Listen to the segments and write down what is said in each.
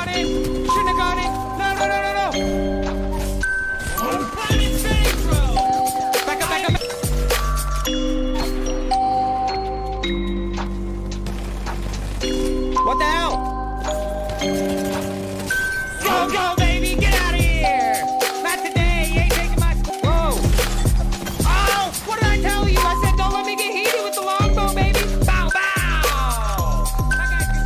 gone in. Shouldn't have gone in. No, no, no, no, no. I'm insane, bro. Back up, back up. What the hell? Go, go, baby. Get out of here. Not today. You ain't taking my... Whoa. Oh, what did I tell you? I said don't let me get heated with the longbow, baby. Bow, bow. I got you.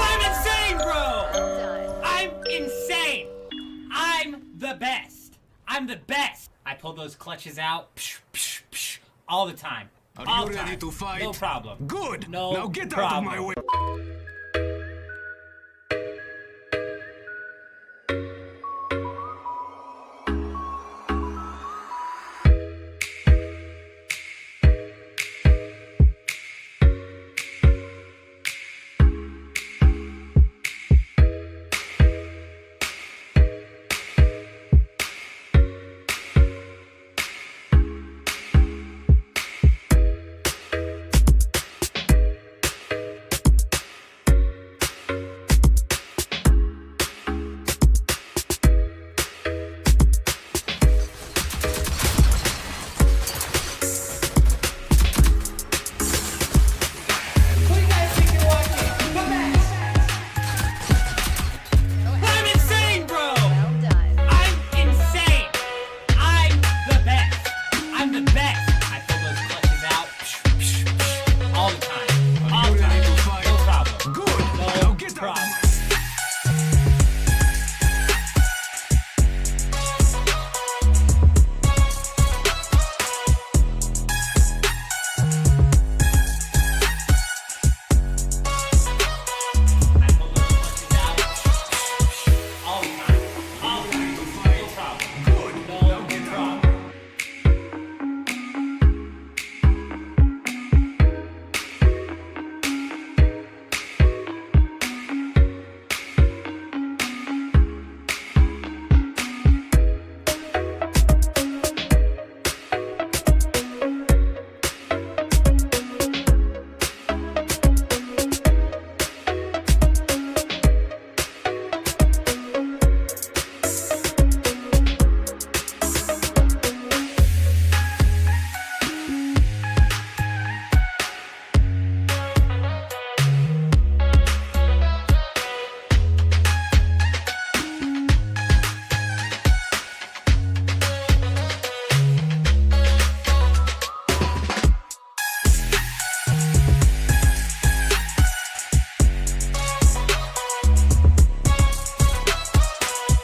I'm insane, bro. I'm insane. I'm the best. I'm the best. I pull those clutches out all the time. Are you ready to fight? No problem. Good. No now get problem. out of my way. What do you guys think you're watching? Come back. I'm insane, bro. I'm insane. I'm the best. I'm the best. I pull those clutches out all the time. All Are the you ready time. to fight? No problem. Good. No now get out of problem. my I pull those clutches out all the time. All the time. No problem. Good. No now get out.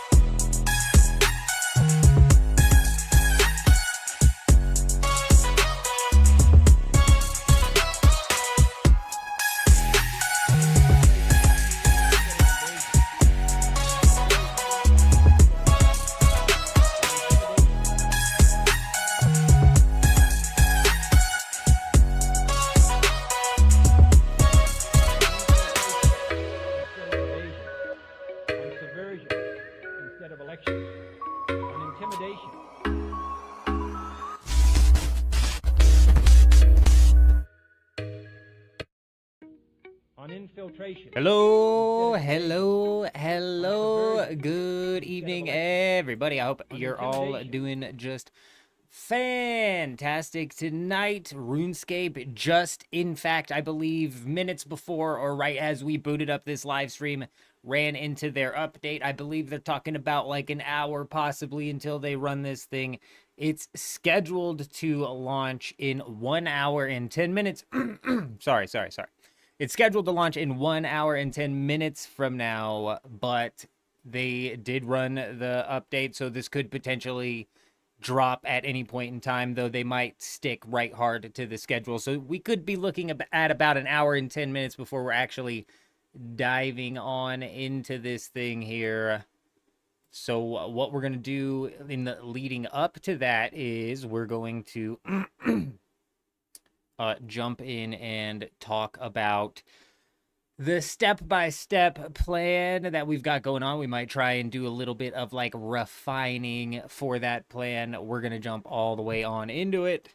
problem. On subversion instead of elections, on intimidation. On infiltration. Hello, hello, hello. Good evening, everybody. I hope you're all doing just fantastic tonight. RuneScape just, in fact, I believe minutes before or right as we booted up this live stream, ran into their update. I believe they're talking about like an hour possibly until they run this thing. It's scheduled to launch in 1 hour and 10 minutes. Sorry. It's scheduled to launch in 1 hour and 10 minutes from now, but they did run the update, so this could potentially drop at any point in time, though they might stick right hard to the schedule. So we could be looking at about an hour and 10 minutes before we're actually diving on into this thing here. So what we're going to do in the leading up to that is we're going to jump in and talk about the step-by-step plan that we've got going on. We might try and do a little bit of like refining for that plan. We're gonna jump all the way on into it.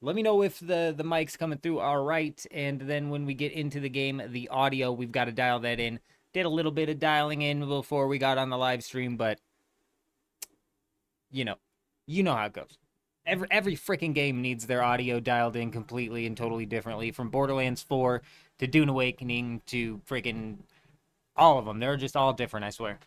Let me know if the mic's coming through all right, and then when we get into the game, the audio, we've got to dial that in. Did a little bit of dialing in before we got on the live stream, but you know how it goes. Every freaking game needs their audio dialed in completely and totally differently, from Borderlands 4 to Dune Awakening to freaking all of them. They're just all different, I swear.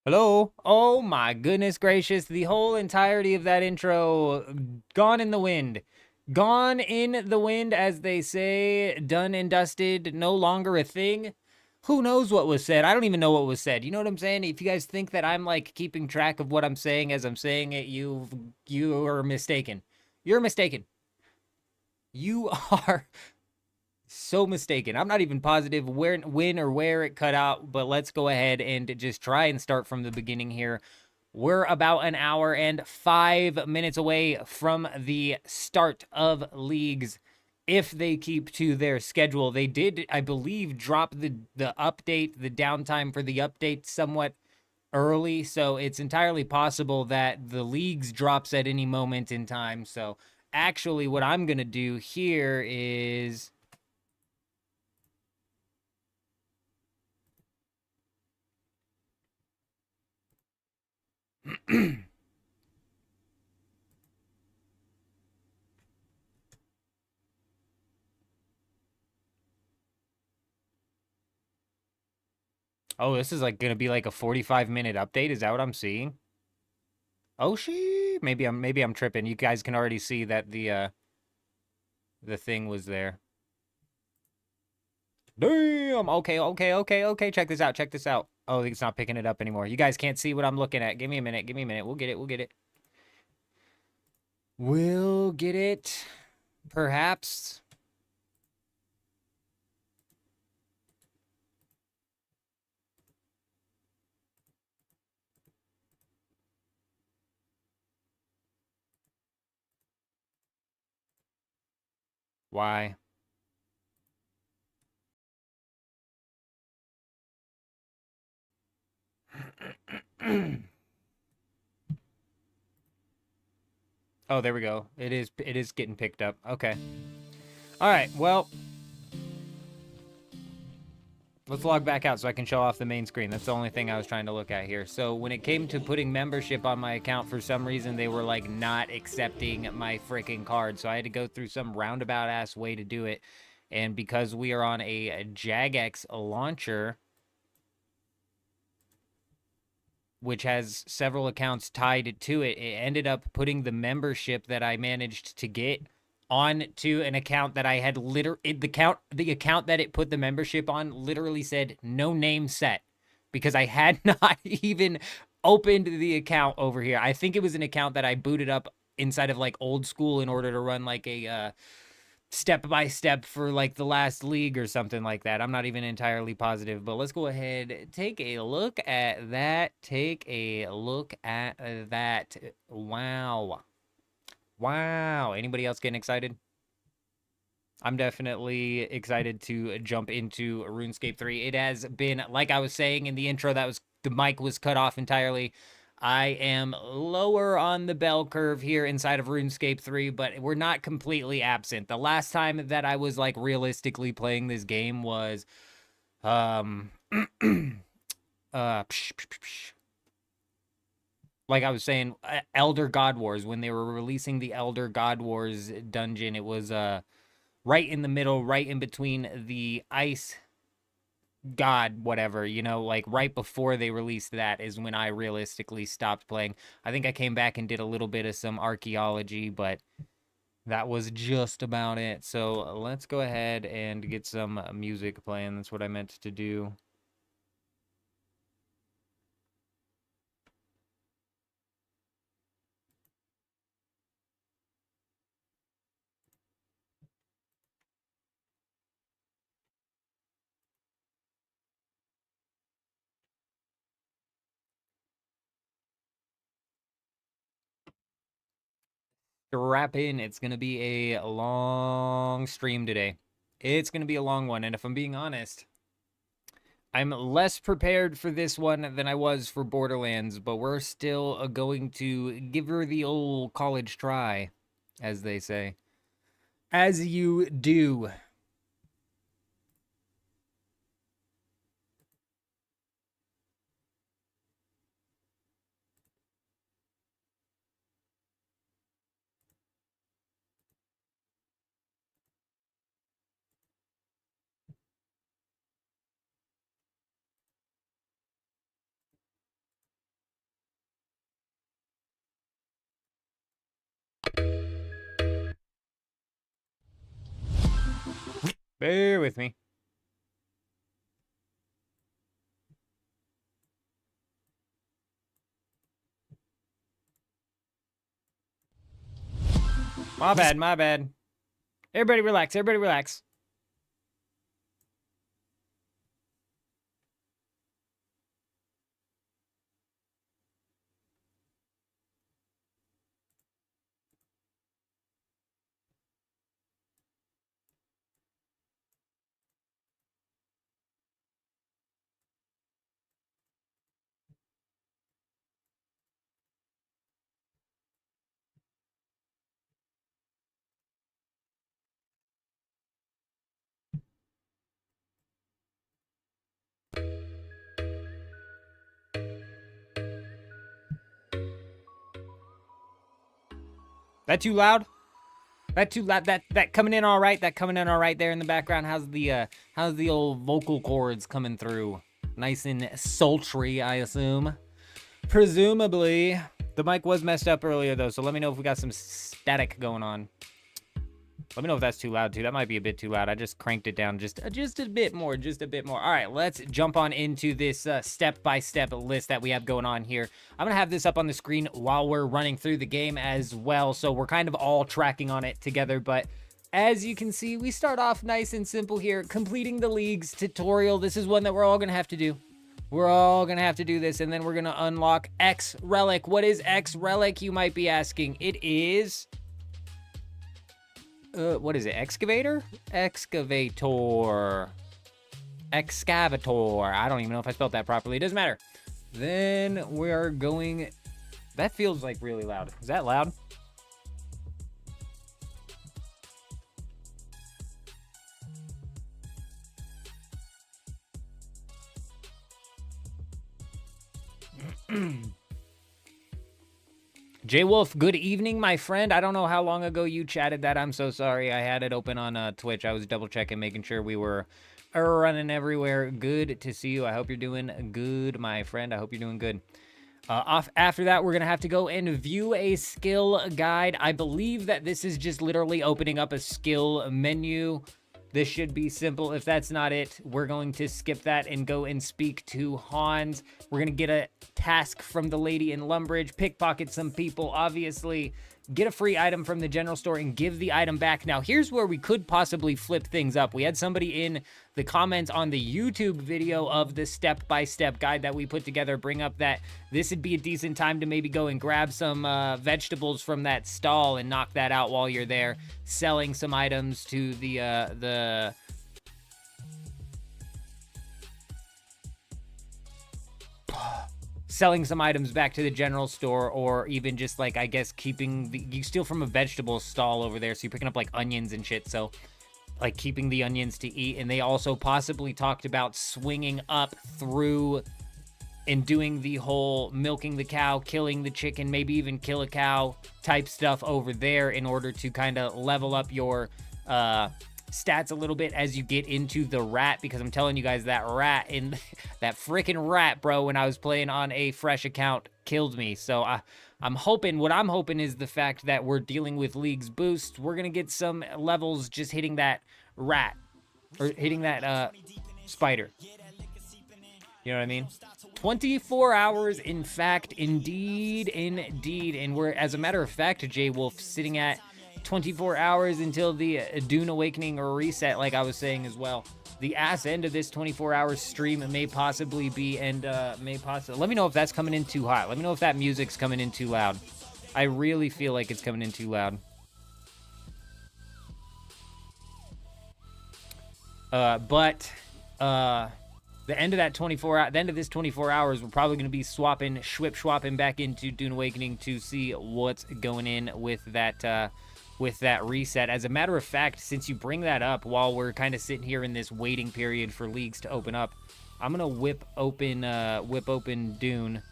Hello? Oh my goodness gracious, the whole entirety of that intro gone in the wind. Gone in the wind, as they say, done and dusted, no longer a thing. Who knows what was said? I don't even know what was said. You know what I'm saying? If you guys think that I'm like keeping track of what I'm saying as I'm saying it, you are mistaken. You're mistaken. You are so mistaken. I'm not even positive when or where it cut out, but let's go ahead and just try and start from the beginning here. We're about an hour and 5 minutes away from the start of leagues. If they keep to their schedule, they did, I believe, drop the update, the downtime for the update somewhat early, so it's entirely possible that the leagues drops at any moment in time. So actually what I'm gonna do here is oh, this is like gonna be like a 45-minute update. Is that what I'm seeing? Oh, maybe I'm tripping. You guys can already see that the thing was there. Damn. Okay. Check this out. Check this out. Oh, it's not picking it up anymore. You guys can't see what I'm looking at. Give me a minute. We'll get it. We'll get it, perhaps. Why? Oh, there we go. It is getting picked up. Okay. All right. Well, let's log back out so I can show off the main screen. That's the only thing I was trying to look at here. So when it came to putting membership on my account, for some reason, they were like not accepting my freaking card. So I had to go through some roundabout ass way to do it. And because we are on a Jagex launcher, which has several accounts tied to it, it ended up putting the membership that I managed to get onto an account that I had the account that it put the membership on literally said no name set, because I had not even opened the account over here. I think it was an account that I booted up inside of like old school in order to run like a step by step for like the last league or something like that. I'm not even entirely positive, but let's go ahead, take a look at that. Take a look at that. Wow. Wow. Anybody else getting excited? I'm definitely excited to jump into RuneScape 3. It has been, like I was saying in the intro, the mic was cut off entirely. I am lower on the bell curve here inside of RuneScape 3, but we're not completely absent. The last time that I was like realistically playing this game was like I was saying, Elder God Wars, when they were releasing the Elder God Wars dungeon. It was right in the middle, right in between the ice god whatever, you know, like right before they released that is when I realistically stopped playing. I think I came back and did a little bit of some archaeology, but that was just about it. So let's go ahead and get some music playing. That's what I meant to do. Strap in. It's going to be a long stream today. It's going to be a long one. And if I'm being honest, I'm less prepared for this one than I was for Borderlands, but we're still going to give her the old college try, as they say. As you do. Bear with me. My bad, my bad. Everybody relax, everybody relax. That too loud? That too loud? That coming in all right? That coming in all right there in the background? How's the old vocal cords coming through? Nice and sultry, I assume. Presumably. The mic was messed up earlier though, so let me know if we got some static going on. Let me know if that's too loud too. That might be a bit too loud. I just cranked it down just a bit more, All right, let's jump on into this step-by-step list that we have going on here. I'm gonna have this up on the screen while we're running through the game as well, so we're kind of all tracking on it together. But as you can see, we start off nice and simple here, completing the league's tutorial. This is one that we're all gonna have to do. We're all gonna have to do this, and then we're gonna unlock X Relic. What is X Relic, you might be asking? It is... what is it? Excavator? Excavator. Excavator. I don't even know if I spelled that properly. It doesn't matter. Then we're going... That feels like really loud. Is that loud? J Wolf, good evening, my friend. I don't know how long ago you chatted that. I'm so sorry. I had it open on Twitch. I was double checking, making sure we were running everywhere. Good to see you. I hope you're doing good, my friend. I hope you're doing good. After that, we're going to have to go and view a skill guide. I believe that this is just literally opening up a skill menu. This should be simple. If that's not it, we're going to skip that and go and speak to Hans. We're going to get a task from the lady in Lumbridge, pickpocket some people, obviously, get a free item from the general store and give the item back. Now, here's where we could possibly flip things up. We had somebody in the comments on the YouTube video of the step-by-step guide that we put together bring up that this would be a decent time to maybe go and grab some vegetables from that stall and knock that out while you're there, selling some items to the selling some items back to the general store, or even just like, I guess, you steal from a vegetable stall over there, so you're picking up like onions and shit, so like keeping the onions to eat. And they also possibly talked about swinging up through and doing the whole milking the cow, killing the chicken, maybe even kill a cow type stuff over there in order to kind of level up your stats a little bit as you get into the rat, because I'm telling you guys, that rat in that freaking rat, bro, when I was playing on a fresh account, killed me. So what I'm hoping is the fact that we're dealing with League's boost, we're gonna get some levels just hitting that rat or hitting that spider. You know what I mean? 24 hours, in fact, indeed. And we're, as a matter of fact, J Wolf, sitting at 24 hours until the Dune Awakening reset, like I was saying as well. The ass end of this 24-hour stream may possibly be, and let me know if that's coming in too hot. Let me know if that music's coming in too loud. I really feel like it's coming in too loud. The end of that 24 the end of this 24 hours, we're probably going to be swapping back into Dune Awakening to see what's going in with that reset. As a matter of fact, since you bring that up while we're kind of sitting here in this waiting period for leagues to open up, I'm gonna whip open Dune.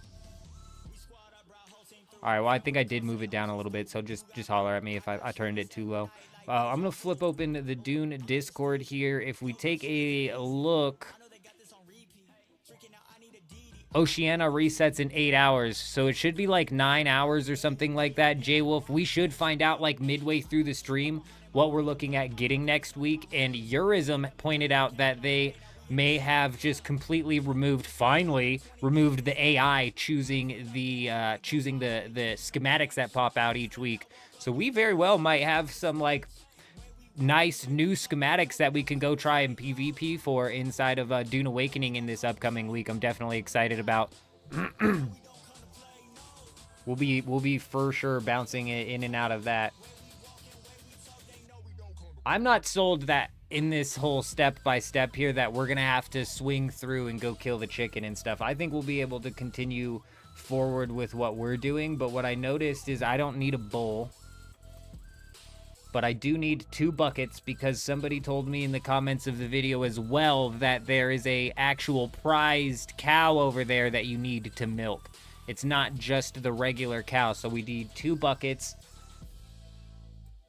All right, well, I think I did move it down a little bit, so just holler at me if I turned it too low. I'm gonna flip open the Dune Discord here. If we take a look, Oceania resets in 8 hours, so it should be like 9 hours or something like that. J-Wolf, we should find out like midway through the stream what we're looking at getting next week. And Eurism pointed out that they may have just completely finally removed the AI choosing the schematics that pop out each week. So we very well might have some like nice new schematics that we can go try and PvP for inside of Dune Awakening in this upcoming week. I'm definitely excited about. We'll be for sure bouncing in and out of that. I'm not sold that in this whole step-by-step here that we're gonna have to swing through and go kill the chicken and stuff. I think we'll be able to continue forward with what we're doing, but what I noticed is I don't need a bowl, but I do need 2 buckets, because somebody told me in the comments of the video as well that there is a actual prized cow over there that you need to milk. It's not just the regular cow, so we need 2 buckets.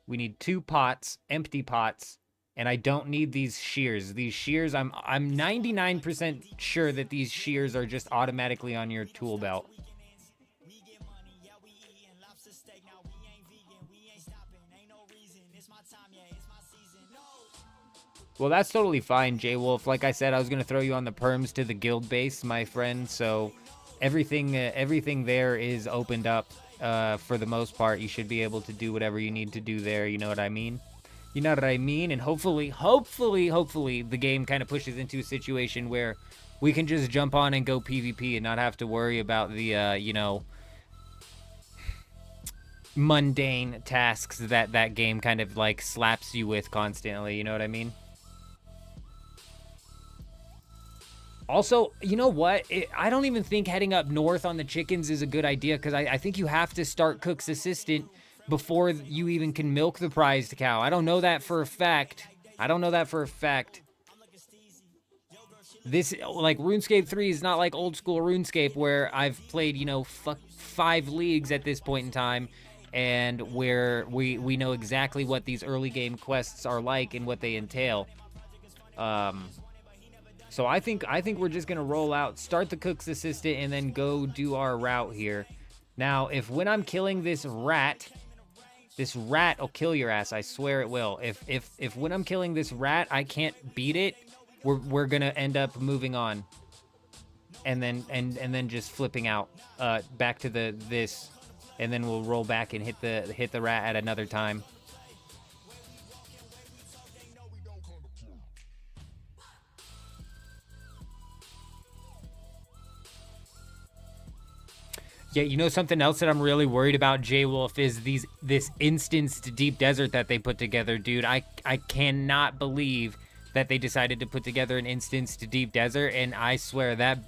We need 2 pots, empty pots, and I don't need these shears. These shears, I'm 99% sure that these shears are just automatically on your tool belt. Well, that's totally fine, J Wolf. Like I said, I was gonna throw you on the perms to the guild base, my friend. So everything there is opened up for the most part. You should be able to do whatever you need to do there. You know what I mean? You know what I mean? And hopefully, the game kind of pushes into a situation where we can just jump on and go PvP and not have to worry about the, you know, mundane tasks that game kind of, like, slaps you with constantly. You know what I mean? Also, you know what? I don't even think heading up north on the chickens is a good idea, because I think you have to start Cook's Assistant before you even can milk the prized cow. I don't know that for a fact. This, like, RuneScape 3 is not like old school RuneScape where I've played, you know, 5 leagues at this point in time, and where we know exactly what these early game quests are like and what they entail. So I think we're just gonna roll out, start the Cook's Assistant, and then go do our route here. Now, if when I'm killing this rat will kill your ass. I swear it will. If when I'm killing this rat I can't beat it, we're gonna end up moving on, and then just flipping out back to this, and then we'll roll back and hit the rat at another time. Yeah, you know something else that I'm really worried about, J-Wolf, is this instanced deep desert that they put together, dude. I cannot believe that they decided to put together an instanced deep desert, and I swear that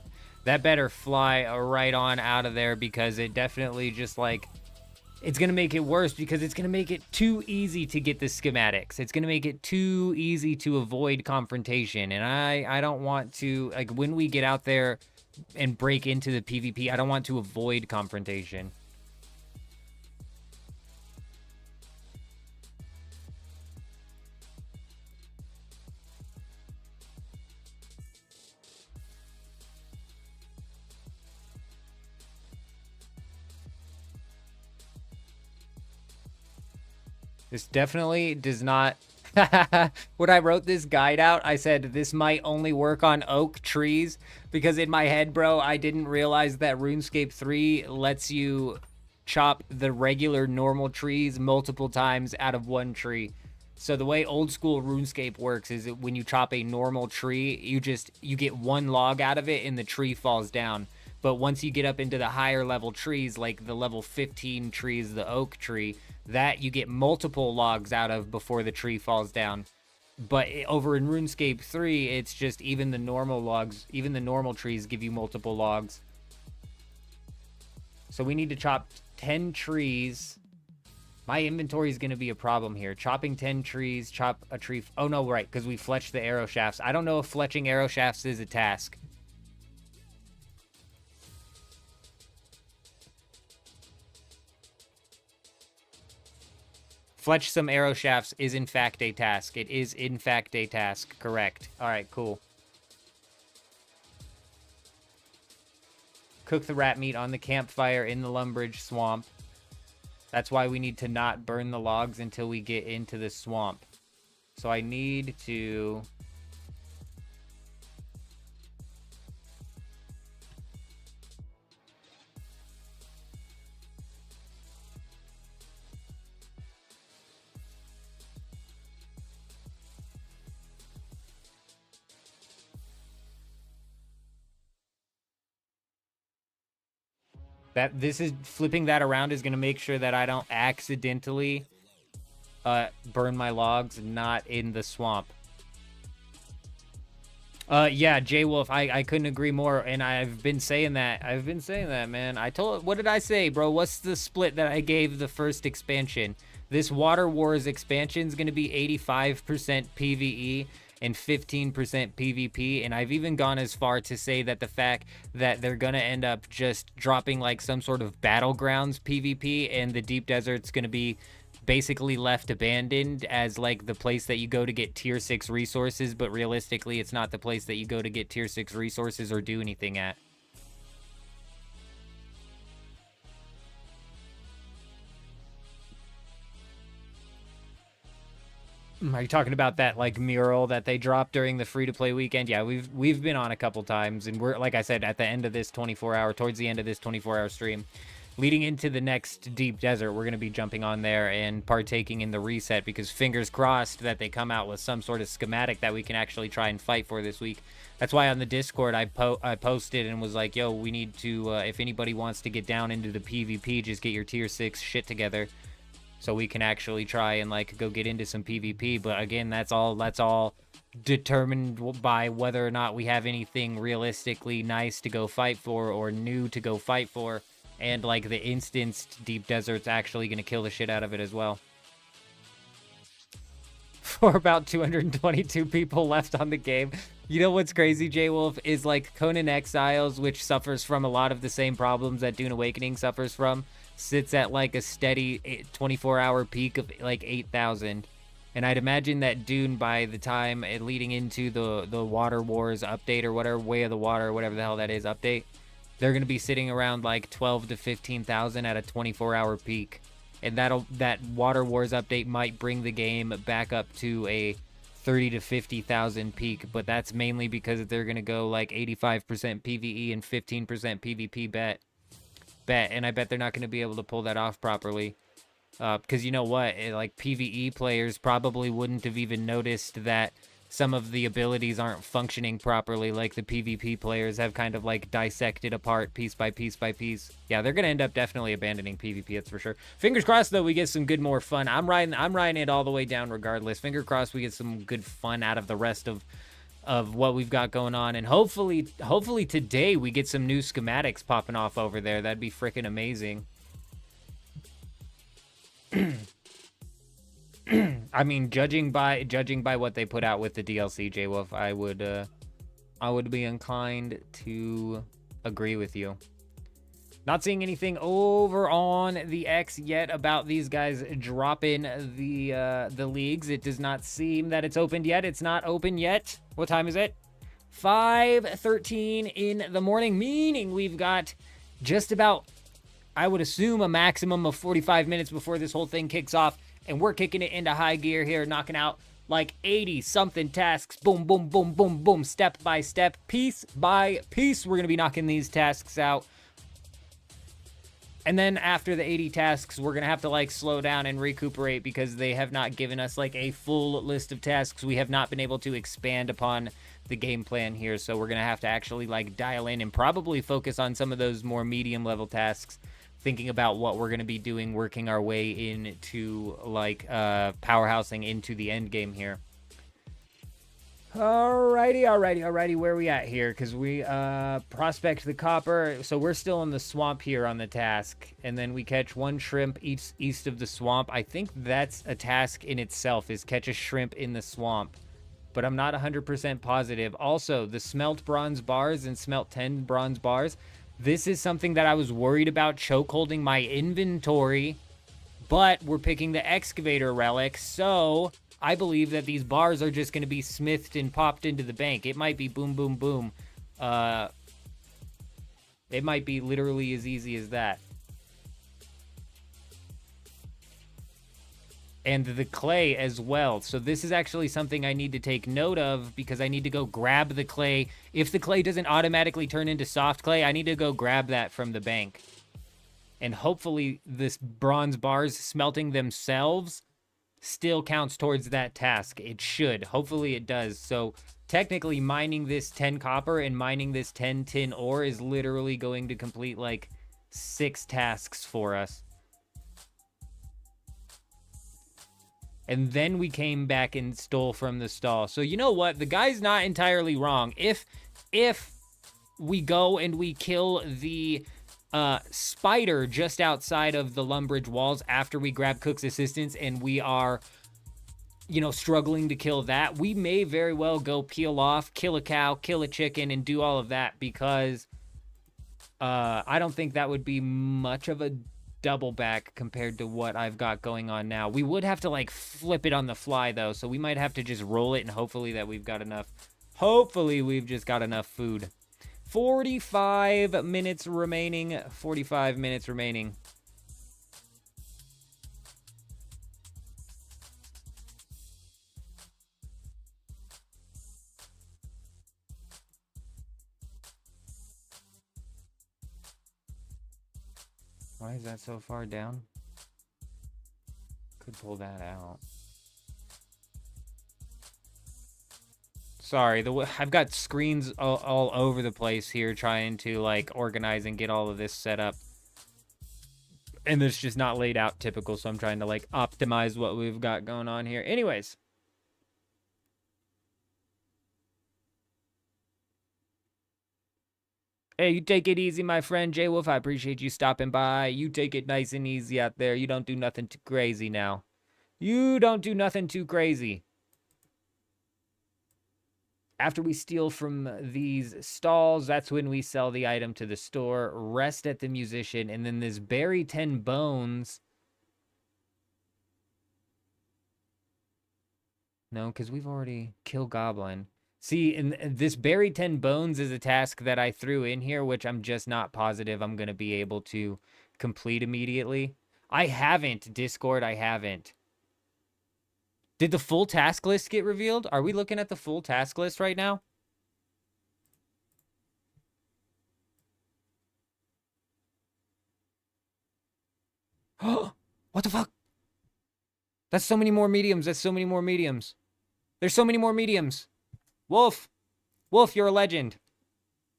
better fly right on out of there, because it definitely just, like, it's gonna make it worse, because it's gonna make it too easy to get the schematics. It's gonna make it too easy to avoid confrontation, and I don't want to, like, when we get out there and break into the PvP, I don't want to avoid confrontation. This definitely does not... When I wrote this guide out, I said this might only work on oak trees, because in my head, bro, I didn't realize that RuneScape 3 lets you chop the regular normal trees multiple times out of one tree. So the way old school RuneScape works is that when you chop a normal tree, you get one log out of it and the tree falls down. But once you get up into the higher level trees, like the level 15 trees, the oak tree, that you get multiple logs out of before the tree falls down. But over in RuneScape 3, it's just even the normal logs, even the normal trees give you multiple logs. So we need to chop 10 trees. My inventory is going to be a problem here. Chopping 10 trees, chop a tree. Oh, no, right, because we fletched the arrow shafts. I don't know if fletching arrow shafts is a task. Fletch some arrow shafts is in fact a task. It is in fact a task. Correct. All right, cool. Cook the rat meat on the campfire in the Lumbridge swamp. That's why we need to not burn the logs until we get into the swamp. So I need to... This is flipping that around is going to make sure that I don't accidentally burn my logs not in the swamp. Yeah, J-Wolf, I couldn't agree more, and I've been saying that. Man. What did I say, bro? What's the split that I gave the first expansion? This Water Wars expansion is going to be 85% PvE and 15% PvP, and I've even gone as far to say that the fact that they're gonna end up just dropping like some sort of battlegrounds PvP, and the deep desert's gonna be basically left abandoned as like the place that you go to get tier 6 resources, but realistically it's not the place that you go to get tier 6 resources or do anything at. Are you talking about that like mural that they dropped during the free-to-play weekend? Yeah, we've been on a couple times, and we're, like I said, at the end of this 24-hour, towards the end of this 24-hour stream, leading into the next Deep Desert, we're going to be jumping on there and partaking in the reset, because fingers crossed that they come out with some sort of schematic that we can actually try and fight for this week. That's why on the Discord I posted and was like, yo, we need to, if anybody wants to get down into the PvP, just get your tier 6 shit together, so we can actually try and like go get into some PvP. But again, that's all determined by whether or not we have anything realistically nice to go fight for or new to go fight for. And like the instanced Deep Desert's actually going to kill the shit out of it as well. For about 222 people left on the game. You know what's crazy, J-Wolf, is like Conan Exiles, which suffers from a lot of the same problems that Dune Awakening suffers from, sits at like a steady 24-hour peak of like 8,000. And I'd imagine that Dune, by the time leading into the Water Wars update or whatever, Way of the Water, whatever the hell that is, update, they're going to be sitting around like 12 to 15,000 at a 24-hour peak. And that Water Wars update might bring the game back up to a 30 to 50,000 peak, but that's mainly because they're going to go like 85% PvE and 15% PvP bet. And I bet they're not going to be able to pull that off properly. Because you know what? Like PvE players probably wouldn't have even noticed that some of the abilities aren't functioning properly, like the PvP players have kind of like dissected apart piece by piece by piece. Yeah, they're gonna end up definitely abandoning PvP, that's for sure. Fingers crossed though, we get some good more fun. I'm riding it all the way down regardless. Finger crossed we get some good fun out of the rest of what we've got going on, and hopefully today we get some new schematics popping off over there. That'd be freaking amazing. I mean, judging by what they put out with the DLC, J-Wolf, I would be inclined to agree with you. Not seeing anything over on the X yet about these guys dropping the leagues. It does not seem that it's opened yet. It's not open yet. What time is it? 5:13 in the morning, meaning we've got just about, I would assume, a maximum of 45 minutes before this whole thing kicks off. And we're kicking it into high gear here, knocking out like 80-something tasks. Boom, boom, boom, boom, boom, step by step, piece by piece. We're going to be knocking these tasks out. And then after the 80 tasks, we're going to have to like slow down and recuperate, because they have not given us like a full list of tasks. We have not been able to expand upon the game plan here. So we're going to have to actually like dial in and probably focus on some of those more medium level tasks, thinking about what we're going to be doing, working our way into like powerhousing into the end game here. Alrighty, where are we at here? Because we prospect the copper, so we're still in the swamp here on the task, and then we catch one shrimp east of the swamp. I think that's a task in itself, is catch a shrimp in the swamp, but I'm not 100% positive. Also, the smelt bronze bars and smelt 10 bronze bars, this is something that I was worried about chokeholding my inventory, but we're picking the excavator relic, so I believe that these bars are just going to be smithed and popped into the bank. It might be boom, boom, boom. It might be literally as easy as that. And the clay as well. So this is actually something I need to take note of, because I need to go grab the clay. If the clay doesn't automatically turn into soft clay, I need to go grab that from the bank. And hopefully this bronze bars smelting themselves still counts towards that task. It should. Hopefully it does. So technically mining this 10 copper and mining this 10 tin ore is literally going to complete like 6 tasks for us. And then we came back and stole from the stall. So you know what? The guy's not entirely wrong. If we go and we kill the spider just outside of the Lumbridge walls after we grab Cook's assistance, and we are, you know, struggling to kill that, we may very well go peel off, kill a cow, kill a chicken, and do all of that, because I don't think that would be much of a double back compared to what I've got going on now. We would have to like flip it on the fly though, so we might have to just roll it, and hopefully that we've got enough. Hopefully we've just got enough food. 45 minutes remaining. 45 minutes remaining. Why is that so far down? Could pull that out. Sorry, I've got screens all over the place here trying to like organize and get all of this set up. And it's just not laid out typical, so I'm trying to like optimize what we've got going on here. Anyways. Hey, you take it easy, my friend. J Wolf, I appreciate you stopping by. You take it nice and easy out there. You don't do nothing too crazy now. You don't do nothing too crazy. After we steal from these stalls, that's when we sell the item to the store, rest at the musician, and then this bury 10 bones. No, because we've already killed Goblin. See, and this bury 10 bones is a task that I threw in here, which I'm just not positive I'm going to be able to complete immediately. I haven't, Discord, I haven't. Did the full task list get revealed? Are we looking at the full task list right now? What the fuck? That's so many more mediums. That's so many more mediums. There's so many more mediums. Wolf. Wolf, you're a legend.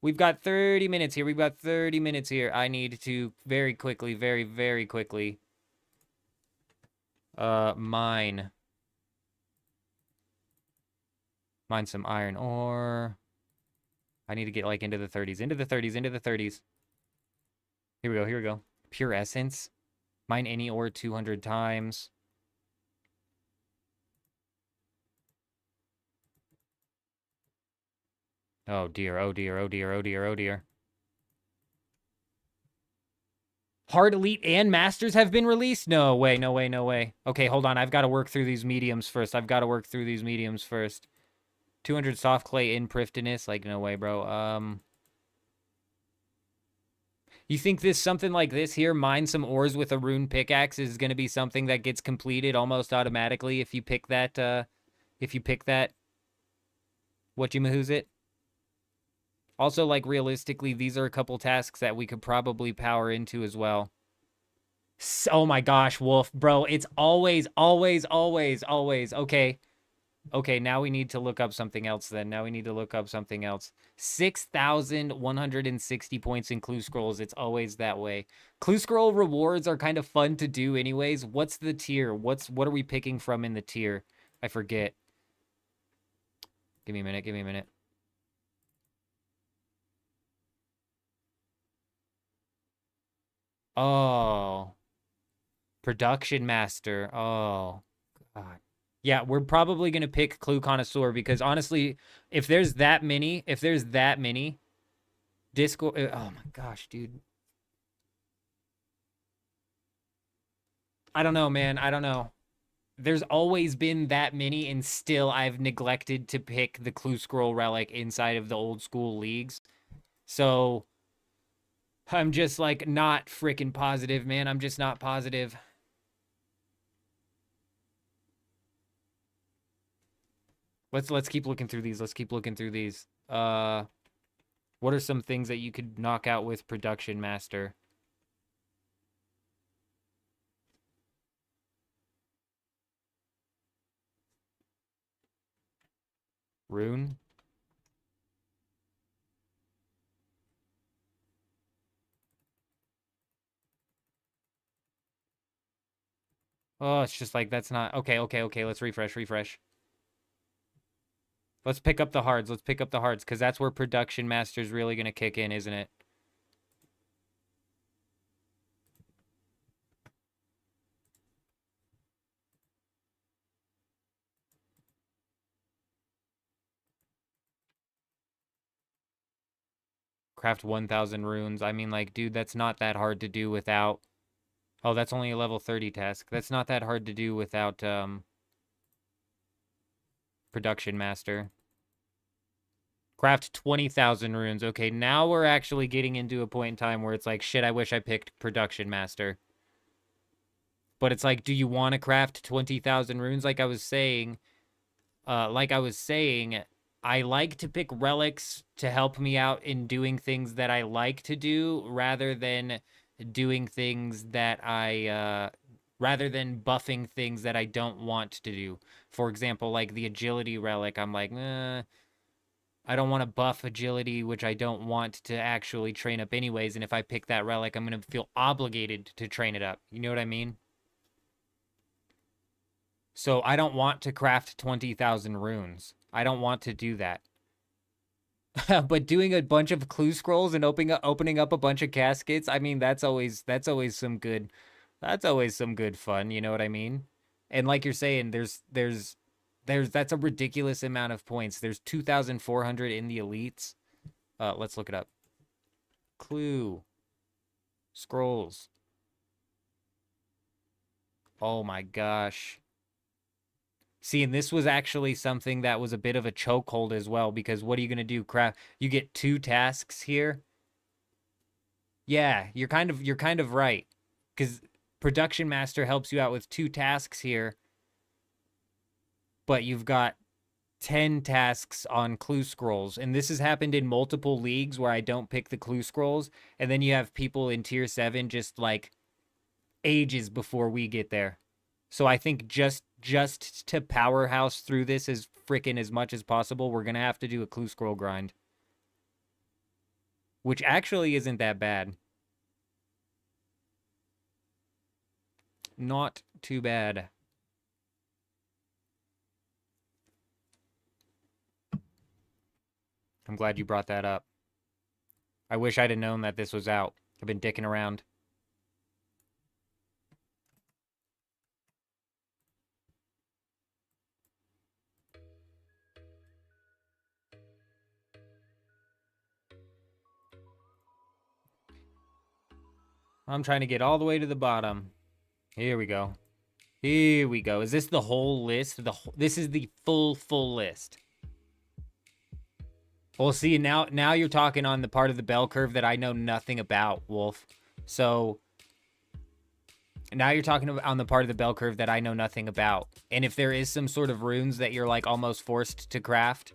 We've got 30 minutes here. We've got 30 minutes here. I need to very quickly, very quickly mine some iron ore. I need to get like into the 30s. Into the 30s. Into the 30s. Here we go. Here we go. Pure essence. Mine any ore 200 times. Oh dear, oh dear, oh dear, oh dear, oh dear. Hard Elite and Masters have been released? No way, no way, no way. Okay, hold on. I've got to work through these mediums first. 200 soft clay in Priftiness? Like, no way, bro. You think something like this here, mine some ores with a rune pickaxe, is going to be something that gets completed almost automatically if you pick that, whatchamahoo's it? Also, like, realistically, these are a couple tasks that we could probably power into as well. Oh my gosh, Wolf, bro, it's always. Okay. Okay, now we need to look up something else then. 6,160 points in Clue Scrolls. It's always that way. Clue Scroll rewards are kind of fun to do anyways. What's the tier? What are we picking from in the tier? I forget. Give me a minute. Oh. Production Master. Oh, God. Yeah, we're probably going to pick Clue Connoisseur because honestly, if there's that many, Discord... Oh my gosh, dude. I don't know, man. I don't know. There's always been that many, and still I've neglected to pick the Clue Scroll Relic inside of the old school leagues. So... I'm just, like, not freaking positive, man. I'm just not positive. Let's keep looking through these. What are some things that you could knock out with Production Master? Rune? Oh, it's just like, that's not... Okay, let's refresh. Let's pick up the hards, because that's where Production Master's really going to kick in, isn't it? Craft 1,000 runes. I mean, like, dude, that's not that hard to do without... Oh, that's only a level 30 task. That's not that hard to do without, Production Master. Craft 20,000 runes. Okay, now we're actually getting into a point in time where it's like, shit, I wish I picked Production Master. But it's like, do you want to craft 20,000 runes? Like I was saying, I like to pick relics to help me out in doing things that I like to do rather than doing things that rather than buffing things that I don't want to do. For example, like the agility relic, I'm like, I don't want to buff agility, which I don't want to actually train up anyways. And if I pick that relic, I'm going to feel obligated to train it up. You know what I mean? So I don't want to craft 20,000 runes. I don't want to do that. But doing a bunch of clue scrolls and opening up a bunch of caskets, I mean, that's always some good fun, you know what I mean? And like you're saying, that's a ridiculous amount of points. There's 2,400 in the elites. Let's look it up. Clue scrolls. Oh my gosh. See, and this was actually something that was a bit of a chokehold as well, because what are you going to do? You get 2 tasks here. Yeah, you're kind of right. Because Production Master helps you out with 2 tasks here. But you've got 10 tasks on clue scrolls. And this has happened in multiple leagues where I don't pick the clue scrolls. And then you have people in tier 7 just like ages before we get there. So I think just to powerhouse through this as freaking as much as possible, we're going to have to do a clue scroll grind. Which actually isn't that bad. Not too bad. I'm glad you brought that up. I wish I'd have known that this was out. I've been dicking around. I'm trying to get all the way to the bottom. Here we go. Here we go. Is this the whole list? This is the full list. Well, see, now you're talking on the part of the bell curve that I know nothing about, Wolf. So now you're talking about on the part of the bell curve that I know nothing about. And if there is some sort of runes that you're like almost forced to craft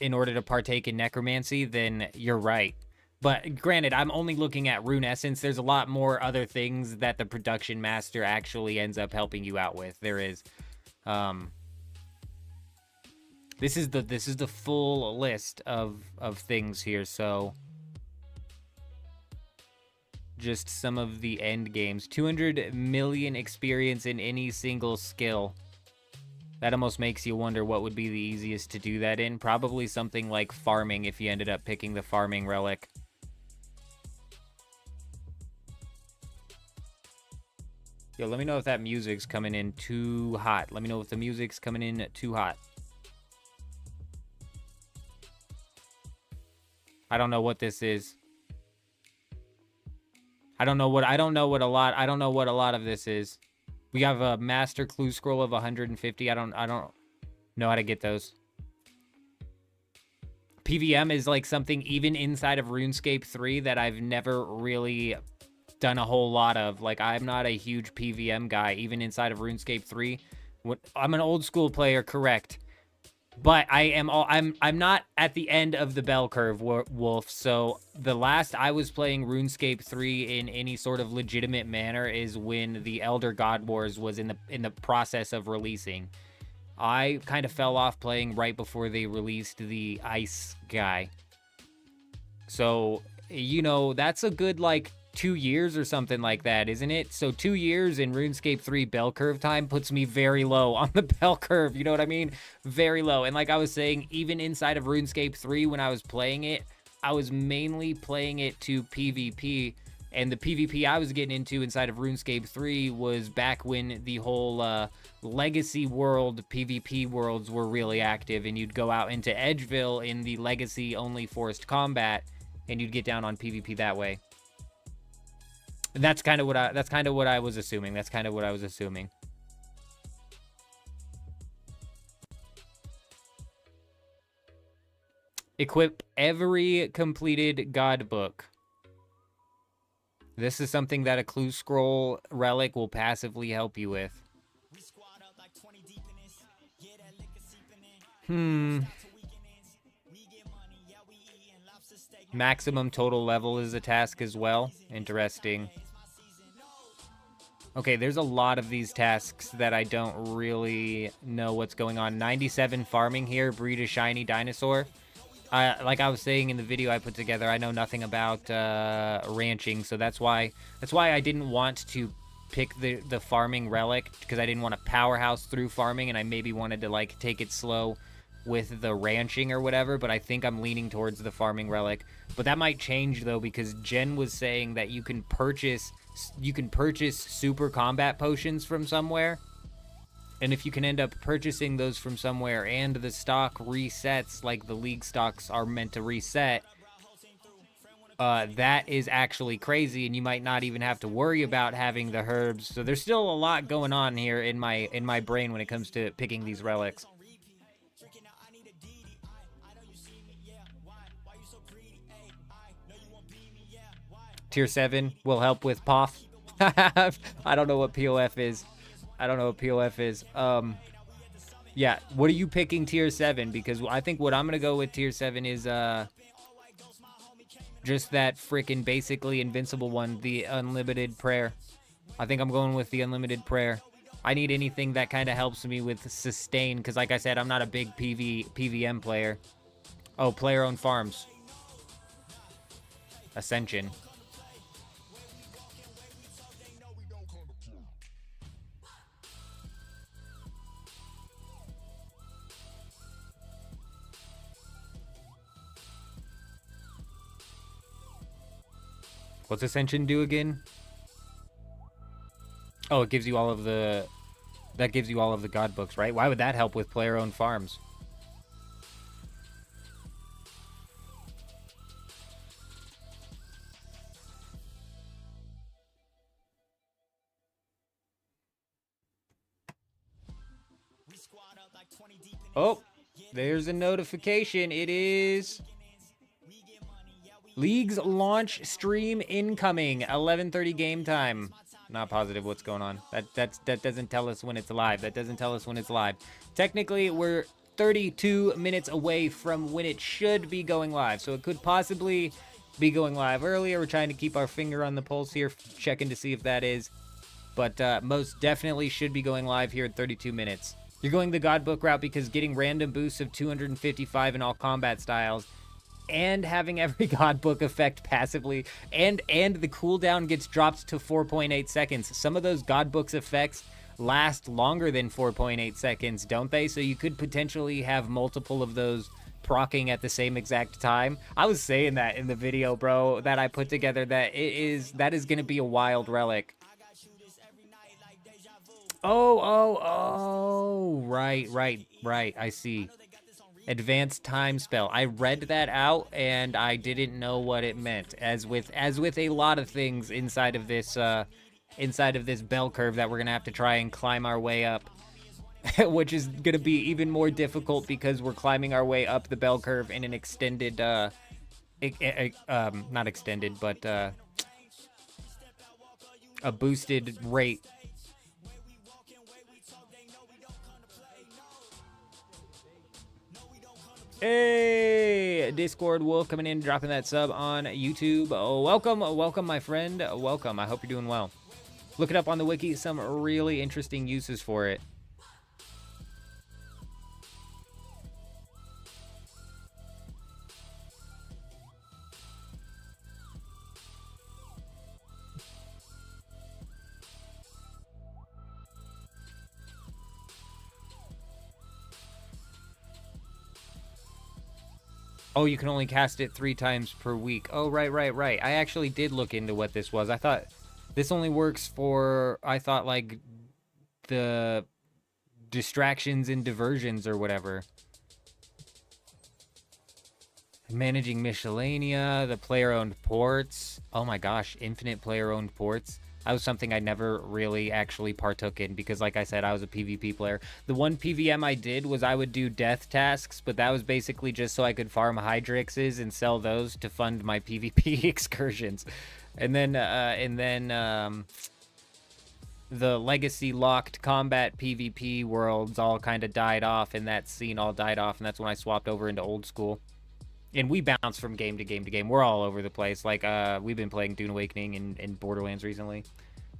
in order to partake in necromancy, then you're right. But granted, I'm only looking at rune essence. There's a lot more other things that the production master actually ends up helping you out with. There is. This is the full list of things here, so just some of the end games. 200 million experience in any single skill. That almost makes you wonder what would be the easiest to do that in. Probably something like farming if you ended up picking the farming relic. Yo, let me know if that music's coming in too hot. Let me know if the music's coming in too hot. I don't know what this is. I don't know what a lot of this is. We have a master clue scroll of 150. I don't know how to get those. PVM is like something even inside of RuneScape 3 that I've never really done a whole lot of. Like, I'm not a huge PVM guy, even inside of RuneScape 3. I'm an old school player, correct. But I'm not at the end of the bell curve, Wolf. So the last I was playing RuneScape 3 in any sort of legitimate manner is when the Elder God Wars was in the process of releasing. I kind of fell off playing right before they released the Ice guy. So, you know, that's a good, like, 2 years or something like that, isn't it? So 2 years in RuneScape 3 bell curve time puts me very low on the bell curve. You know what I mean? Very low. And like I was saying, even inside of RuneScape 3 when I was playing it, I was mainly playing it to PvP. And the PvP I was getting into inside of RuneScape 3 was back when the whole Legacy world, PvP worlds were really active. And you'd go out into Edgeville in the Legacy only forced combat, and you'd get down on PvP that way. And that's kind of what I was assuming. That's kind of what I was assuming. Equip every completed god book. This is something that a clue scroll relic will passively help you with. Maximum total level is a task as well. Interesting. Okay, there's a lot of these tasks that I don't really know what's going on. 97 farming here, breed a shiny dinosaur. Like I was saying in the video I put together, I know nothing about ranching, so that's why I didn't want to pick the farming relic, because I didn't want to powerhouse through farming, and I maybe wanted to like take it slow with the ranching or whatever, but I think I'm leaning towards the farming relic. But that might change though, because Jen was saying that you can purchase super combat potions from somewhere. And if you can end up purchasing those from somewhere and the stock resets like the league stocks are meant to reset, that is actually crazy, and you might not even have to worry about having the herbs. So there's still a lot going on here in my brain when it comes to picking these relics. Tier 7 will help with POF. I don't know what POF is. Yeah, what are you picking tier 7? Because I think what I'm going to go with tier 7 is just that freaking basically invincible one, the unlimited prayer. I think I'm going with the unlimited prayer. I need anything that kind of helps me with sustain, because like I said, I'm not a big PVM player. Oh, player-owned farms. Ascension. What's Ascension do again? Oh, it gives you all of the... That gives you all of the god books, right? Why would that help with player-owned farms? Oh, there's a notification. It is... League's launch stream incoming, 11:30 game time. Not positive what's going on. That doesn't tell us when it's live. That doesn't tell us when it's live. Technically, we're 32 minutes away from when it should be going live, so it could possibly be going live earlier. We're trying to keep our finger on the pulse here, checking to see if that is. But most definitely should be going live here in 32 minutes. You're going the God Book route because getting random boosts of 255 in all combat styles and having every God Book effect passively, and the cooldown gets dropped to 4.8 seconds. Some of those God Books effects last longer than 4.8 seconds, don't they? So you could potentially have multiple of those proccing at the same exact time. I was saying that in the video, bro, that I put together, that that is going to be a wild relic. Oh, right, I see. Advanced time spell. I read that out and I didn't know what it meant. As with a lot of things inside of this bell curve that we're gonna have to try and climb our way up, which is gonna be even more difficult because we're climbing our way up the bell curve in an extended, not extended, but a boosted rate. Hey, Discord Wolf coming in, dropping that sub on YouTube. Oh, welcome, my friend. Welcome. I hope you're doing well. Look it up on the wiki. Some really interesting uses for it. Oh, you can only cast it 3 times per week. Oh, right. I actually did look into what this was. I thought this only works for, like, the distractions and diversions or whatever. Managing miscellanea, the player-owned ports. Oh my gosh, infinite player-owned ports. That was something I never really actually partook in because, like I said, I was a PvP player. The one PVM I did was I would do death tasks, but that was basically just so I could farm Hydrixes and sell those to fund my PvP excursions. And then the legacy locked combat PvP worlds all kind of died off, and that scene all died off, and that's when I swapped over into old school. And we bounce from game to game to game. We're all over the place. Like, we've been playing Dune Awakening and Borderlands recently.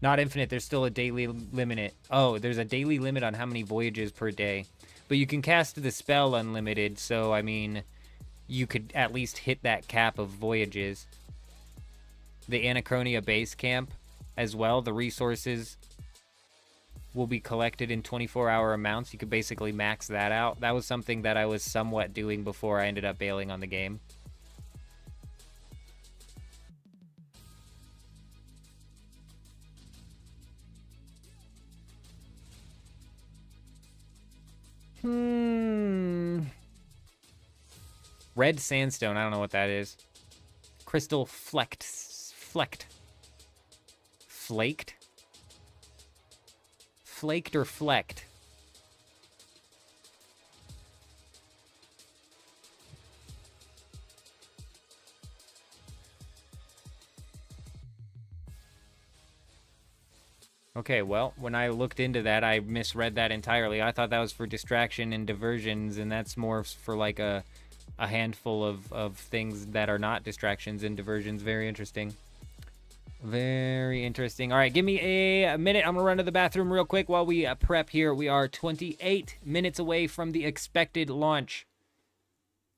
Not infinite. There's still a daily limit. Oh, there's a daily limit on how many voyages per day. But you can cast the spell unlimited. So, I mean, you could at least hit that cap of voyages. The Anachronia base camp as well. The resources will be collected in 24-hour amounts. You could basically max that out. That was something that I was somewhat doing before I ended up bailing on the game. Red sandstone. I don't know what that is. Crystal flaked. Flaked or flecked? Okay, well, when I looked into that, I misread that entirely. I thought that was for distraction and diversions, and that's more for like a handful of things that are not distractions and diversions. Very interesting. Very interesting. All right, give me a minute. I'm going to run to the bathroom real quick while we prep here. We are 28 minutes away from the expected launch.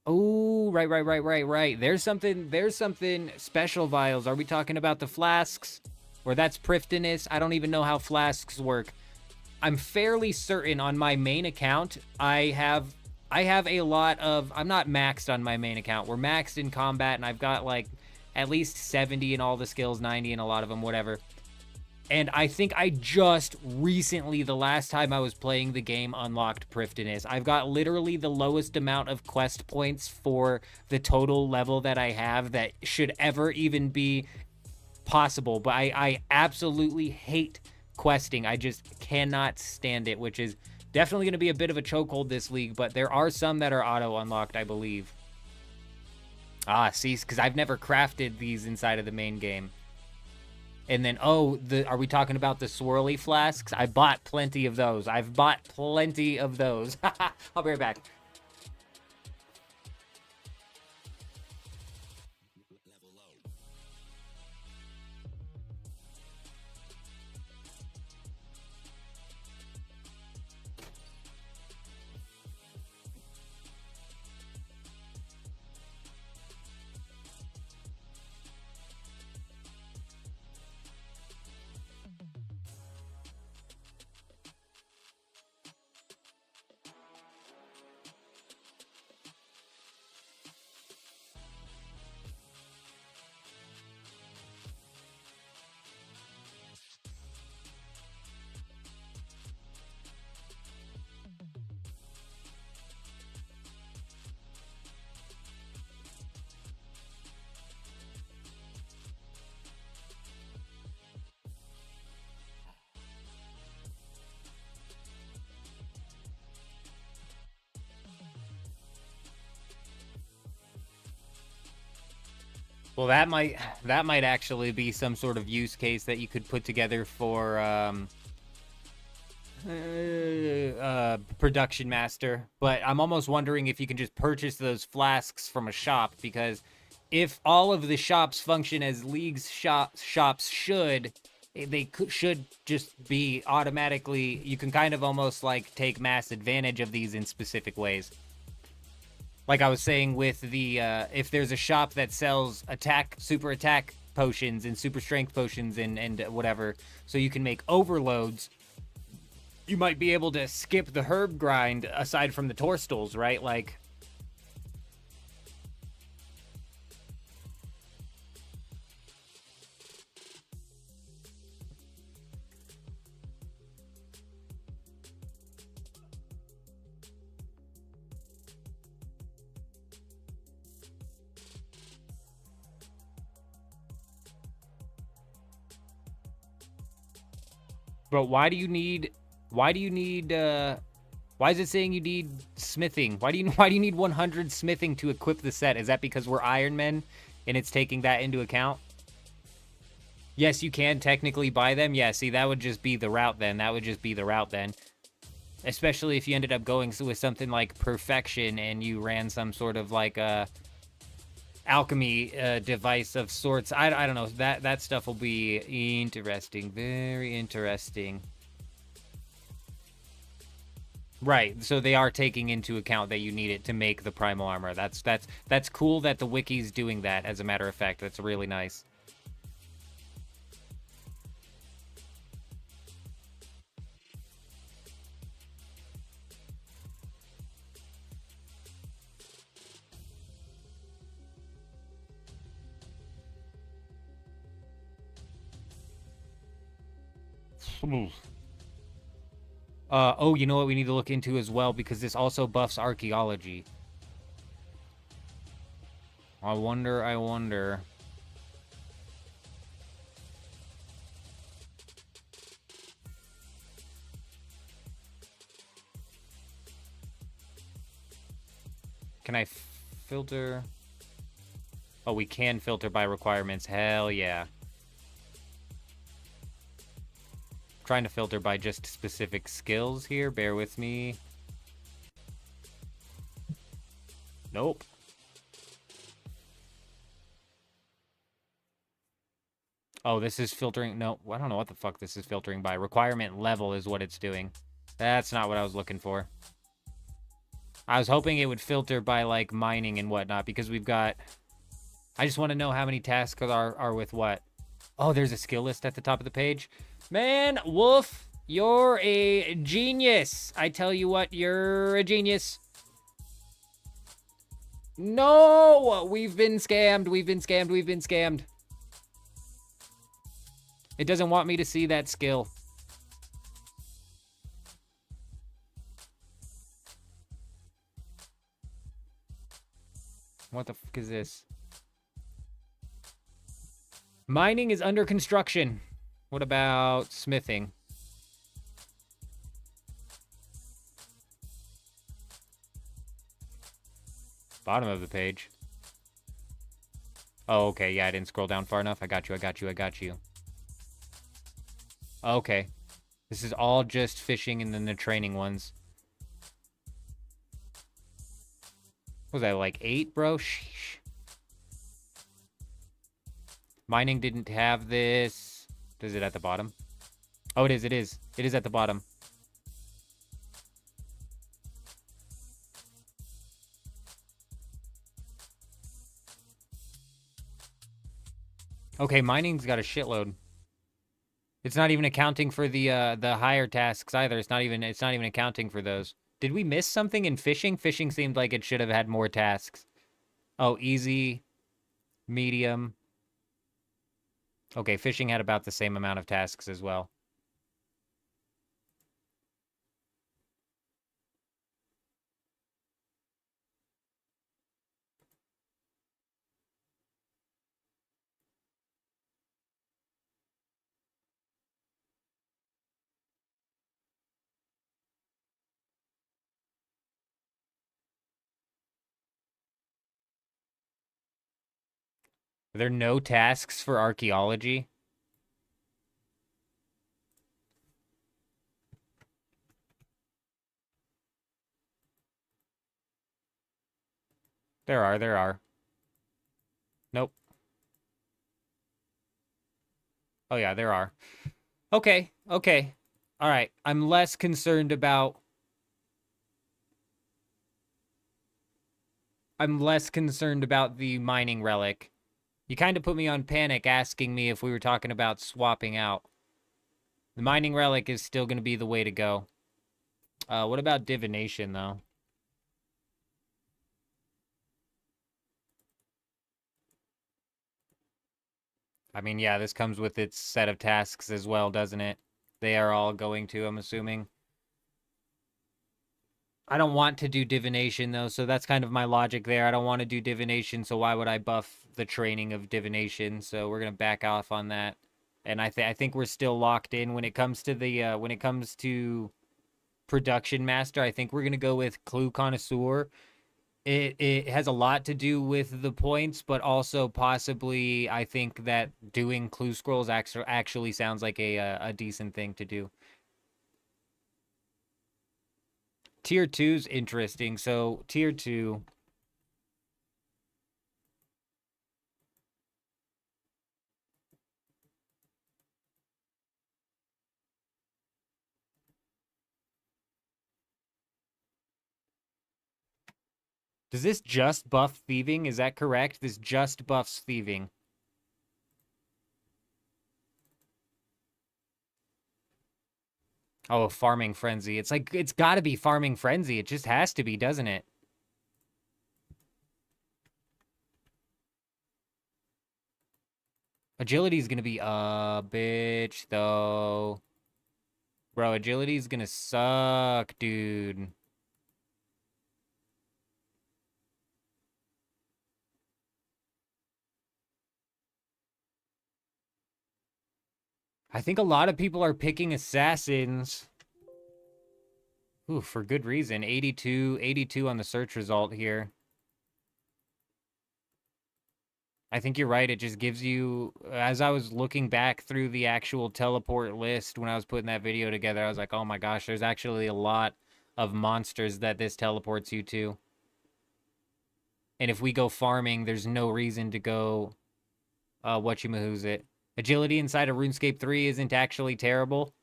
Oh, right. There's something special, Vials. Are we talking about the flasks? Or that's Prifdinus? I don't even know how flasks work. I'm fairly certain on my main account, I have a lot of... I'm not maxed on my main account. We're maxed in combat, and I've got, like, at least 70 in all the skills, 90 in a lot of them, whatever. And I think I just recently, the last time I was playing the game, unlocked Prifdinus. I've got literally the lowest amount of quest points for the total level that I have that should ever even be possible. But I absolutely hate questing. I just cannot stand it, which is definitely going to be a bit of a chokehold this league. But there are some that are auto-unlocked, I believe. Ah, see, because I've never crafted these inside of the main game. And then, oh, are we talking about the swirly flasks? I bought plenty of those. I've bought plenty of those. I'll be right back. Well, that might actually be some sort of use case that you could put together for Production Master. But I'm almost wondering if you can just purchase those flasks from a shop, because if all of the shops function as League's shops should, they should just be automatically. You can kind of almost like take mass advantage of these in specific ways. Like I was saying with the, if there's a shop that sells super attack potions and super strength potions and whatever, so you can make overloads, you might be able to skip the herb grind aside from the Torstals, right? Like... But why is it saying you need smithing? Why do you need 100 smithing to equip the set? Is that because we're Iron Men and it's taking that into account? Yes, you can technically buy them. Yeah, see, that would just be the route then. Especially if you ended up going with something like Perfection and you ran some sort of like alchemy device of sorts. I don't know. That stuff will be interesting. Very interesting. Right. So they are taking into account that you need it to make the primal armor. That's cool that the wiki's doing that, as a matter of fact. That's really nice. Oh, you know what we need to look into as well, because this also buffs archaeology. I wonder. Can I filter? Oh, we can filter by requirements. Hell yeah. Trying to filter by just specific skills here. Bear with me. Nope. Oh, this is filtering. No, I don't know what the fuck this is filtering by. Requirement level is what it's doing. That's not what I was looking for. I was hoping it would filter by, like, mining and whatnot, because we've got... I just want to know how many tasks are with what. Oh, there's a skill list at the top of the page. Man, Wolf, you're a genius. I tell you what, you're a genius. No! We've been scammed. We've been scammed. We've been scammed. It doesn't want me to see that skill. What the fuck is this? Mining is under construction. What about smithing? Bottom of the page. Oh, okay. Yeah, I didn't scroll down far enough. I got you. Okay. This is all just fishing and then the training ones. Was that like 8, bro? Sheesh. Mining didn't have this. Is it at the bottom? Oh, it is. It is at the bottom. Okay, mining's got a shitload. It's not even accounting for the higher tasks either. It's not even accounting for those. Did we miss something in fishing? Fishing seemed like it should have had more tasks. Oh, easy, medium. Okay, fishing had about the same amount of tasks as well. Are there no tasks for archaeology? There are. Nope. Oh yeah, there are. Okay. All right. I'm less concerned about the mining relic. You kind of put me on panic asking me if we were talking about swapping out. The mining relic is still going to be the way to go. What about divination, though? I mean, yeah, this comes with its set of tasks as well, doesn't it? They are all going to, I'm assuming. I don't want to do divination, though, so that's kind of my logic there. I don't want to do divination, so why would I buff the training of divination? So we're going to back off on that. And I think we're still locked in when it comes to production master. I think we're going to go with clue connoisseur. It has a lot to do with the points, but also possibly I think that doing clue scrolls actually sounds like a decent thing to do. Tier 2's interesting. So tier 2, Does this just buff thieving? Is that correct? This just buffs thieving. Oh, farming frenzy. It's like, it's gotta be farming frenzy. It just has to be, doesn't it? Agility's gonna be a bitch, though. Bro, agility's gonna suck, dude. I think a lot of people are picking assassins. Ooh, for good reason. 82 on the search result here. I think you're right. It just gives you, as I was looking back through the actual teleport list when I was putting that video together, I was like, oh my gosh, there's actually a lot of monsters that this teleports you to. And if we go farming, there's no reason to go, whatchamahoo's-it. Agility inside of RuneScape 3 isn't actually terrible.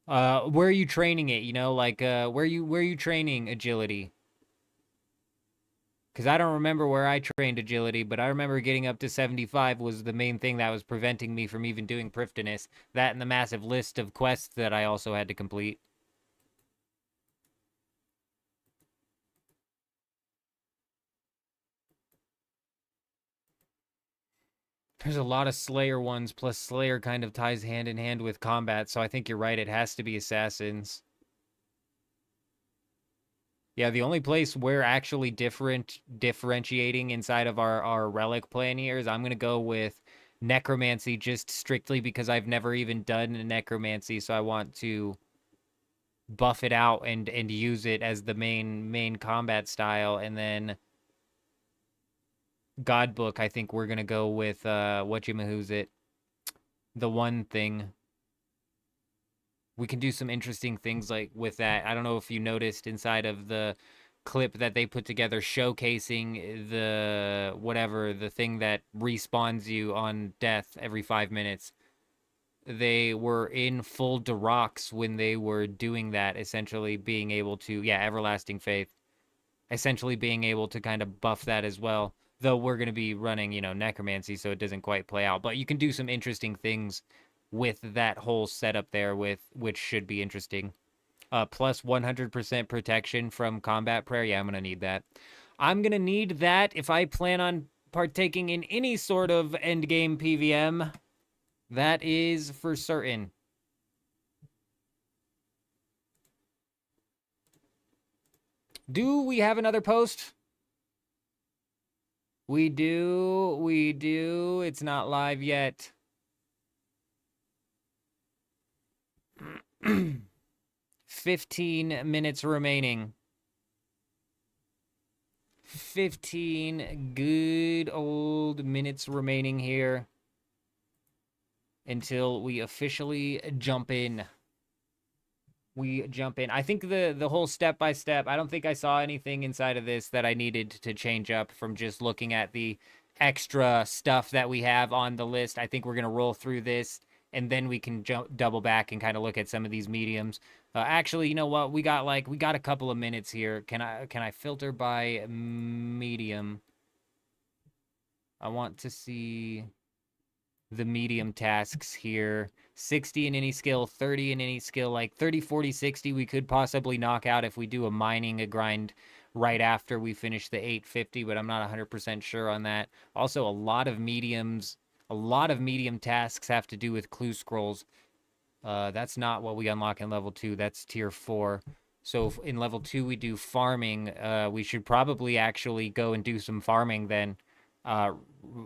Where are you training it? You know, like, where are you training agility? Because I don't remember where I trained agility, but I remember getting up to 75 was the main thing that was preventing me from even doing Prifdiness. That and the massive list of quests that I also had to complete. There's a lot of Slayer ones, plus Slayer kind of ties hand in hand with combat, so I think you're right, it has to be Assassins. Yeah, the only place we're actually differentiating inside of our relic plan here is I'm going to go with Necromancy just strictly because I've never even done a Necromancy, so I want to buff it out and use it as the main combat style. And then Godbook, I think we're going to go with whatchamahoo's-it. The one thing. We can do some interesting things like with that. I don't know if you noticed inside of the clip that they put together showcasing the thing that respawns you on death every 5 minutes. They were in full Durox when they were doing that, essentially being able to, yeah, Everlasting Faith, essentially being able to kind of buff that as well. Though we're going to be running, you know, Necromancy, so it doesn't quite play out. But you can do some interesting things with that whole setup there, which should be interesting. Plus 100% protection from combat prayer. Yeah, I'm going to need that. I'm going to need that if I plan on partaking in any sort of endgame PVM. That is for certain. Do we have another post? We do. It's not live yet. 15 minutes remaining. 15 good old minutes remaining here until we officially jump in. I think the whole step-by-step, I don't think I saw anything inside of this that I needed to change up from just looking at the extra stuff that we have on the list. I think we're going to roll through this, and then we can double back and kind of look at some of these mediums. Actually, you know what? We got a couple of minutes here. Can I filter by medium? I want to see the medium tasks here. 60 in any skill, 30 in any skill, like 30, 40, 60 we could possibly knock out if we do a grind right after we finish the 850, but I'm not 100% sure on that. Also, a lot of medium tasks have to do with clue scrolls. That's not what we unlock in level 2. That's tier 4. So if in level 2 we do farming, we should probably actually go and do some farming then.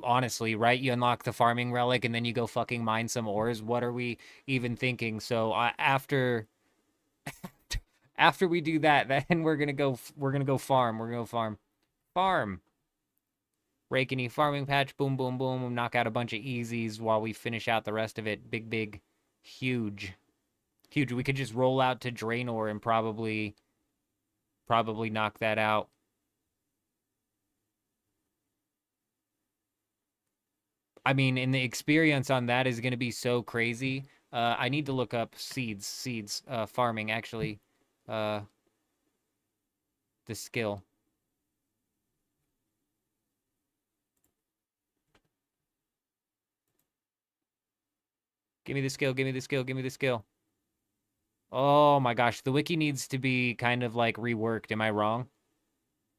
Honestly, right? You unlock the farming relic and then you go fucking mine some ores. What are we even thinking? So after we do that, then we're gonna go farm. Farm. Rake any farming patch, boom, boom, boom, knock out a bunch of easies while we finish out the rest of it. Big, huge. We could just roll out to Draenor and probably knock that out. I mean, and the experience on that is going to be so crazy. I need to look up farming, actually. The skill. Give me the skill, give me the skill, give me the skill. Oh my gosh, the wiki needs to be kind of like reworked. Am I wrong?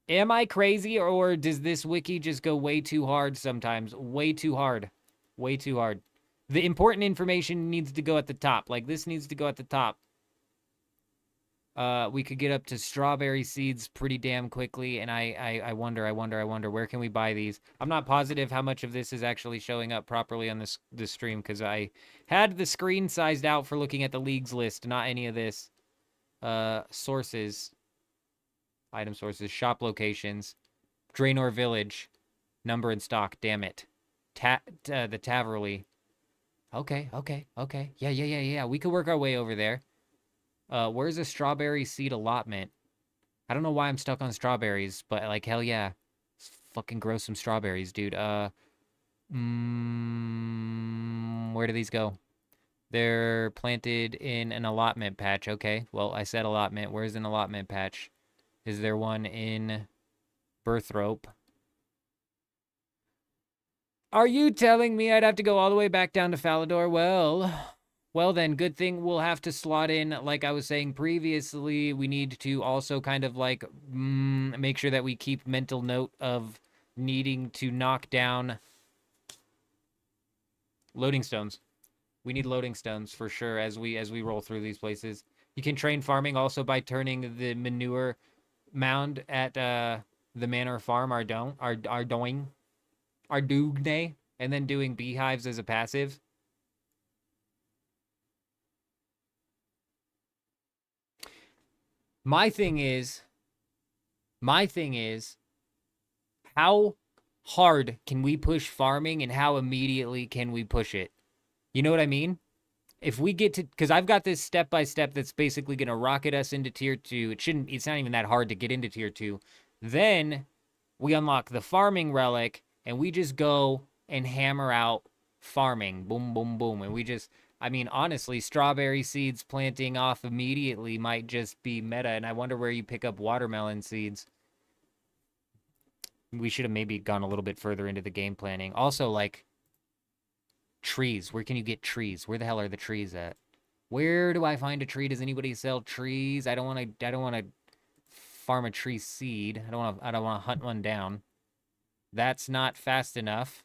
Am I crazy, or does this wiki just go way too hard sometimes? Way too hard. Way too hard. The important information needs to go at the top. Like, this needs to go at the top. We could get up to strawberry seeds pretty damn quickly, and I wonder, where can we buy these? I'm not positive how much of this is actually showing up properly on this stream, because I had the screen sized out for looking at the leagues list, not any of this. Sources. Item sources, shop locations, Draenor Village, number in stock, damn it. The Taverley. Okay. Yeah. We could work our way over there. Where's a strawberry seed allotment? I don't know why I'm stuck on strawberries, but like, hell yeah. Let's fucking grow some strawberries, dude. Where do these go? They're planted in an allotment patch. Okay, well, I said allotment. Where's an allotment patch? Is there one in Birthrope? Are you telling me I'd have to go all the way back down to Falador? Well then, good thing we'll have to slot in, like I was saying previously, we need to also kind of like make sure that we keep mental note of needing to knock down loading stones. We need loading stones for sure as we roll through these places. You can train farming also by turning the manure mound at the manor farm Ardogne, and then doing beehives as a passive. My thing is, how hard can we push farming and how immediately can we push it? You know what I mean? If we get to, because I've got this step-by-step that's basically going to rocket us into tier 2. It's not even that hard to get into tier 2. Then we unlock the farming relic and we just go and hammer out farming. Boom, boom, boom. And we just, I mean, honestly, strawberry seeds planting off immediately might just be meta. And I wonder where you pick up watermelon seeds. We should have maybe gone a little bit further into the game planning. Also, like, trees. Where can you get trees? Where the hell are the trees at? Where do I find a tree? Does anybody sell trees? I don't want to farm a tree seed. I don't want to hunt one down. That's not fast enough.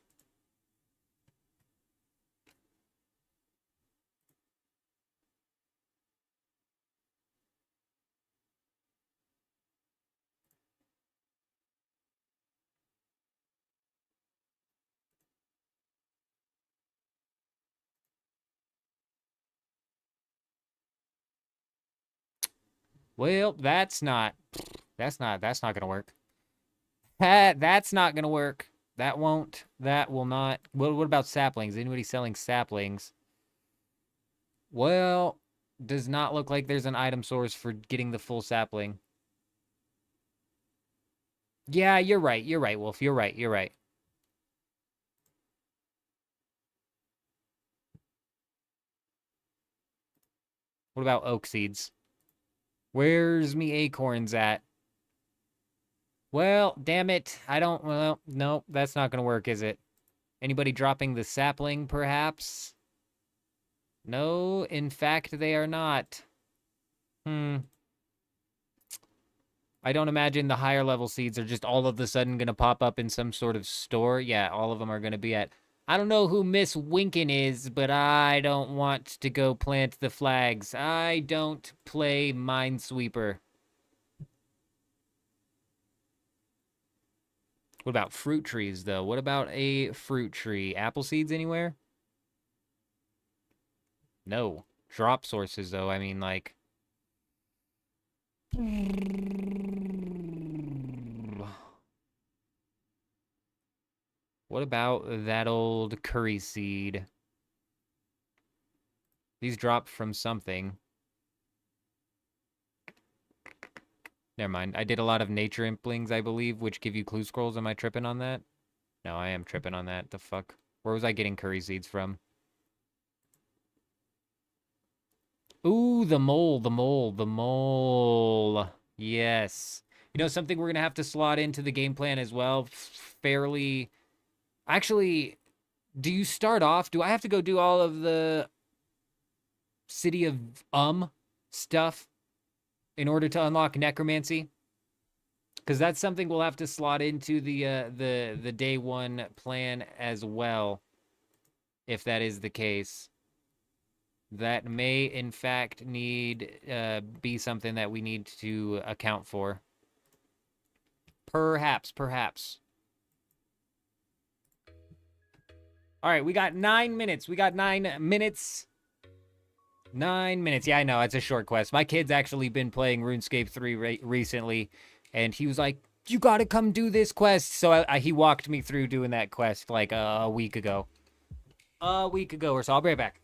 Well, that's not gonna work. That's not gonna work. That will not. What about saplings? Anybody selling saplings? Well, does not look like there's an item source for getting the full sapling. Yeah, you're right, Wolf. You're right. What about oak seeds? Where's me acorns at? Well, damn it. Well, no, that's not gonna work, is it? Anybody dropping the sapling, perhaps? No, in fact, they are not. I don't imagine the higher level seeds are just all of a sudden gonna pop up in some sort of store. Yeah, all of them are gonna be at... I don't know who Miss Winkin is, but I don't want to go plant the flags. I don't play Minesweeper. What about fruit trees, though? What about a fruit tree? Apple seeds anywhere? No. Drop sources, though. I mean, like... What about that old curry seed? These drop from something. Never mind. I did a lot of nature implings, I believe, which give you clue scrolls. Am I tripping on that? No, I am tripping on that. The fuck? Where was I getting curry seeds from? Ooh, the mole. Yes. You know, something we're going to have to slot into the game plan as well. Fairly... Actually, do you start off... Do I have to go do all of the City of stuff in order to unlock necromancy, because that's something we'll have to slot into the day one plan as well. If that is the case, that may in fact need be something that we need to account for. Perhaps. All right, we got 9 minutes. 9 minutes. 9 minutes. Yeah, I know. It's a short quest. My kid's actually been playing RuneScape 3 recently, and he was like, you got to come do this quest. So he walked me through doing that quest like a week ago. A week ago or so. I'll be right back.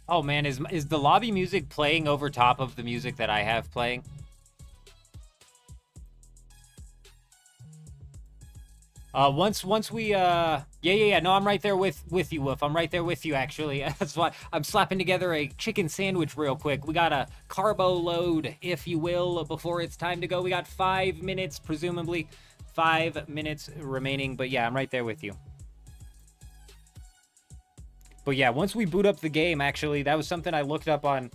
Oh man, is the lobby music playing over top of the music that I have playing? Once we yeah, no, I'm right there with you, Wolf. I'm right there with you, actually. That's why I'm slapping together a chicken sandwich real quick. We got a carbo load, if you will, before it's time to go. We got 5 minutes, presumably 5 minutes remaining, but yeah, I'm right there with you. But yeah, once we boot up the game, actually, that was something I looked up on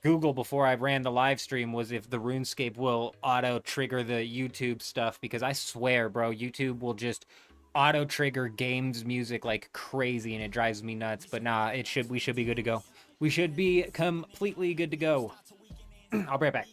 Google before I ran the live stream, was if the RuneScape will auto-trigger the YouTube stuff, because I swear, bro, YouTube will just auto-trigger games music like crazy, and it drives me nuts. But nah, we should be good to go. We should be completely good to go. I'll be right back.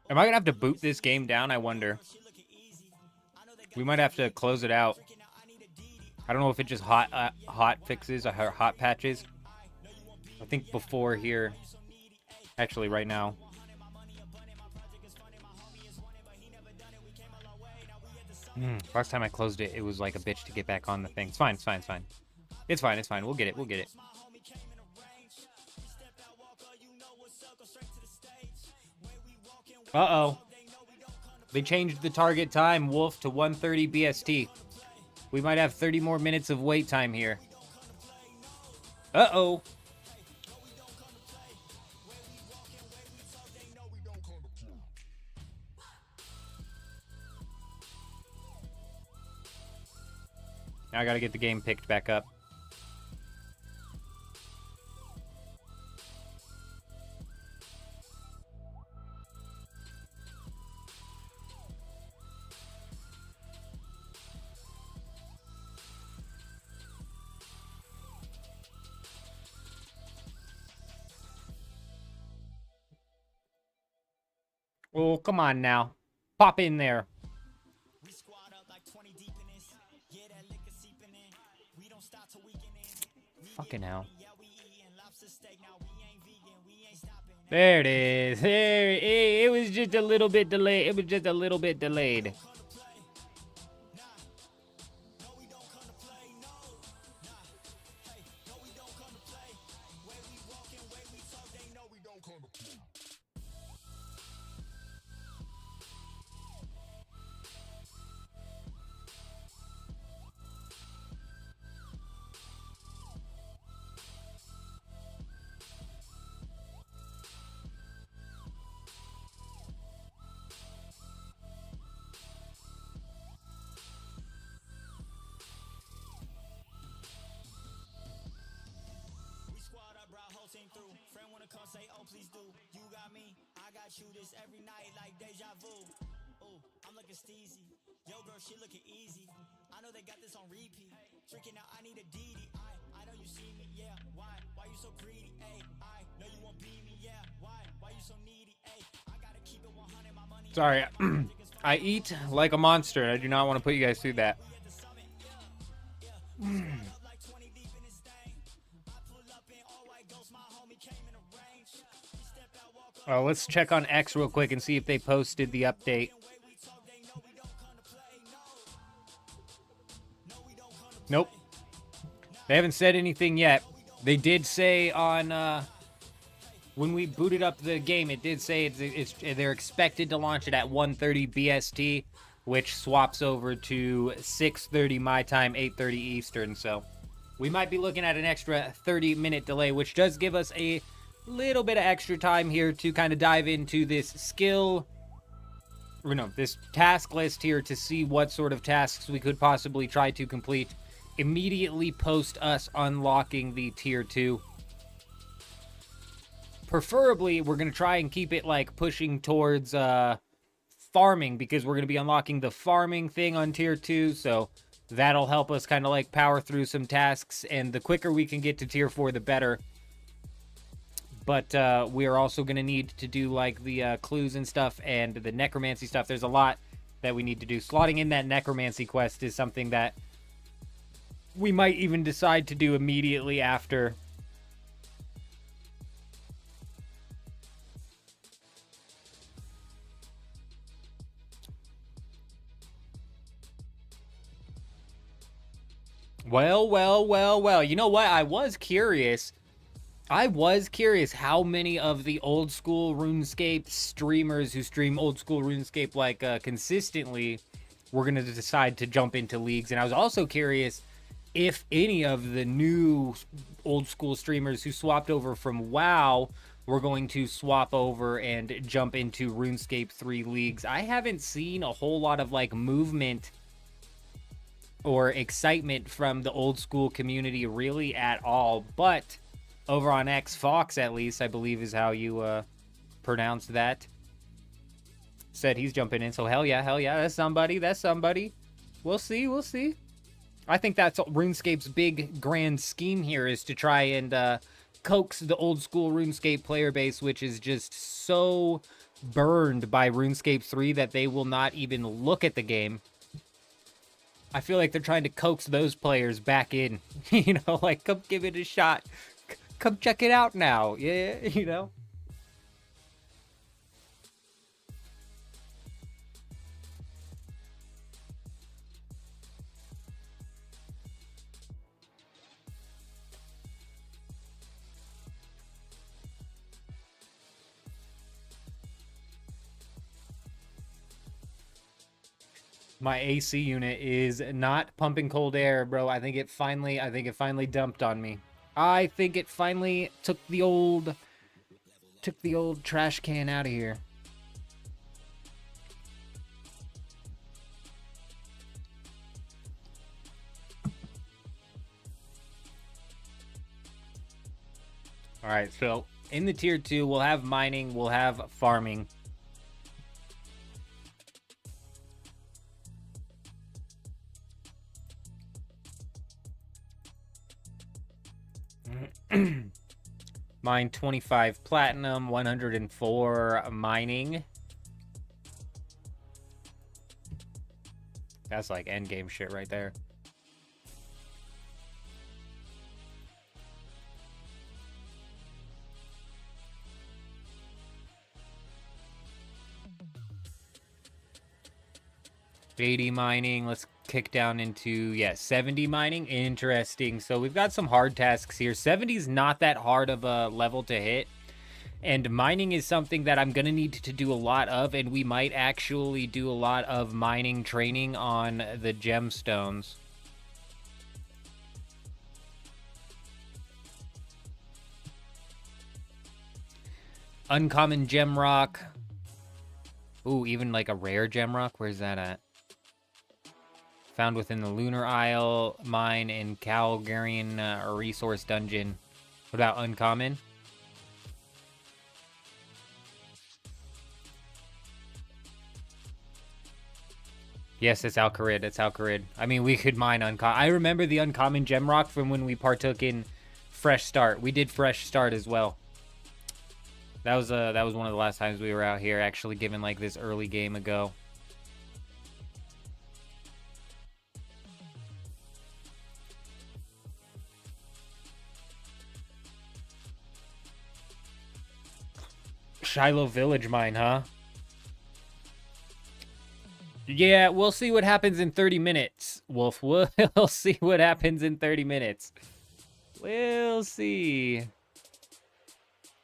Am I gonna have to boot this game down? I wonder. We might have to close it out. I don't know if it just hot fixes or hot patches. I think before here, actually right now. Last time I closed it, it was like a bitch to get back on the thing. It's fine. It's fine. It's fine. It's fine. It's fine. We'll get it. We'll get it. Uh-oh. They changed the target time, Wolf, to 1:30 BST. We might have 30 more minutes of wait time here. Uh-oh. Now I gotta get the game picked back up. Oh, come on now. Pop in there. Fucking hell. There it is. There it was just a little bit delayed. It was just a little bit delayed. Sorry, I eat like a monster. I do not want to put you guys through that. Let's check on X real quick and see if they posted the update. Nope. They haven't said anything yet. They did say on when we booted up the game, it did say they're expected to launch it at 1:30 BST, which swaps over to 6:30 my time, 8:30 Eastern. So we might be looking at an extra 30-minute delay, which does give us a little bit of extra time here to kind of dive into this this task list here to see what sort of tasks we could possibly try to complete immediately post us unlocking the tier 2. Preferably, we're going to try and keep it like pushing towards farming, because we're going to be unlocking the farming thing on tier 2. So that'll help us kind of like power through some tasks. And the quicker we can get to tier 4, the better. But we are also going to need to do like the clues and stuff and the necromancy stuff. There's a lot that we need to do. Slotting in that necromancy quest is something that we might even decide to do immediately after. Well. You know what? I was curious how many of the old school RuneScape streamers who stream old school RuneScape like consistently were going to decide to jump into leagues. And I was also curious if any of the new old school streamers who swapped over from WoW were going to swap over and jump into RuneScape 3 leagues. I haven't seen a whole lot of like movement or excitement from the old school community really at all, but over on X, Fox at least, I believe is how you pronounce that, said he's jumping in. So hell yeah, that's somebody. We'll see. I think that's RuneScape's big grand scheme here, is to try and coax the old school RuneScape player base, which is just so burned by RuneScape 3 that they will not even look at the game. I feel like they're trying to coax those players back in, like, come give it a shot. Come check it out now. Yeah. My AC unit is not pumping cold air, bro. I think it finally dumped on me. I think it finally took the old trash can out of here. All right, so in the tier 2, we'll have mining, we'll have farming. Mine 25 platinum, 104 mining. That's like endgame shit right there. $80 mining. Let's kick down into, 70 mining. Interesting. So we've got some hard tasks here. 70 is not that hard of a level to hit. And mining is something that I'm going to need to do a lot of. And we might actually do a lot of mining training on the gemstones. Uncommon gem rock. Ooh, even like a rare gem rock. Where's that at? Found within the Lunar Isle mine in Calgarian resource dungeon. What about uncommon? Yes, it's Alcarid. It's Alcarid. I mean, we could mine uncommon. I remember the uncommon gem rock from when we partook in Fresh Start. We did Fresh Start as well. That was one of the last times we were out here, actually given like this early game ago. Shiloh Village mine, huh? Yeah, we'll see what happens in 30 minutes, Wolf. We'll see what happens in 30 minutes. We'll see.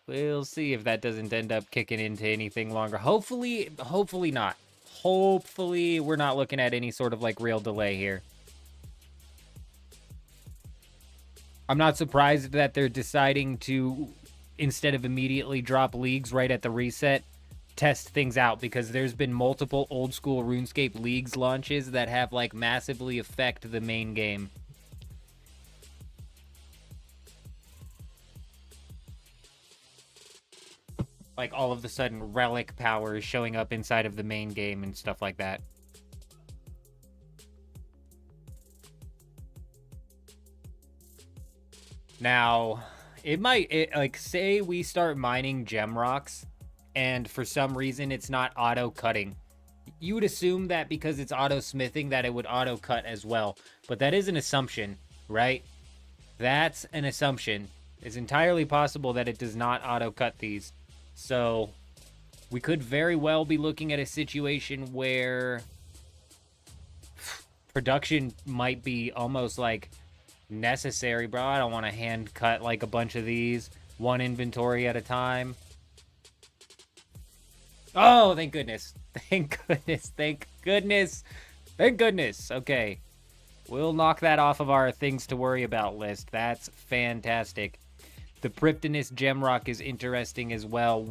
We'll see if that doesn't end up kicking into anything longer. Hopefully not. Hopefully we're not looking at any sort of like real delay here. I'm not surprised that they're deciding to, instead of immediately drop leagues right at the reset, test things out, because there's been multiple old school RuneScape leagues launches that have like massively affect the main game. Like all of a sudden relic power is showing up inside of the main game and stuff like that. Now, like say we start mining gem rocks and for some reason it's not auto cutting. You would assume that because it's auto smithing that it would auto cut as well, but that is an assumption, right? That's an assumption. It's entirely possible that it does not auto cut these. So we could very well be looking at a situation where production might be almost like necessary, bro. I don't want to hand cut like a bunch of these, one inventory at a time. Oh, thank goodness. Thank goodness. Thank goodness. Thank goodness. Okay. We'll knock that off of our things to worry about list. That's fantastic. The Prifddinas Gemrock is interesting as well.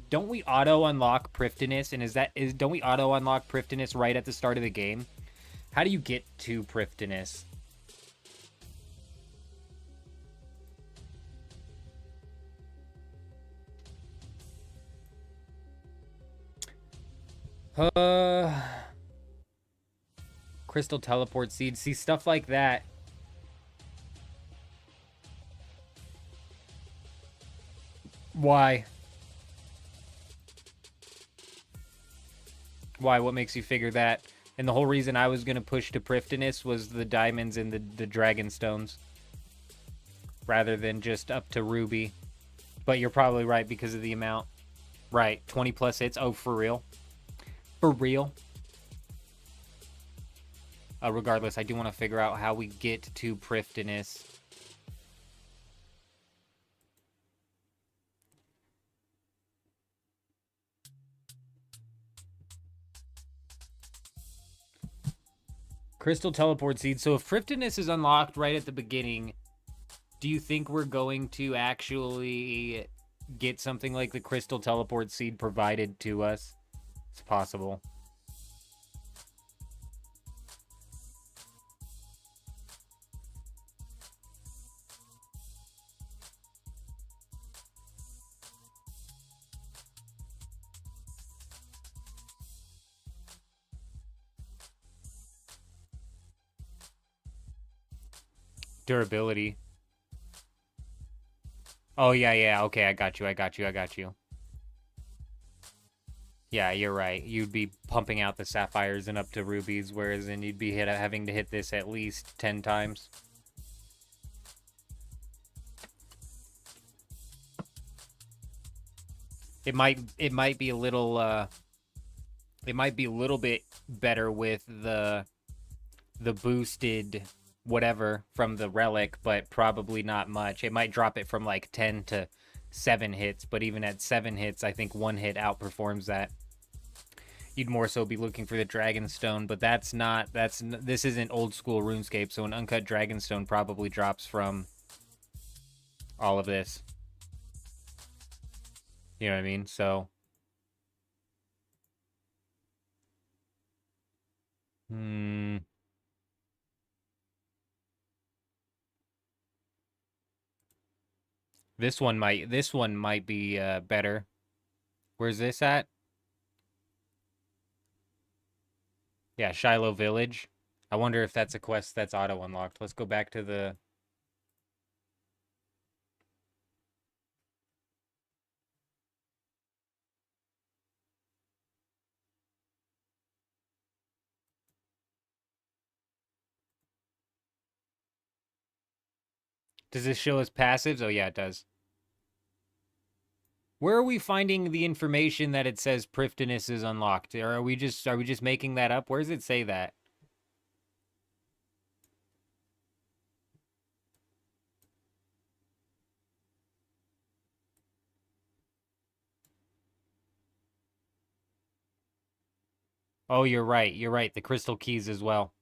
Don't we auto unlock Prifddinas? And don't we auto unlock Prifddinas right at the start of the game? How do you get to Prifddinas? Crystal teleport seed. See, stuff like that. Why? Why? What makes you figure that? And the whole reason I was going to push to Prifddinas was the diamonds and the dragon stones. Rather than just up to ruby. But you're probably right because of the amount. Right. 20 plus hits. Oh, for real? For real? Regardless, I do want to figure out how we get to Prifddinas. Crystal teleport seed. So if Prifddinas is unlocked right at the beginning, do you think we're going to actually get something like the crystal teleport seed provided to us? It's possible. Durability. Oh, yeah. Okay, I got you. Yeah, you're right. You'd be pumping out the sapphires and up to rubies, whereas then you'd be having to hit this at least 10 times. It might be a little it might be a little bit better with the boosted whatever from the relic, but probably not much. It might drop it from like 10 to 7 hits, but even at 7 hits, I think 1 hit outperforms that. You'd more so be looking for the Dragonstone, but this isn't old school RuneScape, so an uncut Dragonstone probably drops from all of this. You know what I mean? So this one might be better. Where's this at? Yeah, Shiloh Village. I wonder if that's a quest that's auto unlocked. Let's go back to the Does this show us passives? Oh yeah, it does. Where are we finding the information that it says Prifdinus is unlocked? Or are we just making that up? Where does it say that? Oh, you're right. You're right. The crystal keys as well.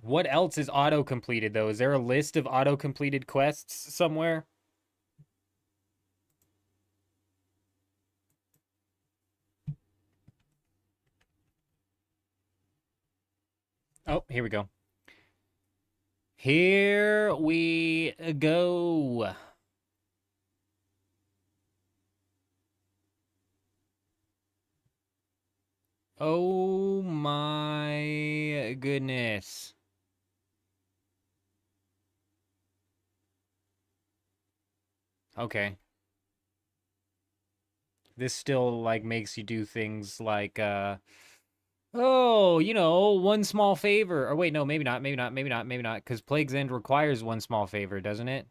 What else is auto-completed, though? Is there a list of auto-completed quests somewhere? Oh, here we go. Here we go. Oh my goodness. Okay. This still, like, makes you do things like, oh, you know, one small favor. Or wait, no, maybe not, because Plague's End requires one small favor, doesn't it?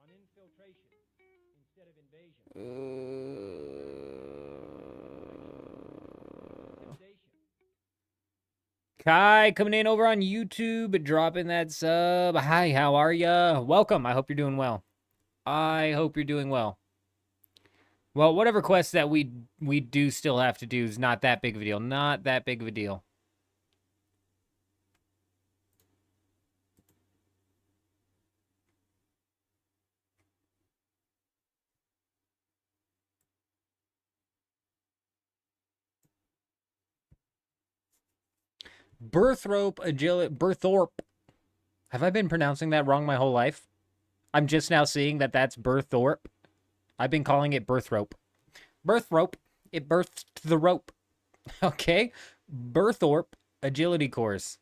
On infiltration instead of invasion. Kai coming in over on YouTube, dropping that sub. Hi, how are ya? Welcome. I hope you're doing well. Well, whatever quest that we do still have to do is not that big of a deal. Not that big of a deal. Berthorpe. Have I been pronouncing that wrong my whole life? I'm just now seeing that that's Berthorpe. I've been calling it Berthrope. Berthrope. It birthed the rope. Okay. Berthorpe agility course.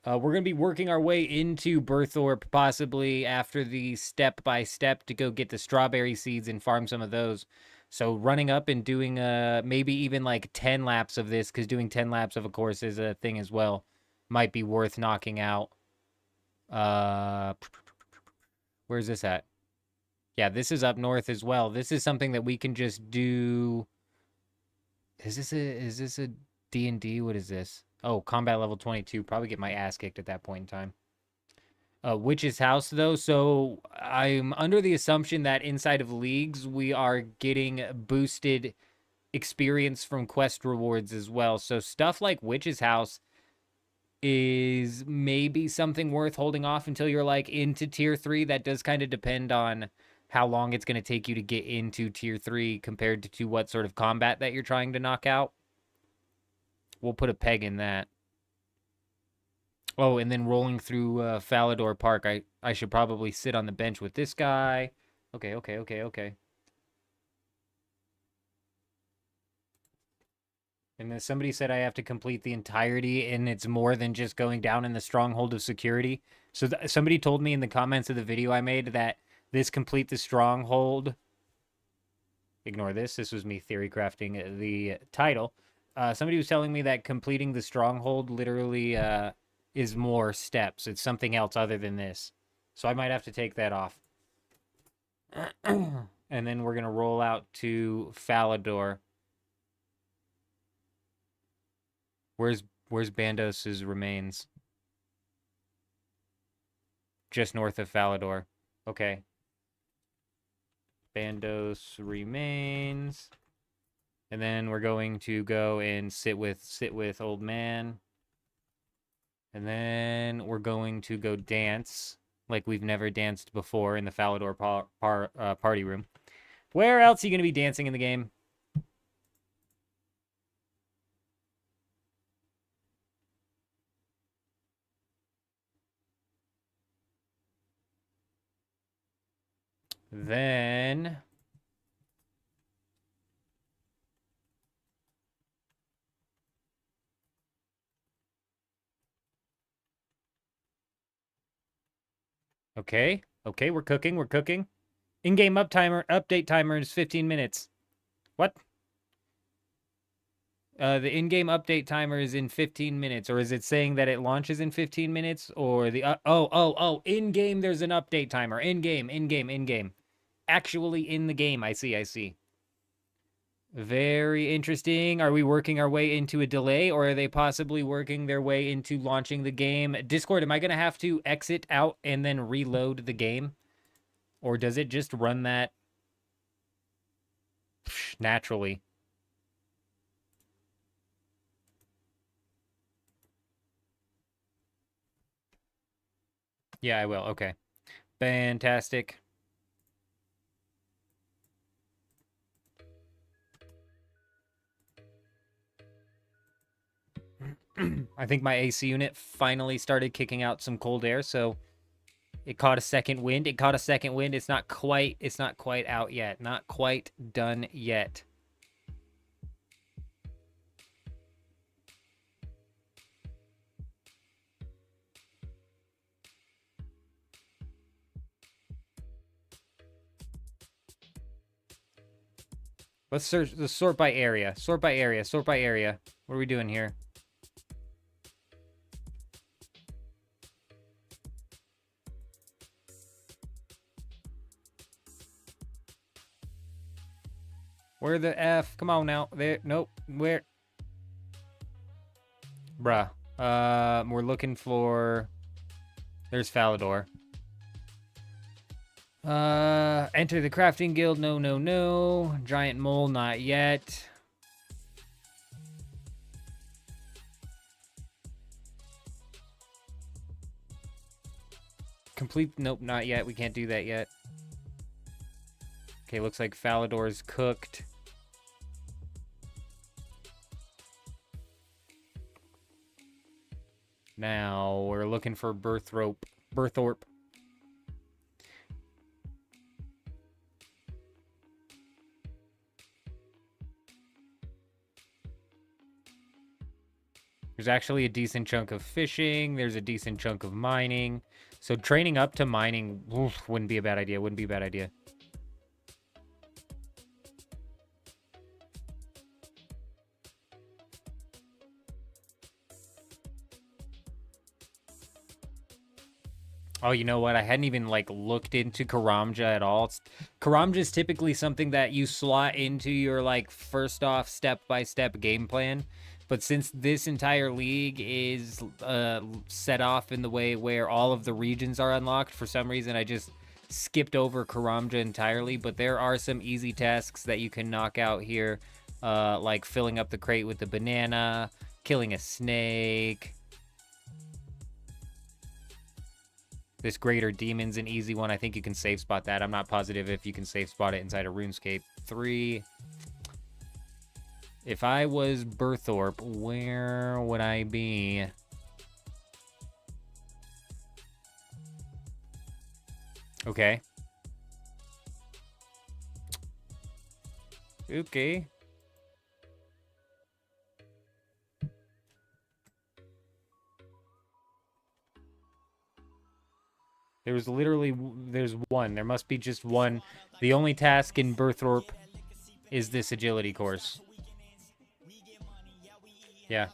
We're going to be working our way into Berthorpe possibly after the step-by-step to go get the strawberry seeds and farm some of those. So running up and doing maybe even like 10 laps of this, because doing 10 laps of a course is a thing as well, might be worth knocking out. Where's this at? Yeah, this is up north as well. This is something that we can just do. Is this a D&D? What is this? Oh, combat level 22. Probably get my ass kicked at that point in time. Witch's House, though. So I'm under the assumption that inside of leagues, we are getting boosted experience from quest rewards as well. So stuff like Witch's House is maybe something worth holding off until you're like into tier 3. That does kind of depend on how long it's going to take you to get into tier 3 compared to what sort of combat that you're trying to knock out. We'll put a peg in that. Oh, and then rolling through Falador Park, I should probably sit on the bench with this guy. Okay. And then somebody said I have to complete the entirety, and it's more than just going down in the stronghold of security. So somebody told me in the comments of the video I made that this complete the stronghold. Ignore this. This was me theory crafting the title. Somebody was telling me that completing the stronghold literally is more steps. It's something else other than this. So I might have to take that off. And then we're going to roll out to Falador. Where's Bandos's remains? Just north of Falador. Okay. Bandos remains. And then we're going to go and sit with old man. And then we're going to go dance like we've never danced before in the Falador party room. Where else are you going to be dancing in the game? Then okay, we're cooking. In-game update timer is 15 minutes. What? The in-game update timer is in 15 minutes, or is it saying that it launches in 15 minutes, or the in-game there's an update timer. In-game. Actually in the game. I see. Very interesting. Are we working our way into a delay, or are they possibly working their way into launching the game? Discord, am I going to have to exit out and then reload the game? Or does it just run that naturally? Yeah, I will. Okay. Fantastic. I think my AC unit finally started kicking out some cold air, so it caught a second wind. It's not quite out yet. Not quite done yet. Let's sort by area. Sort by area. What are we doing here? Where the F? Come on now. There. Nope. Where? Bruh. We're looking for... There's Falador. Enter the crafting guild. No. Giant mole, not yet. Complete... Nope, not yet. We can't do that yet. Okay, looks like Falador's cooked. Now, we're looking for Berthorpe. There's actually a decent chunk of fishing. There's a decent chunk of mining. So training up to mining wouldn't be a bad idea. Oh, you know what? I hadn't even, looked into Karamja at all. Karamja is typically something that you slot into your, first off step-by-step game plan. But since this entire league is set off in the way where all of the regions are unlocked, for some reason I just skipped over Karamja entirely. But there are some easy tasks that you can knock out here, like filling up the crate with the banana, killing a snake. This Greater Demon's an easy one. I think you can safe spot that. I'm not positive if you can safe spot it inside of RuneScape 3. If I was Berthorpe, where would I be? Okay. There was literally, there's one. There must be just one. The only task in Burthorpe is this agility course. Yeah.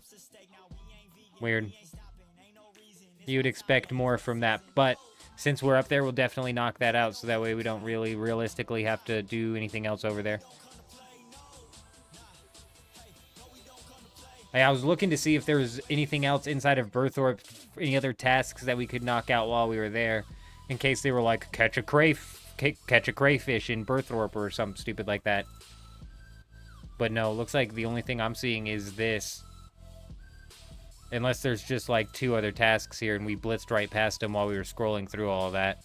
Weird. You would expect more from that, but since we're up there, we'll definitely knock that out, so that way we don't really realistically have to do anything else over there. I was looking to see if there was anything else inside of Burthorpe, any other tasks that we could knock out while we were there, in case they were like, catch a crayfish in Burthorpe or something stupid like that. But no, looks like the only thing I'm seeing is this. Unless there's just like 2 other tasks here and we blitzed right past them while we were scrolling through all of that.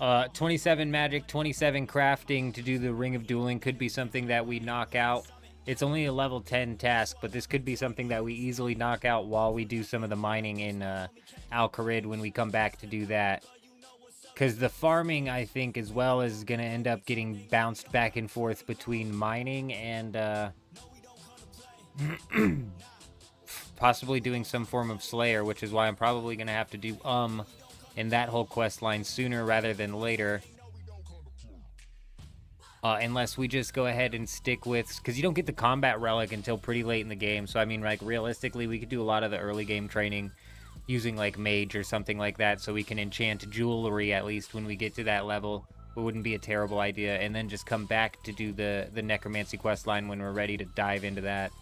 Uh, 27 magic, 27 crafting to do the Ring of Dueling could be something that we knock out. It's only a level 10 task, but this could be something that we easily knock out while we do some of the mining in Al-Kharid when we come back to do that. Because the farming, I think, as well, is going to end up getting bounced back and forth between mining and possibly doing some form of Slayer, which is why I'm probably going to have to do in that whole quest line sooner rather than later. Unless we just go ahead and stick with... Because you don't get the combat relic until pretty late in the game. So, I mean, like, realistically, we could do a lot of the early game training using, like, mage or something like that, so we can enchant jewelry, at least, when we get to that level. It wouldn't be a terrible idea. And then just come back to do the necromancy quest line when we're ready to dive into that.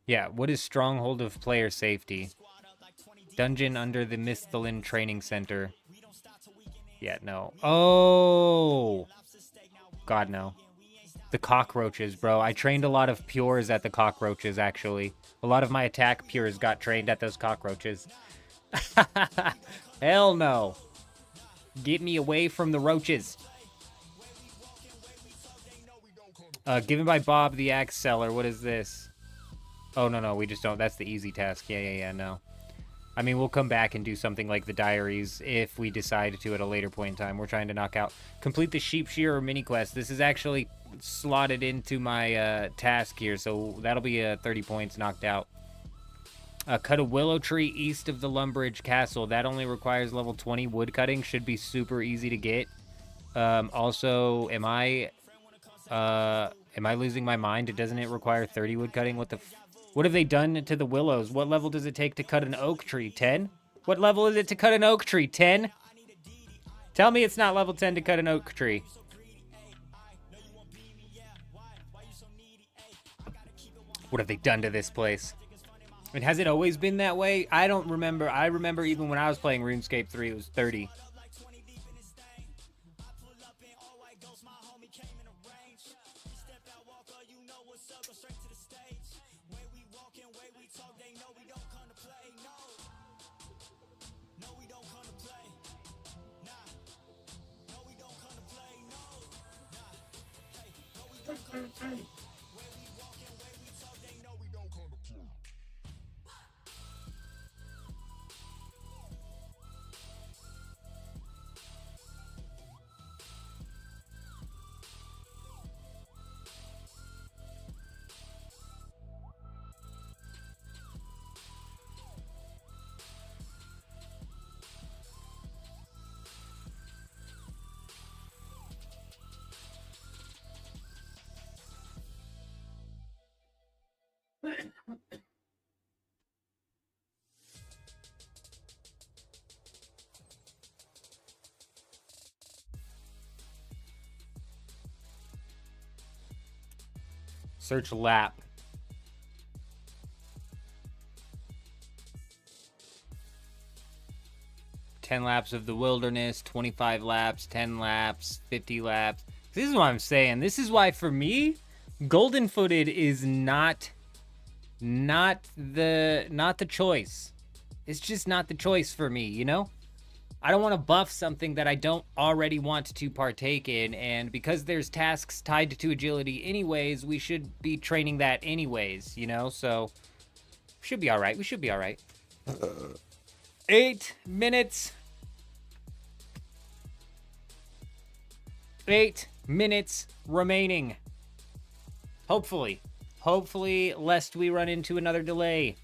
Yeah, what is Stronghold of Player Safety? Dungeon under the Misthalin Training Center. Yeah, no. Oh! God, no. The cockroaches, bro. I trained a lot of pures at the cockroaches, actually. A lot of my attack pures got trained at those cockroaches. Hell no. Get me away from the roaches. Given by Bob the Axe Seller. What is this? Oh, no, we just don't. That's the easy task. Yeah, no. I mean, we'll come back and do something like the diaries if we decide to at a later point in time. We're trying to knock out. Complete the Sheep Shearer mini quest. This is actually slotted into my task here, so that'll be 30 points knocked out. Cut a willow tree east of the Lumbridge Castle. That only requires level 20 wood cutting. Should be super easy to get. Also, am I losing my mind? Doesn't it require 30 wood cutting? What have they done to the willows? What level does it take to cut an oak tree? 10? What level is it to cut an oak tree? 10? Tell me it's not level 10 to cut an oak tree. What have they done to this place? And has it always been that way? I don't remember. I remember even when I was playing RuneScape 3, it was 30. Search lap. "10 laps of the wilderness, 25 laps, 10 laps, 50 laps. This is what I'm saying. This is why, for me, Golden footed is not the choice. It's just not the choice for me, you know? I don't want to buff something that I don't already want to partake in, and because there's tasks tied to agility anyways, we should be training that anyways, you know? So, should be alright. We should be alright. 8 minutes. 8 minutes remaining. Hopefully, lest we run into another delay.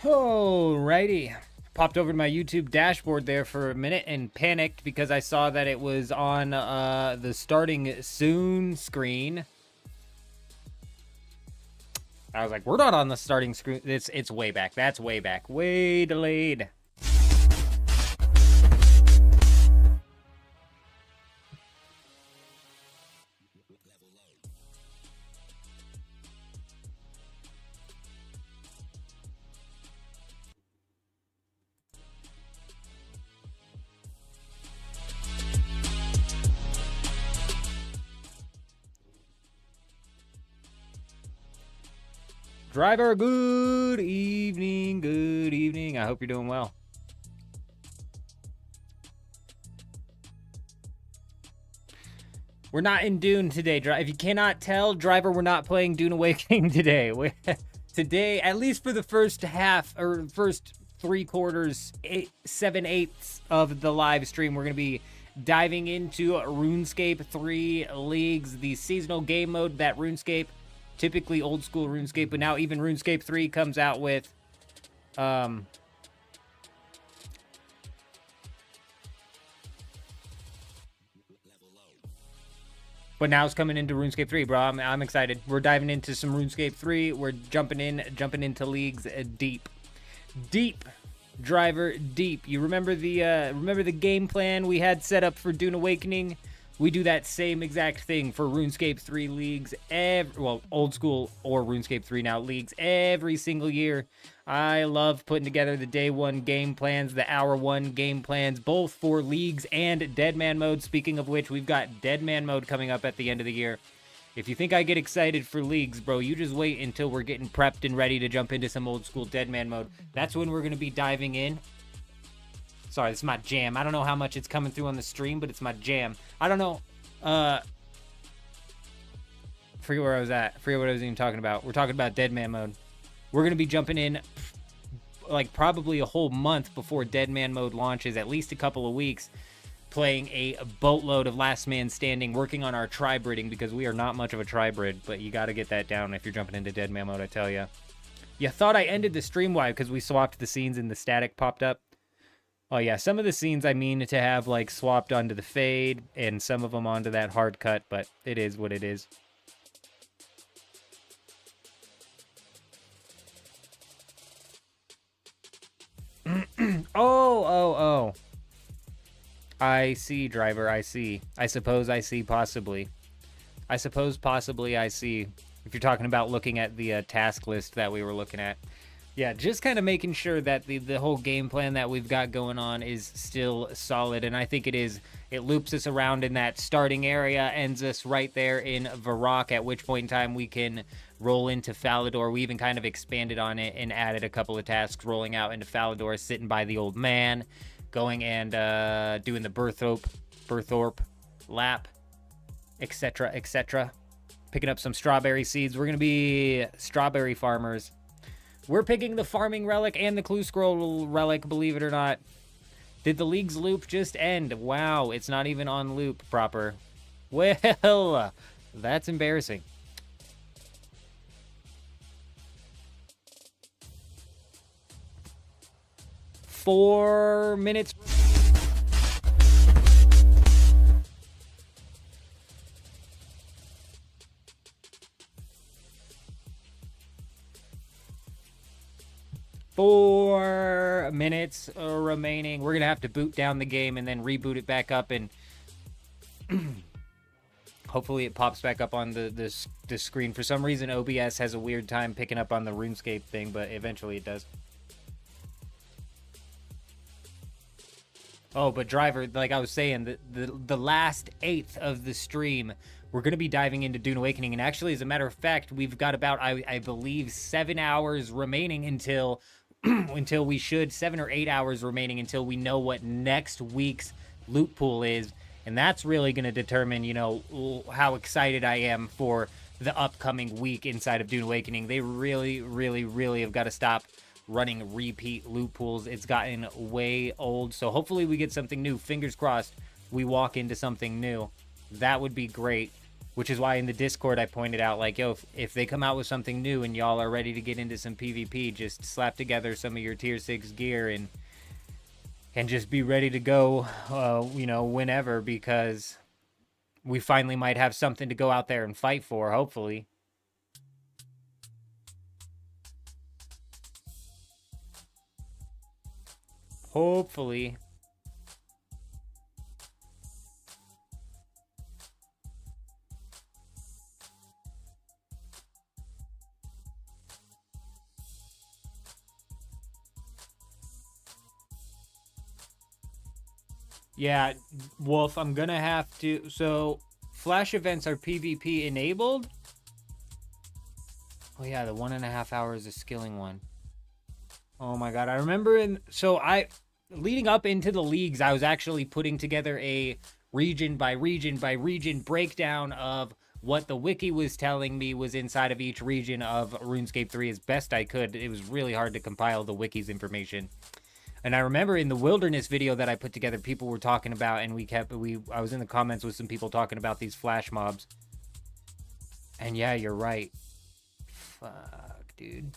Alrighty. Popped over to my YouTube dashboard there for a minute and panicked because I saw that it was on the starting soon screen. I was like, we're not on the starting screen. It's way back. That's way back. Way delayed. Driver, good evening, good evening. I hope you're doing well. We're not in Dune today, if you cannot tell, Driver, we're not playing Dune Awakening today. Today, at least for the first half, or first 3/4, 7/8 of the live stream, we're going to be diving into RuneScape 3 Leagues, the seasonal game mode that RuneScape, typically old school RuneScape, but now even RuneScape 3 comes out with. But now it's coming into RuneScape 3, bro. I'm excited. We're diving into some RuneScape 3. We're jumping into leagues deep. Driver, deep. You remember the game plan we had set up for Dune Awakening? We do that same exact thing for RuneScape 3 leagues, old school or RuneScape 3 now leagues every single year. I love putting together the day one game plans, the hour one game plans, both for leagues and Deadman mode. Speaking of which, we've got Deadman mode coming up at the end of the year. If you think I get excited for leagues, bro, you just wait until we're getting prepped and ready to jump into some old school Deadman mode. That's when we're going to be diving in. Sorry, this is my jam. I don't know how much it's coming through on the stream, but it's my jam. I don't know. Forget where I was at. Forget what I was even talking about. We're talking about Deadman mode. We're going to be jumping in like probably a whole month before Deadman mode launches, at least a couple of weeks, playing a boatload of Last Man Standing, working on our tri-bridding because we are not much of a tri-brid, but you got to get that down if you're jumping into Deadman mode, I tell you. You thought I ended the stream, why? Because we swapped the scenes and the static popped up. Oh yeah, some of the scenes I mean to have like swapped onto the fade and some of them onto that hard cut, but it is what it is. Oh. I see, Driver, I see. I suppose I see, possibly. I suppose possibly I see. If you're talking about looking at the task list that we were looking at. Yeah, just kind of making sure that the whole game plan that we've got going on is still solid, and I think it is. It loops us around in that starting area, ends us right there in Varrock, at which point in time we can roll into Falador. We even kind of expanded on it and added a couple of tasks, rolling out into Falador, sitting by the old man, going and doing the Berthorpe lap, etc., etc. Picking up some strawberry seeds. We're going to be strawberry farmers. We're picking the farming relic and the clue scroll relic, believe it or not. Did the league's loop just end? Wow, it's not even on loop proper. Well, that's embarrassing. 4 minutes. Four minutes remaining. We're gonna have to boot down the game and then reboot it back up, and hopefully it pops back up on the screen. For some reason, OBS has a weird time picking up on the RuneScape thing, but eventually it does. Oh, but Driver, like I was saying, the last eighth of the stream, we're going to be diving into Dune Awakening. And actually, as a matter of fact, we've got about, I believe, 7 hours remaining until until we should, 7 or 8 hours remaining until we know what next week's loot pool is. And that's really going to determine, you know, how excited I am for the upcoming week inside of Dune Awakening. They really, really, really have got to stop running repeat loot pools. It's gotten way old. So hopefully we get something new. Fingers crossed we walk into something new. That would be great. Which is why in the Discord I pointed out, like, yo, if they come out with something new and y'all are ready to get into some PvP, just slap together some of your tier 6 gear and just be ready to go, you know, whenever, because we finally might have something to go out there and fight for, hopefully. Hopefully. Yeah, Wolf, I'm gonna have to... So, flash events are PvP enabled? Oh yeah, the 1.5 hours is skilling one. Oh my god, I remember in... So, leading up into the leagues, I was actually putting together a region by region by region breakdown of what the wiki was telling me was inside of each region of RuneScape 3 as best I could. It was really hard to compile the wiki's information. And I remember in the wilderness video that I put together, people were talking about, and I was in the comments with some people talking about these flash mobs. And yeah, you're right. Fuck, dude.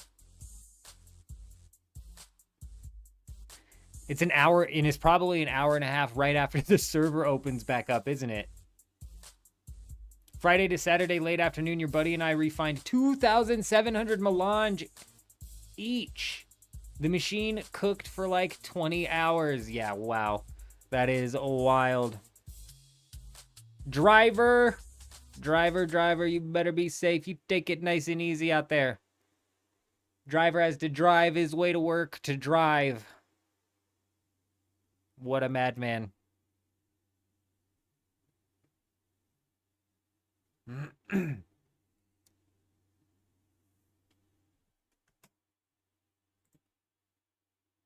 It's an hour, and it's probably an hour and a half right after the server opens back up, isn't it? Friday to Saturday, late afternoon, your buddy and I refined 2,700 melange each. The machine cooked for like 20 hours. Yeah, wow. That is wild. Driver, you better be safe. You take it nice and easy out there. Driver has to drive his way to work to drive. What a madman.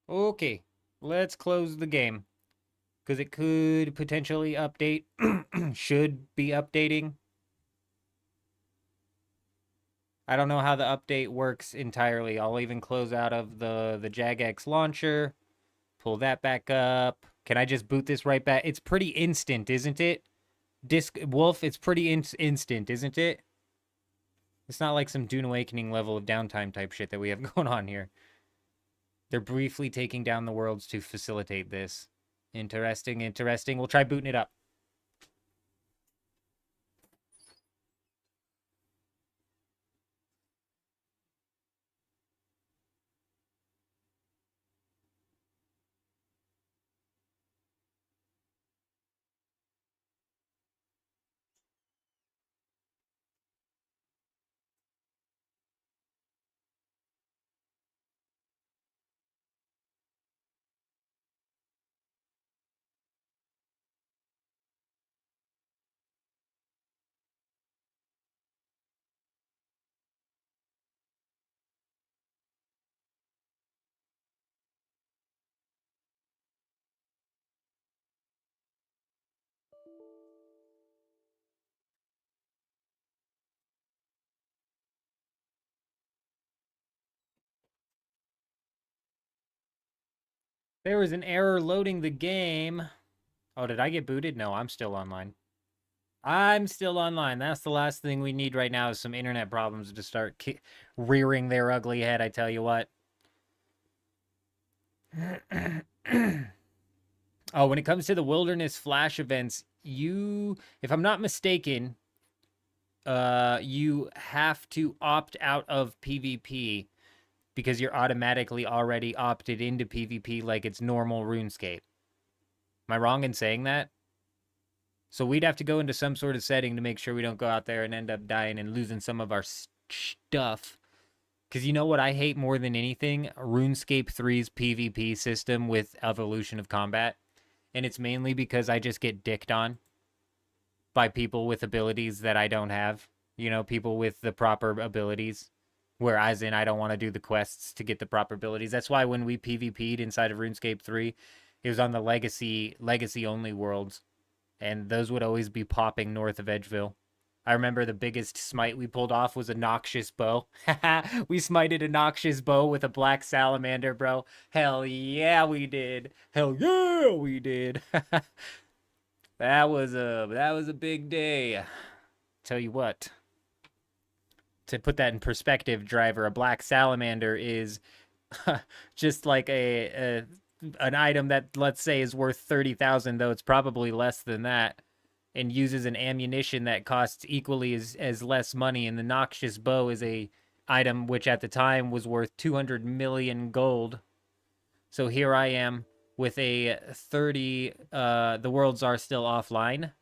Okay, let's close the game. Because it could potentially update. Should be updating. I don't know how the update works entirely. I'll even close out of the Jagex launcher. Pull that back up. Can I just boot this right back? It's pretty instant, isn't it? Wolf, it's pretty instant, isn't it? It's not like some Dune Awakening level of downtime type shit that we have going on here. They're briefly taking down the worlds to facilitate this. Interesting, interesting. We'll try booting it up. There was an error loading the game. Oh, did I get booted? No, I'm still online. I'm still online. That's the last thing we need right now is some internet problems to start rearing their ugly head, I tell you what. Oh, when it comes to the wilderness flash events, you, if I'm not mistaken, you have to opt out of PvP because you're automatically already opted into PvP like it's normal RuneScape. Am I wrong in saying that? So we'd have to go into some sort of setting to make sure we don't go out there and end up dying and losing some of our stuff. Because you know what I hate more than anything? RuneScape 3's PvP system with evolution of combat. And it's mainly because I just get dicked on by people with abilities that I don't have. You know, people with the proper abilities. Where, as in, I don't want to do the quests to get the proper abilities. That's why when we PvP'd inside of RuneScape 3, it was on the legacy-only worlds. And those would always be popping north of Edgeville. I remember the biggest smite we pulled off was a Noxious Bow. We smited a Noxious Bow with a Black Salamander, bro. Hell yeah, we did. Hell yeah, we did. That was a big day. Tell you what. To put that in perspective, driver, a Black Salamander is just like an item that, let's say, is worth 30,000, though it's probably less than that, and uses an ammunition that costs equally as less money. And the Noxious Bow is a item which at the time was worth 200 million gold. So here I am with a 30, the worlds are still offline.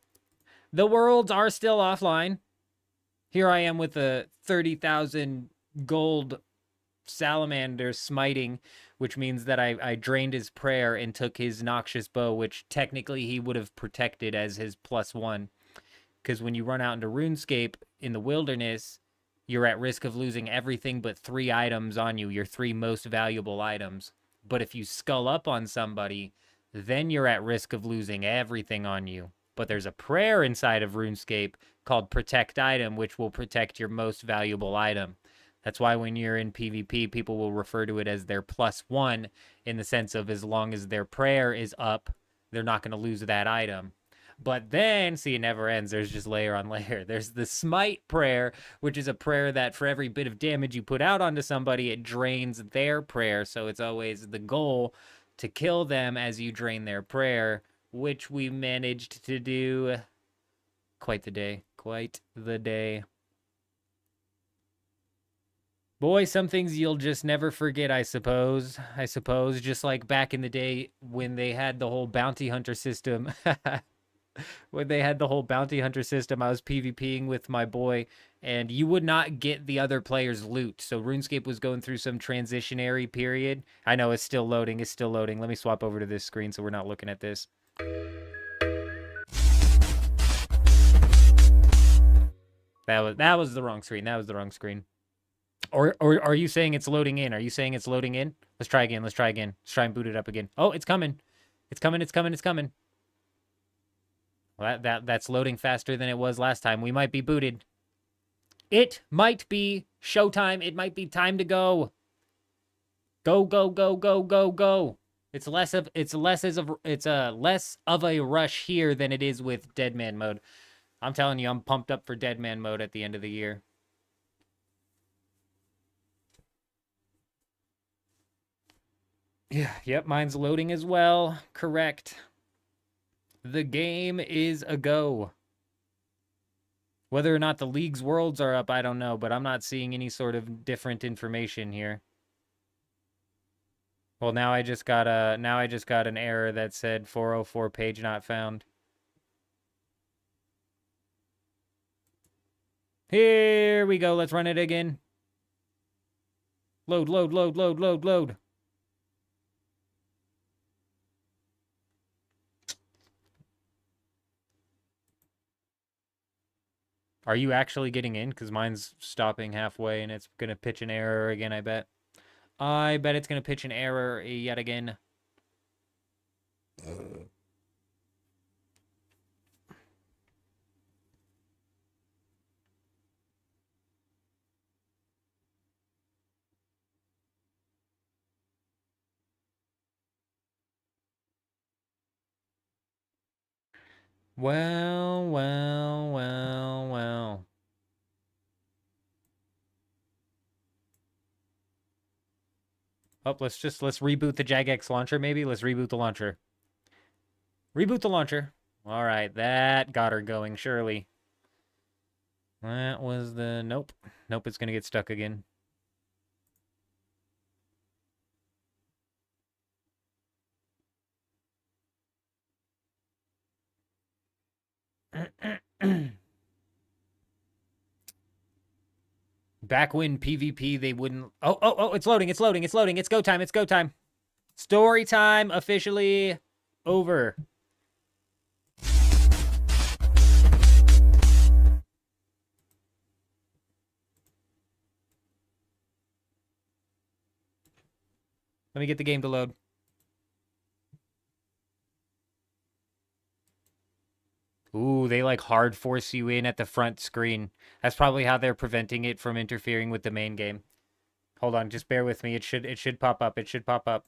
The worlds are still offline. Here I am with a 30,000 gold salamander smiting, which means that I drained his prayer and took his Noxious Bow, which technically he would have protected as his +1. Because when you run out into RuneScape in the wilderness, you're at risk of losing everything but 3 items on you, your 3 most valuable items. But if you skull up on somebody, then you're at risk of losing everything on you. But there's a prayer inside of RuneScape called Protect Item, which will protect your most valuable item. That's why when you're in PvP, people will refer to it as their +1 in the sense of as long as their prayer is up, they're not going to lose that item. But then, see, it never ends. There's just layer on layer. There's the Smite prayer, which is a prayer that for every bit of damage you put out onto somebody, it drains their prayer. So it's always the goal to kill them as you drain their prayer, which we managed to do. Quite the day. Quite the day. Boy, some things you'll just never forget, I suppose. Just like back in the day when they had the whole bounty hunter system. When they had the whole bounty hunter system, I was PvPing with my boy, and you would not get the other player's loot. So RuneScape was going through some transitionary period. I know it's still loading. Let me swap over to this screen so we're not looking at this. That was the wrong screen. Or are you saying it's loading in? Let's try again. Let's try and boot it up again. Oh, it's coming. It's coming. Well, that's loading faster than it was last time. We might be booted. It might be showtime. It might be time to go. Go. It's less of a rush here than it is with Dead Man mode. I'm telling you, I'm pumped up for Dead Man mode at the end of the year. Yeah, yep, mine's loading as well. Correct. The game is a go. Whether or not the League's worlds are up, I don't know, but I'm not seeing any sort of different information here. Well, now I just got an error that said 404 page not found. Here we go. Let's run it again. Load. Are you actually getting in? Because mine's stopping halfway and it's going to pitch an error again, I bet. I bet it's going to pitch an error yet again. Well. Oh, let's reboot the Jagex launcher, maybe? Let's reboot the launcher. Reboot the launcher. All right, that got her going, surely. That was the... Nope. Nope, it's going to get stuck again. Back when PvP, they wouldn't... Oh, it's loading, it's loading, it's loading. It's go time, it's go time. Story time officially over. Let me get the game to load. Ooh, they like hard force you in at the front screen. That's probably how they're preventing it from interfering with the main game. Hold on, just bear with me. It should pop up. It should pop up.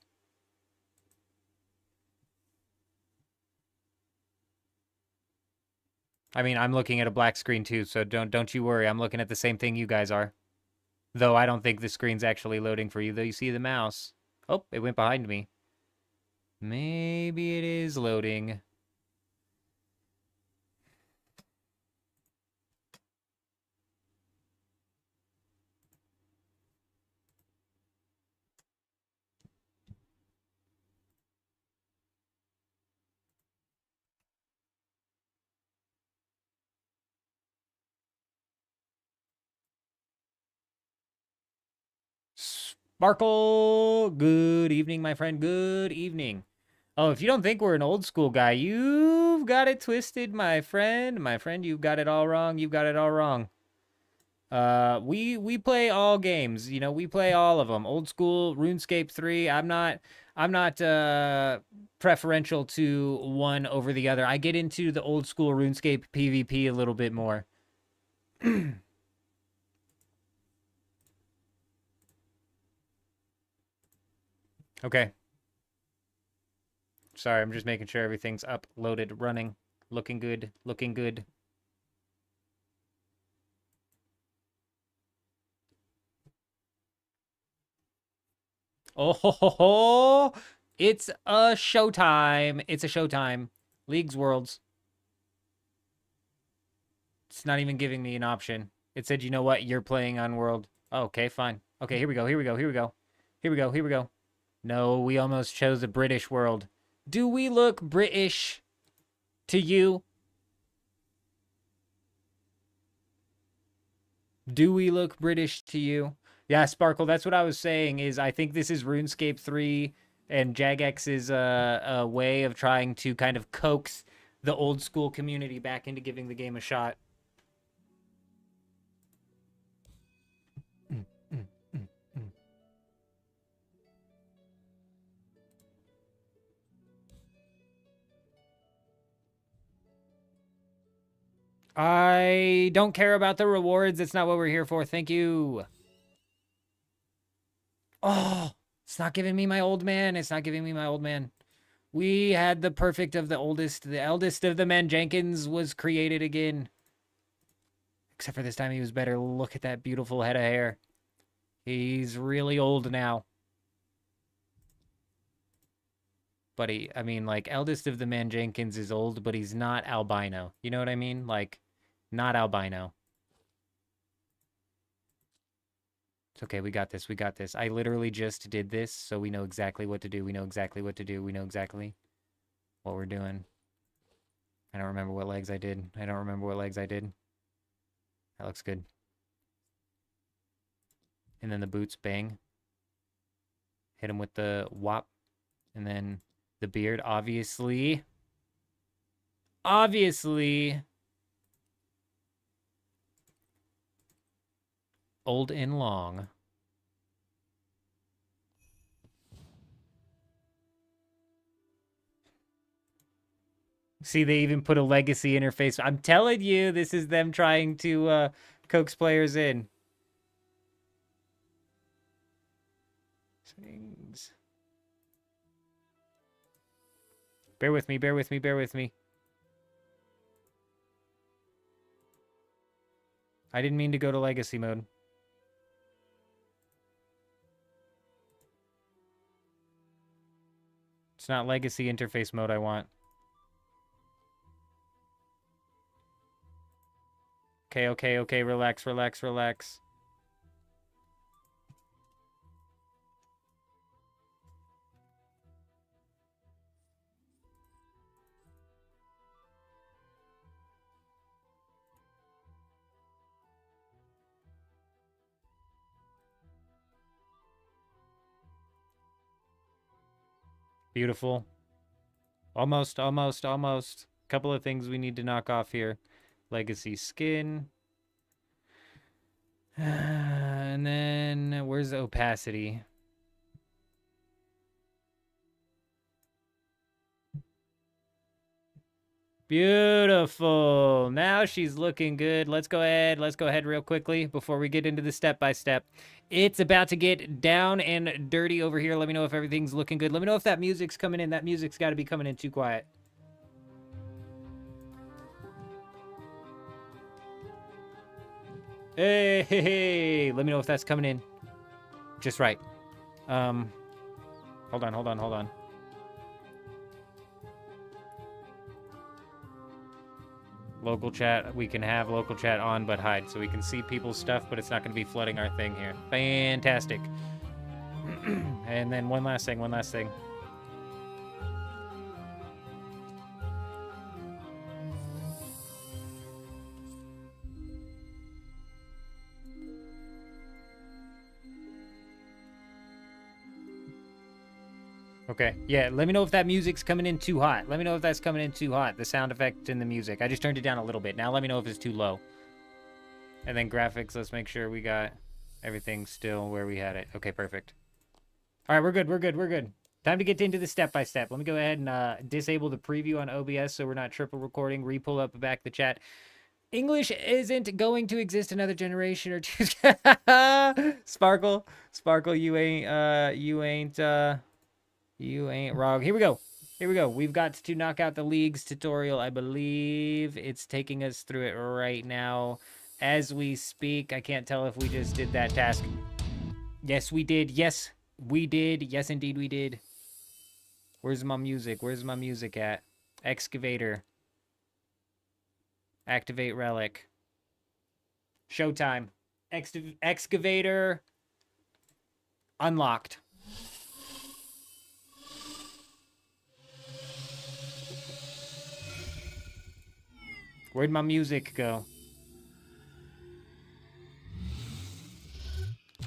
I mean, I'm looking at a black screen too, so don't you worry. I'm looking at the same thing you guys are. Though I don't think the screen's actually loading for you, though you see the mouse. Oh, it went behind me. Maybe it is loading. Sparkle! Good evening, my friend. Good evening. Oh, if you don't think we're an old school guy, you've got it twisted, my friend. My friend, you've got it all wrong. You've got it all wrong. We play all games. You know, we play all of them. Old school, RuneScape 3. I'm not preferential to one over the other. I get into the old school RuneScape PvP a little bit more. Okay. Sorry, I'm just making sure everything's uploaded, running, looking good, looking good. Oh, ho, ho, ho. It's a showtime. It's a showtime. Leagues Worlds. It's not even giving me an option. It said, you know what? You're playing on World. Oh, okay, fine. Okay, here we go. Here we go. Here we go. Here we go. Here we go. No, we almost chose a British world. Do we look British to you? Do we look British to you? Yeah, Sparkle, that's what I was saying, is I think this is RuneScape 3 and Jagex's a way of trying to kind of coax the old school community back into giving the game a shot. I don't care about the rewards. It's not what we're here for. Thank you. Oh, it's not giving me my old man. It's not giving me my old man. We had the perfect of the oldest. The eldest of the men, Jenkins, was created again. Except for this time he was better. Look at that beautiful head of hair. He's really old now. But I mean, like, eldest of the men, Jenkins is old, but he's not albino. You know what I mean? Like, not albino. It's okay, we got this, we got this. I literally just did this, so we know exactly what to do. We know exactly what to do. We know exactly what we're doing. I don't remember what legs I did. I don't remember what legs I did. That looks good. And then the boots, bang. Hit him with the whop. And then the beard, obviously. Obviously. Old and long. See, they even put a legacy interface. I'm telling you, this is them trying to coax players in. Things. Bear with me, bear with me, bear with me. I didn't mean to go to legacy mode. It's not legacy interface mode I want. Okay, okay, okay. Relax, relax, relax. Beautiful. Almost, almost, almost. Couple of things we need to knock off here. Legacy skin. And then, where's the opacity? Beautiful. Now she's looking good. Let's go ahead. Let's go ahead real quickly before we get into the step-by-step. It's about to get down and dirty over here. Let me know if everything's looking good. Let me know if that music's coming in. That music's got to be coming in too quiet. Hey, hey, hey. Let me know if that's coming in just right. Hold on, hold on, hold on. Local chat, we can have local chat on but hide, so we can see people's stuff, but it's not going to be flooding our thing here. Fantastic. And then one last thing, one last thing. Okay, yeah, let me know if that music's coming in too hot. Let me know if that's coming in too hot, the sound effect and the music. I just turned it down a little bit. Now let me know if it's too low. And then graphics, let's make sure we got everything still where we had it. Okay, perfect. All right, we're good, we're good, we're good. Time to get into the step-by-step. Let me go ahead and disable the preview on OBS so we're not triple recording. Re-pull up back the chat. English isn't going to exist another generation or two. Sparkle, you ain't wrong. Here we go. Here we go. We've got to knock out the leagues tutorial. I believe it's taking us through it right now as we speak. I can't tell if we just did that task. Yes, we did. Yes, we did. Yes, indeed, we did. Where's my music? Where's my music at? Excavator. Activate relic. Showtime. Excavator. Unlocked. Where'd my music go?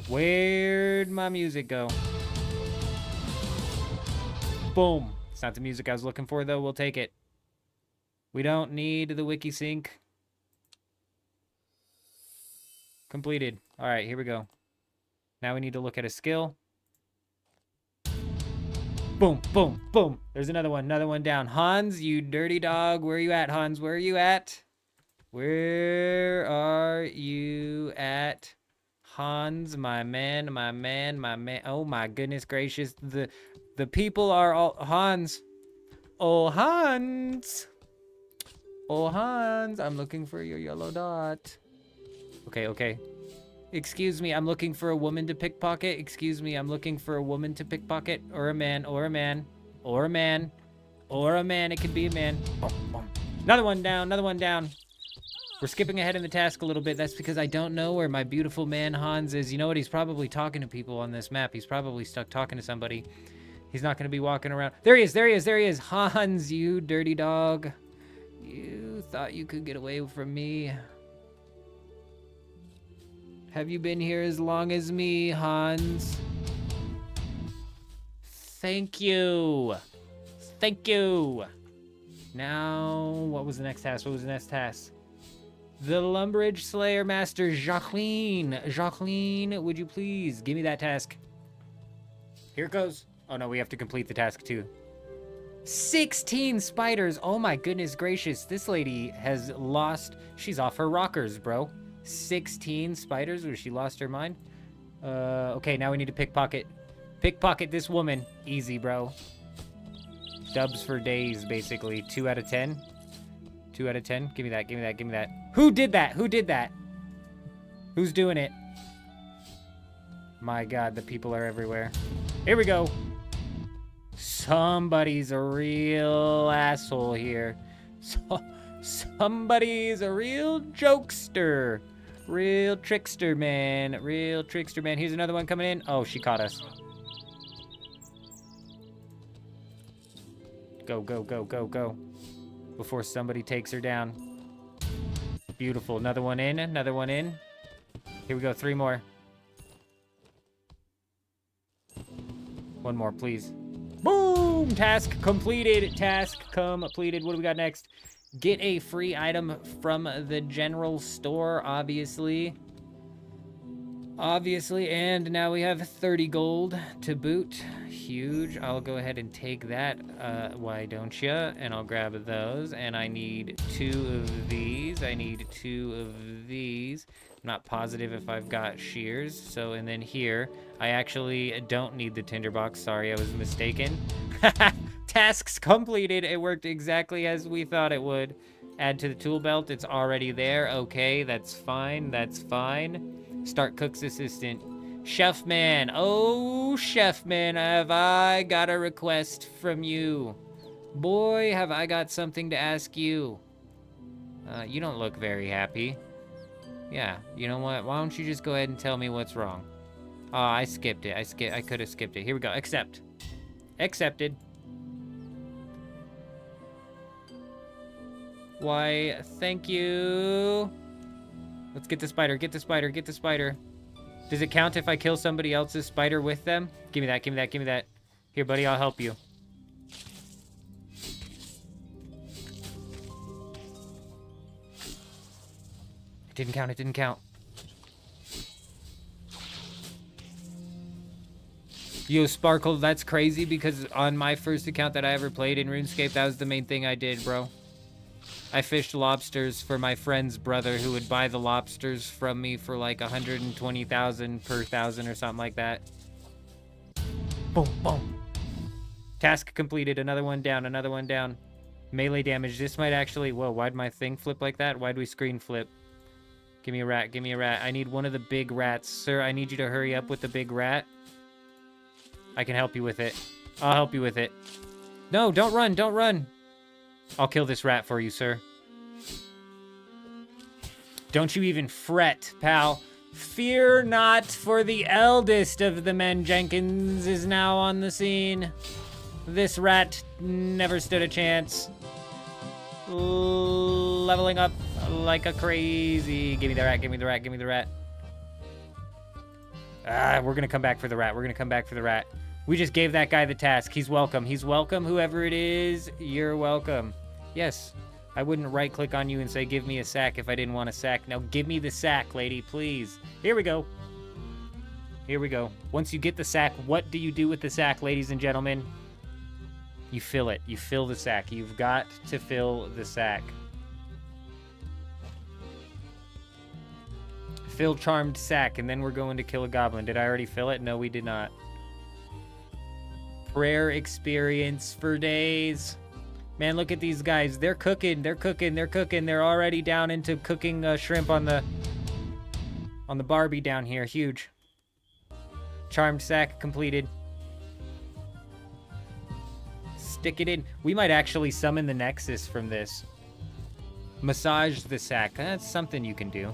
Where'd my music go? Boom. It's not the music I was looking for, though. We'll take it. We don't need the wiki sync. Completed. All right, here we go. Now we need to look at a skill. Boom, boom, boom. There's another one down. Hans, you dirty dog. Where are you at, Hans? Where are you at? Where are you at? Hans, my man, my man, my man. Oh my goodness gracious. The people are all Hans. Oh Hans. Oh Hans. I'm looking for your yellow dot. Okay, okay. Excuse me, I'm looking for a woman to pickpocket. Excuse me, I'm looking for a woman to pickpocket. Or a man, or a man. Or a man. Or a man, it could be a man. Boom, boom. Another one down, another one down. We're skipping ahead in the task a little bit. That's because I don't know where my beautiful man Hans is. You know what? He's probably talking to people on this map. He's probably stuck talking to somebody. He's not going to be walking around. There he is, there he is, there he is. Hans, you dirty dog. You thought you could get away from me. Have you been here as long as me, Hans? Thank you. Thank you. Now, what was the next task? What was the next task? The Lumbridge Slayer Master, Jacqueline. Jacqueline, would you please give me that task? Here it goes. Oh no, we have to complete the task too. 16 spiders. Oh my goodness gracious. This lady has lost. She's off her rockers, bro. 16 spiders? Or she lost her mind? Okay, now we need to pickpocket. Pickpocket this woman. Easy, bro. Dubs for days, basically. 2 out of 10. 2 out of 10. Give me that, give me that, give me that. Who did that? Who did that? Who's doing it? My God, the people are everywhere. Here we go. Somebody's a real asshole here. So, Somebody's a real jokester. Real trickster, man. Real trickster, man. Here's another one coming in. Oh, she caught us. Go, go, go, go, go. Before somebody takes her down. Beautiful. Another one in. Another one in. Here we go. 3 more. One more, please. Boom! Task completed. Task completed. What do we got next? Get a free item from the general store, obviously. Obviously, and now we have 30 gold to boot. Huge. I'll go ahead and take that. Why don't you? And I'll grab those. And I need 2 of these. I need 2 of these. I'm not positive if I've got shears. So, and then here, I actually don't need the tinderbox. Sorry, I was mistaken. Tasks completed. It worked exactly as we thought it would. Add to the tool belt. It's already there. Okay, that's fine. That's fine. Start cook's assistant. Chef man. Oh, chef man, have I got a request from you. Boy, have I got something to ask you. You don't look very happy. Yeah, you know what? Why don't you just go ahead and tell me what's wrong? Oh, I skipped it. I could have skipped it. Here we go. Accept. Accepted. Why, thank you. Let's get the spider. Get the spider. Get the spider. Does it count if I kill somebody else's spider with them? Give me that. Give me that. Give me that. Here, buddy. I'll help you. It didn't count. It didn't count. Yo, Sparkle, that's crazy because on my first account that I ever played in RuneScape, that was the main thing I did, bro. I fished lobsters for my friend's brother who would buy the lobsters from me for like 120,000 per 1,000 or something like that. Boom, boom. Task completed. Another one down. Another one down. Melee damage. This might actually... Whoa, why'd my thing flip like that? Why'd we screen flip? Give me a rat. Give me a rat. I need one of the big rats. Sir, I need you to hurry up with the big rat. I can help you with it. I'll help you with it. No, don't run. Don't run. I'll kill this rat for you, sir. Don't you even fret, pal. Fear not, for the eldest of the men Jenkins is now on the scene. This rat never stood a chance. Leveling up like a crazy... Give me the rat, give me the rat, give me the rat. Ah, we're gonna come back for the rat. We're gonna come back for the rat. We just gave that guy the task. He's welcome. He's welcome, whoever it is. You're welcome. Yes, I wouldn't right-click on you and say, give me a sack if I didn't want a sack. Now give me the sack, lady, please. Here we go. Here we go. Once you get the sack, what do you do with the sack, ladies and gentlemen? You fill it. You fill the sack. You've got to fill the sack. Fill charmed sack, and then we're going to kill a goblin. Did I already fill it? No, we did not. Prayer experience for days. Man, look at these guys. They're cooking. They're cooking. They're cooking. They're already down into cooking shrimp on the Barbie down here. Huge. Charmed sack completed. Stick it in. We might actually summon the Nexus from this. Massage the sack. That's something you can do.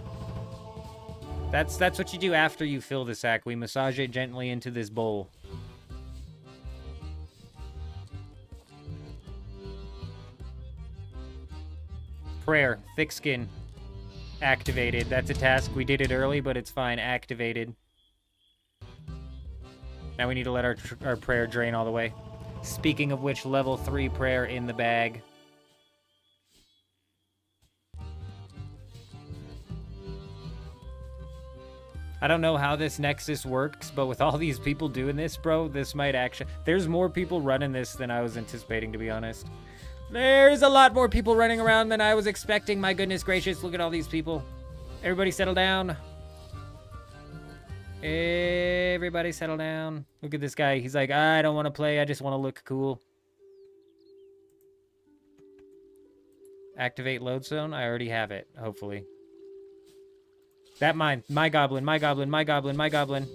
That's what you do after you fill the sack. We massage it gently into this bowl. Prayer. Thick skin. Activated. That's a task. We did it early, but it's fine. Activated. Now we need to let our prayer drain all the way. Speaking of which, level 3 prayer in the bag. I don't know how this Nexus works, but with all these people doing this, bro, this might actually... There's more people running this than I was anticipating, to be honest. There's a lot more people running around than I was expecting. My goodness gracious, look at all these people. Everybody settle down. Everybody settle down. Look at this guy. He's like, I don't want to play. I just want to look cool. Activate load zone. I already have it, hopefully. That mine. My goblin, my goblin, my goblin, my goblin.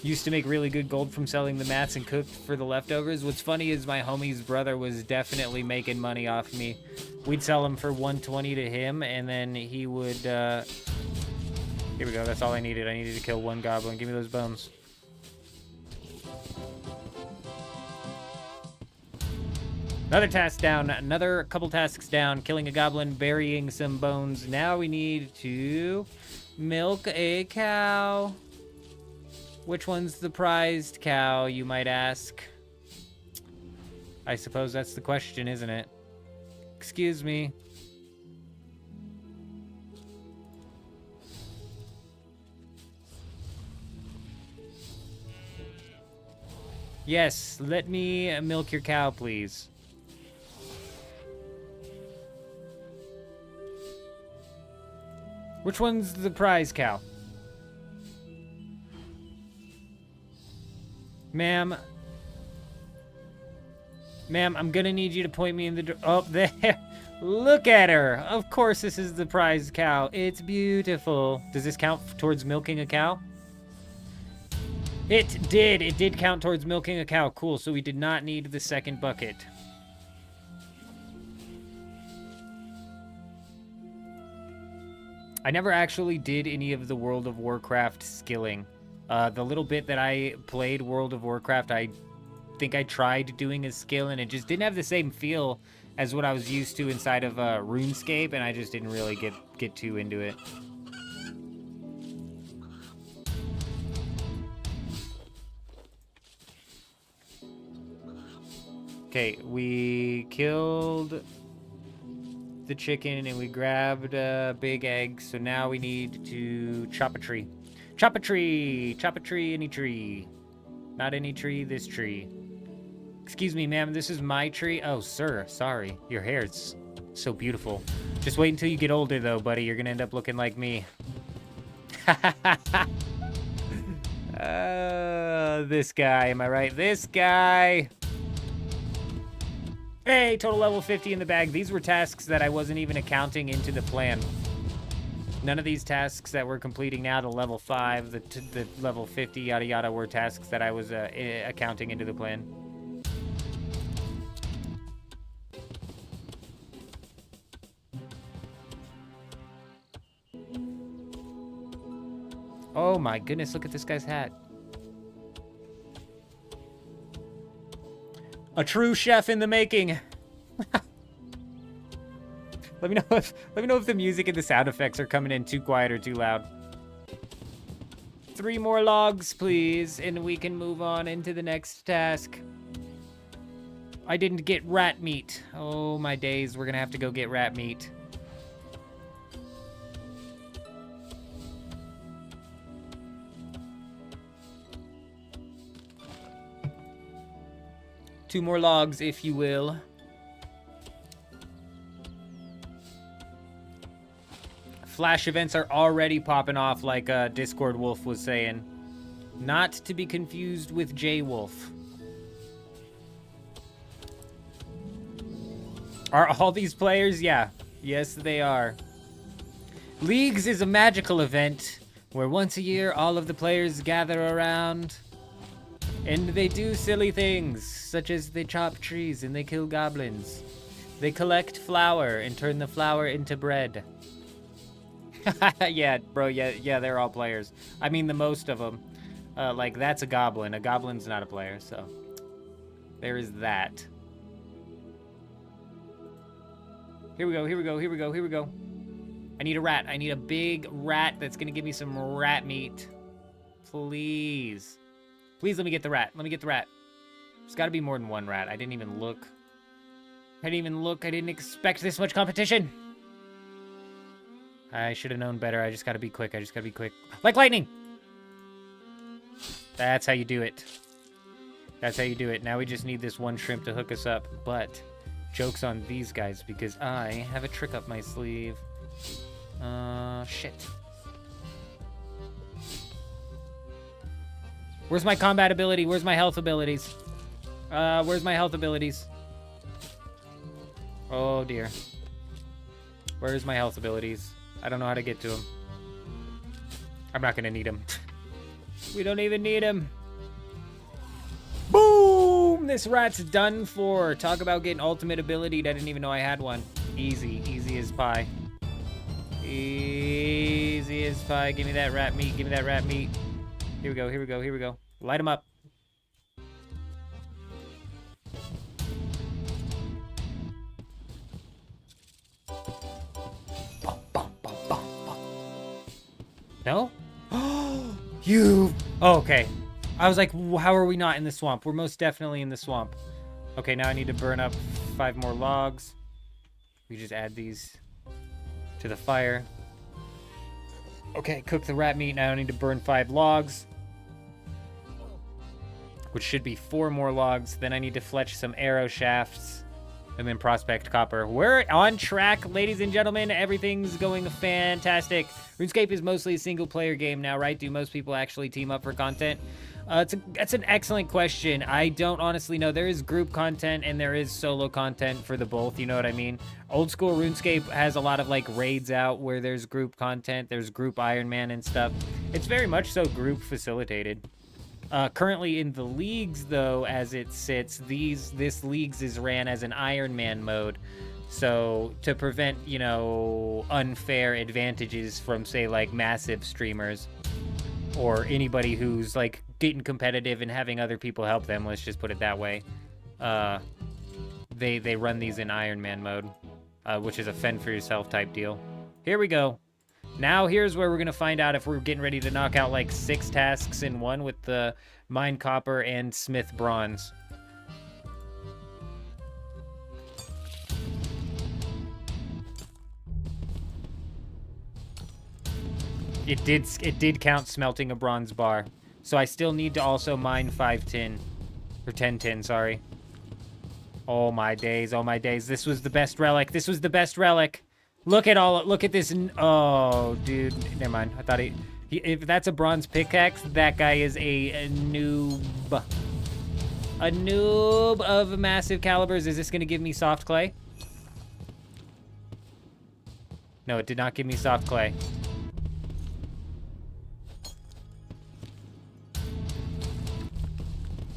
Used to make really good gold from selling the mats and cooked for the leftovers. What's funny is my homie's brother was definitely making money off me. We'd sell them for 120 to him, and then he would, here we go, that's all I needed. I needed to kill one goblin. Give me those bones. Another task down, another couple tasks down, killing a goblin, burying some bones. Now we need to milk a cow. Which one's the prized cow, you might ask? I suppose that's the question, isn't it? Excuse me. Yes, let me milk your cow, please. Which one's the prize cow? Ma'am. Ma'am, I'm gonna need you to point me in the... Oh, there. Look at her. Of course this is the prize cow. It's beautiful. Does this count towards milking a cow? It did. It did count towards milking a cow. Cool. So we did not need the second bucket. I never actually did any of the World of Warcraft skilling. The little bit that I played World of Warcraft, I think I tried doing a skill, and it just didn't have the same feel as what I was used to inside of RuneScape, and I just didn't really get too into it. Okay, we killed the chicken and we grabbed a big egg, so now we need to chop a tree. Chop a tree! Chop a tree, any tree. Not any tree, this tree. Excuse me, ma'am, this is my tree. Oh, sir, sorry. Your hair's so beautiful. Just wait until you get older, though, buddy. You're gonna end up looking like me. This guy, am I right? This guy! Hey, total level 50 in the bag. These were tasks that I wasn't even accounting into the plan. None of these tasks that we're completing now, the level 5, the level 50, yada yada, were tasks that I was accounting into the plan. Oh my goodness, look at this guy's hat. A true chef in the making. Let me know if the music and the sound effects are coming in too quiet or too loud. 3 more logs, please, and we can move on into the next task. I didn't get rat meat. Oh my days, we're gonna have to go get rat meat. Two more logs, if you will. Flash events are already popping off, like Discord Wolf was saying. Not to be confused with J Wolf. Are all these players? Yeah. Yes, they are. Leagues is a magical event where once a year all of the players gather around and they do silly things, such as they chop trees and they kill goblins. They collect flour and turn the flour into bread. Yeah, bro, yeah, they're all players. I mean, the most of them. Like, that's a goblin. A goblin's not a player, so there is that. Here we go, here we go, here we go, here we go. I need a rat. I need a big rat that's gonna give me some rat meat. Please. Please let me get the rat. Let me get the rat. There's gotta be more than one rat. I didn't even look. I didn't expect this much competition. I should have known better. I just gotta be quick. I just gotta be quick. Like lightning! That's how you do it. That's how you do it. Now we just need this one shrimp to hook us up. But, joke's on these guys because I have a trick up my sleeve. Shit. Where's my combat ability? Where's my health abilities? Where's my health abilities? Oh dear. Where's my health abilities? I don't know how to get to them. I'm not gonna need them. We don't even need him. Boom! This rat's done for. Talk about getting ultimate ability. I didn't even know I had one. Easy. Easy as pie. Easy as pie. Give me that rat meat. Give me that rat meat. Here we go. Here we go. Here we go. Light him up. No? You. Oh, okay. I was like, how are we not in the swamp? We're most definitely in the swamp. Okay, now I need to burn up 5 more logs. We just add these to the fire. Okay, cook the rat meat. Now I need to burn 5 logs, which should be 4 more logs. Then I need to fletch some arrow shafts and then prospect copper. We're on track, ladies and gentlemen. Everything's going fantastic. RuneScape is mostly a single-player game now, right? Do most people actually team up for content? That's an excellent question. I don't honestly know. There is group content and there is solo content for the both, you know what I mean? Old school RuneScape has a lot of like raids out where there's group content, there's group Iron Man and stuff. It's very much so group facilitated. Currently in the leagues, though, as it sits, this leagues is ran as an Iron Man mode. So to prevent, you know, unfair advantages from, say, like massive streamers or anybody who's like getting competitive and having other people help them, let's just put it that way. They run these in Iron Man mode, which is a fend for yourself type deal. Here we go. Now here's where we're gonna find out if we're getting ready to knock out like 6 tasks in one with the mine copper and smith bronze. It did count smelting a bronze bar. So I still need to also mine 5 tin. Or 10 tin, sorry. Oh my days, oh my days. This was the best relic. This was the best relic. Look at this. Oh, dude. Never mind. I thought if that's a bronze pickaxe, that guy is a noob. A noob of massive calibers. Is this going to give me soft clay? No, it did not give me soft clay.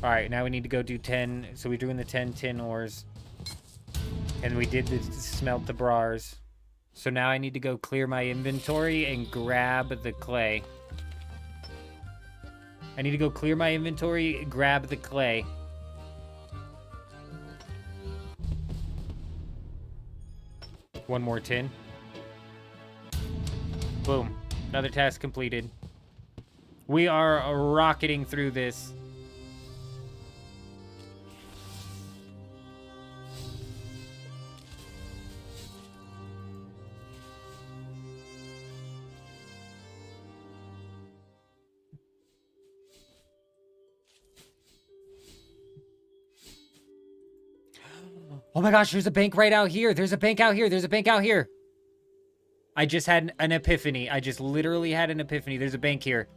All right, now we need to go do 10. So we're doing the 10 tin ores. And we did smelt the bars. So now I need to go clear my inventory and grab the clay. I need to go clear my inventory, grab the clay. One more tin. Boom. Another task completed. We are rocketing through this. Oh my gosh, there's a bank right out here. There's a bank out here. There's a bank out here. I just had an epiphany. I just literally had an epiphany. There's a bank here.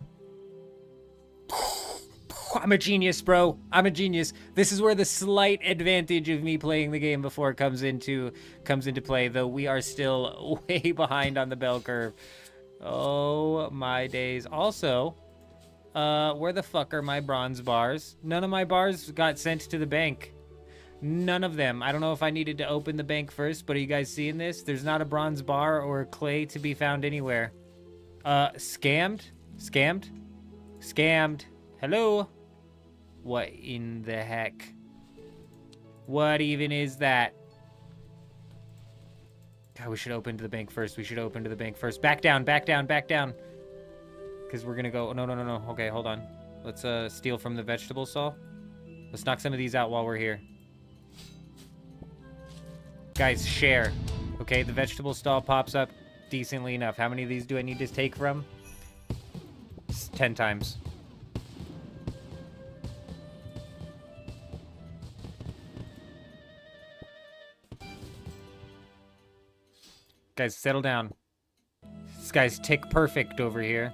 I'm a genius, bro. I'm a genius. This is where the slight advantage of me playing the game before comes into play, though we are still way behind on the bell curve. Oh my days. Also, where the fuck are my bronze bars? None of my bars got sent to the bank. None of them. I don't know if I needed to open the bank first, but are you guys seeing this? There's not a bronze bar or clay to be found anywhere. Scammed? Scammed? Scammed. Hello? What in the heck? What even is that? God, we should open to the bank first. We should open to the bank first. Back down, back down, back down. Because we're gonna go... No, no, no, no. Okay, hold on. Let's steal from the vegetable stall. Let's knock some of these out while we're here. Guys, share. Okay, the vegetable stall pops up decently enough. How many of these do I need to take from? 10 times. Guys, settle down. This guy's tick perfect over here.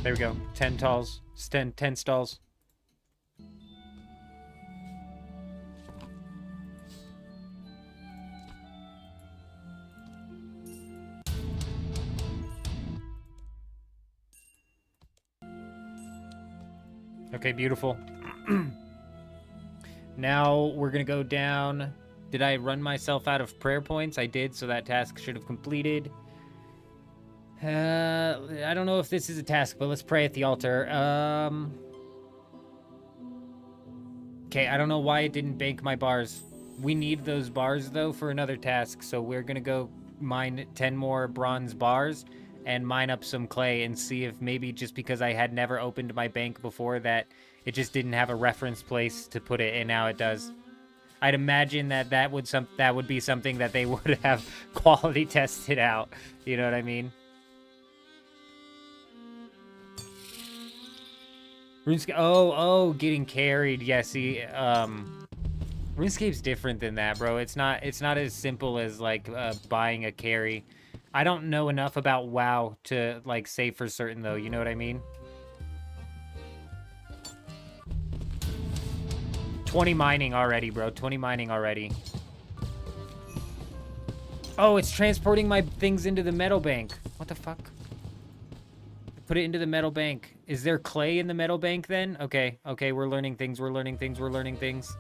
There we go. 10 stalls. 10 stalls. Okay, beautiful. Now we're gonna go down. Did I run myself out of prayer points? I did, so that task should have completed. I don't know if this is a task, but let's pray at the altar. Okay, I don't know why it didn't bank my bars. We need those bars, though, for another task, so we're gonna go mine 10 more bronze bars and mine up some clay and see if maybe just because I had never opened my bank before that it just didn't have a reference place to put it, and now it does. I'd imagine that would be something that they would have quality tested out. You know what I mean? RuneScape. Oh, getting carried. Yeah, see, RuneScape's different than that, bro. It's not as simple as like buying a carry. I don't know enough about WoW to like say for certain though. You know what I mean? 20 mining already, bro. 20 mining already. Oh, it's transporting my things into the metal bank. What the fuck? Put it into the metal bank. Is there clay in the metal bank then? Okay, we're learning things, we're learning things.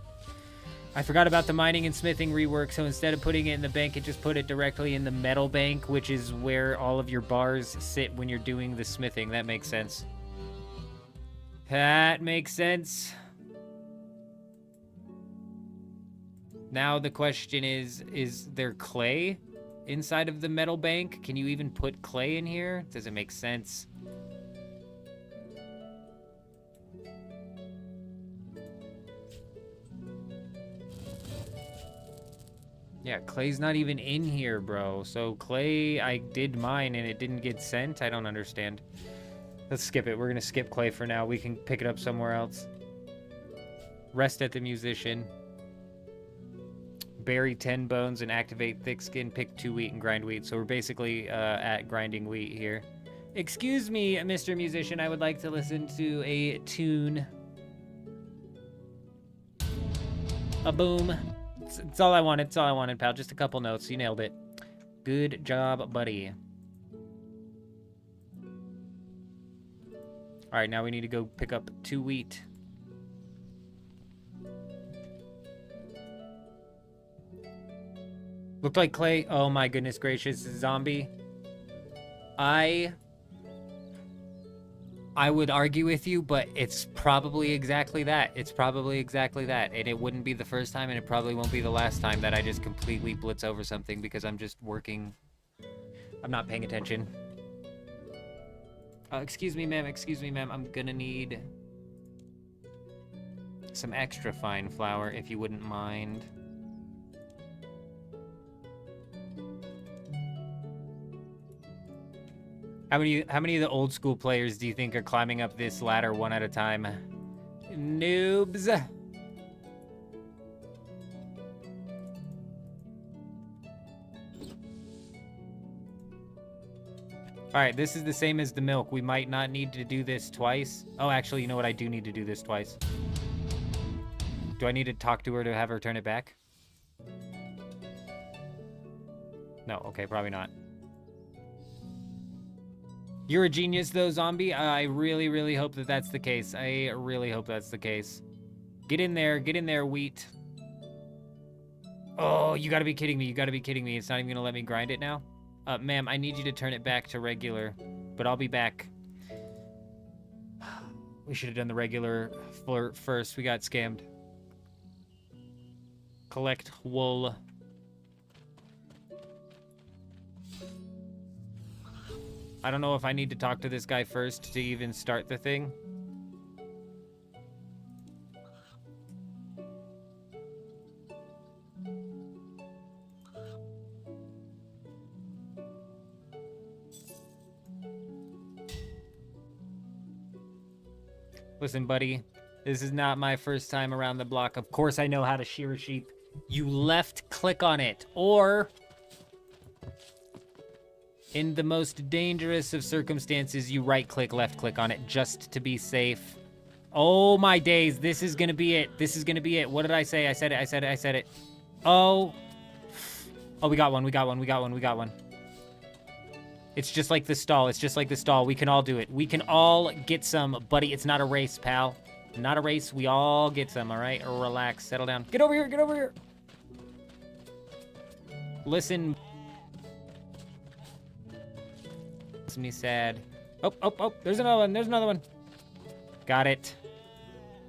I forgot about the mining and smithing rework, so instead of putting it in the bank, it just put it directly in the metal bank, which is where all of your bars sit when you're doing the smithing. That makes sense. That makes sense. Now the question is there clay inside of the metal bank? Can you even put clay in here? Does it make sense? Yeah, clay's not even in here, bro. So clay, I did mine and it didn't get sent? I don't understand. Let's skip it. We're gonna skip clay for now. We can pick it up somewhere else. Rest at the musician. Bury 10 bones and activate thick skin. Pick 2 wheat and grind wheat. So we're basically at grinding wheat here. Excuse me, Mr. Musician. I would like to listen to a tune. A boom. It's all I wanted. It's all I wanted, pal. Just a couple notes. You nailed it. Good job, buddy. All right, now we need to go pick up 2 wheat. Looked like clay. Oh my goodness gracious, zombie. I would argue with you, but it's probably exactly that. It's probably exactly that. And it wouldn't be the first time, and it probably won't be the last time that I just completely blitz over something because I'm just working. I'm not paying attention. Excuse me, ma'am. Excuse me, ma'am. I'm gonna need some extra fine flour, if you wouldn't mind. How many of the old school players do you think are climbing up this ladder one at a time? Noobs. Alright, this is the same as the milk. We might not need to do this twice. Oh, actually, you know what? I do need to do this twice. Do I need to talk to her to have her turn it back? No, okay, probably not. You're a genius, though, zombie. I really, really hope that that's the case. I really hope that's the case. Get in there, wheat. Oh, you gotta be kidding me. You gotta be kidding me. It's not even gonna let me grind it now? Ma'am, I need you to turn it back to regular, but I'll be back. We should have done the regular first. We got scammed. Collect wool. I don't know if I need to talk to this guy first to even start the thing. Listen, buddy, this is not my first time around the block. Of course I know how to shear a sheep. You left click on it, or in the most dangerous of circumstances, you right-click, left-click on it just to be safe. Oh, my days. This is going to be it. This is going to be it. What did I say? I said it. Oh. Oh, we got one. It's just like the stall. We can all do it. We can all get some, buddy. It's not a race, pal. Not a race. We all get some, all right? Relax. Settle down. Get over here. Get over here. Listen. Makes me sad. Oh, oh, oh. There's another one. There's another one. Got it.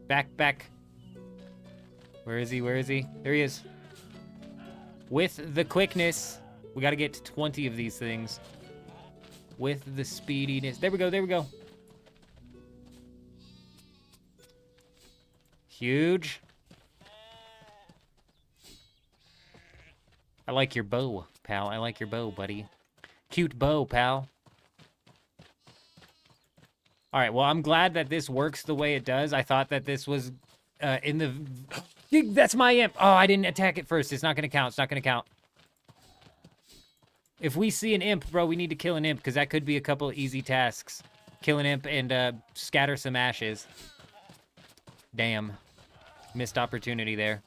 Back, back. Where is he? Where is he? There he is. With the quickness. We got to get to 20 of these things. With the speediness. There we go. There we go. Huge. I like your bow, pal. I like your bow, buddy. Cute bow, pal. All right, well, I'm glad that this works the way it does. I thought that this was in the... That's my imp. Oh, I didn't attack it first. It's not going to count. It's not going to count. If we see an imp, bro, we need to kill an imp, because that could be a couple of easy tasks. Kill an imp and scatter some ashes. Damn. Missed opportunity there.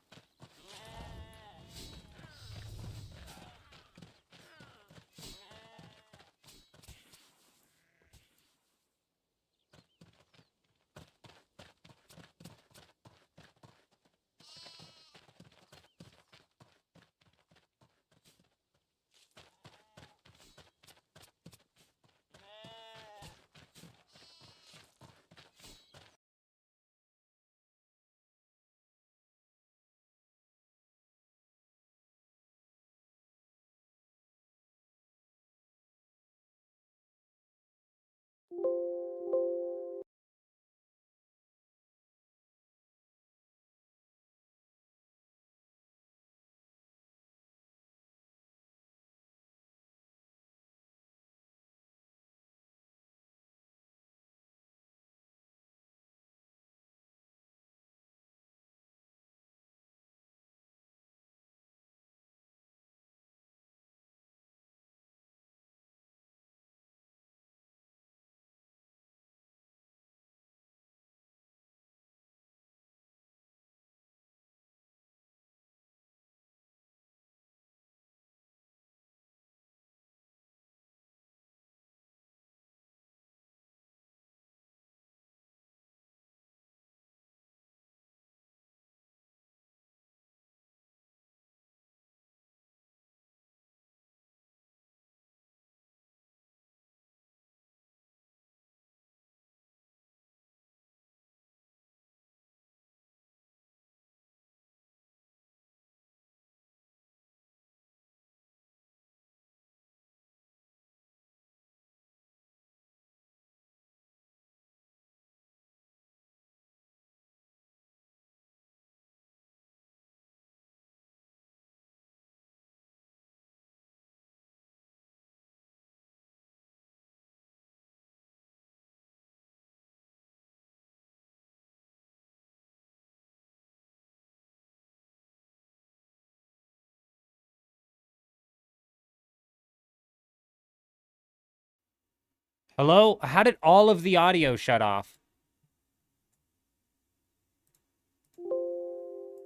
Hello? How did all of the audio shut off?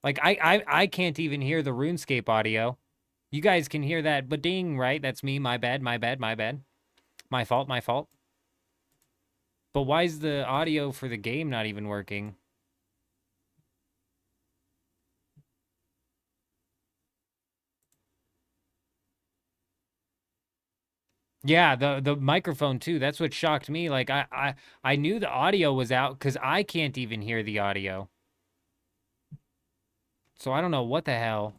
Like, I can't even hear the RuneScape audio. You guys can hear that, but ding, right? That's me. My bad, my bad, my bad. My fault, my fault. But why is the audio for the game not even working? Yeah, the microphone too. That's what shocked me. Like I knew the audio was out because I can't even hear the audio. So I don't know what the hell.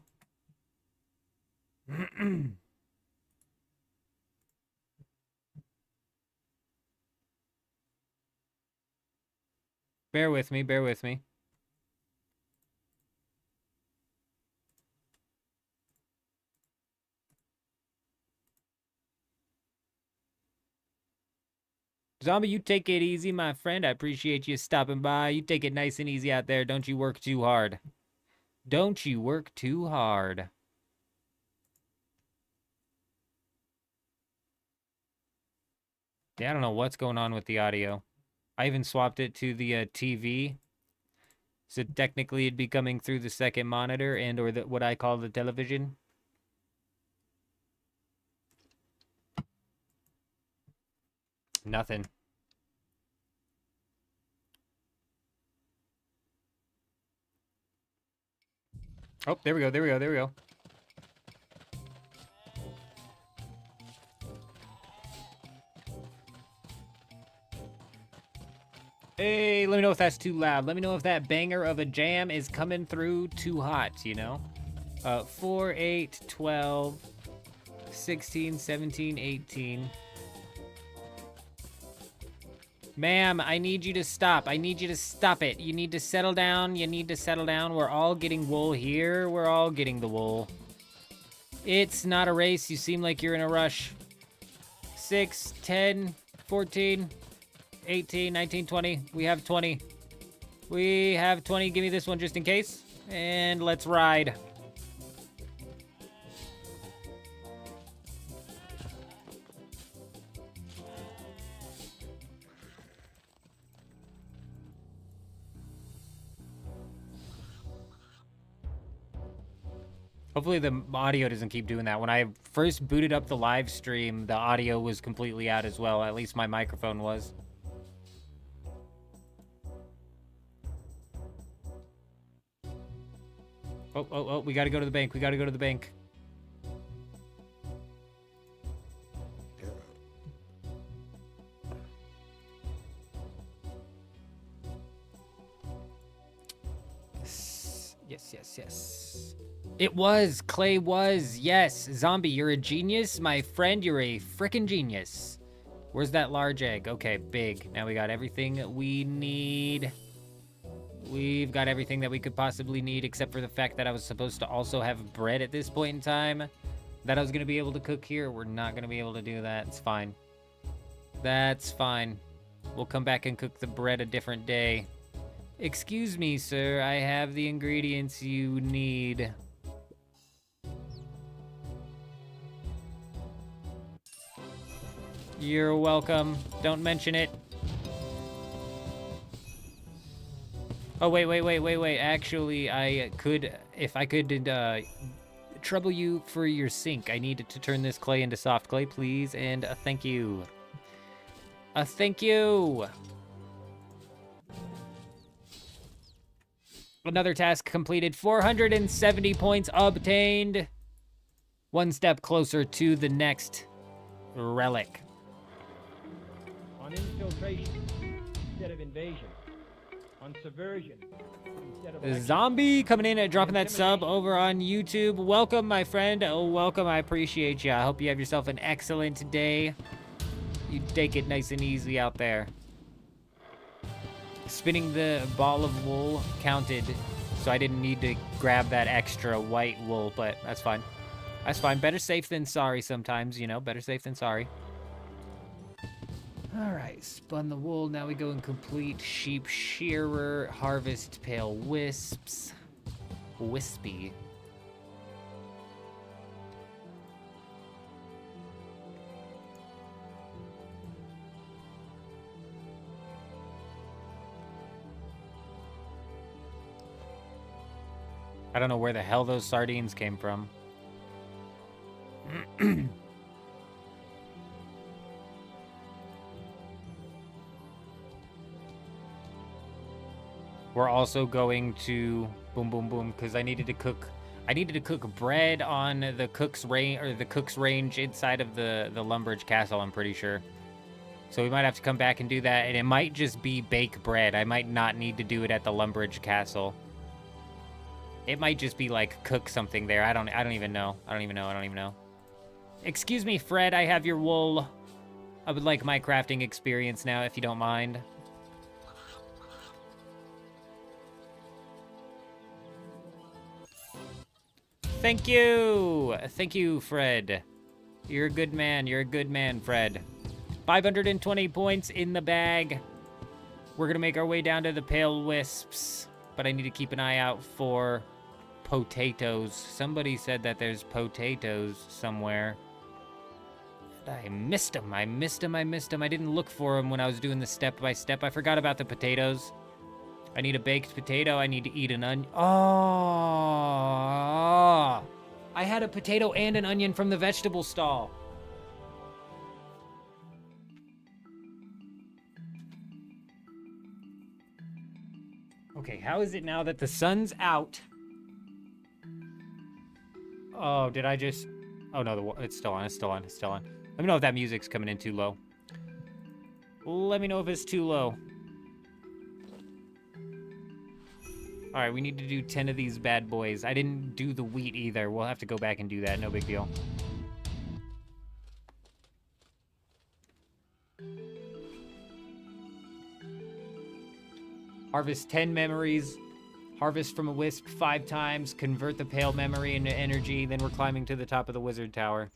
Bear with me, bear with me. Zombie, you take it easy, my friend. I appreciate you stopping by. You take it nice and easy out there. Don't you work too hard. Don't you work too hard. Yeah, I don't know what's going on with the audio. I even swapped it to the TV. So technically it'd be coming through the second monitor and or what I call the television. Nothing. Oh, there we go, there we go, there we go. Hey, let me know if that's too loud. Let me know if that banger of a jam is coming through too hot, you know? 4, 8, 12, 16, 17, 18. Ma'am, I need you to stop. I need you to stop it. You need to settle down. You need to settle down. We're all getting wool here. We're all getting the wool. It's not a race. You seem like you're in a rush. 6, 10, 14, 18, 19, 20. We have 20. We have 20. Give me this one just in case. And let's ride. Hopefully the audio doesn't keep doing that. When I first booted up the live stream, the audio was completely out as well. At least my microphone was. Oh, we gotta go to the bank. We gotta go to the bank. Yes. It was. Clay was. Yes. Zombie, you're a genius. My friend, you're a frickin' genius. Where's that large egg? Okay, big. Now we got everything we need. We've got everything that we could possibly need, except for the fact that I was supposed to also have bread at this point in time. That I was going to be able to cook here. We're not going to be able to do that. It's fine. That's fine. We'll come back and cook the bread a different day. Excuse me, sir. I have the ingredients you need. You're welcome. Don't mention it. Oh, wait. Actually, I could, if I could, trouble you for your sink. I need to turn this clay into soft clay, please, and thank you. Thank you. Another task completed. 470 points obtained. One step closer to the next relic. On infiltration instead of invasion. On subversion instead of election. Zombie coming in and dropping that sub over on YouTube. Welcome, my friend. Oh, welcome. I appreciate you. I hope you have yourself an excellent day. You take it nice and easy out there. Spinning the ball of wool counted, so I didn't need to grab that extra white wool, but that's fine. That's fine. Better safe than sorry sometimes, you know. Better safe than sorry. Alright, spun the wool. Now we go and complete sheep shearer, harvest pale wisps. Wispy. I don't know where the hell those sardines came from. We're also going to boom, because I needed to cook bread on the cook's range inside of the Lumbridge Castle, I'm pretty sure. So we might have to come back and do that, and it might just be bake bread. I might not need to do it at the Lumbridge Castle. It might just be like cook something there. I don't even know. I don't even know. Excuse me, Fred, I have your wool. I would like my crafting experience now, if you don't mind. Thank you! Thank you, Fred. You're a good man. You're a good man, Fred. 520 points in the bag. We're gonna make our way down to the Pale Wisps, but I need to keep an eye out for potatoes. Somebody said that there's potatoes somewhere. I missed them. I didn't look for them when I was doing the step-by-step. I forgot about the potatoes. I need a baked potato. I need to eat an onion. Oh! I had a potato and an onion from the vegetable stall. Okay, how is it now that the sun's out Oh, did I just... Oh, no, it's still on. It's still on. It's still on. Let me know if that music's coming in too low. Let me know if it's too low. All right, we need to do 10 of these bad boys. I didn't do the wheat either. We'll have to go back and do that. No big deal. Harvest 10 memories. Harvest from a wisp 5 times. Convert the pale memory into energy. Then we're climbing to the top of the wizard tower.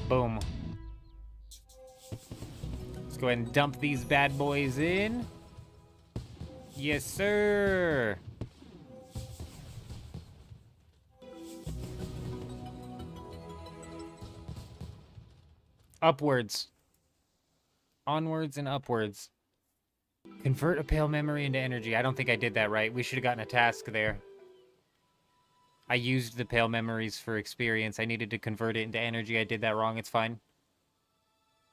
Boom. Let's go ahead and dump these bad boys in. Yes, sir. Upwards. Onwards and upwards. Convert a pale memory into energy. I don't think I did that right. We should have gotten a task there. I used the pale memories for experience. I needed to convert it into energy. I did that wrong. It's fine.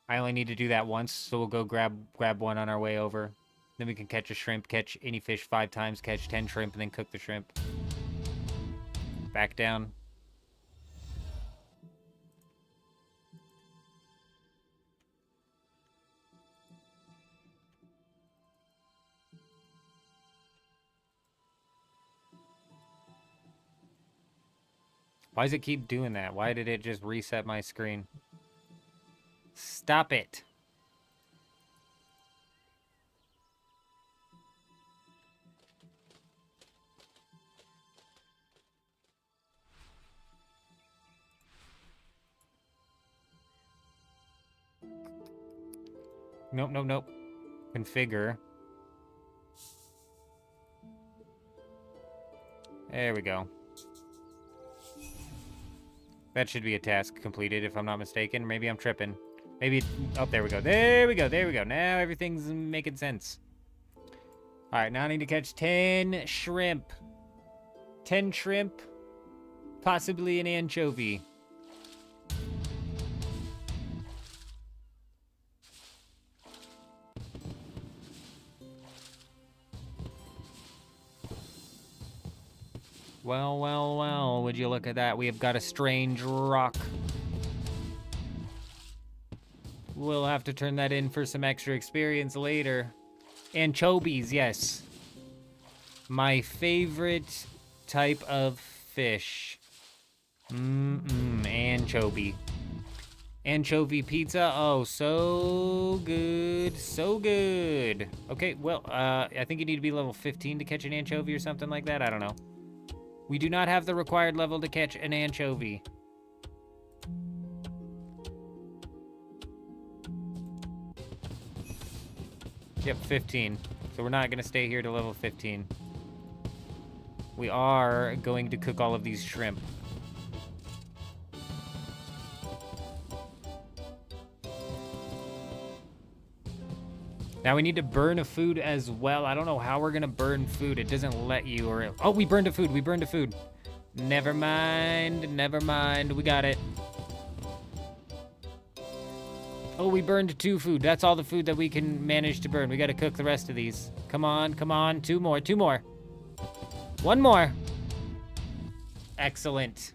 I only need to do that once, so we'll go grab one on our way over. Then we can catch a shrimp, catch any fish 5 times, catch 10 shrimp, and then cook the shrimp. Back down. Why does it keep doing that? Why did it just reset my screen? Stop it. Nope, nope, nope. Configure. There we go. That should be a task completed, if I'm not mistaken. Maybe I'm tripping. Maybe... Oh, there we go. There we go. There we go. Now everything's making sense. Alright, now I need to catch 10 shrimp. 10 shrimp. Possibly an anchovy. Well, well, well, would you look at that? We have got a strange rock. We'll have to turn that in for some extra experience later. Anchovies, yes. My favorite type of fish. Anchovy. Anchovy pizza, oh, so good, so good. Okay, well, I think you need to be level 15 to catch an anchovy or something like that, I don't know. We do not have the required level to catch an anchovy. Yep, 15. So we're not going to stay here to level 15. We are going to cook all of these shrimp. Now we need to burn a food as well. I don't know how we're gonna burn food. It doesn't let you, or... Oh, we burned a food. We burned a food. Never mind. Never mind. We got it. Oh, we burned 2 food. That's all the food that we can manage to burn. We gotta cook the rest of these. Come on, come on. 2 more. 2 more. 1 more. Excellent.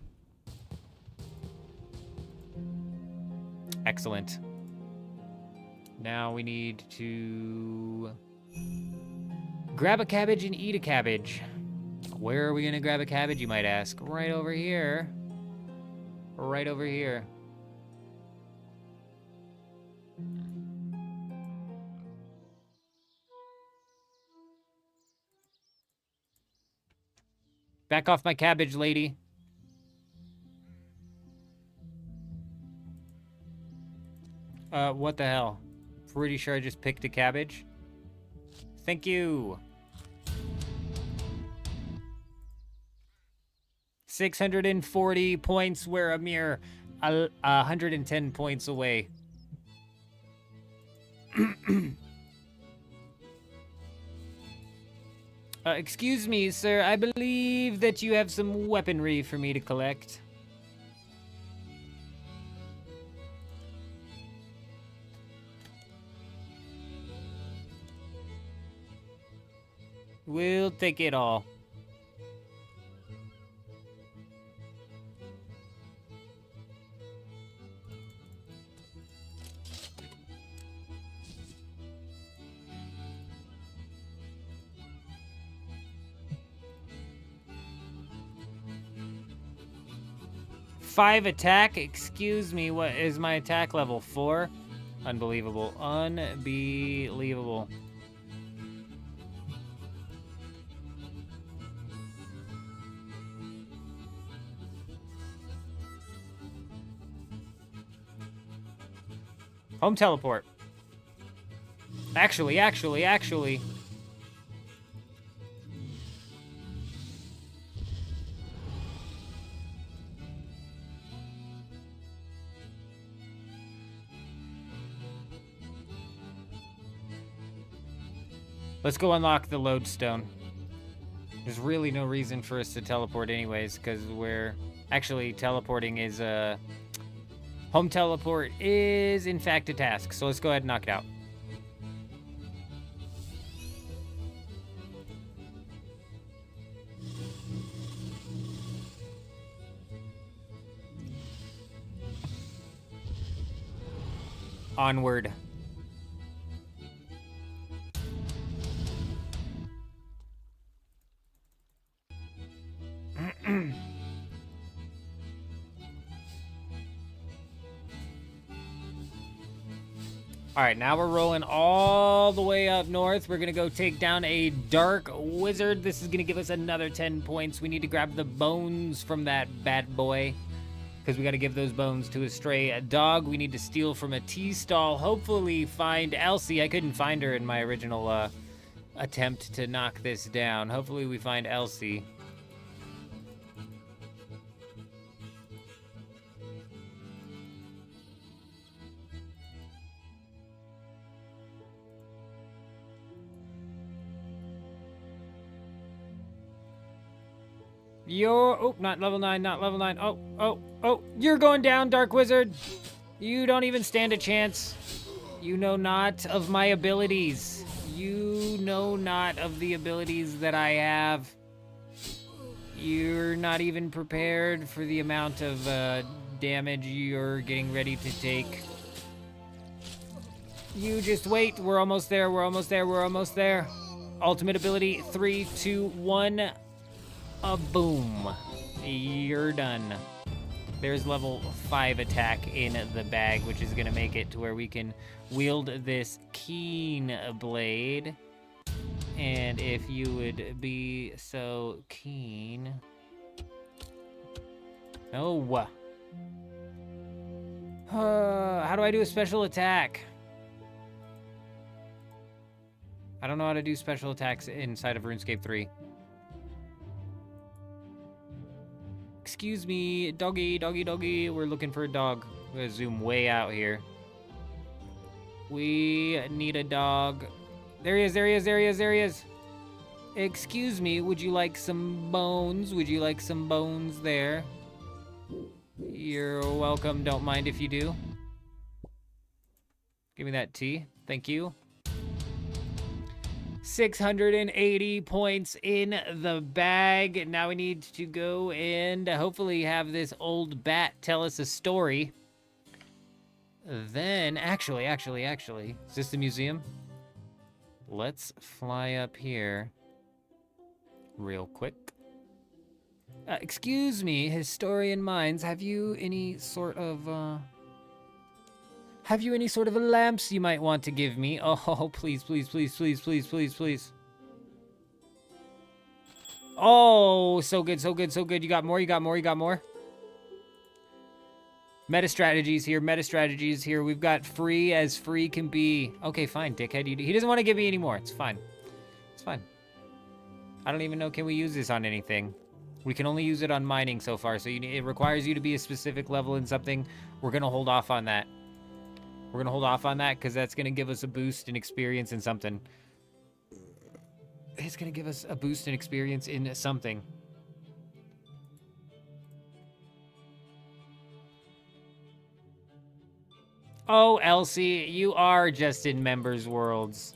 Excellent. Now we need to grab a cabbage and eat a cabbage. Where are we gonna grab a cabbage, you might ask? Right over here. Right over here. Back off my cabbage, lady. What the hell? Pretty sure I just picked a cabbage. Thank you. 640 points. We're a mere 110 points away. Excuse me, sir. I believe that you have some weaponry for me to collect. We'll take it all. Five attack? Excuse me, what is my attack level? 4? Unbelievable. Unbelievable. Home teleport. Actually. Let's go unlock the lodestone. There's really no reason for us to teleport anyways, because we're... Actually, teleporting is home teleport is, in fact, a task. So let's go ahead and knock it out. Onward. All right, now we're rolling all the way up north. We're going to go take down a dark wizard. This is going to give us another 10 points. We need to grab the bones from that bad boy because we got to give those bones to a stray dog. We need to steal from a tea stall. Hopefully find Elsie. I couldn't find her in my original attempt to knock this down. Hopefully we find Elsie. Oh, not level 9, not level 9. Oh, you're going down, Dark Wizard. You don't even stand a chance. You know not of my abilities. You know not of the abilities that I have. You're not even prepared for the amount of damage you're getting ready to take. You just wait. We're almost there. We're almost there. We're almost there. Ultimate ability, 3, 2, 1. Boom. You're done. There's level 5 attack in the bag, which is going to make it to where we can wield this keen blade. And if you would be so keen... Oh. How do I do a special attack? I don't know how to do special attacks inside of RuneScape 3. Excuse me, doggy. We're looking for a dog. I'm gonna zoom way out here. We need a dog. There he is. Excuse me, would you like some bones? Would you like some bones there? You're welcome, don't mind if you do. Give me that tea, thank you. 680 points in the bag. Now we need to go and hopefully have this old bat tell us a story. Then, actually, is this the museum? Let's fly up here real quick. Excuse me, historian minds, have you any sort of lamps you might want to give me? Oh, please. Oh, so good. You got more? Meta strategies here. We've got free as free can be. Okay, fine, dickhead. He doesn't want to give me any more. It's fine. I don't even know, can we use this on anything? We can only use it on mining so far, so it requires you to be a specific level in something. We're going to hold off on that. Because that's going to give us a boost in experience in something. It's going to give us a boost in experience in something. Oh, Elsie, you are just in Members Worlds.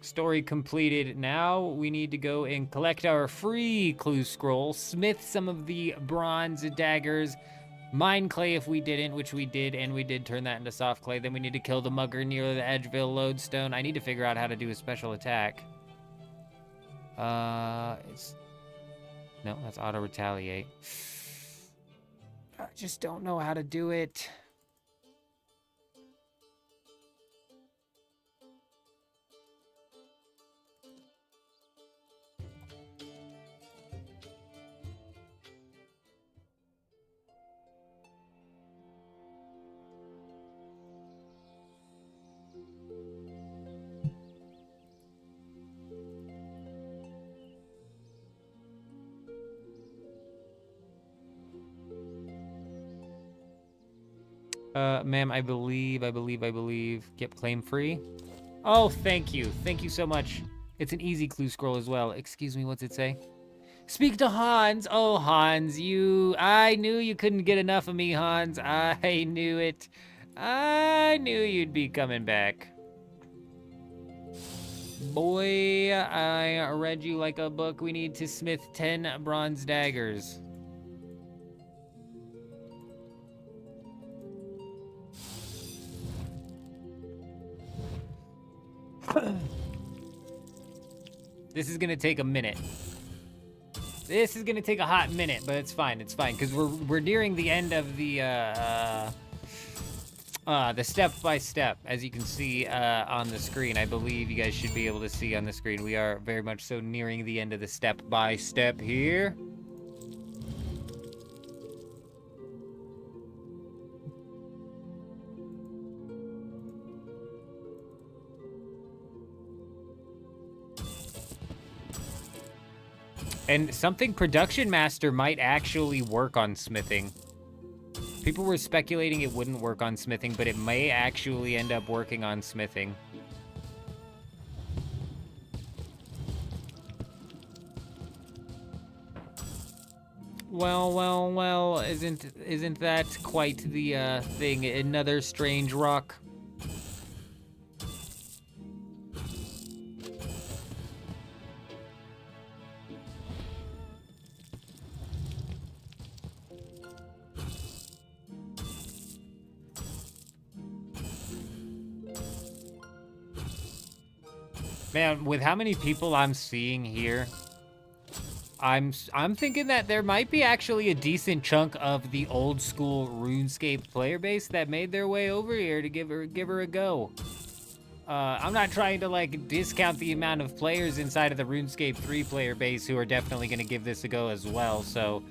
Story completed. Now we need to go and collect our free clue scroll, smith some of the bronze daggers, mine clay if we didn't, which we did, and we did turn that into soft clay. Then we need to kill the mugger near the Edgeville lodestone. I need to figure out how to do a special attack. It's... No, that's auto retaliate. I just don't know how to do it. Ma'am, I believe. Get claim free. Oh, thank you. Thank you so much. It's an easy clue scroll as well. Excuse me, what's it say? Speak to Hans. Oh, Hans, I knew you couldn't get enough of me, Hans. I knew it. I knew you'd be coming back. Boy, I read you like a book. We need to smith 10 bronze daggers. This is gonna take a minute. This is gonna take a hot minute, but it's fine, because we're nearing the end of the step by step, as you can see on the screen. I believe you guys should be able to see on the screen. We are very much so nearing the end of the step by step here. And something Production Master might actually work on smithing. People were speculating it wouldn't work on smithing, but it may actually end up working on smithing. Well, isn't that quite the thing? Another strange rock. Man, with how many people I'm seeing here, I'm thinking that there might be actually a decent chunk of the old school RuneScape player base that made their way over here to give her a go. I'm not trying to like discount the amount of players inside of the RuneScape 3 player base who are definitely going to give this a go as well. So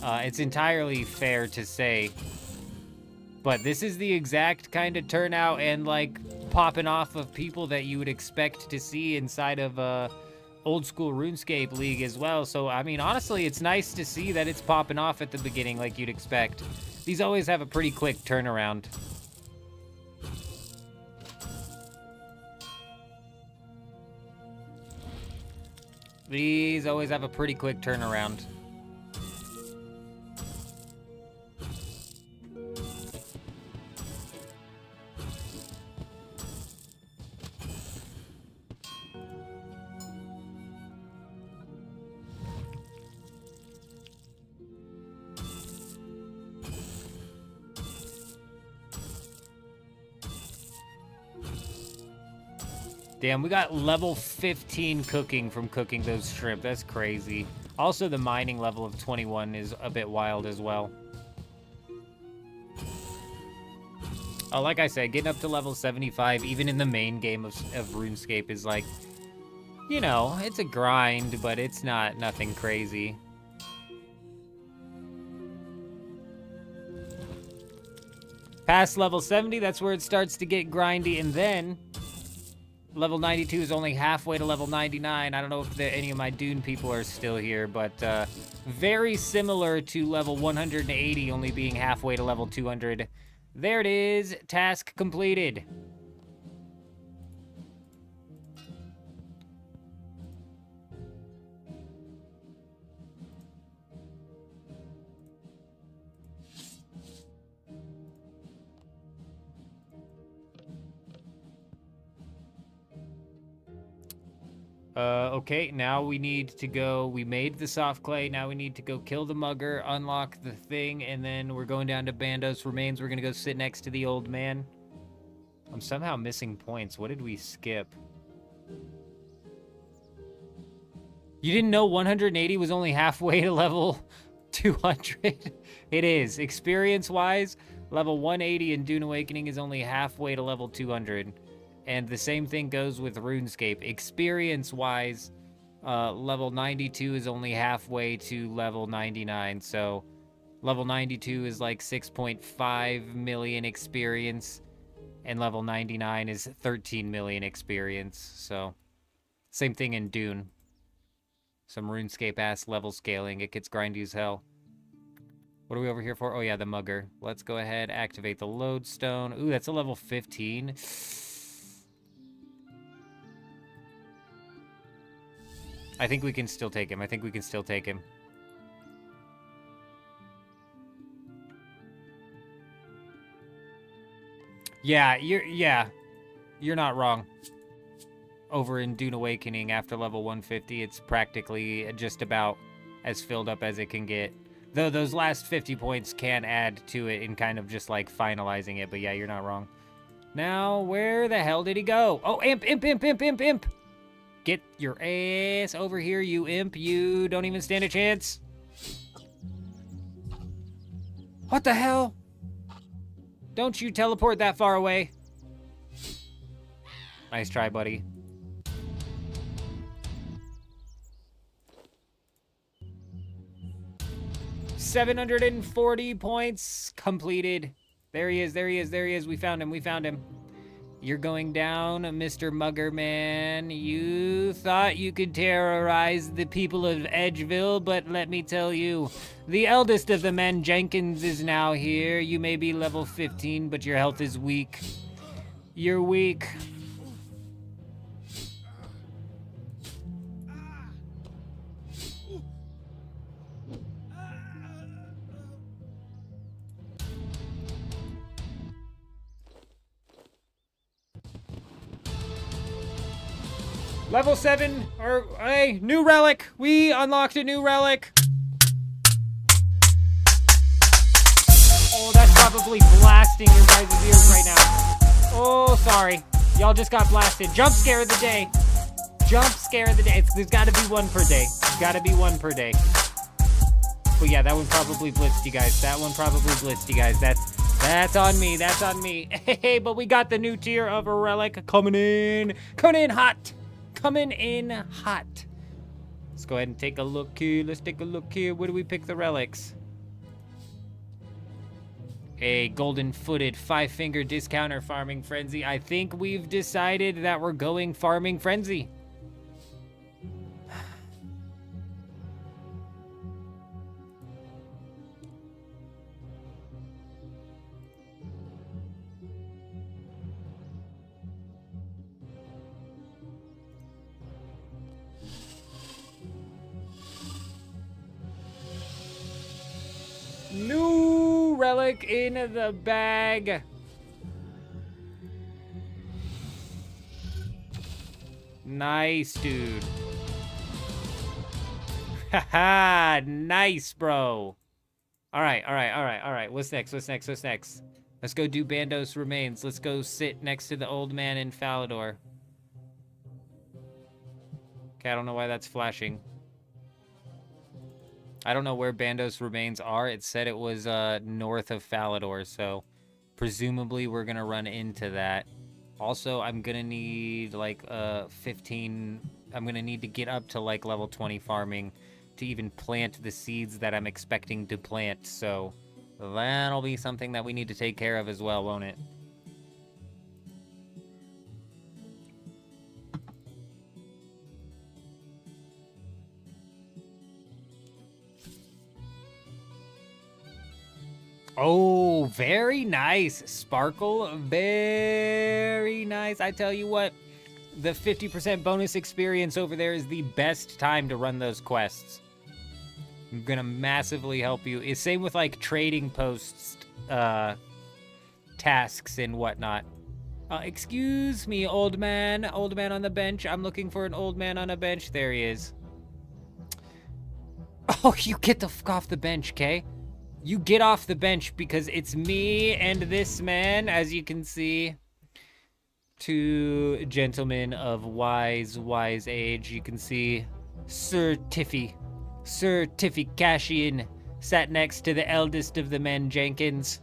it's entirely fair to say. But this is the exact kind of turnout and like popping off of people that you would expect to see inside of old school RuneScape League as well. So, I mean, honestly, it's nice to see that it's popping off at the beginning like you'd expect. These always have a pretty quick turnaround. These always have a pretty quick turnaround. Damn, we got level 15 cooking from cooking those shrimp. That's crazy. Also, the mining level of 21 is a bit wild as well. Oh, like I said, getting up to level 75, even in the main game of RuneScape is like, you know, it's a grind, but it's nothing crazy. Past level 70, that's where it starts to get grindy, and then level 92 is only halfway to level 99. I don't know if any of my Dune people are still here, but very similar to level 180 only being halfway to level 200. There it is, task completed. Okay, now we need to go, we made the soft clay, now we need to go kill the mugger, unlock the thing, and then we're going down to Bandos Remains. We're gonna go sit next to the old man. I'm somehow missing points. What did we skip? You didn't know 180 was only halfway to level 200? It is. Experience-wise, level 180 in Dune Awakening is only halfway to level 200. And the same thing goes with RuneScape. Experience-wise, level 92 is only halfway to level 99. So level 92 is like 6.5 million experience, and level 99 is 13 million experience. So same thing in Dune. Some RuneScape-ass level scaling. It gets grindy as hell. What are we over here for? Oh yeah, the mugger. Let's go ahead, activate the lodestone. Ooh, that's a level 15. I think we can still take him. I think we can still take him. Yeah, you're not wrong. Over in Dune Awakening, after level 150, it's practically just about as filled up as it can get. Though those last 50 points can add to it in kind of just like finalizing it. But yeah, you're not wrong. Now, where the hell did he go? Oh, imp, imp, imp, imp, imp, imp. Get your ass over here, you imp. You don't even stand a chance. What the hell? Don't you teleport that far away. Nice try, buddy. $740 points completed. There he is, there he is, there he is. We found him, we found him. You're going down, Mr. Mugger Man. You thought you could terrorize the people of Edgeville, but let me tell you, the eldest of the men, Jenkins, is now here. You may be level 15, but your health is weak. You're weak. Level 7, or hey, new relic. We unlocked a new relic. Oh, that's probably blasting your guys' ears right now. Oh, sorry. Y'all just got blasted. Jump scare of the day. Jump scare of the day. There's got to be one per day. Got to be one per day. But yeah, that one probably blitzed you guys. That one probably blitzed you guys. That's on me. That's on me. Hey, but we got the new tier of a relic coming in. Coming in hot. Coming in hot. Let's go ahead and take a look here. Let's take a look here. Where do we pick the relics? A golden-footed 5-finger discounter farming frenzy. I think we've decided that we're going farming frenzy. New relic in the bag. Nice, dude. Haha, nice, bro. All right. What's next? Let's go do Bandos Remains. Let's go sit next to the old man in Falador. Okay, I don't know why that's flashing. I don't know where Bandos Remains are. It said it was north of Falador, so presumably we're gonna run into that. Also, I'm gonna need like 15. I'm gonna need to get up to like level 20 farming to even plant the seeds that I'm expecting to plant. So that'll be something that we need to take care of as well, won't it? Oh, very nice. Sparkle, very nice. I tell you what, the 50% bonus experience over there is the best time to run those quests. I'm gonna massively help you. It's same with like trading posts, tasks and whatnot. Excuse me, old man. Old man on the bench. I'm looking for an old man on a bench. There he is. Oh, you get the fuck off the bench, Kay? You get off the bench because it's me and this man, as you can see. Two gentlemen of wise age. You can see Sir Tiffy Cashian sat next to the eldest of the men, Jenkins.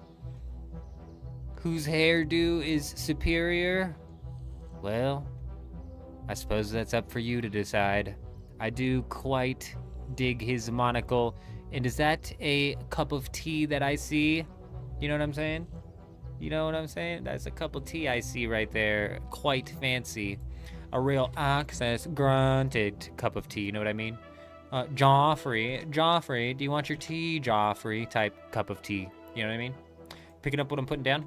Whose hairdo is superior? Well, I suppose that's up for you to decide. I do quite dig his monocle. And is that a cup of tea that I see? You know what I'm saying? You know what I'm saying? That's a cup of tea I see right there. Quite fancy. A real access granted cup of tea, you know what I mean? Joffrey, do you want your tea, Joffrey? Type cup of tea, you know what I mean? Picking up what I'm putting down.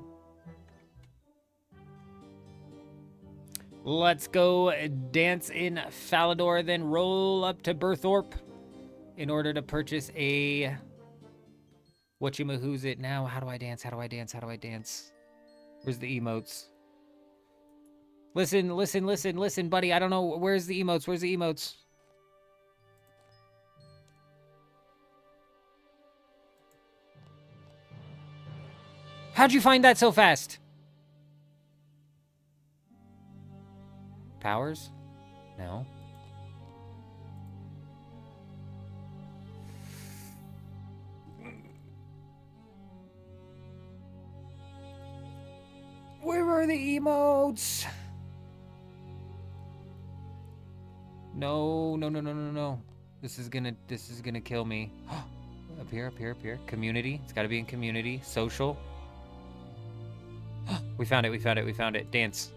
Let's go dance in Falador, then roll up to Berthorpe in order to purchase a... Whatchamahoo's it now? How do I dance? How do I dance? How do I dance? Where's the emotes? Listen, buddy. I don't know. Where's the emotes? Where's the emotes? How'd you find that so fast? Powers? No. Where are the emotes? No. This is gonna kill me. Up here. Community. It's gotta be in community. Social. We found it. Dance.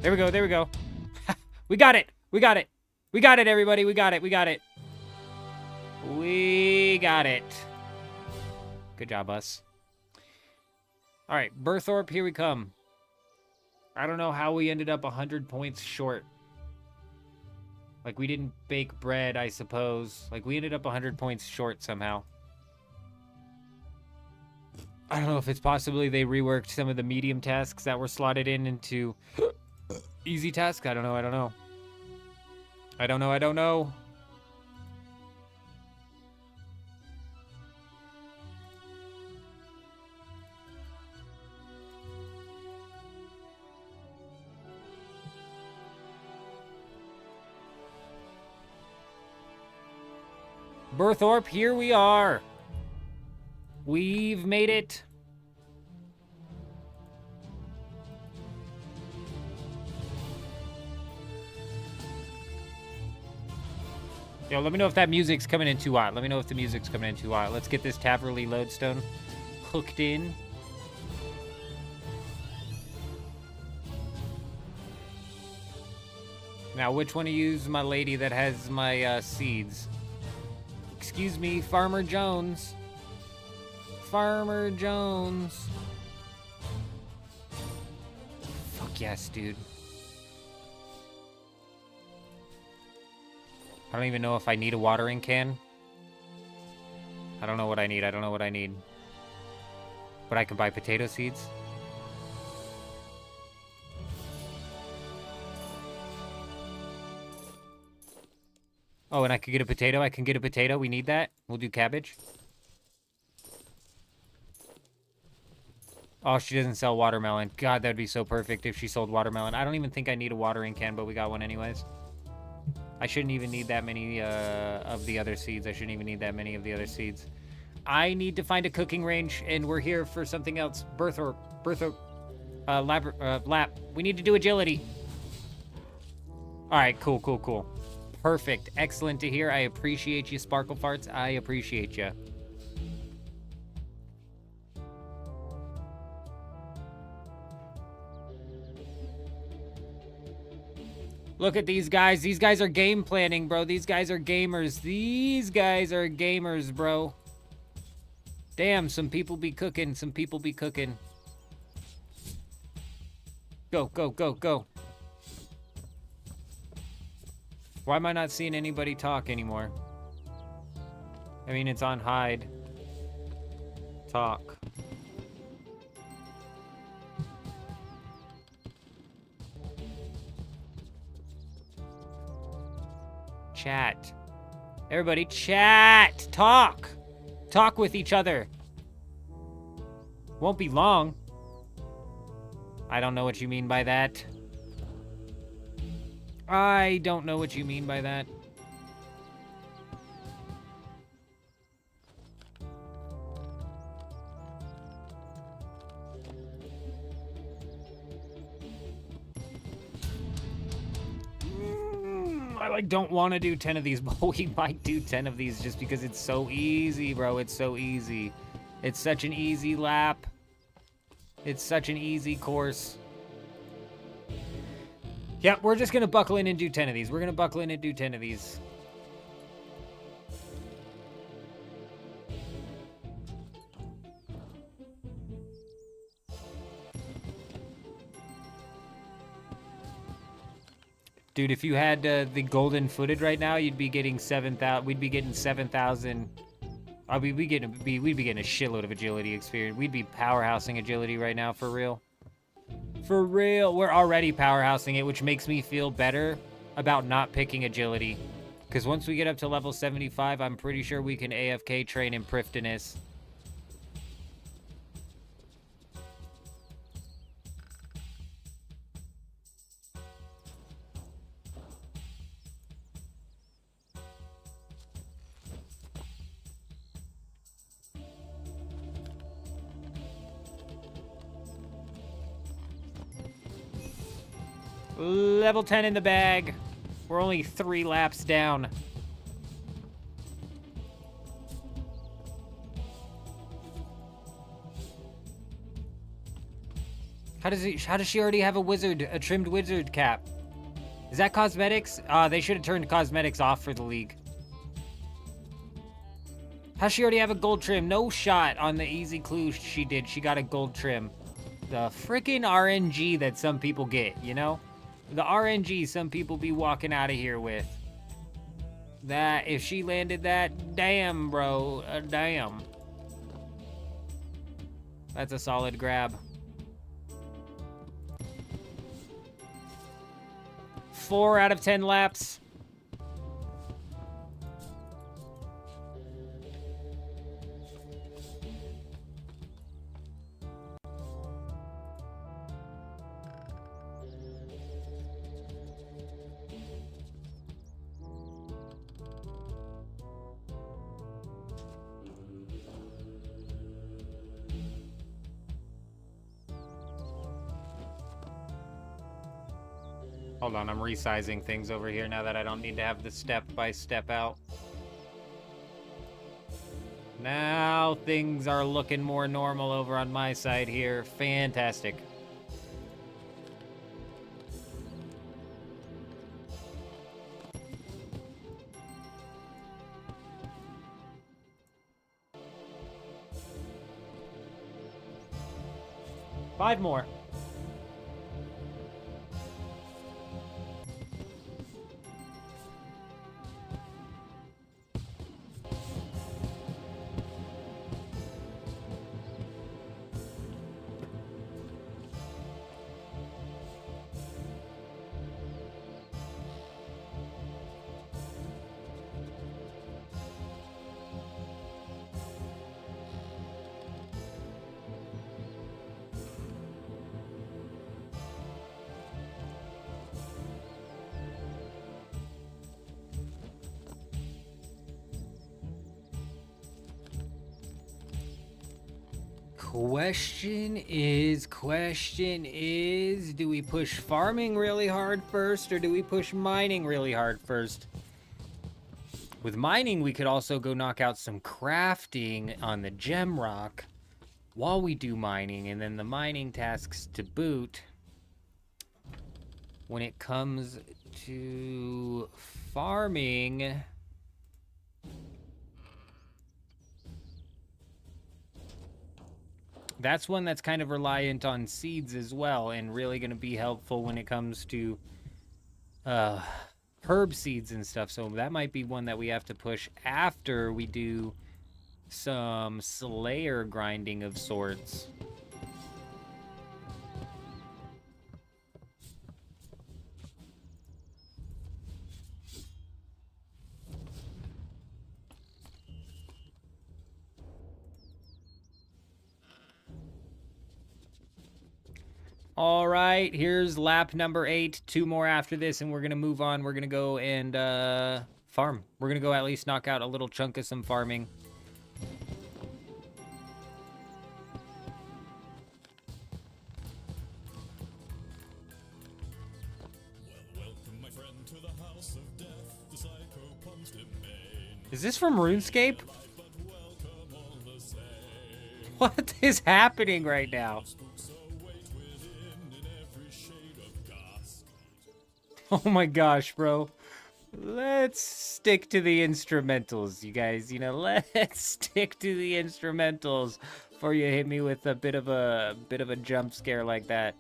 There we go. We got it, everybody. We got it. Good job, us. All right, Berthorpe, here we come. I don't know how we ended up 100 points short. Like, we didn't bake bread, I suppose. Like, we ended up 100 points short somehow. I don't know if it's possibly they reworked some of the medium tasks that were slotted into easy tasks. I don't know. Berthorpe, here we are. We've made it. Yo, let me know if that music's coming in too hot. Let's get this Taverly lodestone hooked in. Now, which one to use my lady that has my seeds? Excuse me, Farmer Jones. Fuck yes, dude. I don't even know if I need a watering can. I don't know what I need. But I can buy potato seeds. Oh, and I could get a potato. We need that. We'll do cabbage. Oh, she doesn't sell watermelon. God, that'd be so perfect if she sold watermelon. I don't even think I need a watering can, but we got one anyways. I shouldn't even need that many of the other seeds. I need to find a cooking range, and we're here for something else. Lap. We need to do agility. All right, cool. Perfect. Excellent to hear. I appreciate you, Sparkle Farts. I appreciate you. Look at these guys. These guys are game planning, bro. These guys are gamers. Bro. Damn, some people be cooking. Go. Why am I not seeing anybody talk anymore? I mean, it's on hide. Talk. Chat. Everybody, chat! Talk! Talk with each other. Won't be long. I don't know what you mean by that. I don't know what you mean by that. I like don't want to do 10 of these, but we might do 10 of these just because it's so easy, bro. It's so easy. It's such an easy lap. It's such an easy course. Yep, we're just going to buckle in and do 10 of these. We're going to buckle in and do 10 of these. Dude, if you had the golden footed right now, you'd be getting 7,000. We'd be getting 7,000. We'd be getting a shitload of agility experience. We'd be powerhousing agility right now, for real. For real. We're already powerhousing it, which makes me feel better about not picking agility. Because once we get up to level 75, I'm pretty sure we can AFK train in Prifdinus. Level 10 in the bag. We're only 3 laps down. How does she already have a trimmed wizard cap? Is that cosmetics? They should have turned cosmetics off for the league. How does she already have a gold trim? No shot on the easy clue she did. She got a gold trim. The freaking RNG that some people get, you know? The RNG some people be walking out of here with. That, if she landed that, damn, bro. Damn. That's a solid grab. 4 out of 10 laps. Hold on, I'm resizing things over here now that I don't need to have the step-by-step out. Now things are looking more normal over on my side here. Fantastic. Five more. Question is, do we push farming really hard first, or do we push mining really hard first? With mining, we could also go knock out some crafting on the gem rock while we do mining, and then the mining tasks to boot. When it comes to farming, that's one that's kind of reliant on seeds as well, and really going to be helpful when it comes to her herb seeds and stuff, so that might be one that we have to push after we do some Slayer grinding of sorts. All right, here's lap number 8. 2 more after this, and we're going to move on. We're going to go and farm. We're going to go at least knock out a little chunk of some farming. Is this from RuneScape? What is happening right now? Oh my gosh, bro. Let's stick to the instrumentals, you guys. You know, let's stick to the instrumentals before you hit me with a bit of a jump scare like that.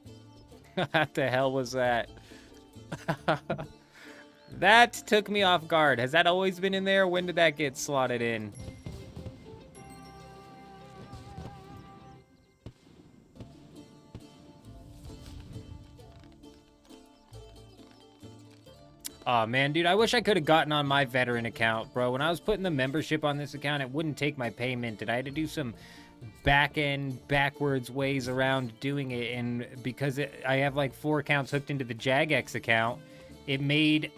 What the hell was that? That took me off guard. Has that always been in there? When did that get slotted in? Aw, man, dude, I wish I could have gotten on my veteran account, bro. When I was putting the membership on this account, it wouldn't take my payment, and I had to do some backwards ways around doing it, and because I have like 4 accounts hooked into the Jagex account, it made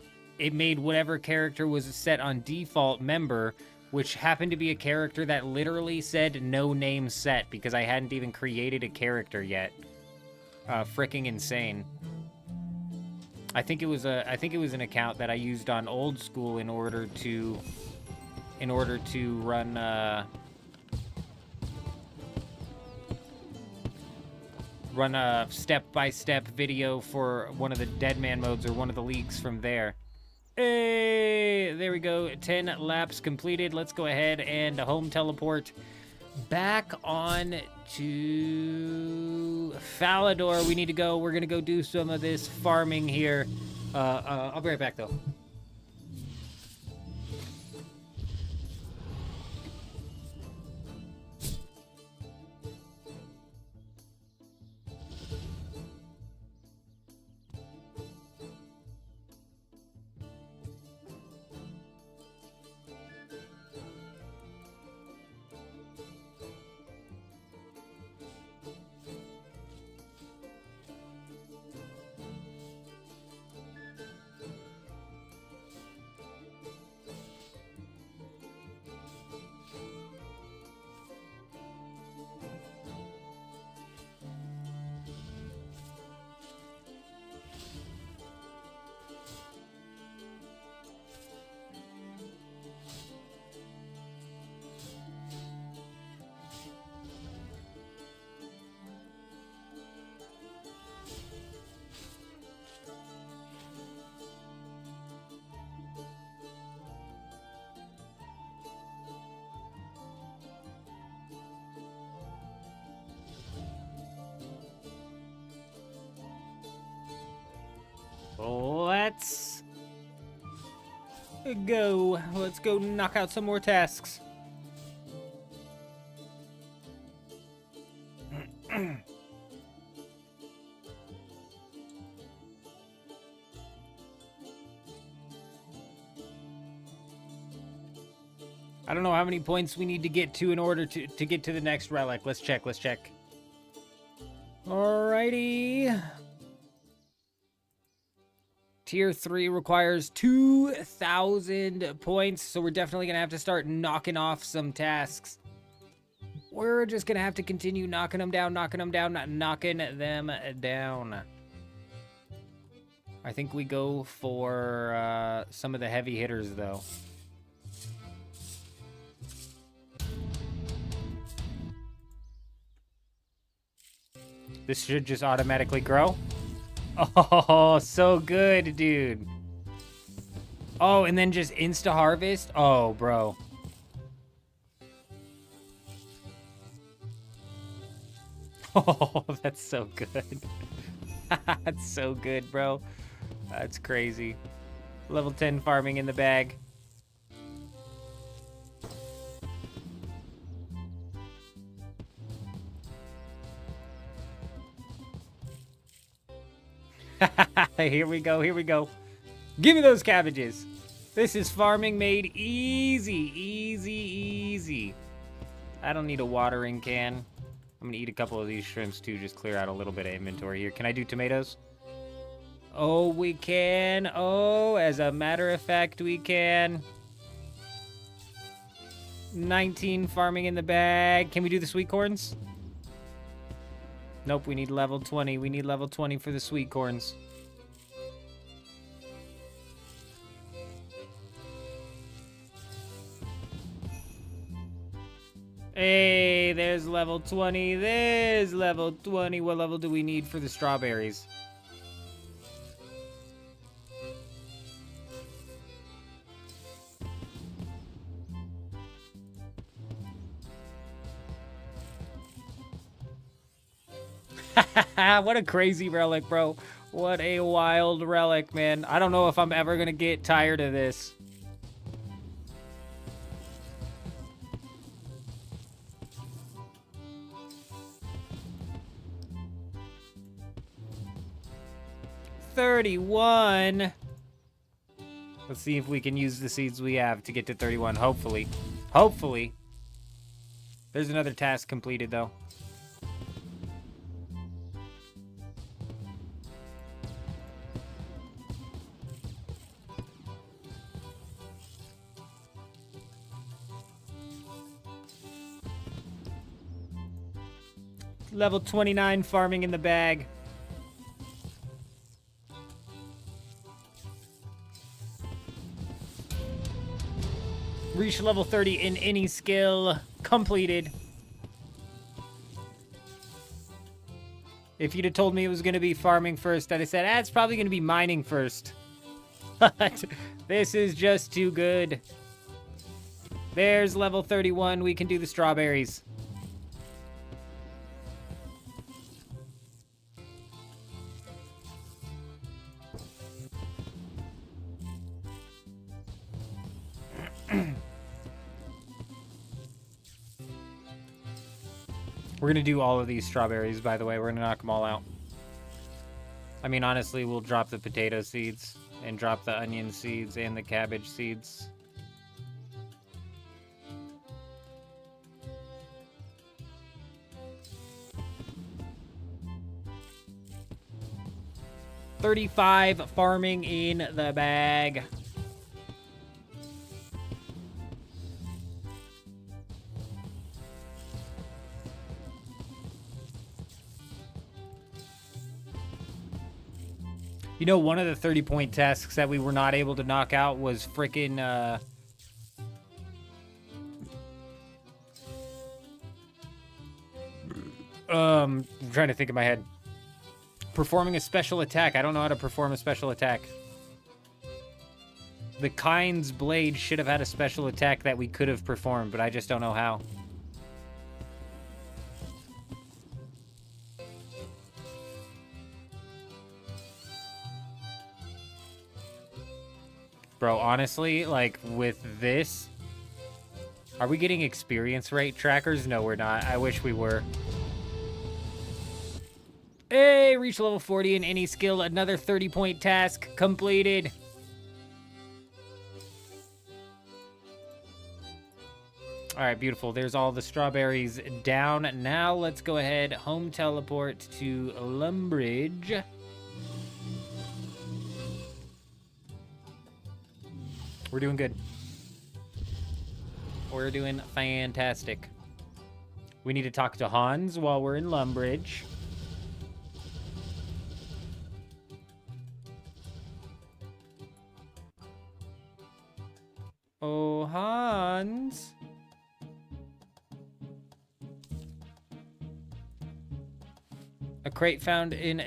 whatever character was set on default member, which happened to be a character that literally said no name set because I hadn't even created a character yet. Freaking insane. I think it was an account that I used on old school in order to run a step-by-step video for one of the Deadman modes or one of the leagues from there. Hey, there we go. 10 laps completed. Let's go ahead and home teleport back on to Falador. We need to go. We're going to go do some of this farming here. I'll be right back, though. Let's go knock out some more tasks. I don't know how many points we need to get to in order to get to the next relic. Let's check. Alrighty. Tier 3 requires 2,000 points, so we're definitely going to have to start knocking off some tasks. We're just going to have to continue knocking them down. I think we go for some of the heavy hitters, though. This should just automatically grow. Oh, so good, dude. Oh, and then just insta-harvest? Oh, bro. Oh, that's so good. That's so good, bro. That's crazy. Level 10 farming in the bag. Here we go, here we go. Give me those cabbages. This is farming made easy, easy, easy. I don't need a watering can. I'm gonna eat a couple of these shrimps too, just clear out a little bit of inventory here. Can I do tomatoes? Oh, we can. Oh, as a matter of fact, we can. 19 farming in the bag. Can we do the sweet corns? Nope, we need level 20. We need level 20 for the sweet corns. Hey, there's level 20. There's level 20. What level do we need for the strawberries? What a crazy relic, bro. What a wild relic, man. I don't know if I'm ever gonna get tired of this. $31. Let's see if we can use the seeds we have to get to 31. Hopefully. Hopefully. There's another task completed, though. Level 29 farming in the bag. Reach level 30 in any skill. Completed. If you'd have told me it was going to be farming first, I'd have said, it's probably going to be mining first. But this is just too good. There's level 31. We can do the strawberries. We're going to do all of these strawberries, by the way. We're going to knock them all out. I mean, honestly, we'll drop the potato seeds and drop the onion seeds and the cabbage seeds. $35 farming in the bag. You know, one of the 30-point tasks that we were not able to knock out was frickin', I'm trying to think in my head. Performing a special attack. I don't know how to perform a special attack. The Kind's Blade should have had a special attack that we could have performed, but I just don't know how. Bro, honestly, like, with this... Are we getting experience rate trackers? No, we're not. I wish we were. Hey, reach level 40 in any skill. Another 30-point task completed. All right, beautiful. There's all the strawberries down. Now let's go ahead, home teleport to Lumbridge. We're doing good. We're doing fantastic. We need to talk to Hans while we're in Lumbridge. Oh, Hans. A crate found in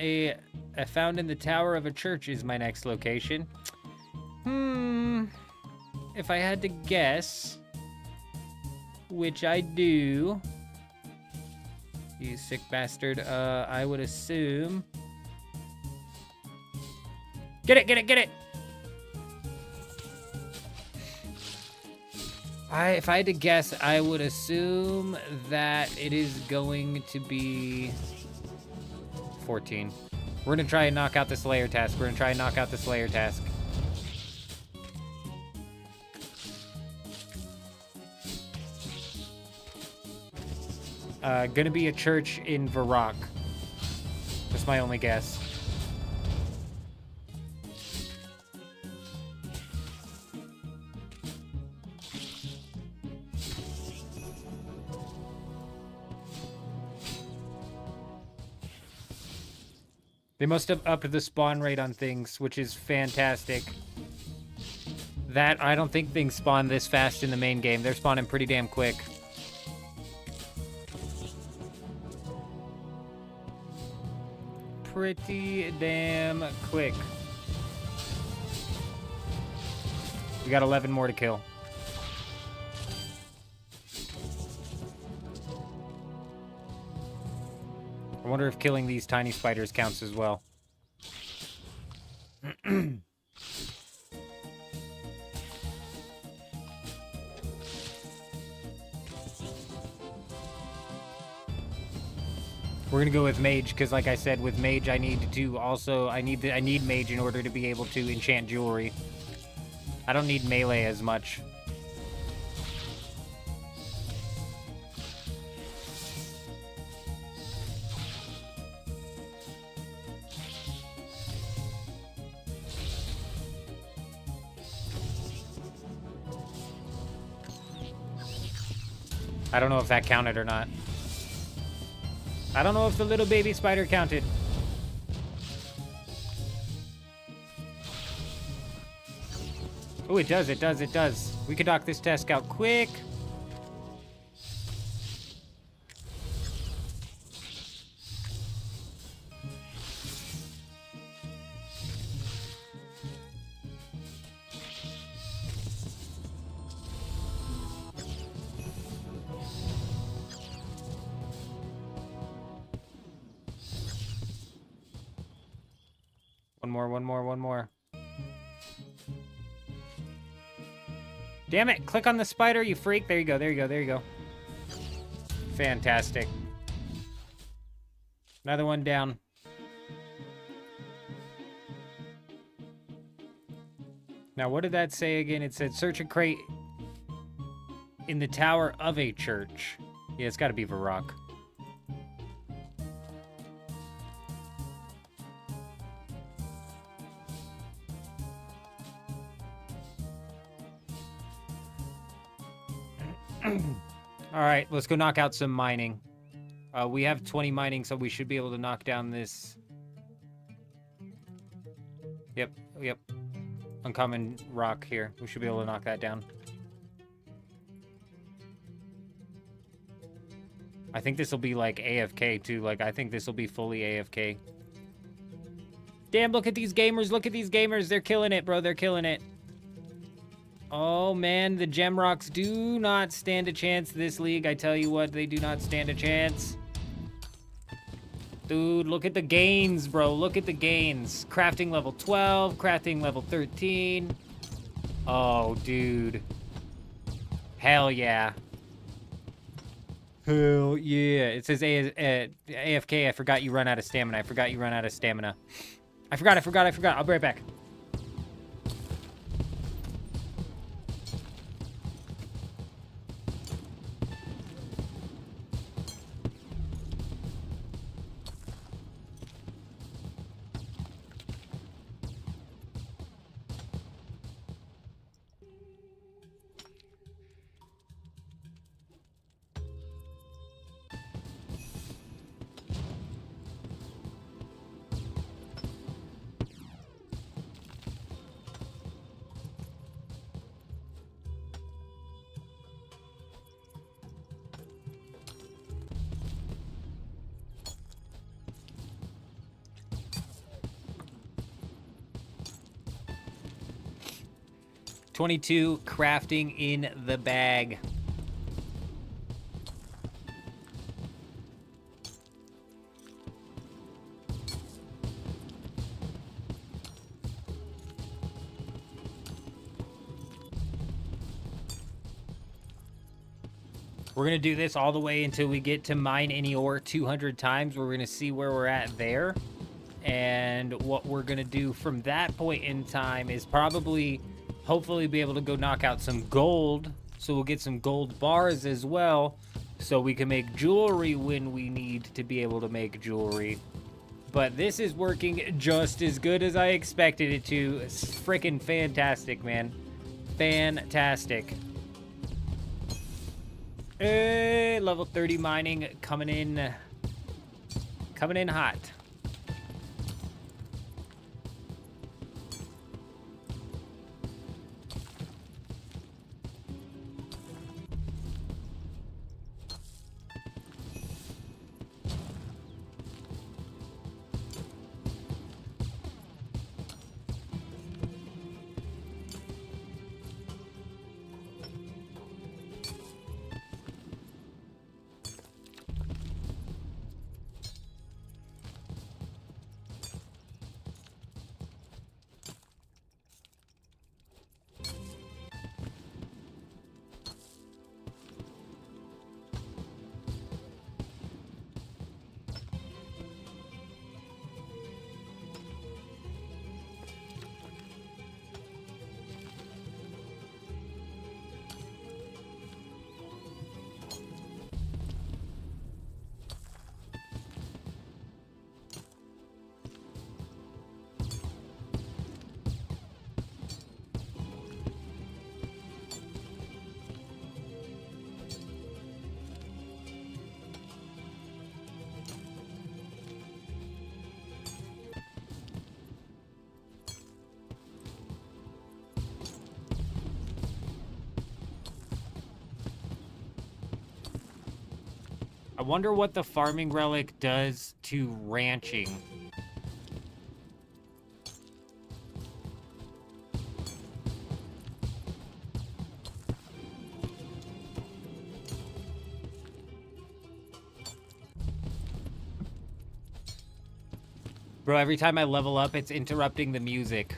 the tower of a church is my next location. If I had to guess, which I do, you sick bastard, I would assume. Get it, get it, get it! If I had to guess, I would assume that it is going to be 14. We're gonna try and knock out the Slayer task. Gonna be a church in Varrock. That's my only guess. They must have upped the spawn rate on things, which is fantastic. I don't think things spawn this fast in the main game. They're spawning pretty damn quick. Pretty damn quick. We got 11 more to kill. I wonder if killing these tiny spiders counts as well. We're gonna go with mage because, like I said, with mage I need mage in order to be able to enchant jewelry. I don't need melee as much. I don't know if that counted or not. I don't know if the little baby spider counted. Oh, it does, it does, it does. We could knock this task out quick. One more. Damn it, click on the spider, you freak. There you go. Fantastic. Another one down. Now, what did that say again? It said search a crate in the tower of a church. Yeah, it's got to be Varrock. All right, let's go knock out some mining. We have 20 mining, so we should be able to knock down this. Yep. Uncommon rock here. We should be able to knock that down. I think this will be like AFK too. Like, I think this will be fully AFK. Damn, look at these gamers. They're killing it, bro. They're killing it. Oh, man, the gem rocks do not stand a chance this league. I tell you what, they do not stand a chance. Dude, look at the gains, bro. Look at the gains. Crafting level 12, crafting level 13. Oh, dude. Hell yeah. Hell yeah. It says AFK, I forgot you run out of stamina. I forgot. I'll be right back. $22 crafting in the bag. We're going to do this all the way until we get to mine any ore 200 times. We're going to see where we're at there. And what we're going to do from that point in time is probably, hopefully be able to go knock out some gold. So we'll get some gold bars as well. So we can make jewelry when we need to be able to make jewelry. But this is working just as good as I expected it to. It's freaking fantastic, man. Fantastic. Hey, level 30 mining coming in hot. I wonder what the farming relic does to ranching. Bro, every time I level up, it's interrupting the music.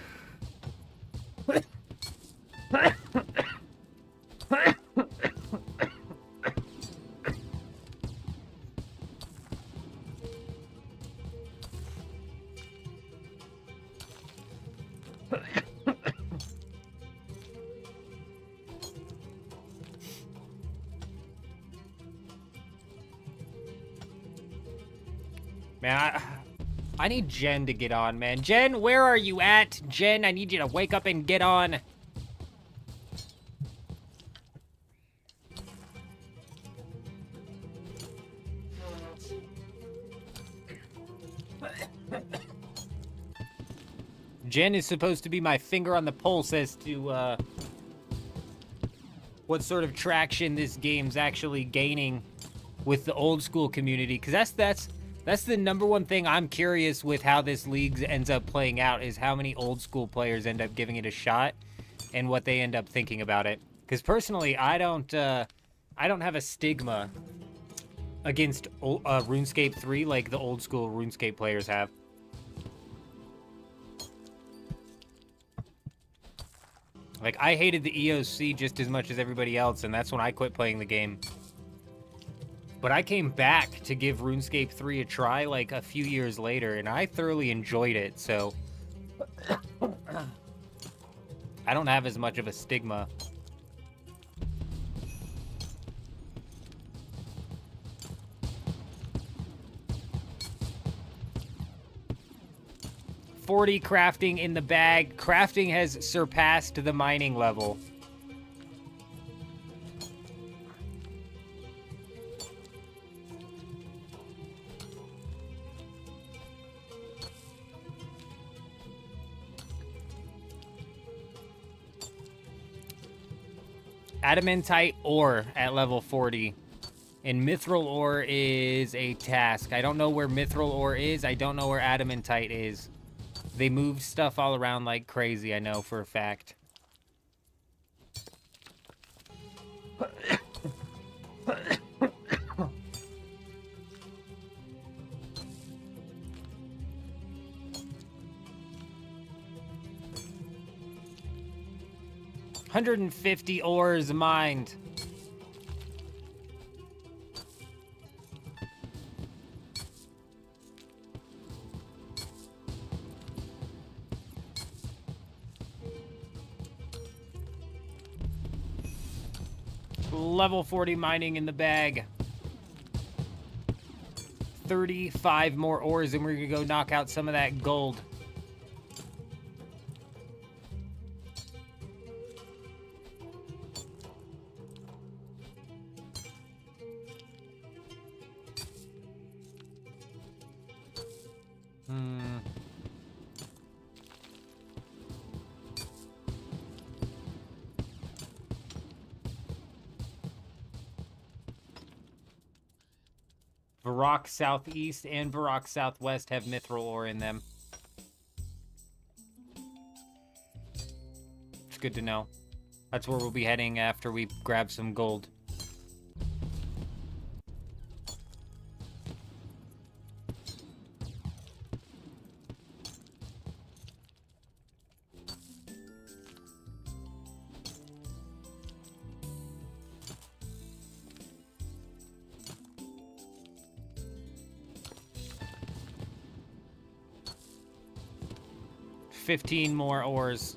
Man, I need Jen to get on, man. Jen, where are you at? Jen, I need you to wake up and get on. Jen is supposed to be my finger on the pulse as to what sort of traction this game's actually gaining with the old school community, because that's the number one thing I'm curious with how this league ends up playing out, is how many old school players end up giving it a shot and what they end up thinking about it. Because personally, I don't have a stigma against RuneScape 3 like the old school RuneScape players have. Like, I hated the EOC just as much as everybody else, and that's when I quit playing the game. But I came back to give RuneScape 3 a try, like, a few years later, and I thoroughly enjoyed it, so... I don't have as much of a stigma. $40 crafting in the bag. Crafting has surpassed the mining level. Adamantite ore at level 40. And mithril ore is a task. I don't know where mithril ore is. I don't know where adamantite is. They move stuff all around like crazy, I know for a fact. $150 ores mined. level 40 mining in the bag. 35 more ores, and we're gonna go knock out some of that gold. Varrock Southeast and Varrock Southwest have mithril ore in them. It's good to know. That's where we'll be heading after we grab some gold. $15 more ores.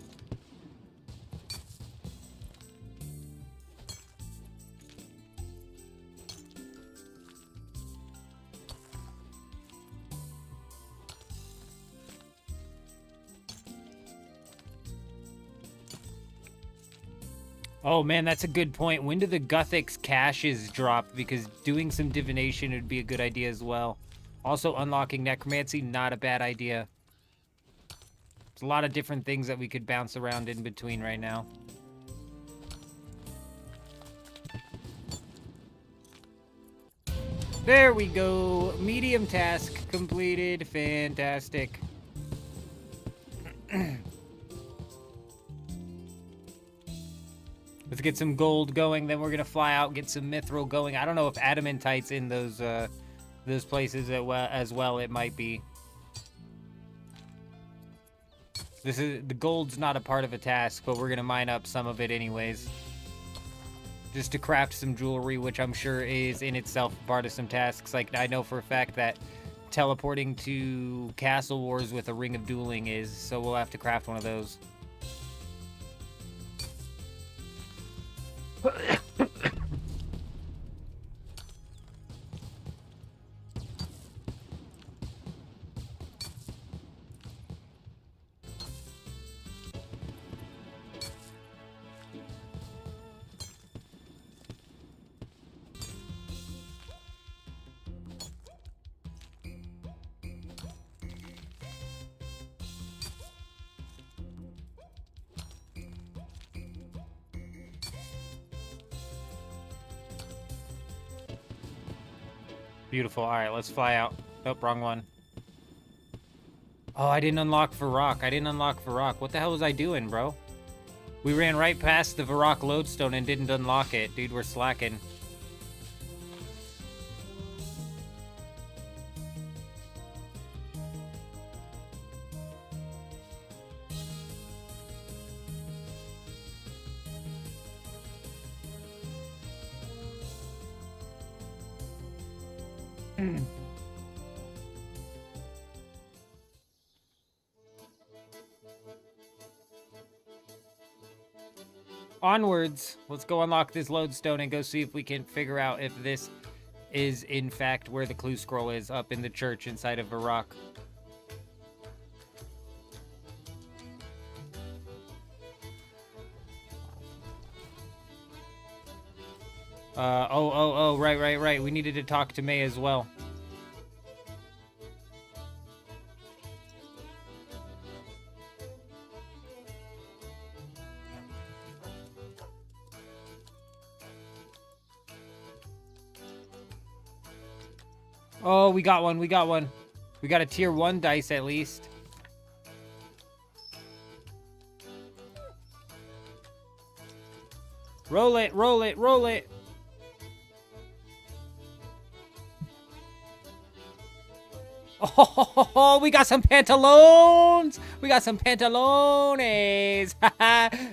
Oh man, that's a good point. When do the Guthix caches drop? Because doing some divination would be a good idea as well. Also, unlocking necromancy, not a bad idea. There's a lot of different things that we could bounce around in between right now. There we go. Medium task completed. Fantastic. Let's get some gold going, then we're gonna fly out, get some mithril going. I don't know if adamantite's in those places as well. It might be. The gold's not a part of a task, but we're gonna mine up some of it anyways. Just to craft some jewelry, which I'm sure is in itself part of some tasks. Like, I know for a fact that teleporting to Castle Wars with a Ring of Dueling is, so we'll have to craft one of those. Beautiful. All right, let's fly out. Nope, wrong one. Oh, I didn't unlock Varrock. What the hell was I doing, bro? We ran right past the Varrock lodestone and didn't unlock it. Dude, we're slacking. Onwards. Let's go unlock this lodestone and go see if we can figure out if this is in fact where the clue scroll is, up in the church inside of Varrock. Right. We needed to talk to May as well. Oh, we got one. We got a tier 1 dice at least. Roll it. Oh, we got some pantalones.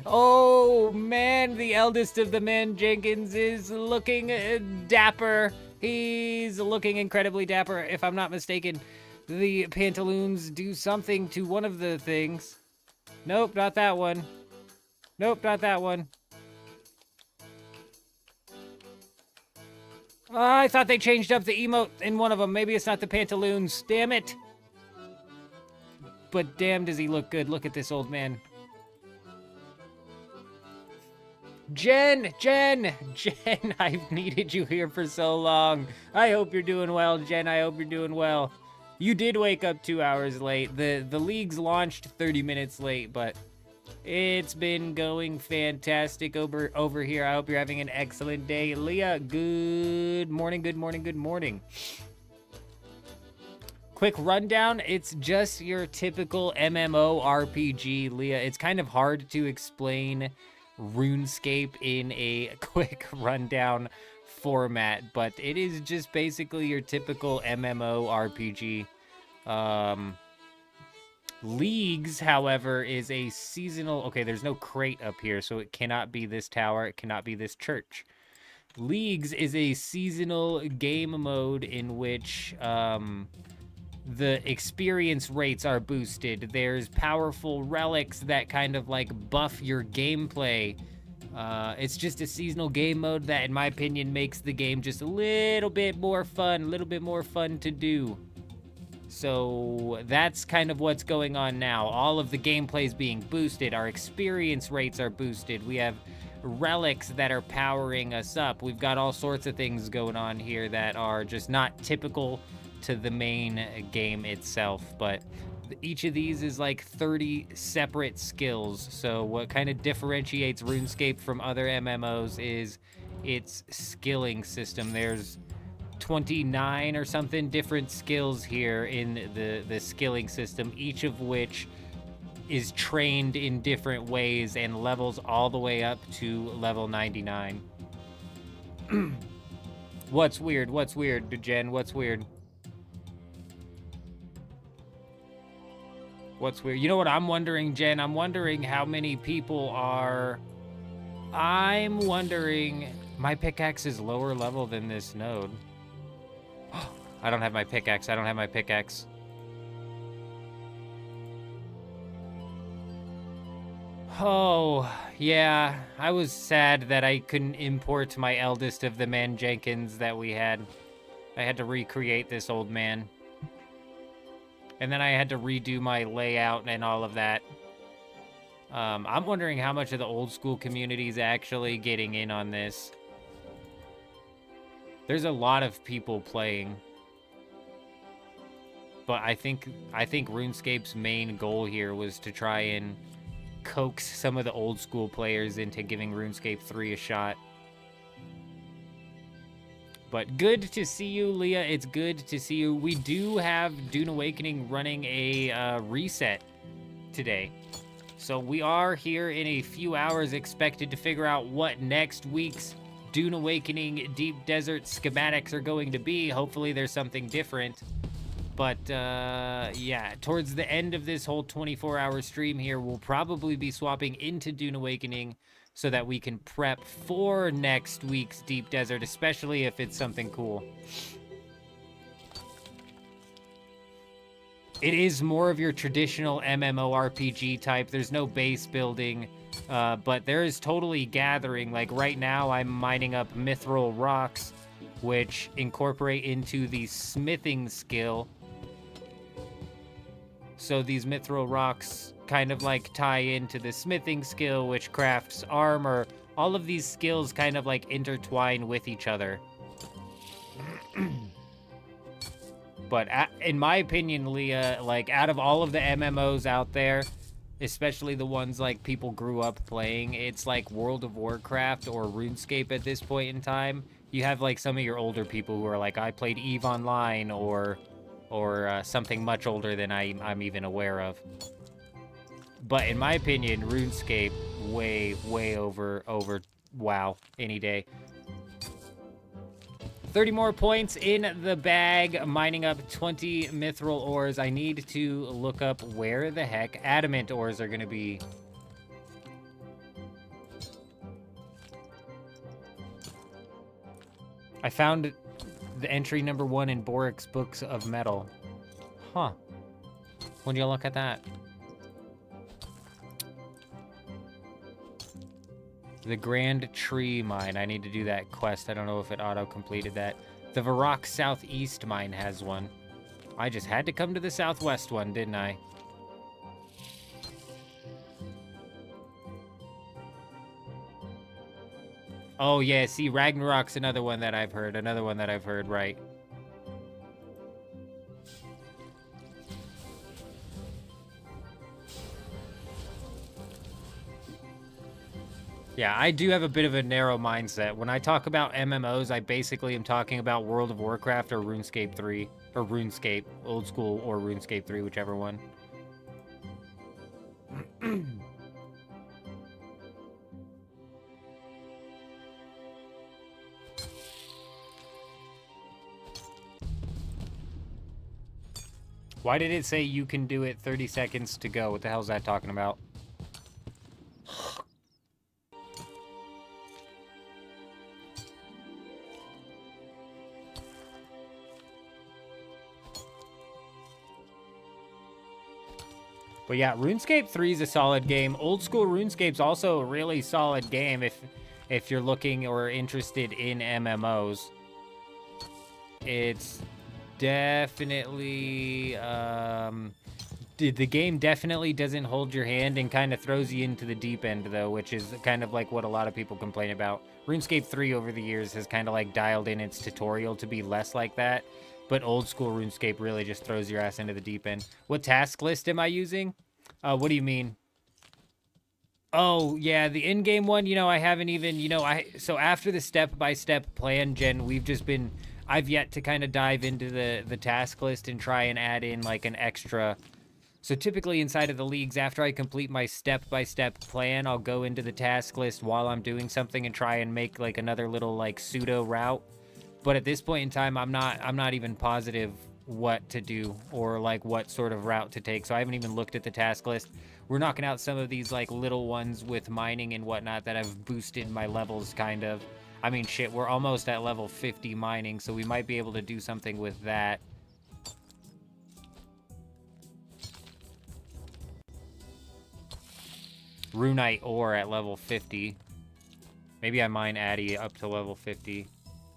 Oh, man, the eldest of the men, Jenkins, is looking dapper. He's looking incredibly dapper. If I'm not mistaken, the pantaloons do something to one of the things. Nope, not that one. I thought they changed up the emote in one of them. Maybe it's not the pantaloons. Damn it. But damn, does he look good. Look at this old man. Jen, I've needed you here for so long. I hope you're doing well, Jen. I hope you're doing well. You did wake up 2 hours late. The league's launched 30 minutes late, but it's been going fantastic over here. I hope you're having an excellent day. Leah, good morning, good morning, good morning. Quick rundown, it's just your typical MMO RPG, Leah. It's kind of hard to explain RuneScape in a quick rundown format, but it is just basically your typical MMO RPG. Leagues, however, is a seasonal... Okay, there's no crate up here, so it cannot be this tower. It cannot be this church. Leagues is a seasonal game mode in which the experience rates are boosted. There's powerful relics that kind of like buff your gameplay. It's just a seasonal game mode that, in my opinion, makes the game just a little bit more fun, to do. So that's kind of what's going on now. All of the gameplay is being boosted. Our experience rates are boosted. We have relics that are powering us up. We've got all sorts of things going on here that are just not typical to the main game itself, but each of these is like 30 separate skills. So what kind of differentiates RuneScape from other MMOs is its skilling system. There's 29 or something different skills here in the skilling system, each of which is trained in different ways and levels all the way up to level 99. What's weird, Jen? What's weird? What's weird? You know what I'm wondering, Jen? I'm wondering how many people are... I'm wondering... My pickaxe is lower level than this node. I don't have my pickaxe. Oh, yeah. I was sad that I couldn't import my eldest of the man Jenkins that we had. I had to recreate this old man. And then I had to redo my layout and all of that. I'm wondering how much of the old school community is actually getting in on this. There's a lot of people playing. But I think RuneScape's main goal here was to try and coax some of the old school players into giving RuneScape 3 a shot. But good to see you, Leah. It's good to see you. We do have Dune Awakening running a reset today. So we are here in a few hours expected to figure out what next week's Dune Awakening Deep Desert schematics are going to be. Hopefully there's something different. But, yeah, towards the end of this whole 24-hour stream here, we'll probably be swapping into Dune Awakening so that we can prep for next week's Deep Desert, especially if it's something cool. It is more of your traditional MMORPG type. There's no base building, but there is totally gathering. Like right now, I'm mining up mithril rocks, which incorporate into the smithing skill. So these mithril rocks kind of like tie into the smithing skill, which crafts armor. All of these skills kind of like intertwine with each other. But in my opinion, Leah, like out of all of the MMOs out there, especially the ones like people grew up playing, it's like World of Warcraft or RuneScape at this point in time. You have like some of your older people who are like, I played EVE Online or something much older than I'm even aware of. But in my opinion, RuneScape way over WoW any day. 30 more points in the bag, mining up 20 mithril ores. I need to look up where the heck adamant ores are going to be. I found the entry number 1 in Borik's Books of Metal. Huh. When you look at that? The Grand Tree Mine. I need to do that quest. I don't know if it auto-completed that. The Varrock Southeast Mine has one. I just had to come to the Southwest one, didn't I? Oh, yeah, see, Ragnarok's another one that I've heard. Another one that I've heard, right. Yeah, I do have a bit of a narrow mindset. When I talk about MMOs, I basically am talking about World of Warcraft or RuneScape 3. Or RuneScape, old school, or RuneScape 3, whichever one. Why did it say you can do it 30 seconds to go? What the hell is that talking about? But yeah, RuneScape 3 is a solid game. Old school RuneScape's also a really solid game if you're looking or interested in MMOs. It's definitely the game definitely doesn't hold your hand and kind of throws you into the deep end though, which is kind of like what a lot of people complain about. RuneScape 3 over the years has kind of like dialed in its tutorial to be less like that. But old school RuneScape really just throws your ass into the deep end. What task list am I using? What do you mean? Oh, yeah, the in-game one, you know, I haven't even, you know, so after the step-by-step plan, Jen, I've yet to kind of dive into the task list and try and add in like an extra. So typically inside of the leagues, after I complete my step-by-step plan, I'll go into the task list while I'm doing something and try and make like another little like pseudo route. But at this point in time, I'm not even positive what to do or like what sort of route to take. So I haven't even looked at the task list. We're knocking out some of these like little ones with mining and whatnot that have boosted my levels kind of. I mean, shit, we're almost at level 50 mining, so we might be able to do something with that. Runite ore at level 50. Maybe I mine Addy up to level 50.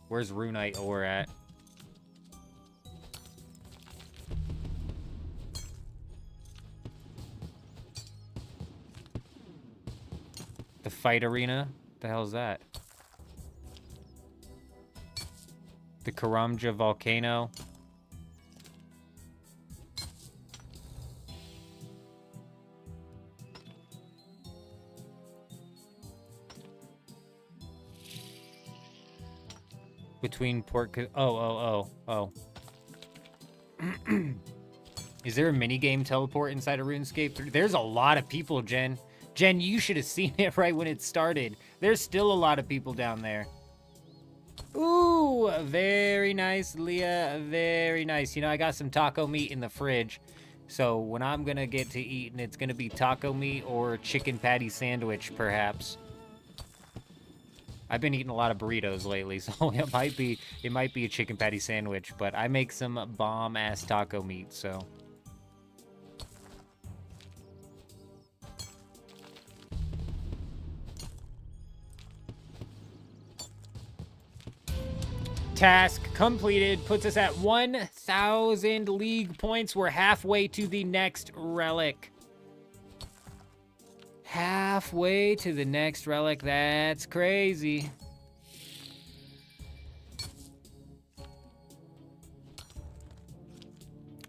Where's Runite ore at? The fight arena? The hell is that? The Karamja volcano. Between port... Oh. Is there a minigame teleport inside of RuneScape 3? There's a lot of people, Jen. Jen, you should have seen it right when it started. There's still a lot of people down there. Ooh, very nice, Leah. Very nice. You know, I got some taco meat in the fridge. So when I'm going to get to eating, it's going to be taco meat or chicken patty sandwich, perhaps. I've been eating a lot of burritos lately, so it might be a chicken patty sandwich, but I make some bomb-ass taco meat, so... Task completed puts us at 1,000 league points. We're halfway to the next relic. Halfway to the next relic. That's crazy.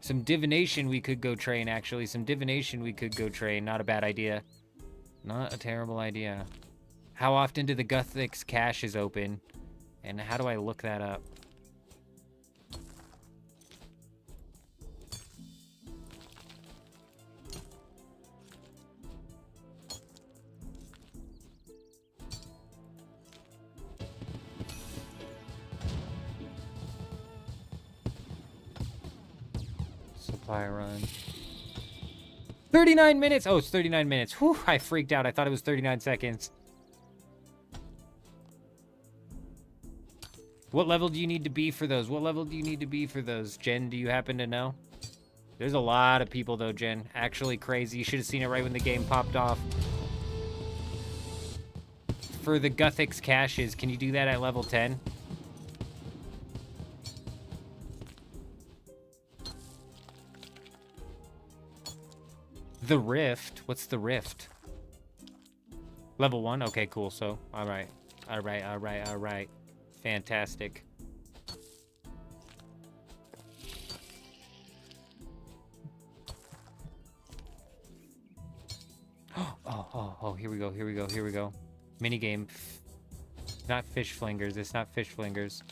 Some divination we could go train, actually. Some divination we could go train. Not a bad idea. Not a terrible idea. How often do the Guthix caches open? And how do I look that up? Supply run. 39 minutes! Oh, it's 39 minutes. Whew, I freaked out. I thought it was 39 seconds. What level do you need to be for those? What level do you need to be for those? Jen, do you happen to know? There's a lot of people, though, Jen. Actually crazy. You should have seen it right when the game popped off. for the Guthix caches. Can you do that at level 10? The Rift? What's the Rift? Level 1? Okay, cool. So, alright. Alright. Fantastic. Oh, here we go. Minigame. Not fish flingers. It's not fish flingers.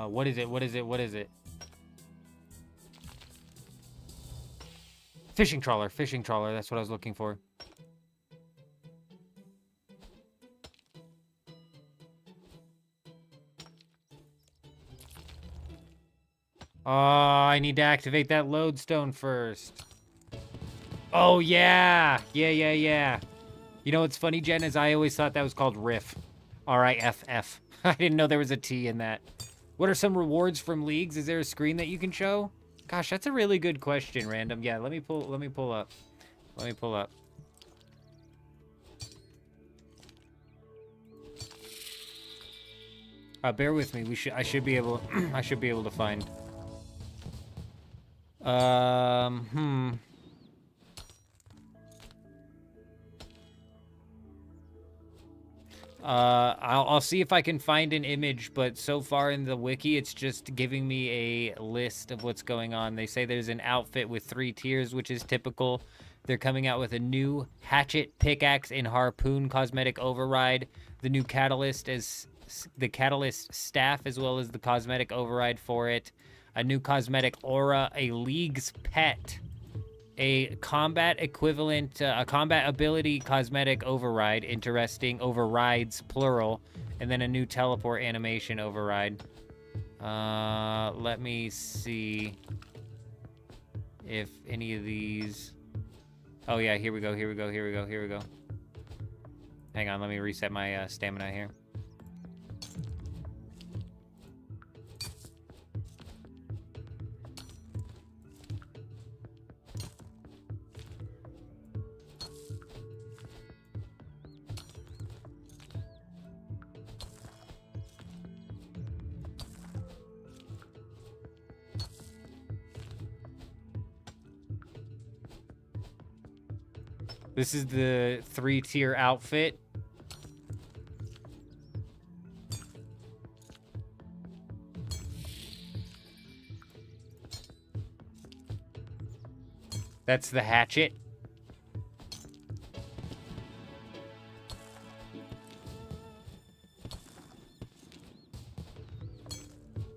What is it? Fishing trawler, that's what I was looking for. I need to activate that lodestone first. Oh, yeah. Yeah. You know what's funny, Jen, is I always thought that was called Riff. R-I-F-F. I didn't know there was a T in that. What are some rewards from leagues? Is there a screen that you can show? Gosh, that's a really good question, Random. Yeah, let me pull up. Bear with me. I should be able to find. I'll see if I can find an image, but so far in the wiki, it's just giving me a list of what's going on. They say there's an outfit with 3 tiers, which is typical. They're coming out with a new hatchet, pickaxe, and harpoon cosmetic override. The new catalyst is the catalyst staff, as well as the cosmetic override for it. A new cosmetic aura, a league's pet. A combat equivalent, a combat ability cosmetic override, interesting, overrides, plural, and then a new teleport animation override. Let me see if any of these... Oh yeah, here we go. Hang on, let me reset my stamina here. This is the 3-tier outfit. That's the hatchet.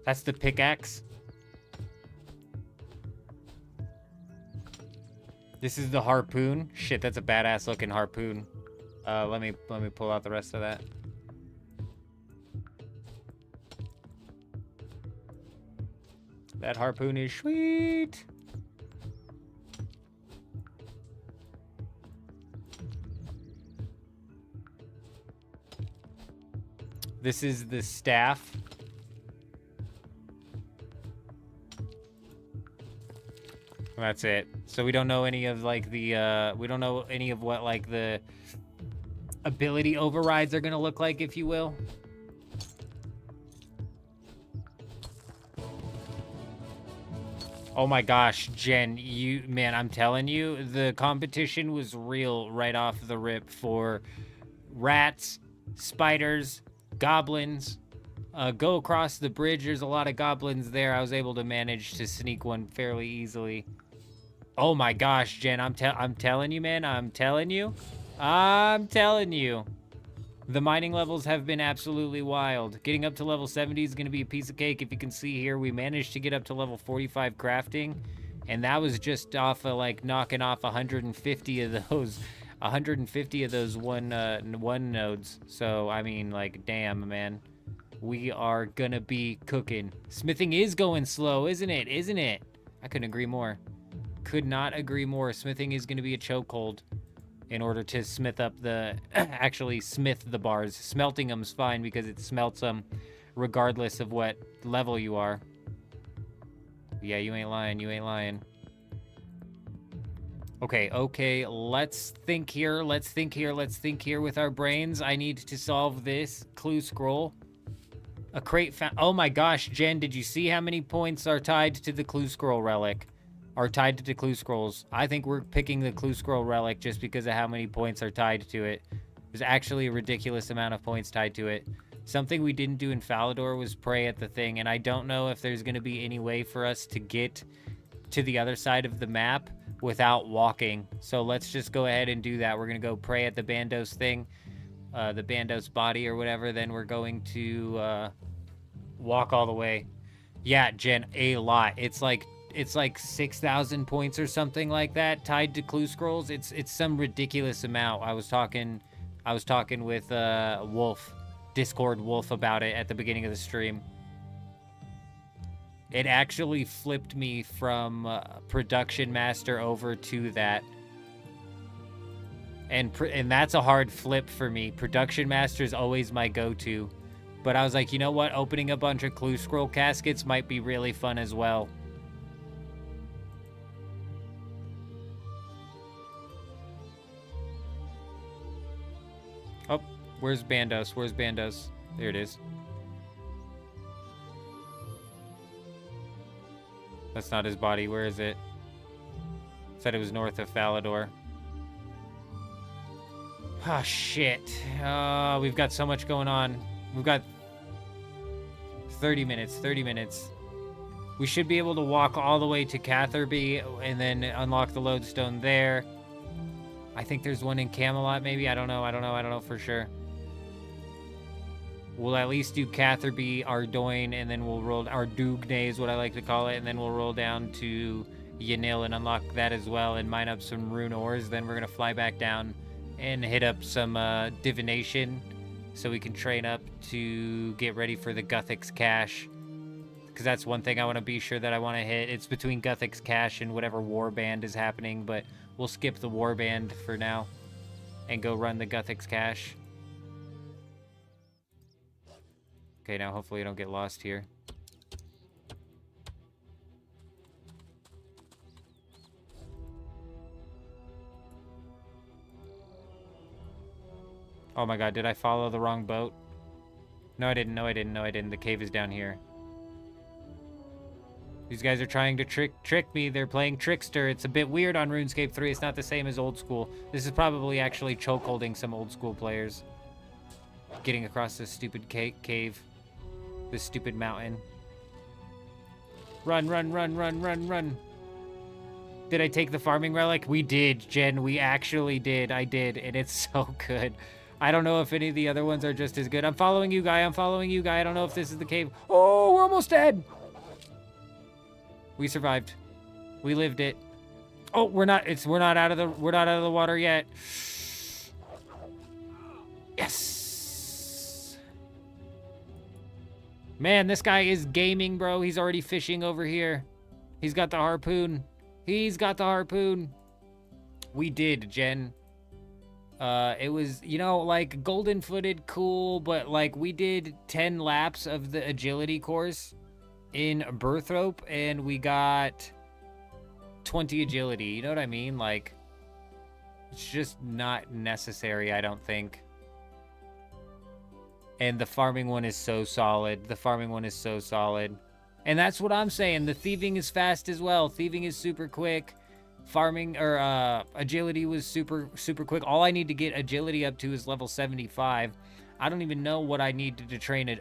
That's the pickaxe. This is the harpoon. Shit, that's a badass looking harpoon. Let me pull out the rest of that. That harpoon is sweet. This is the staff. That's it. So we don't know any of like the we don't know any of what like the ability overrides are gonna look like, if you will. Oh my gosh, Jen, man, I'm telling you, the competition was real right off the rip for rats, spiders, goblins. Go across the bridge, there's a lot of goblins there. I was able to manage to sneak one fairly easily. Oh my gosh, Jen, I'm telling you, man, I'm telling you. The mining levels have been absolutely wild. Getting up to level 70 is going to be a piece of cake. If you can see here, we managed to get up to level 45 crafting, and that was just off of like knocking off 150 of those one nodes. So, I mean, like, damn, man. We are gonna be cooking. Smithing is going slow, isn't it? I couldn't agree more. Could not agree more. Smithing is gonna be a chokehold in order to smith up the, actually smith the bars. Smelting them's fine because it smelts them. regardless of what level you are. Yeah, you ain't lying, you ain't lying. Okay, let's think here, let's think here with our brains. I need to solve this clue scroll. A crate found. Oh my gosh, Jen, did you see how many points are tied to the clue scroll relic? Are tied to the clue scrolls. I think we're picking the clue scroll relic just because of how many points are tied to it. There's actually a ridiculous amount of points tied to it. Something we didn't do in Falador was pray at the thing, and I don't know if there's going to be any way for us to get to the other side of the map without walking. So let's just go ahead and do that. We're going to go pray at the Bandos thing, the Bandos body or whatever. Then we're going to walk all the way. Yeah, Jen, a lot. It's like 6,000 points or something like that tied to clue scrolls. It's some ridiculous amount. I was talking with Wolf, Discord Wolf, about it at the beginning of the stream. It actually flipped me from Production Master over to that. And that's a hard flip for me. Production Master is always my go-to. But I was like, you know what? Opening a bunch of clue scroll caskets might be really fun as well. Oh, where's Bandos? Where's Bandos? There it is. That's not his body. Where is it? Said it was north of Falador. Ah, shit. We've got so much going on. We've got 30 minutes. 30 minutes. We should be able to walk all the way to Catherby and then unlock the lodestone there. I think there's one in Camelot, maybe. I don't know for sure. We'll at least do Catherby, Ardoyne, and then we'll roll... Ardugne is what I like to call it, and then we'll roll down to Yanil and unlock that as well and mine up some rune ores. Then we're going to fly back down and hit up some divination so we can train up to get ready for the Guthix cache. Because that's one thing I want to be sure that I want to hit. It's between Guthix cache and whatever warband is happening, but we'll skip the warband for now and go run the Guthix cache. Okay, now hopefully I don't get lost here. Oh my god, did I follow the wrong boat? No, I didn't. The cave is down here. These guys are trying to trick me. They're playing trickster. It's a bit weird on RuneScape 3. It's not the same as old school. This is probably actually chokeholding some old school players. Getting across this stupid cave. This stupid mountain. Run. Did I take the farming relic? We did, Jen. We actually did. I did, and it's so good. I don't know if any of the other ones are just as good. I'm following you, guy. I don't know if this is the cave. Oh, we're almost dead. We survived. We lived it. Oh, we're not out of the water yet. Yes. Man, this guy is gaming, bro. He's already fishing over here. He's got the harpoon. We did, Jen. It was, you know, like golden-footed, cool, but like we did 10 laps of the agility course in Berthrope, and we got 20 agility. You know what I mean? Like, it's just not necessary, I don't think. And the farming one is so solid. And that's what I'm saying. The thieving is fast as well. Thieving is super quick. Farming, or agility was super quick. All I need to get agility up to is level 75. I don't even know what I need to train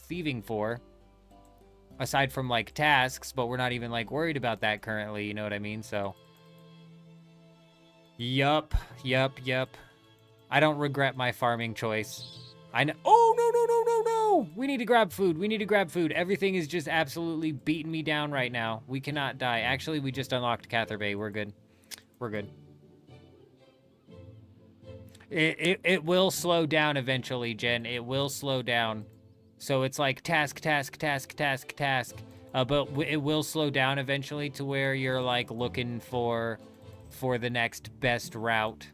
thieving for, aside from like tasks, but we're not even like worried about that currently, you know what I mean? So yup. I don't regret my farming choice. I know. Oh, no. We need to grab food. Everything is just absolutely beating me down right now. We cannot die. Actually, we just unlocked Catherby. We're good. It will slow down eventually, Jen. It will slow down. So it's like task. But it will slow down eventually to where you're like looking for the next best route.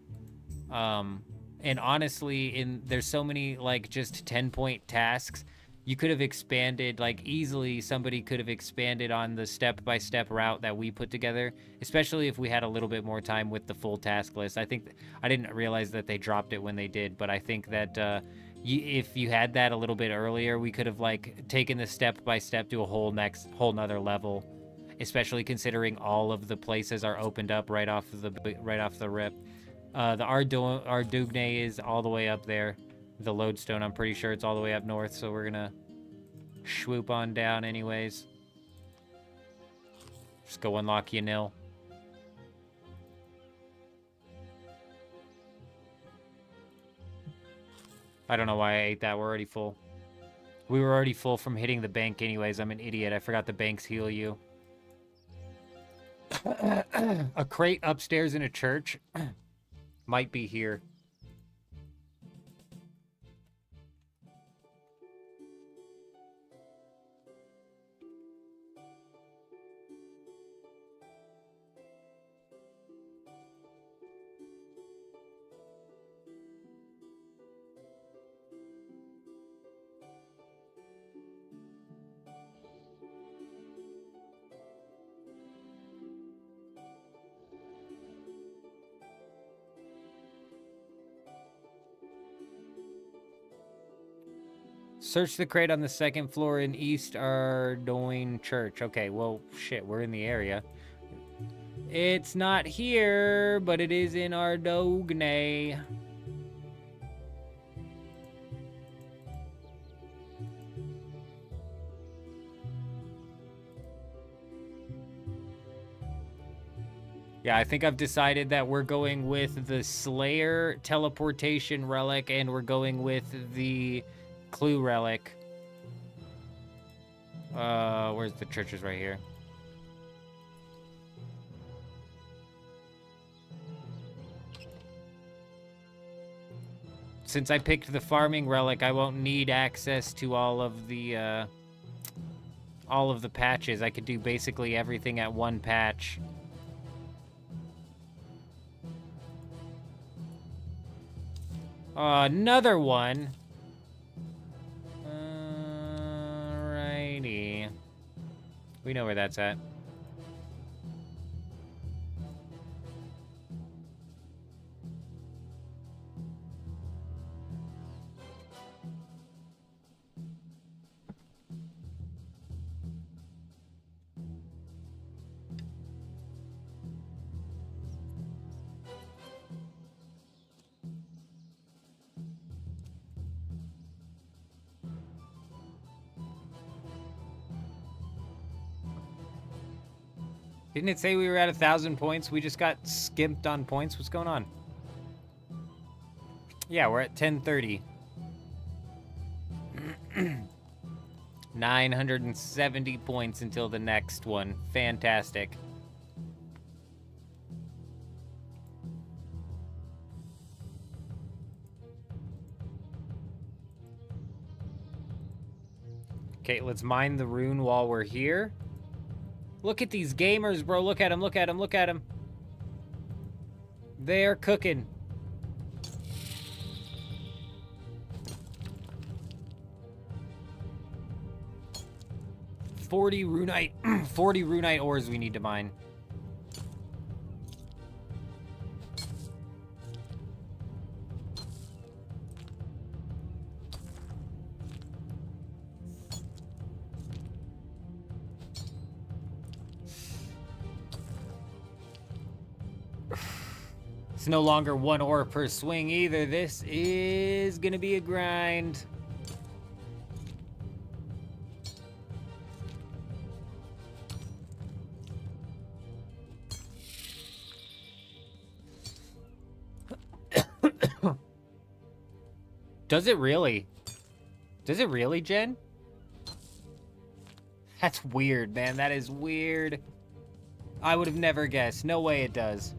And honestly, there's so many like just 10-point tasks. you could have expanded, like, easily somebody could have expanded on the step-by-step route that we put together, especially if we had a little bit more time with the full task list. I think, I didn't realize that they dropped it when they did, but I think that if you had that a little bit earlier, we could have, like, taken the step-by-step to a whole nother level, especially considering all of the places are opened up right off the rip. The Ardugne is all the way up there. The lodestone, I'm pretty sure it's all the way up north, so we're gonna swoop on down anyways. Just go unlock Yanil. I don't know why I ate that. We're already full. We were already full from hitting the bank anyways. I'm an idiot. I forgot the banks heal you. A crate upstairs in a church might be here. Search the crate on the second floor in East Ardoyne Church. Okay, well, shit, we're in the area. It's not here, but it is in Ardogne. Yeah, I think I've decided that we're going with the Slayer teleportation relic, and we're going with the Clue relic. Where's the churches? Right here. Since I picked the farming relic, I won't need access to all of the patches. I could do basically everything at one patch. Another one. Alrighty. We know where that's at. Didn't it say we were at 1,000 points? We just got skimped on points. What's going on? Yeah, we're at 1030. 970 points until the next one. Fantastic. Okay, let's mine the rune while we're here. Look at these gamers, bro. Look at them, look at them, look at them. They're cooking. $40 runite ores we need to mine. It's no longer 1 ore per swing either. This is gonna be a grind. Does it really? Does it really, Jen? That's weird, man. That is weird. I would have never guessed. No way it does.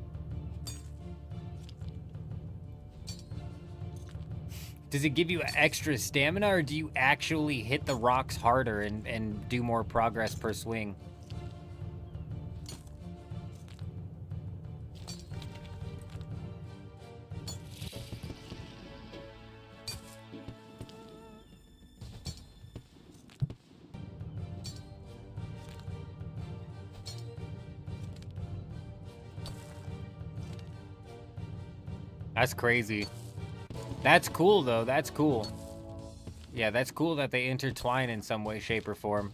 Does it give you extra stamina, or do you actually hit the rocks harder and do more progress per swing? That's crazy. That's cool, though. That's cool. Yeah, that's cool that they intertwine in some way, shape, or form.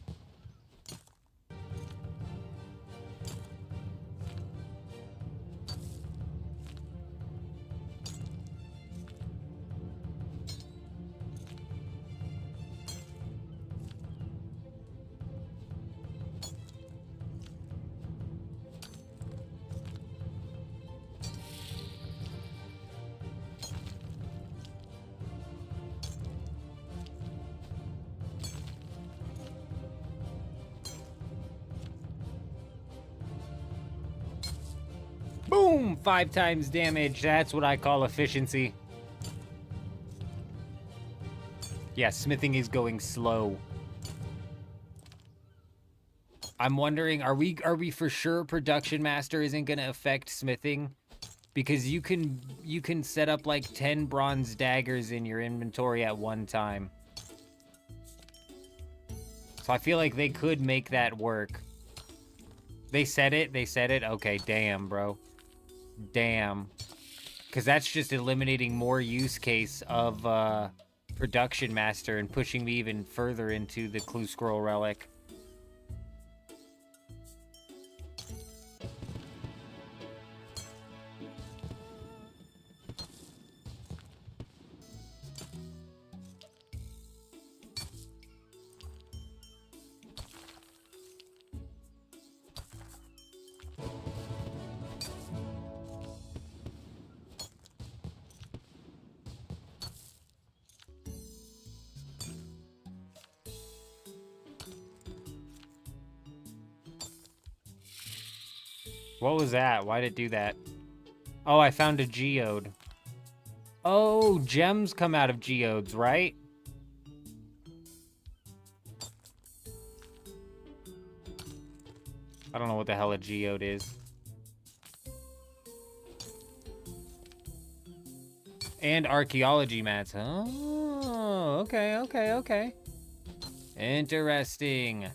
Boom! 5 times damage. That's what I call efficiency. Yeah, smithing is going slow. I'm wondering, are we for sure Production Master isn't gonna affect smithing? Because you can set up like 10 bronze daggers in your inventory at one time. So I feel like they could make that work. They said it? They said it? Okay, damn, bro. Damn. Because that's just eliminating more use case of Production Master and pushing me even further into the Clue Scroll Relic. What was that? Why'd it do that? Oh, I found a geode. Oh, gems come out of geodes, right? I don't know what the hell a geode is. And archaeology mats. Oh, okay, okay, okay. Interesting.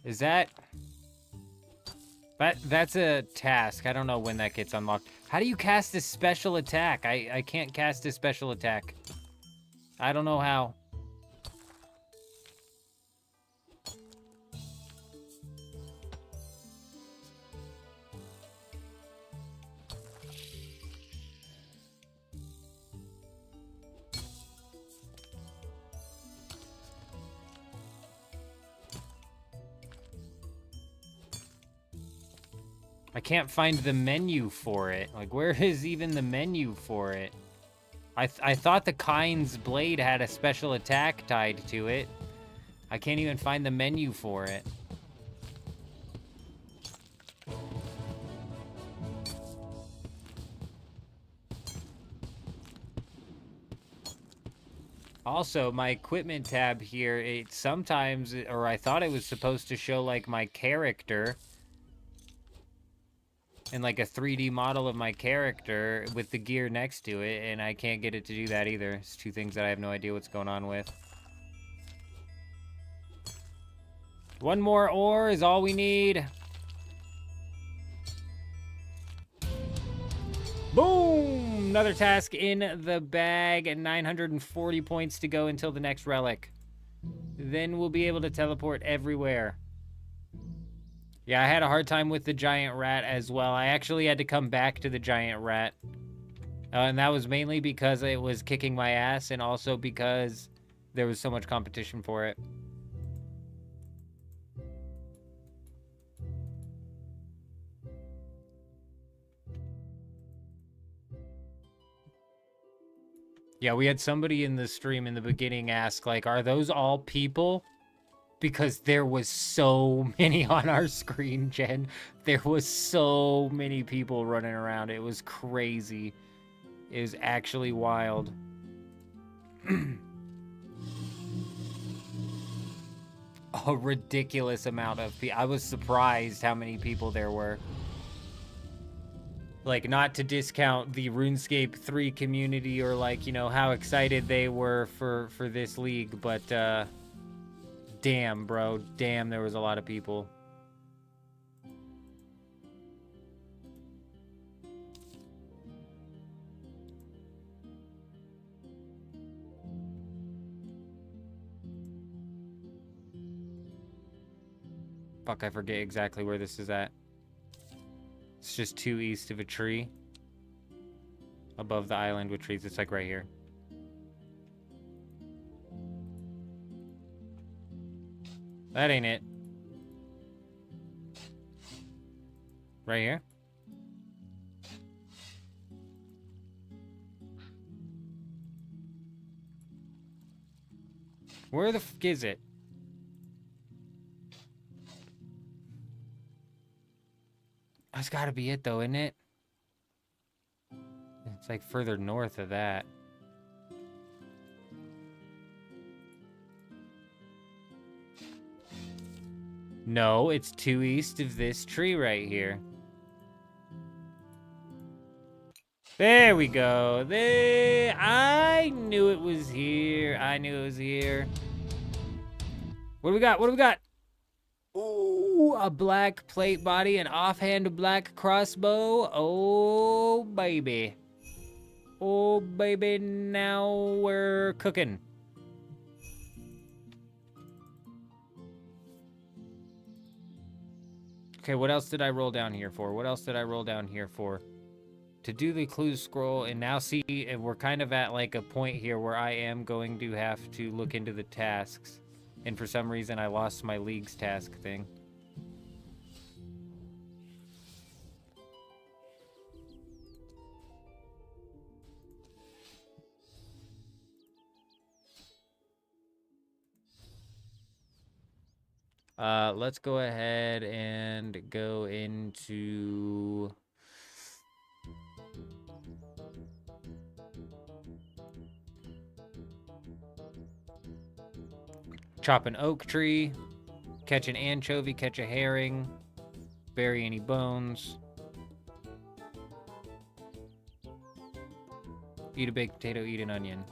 Is that's a task. I don't know when that gets unlocked. How do you cast a special attack? I can't cast a special attack. I don't know how. I can't find the menu for it. Like, where is even the menu for it? I thought the Kind's Blade had a special attack tied to it. I can't even find the menu for it. Also, my equipment tab here, it sometimes, or I thought it was supposed to show, like, my character and like a 3D model of my character with the gear next to it, and I can't get it to do that either. It's two things that I have no idea what's going on with. One more ore is all we need. Boom! Another task in the bag, and 940 points to go until the next relic. Then we'll be able to teleport everywhere. Yeah, I had a hard time with the giant rat as well. I actually had to come back to the giant rat. And that was mainly because it was kicking my ass, and also because there was so much competition for it. Yeah, we had somebody in the stream in the beginning ask, like, are those all people? Because there was so many on our screen, Jen. There was so many people running around. It was crazy. It was actually wild. A ridiculous amount of people. I was surprised how many people there were. Like, not to discount the RuneScape 3 community or, like, you know, how excited they were for this league, but, damn, bro. Damn, there was a lot of people. Fuck, I forget exactly where this is at. It's just 2 east of a tree. Above the island with trees. It's like right here. That ain't it. Right here? Where the f is it? That's gotta be it though, isn't it? It's like further north of that. No, it's 2 east of this tree right here. There we go. There. I knew it was here. I knew it was here. What do we got? What do we got? Ooh, a black plate body, an offhand black crossbow. Oh, baby. Oh, baby, now we're cooking. Okay, what else did I roll down here for? What else did I roll down here for? To do the clues scroll, and now see, we're kind of at like a point here where I am going to have to look into the tasks. And for some reason, I lost my league's task thing. Let's go ahead and go into... Chop an oak tree, catch an anchovy, catch a herring, bury any bones, eat a baked potato, eat an onion.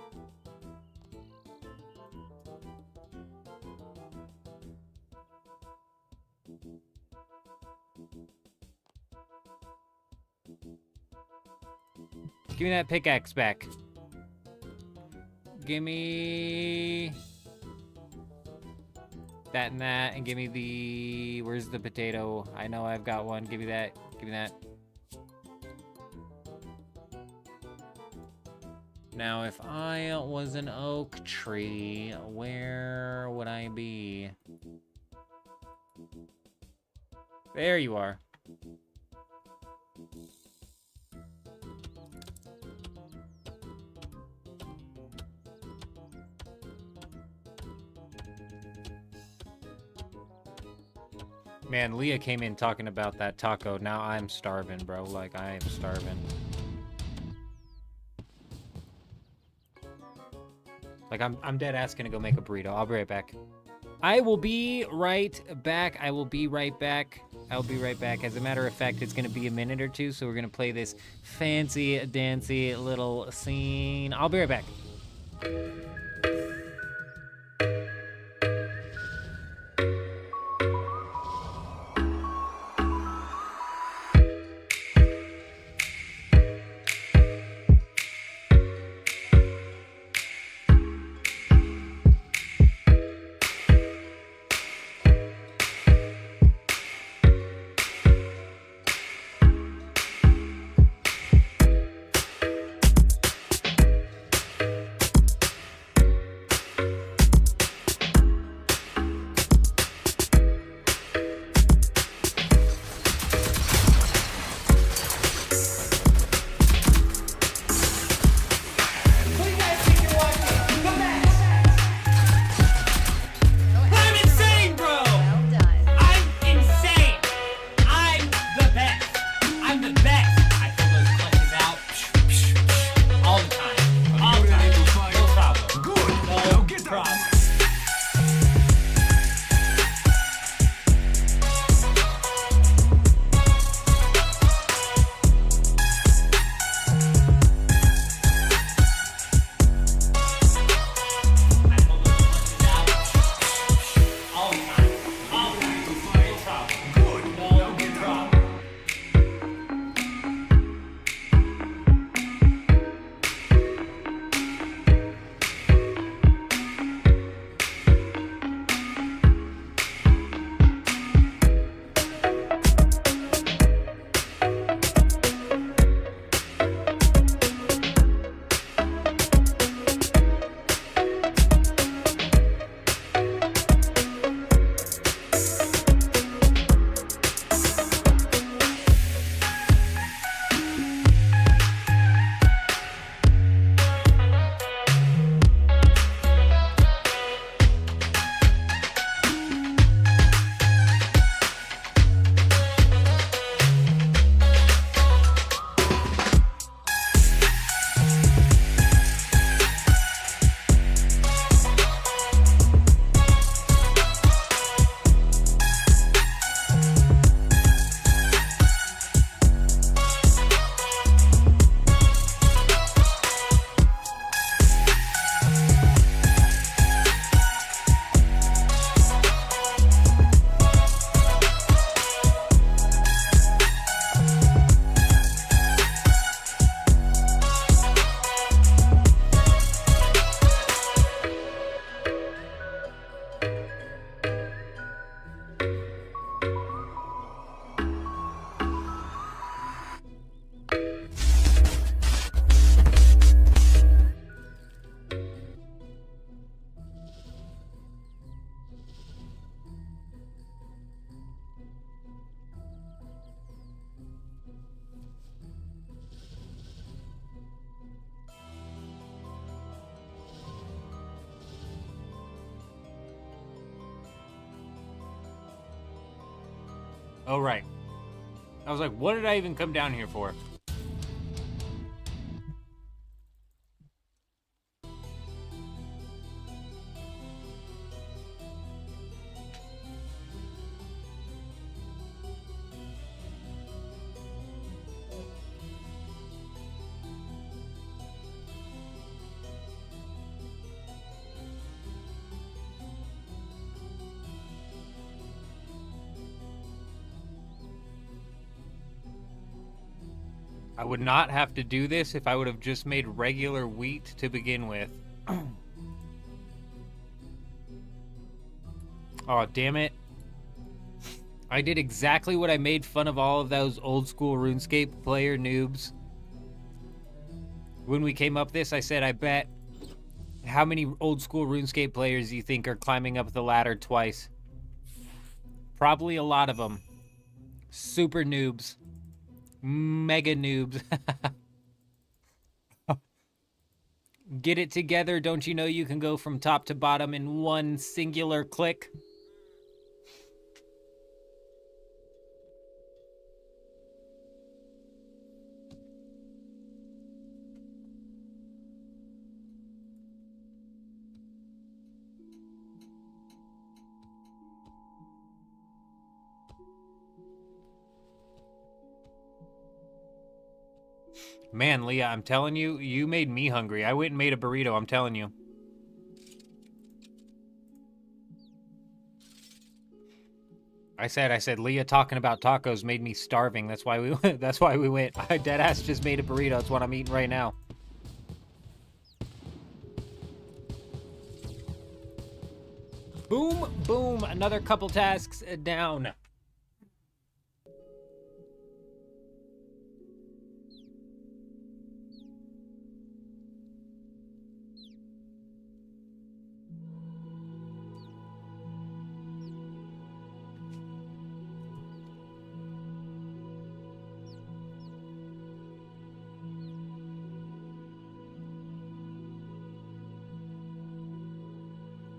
Give me that pickaxe back. Give me... that and that, and give me the... Where's the potato? I know I've got one. Give me that. Give me that. Now, if I was an oak tree, where would I be? There you are. Man, Leah came in talking about that taco. Now I'm starving, bro. Like, I am starving. Like, I'm dead ass gonna go make a burrito. I'll be right back. I will be right back. I will be right back. I'll be right back. As a matter of fact, it's gonna be a minute or two, so we're gonna play this fancy, dancy little scene. I'll be right back. Oh, right. I was like, what did I even come down here for? I would not have to do this if I would have just made regular wheat to begin with. Oh, damn it. I did exactly what I made fun of all of those old school RuneScape player noobs. When we came up this, I said, I bet how many old school RuneScape players you think are climbing up the ladder twice? Probably a lot of them. Super noobs. Mega noobs. Get it together. Don't you know you can go from top to bottom in one singular click? Man, Leah, I'm telling you, you made me hungry. I went and made a burrito, I'm telling you. I said, Leah talking about tacos made me starving. That's why we went. That's why we went. I deadass just made a burrito. That's what I'm eating right now. Boom, boom. Another couple tasks down.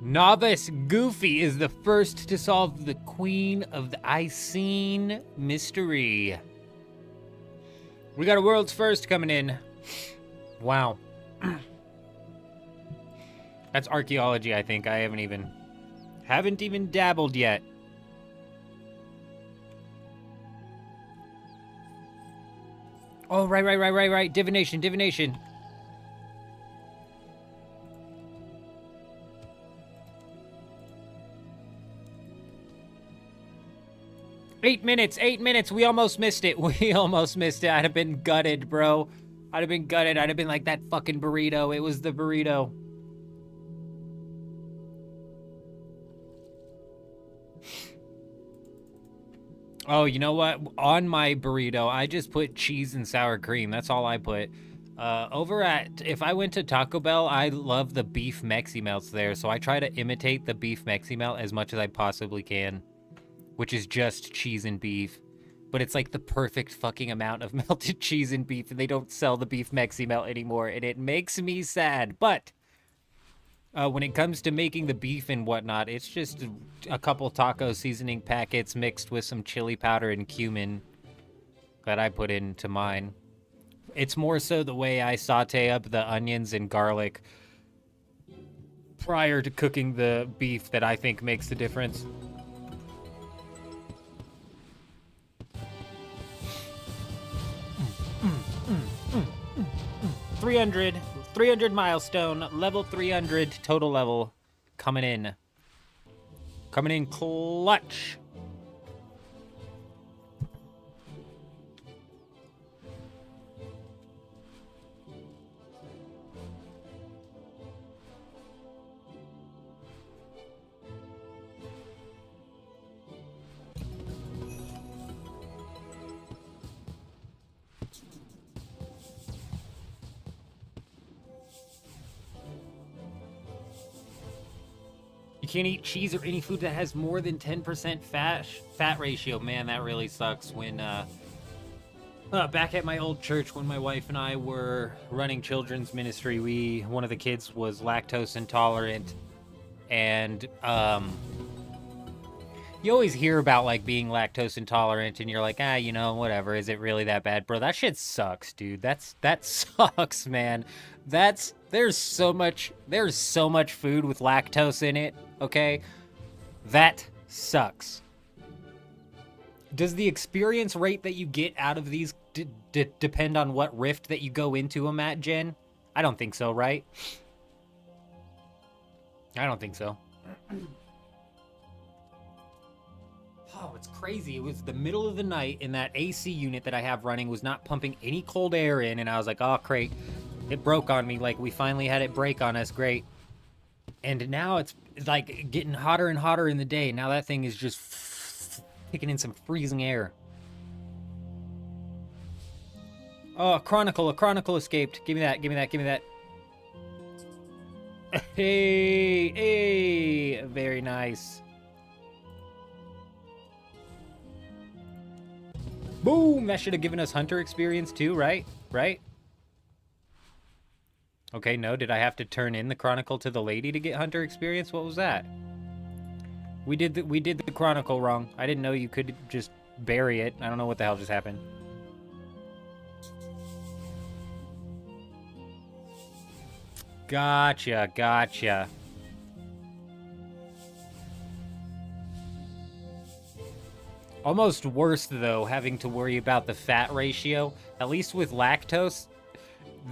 Novice Goofy is the first to solve the Queen of the Icene mystery. We got a world's first coming in. Wow. That's archaeology, I think. I haven't even dabbled yet. Oh, right. Divination. 8 minutes. We almost missed it. I'd have been gutted, bro. I'd have been like that fucking burrito. It was the burrito. Oh, you know what? On my burrito, I just put cheese and sour cream. That's all I put. If I went to Taco Bell, I love the beef Mexi Melts there. So I try to imitate the beef Mexi Melt as much as I possibly can. Which is just cheese and beef. But it's like the perfect fucking amount of melted cheese and beef, and they don't sell the beef Mexi Melt anymore, and it makes me sad. But when it comes to making the beef and whatnot, it's just a couple taco seasoning packets mixed with some chili powder and cumin that I put into mine. It's more so the way I saute up the onions and garlic prior to cooking the beef that I think makes the difference. 300 milestone, level 300 total level, coming in clutch. You can't eat cheese or any food that has more than 10% fat ratio. Man, that really sucks. When back at my old church, when my wife and I were running children's ministry, one of the kids was lactose intolerant, and You always hear about like being lactose intolerant and you're like, ah, you know, whatever. Is it really that bad? Bro, that shit sucks, dude. That sucks, man. There's so much food with lactose in it, okay? That sucks. Does the experience rate that you get out of these depend on what rift that you go into them at, Jen? I don't think so, right? I don't think so. Oh, it's crazy. It was the middle of the night and that AC unit that I have running was not pumping any cold air in, and I was like, oh, great. It broke on me. Like, we finally had it break on us. Great. And now it's like getting hotter and hotter in the day. Now that thing is just kicking in some freezing air. Oh, a chronicle escaped. Give me that. Hey, very nice. Boom! That should have given us hunter experience too, right? Right? Okay, no, did I have to turn in the chronicle to the lady to get hunter experience? What was that? We did the chronicle wrong. I didn't know you could just bury it. I don't know what the hell just happened. Gotcha. Almost worse, though, having to worry about the fat ratio. At least with lactose,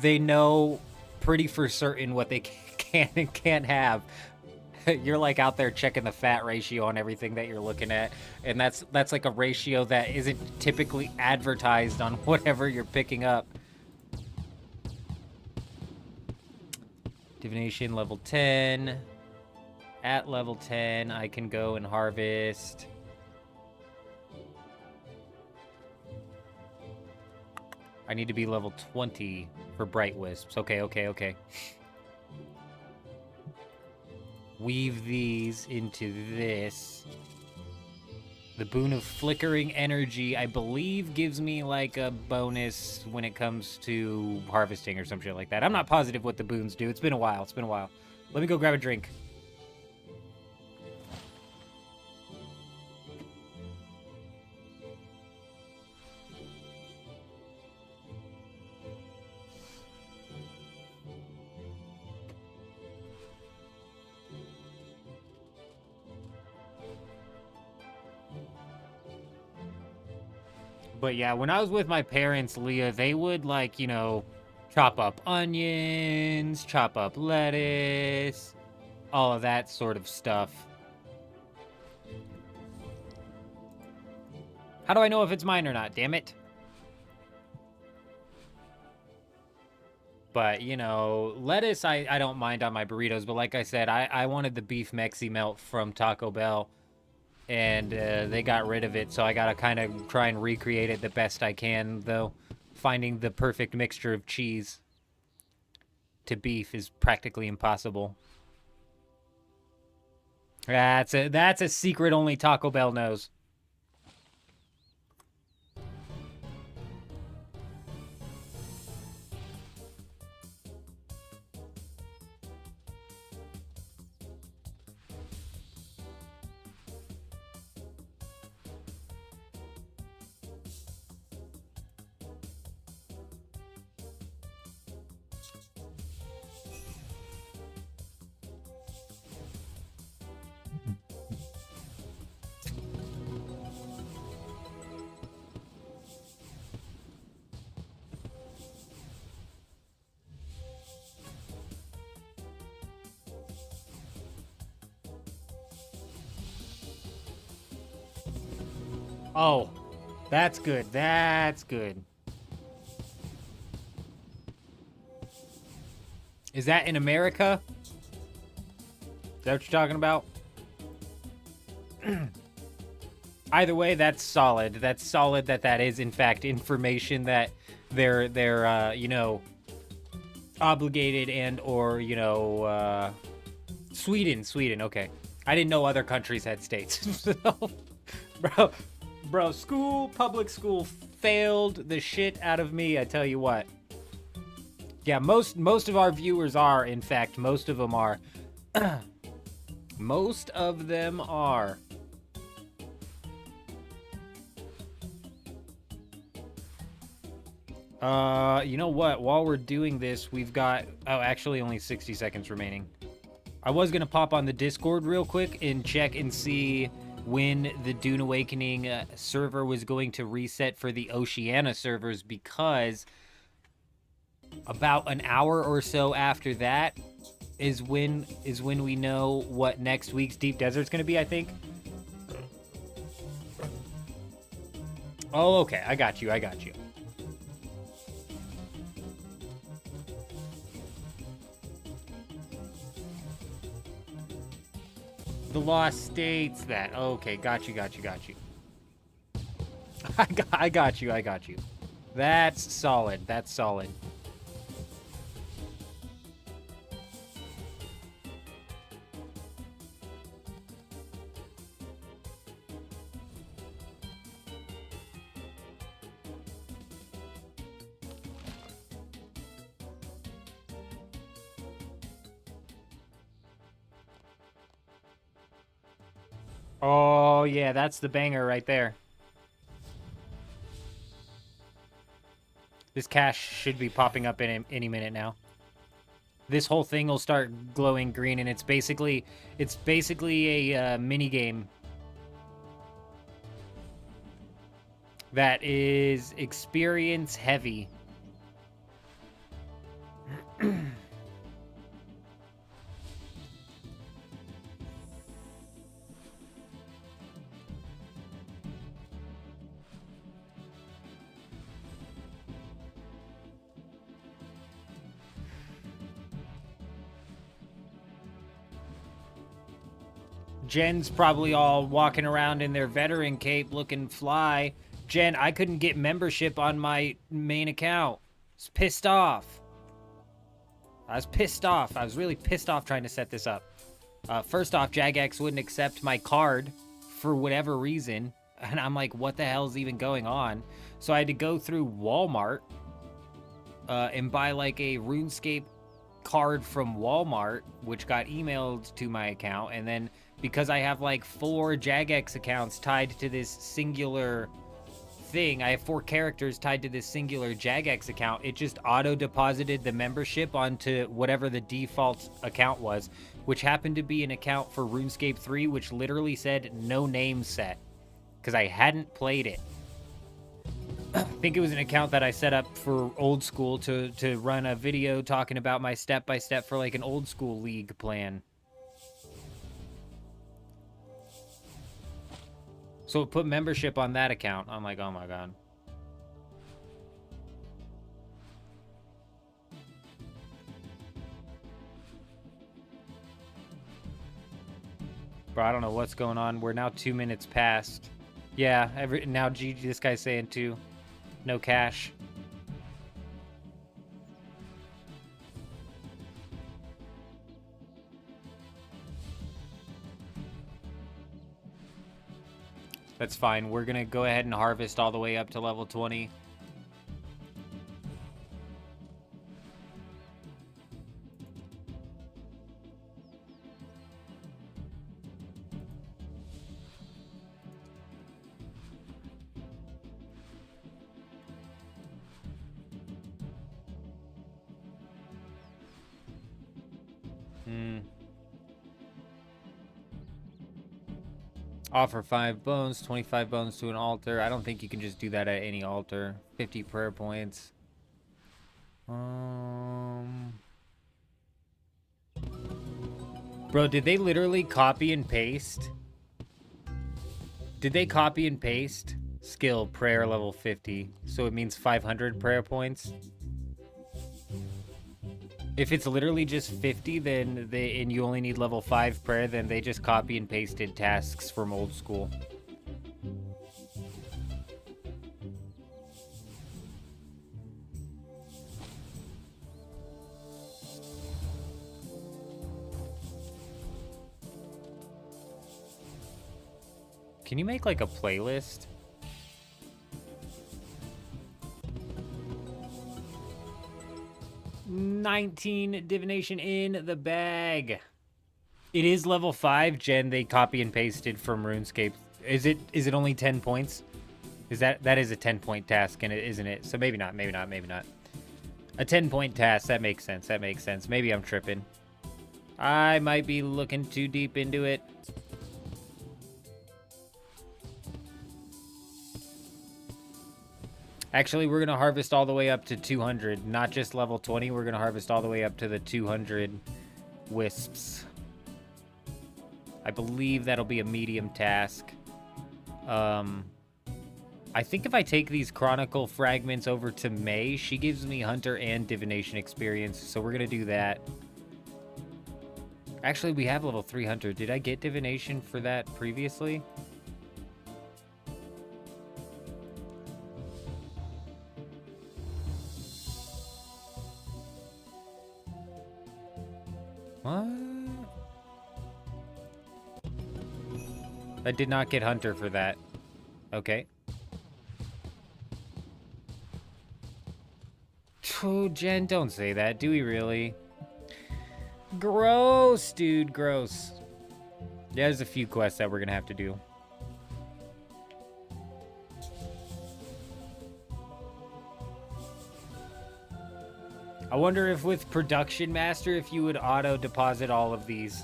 they know pretty for certain what they can and can't have. You're like out there checking the fat ratio on everything that you're looking at, and that's like a ratio that isn't typically advertised on whatever you're picking up. Divination level 10. At level 10, I can go and harvest. I need to be level 20 for Bright Wisps. Okay. Weave these into this. The Boon of Flickering Energy, I believe, gives me like a bonus when it comes to harvesting or some shit like that. I'm not positive what the boons do. It's been a while. Let me go grab a drink. But yeah, when I was with my parents, Leah, they would, like, you know, chop up onions, chop up lettuce, all of that sort of stuff. How do I know if it's mine or not, damn it? But, you know, lettuce I don't mind on my burritos, but like I said, I wanted the beef Mexi melt from Taco Bell. And they got rid of it, so I gotta kind of try and recreate it the best I can, though finding the perfect mixture of cheese to beef is practically impossible. That's a secret only Taco Bell knows. Oh, that's good. That's good. Is that in America? Is that what you're talking about? Either way, that's solid. That's solid that is, in fact, information that they're you know, obligated and or, you know, Sweden, okay. I didn't know other countries had states. So, bro, public school failed the shit out of me, I tell you what. Yeah, most of our viewers are, in fact, most of them are. Most of them are. You know what? While we're doing this, we've got... Oh, actually only 60 seconds remaining. I was going to pop on the Discord real quick and check and see when the Dune Awakening server was going to reset for the Oceania servers, because about an hour or so after that is when we know what next week's Deep Desert's going to be, I think. Oh, okay. I got you. The Lost States, that. Okay, got you. I got you. That's solid. Oh, yeah, that's the banger right there. This cache should be popping up in any minute now. This whole thing will start glowing green, and it's basically a mini game that is experience heavy. Jen's probably all walking around in their veteran cape looking fly. Jen, I couldn't get membership on my main account. I was pissed off. I was really pissed off trying to set this up. First off, Jagex wouldn't accept my card for whatever reason. And I'm like, what the hell's even going on? So I had to go through Walmart and buy like a RuneScape card from Walmart, which got emailed to my account. And then because I have like 4 Jagex accounts tied to this singular thing, I have 4 characters tied to this singular Jagex account, it just auto-deposited the membership onto whatever the default account was, which happened to be an account for RuneScape 3, which literally said no name set, because I hadn't played it. I think it was an account that I set up for old school to run a video talking about my step-by-step for like an old school league plan. So it put membership on that account. I'm like, oh my god. Bro, I don't know what's going on. We're now 2 minutes past. Yeah, now GG, this guy's saying too. No cash. That's fine. We're gonna go ahead and harvest all the way up to level 20. Offer 5 bones, 25 bones to an altar. I don't think you can just do that at any altar. 50 prayer points. Bro, did they literally copy and paste? Did they copy and paste? Skill, prayer level 50. So it means 500 prayer points. If it's literally just 50, then and you only need level 5 prayer, then they just copy and pasted tasks from old school. Can you make like a playlist? $19 divination in the bag. It is level 5, Jen. They copy and pasted from RuneScape. Is it only 10 points? Is that is a 10-point task, and isn't it? So maybe not. A 10-point task. That makes sense. Maybe I'm tripping. I might be looking too deep into it. Actually, we're going to harvest all the way up to 200. Not just level 20. We're going to harvest all the way up to the 200 wisps. I believe that'll be a medium task. I think if I take these Chronicle fragments over to May, she gives me Hunter and Divination experience. So we're going to do that. Actually, we have level 3 Hunter. Did I get Divination for that previously? What? I did not get Hunter for that. Okay. Oh, Jen, don't say that. Do we really? Gross, dude. Gross. Yeah, there's a few quests that we're gonna have to do. I wonder if with Production Master, if you would auto-deposit all of these.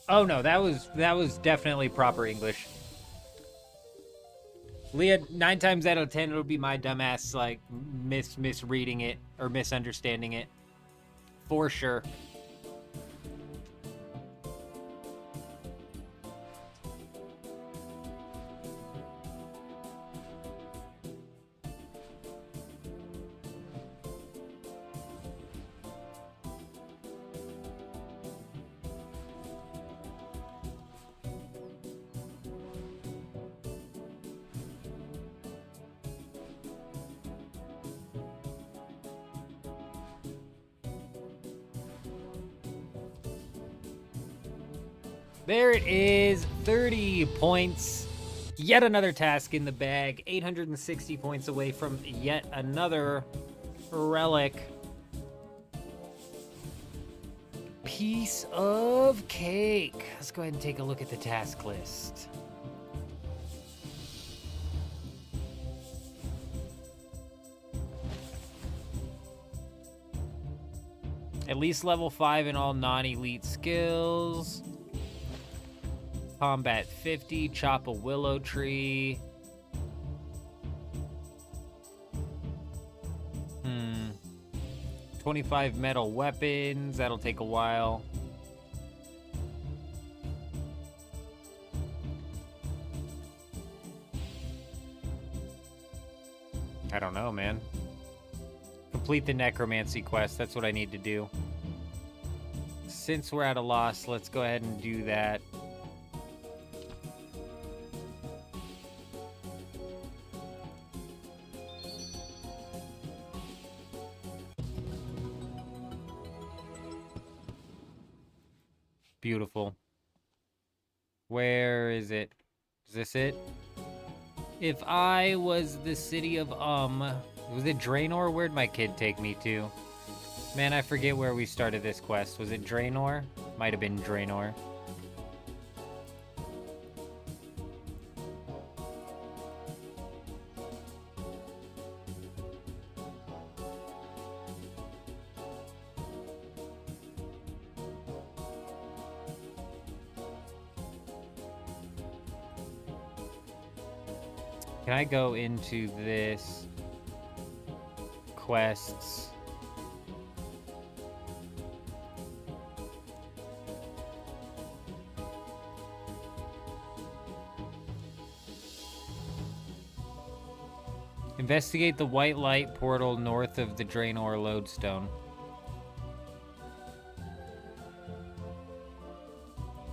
Oh no, that was definitely proper English. Leah, 9 times out of 10, it'll be my dumbass, like, misreading it or misunderstanding it. For sure. There it is, 30 points. Yet another task in the bag. 860 points away from yet another relic. Piece of cake. Let's go ahead and take a look at the task list. At least level 5 in all non-elite skills. Combat 50, chop a willow tree. 25 metal weapons, that'll take a while. I don't know, man. Complete the necromancy quest, that's what I need to do. Since we're at a loss, let's go ahead and do that. Beautiful. Where is it? Is this it? If I was the city of was it Draenor? Where'd my kid take me to? Man, I forget where we started this quest. Was it Draenor? Might have been Draenor. Can I go into this quests? Investigate the white light portal north of the Draenor lodestone.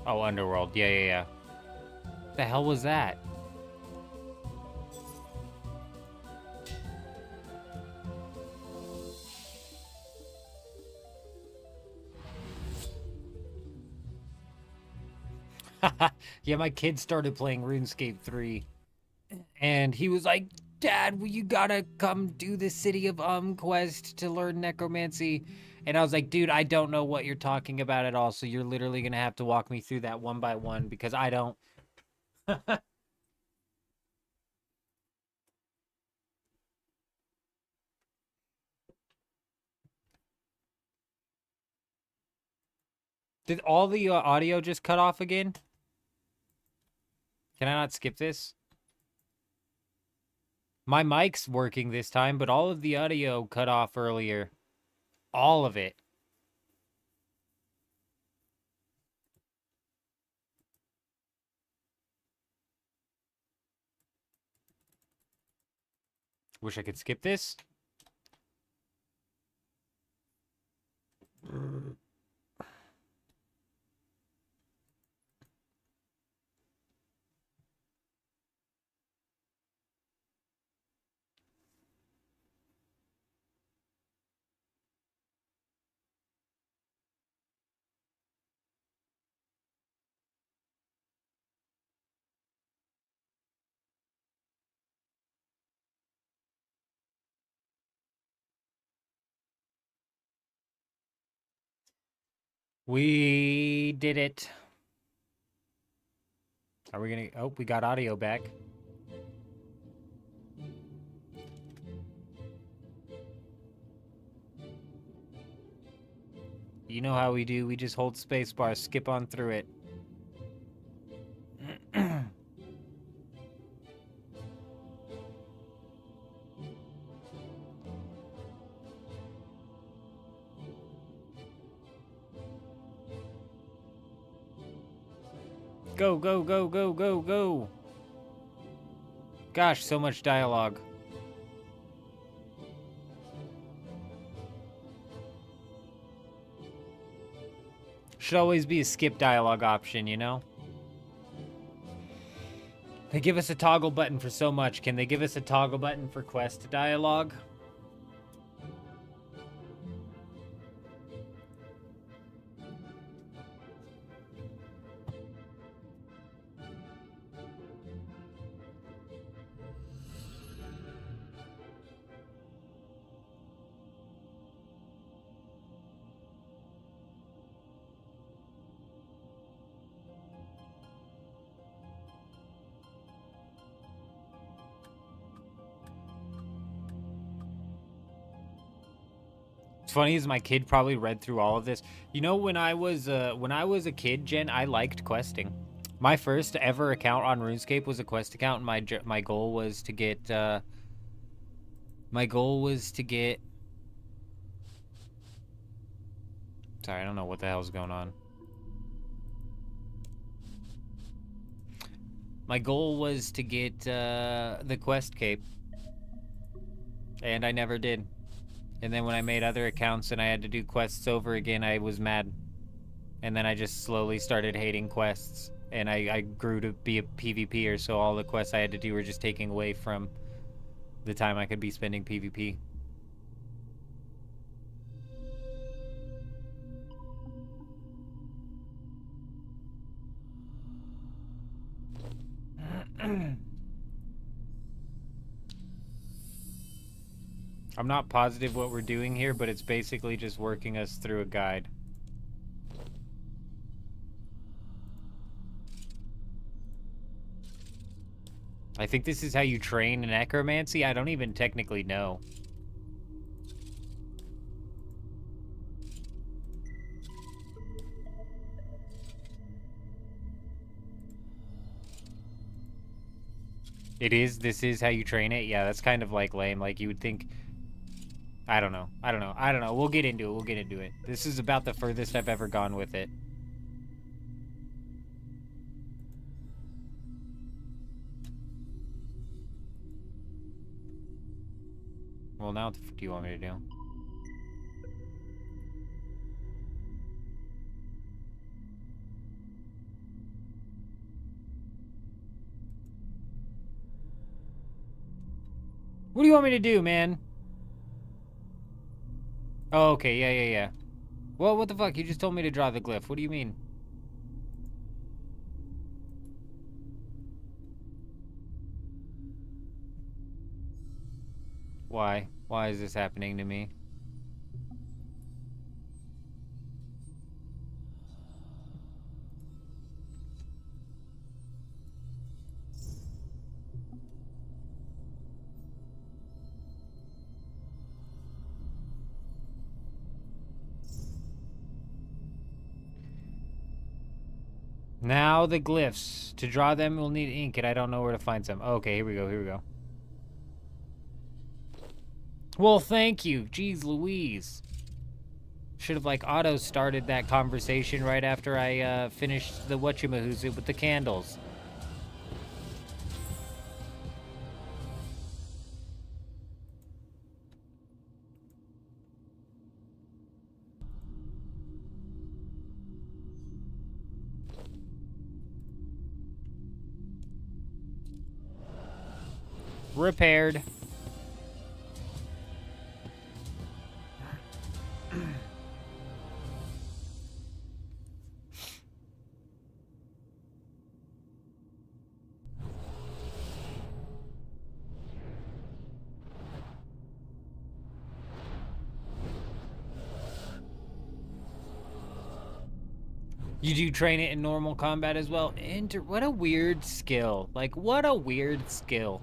Oh, Underworld. Yeah. What the hell was that? Yeah, my kid started playing RuneScape 3, and he was like, Dad, you gotta come do the City of quest to learn necromancy. And I was like, dude, I don't know what you're talking about at all, so you're literally gonna have to walk me through that one by one, because I don't. Did all the audio just cut off again? Can I not skip this? My mic's working this time, but all of the audio cut off earlier. All of it. Wish I could skip this. We did it. Are we gonna... Oh, we got audio back. You know how we do. We just hold spacebar, skip on through it. Go, go, go, go, go, go. Gosh, so much dialogue. Should always be a skip dialogue option, you know? They give us a toggle button for so much. Can they give us a toggle button for quest dialogue? What's funny is my kid probably read through all of this. You know, when I was a kid, Jen, I liked questing. My first ever account on RuneScape was a quest account, and my goal was to get sorry, I don't know what the hell's going on. My goal was to get the quest cape, and I never did. And then when I made other accounts and I had to do quests over again, I was mad. And then I just slowly started hating quests. And I grew to be a PvPer, so all the quests I had to do were just taking away from the time I could be spending PvP. I'm not positive what we're doing here, but it's basically just working us through a guide. I think this is how you train in necromancy. I don't even technically know. This is how you train it? Yeah, that's kind of like lame. Like you would think... I don't know. We'll get into it. This is about the furthest I've ever gone with it. Well, now what the fuck do you want me to do? What do you want me to do, man? Oh, okay, yeah. Well, what the fuck? You just told me to draw the glyph. What do you mean? Why? Why is this happening to me? Now the glyphs. To draw them, we'll need ink, and I don't know where to find some. Okay, here we go, here we go. Well, thank you. Jeez Louise. Should have, like, auto-started that conversation right after I finished the whatchamahoozy with the candles. Repaired. You do train it in normal combat as well? What a weird skill. Like, what a weird skill.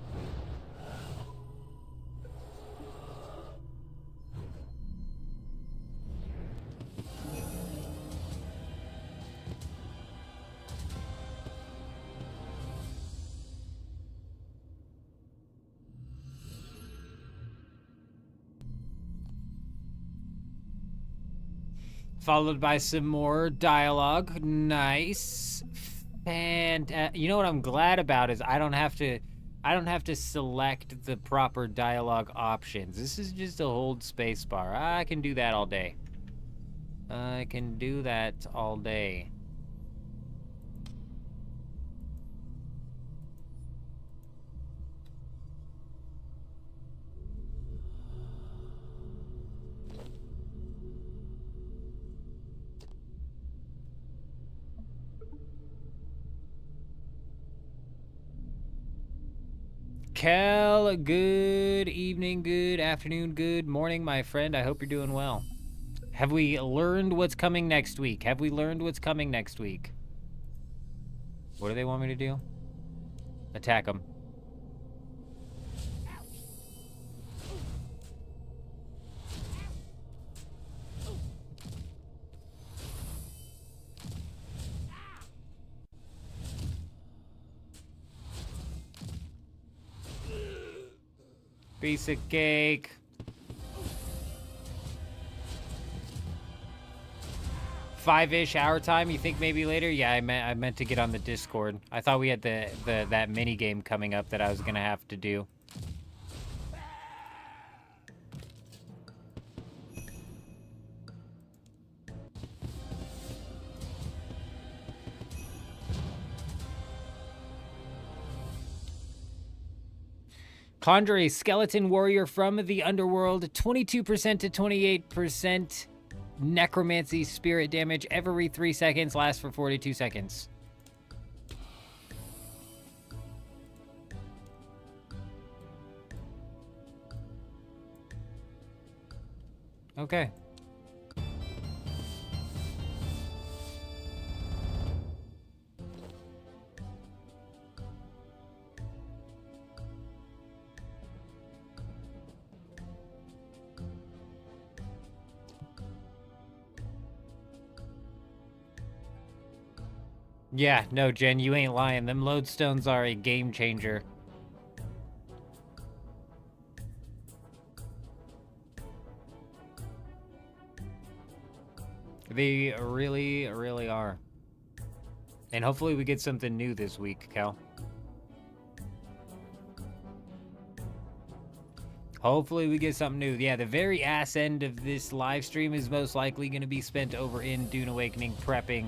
Followed by some more dialogue. Nice. And you know what I'm glad about is I don't have to select the proper dialogue options. This is just a hold space bar. I can do that all day. I can do that all day. Kel, good evening, good afternoon, good morning, my friend. I hope you're doing well. Have we learned what's coming next week? Have we learned what's coming next week? What do they want me to do? Attack them. Piece of cake. Five-ish hour time. You think maybe later? Yeah, I meant to get on the Discord. I thought we had that mini game coming up that I was gonna have to do. Conjure a skeleton warrior from the underworld, 22% to 28% necromancy spirit damage every 3 seconds, lasts for 42 seconds. Okay. Yeah, no, Jen, you ain't lying. Them lodestones are a game changer. They really, really are. And hopefully we get something new this week, Cal. Hopefully we get something new. Yeah, the very ass end of this live stream is most likely going to be spent over in Dune Awakening prepping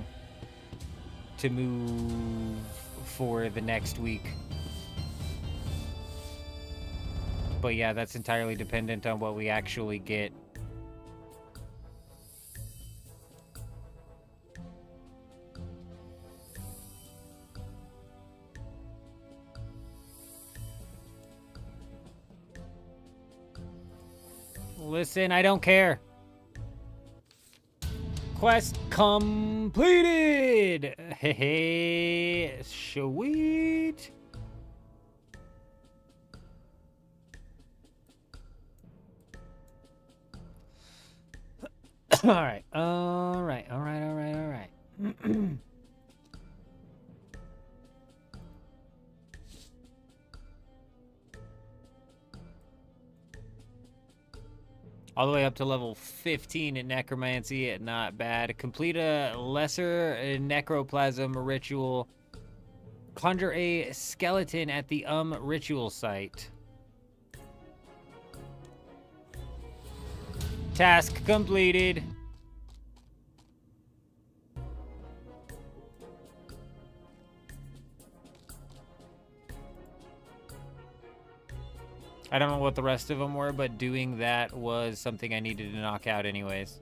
to move for the next week. But yeah, that's entirely dependent on what we actually get. Listen, I don't care. Quest completed! Hey, hey, sweet! Alright, alright. All the way up to level 15 in Necromancy, not bad. Complete a lesser necroplasm ritual. Conjure a skeleton at the ritual site. Task completed. I don't know what the rest of them were, but doing that was something I needed to knock out anyways.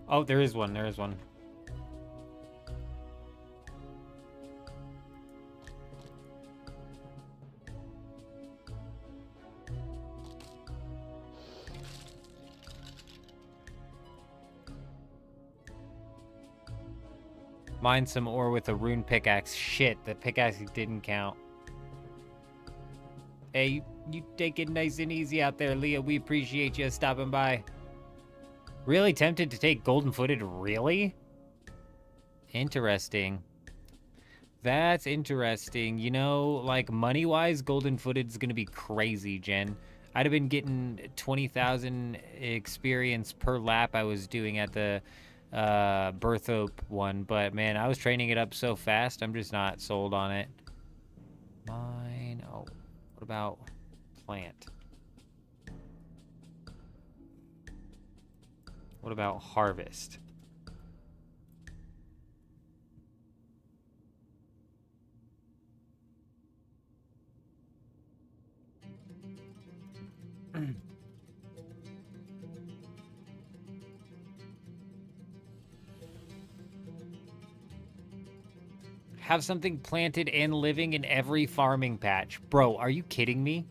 Oh, there is one. There is one. Mine some ore with a rune pickaxe. Shit, the pickaxe didn't count. Hey, you take it nice and easy out there, Leah. We appreciate you stopping by. Really tempted to take golden footed? Really? Interesting. That's interesting. You know, like money-wise, golden footed is going to be crazy, Jen. I'd have been getting 20,000 experience per lap I was doing at the Berthope one, but man, I was training it up so fast, I'm just not sold on it. Mine. Oh, what about plant? What about harvest? Have something planted and living in every farming patch. Bro, are you kidding me?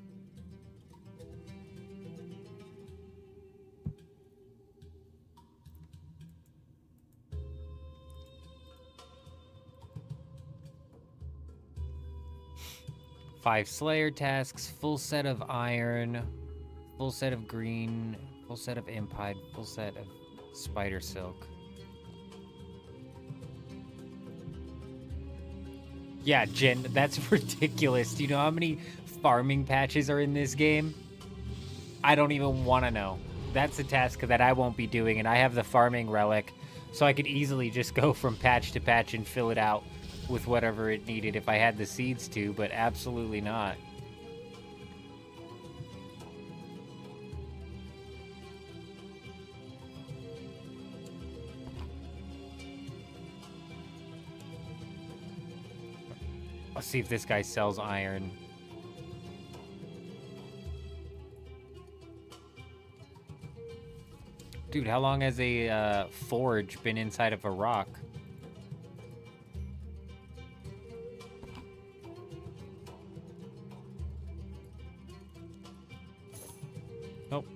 Five Slayer tasks, full set of iron, full set of green, full set of impide, full set of spider silk. Yeah, Jen, that's ridiculous. Do you know how many farming patches are in this game? I don't even want to know. That's a task that I won't be doing, and I have the farming relic, so I could easily just go from patch to patch and fill it out with whatever it needed if I had the seeds to, but absolutely not. Let's see if this guy sells iron. Dude, how long has a forge been inside of a rock? Nope.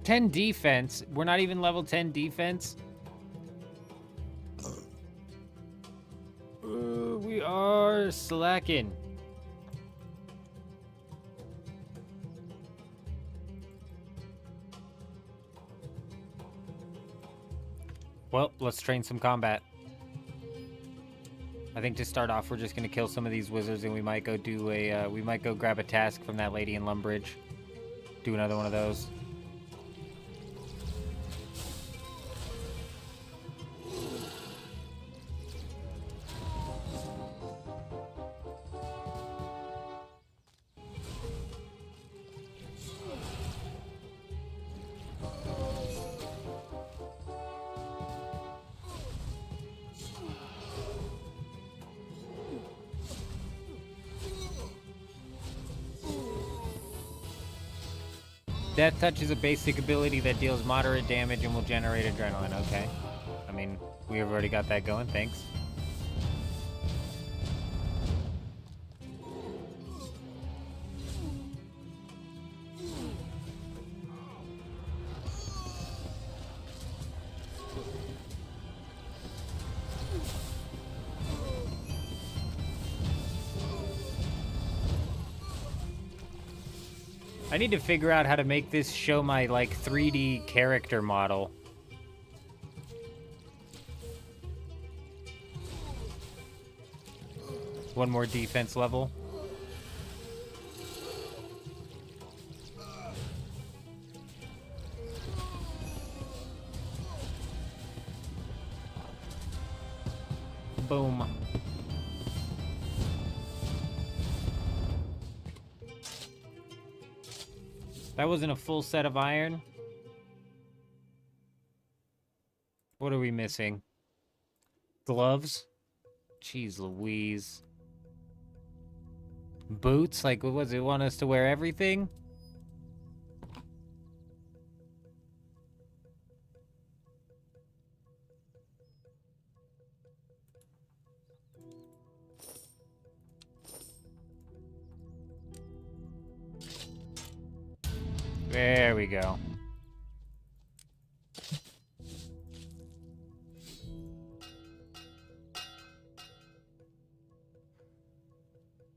$10 defense. We're not even level 10 defense. We are slacking. Well, let's train some combat. I think to start off, we're just gonna kill some of these wizards, and we might go do a, we might go grab a task from that lady in Lumbridge. Do another one of those. Death Touch is a basic ability that deals moderate damage and will generate adrenaline. Okay. I mean, we have already got that going. Thanks. I need to figure out how to make this show my, like, 3D character model. One more defense level. Boom. That wasn't a full set of iron. What are we missing? Gloves? Jeez Louise. Boots? Like, what was it? Want us to wear everything? There we go.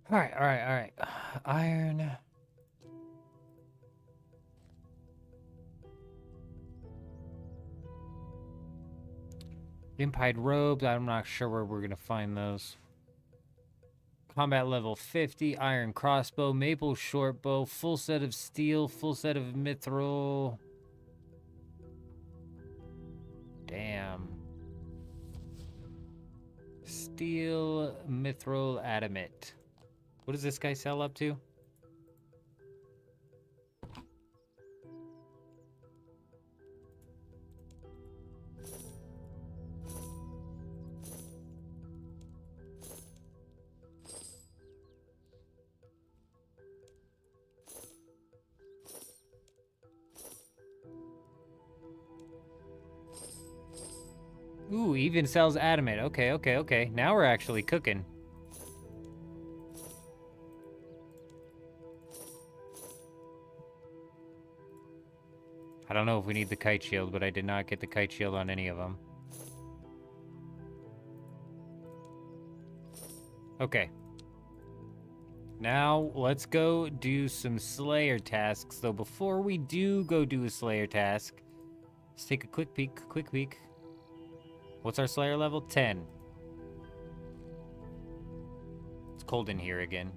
All right. Iron. Impied robes. I'm not sure where we're gonna find those. Combat level 50, iron crossbow, maple short bow, full set of steel, full set of mithril. Damn. Steel, mithril, adamant. What does this guy sell up to? Ooh, even sells adamant. Okay. Now we're actually cooking. I don't know if we need the kite shield, but I did not get the kite shield on any of them. Okay. Now, let's go do some Slayer tasks. Though before we do go do a Slayer task, let's take a quick peek. What's our Slayer level? 10. It's cold in here again.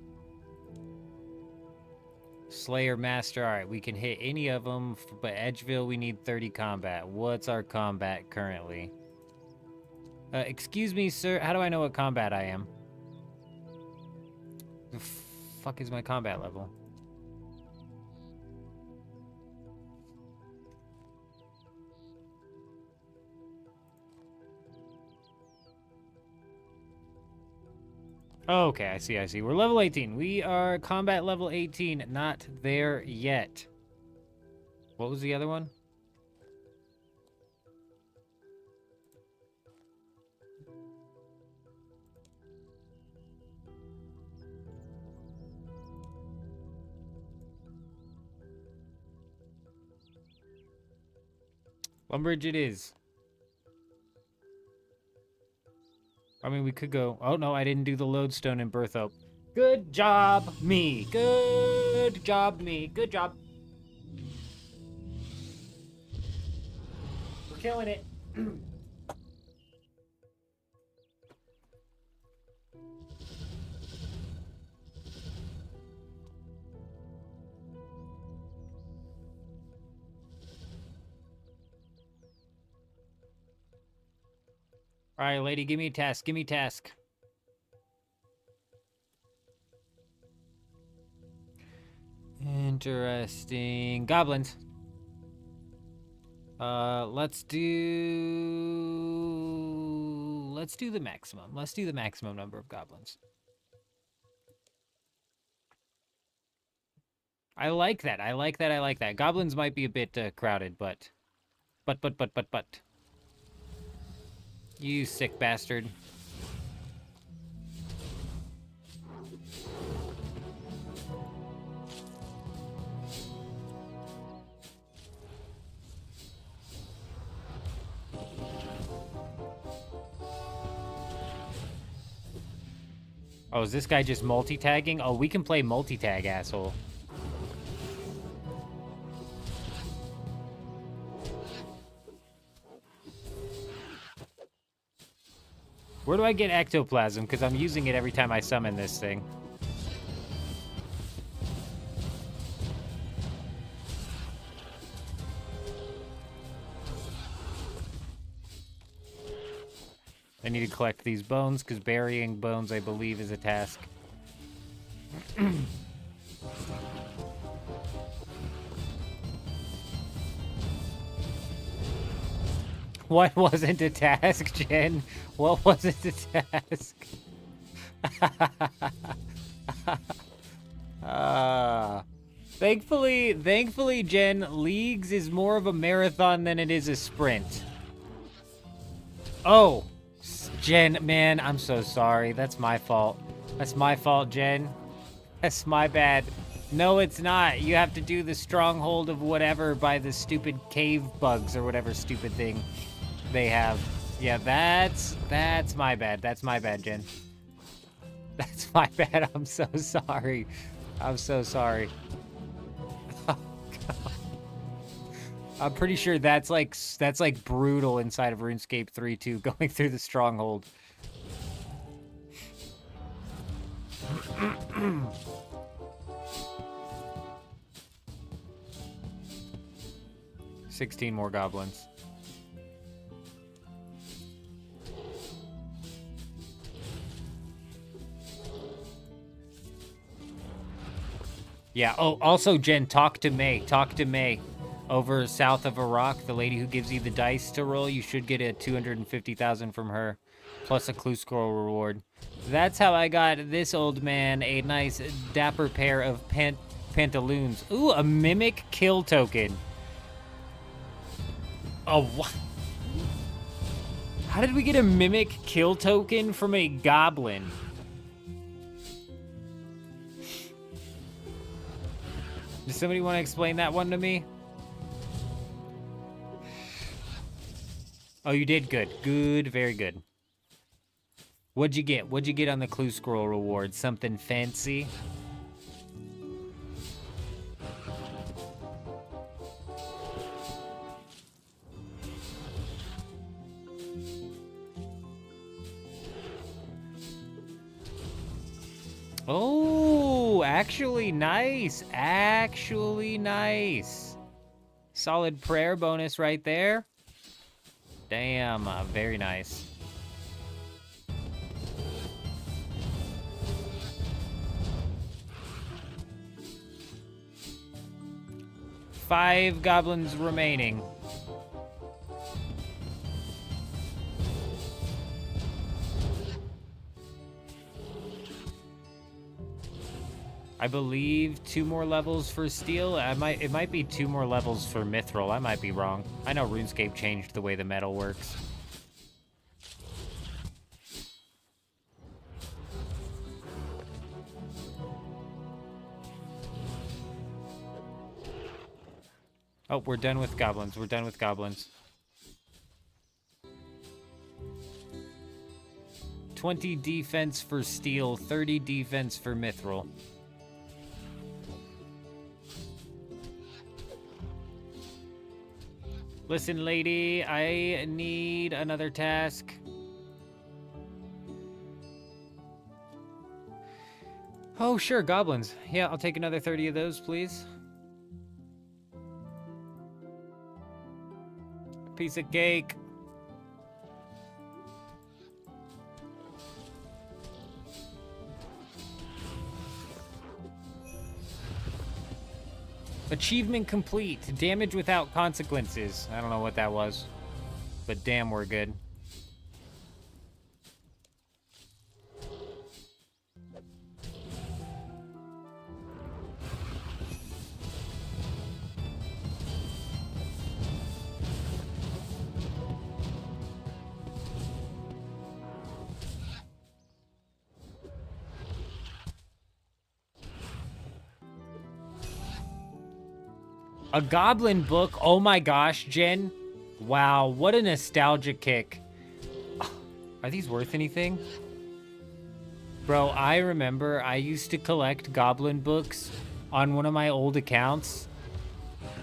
Slayer Master. Alright, we can hit any of them, but Edgeville, we need 30 combat. What's our combat currently? Excuse me, sir. How do I know what combat I am? The fuck is my combat level? Okay, I see. We're level 18. We are combat level 18. Not there yet. What was the other one? Lumbridge it is. I mean, we could go... Oh, no, I didn't do the lodestone in Berthope. Good job, me. Good job, me. Good job. We're killing it. All right, lady, give me a task. Give me a task. Interesting. Goblins. Let's do the maximum. Let's do the maximum number of goblins. I like that. I like that. I like that. Goblins might be a bit crowded, but. You sick bastard. Oh, is this guy just multi-tagging? Oh, we can play multi-tag, asshole. Where do I get ectoplasm? Because I'm using it every time I summon this thing. I need to collect these bones, because burying bones, I believe, is a task. What wasn't a task, Jen? What wasn't a task? Thankfully, Jen, Leagues is more of a marathon than it is a sprint. Oh, Jen, man, I'm so sorry. That's my fault. That's my fault, Jen. That's my bad. No, it's not. You have to do the stronghold of whatever by the stupid cave bugs or whatever stupid thing they have. Yeah, that's my bad. That's my bad, Jen. That's my bad. I'm so sorry. I'm so sorry. Oh, God. I'm pretty sure that's like brutal inside of RuneScape 3 too, going through the stronghold. 16 more goblins. Yeah, oh, also, Jen, talk to May. Talk to May. Over south of Iraq, the lady who gives you the dice to roll, you should get a 250,000 from her, plus a clue scroll reward. That's how I got this old man a nice dapper pair of pantaloons. Ooh, a mimic kill token. Oh, what? How did we get a mimic kill token from a goblin? Does somebody want to explain that one to me? Oh, you did good. Good, very good. What'd you get? What'd you get on the clue scroll reward? Something fancy? Oh, actually nice. Actually nice. Solid prayer bonus right there. Damn, very nice. Five goblins remaining. I believe 2 more levels for steel. It might be 2 more levels for mithril. I might be wrong. I know RuneScape changed the way the metal works. Oh, we're done with goblins. We're done with goblins. 20 defense for steel, 30 defense for mithril. Listen, lady, I need another task. Oh, sure, goblins. Yeah, I'll take another 30 of those, please. Piece of cake. Achievement complete. Damage without consequences. I don't know what that was, but damn, we're good. A goblin book. Oh my gosh, Jen. Wow, what a nostalgia kick. Are these worth anything? Bro, I remember I used to collect goblin books on one of my old accounts.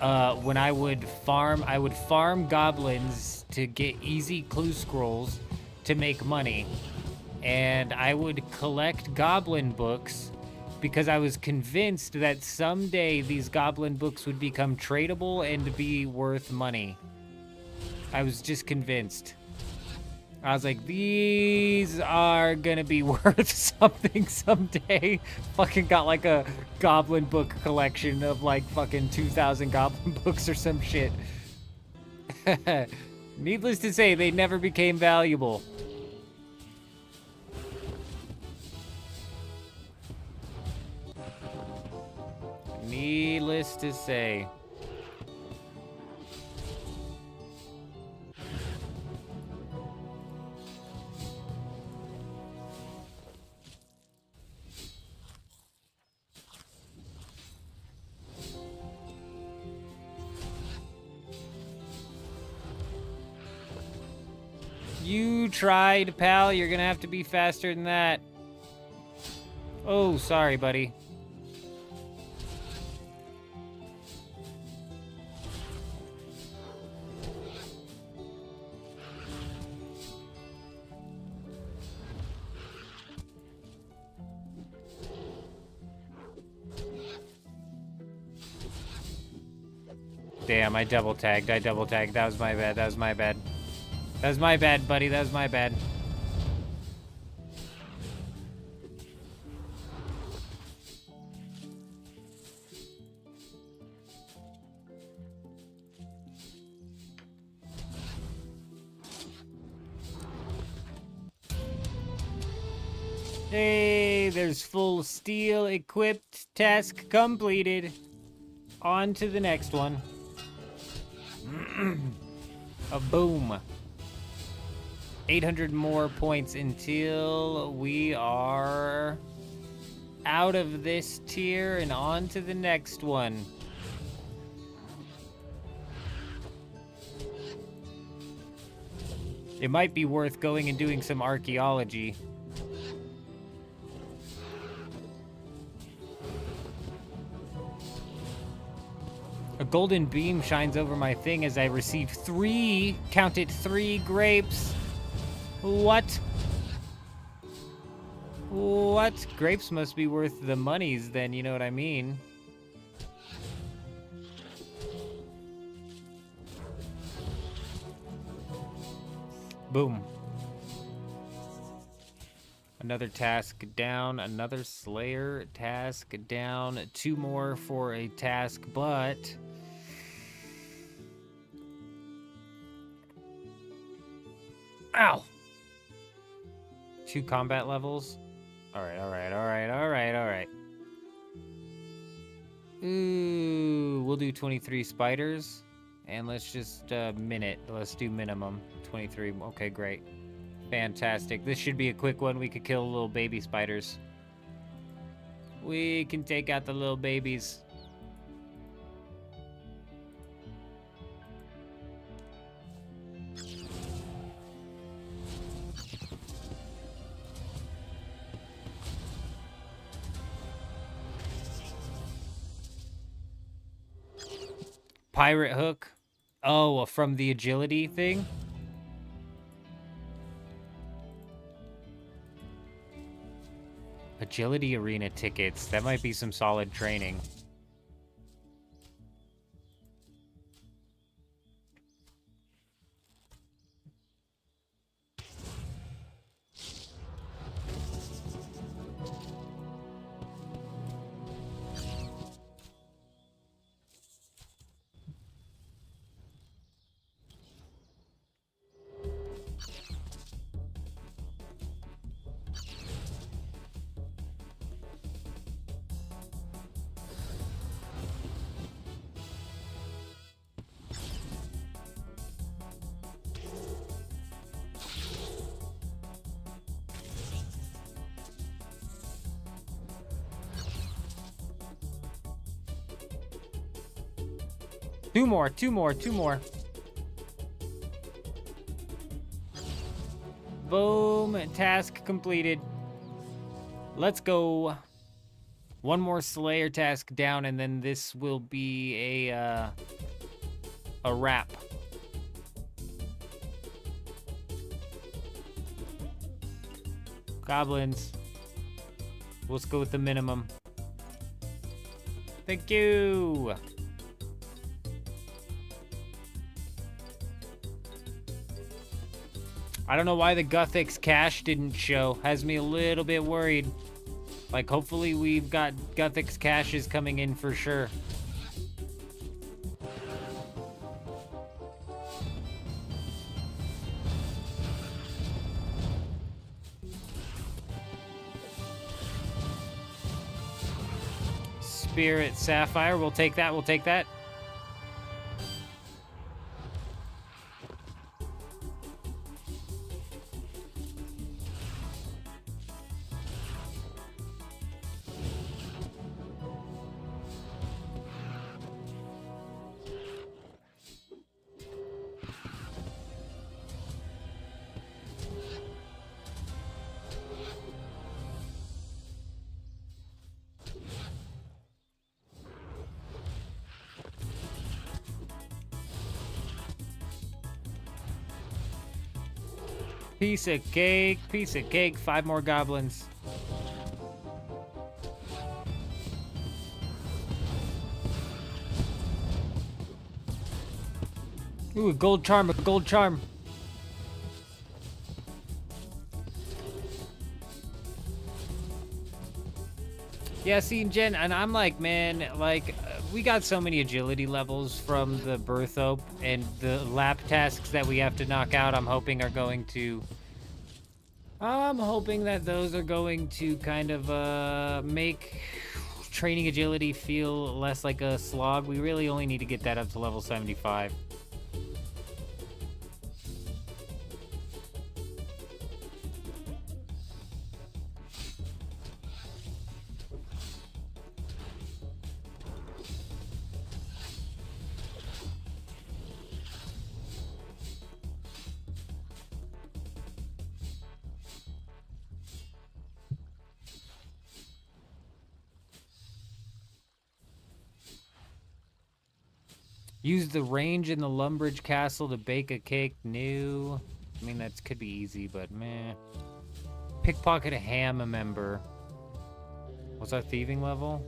When I would farm goblins to get easy clue scrolls to make money. And I would collect goblin books because I was convinced that someday these goblin books would become tradable and be worth money. I was just convinced. I was like, these are gonna be worth something someday. Fucking got like a goblin book collection of like fucking 2,000 goblin books or some shit. Needless to say, they never became valuable. Needless to say. You tried, pal. You're gonna have to be faster than that. Oh, sorry, buddy. Damn, I double tagged. That was my bad. That was my bad, buddy. That was my bad. Hey, there's full steel equipped. Task completed. On to the next one. A boom. 800 more points until we are out of this tier and on to the next one. It might be worth going and doing some archaeology. A golden beam shines over my thing as I receive 3, count it, 3 grapes. What? What? Grapes must be worth the monies then, you know what I mean? Boom. Another task down, another Slayer task down, 2 more for a task, but... Ow! 2 combat levels. Alright. Ooh, we'll do 23 spiders. And let's just minute. Let's do minimum 23. Okay, great. Fantastic. This should be a quick one. We could kill little baby spiders. We can take out the little babies. Pirate hook. Oh, from the agility thing? Agility arena tickets. That might be some solid training. Two more, two more, two more. Boom, task completed. Let's go. One more Slayer task down, and then this will be a wrap. Goblins. Let's go with the minimum. Thank you. I don't know why the Guthix cache didn't show. Has me a little bit worried. Like, hopefully we've got Guthix caches coming in for sure. Spirit Sapphire, we'll take that, we'll take that. Piece of cake, piece of cake. 5 more goblins. Ooh, a gold charm, a gold charm. Yeah, see, Jen, and I'm like, man, like, we got so many agility levels from the birth ope, and the lap tasks that we have to knock out, I'm hoping that those are going to kind of make training agility feel less like a slog. We really only need to get that up to level 75. Use the range in the Lumbridge Castle to bake a cake new. I mean, that could be easy, but meh. Pickpocket a ham member. What's our thieving level?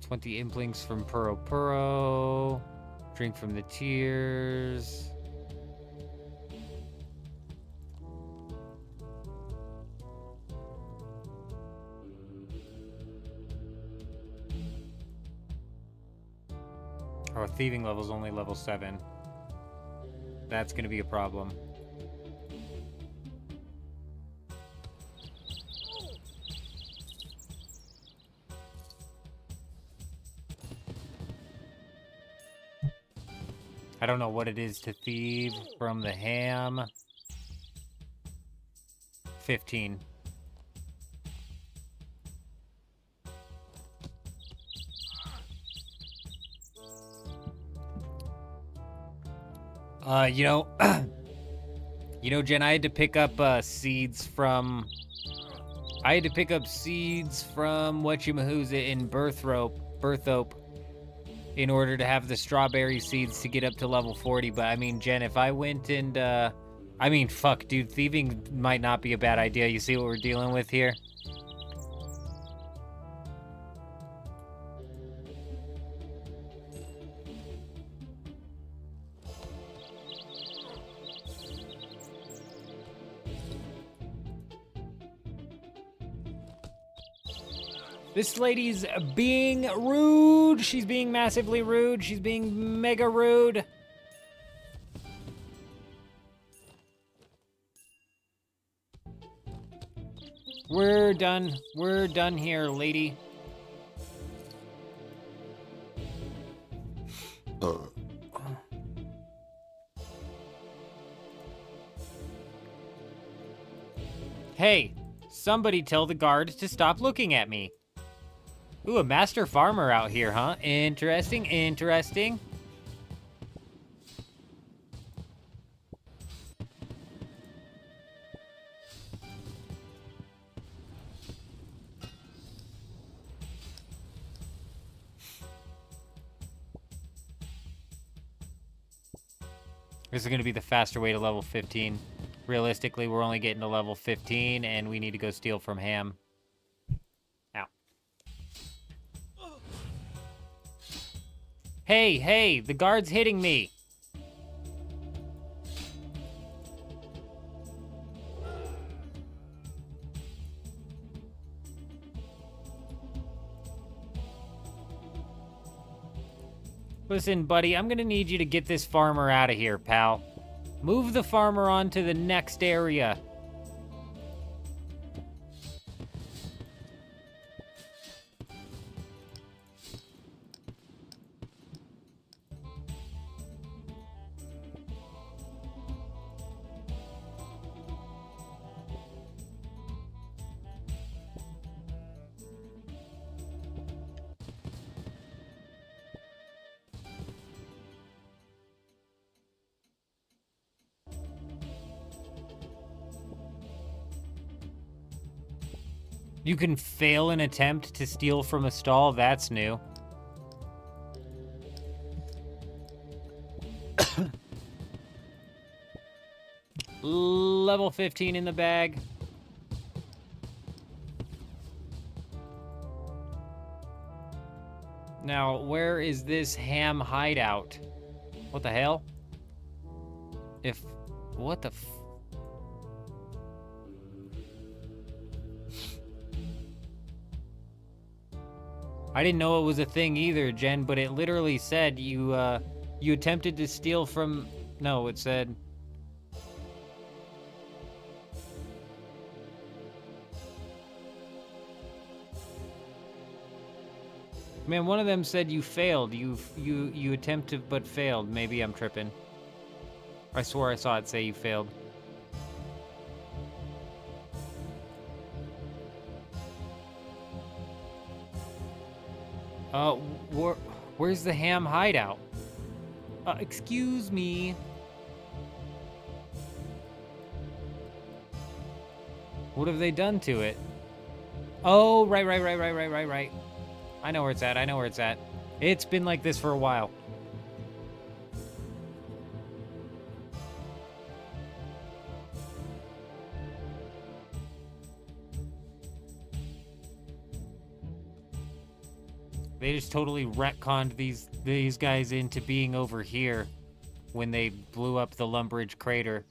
20 implinks from Puro Puro. Drink from the tears. Our thieving level is only level 7. That's going to be a problem. I don't know what it is to thieve from the ham. 15. Jen, I had to pick up seeds from whatchamahooza in Birth Ope in order to have the strawberry seeds to get up to level 40. But I mean, Jen, if I went and fuck, dude, thieving might not be a bad idea. You see what we're dealing with here? This lady's being rude. She's being massively rude. She's being mega rude. We're done. We're done here, lady. Hey, somebody tell the guard to stop looking at me. Ooh, a master farmer out here, huh? Interesting, interesting. This is going to be the faster way to level 15. Realistically, we're only getting to level 15, and we need to go steal from Ham. Ow. Hey, hey, the guard's hitting me. Listen, buddy, I'm gonna need you to get this farmer out of here, pal. Move the farmer on to the next area. You can fail an attempt to steal from a stall? That's new. Level 15 in the bag. Now, where is this Ham hideout? What the hell? What the I didn't know it was a thing either, Jen, but it literally said you attempted to steal from... No, it said... Man, one of them said you failed. You attempted but failed. Maybe I'm tripping. I swore I saw it say you failed. Where's the Ham hideout? Excuse me. What have they done to it? Oh, right. I know where it's at. It's been like this for a while. They just totally retconned these guys into being over here when they blew up the Lumbridge crater.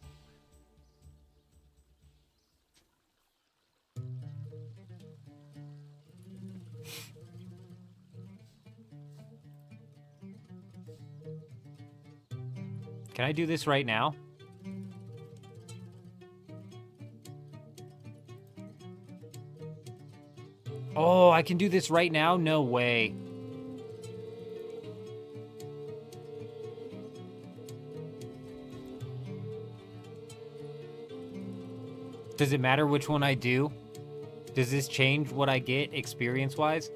Can I do this right now? Oh, I can do this right now? No way. Does it matter which one I do? Does this change what I get experience-wise?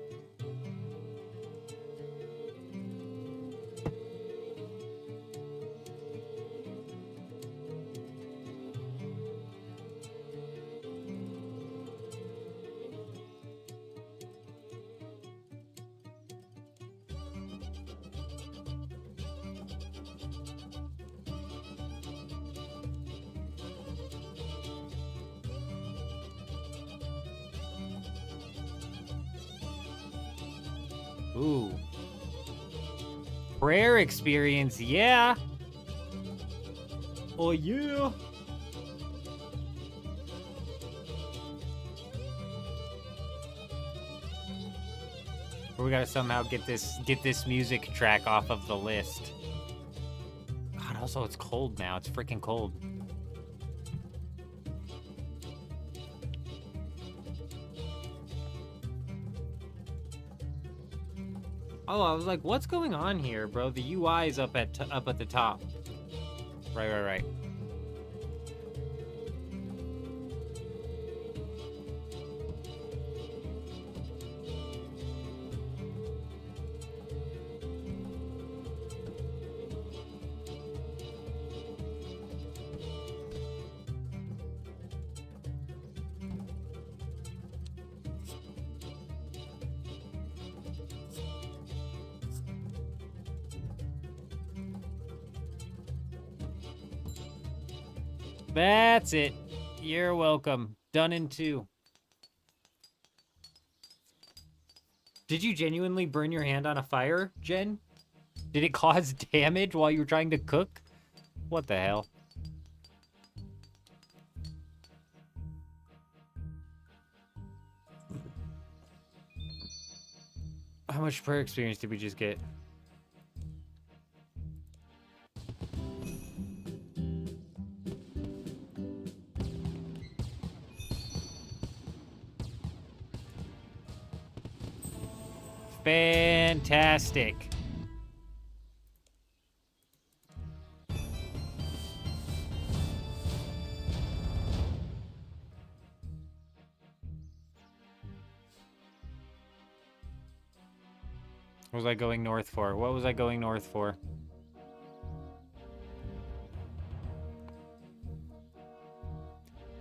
Ooh. Prayer experience, yeah. Oh, yeah. Or we gotta somehow get this music track off of the list. God, also it's cold now. It's freaking cold. Oh, I was like, what's going on here, bro? The UI is up at the top. Right. That's it. You're welcome. Done in 2. Did you genuinely burn your hand on a fire, Jen? Did it cause damage while you were trying to cook? What the hell? How much prayer experience did we just get? Fantastic. What was I going north for? What was I going north for?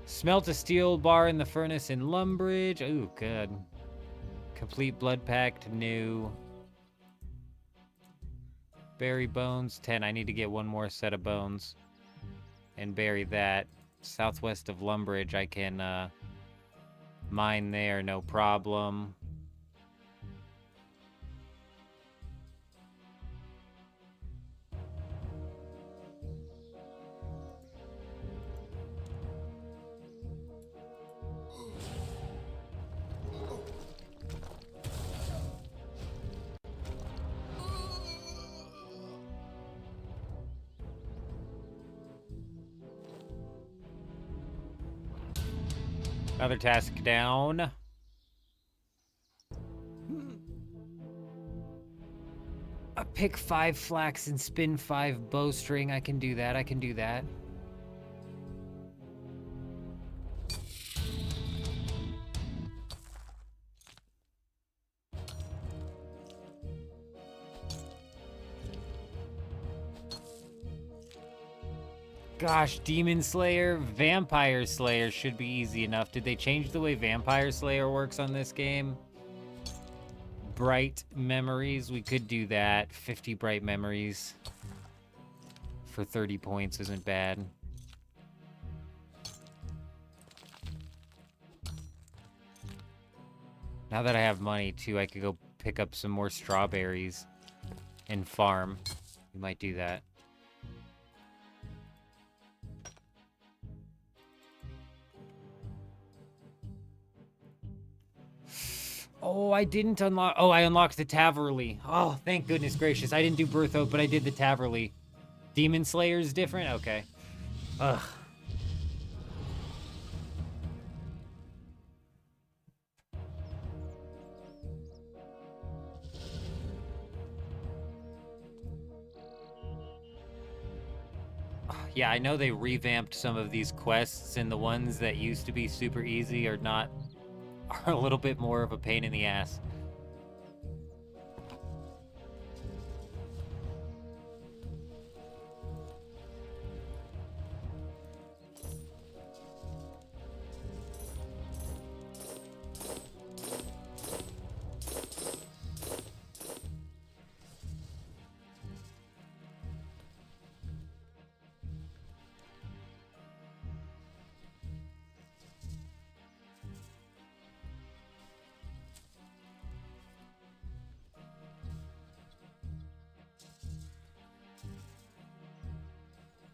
Smelt a steel bar in the furnace in Lumbridge. Ooh, good. Complete blood pact, new. Bury bones, 10. I need to get one more set of bones. And bury that. Southwest of Lumbridge, I can mine there, no problem. Another task down. Pick 5 flax and spin 5 bowstring. I can do that. I can do that. Gosh, Demon Slayer, Vampire Slayer should be easy enough. Did they change the way Vampire Slayer works on this game? Bright memories, we could do that. 50 bright memories for 30 points isn't bad. Now that I have money too, I could go pick up some more strawberries and farm. We might do that. Oh, I didn't unlock... Oh, I unlocked the Taverly. Oh, thank goodness gracious. I didn't do Birth Oak, but I did the Taverly. Demon Slayer's different? Okay. Ugh. Yeah, I know they revamped some of these quests, and the ones that used to be super easy are a little bit more of a pain in the ass.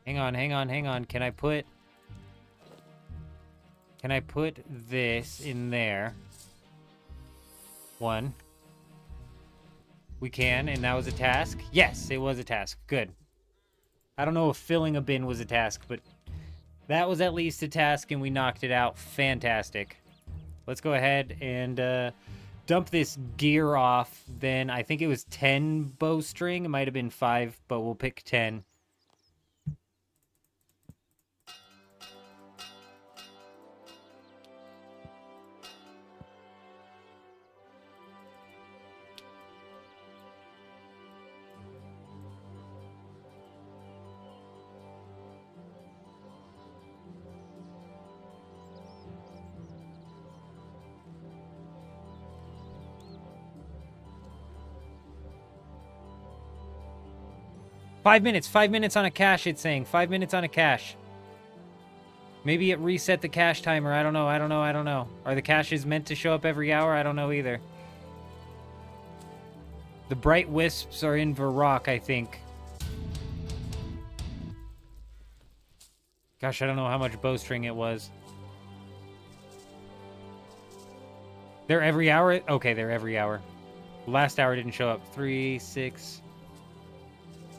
Hang on. Can I put this in there? 1. We can, and that was a task? Yes, it was a task. Good. I don't know if filling a bin was a task, but that was at least a task, and we knocked it out. Fantastic. Let's go ahead and dump this gear off. Then I think it was 10 bowstring. It might have been 5, but we'll pick 10. Five minutes on a cache, it's saying. 5 minutes on a cache. Maybe it reset the cache timer. I don't know. I don't know. I don't know. Are the caches meant to show up every hour? I don't know either. The bright wisps are in Varrock, I think. Gosh, I don't know how much bowstring it was. They're every hour? Okay, they're every hour. Last hour didn't show up. 3, 6.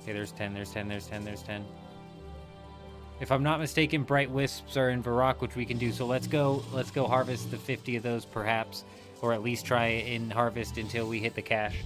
Okay, there's 10, there's 10, there's 10, there's 10. If I'm not mistaken, bright wisps are in Varrock, which we can do. So let's go harvest the 50 of those, perhaps. Or at least try and harvest until we hit the cache.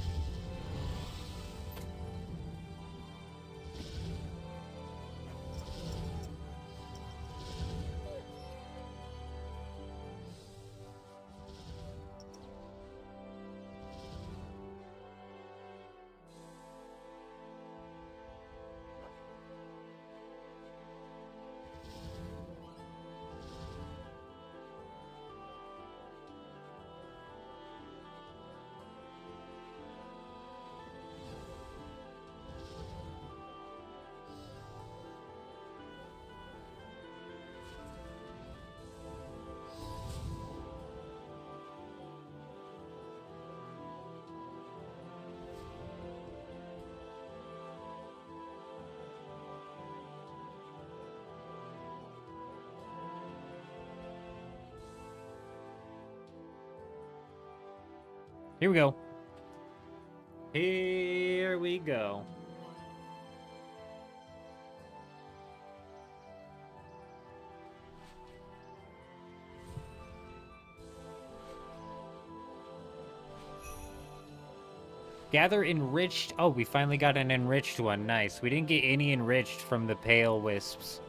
Here we go. Here we go. Gather enriched. Oh, we finally got an enriched one. Nice. We didn't get any enriched from the pale wisps.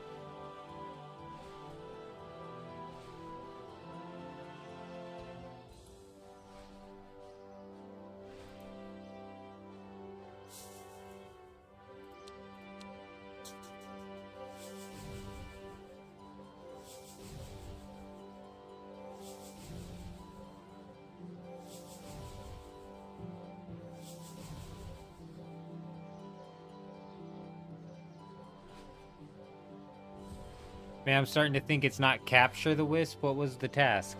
Man, I'm starting to think it's not capture the wisp. What was the task?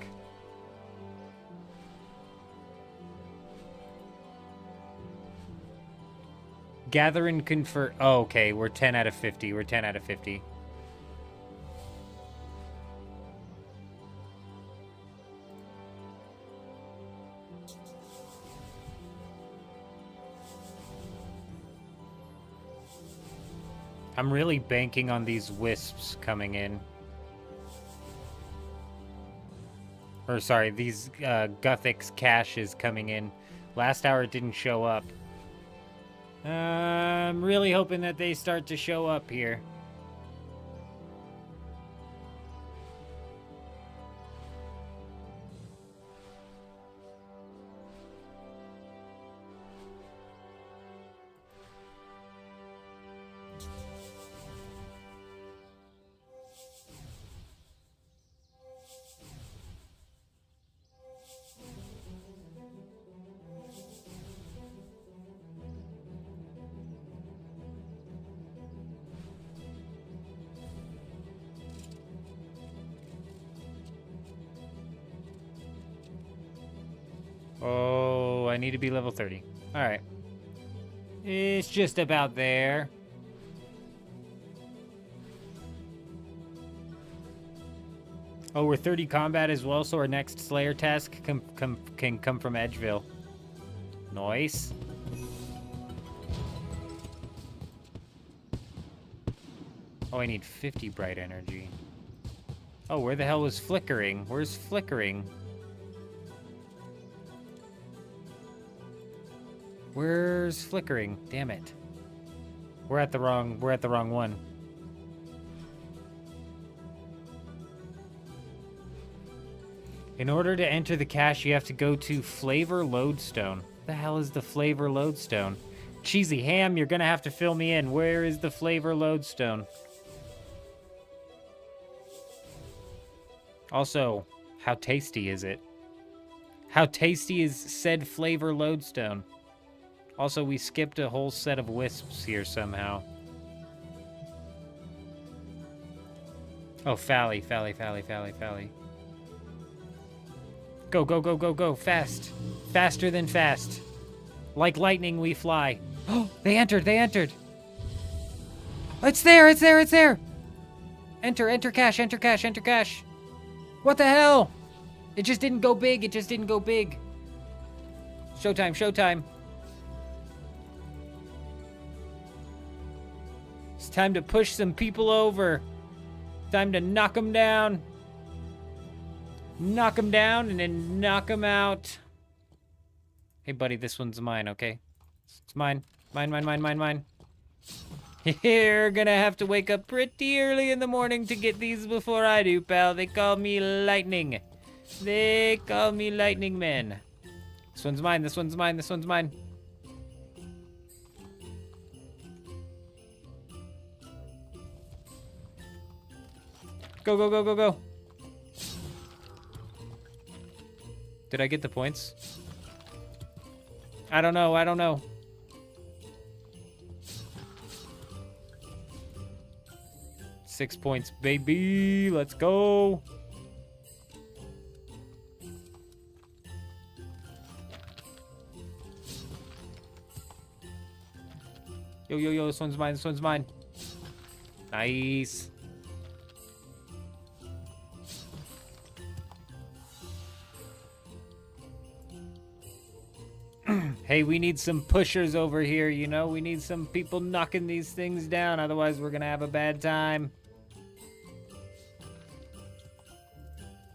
Gather and convert. Oh, okay. We're 10 out of 50. We're 10 out of 50. I'm really banking on these wisps coming in. Or sorry, these Guthix caches coming in. Last hour it didn't show up. I'm really hoping that they start to show up here. Oh, I need to be level 30. Alright. It's just about there. Oh, we're 30 combat as well, so our next Slayer task can come from Edgeville. Nice. Oh, I need 50 bright energy. Oh, where the hell was flickering? Where's flickering? Where's flickering? Damn it. We're at the wrong one. In order to enter the cache, you have to go to Flavor Lodestone. What the hell is the Flavor Lodestone? Cheesy Ham, you're gonna have to fill me in. Where is the Flavor Lodestone? Also, how tasty is it? How tasty is said Flavor Lodestone? Also, we skipped a whole set of wisps here somehow. Oh, Fally, Fally, Fally, Fally, Fally. Go, go, go, go, go. Fast. Faster than fast. Like lightning, we fly. Oh, they entered, they entered. It's there, it's there, it's there. Enter, enter cash, enter cash, enter cash. What the hell? It just didn't go big, it just didn't go big. Showtime, showtime. It's time to push some people over. Time to knock them down. Knock them down and then knock them out. Hey, buddy, this one's mine, okay? It's mine. Mine, mine, mine, mine, mine. You're gonna have to wake up pretty early in the morning to get these before I do, pal. They call me Lightning. They call me Lightning Man. This one's mine, this one's mine, this one's mine. Go, go, go, go, go. Did I get the points? I don't know, I don't know. Six points, baby. Let's go. Yo, yo, yo, this one's mine, this one's mine. Nice. Hey, we need some pushers over here, you know? We need some people knocking these things down, otherwise we're gonna have a bad time.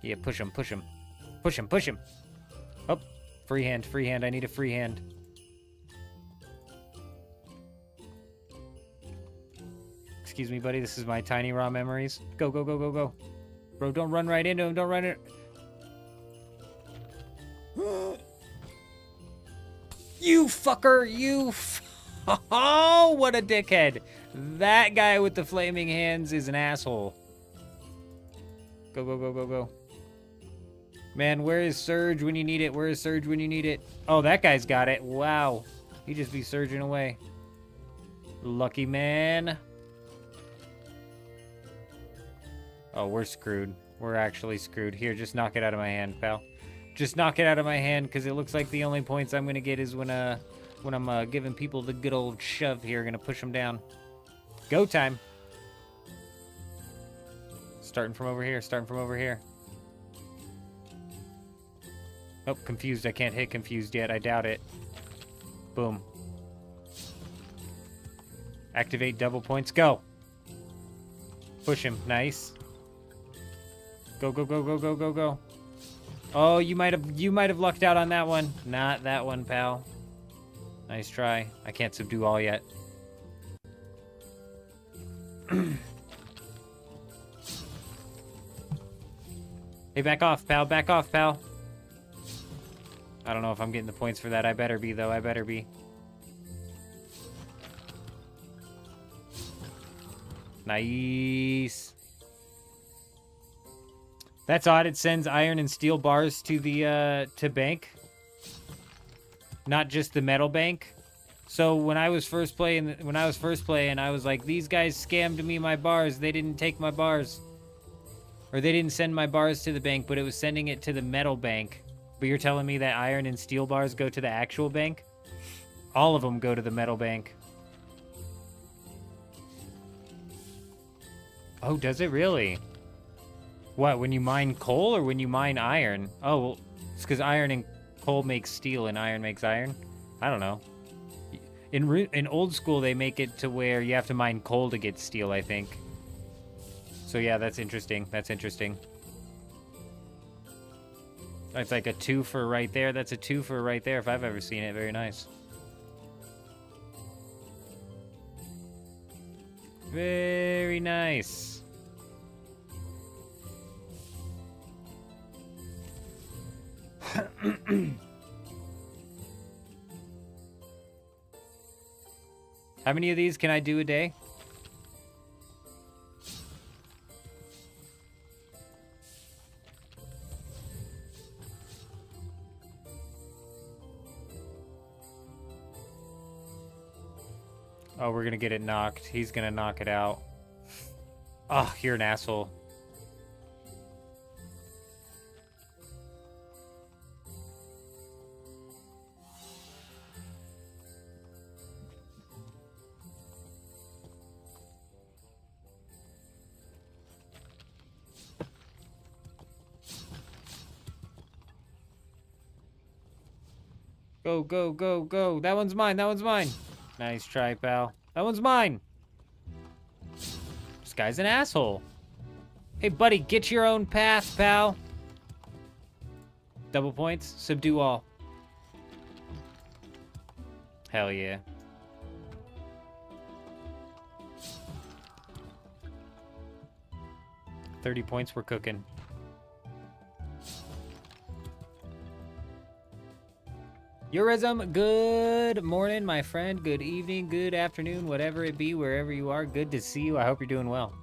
Yeah, push him, push him. Push him, push him. Oh, free hand, free hand. I need a free hand. Excuse me, buddy. This is my tiny raw memories. Go, go, go, go, go. Bro, don't run right into him. Don't run it. You fucker, you. Oh, what a dickhead. That guy with the flaming hands is an asshole. Go, go, go, go, go. Man, where is Surge when you need it? Where is Surge when you need it? Oh, that guy's got it. Wow. He just be surging away. Lucky man. Oh, we're screwed. We're actually screwed. Here, just knock it out of my hand, pal. Just knock it out of my hand, because it looks like the only points I'm going to get is when I'm giving people the good old shove here. Going to push them down. Go time. Starting from over here. Starting from over here. Oh, confused. I can't hit confused yet. I doubt it. Boom. Activate double points. Go. Push him. Nice. Go, go, go, go, go, go, go. Oh, you might have lucked out on that one. Not that one, pal. Nice try. I can't subdue all yet. Hey, back off, pal. Back off, pal. I don't know if I'm getting the points for that. I better be, though. I better be. Nice. That's odd. It sends iron and steel bars to the to bank, not just the metal bank. So when I was first playing, I was like, these guys scammed me my bars. They didn't take my bars, or they didn't send my bars to the bank, but it was sending it to the metal bank. But you're telling me that iron and steel bars go to the actual bank? All of them go to the metal bank. Oh, does it really? What, when you mine coal or when you mine iron? Oh, well, it's because iron and coal makes steel and iron makes iron? I don't know. In old school, they make it to where you have to mine coal to get steel, I think. So yeah, that's interesting. That's interesting. That's like a twofer right there. That's a twofer right there if I've ever seen it. Very nice. Very nice. How many of these can I do a day? Oh, we're gonna get it knocked. He's gonna knock it out. Oh, you're an asshole. Go, go, go, go. That one's mine. That one's mine. Nice try, pal. That one's mine. This guy's an asshole. Hey, buddy, get your own path, pal. Double points. Subdue all. Hell yeah. $30 points, we're cooking. Eurism, good morning, my friend. Good evening, good afternoon, whatever it be, wherever you are. Good to see you. I hope you're doing well.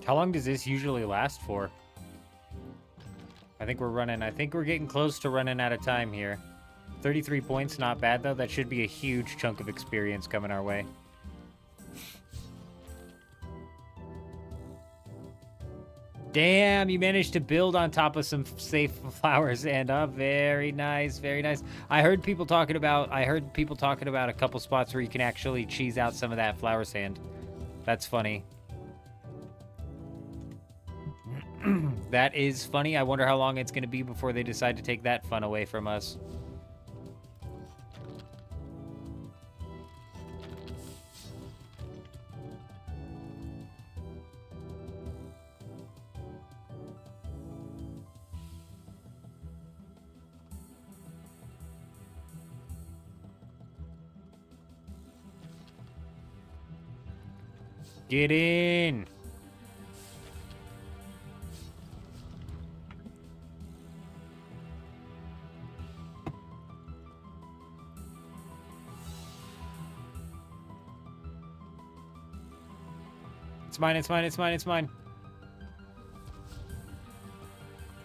How long does this usually last for? I think we're getting close to running out of time here. 33 points, not bad though. That should be a huge chunk of experience coming our way. Damn, you managed to build on top of some safe flowers and very nice, very nice. I heard people talking about a couple spots where you can actually cheese out some of that flower sand. That's funny. That is funny. I wonder how long it's going to be before they decide to take that fun away from us. Get in. It's mine, it's mine, it's mine, it's mine.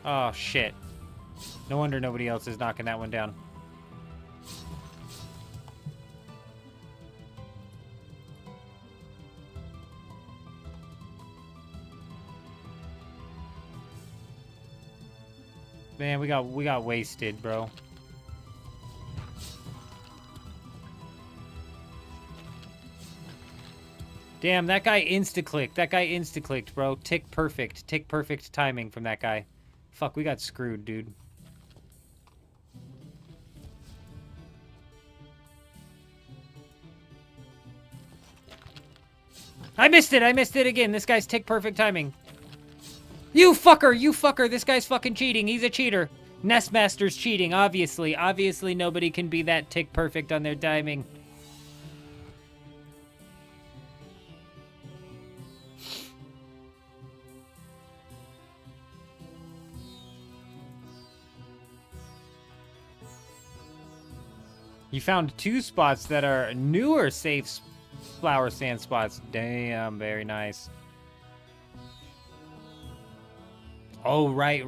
Oh, shit. No wonder nobody else is knocking that one down. Man, we got wasted, bro. Damn, that guy insta-clicked. That guy insta-clicked, bro. Tick perfect. Tick perfect timing from that guy. Fuck, we got screwed, dude. I missed it. I missed it again. This guy's tick perfect timing. You fucker! You fucker! This guy's fucking cheating. He's a cheater. Nestmaster's cheating, obviously. Obviously, nobody can be that tick perfect on their timing. You found 2 spots that are newer safe flower sand spots. Damn, very nice. Oh, right.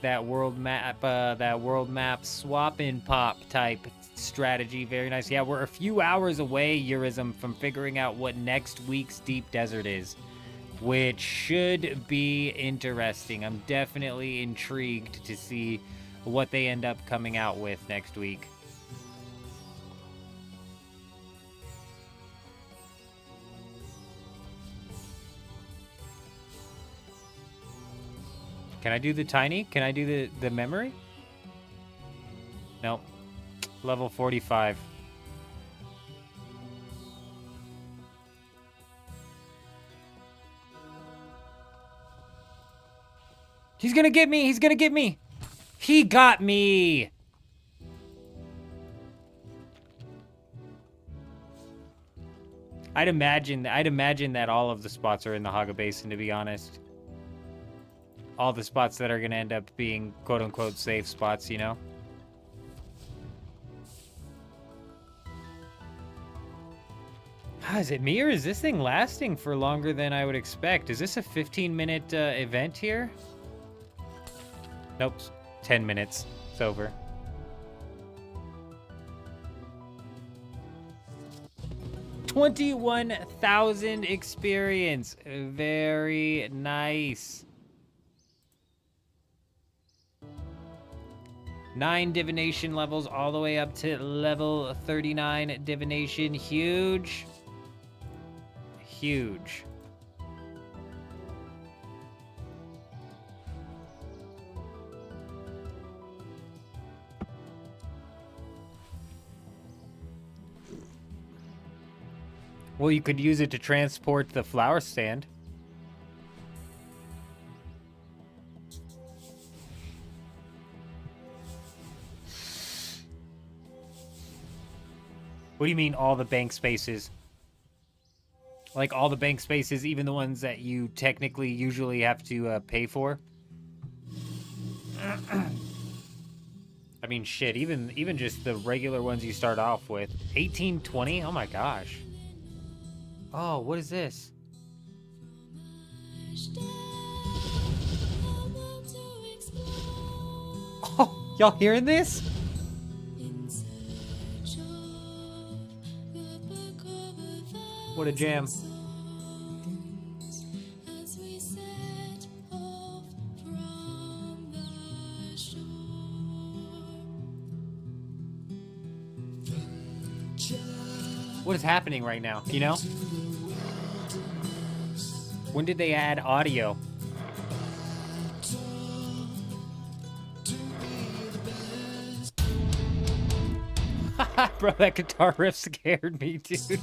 That world map swap and pop type strategy. Very nice. Yeah, we're a few hours away, Eurism, from figuring out what next week's Deep Desert is, which should be interesting. I'm definitely intrigued to see what they end up coming out with next week. Can I do the tiny? Can I do the memory? Nope. Level 45. He's gonna get me! He's gonna get me! He got me! I'd imagine that all of the spots are in the Haga Basin, to be honest. All the spots that are going to end up being quote-unquote safe spots, you know? Is it me, or is this thing lasting for longer than I would expect? Is this a 15-minute event here? Nope. 10 minutes. It's over. $21,000 experience. Very nice. 9 divination levels all the way up to level 39 divination. Huge. Huge. Well, you could use it to transport the flower stand. What do you mean all the bank spaces? Like all the bank spaces, even the ones that you technically usually have to pay for? I mean, shit, even just the regular ones you start off with. 1820? Oh my gosh. Oh, what is this? Oh, y'all hearing this? What a jam. What is happening right now, you know? When did they add audio? Bro, that guitar riff scared me, dude.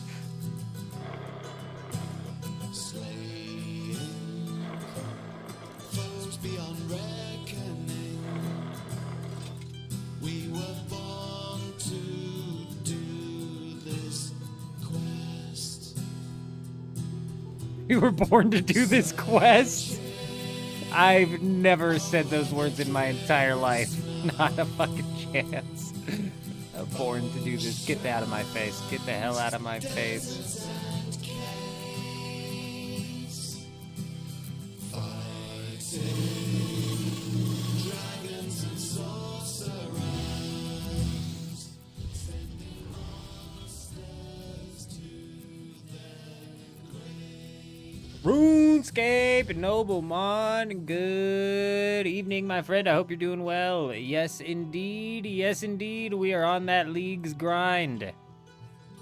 We were born to do this quest. I've never said those words in my entire life. Not a fucking chance. I'm born to do this. Get out of my face. Get the hell out of my face. RuneScape, Noblemon, good evening, my friend. I hope you're doing well. Yes, indeed. Yes, indeed. We are on that league's grind.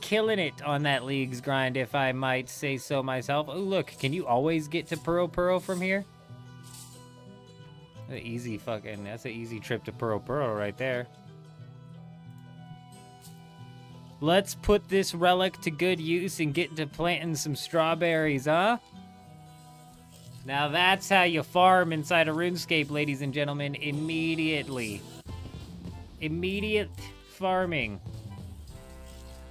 Killing it on that league's grind, if I might say so myself. Oh, look, can you always get to Puro from here? That's an easy trip to Puro right there. Let's put this relic to good use and get to planting some strawberries, huh? Now that's how you farm inside a RuneScape, ladies and gentlemen. Immediately. Immediate farming.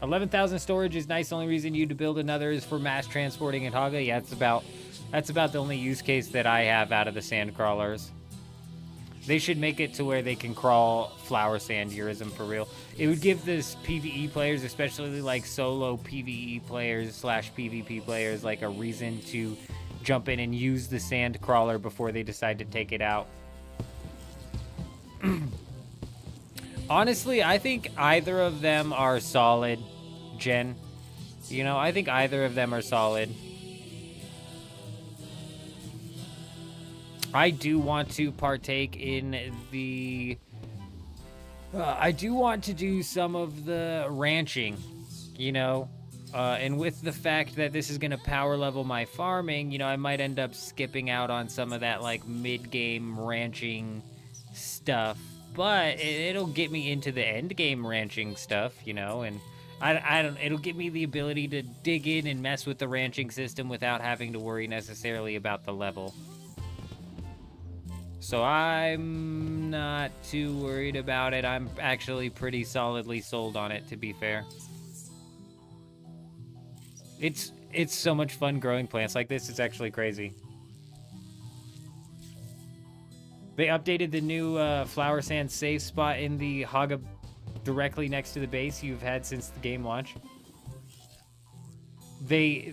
11,000 storage is nice. The only reason you to build another is for mass transporting in Haga. Yeah, that's about the only use case that I have out of the sand crawlers. They should make it to where they can crawl flower sand tourism for real. It would give this PvE players, especially like solo PvE players / PvP players, like a reason to jump in and use the sand crawler before they decide to take it out. Honestly, I think either of them are solid, Jen. You know, I think either of them are solid. I do want to partake in the... I do want to do some of the ranching, you know? And with the fact that this is going to power level my farming, you know, I might end up skipping out on some of that, like, mid-game ranching stuff. But it'll get me into the end-game ranching stuff, you know, and it'll give me the ability to dig in and mess with the ranching system without having to worry necessarily about the level. So I'm not too worried about it. I'm actually pretty solidly sold on it, to be fair. It's so much fun growing plants like this. It's actually crazy. They updated the new flower sand safe spot in the Haga directly next to the base you've had since the game launch. They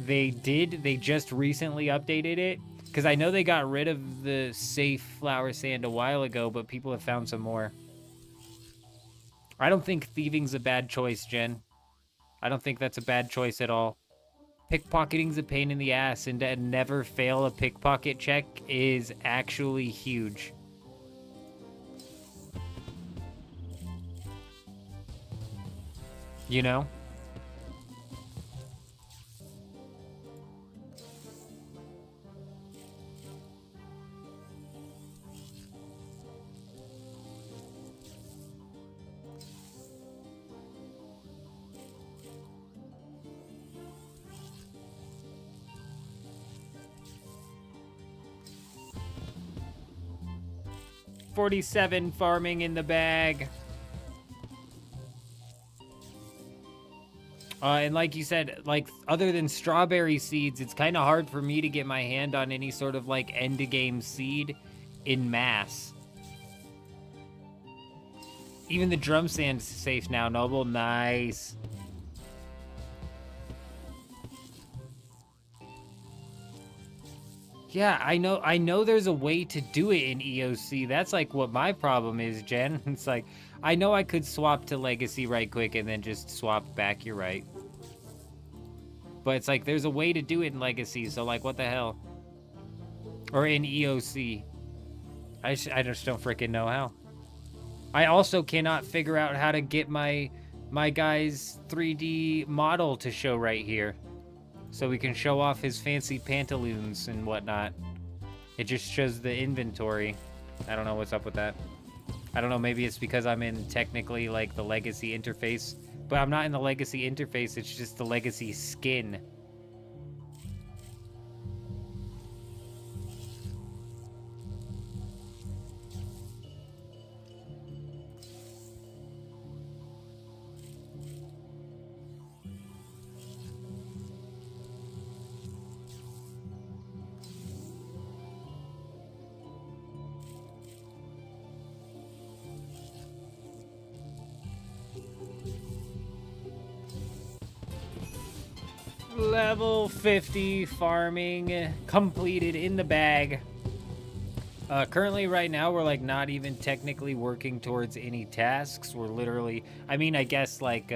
just recently updated it. Because I know they got rid of the safe flower sand a while ago, but people have found some more. I don't think thieving's a bad choice, Jen. I don't think that's a bad choice at all. Pickpocketing's a pain in the ass, and to never fail a pickpocket check is actually huge. You know? $47 farming in the bag. And like you said, like, other than strawberry seeds, it's kind of hard for me to get my hand on any sort of, like, end-game seed in mass. Even the drum sand's safe now, Noble. Nice. Yeah, I know there's a way to do it in EOC. That's like what my problem is, Jen. It's like, I know I could swap to Legacy right quick and then just swap back, you're right. But it's like, there's a way to do it in Legacy, so like, what the hell? Or in EOC. I just don't freaking know how. I also cannot figure out how to get my guy's 3D model to show right here. So we can show off his fancy pantaloons and whatnot. It just shows the inventory. I don't know what's up with that. I don't know, maybe it's because I'm in technically like the Legacy interface. But I'm not in the Legacy interface, it's just the Legacy skin. Level 50 farming completed in the bag. Currently right now we're like not even technically working towards any tasks. We're literally, I mean, I guess like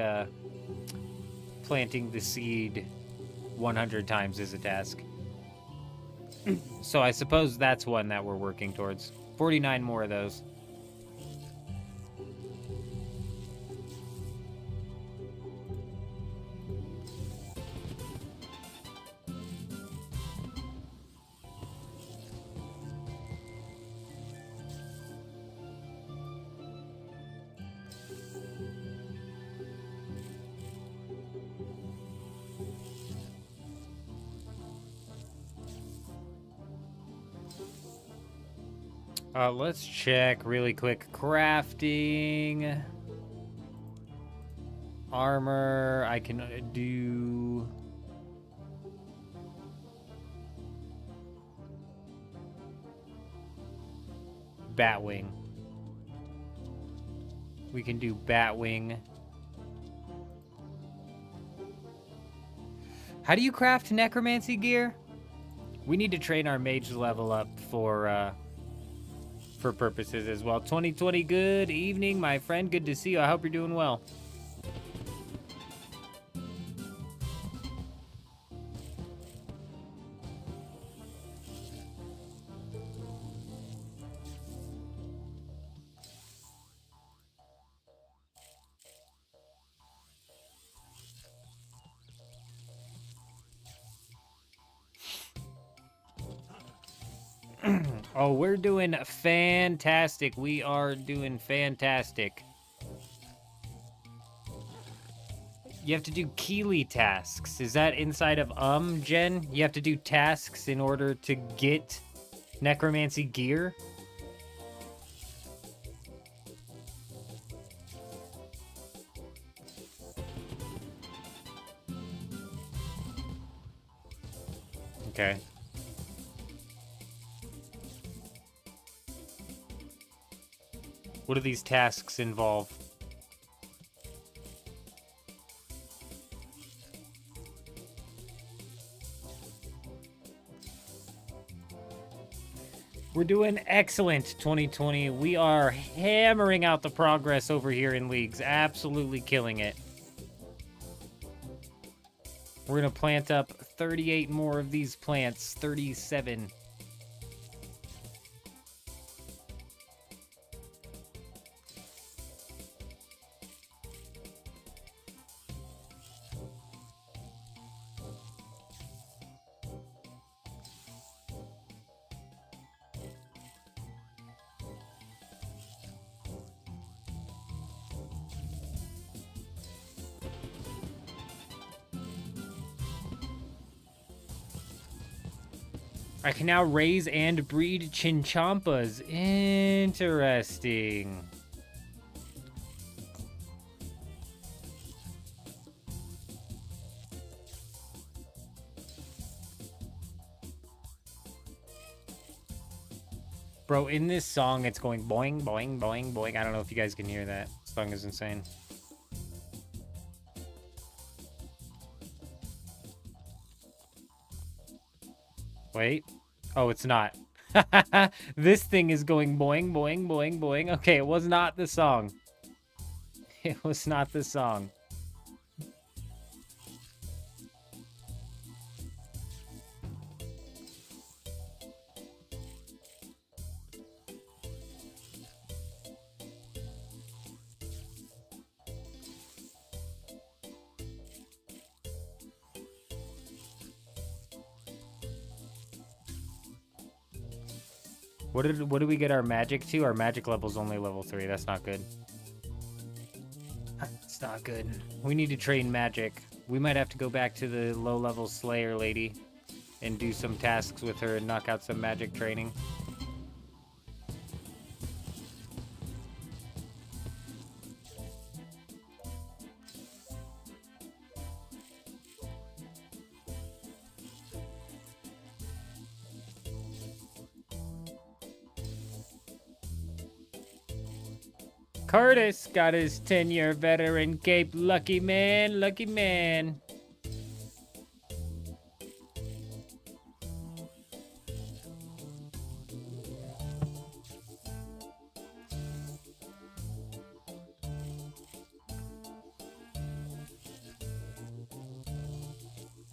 planting the seed 100 times is a task. So I suppose that's one that we're working towards. 49 more of those. Let's check really quick. Crafting. Armor. I can do... Batwing. We can do Batwing. How do you craft necromancy gear? We need to train our mage level up for purposes as well. 2020, good evening, my friend. Good to see you. I hope you're doing well. Oh, we're doing fantastic. We are doing fantastic. You have to do Keeley tasks. Is that inside of Jen? You have to do tasks in order to get necromancy gear? Okay. What do these tasks involve? We're doing excellent, 2020. We are hammering out the progress over here in Leagues. Absolutely killing it. We're going to plant up 38 more of these plants. 37. I can now raise and breed Chinchompas. Interesting. Bro, in this song, it's going boing, boing, boing, boing. I don't know if you guys can hear that. This song is insane. Wait. Oh, it's not. This thing is going boing, boing, boing, boing. Okay, it was not the song. It was not the song. What did we get our magic to? Our magic level's only level 3. That's not good. It's not good. We need to train magic. We might have to go back to the low-level Slayer lady and do some tasks with her and knock out some magic training. Curtis got his 10-year veteran cape. Lucky man, lucky man.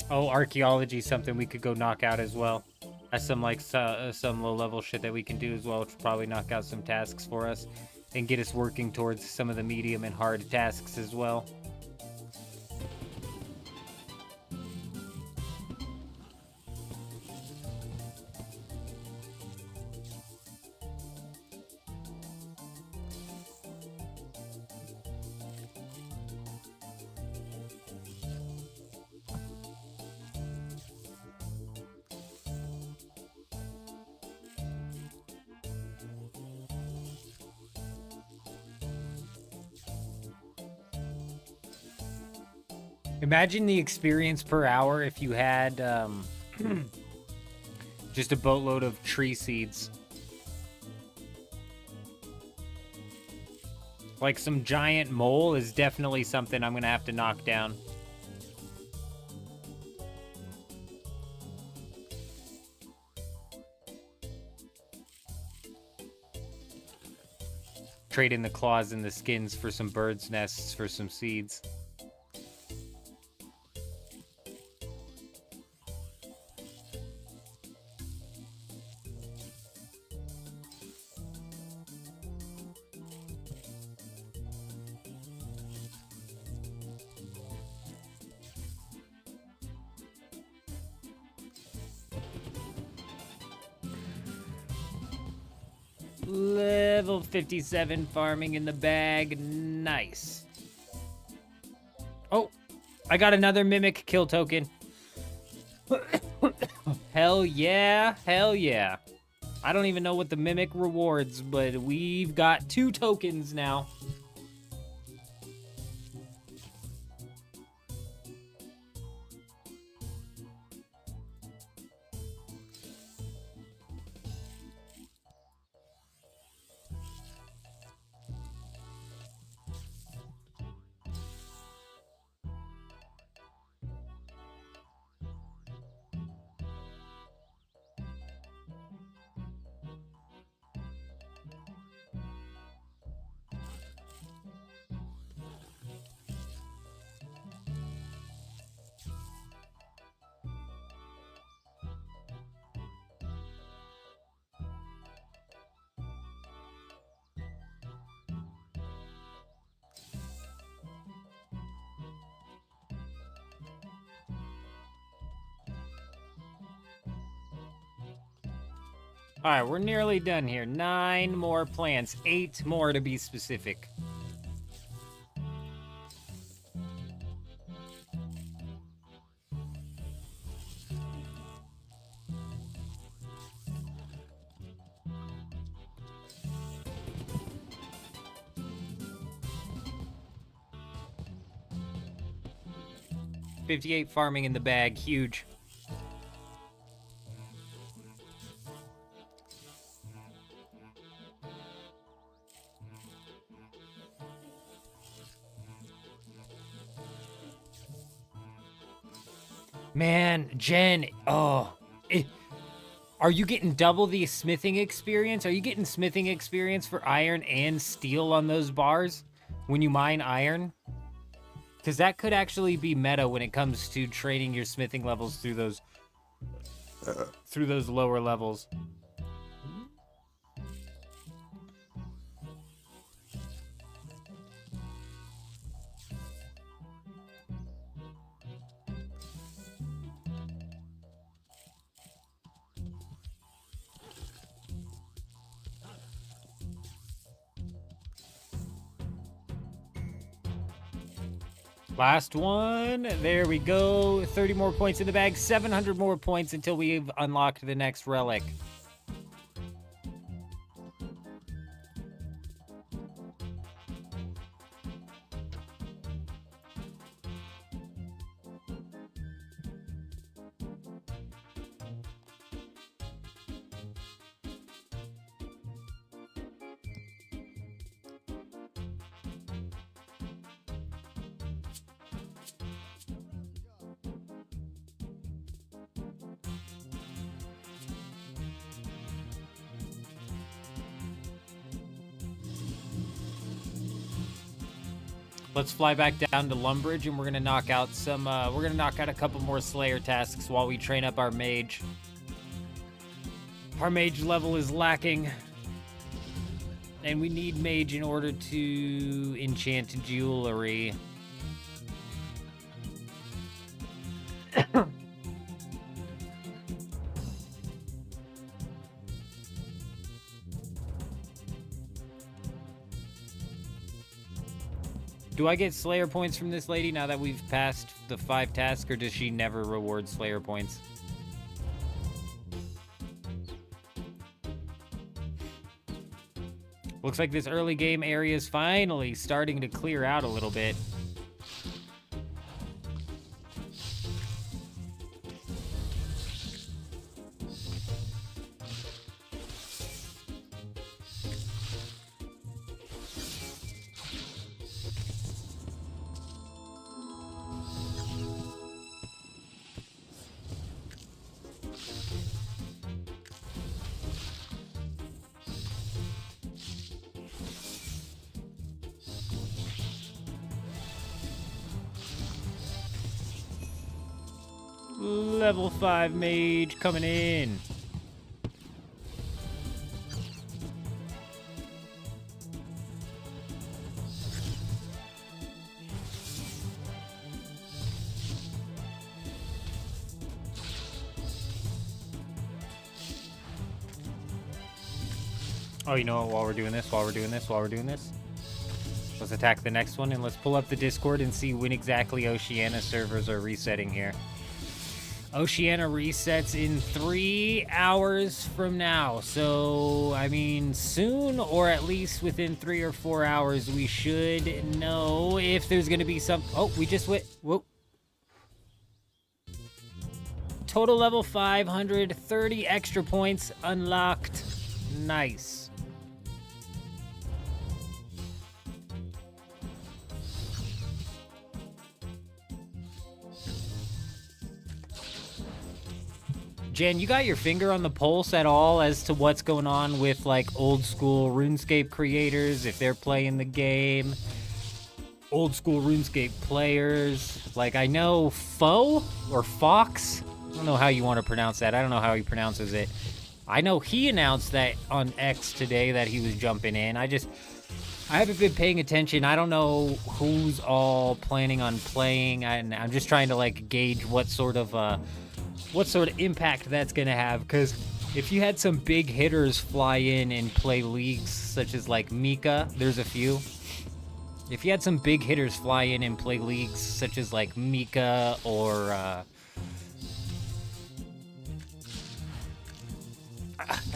Oh, archaeology, something we could go knock out as well. That's some like some low-level shit that we can do as well, which will probably knock out some tasks for us and get us working towards some of the medium and hard tasks as well. Imagine the experience per hour if you had just a boatload of tree seeds. Like some giant mole is definitely something I'm gonna have to knock down. Trade in the claws and the skins for some birds' nests for some seeds. Level 57 farming in the bag. Nice. Oh, I got another mimic kill token. Hell yeah, hell yeah. I don't even know what the mimic rewards, but we've got 2 tokens now. All right, we're nearly done here. 9 more plants, 8 more to be specific. 58 farming in the bag. Huge. Man, Jen, are you getting double the smithing experience? Are you getting smithing experience for iron and steel on those bars when you mine iron? Because that could actually be meta when it comes to training your smithing levels through those lower levels. Last one. There we go. 30 more points in the bag. 700 more points until we've unlocked the next relic. Let's fly back down to Lumbridge, and we're gonna knock out a couple more Slayer tasks while we train up our mage. Our mage level is lacking, and we need mage in order to enchant jewelry. Do I get Slayer points from this lady now that we've passed the 5 tasks, or does she never reward Slayer points? Looks like this early game area is finally starting to clear out a little bit. Level 5 mage coming in. Oh, you know what, while we're doing this, let's attack the next one, and let's pull up the Discord and see when exactly Oceania servers are resetting here. Oceania resets in 3 hours from now. So, I mean, soon, or at least within 3 or 4 hours, we should know if there's going to be some... Oh, we just went... Whoa. Total level 530 extra points unlocked. Nice. Jen, you got your finger on the pulse at all as to what's going on with, like, old school RuneScape creators, if they're playing the game? Old school RuneScape players. Like, I know Foe or Fox. I don't know how you want to pronounce that. I don't know how he pronounces it. I know he announced that on X today that he was jumping in. I haven't been paying attention. I don't know who's all planning on playing. I'm just trying to, like, gauge what sort of impact that's gonna have, because if you had some big hitters fly in and play leagues such as, like, Mika, there's a few. If you had some big hitters fly in and play leagues such as, like, Mika or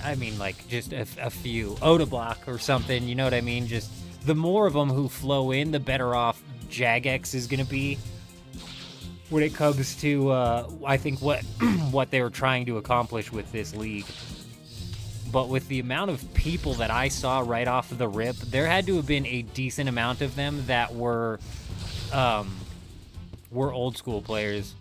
I mean, like, just a few Odablock or something, you know what I mean? Just the more of them who flow in, the better off Jagex is gonna be. when it comes to, I think, what what they were trying to accomplish with this league. But with the amount of people that I saw right off the rip, there had to have been a decent amount of them that were old school players.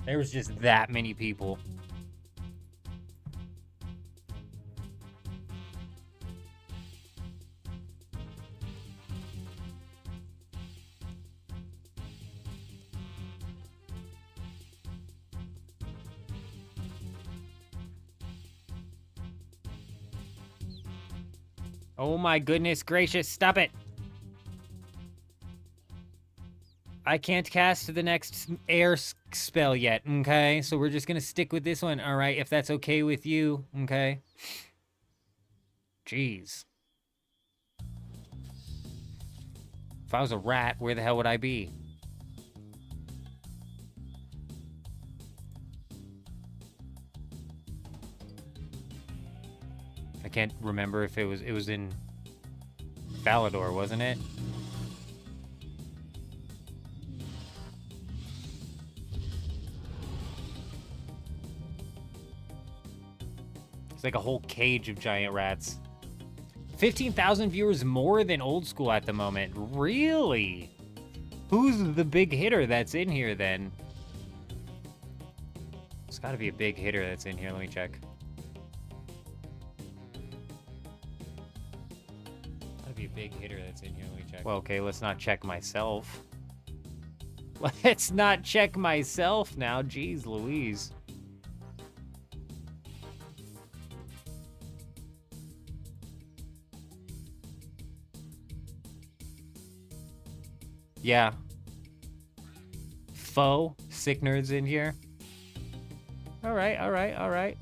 There was just that many people. Oh my goodness gracious, stop it! I can't cast the next air spell yet, okay? So we're just gonna stick with this one, alright? If that's okay with you, okay? Jeez. If I was a rat, where the hell would I be? I can't remember if it was in Falador, wasn't it? It's like a whole cage of giant rats. 15,000 viewers more than old school at the moment. Really? Who's the big hitter that's in here then? There's gotta be a big hitter that's in here. Let me check. Be a big hitter that's in here. Let me check. Well, okay, let's not check myself. Let's not check myself now. Jeez Louise. Yeah. Foe. Sick nerds in here. Alright, alright, alright.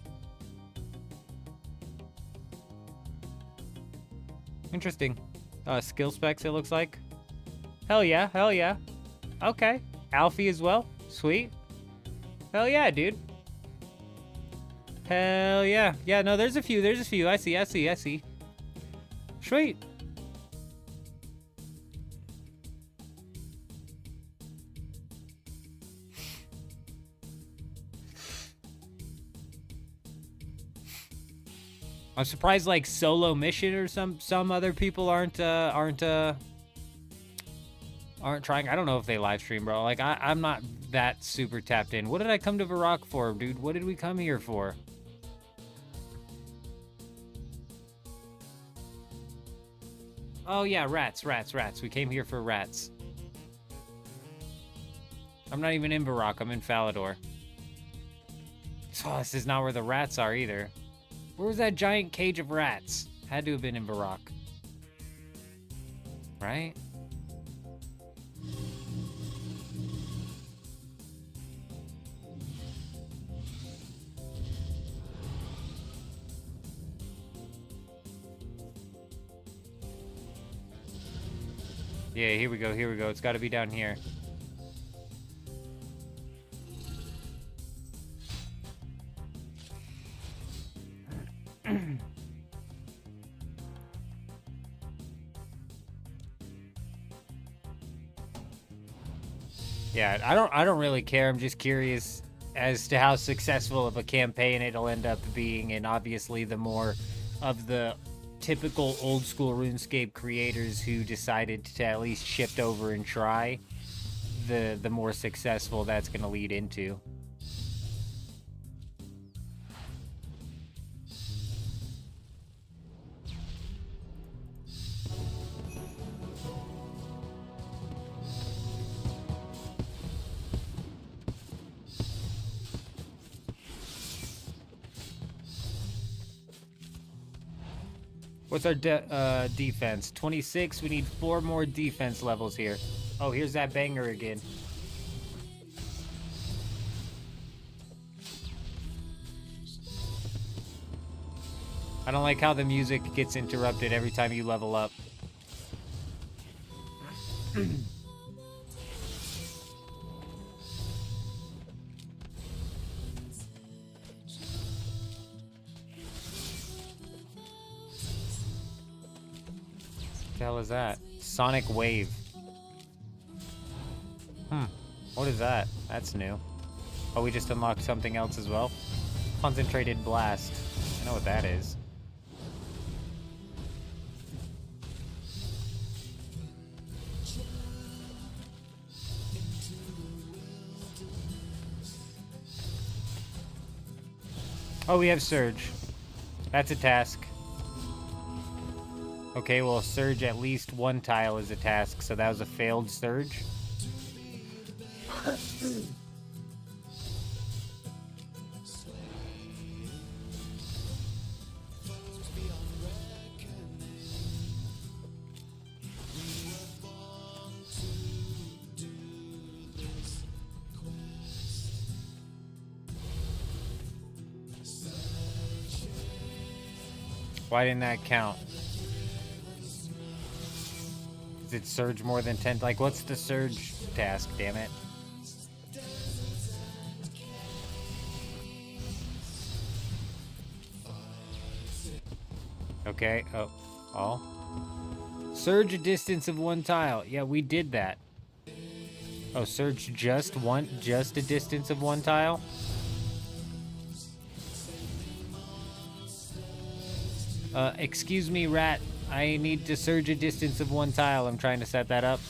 Interesting. Skill specs, it looks like. Hell yeah, hell yeah. Okay. Alfie as well. Sweet. Hell yeah, dude. Hell yeah. Yeah, no, there's a few. There's a few. I see, I see, I see. Sweet. I'm surprised, like, solo mission or some other people aren't trying. I don't know if they live stream, bro. Like, I'm not that super tapped in. What did I come to Varrock for, dude? What did we come here for? Oh yeah, rats. We came here for rats. I'm not even in Varrock. I'm in Falador. So this is not where the rats are either. Where was that giant cage of rats? Had to have been in Varrock. Right? Yeah, here we go, here we go. It's gotta be down here. Yeah, I don't really care. I'm just curious as to how successful of a campaign it'll end up being, and obviously the more of the typical old school RuneScape creators who decided to at least shift over and try, the more successful that's going to lead into. What's our defense? 26. We need 4 more defense levels here. Oh, here's that banger again. I don't like how the music gets interrupted every time you level up. the hell is that? Sonic Wave. What is that? That's new. Oh, we just unlocked something else as well. Concentrated Blast. I know what that is. Oh, we have Surge. That's a task. Okay, well, Surge at least one tile is a task, so that was a failed Surge. Why didn't that count? Does it surge more than 10? Like, what's the surge task, damn it? Okay, oh, all. Surge a distance of one tile. Yeah, we did that. Oh, surge just a distance of one tile? Excuse me, rat. I need to surge a distance of one tile. I'm trying to set that up.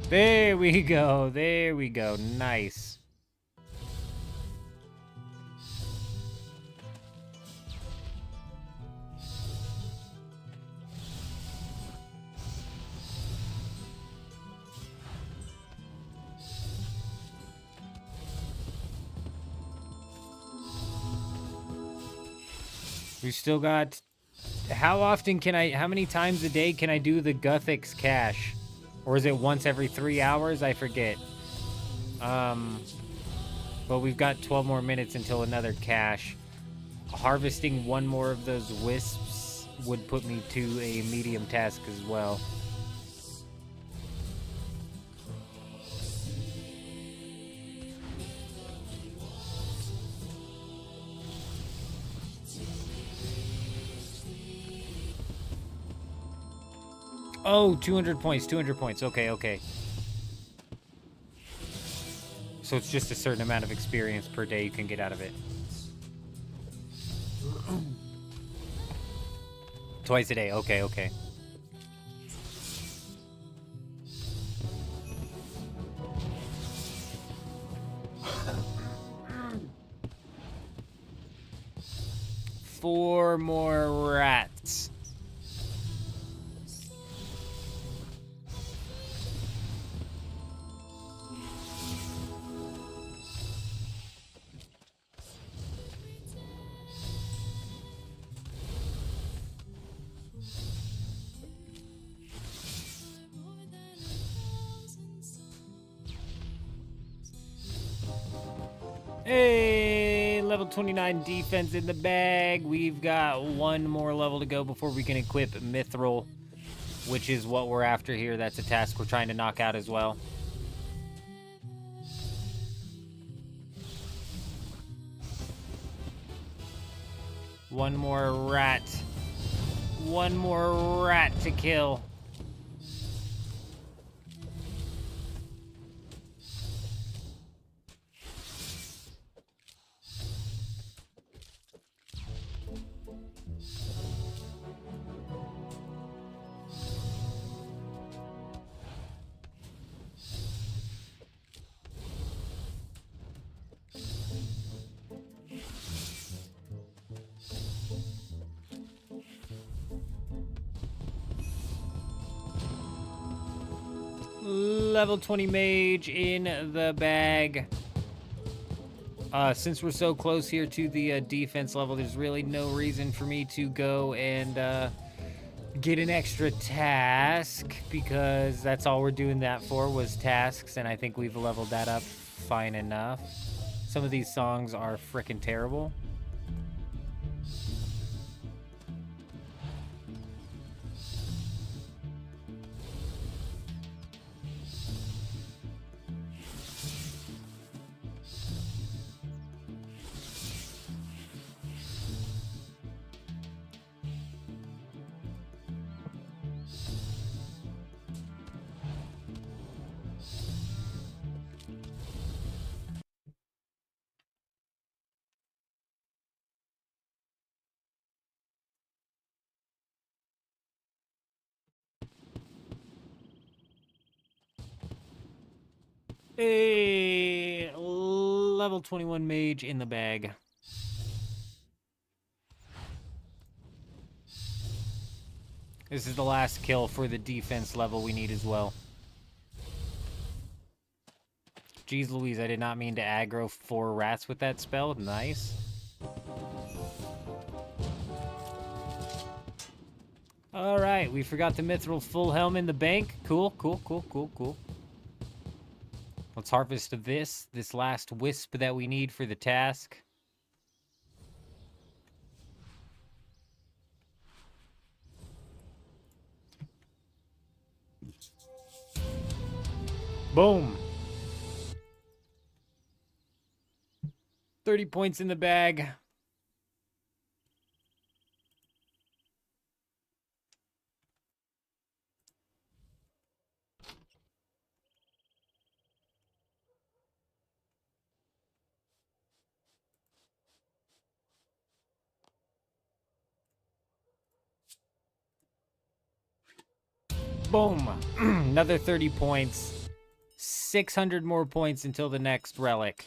There we go. There we go. Nice. We still got... How often can I... How many times a day can I do the Guthix cache? Or is it once every 3 hours? I forget. But we've got 12 more minutes until another cache. Harvesting one more of those wisps would put me to a medium task as well. Oh, 200 points, 200 points. Okay, okay. So it's just a certain amount of experience per day you can get out of it. Twice a day. Okay, okay. Four more rats. Hey, level 29 defense in the bag. We've got one more level to go before we can equip Mithril, which is what we're after here. That's a task we're trying to knock out as well. One more rat. One more rat to kill. Level 20 mage in the bag. Since we're so close here to the defense level, there's really no reason for me to go and get an extra task, because that's all we're doing that for, was tasks, and I think we've leveled that up fine enough. Some of these songs are frickin' terrible. A level 21 mage in the bag. This is the last kill for the defense level we need as well. Jeez Louise, I did not mean to aggro 4 rats with that spell. Nice. Alright, we forgot the mithril full helm in the bank. Cool, cool, cool, cool, cool. Let's harvest this last wisp that we need for the task. Boom. 30 points in the bag. Boom. Another 30 points. 600 more points until the next relic.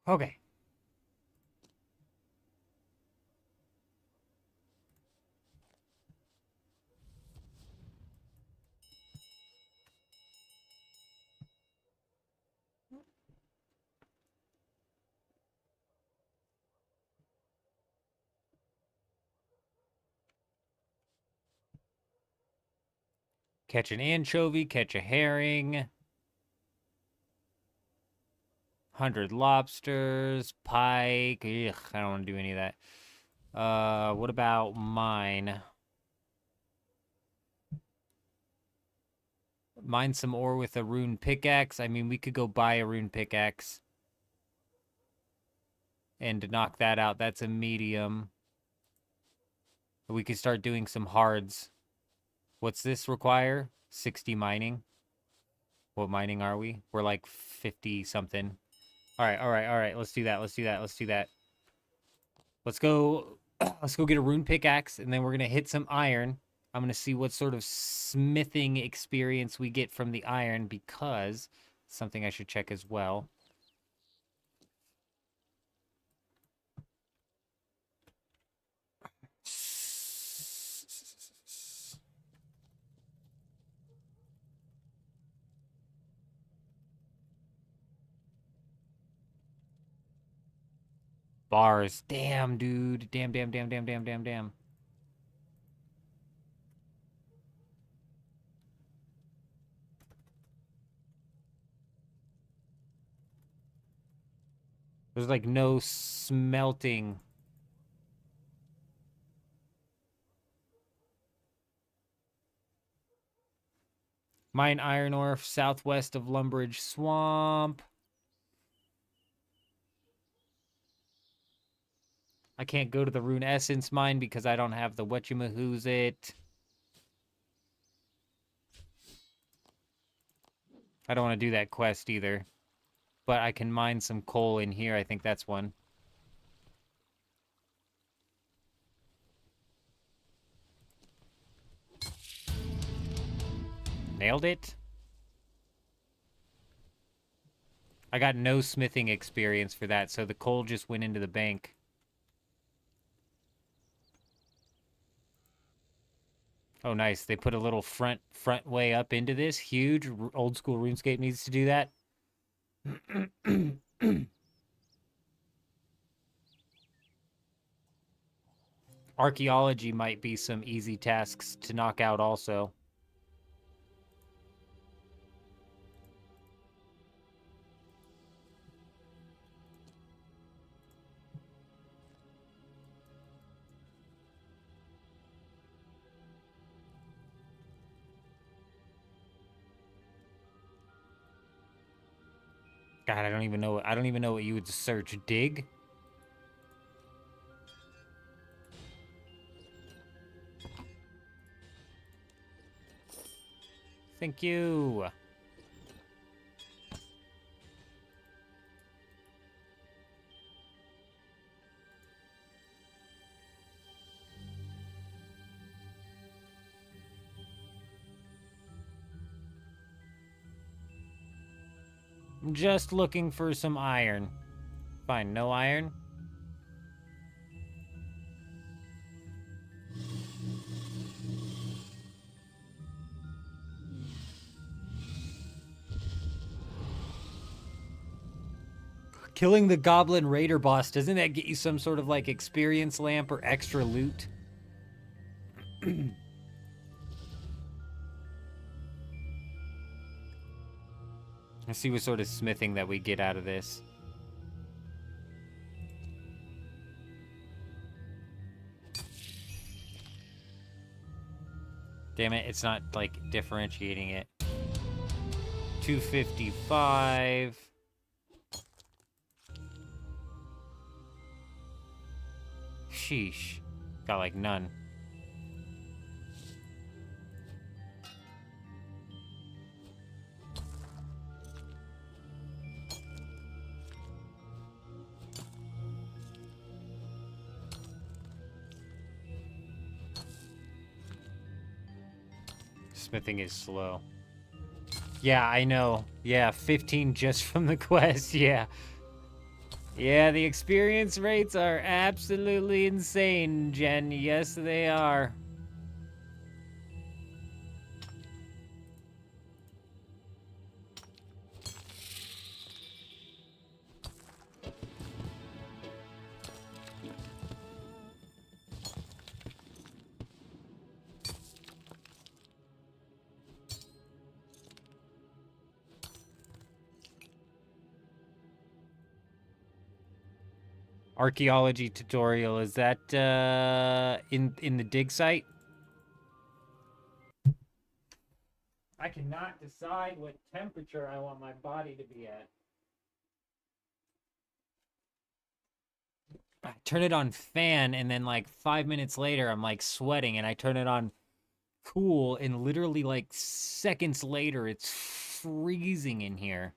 Okay. Catch an anchovy, catch a herring. 100 lobsters, pike. Ugh, I don't want to do any of that. What about mine? Mine some ore with a rune pickaxe. I mean, we could go buy a rune pickaxe. And to knock that out, that's a medium. We could start doing some hards. What's this require? 60 mining. What mining are we? We're like 50 something. All right. Let's do that. Let's do that. Let's go get a rune pickaxe, and then we're gonna hit some iron. I'm gonna see what sort of smithing experience we get from the iron, because it's something I should check as well. Bars. Damn, dude. Damn. There's like no smelting. Mine iron ore southwest of Lumbridge Swamp. I can't go to the Rune Essence mine because I don't have the whatchamahoo's it. I don't want to do that quest either. But I can mine some coal in here. I think that's one. Nailed it. I got no smithing experience for that, so the coal just went into the bank. Oh, nice. They put a little front way up into this. Huge. Old school RuneScape needs to do that. Archaeology might be some easy tasks to knock out also. God, I don't even know what you would search. Dig? Thank you. Just looking for some iron. Fine, no iron. Killing the Goblin Raider boss, doesn't that get you some sort of, like, experience lamp or extra loot? Let's see what sort of smithing that we get out of this. Damn it, it's not, like, differentiating it. 255. Sheesh. Got, like, none. Smithing is slow. Yeah, I know. Yeah, 15 just from the quest, yeah. Yeah, the experience rates are absolutely insane, Jen. Yes, they are. Archaeology tutorial, is that in the dig site? I cannot decide what temperature I want my body to be at. I turn it on fan, and then like 5 minutes later I'm like sweating, and I turn it on cool, and literally like seconds later it's freezing in here.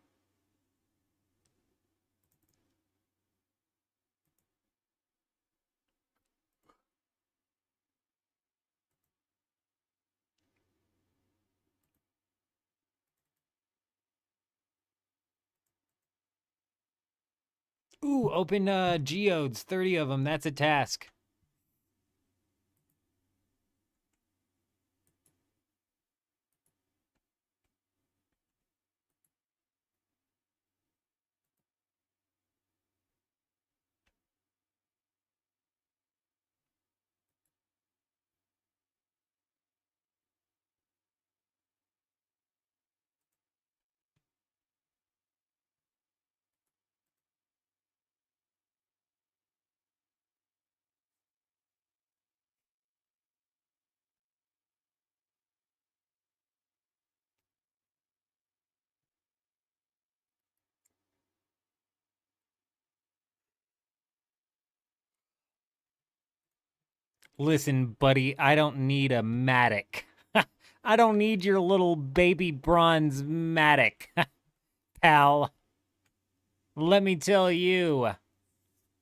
Ooh, open geodes, 30 of them. That's a task. Listen, buddy, I don't need a Matic. I don't need your little baby bronze Matic, pal. Let me tell you,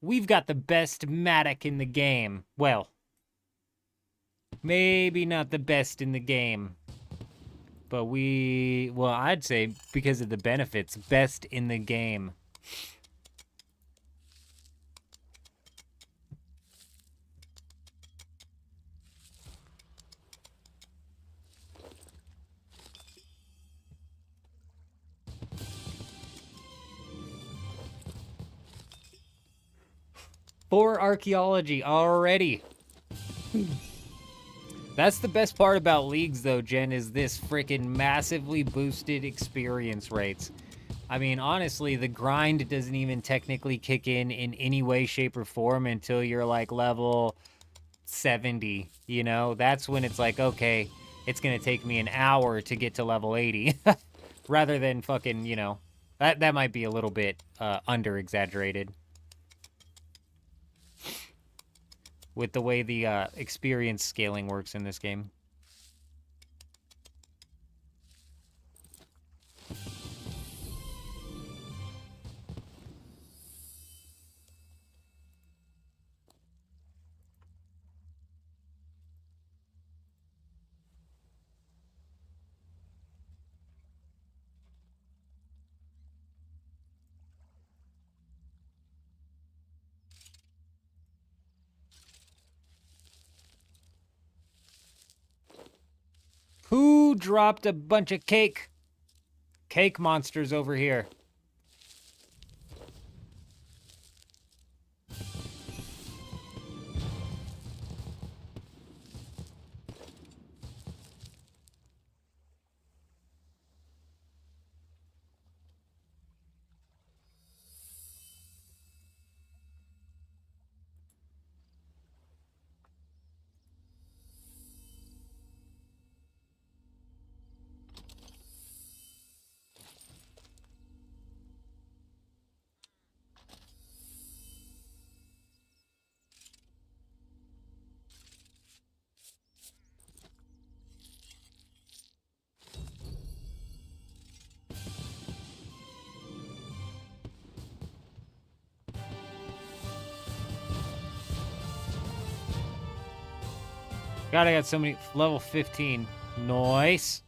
we've got the best Matic in the game. Well, maybe not the best in the game, but well, I'd say because of the benefits, best in the game. For archaeology already. That's the best part about leagues, though, Jen, is this freaking massively boosted experience rates. I mean, honestly, the grind doesn't even technically kick in any way, shape, or form until you're, like, level 70, you know? That's when it's like, okay, it's gonna take me an hour to get to level 80. Rather than fucking, you know... That might be a little bit under-exaggerated. With the way the experience scaling works in this game. dropped a bunch of cake monsters over here? God, I got so many. Level 15. Nice.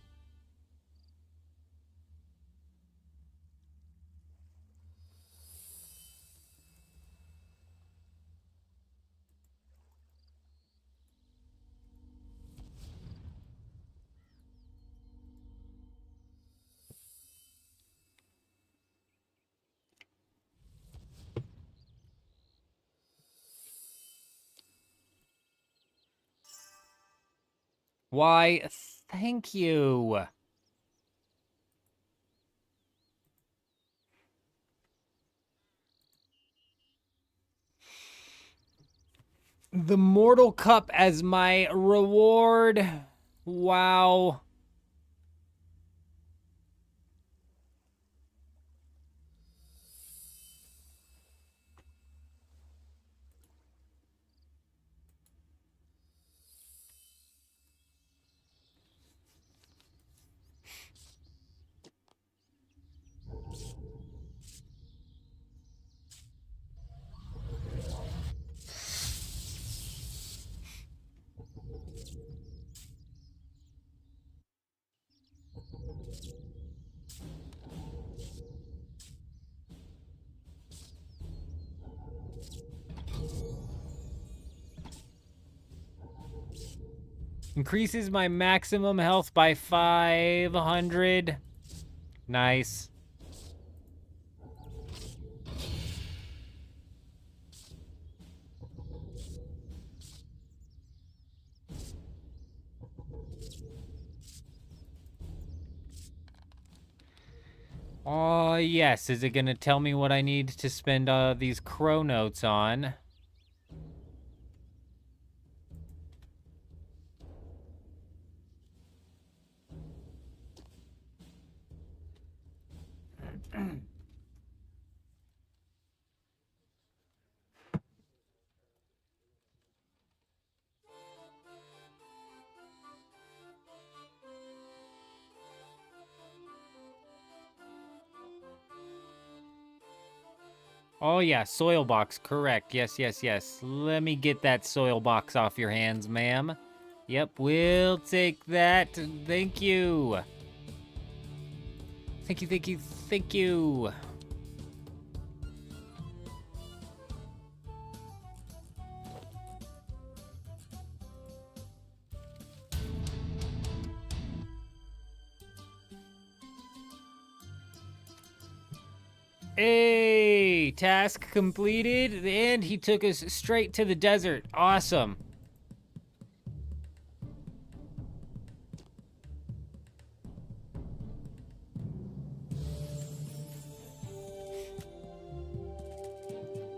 Why, thank you. The Mortal Cup as my reward. Wow. Increases my maximum health by 500. Nice. Oh, yes. Is it going to tell me what I need to spend these crow notes on? Oh, yeah, soil box, correct. Yes, yes, yes. Let me get that soil box off your hands, ma'am. Yep, we'll take that. Thank you. Thank you, thank you, thank you. Hey, task completed, and he took us straight to the desert. Awesome.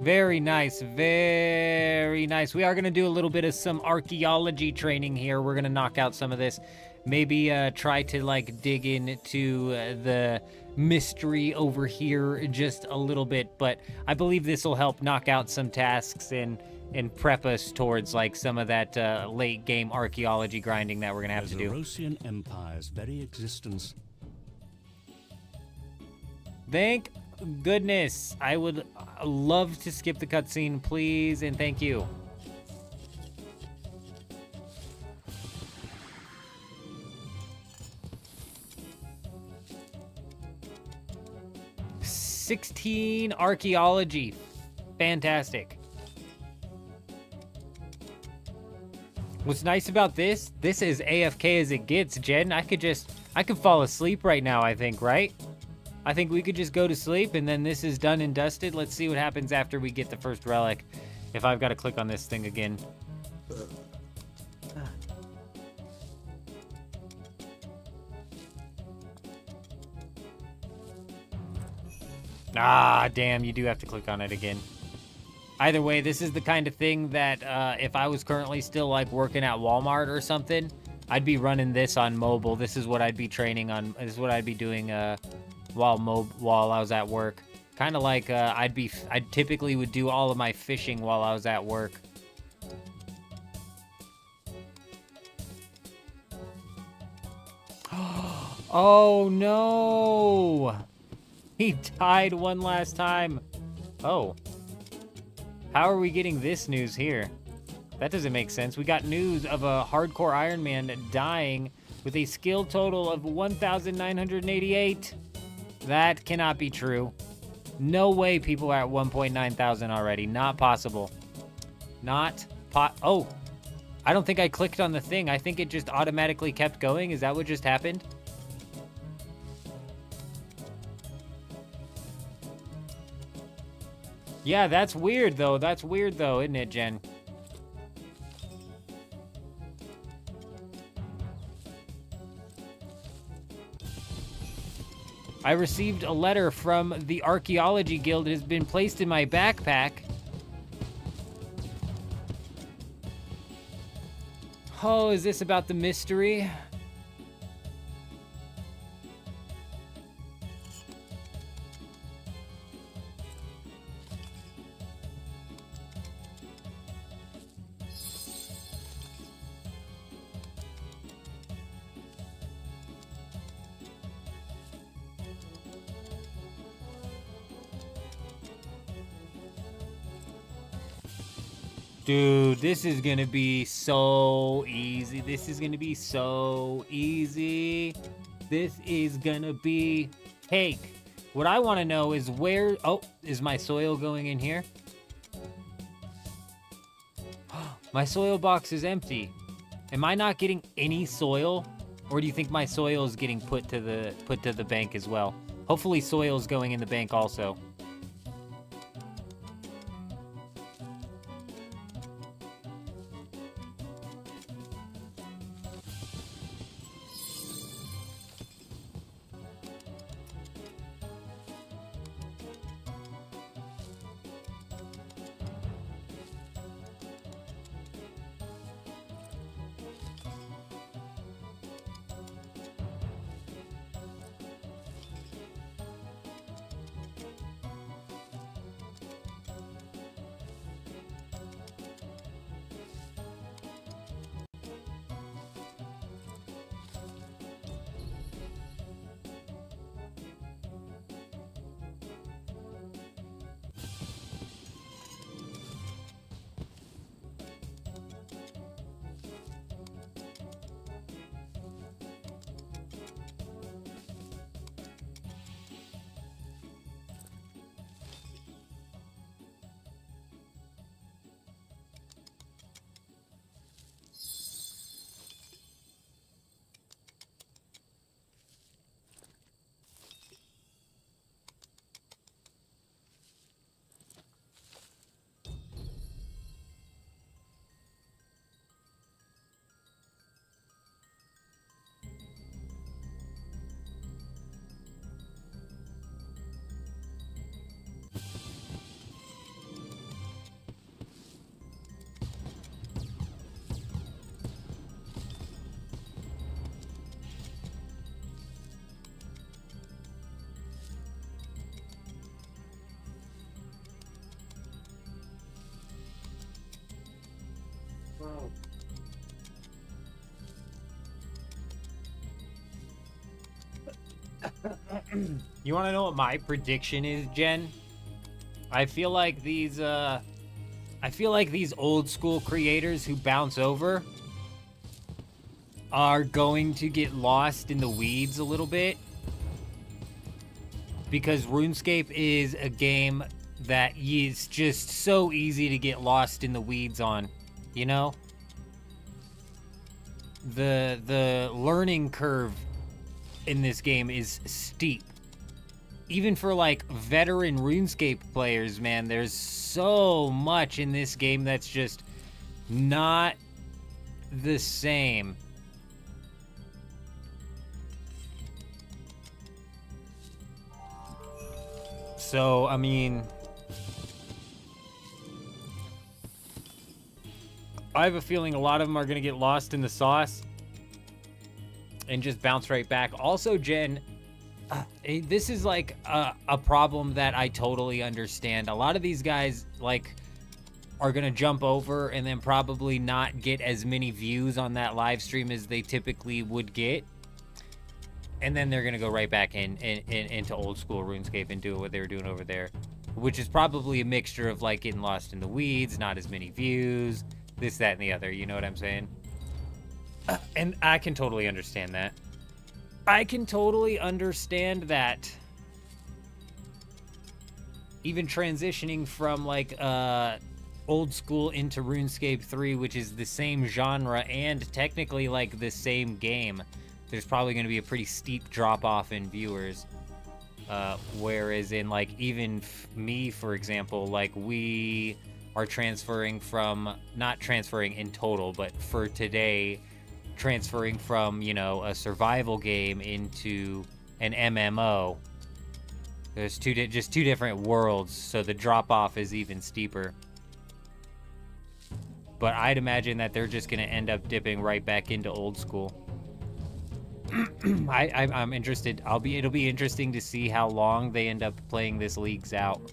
Very nice, very nice. We are going to do a little bit of some archaeology training here. We're going to knock out some of this. Maybe try to, like, dig into the mystery over here just a little bit. But I believe this will help knock out some tasks and prep us towards, like, some of that late-game archaeology grinding that we're going to have to do. The Rosian Empire's very existence. Thank goodness. I would love to skip the cutscene, please, and thank you. $16 archaeology. Fantastic. What's nice about this is AFK as it gets, Jen. I could fall asleep right now, I think, right? I think we could just go to sleep and then this is done and dusted. Let's see what happens after we get the first relic. If I've got to click on this thing again. Ah, damn, you do have to click on it again. Either way, this is the kind of thing that if I was currently still like working at Walmart or something, I'd be running this on mobile. This is what I'd be training on. This is what I'd be doing while I was at work. Kind of like I typically would do all of my fishing while I was at work. Oh no! He died one last time. Oh. How are we getting this news here? That doesn't make sense. We got news of a hardcore Iron Man dying with a skill total of 1,988. That cannot be true. No way people are at 1.9 thousand already. Not possible. Oh. I don't think I clicked on the thing. I think it just automatically kept going. Is that what just happened? Yeah, that's weird, though. That's weird, though, isn't it, Jen? I received a letter from the Archaeology Guild. It has been placed in my backpack. Oh, is this about the mystery? Dude, this is gonna be so easy. This is gonna be so easy. This is gonna be cake. What I want to know is where... Oh, is my soil going in here? My soil box is empty. Am I not getting any soil? Or do you think my soil is getting put to the bank as well? Hopefully soil is going in the bank also. You want to know what my prediction is, Jen? I feel like these old school creators who bounce over are going to get lost in the weeds a little bit. Because RuneScape is a game that is just so easy to get lost in the weeds on, you know? the learning curve in this game is steep. Even for like veteran RuneScape players, man, there's so much in this game that's just not the same. So, I mean, I have a feeling a lot of them are going to get lost in the sauce and just bounce right back. Also, Jen, this is like a problem that I totally understand. A lot of these guys like are going to jump over and then probably not get as many views on that live stream as they typically would get. And then they're going to go right back into old school RuneScape and do what they were doing over there, which is probably a mixture of like getting lost in the weeds, not as many views, this, that, and the other. You know what I'm saying? And I can totally understand that. I can totally understand that. Even transitioning from like old school into RuneScape 3, which is the same genre and technically like the same game, there's probably going to be a pretty steep drop off in viewers. Whereas in like even me, for example, like we are transferring from, not transferring in total, but for today, transferring from, you know, a survival game into an MMO. There's just two different worlds, so the drop off is even steeper. But I'd imagine that they're just going to end up dipping right back into old school. I'm interested. It'll be interesting to see how long they end up playing this leagues out.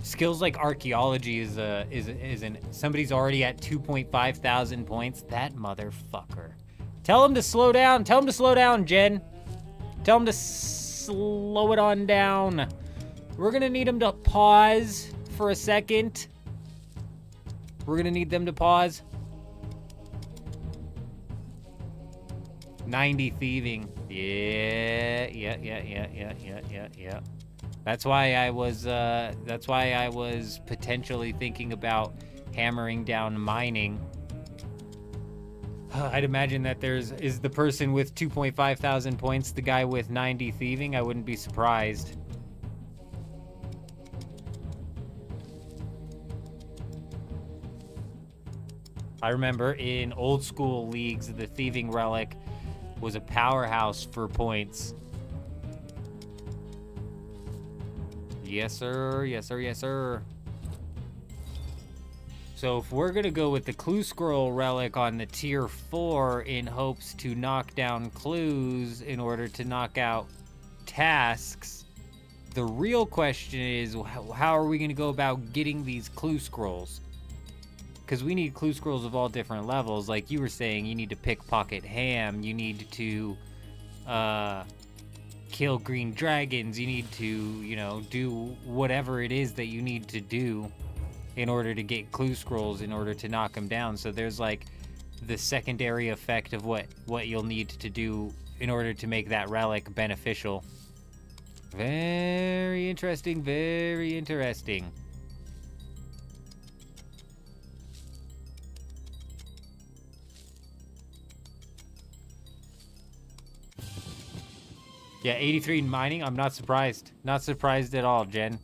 Skills like archaeology is somebody's already at 2.5 thousand points. That motherfucker. Tell him to slow down. Tell him to slow down, Jen. Tell him to slow it on down. We're gonna need him to pause for a second. We're gonna need them to pause. 90 thieving. Yeah. That's why I was potentially thinking about hammering down mining. I'd imagine that is the person with 2.5 thousand points, the guy with 90 thieving. I wouldn't be surprised. I remember in old school leagues, the thieving relic was a powerhouse for points. Yes, sir. Yes, sir. Yes, sir. So if we're going to go with the clue scroll relic on the tier 4 in hopes to knock down clues in order to knock out tasks, the real question is, how are we going to go about getting these clue scrolls? Because we need clue scrolls of all different levels. Like you were saying, you need to pickpocket ham. You need to kill green dragons. You need to, you know, do whatever it is that you need to do in order to get clue scrolls, in order to knock them down. So there's like the secondary effect of what you'll need to do in order to make that relic beneficial. Very interesting, very interesting. Yeah, 83 in mining, I'm not surprised. Not surprised at all, Jen.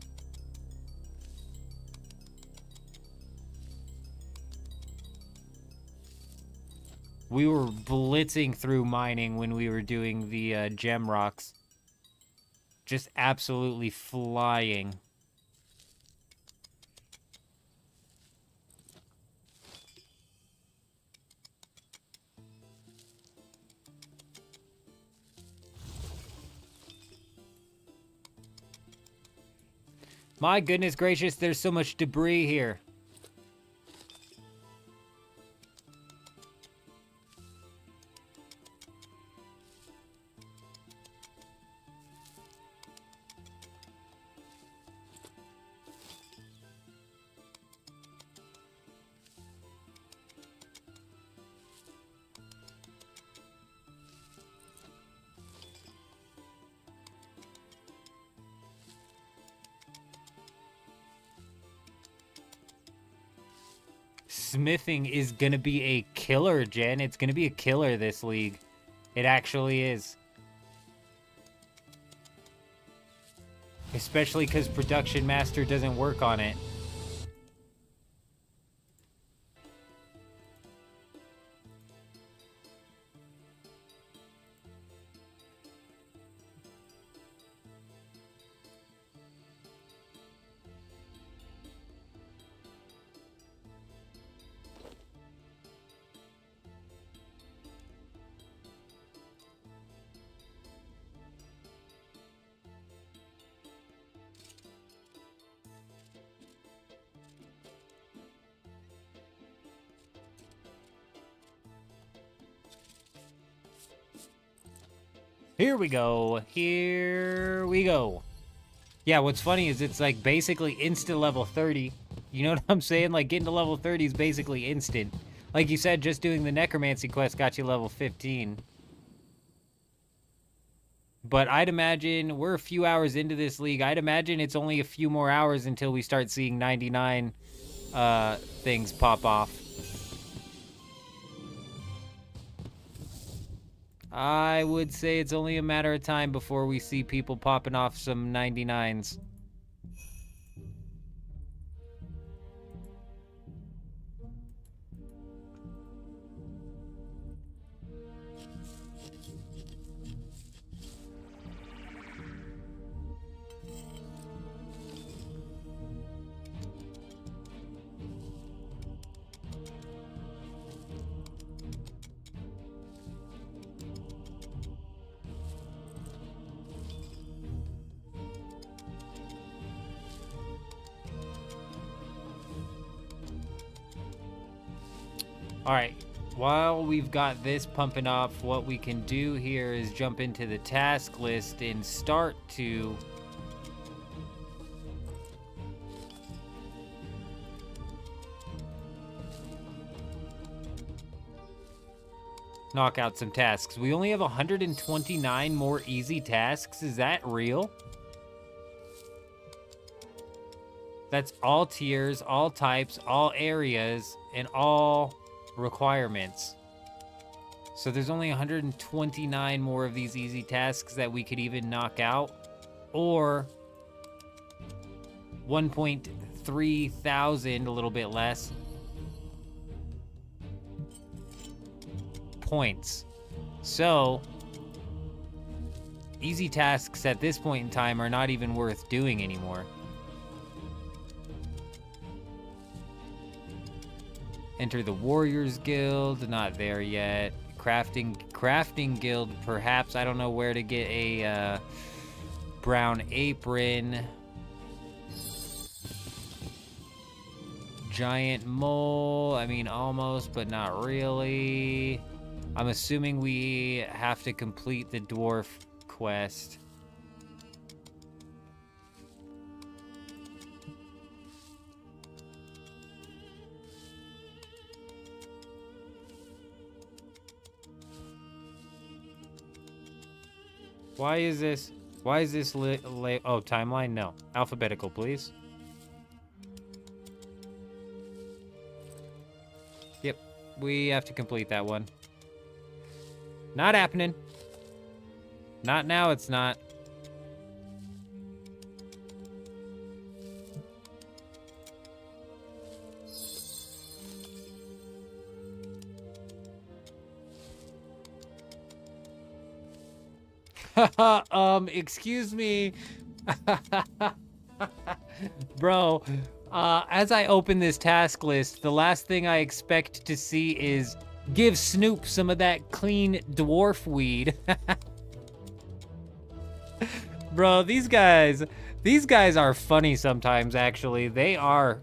We were blitzing through mining when we were doing the gem rocks. Just absolutely flying. My goodness gracious, there's so much debris here. smithing is gonna be a killer, Jen. It's gonna be a killer this league. It actually is. Especially because Production Master doesn't work on it. Here we go. Here we go. Yeah, what's funny is it's like basically instant level 30. You know what I'm saying? Like getting to level 30 is basically instant. Like you said, just doing the necromancy quest got you level 15. But I'd imagine we're a few hours into this league. I'd imagine it's only a few more hours until we start seeing 99 things pop off. I would say it's only a matter of time before we see people popping off some 99s. Alright, while we've got this pumping off, what we can do here is jump into the task list and start to knock out some tasks. We only have 129 more easy tasks. Is that real? That's all tiers, all types, all areas, and all requirements. So there's only 129 more of these easy tasks that we could even knock out, or 1.3 thousand, a little bit less, points. So easy tasks at this point in time are not even worth doing anymore. Enter the Warriors Guild, not there yet. Crafting Guild, perhaps. I don't know where to get a brown apron. Giant mole, I mean almost, but not really. I'm assuming we have to complete the dwarf quest. Why is this oh, timeline? No. Alphabetical, please. Yep, we have to complete that one. Not happening. Not now, it's not. Excuse me. Bro, as I open this task list, the last thing I expect to see is give Snoop some of that clean dwarf weed. Bro, these guys are funny sometimes, actually. They are.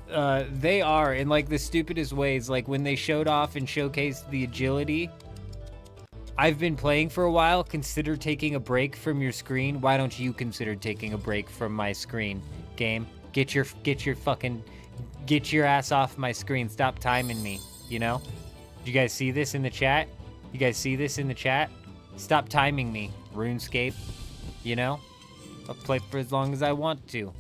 They are in like the stupidest ways. Like when they showed off and showcased the agility. I've been playing for a while. Consider taking a break from your screen. Why don't you consider taking a break from my screen, game? Get your ass off my screen. Stop timing me, you know? Did you guys see this in the chat? You guys see this in the chat? Stop timing me, RuneScape. You know? I'll play for as long as I want to.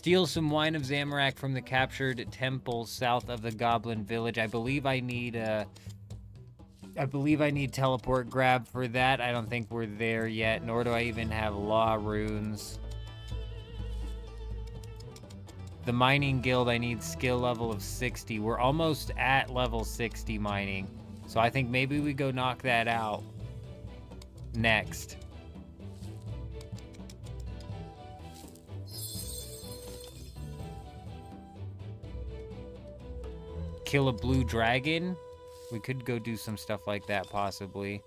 Steal some wine of Zamorak from the captured temple south of the Goblin Village. I believe I need teleport grab for that. I don't think we're there yet, nor do I even have law runes. The mining guild, I need skill level of 60. We're almost at level 60 mining. So I think maybe we go knock that out next. Kill a blue dragon? We could go do some stuff like that, possibly.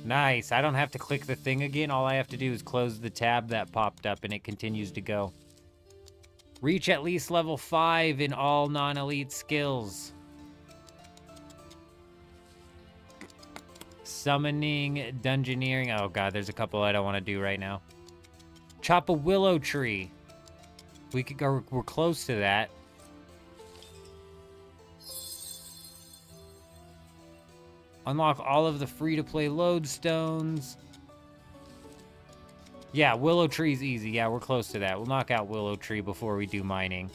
Nice. I don't have to click the thing again. All I have to do is close the tab that popped up and it continues to go. Reach at least level 5 in all non-elite skills. Summoning, dungeoneering. Oh god, there's a couple I don't want to do right now. Chop a willow tree. We could go, we're close to that. Unlock all of the free-to-play lodestones. Yeah, Willow Tree's easy. Yeah, we're close to that. We'll knock out Willow Tree before we do mining.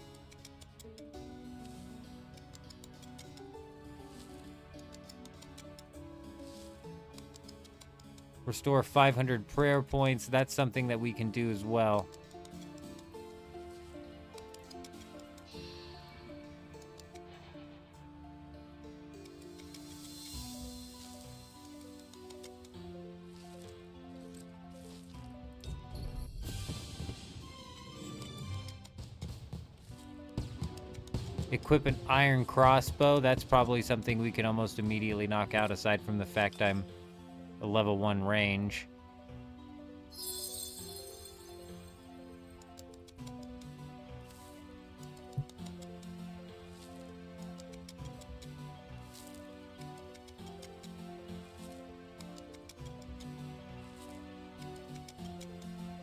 Restore 500 prayer points. That's something that we can do as well. Equip an iron crossbow. That's probably something we can almost immediately knock out, aside from the fact I'm a level 1 range.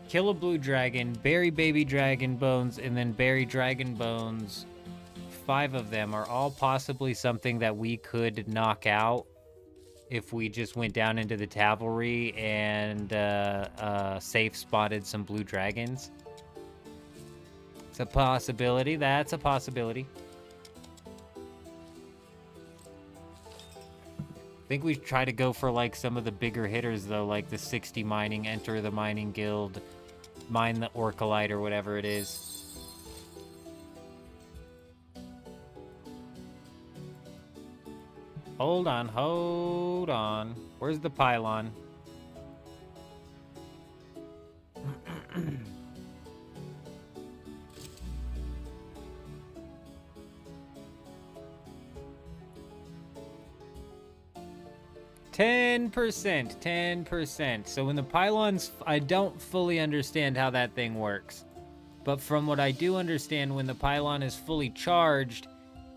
Kill a blue dragon, bury baby dragon bones, and then bury dragon bones. 5 of them are all possibly something that we could knock out if we just went down into the Tavelry and safe spotted some blue dragons. It's a possibility. That's a possibility. I think we try to go for like some of the bigger hitters though, like the 60 mining, enter the mining guild, mine the Orcolite or whatever it is. Hold on, hold on. Where's the pylon? 10%. So when the pylons, I don't fully understand how that thing works. But from what I do understand, when the pylon is fully charged,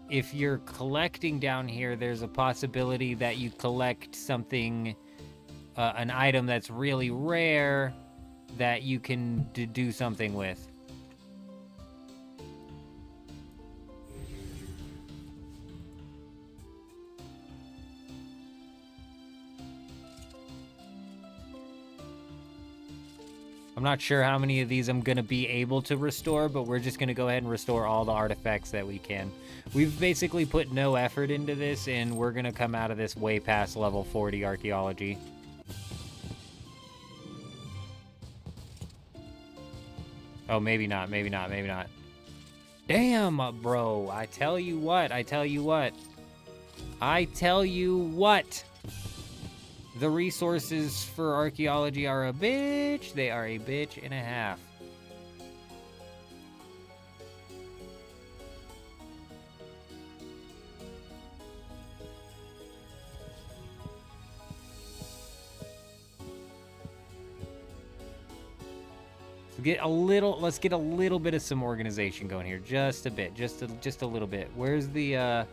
if you're collecting down here, there's a possibility that you collect something, an item that's really rare that you can do something with. I'm not sure how many of these I'm going to be able to restore, but we're just going to go ahead and restore all the artifacts that we can. We've basically put no effort into this, and we're going to come out of this way past level 40 archaeology. Oh, maybe not, maybe not, maybe not. Damn, bro. I tell you what. The resources for archaeology are a bitch. They are a bitch and a half. Let's get a little bit of some organization going here. Just a bit. Just a little bit. Where's the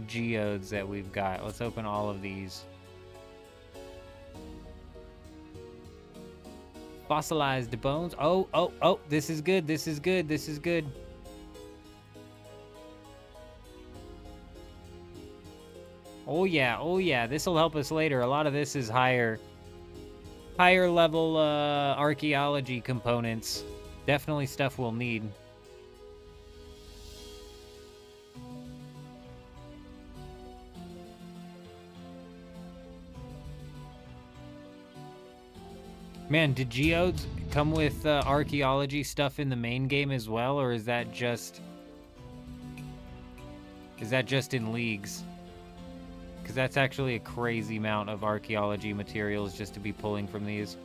geodes that we've got? Let's open all of these. Fossilized bones. Oh, oh, oh, this is good, this is good, this is good. Oh yeah, this'll help us later. A lot of this is higher level archaeology components. Definitely stuff we'll need. Man, did geodes come with archaeology stuff in the main game as well, or is that just in leagues? Because that's actually a crazy amount of archaeology materials just to be pulling from these.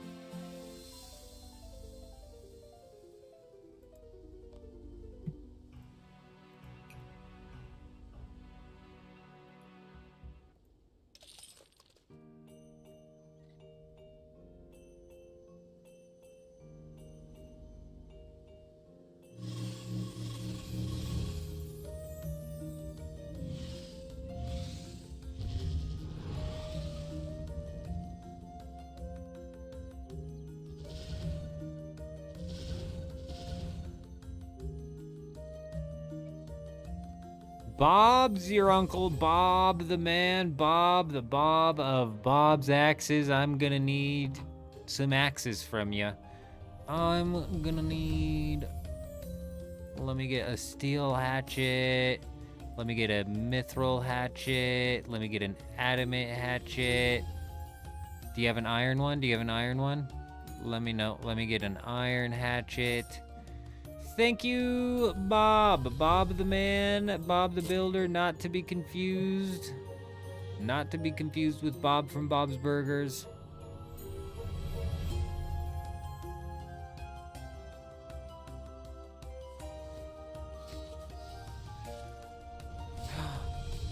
Bob's your uncle, Bob the man, Bob the Bob of Bob's axes. I'm gonna need some axes from you. I'm gonna need... Let me get a steel hatchet. Let me get a mithril hatchet. Let me get an adamant hatchet. Do you have an iron one? Do you have an iron one? Let me know. Let me get an iron hatchet. Thank you, Bob. Bob the man, Bob the builder, not to be confused. Not to be confused with Bob from Bob's Burgers.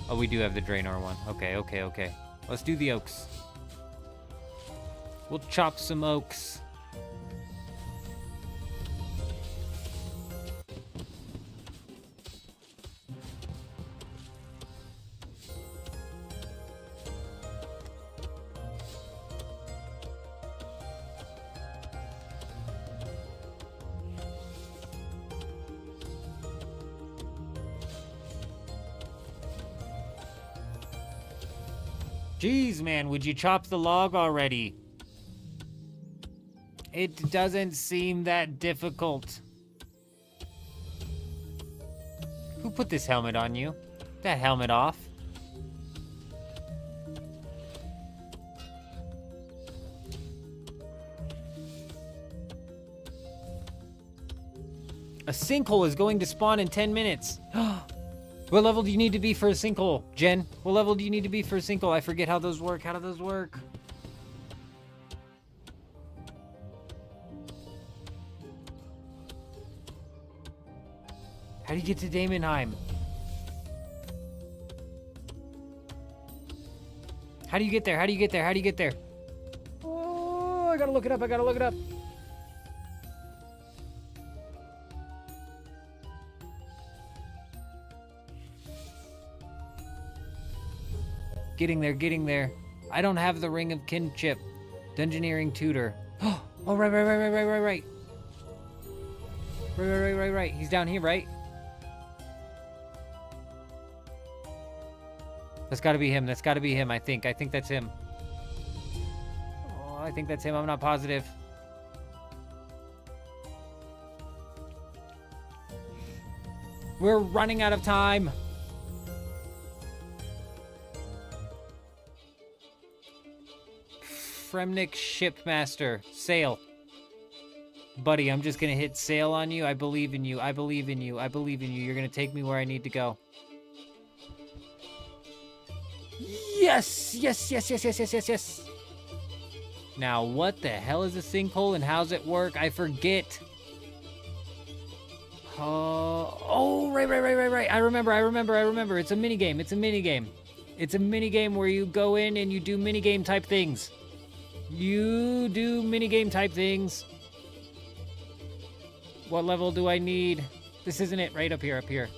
Oh, we do have the Draenor one. Okay, okay, okay. Let's do the oaks. We'll chop some oaks. Jeez, man, would you chop the log already? It doesn't seem that difficult. Who put this helmet on you? That helmet off. A sinkhole is going to spawn in 10 minutes. What level do you need to be for a sinkhole, Jen? What level do you need to be for a sinkhole? I forget how those work. How do those work? How do you get to Daemonheim? How do you get there? How do you get there? How do you get there? Oh, I gotta look it up. I gotta look it up. Getting there, getting there. I don't have the Ring of Kinship. Dungeoneering Tutor. Oh, right. Right. He's down here, right? That's gotta be him. That's gotta be him, I think. I think that's him. Oh, I think that's him. I'm not positive. We're running out of time. Fremnik Shipmaster. Sail. Buddy, I'm just gonna hit sail on you. I believe in you. I believe in you. I believe in you. You're gonna take me where I need to go. Yes! Yes. Now, what the hell is a sinkhole and how's it work? I forget. Oh, right. I remember. It's a minigame. It's a minigame where you go in and you do minigame type things. What level do I need? This isn't it. Right up here.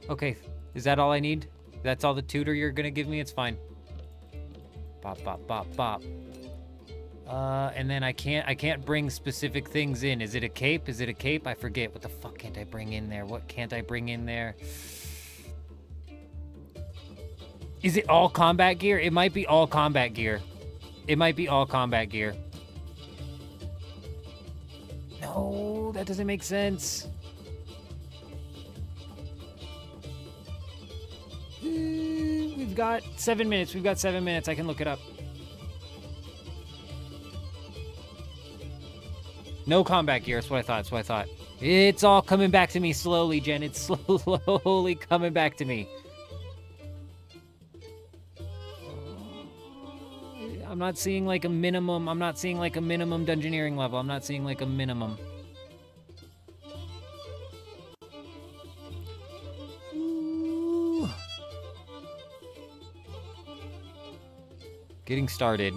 Okay, is that all I need? That's all the tutor you're gonna give me? It's fine. Bop, bop, bop, bop. And then I can't bring specific things in. Is it a cape? Is it a cape? I forget. What the fuck can't I bring in there? What can't I bring in there? Is it all combat gear? It might be all combat gear. It might be all combat gear. No, that doesn't make sense. We've got 7 minutes. We've got 7 minutes. I can look it up. No combat gear. That's what I thought. That's what I thought. It's all coming back to me slowly, Jen. It's slowly coming back to me. I'm not seeing like a minimum. I'm not seeing like a minimum dungeoneering level. I'm not seeing like a minimum. Ooh. Getting started.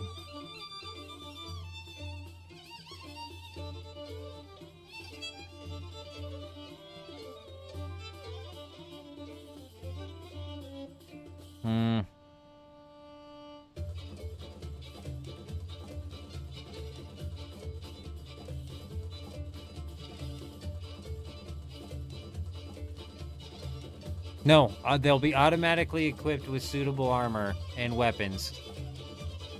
No, they'll be automatically equipped with suitable armor and weapons.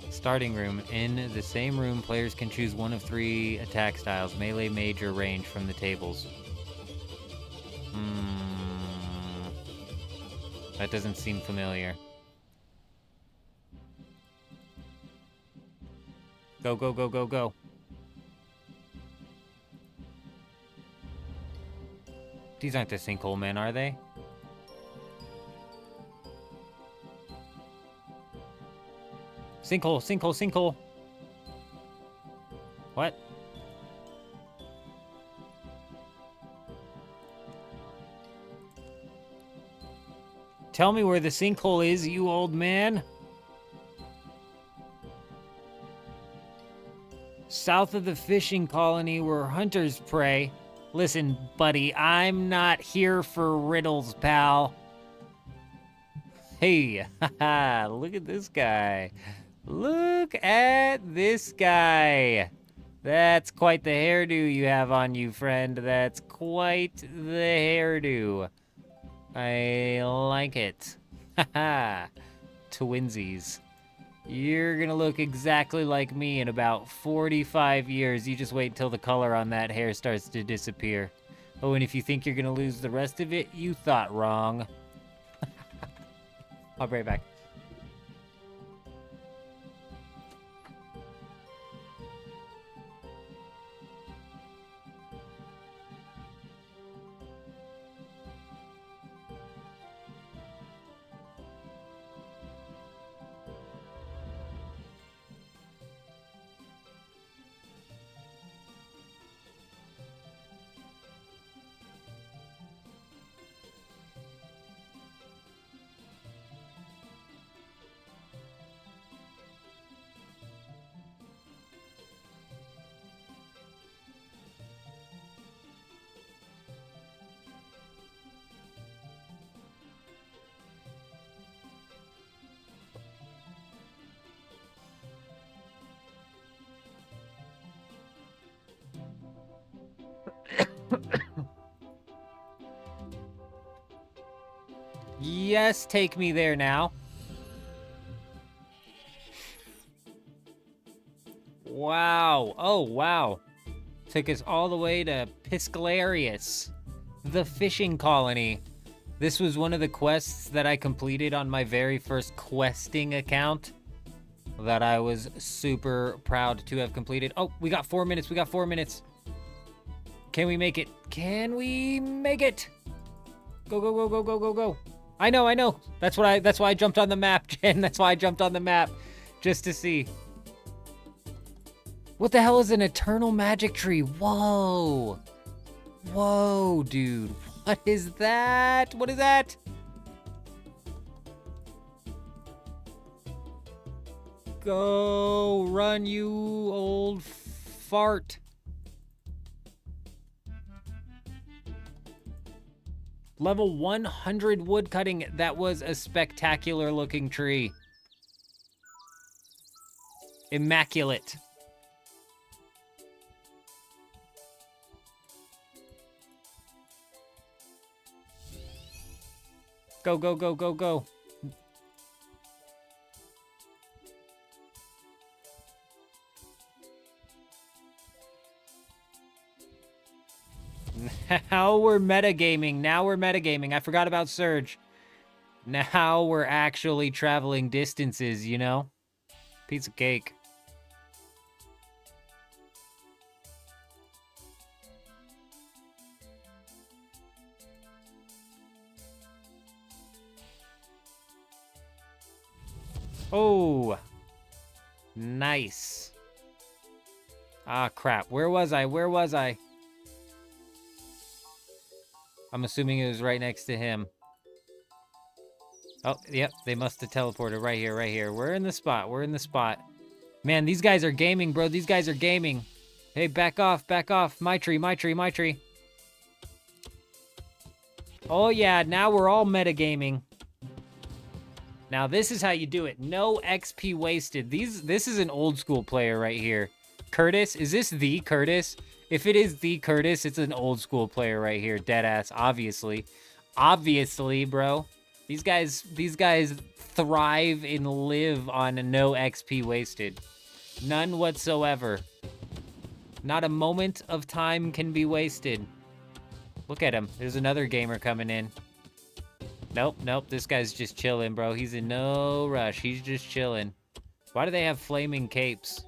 Starting room. In the same room, players can choose one of 3 attack styles, melee, mage, or range from the tables. That doesn't seem familiar. Go, go, go, go, go. These aren't the sinkhole men, are they? Sinkhole, sinkhole, sinkhole. What? Tell me where the sinkhole is, you old man. South of the fishing colony where hunters prey. Listen, buddy, I'm not here for riddles, pal. Hey, haha, look at this guy. Look at this guy. That's quite the hairdo you have on you, friend. That's quite the hairdo. I like it. Haha. Twinsies. You're gonna look exactly like me in about 45 years. You just wait till the color on that hair starts to disappear. Oh, and if you think you're gonna lose the rest of it, you thought wrong. I'll be right back. Yes, take me there now. Wow. Oh, wow. Took us all the way to Piscalarius, the fishing colony. This was one of the quests that I completed on my very first questing account that I was super proud to have completed. Oh, we got 4 minutes. We got 4 minutes. Can we make it? Can we make it? Go, go, go, go, go, go, go. I know, I know. That's why I jumped on the map, Jen. That's why I jumped on the map. Just to see. What the hell is an eternal magic tree? Whoa. Whoa, dude. What is that? What is that? Go run, you old fart. Level 100 woodcutting. That was a spectacular looking tree. Immaculate. Go, go, go, go, go. Now we're metagaming. Now we're metagaming. I forgot about Surge. Now we're actually traveling distances, you know? Piece of cake. Oh. Nice. Ah, crap. Where was I? Where was I? I'm assuming it was right next to him. Oh, yep. They must have teleported right here, right here. We're in the spot. We're in the spot. Man, these guys are gaming, bro. These guys are gaming. Hey, back off. Back off. My tree, my tree, my tree. Oh, yeah. Now we're all metagaming. Now, this is how you do it. No XP wasted. This is an old school player right here. Curtis, is this the Curtis? If it is the Curtis, it's an old school player right here. Deadass, obviously. Obviously, bro. These guys thrive and live on no XP wasted. None whatsoever. Not a moment of time can be wasted. Look at him. There's another gamer coming in. Nope, nope. This guy's just chilling, bro. He's in no rush. He's just chilling. Why do they have flaming capes?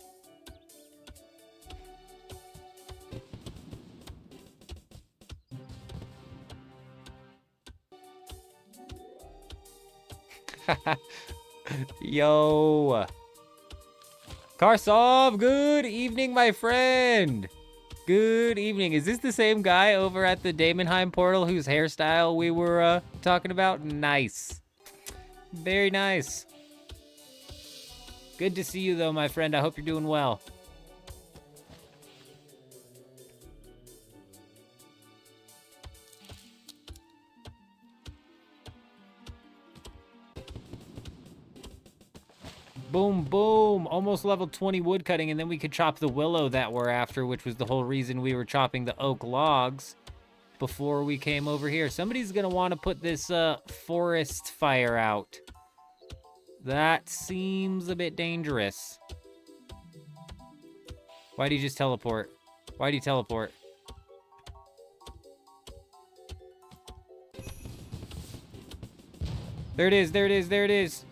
Yo. Karsov, good evening, my friend. Good evening. Is this the same guy over at the Daemonheim portal whose hairstyle we were talking about? Nice. Very nice. Good to see you, though, my friend. I hope you're doing well. Boom, boom. Almost level 20 woodcutting, and then we could chop the willow that we're after, which was the whole reason we were chopping the oak logs before we came over here. Somebody's going to want to put this forest fire out. That seems a bit dangerous. Why do you just teleport? Why do you teleport? There it is, there it is, there it is.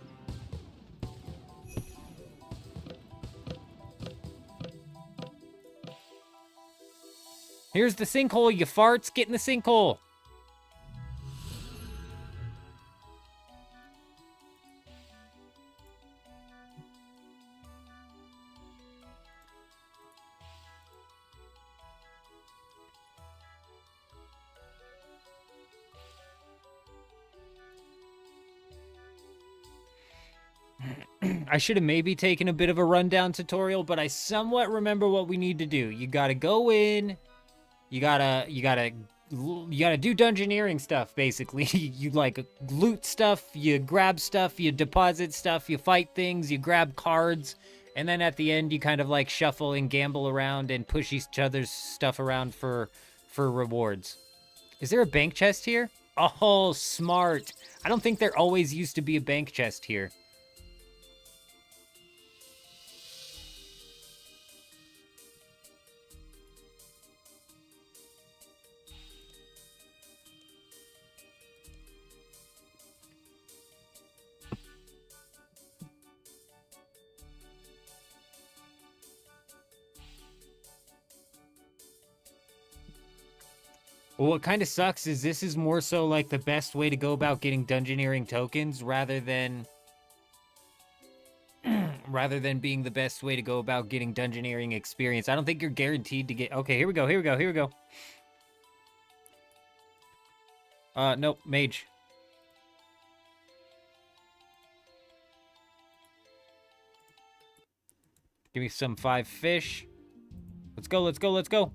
Here's the sinkhole, you farts. Get in the sinkhole. I should have maybe taken a bit of a rundown tutorial, but I somewhat remember what we need to do. You gotta go in. You gotta do dungeoneering stuff, basically. You like loot stuff, you grab stuff, you deposit stuff, you fight things, you grab cards, and then at the end you kind of like shuffle and gamble around and push each other's stuff around for rewards. Is there a bank chest here? Oh, smart. I don't think there always used to be a bank chest here. Well, what kind of sucks is this is more so like the best way to go about getting dungeoneering tokens rather than being the best way to go about getting dungeoneering experience. I don't think you're guaranteed to get... Okay, here we go, here we go, here we go. Nope, mage. Give me some 5 fish. Let's go, let's go, let's go.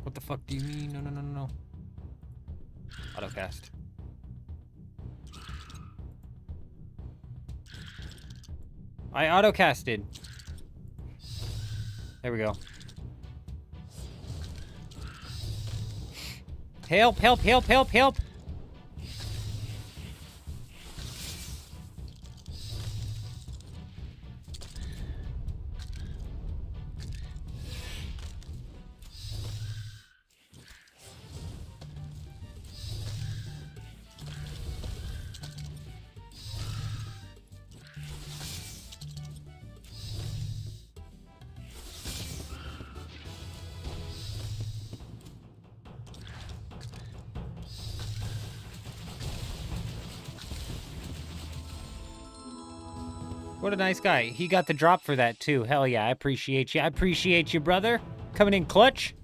What the fuck do you mean? No, no, no, no, no. Autocast. I autocasted. There we go. Help, help, help, help, help! What a nice guy. He got the drop for that, too. Hell yeah, I appreciate you. I appreciate you, brother. Coming in clutch.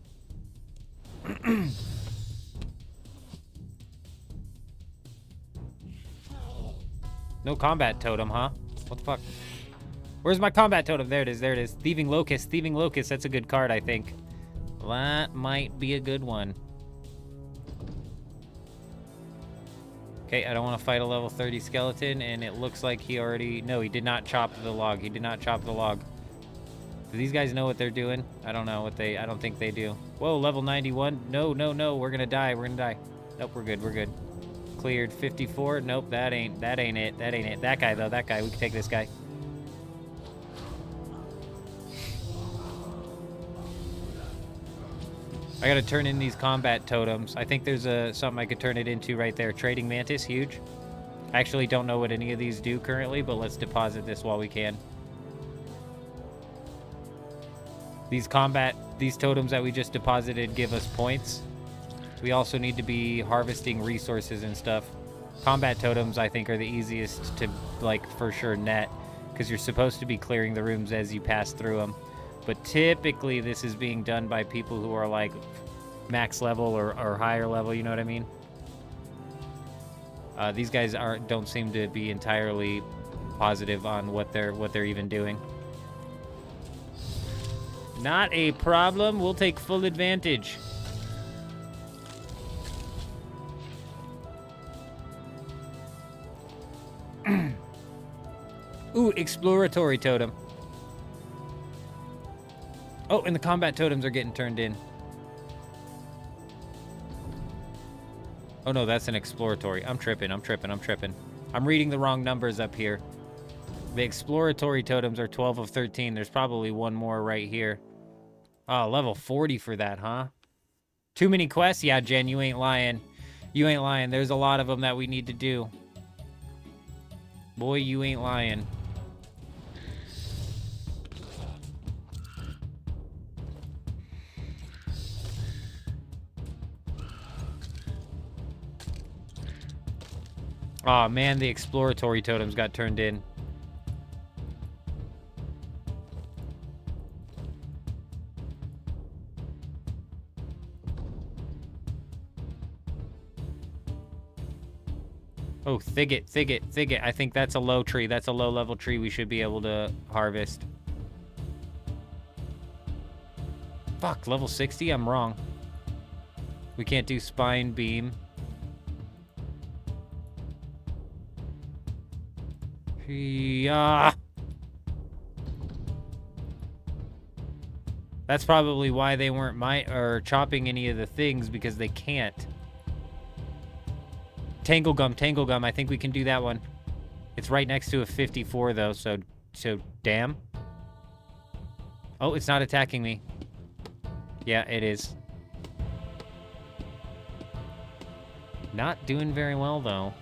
No combat totem, huh? What the fuck? Where's my combat totem? There it is, there it is. Thieving Locust, Thieving Locust. That's a good card, I think. That might be a good one. Okay, I don't want to fight a level 30 skeleton, and it looks like he already... No, he did not chop the log. He did not chop the log. Do these guys know what they're doing? I don't know what they... I don't think they do. Whoa, level 91. No, no, no. We're gonna die. We're gonna die. Nope, we're good. We're good. Cleared 54. Nope, that ain't it. That ain't it. That guy, though. That guy. We can take this guy. I gotta turn in these combat totems. I think there's something I could turn it into right there. Trading Mantis, huge. I actually don't know what any of these do currently, but let's deposit this while we can. These totems that we just deposited give us points. We also need to be harvesting resources and stuff. Combat totems, I think, are the easiest to, like, for sure net, because you're supposed to be clearing the rooms as you pass through them. But typically, this is being done by people who are, like, max level or higher level, you know what I mean? These guys don't seem to be entirely positive on what they're even doing. Not a problem. We'll take full advantage. Ooh, exploratory totem. Oh, and the combat totems are getting turned in. Oh no, that's an exploratory. I'm tripping. I'm reading the wrong numbers up here. The exploratory totems are 12 of 13. There's probably one more right here. Oh, level 40 for that, huh? Too many quests? Yeah, Jen, you ain't lying. You ain't lying. There's a lot of them that we need to do. Boy, you ain't lying. Aw, man, the exploratory totems got turned in. Oh, Thicket. I think that's a low tree. That's a low-level tree we should be able to harvest. Fuck, level 60? I'm wrong. We can't do Spine Beam. Yeah. That's probably why they weren't chopping any of the things, because they can't. Tangle Gum. I think we can do that one. It's right next to a 54 though, so damn. Oh, it's not attacking me. Yeah, it is. Not doing very well though.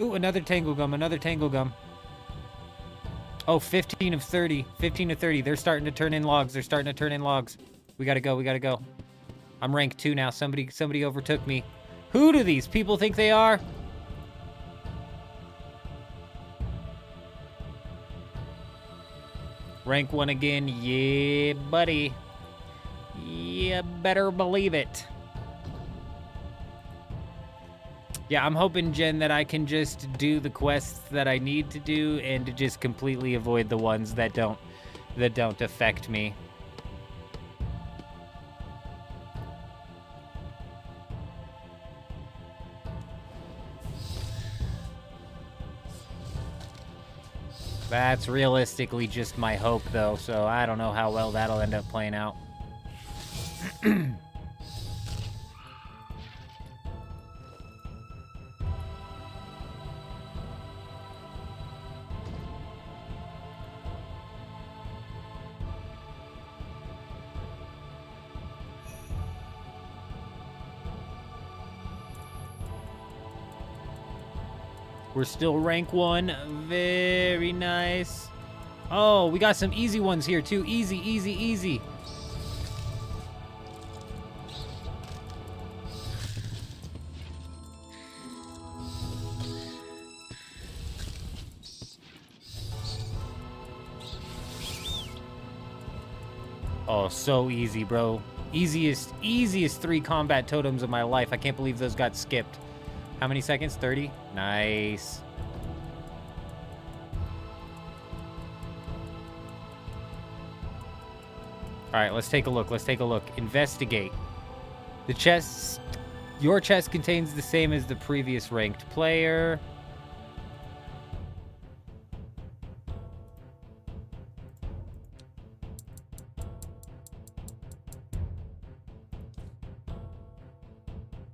Ooh, another Tangle Gum. Oh, 15 of 30. 15 of 30. They're starting to turn in logs. We gotta go. I'm rank 2 now. Somebody overtook me. Who do these people think they are? Rank 1 again. Yeah, buddy. Yeah, better believe it. Yeah, I'm hoping, Jen, that I can just do the quests that I need to do and to just completely avoid the ones that don't affect me. That's realistically just my hope, though, so I don't know how well that'll end up playing out. We're still rank 1. Very nice. Oh, we got some easy ones here, too. Easy, easy, easy. Oh, so easy, bro. Easiest 3 combat totems of my life. I can't believe those got skipped. How many seconds? 30? Nice. All right, let's take a look. Let's take a look. Investigate. The chest... Your chest contains the same as the previous ranked player.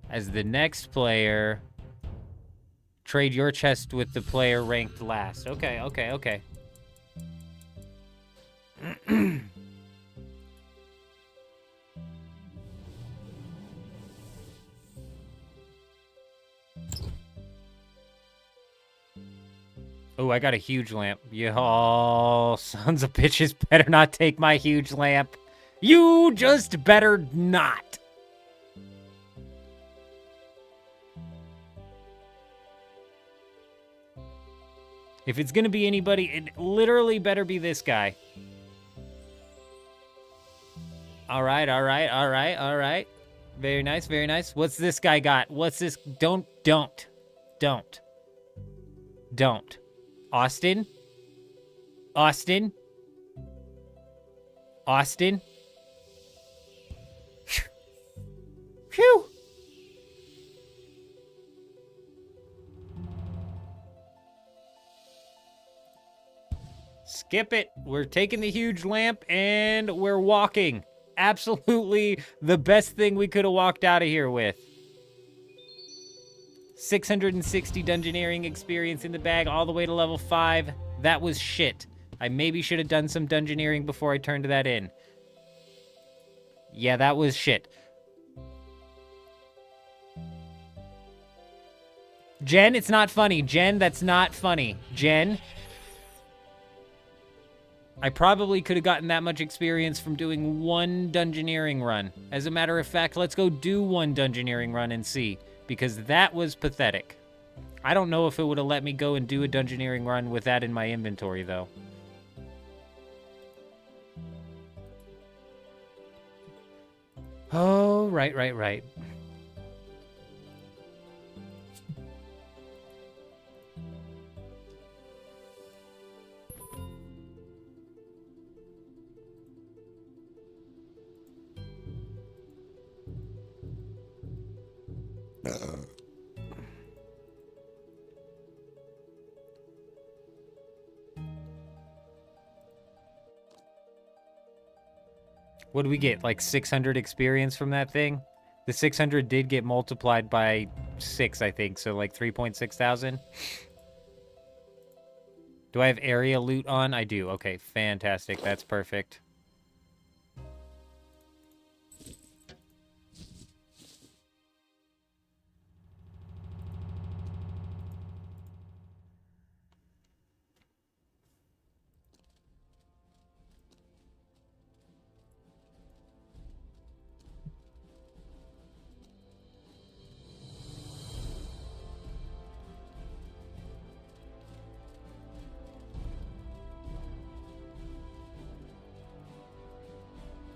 As the next player... Trade your chest with the player ranked last. Okay, okay, okay. Oh, I got a huge lamp. Oh, sons of bitches better not take my huge lamp. You just better not. If it's gonna be anybody, it literally better be this guy. All right, all right, all right, all right. Very nice, very nice. What's this guy got? What's this? Don't. Austin? Austin? Austin? Phew! Skip it. We're taking the huge lamp and we're walking. Absolutely the best thing we could have walked out of here with. 660 dungeoneering experience in the bag all the way to level 5. That was shit. I maybe should have done some dungeoneering before I turned that in. Yeah, that was shit. Jen, it's not funny. Jen, that's not funny. Jen... I probably could have gotten that much experience from doing one dungeoneering run. As a matter of fact, let's go do one dungeoneering run and see, because that was pathetic. I don't know if it would have let me go and do a dungeoneering run with that in my inventory, though. Oh, right. What do we get? Like 600 experience from that thing? The 600 did get multiplied by 6, I think. So like 3.6 thousand. Do I have area loot on? I do. Okay, fantastic. That's perfect.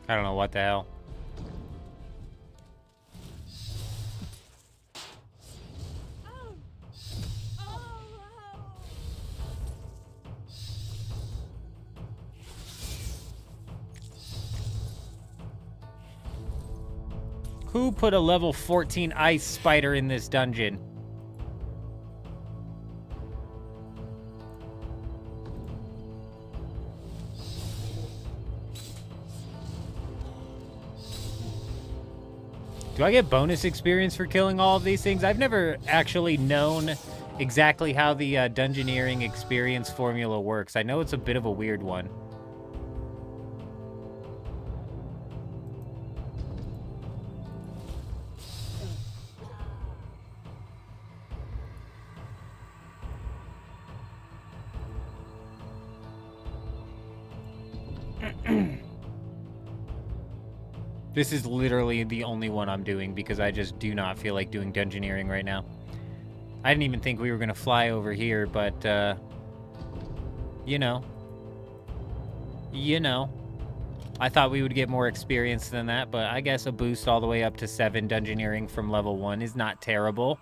I don't know what the hell. Who put a level 14 ice spider in this dungeon? Do I get bonus experience for killing all of these things? I've never actually known exactly how the dungeoneering experience formula works. I know it's a bit of a weird one. This is literally the only one I'm doing because I just do not feel like doing dungeoneering right now. I didn't even think we were going to fly over here, but, you know. I thought we would get more experience than that, but I guess a boost all the way up to 7 dungeoneering from level 1 is not terrible.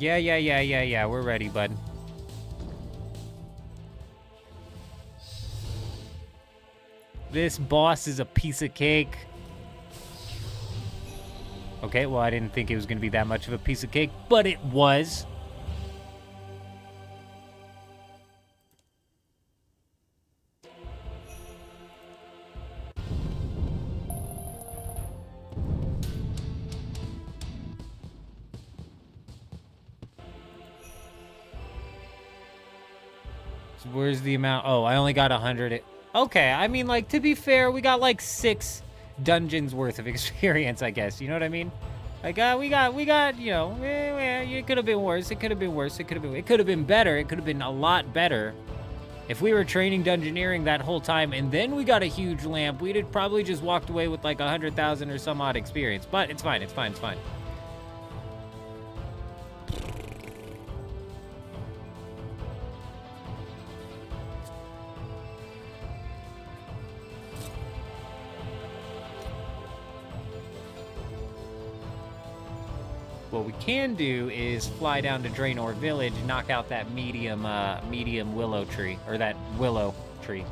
Yeah, we're ready, bud. This boss is a piece of cake. Okay, well, I didn't think it was going to be that much of a piece of cake, but it was. Where's the amount? Oh, I only got 100. Okay, I mean, like, to be fair, we got, like, 6 dungeons worth of experience, I guess. You know what I mean? Like, we got, you know, it could have been worse. It could have been worse. It could have been better. It could have been a lot better. If we were training dungeoneering that whole time and then we got a huge lamp, we'd have probably just walked away with, like, 100,000 or some odd experience. But it's fine. It's fine. It's fine. What we can do is fly down to Draenor Village, knock out that medium willow tree, or that willow tree.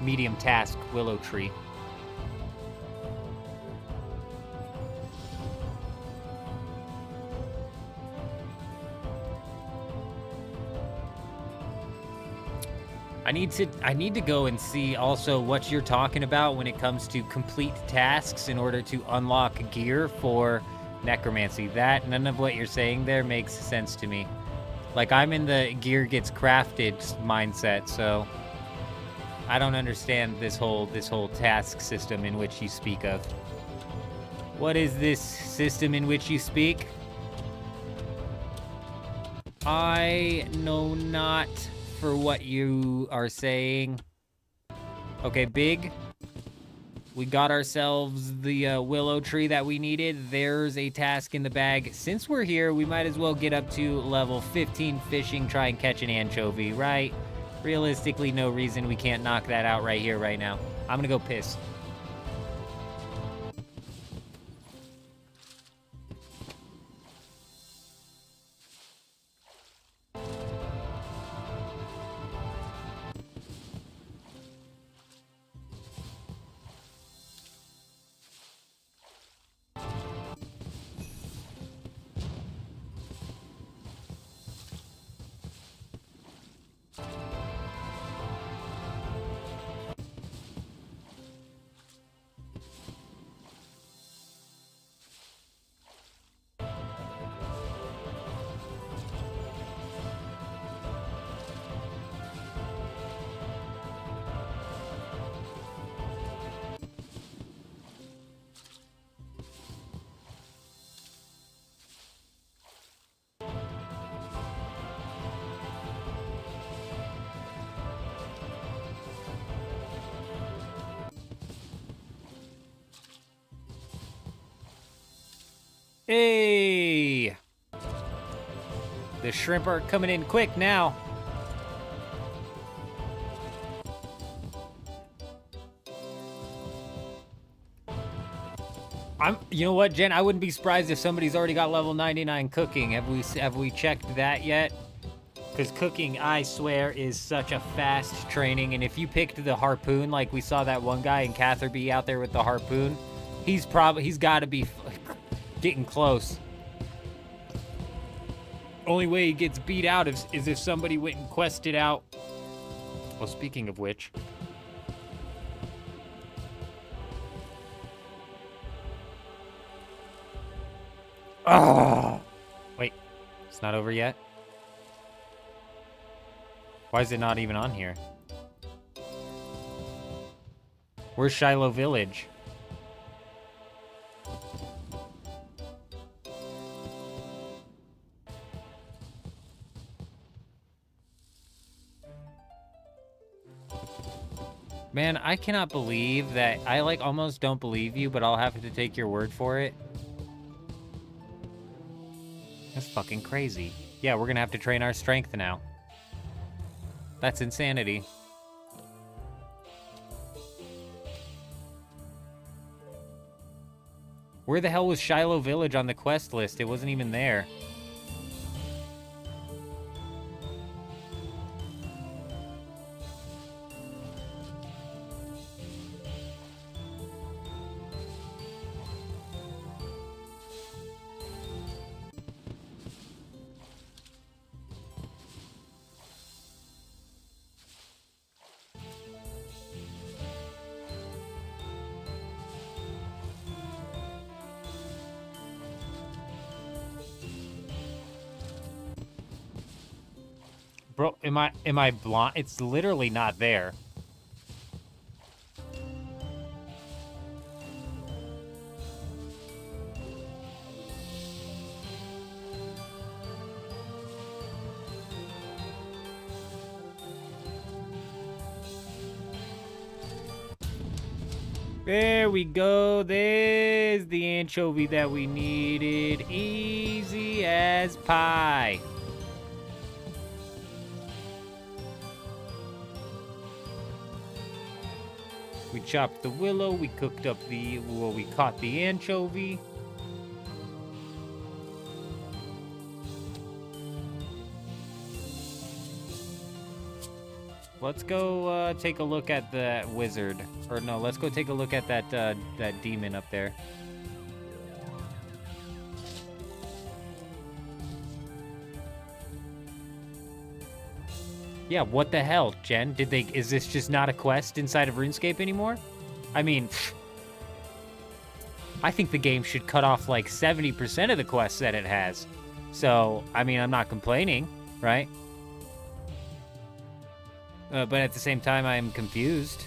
Medium task willow tree. I need to go and see also what you're talking about when it comes to complete tasks in order to unlock gear for necromancy. That none of what you're saying there makes sense to me. Like, I'm in the gear gets crafted mindset, so I don't understand this whole task system in which you speak of. What is this system in which you speak? I know not for what you are saying. Okay, Big. We got ourselves the willow tree that we needed. There's a task in the bag. Since we're here, we might as well get up to level 15 fishing, try and catch an anchovy, right? Realistically, no reason we can't knock that out right here, right now. I'm gonna go piss. Hey! The shrimp are coming in quick now. You know what, Jen? I wouldn't be surprised if somebody's already got level 99 cooking. Have we checked that yet? Because cooking, I swear, is such a fast training. And if you picked the harpoon, like we saw that one guy in Catherby out there with the harpoon, he's got to be getting close. Only way he gets beat out is if somebody went and quested out. Well, speaking of which. Oh! Wait, it's not over yet? Why is it not even on here? Where's Shiloh Village? Man, I cannot believe that. I like almost don't believe you, but I'll have to take your word for it. That's fucking crazy. Yeah, we're gonna have to train our strength now. That's insanity. Where the hell was Shiloh Village on the quest list? It wasn't even there. Bro, am I blind? It's literally not there. There we go. There's the anchovy that we needed. Easy as pie. We chopped the willow, we cooked up the, well, we caught the anchovy. Let's go take a look at that wizard. Or no, let's go take a look at that that demon up there. Yeah, what the hell, Jen? Is this just not a quest inside of RuneScape anymore? I mean, I think the game should cut off like 70% of the quests that it has. So, I mean, I'm not complaining, right? But at the same time, I'm confused.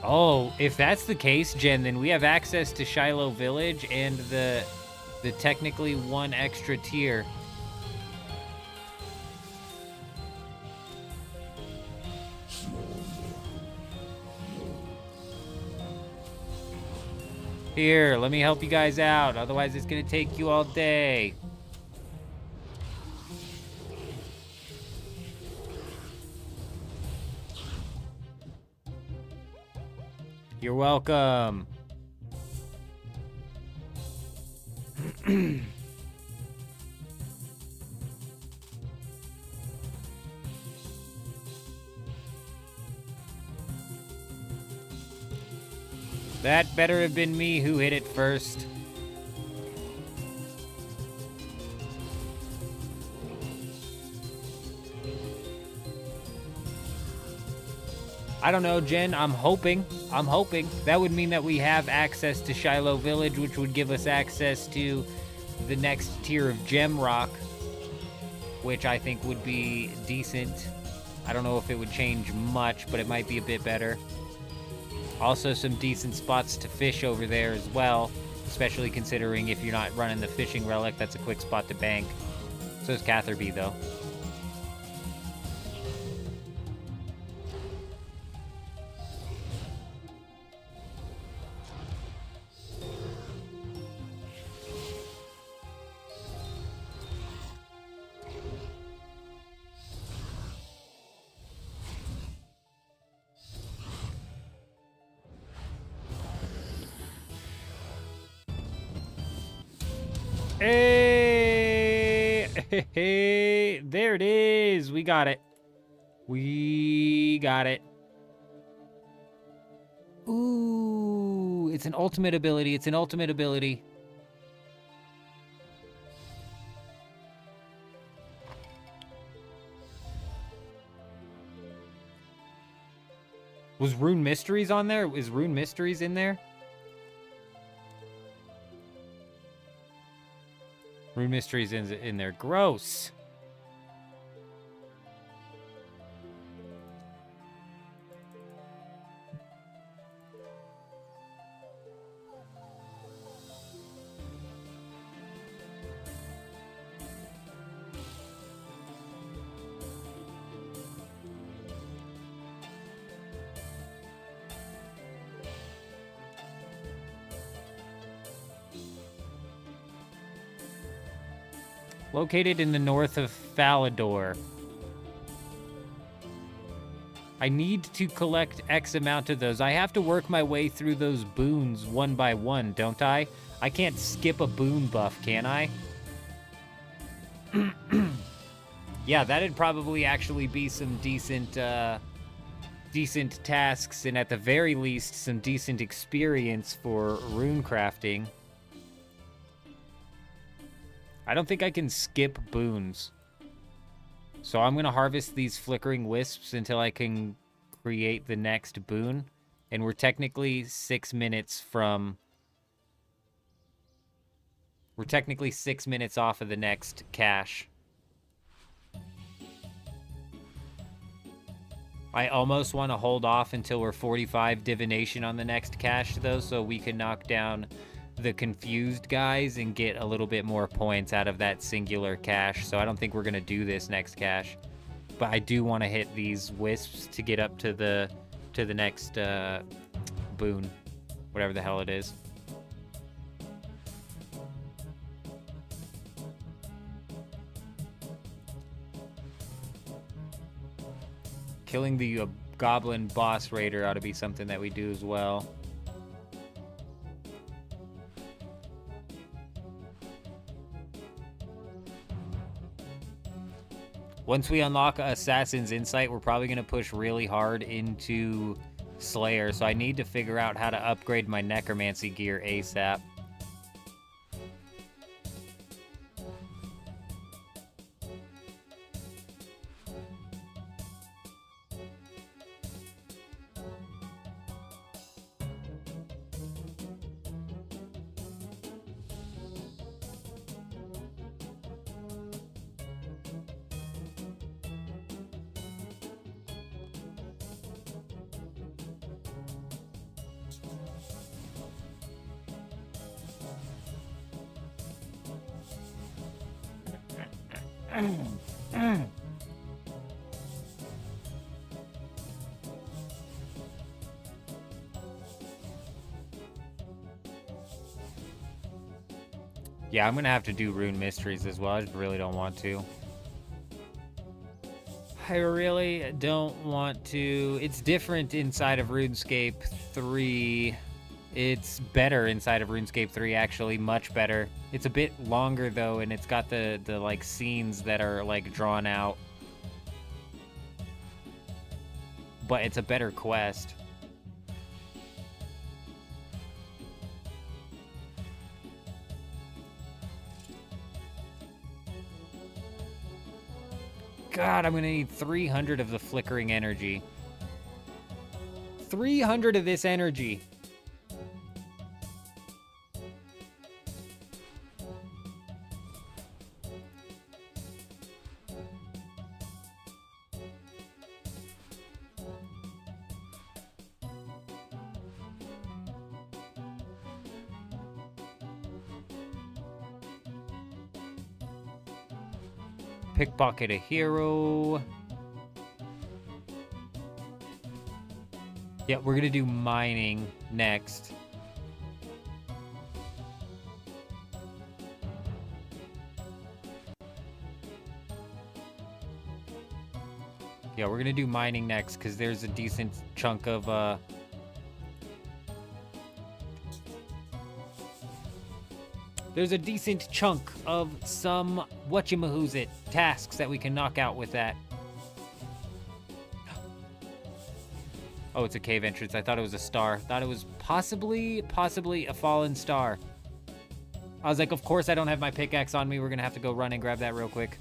Oh, if that's the case, Jen, then we have access to Shiloh Village and the technically one extra tier. Here, let me help you guys out. Otherwise, it's gonna take you all day. You're welcome. That better have been me who hit it first. I don't know, Jen. I'm hoping. That would mean that we have access to Shiloh Village, which would give us access to the next tier of Gem Rock, which I think would be decent. I don't know if it would change much, but it might be a bit better. Also, some decent spots to fish over there as well, especially considering if you're not running the fishing relic, that's a quick spot to bank. So is Catherby, though. Hey, there it is. We got it. We got it. Ooh, it's an ultimate ability. It's an ultimate ability. Was Rune Mysteries on there? Is Rune Mysteries in there? Rune Mysteries in there. Gross. Located in the north of Falador. I need to collect X amount of those. I have to work my way through those boons one by one, don't I? I can't skip a boon buff, can I? Yeah, that'd probably actually be some decent, decent tasks, and at the very least, some decent experience for rune crafting. I don't think I can skip boons. So I'm going to harvest these flickering wisps until I can create the next boon. And we're technically 6 minutes from... We're technically 6 minutes off of the next cache. I almost want to hold off until we're 45 divination on the next cache, though, so we can knock down the confused guys and get a little bit more points out of that singular cache. So I don't think we're gonna do this next cache, but I do want to hit these wisps to get up to the next boon, whatever the hell it is. Killing the goblin boss raider ought to be something that we do as well. Once we unlock Assassin's Insight, we're probably going to push really hard into Slayer, so I need to figure out how to upgrade my Necromancy gear ASAP. Yeah, I'm gonna have to do Rune Mysteries as well. I just really don't want to. I really don't want to. It's different inside of RuneScape 3. It's better inside of RuneScape 3, actually, much better. It's a bit longer, though, and it's got the like, scenes that are, like, drawn out. But it's a better quest. God, I'm gonna need 300 of the flickering energy. 300 of this energy. Pickpocket a hero. Yeah, we're gonna do mining next. Yeah, we're gonna do mining next because there's a decent chunk of There's a decent chunk of some whatchamahoosit tasks that we can knock out with that. Oh, it's a cave entrance. I thought it was a star. Thought it was possibly a fallen star. I was like, of course I don't have my pickaxe on me. We're gonna have to go run and grab that real quick.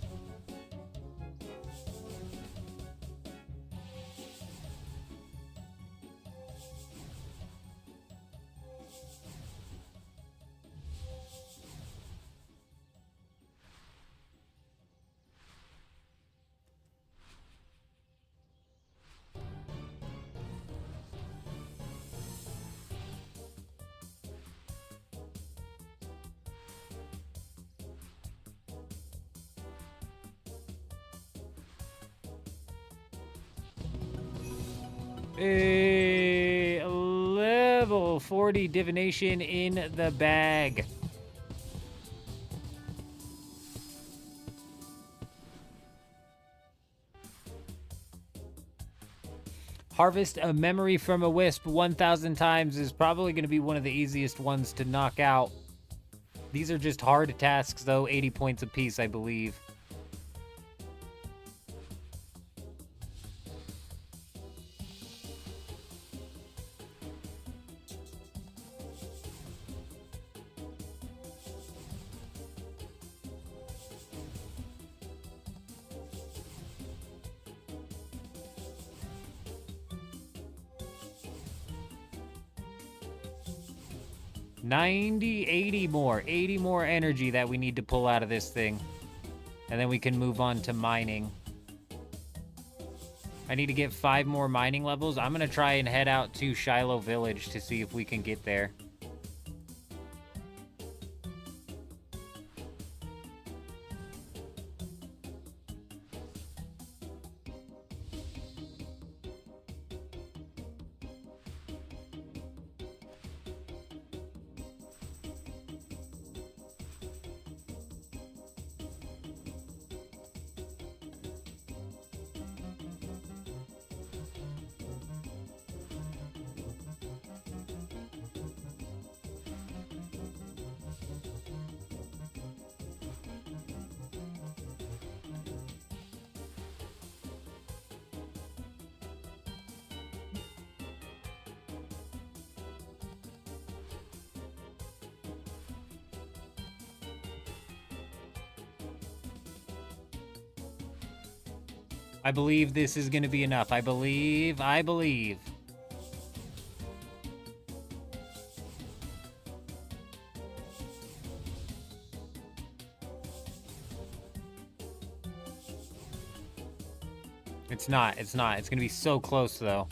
A level 40 divination in the bag. Harvest a memory from a wisp 1,000 times is probably going to be one of the easiest ones to knock out. These are just hard tasks, though, 80 points apiece, I believe. $80 more energy that we need to pull out of this thing. And then we can move on to mining. I need to get 5 more mining levels. I'm going to try and head out to Shiloh Village to see if we can get there. I believe this is going to be enough. I believe. It's not. It's going to be so close, though.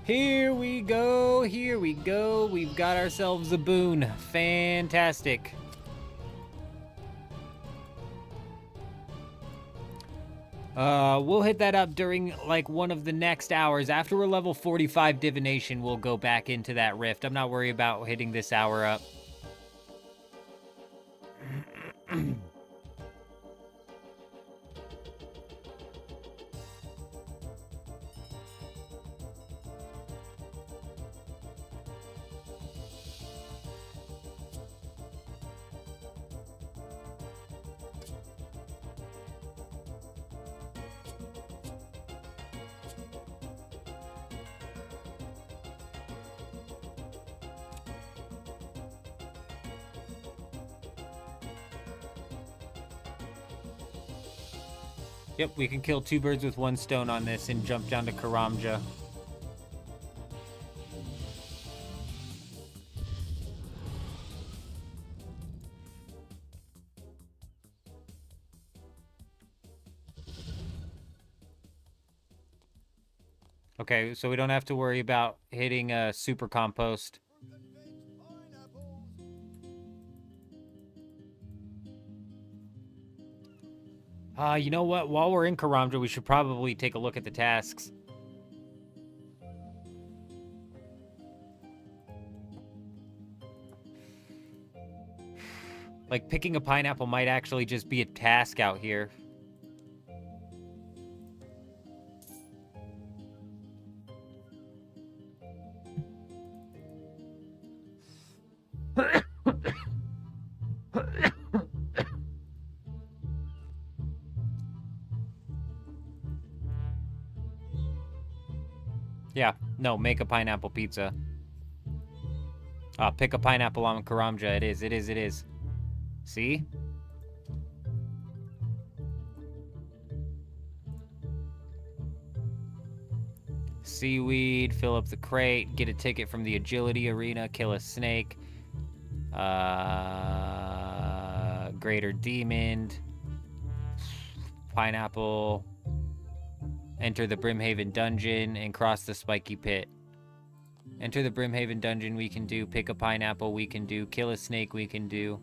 Here we go. We've got ourselves a boon. Fantastic. We'll hit that up during, like, one of the next hours. After we're level 45 divination, we'll go back into that rift. I'm not worried about hitting this hour up. Yep, we can kill 2 birds with 1 stone on this and jump down to Karamja. Okay, so we don't have to worry about hitting a super compost. You know what? While we're in Karamja, we should probably take a look at the tasks. Like, picking a pineapple might actually just be a task out here. Yeah, no, make a pineapple pizza. Pick a pineapple on Karamja. It is. See? Seaweed, fill up the crate, get a ticket from the agility arena, kill a snake. Greater demon. Pineapple. Enter the Brimhaven dungeon and cross the spiky pit. Enter the Brimhaven dungeon, we can do. Pick a pineapple, we can do. Kill a snake, we can do.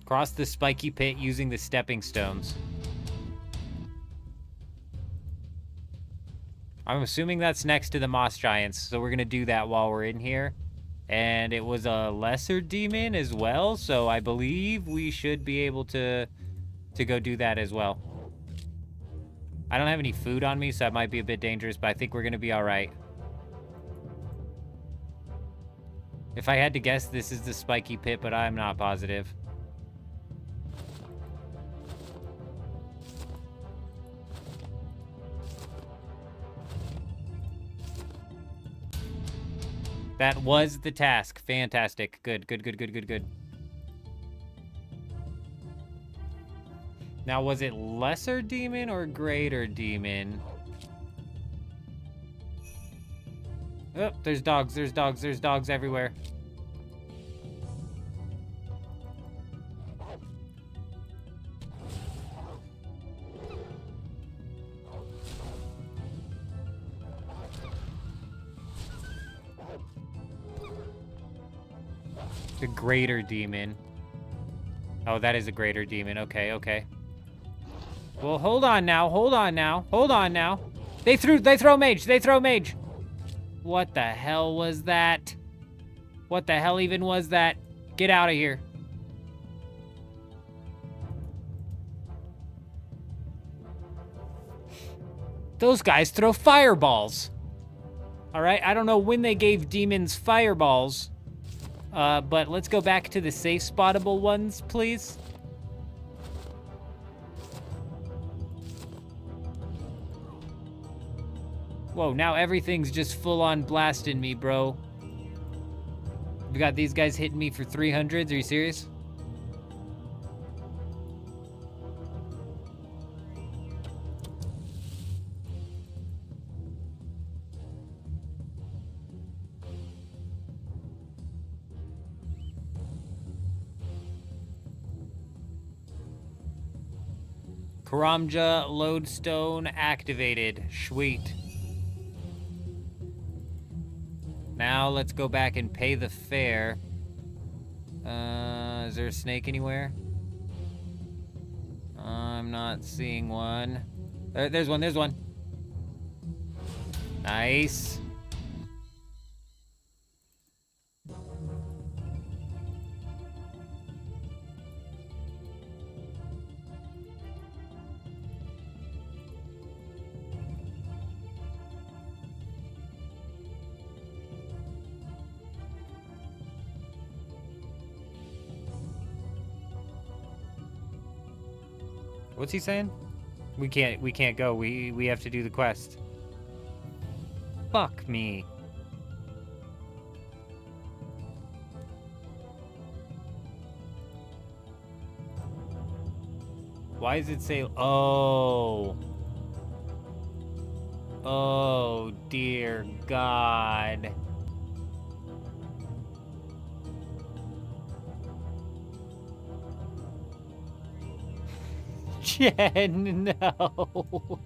Cross the spiky pit using the stepping stones. I'm assuming that's next to the moss giants, so we're gonna do that while we're in here. And it was a lesser demon as well, so I believe we should be able to go do that as well. I don't have any food on me, so that might be a bit dangerous, but I think we're gonna be all right. If I had to guess, this is the spiky pit, but I'm not positive. That was the task. Fantastic. Good. Now, was it lesser demon or greater demon? Oh, there's dogs everywhere. The greater demon. Oh, that is a greater demon. Okay. Well, hold on now. They throw mage. What the hell was that? What the hell even was that? Get out of here. Those guys throw fireballs. All right, I don't know when they gave demons fireballs. But let's go back to the safe spottable ones, please. Whoa, now everything's just full on blasting me, bro. We got these guys hitting me for 300s. Are you serious? Karamja lodestone activated. Sweet. Now let's go back and pay the fare. Is there a snake anywhere? I'm not seeing one. There's one. Nice. What's he saying? We can't go. We have to do the quest. Fuck me. Why does it say oh dear God. Jen, no.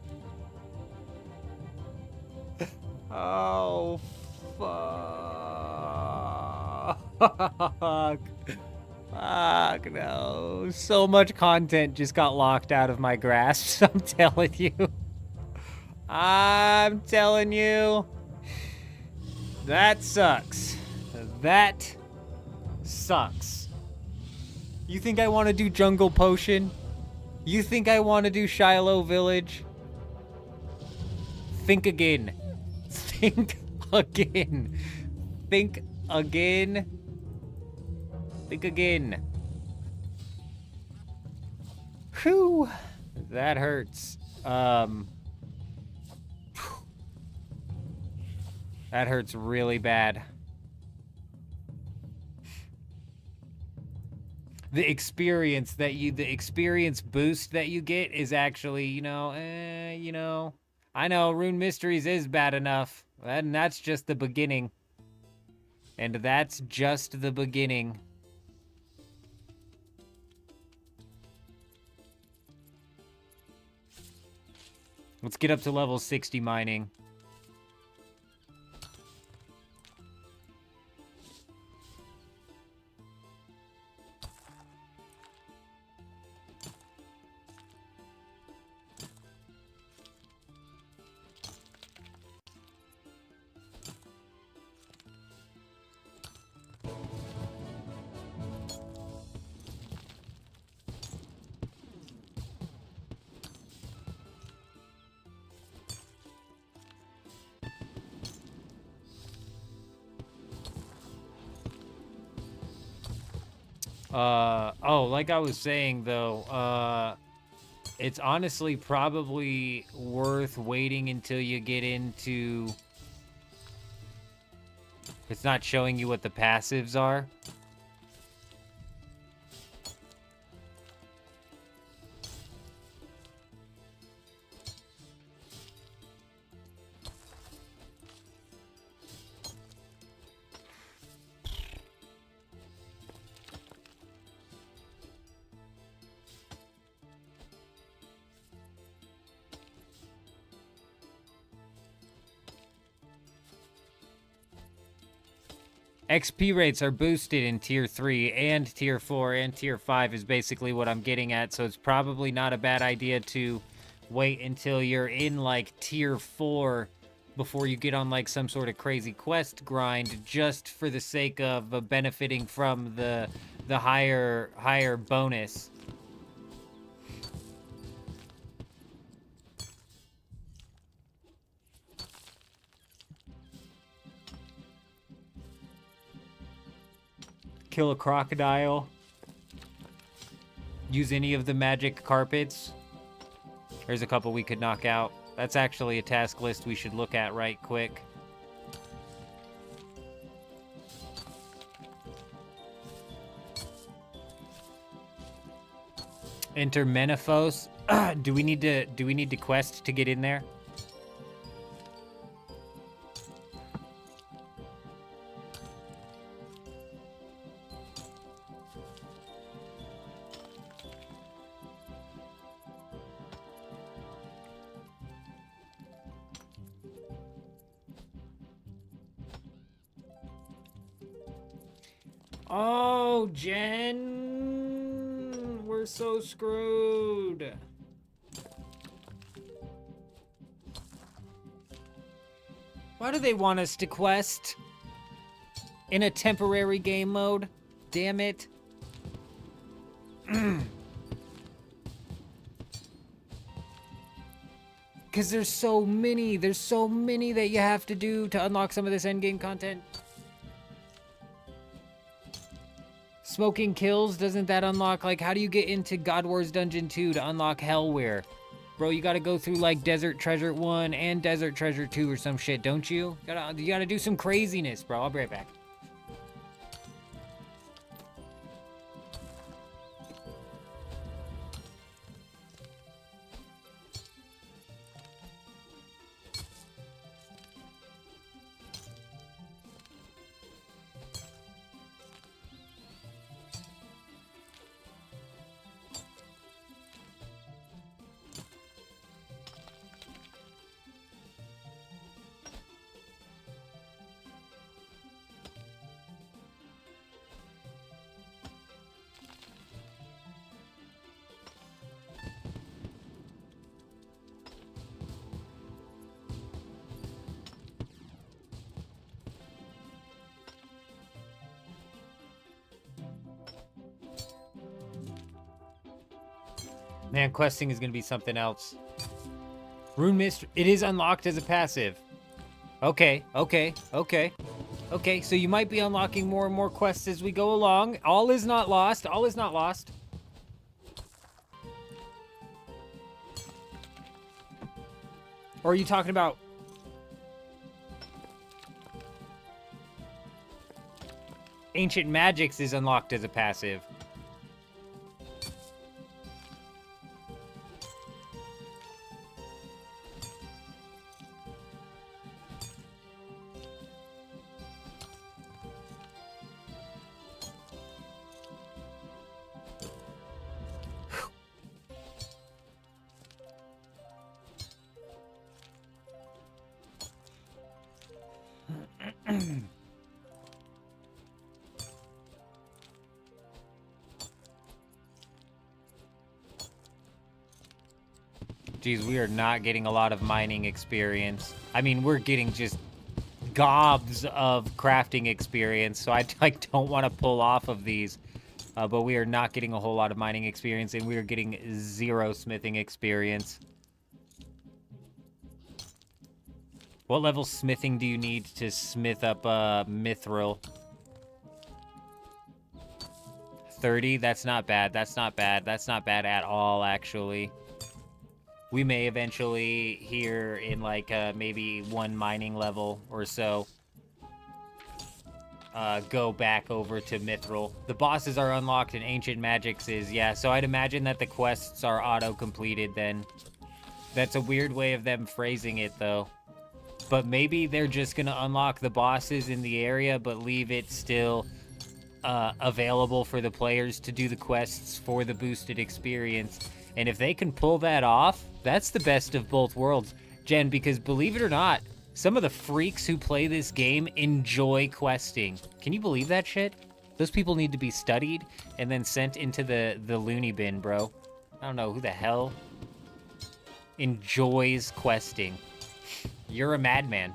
Oh, fuck. Fuck, no. So much content just got locked out of my grasp, I'm telling you. I'm telling you. That sucks. That sucks. You think I want to do Jungle Potion? You think I want to do Shiloh Village? Think again. Think again. Think again. Think again. Whew. That hurts. That hurts really bad. The experience boost that you get is actually, you know, I know Rune Mysteries is bad enough, and that's just the beginning. And that's just the beginning. Let's get up to level 60 mining. Oh, like I was saying though, it's honestly probably worth waiting until you get into... It's not showing you what the passives are. XP rates are boosted in Tier 3 and Tier 4 and Tier 5 is basically what I'm getting at, so it's probably not a bad idea to wait until you're in, like, Tier 4 before you get on, like, some sort of crazy quest grind, just for the sake of benefiting from the higher bonus. Kill a crocodile. Use any of the magic carpets. There's a couple we could knock out. That's actually a task list we should look at right quick. Enter Menaphos. Do we need to quest to get in there? Oh, Jen, we're so screwed. Why do they want us to quest in a temporary game mode? Damn it. Because there's so many that you have to do to unlock some of this endgame content. Smoking kills, doesn't that unlock, like, how do you get into God Wars Dungeon 2 to unlock Hellware? Bro, you gotta go through, like, Desert Treasure 1 and Desert Treasure 2 or some shit, don't you? You gotta do some craziness, bro. I'll be right back. Man, questing is gonna be something else. Rune Mist, it is unlocked as a passive. Okay, okay, okay. Okay, so you might be unlocking more and more quests as we go along. All is not lost. All is not lost. Or are you talking about... Ancient Magics is unlocked as a passive. Geez, we are not getting a lot of mining experience. I mean, we're getting just gobs of crafting experience, so I don't want to pull off of these. But we are not getting a whole lot of mining experience, and we are getting 0 smithing experience. What level smithing do you need to smith up mithril? 30? That's not bad. That's not bad. That's not bad at all, actually. We may eventually, here in like maybe 1 mining level or so, go back over to mithril. The bosses are unlocked and Ancient Magics is, yeah, so I'd imagine that the quests are auto-completed then. That's a weird way of them phrasing it, though. But maybe they're just gonna unlock the bosses in the area, but leave it still available for the players to do the quests for the boosted experience. And if they can pull that off, that's the best of both worlds, Jen, because believe it or not, some of the freaks who play this game enjoy questing. Can you believe that shit? Those people need to be studied and then sent into the loony bin, bro. I don't know who the hell enjoys questing. You're a madman.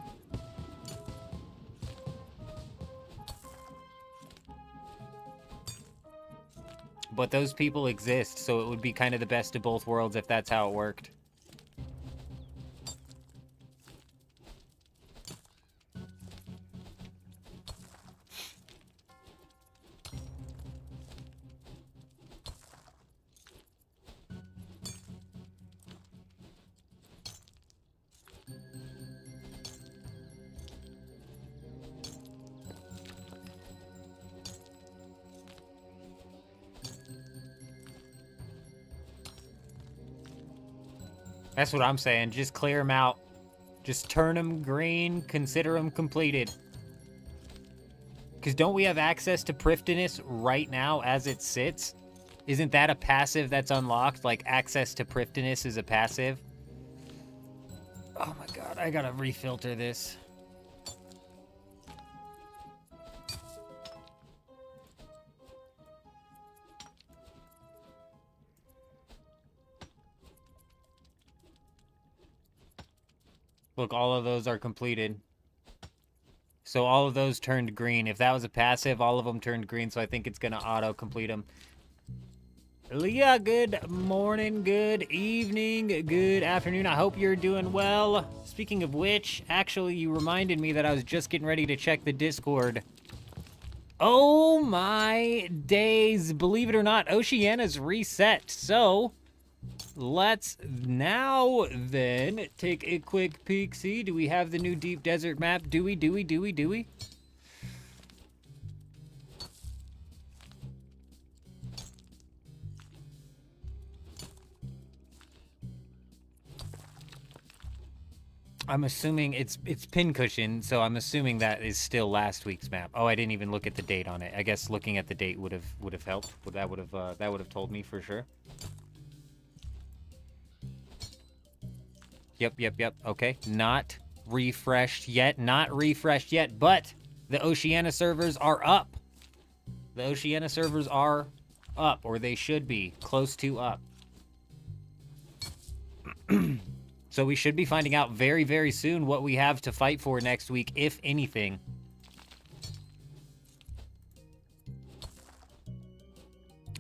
But those people exist, so it would be kind of the best of both worlds if that's how it worked. That's what I'm saying. Just clear them out. Just turn them green, consider them completed. Because don't we have access to Prifdinus right now as it sits? Isn't that a passive that's unlocked? Like, access to Prifdinus is a passive? Oh my god, I gotta refilter this. Look, all of those are completed. So all of those turned green. If that was a passive, all of them turned green, so I think it's going to auto-complete them. Leah, good morning, good evening, good afternoon. I hope you're doing well. Speaking of which, actually, you reminded me that I was just getting ready to check the Discord. Oh my days. Believe it or not, Oceania's reset. So... let's now then take a quick peek. See, do we have the new deep desert map? Do we? I'm assuming it's Pincushion, so I'm assuming that is still last week's map. Oh, I didn't even look at the date on it. I guess looking at the date would have helped. That would have told me for sure. Yep. Okay. Not refreshed yet. But the Oceania servers are up. The Oceania servers are up, or they should be close to up. So we should be finding out very, very soon what we have to fight for next week, if anything.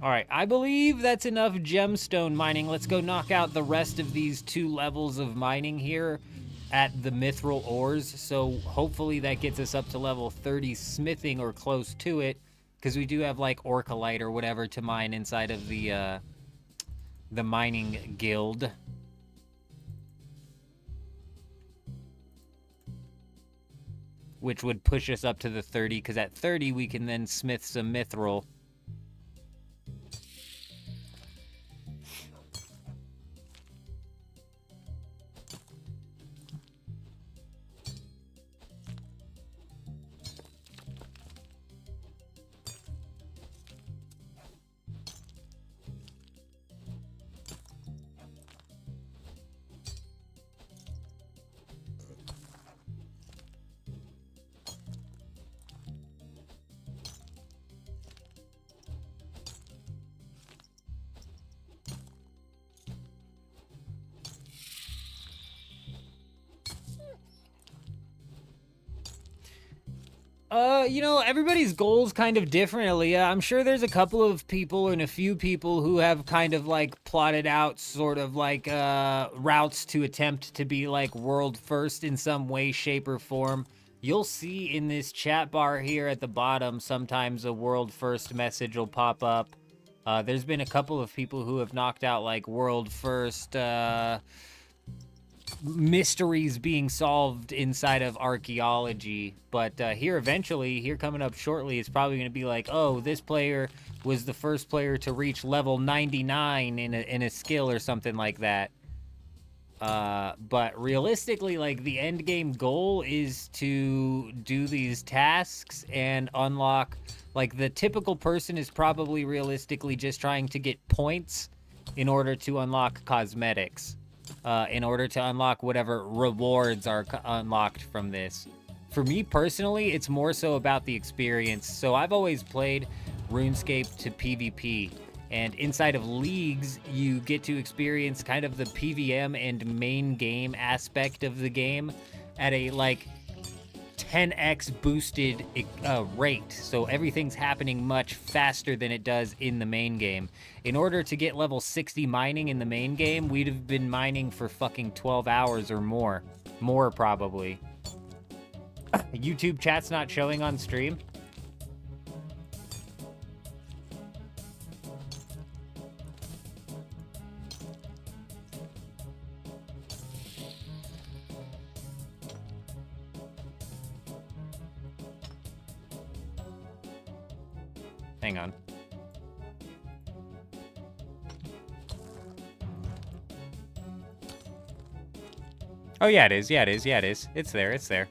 All right, I believe that's enough gemstone mining. Let's go knock out the rest of these 2 levels of mining here at the mithril ores. So hopefully that gets us up to level 30 smithing or close to it, because we do have like orcolite or whatever to mine inside of the mining guild. Which would push us up to the 30, because at 30 we can then smith some mithril. You know, everybody's goal's kind of different, Aaliyah. I'm sure there's a couple of people and a few people who have kind of like plotted out sort of like routes to attempt to be like world first in some way, shape, or form. You'll see in this chat bar here at the bottom, sometimes a world first message will pop up. There's been a couple of people who have knocked out like world first mysteries being solved inside of archaeology, but here coming up shortly, it's probably going to be like, oh, this player was the first player to reach level 99 in a skill or something like that. But realistically, like, the end game goal is to do these tasks and unlock, like, the typical person is probably realistically just trying to get points in order to unlock cosmetics. In order to unlock whatever rewards are unlocked from this. For me personally, it's more so about the experience. So I've always played RuneScape to PvP, and inside of leagues, you get to experience kind of the PVM and main game aspect of the game at a like 10x boosted rate. So everything's happening much faster than it does in the main game. In order to get level 60 mining in the main game, we'd have been mining for fucking 12 hours or more. More, probably. YouTube chat's not showing on stream? Hang on. Oh, yeah, it is. Yeah, it is. Yeah, it is. It's there. It's there.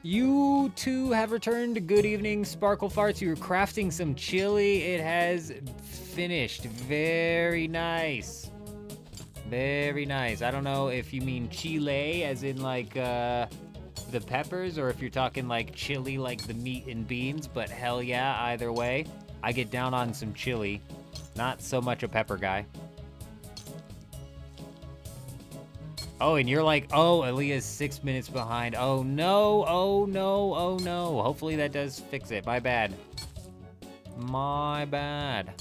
You two have returned. Good evening, Sparkle Farts. You were crafting some chili. It has finished. Very nice. Very nice. I don't know if you mean chile, as in like the peppers, or if you're talking like chili, like the meat and beans, but hell yeah, either way. I get down on some chili. Not so much a pepper guy. Oh, and you're like, oh, Aaliyah's 6 minutes behind. Oh, no. Oh, no. Oh, no. Hopefully that does fix it. My bad. My bad.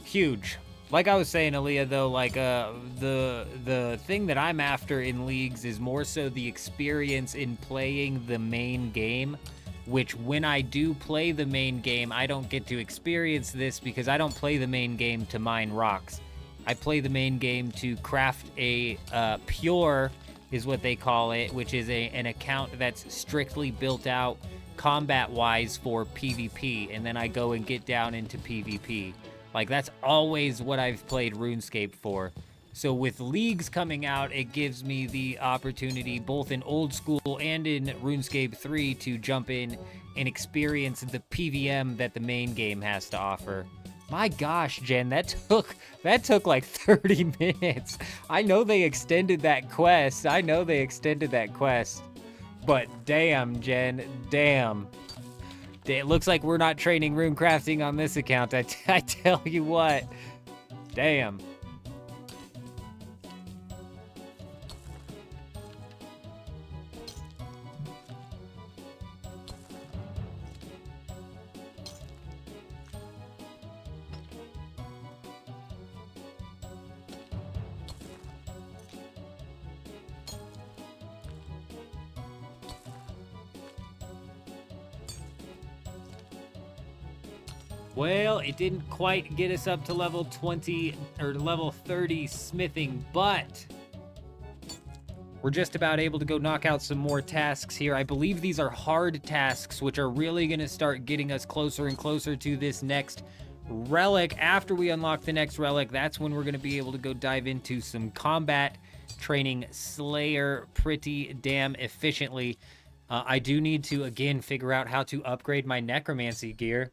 Huge. Like I was saying, Aaliyah, though, like, the thing that I'm after in leagues is more so the experience in playing the main game, which when I do play the main game, I don't get to experience this because I don't play the main game to mine rocks. I play the main game to craft a pure, is what they call it, which is an account that's strictly built out combat-wise for PvP, and then I go and get down into PvP. Like, that's always what I've played RuneScape for. So with leagues coming out, it gives me the opportunity, both in old school and in RuneScape 3, to jump in and experience the PVM that the main game has to offer. My gosh, Jen, that took like 30 minutes. I know they extended that quest. But damn, Jen, damn. It looks like we're not training rune crafting on this account. I tell you what. Damn. Well, it didn't quite get us up to level 20 or level 30 smithing, but we're just about able to go knock out some more tasks here. I believe these are hard tasks, which are really going to start getting us closer and closer to this next relic. After we unlock the next relic, that's when we're going to be able to go dive into some combat, training Slayer pretty damn efficiently. I do need to, again, figure out how to upgrade my necromancy gear.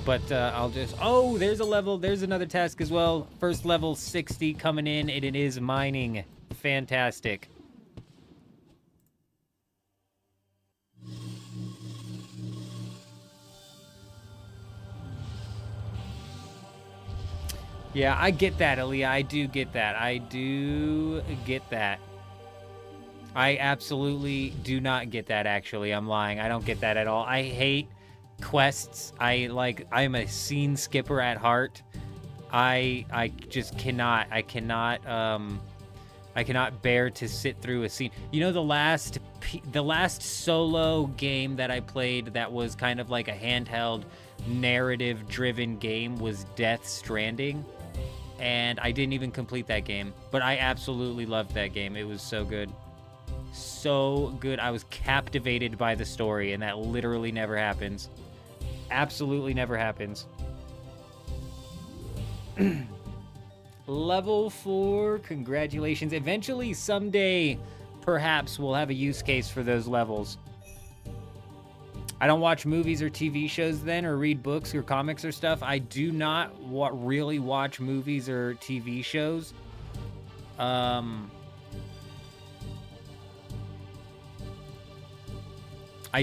But I'll just... Oh, there's another task as well. First level 60 coming in, and it is mining. Fantastic. Yeah, I get that, Aaliyah. I do get that. I absolutely do not get that, actually. I'm lying. I don't get that at all. I hate quests. I'm a scene skipper at heart. I just cannot. I cannot bear to sit through a scene. You know, the last solo game that I played that was kind of like a handheld narrative-driven game was Death Stranding. And I didn't even complete that game, but I absolutely loved that game. It was so good. So good. I was captivated by the story, and that literally never happens. Absolutely never happens. Level 4, congratulations. Eventually, someday, perhaps we'll have a use case for those levels. I don't watch movies or TV shows then, or read books or comics or stuff. I do not really watch movies or TV shows. I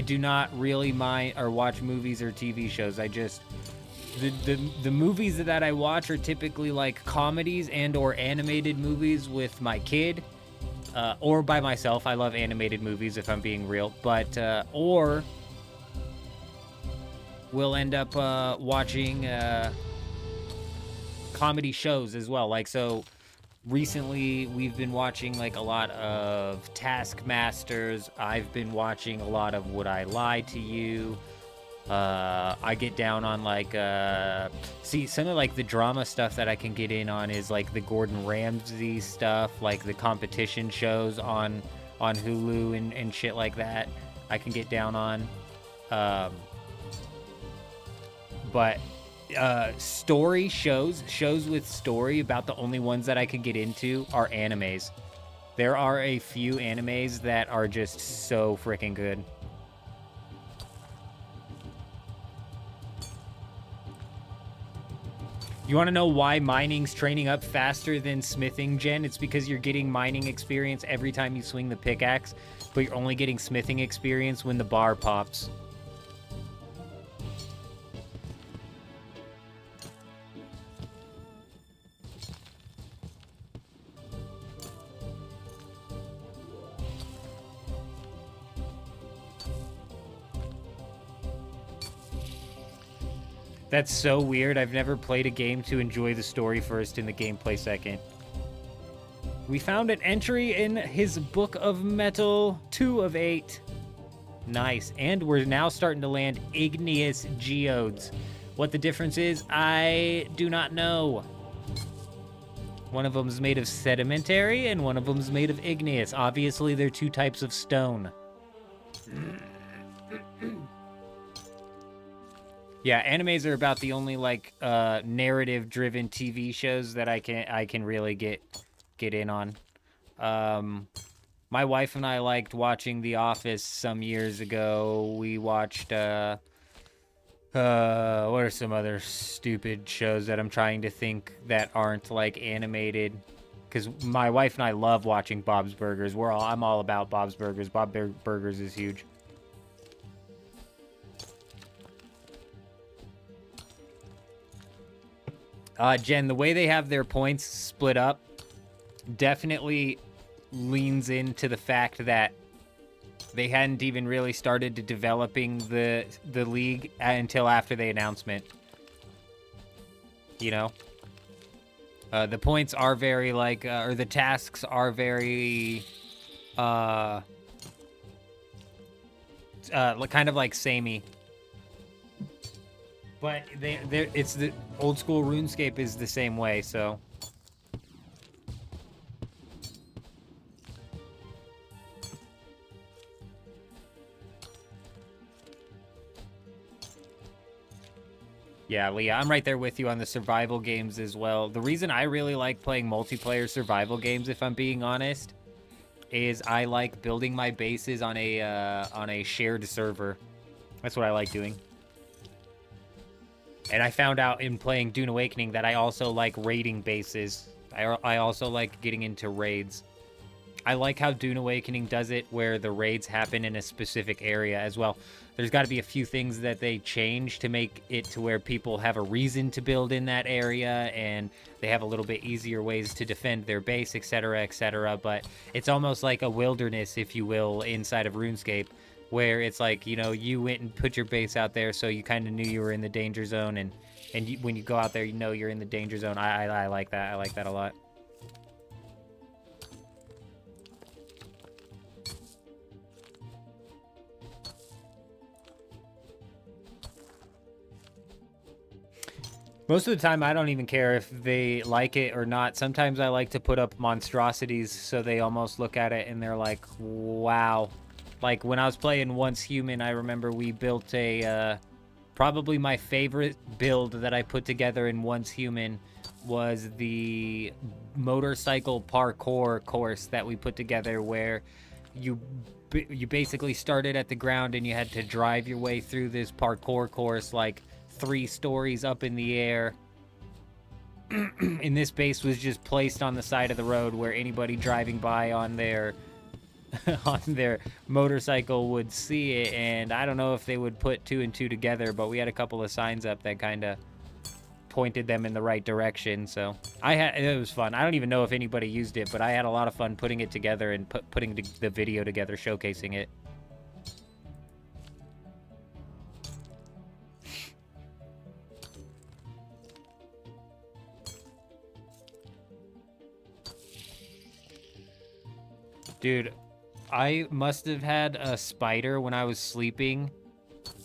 do not really mind or watch movies or TV shows. I just... The movies that I watch are typically like comedies and or animated movies with my kid. Or by myself. I love animated movies if I'm being real. But, or... we'll end up watching comedy shows as well. Like, so recently we've been watching like a lot of Taskmasters. I've been watching a lot of Would I Lie to You. I get down on like see, some of like the drama stuff that I can get in on is like the Gordon Ramsay stuff, like the competition shows on Hulu and shit like that. I can get down on. But story shows with story, about the only ones that I can get into are animes. There are a few animes that are just so freaking good. You want to know why mining's training up faster than smithing, Jen? It's because you're getting mining experience every time you swing the pickaxe, but you're only getting smithing experience when the bar pops. That's so weird. I've never played a game to enjoy the story first and the gameplay second. We found an entry in his Book of Metal, 2 of 8. Nice. And we're now starting to land igneous geodes. What the difference is, I do not know. One of them's made of sedimentary and one of them's made of igneous. Obviously, they're 2 types of stone. Yeah, animes are about the only like narrative-driven TV shows that I can really get in on. My wife and I liked watching The Office some years ago. We watched What are some other stupid shows that I'm trying to think that aren't like animated? Because my wife and I love watching Bob's Burgers. I'm all about Bob's Burgers. Burgers is huge. Jen, the way they have their points split up definitely leans into the fact that they hadn't even really started to developing the league until after the announcement. You know? The points are very, like, or the tasks are very, kind of like samey. But it's the old school RuneScape is the same way, so. Yeah, Leah, I'm right there with you on the survival games as well. The reason I really like playing multiplayer survival games, if I'm being honest, is I like building my bases on a shared server. That's what I like doing. And I found out in playing Dune Awakening that I also like raiding bases. I also like getting into raids. I like how Dune Awakening does it where the raids happen in a specific area as well. There's got to be a few things that they change to make it to where people have a reason to build in that area and they have a little bit easier ways to defend their base, etc., etc. But it's almost like a wilderness, if you will, inside of RuneScape, where it's like, you know, you went and put your base out there so you kind of knew you were in the danger zone, and when you go out there, you know you're in the danger zone. I like that. I like that a lot. Most of the time, I don't even care if they like it or not. Sometimes I like to put up monstrosities so they almost look at it and they're like, wow. Like, when I was playing Once Human, I remember we built a, probably my favorite build that I put together in Once Human was the motorcycle parkour course that we put together, where you basically started at the ground and you had to drive your way through this parkour course, like 3 stories up in the air. And this base was just placed on the side of the road where anybody driving by on their on their motorcycle would see it. And I don't know if they would put 2 and 2 together, but we had a couple of signs up that kind of pointed them in the right direction. So it was fun. I don't even know if anybody used it, but I had a lot of fun putting it together and putting the video together, showcasing it. Dude, I must have had a spider when I was sleeping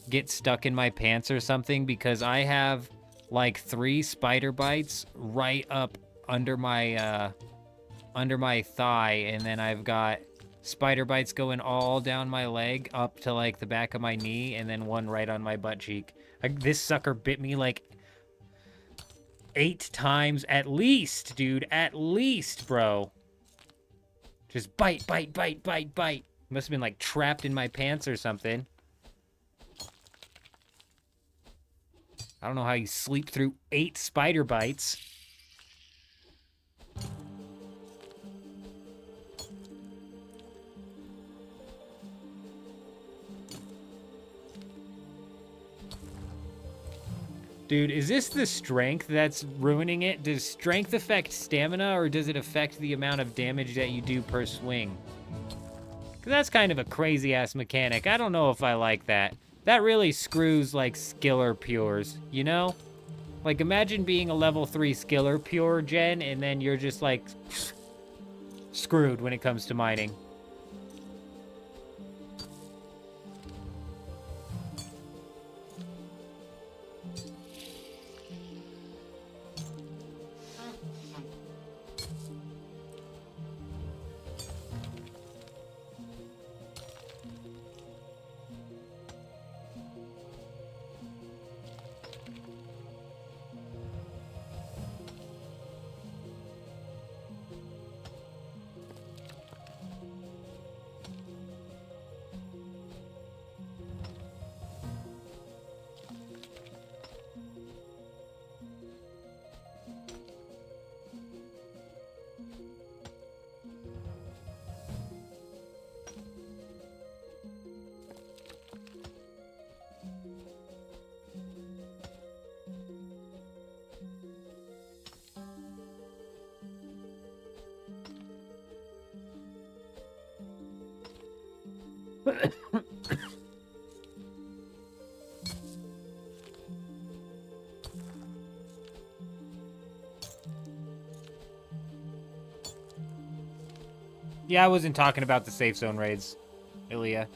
get stuck in my pants or something, because I have like 3 spider bites right up under my thigh, and then I've got spider bites going all down my leg up to like the back of my knee, and then one right on my butt cheek. This sucker bit me like 8 times at least, dude. At least, bro. Just bite, bite, bite, bite, bite. Must have been like trapped in my pants or something. I don't know how you sleep through 8 spider bites. Dude, is this the strength that's ruining it? Does strength affect stamina, or does it affect the amount of damage that you do per swing? Because that's kind of a crazy-ass mechanic. I don't know if I like that. That really screws, like, skiller pures, you know? Like, imagine being a level 3 skiller pure, Jen, and then you're just, like, screwed when it comes to mining. Yeah, I wasn't talking about the safe zone raids, Ilya.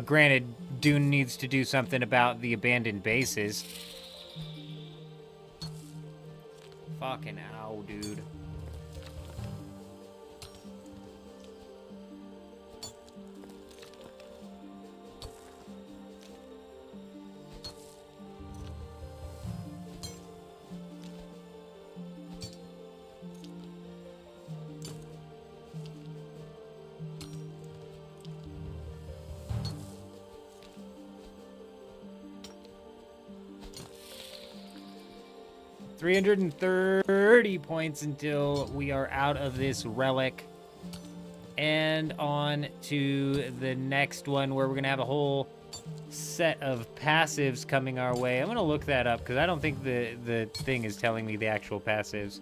Granted, Dune needs to do something about the abandoned bases. Fucking ow, dude. $330 points until we are out of this relic. And on to the next one where we're going to have a whole set of passives coming our way. I'm going to look that up because I don't think the thing is telling me the actual passives.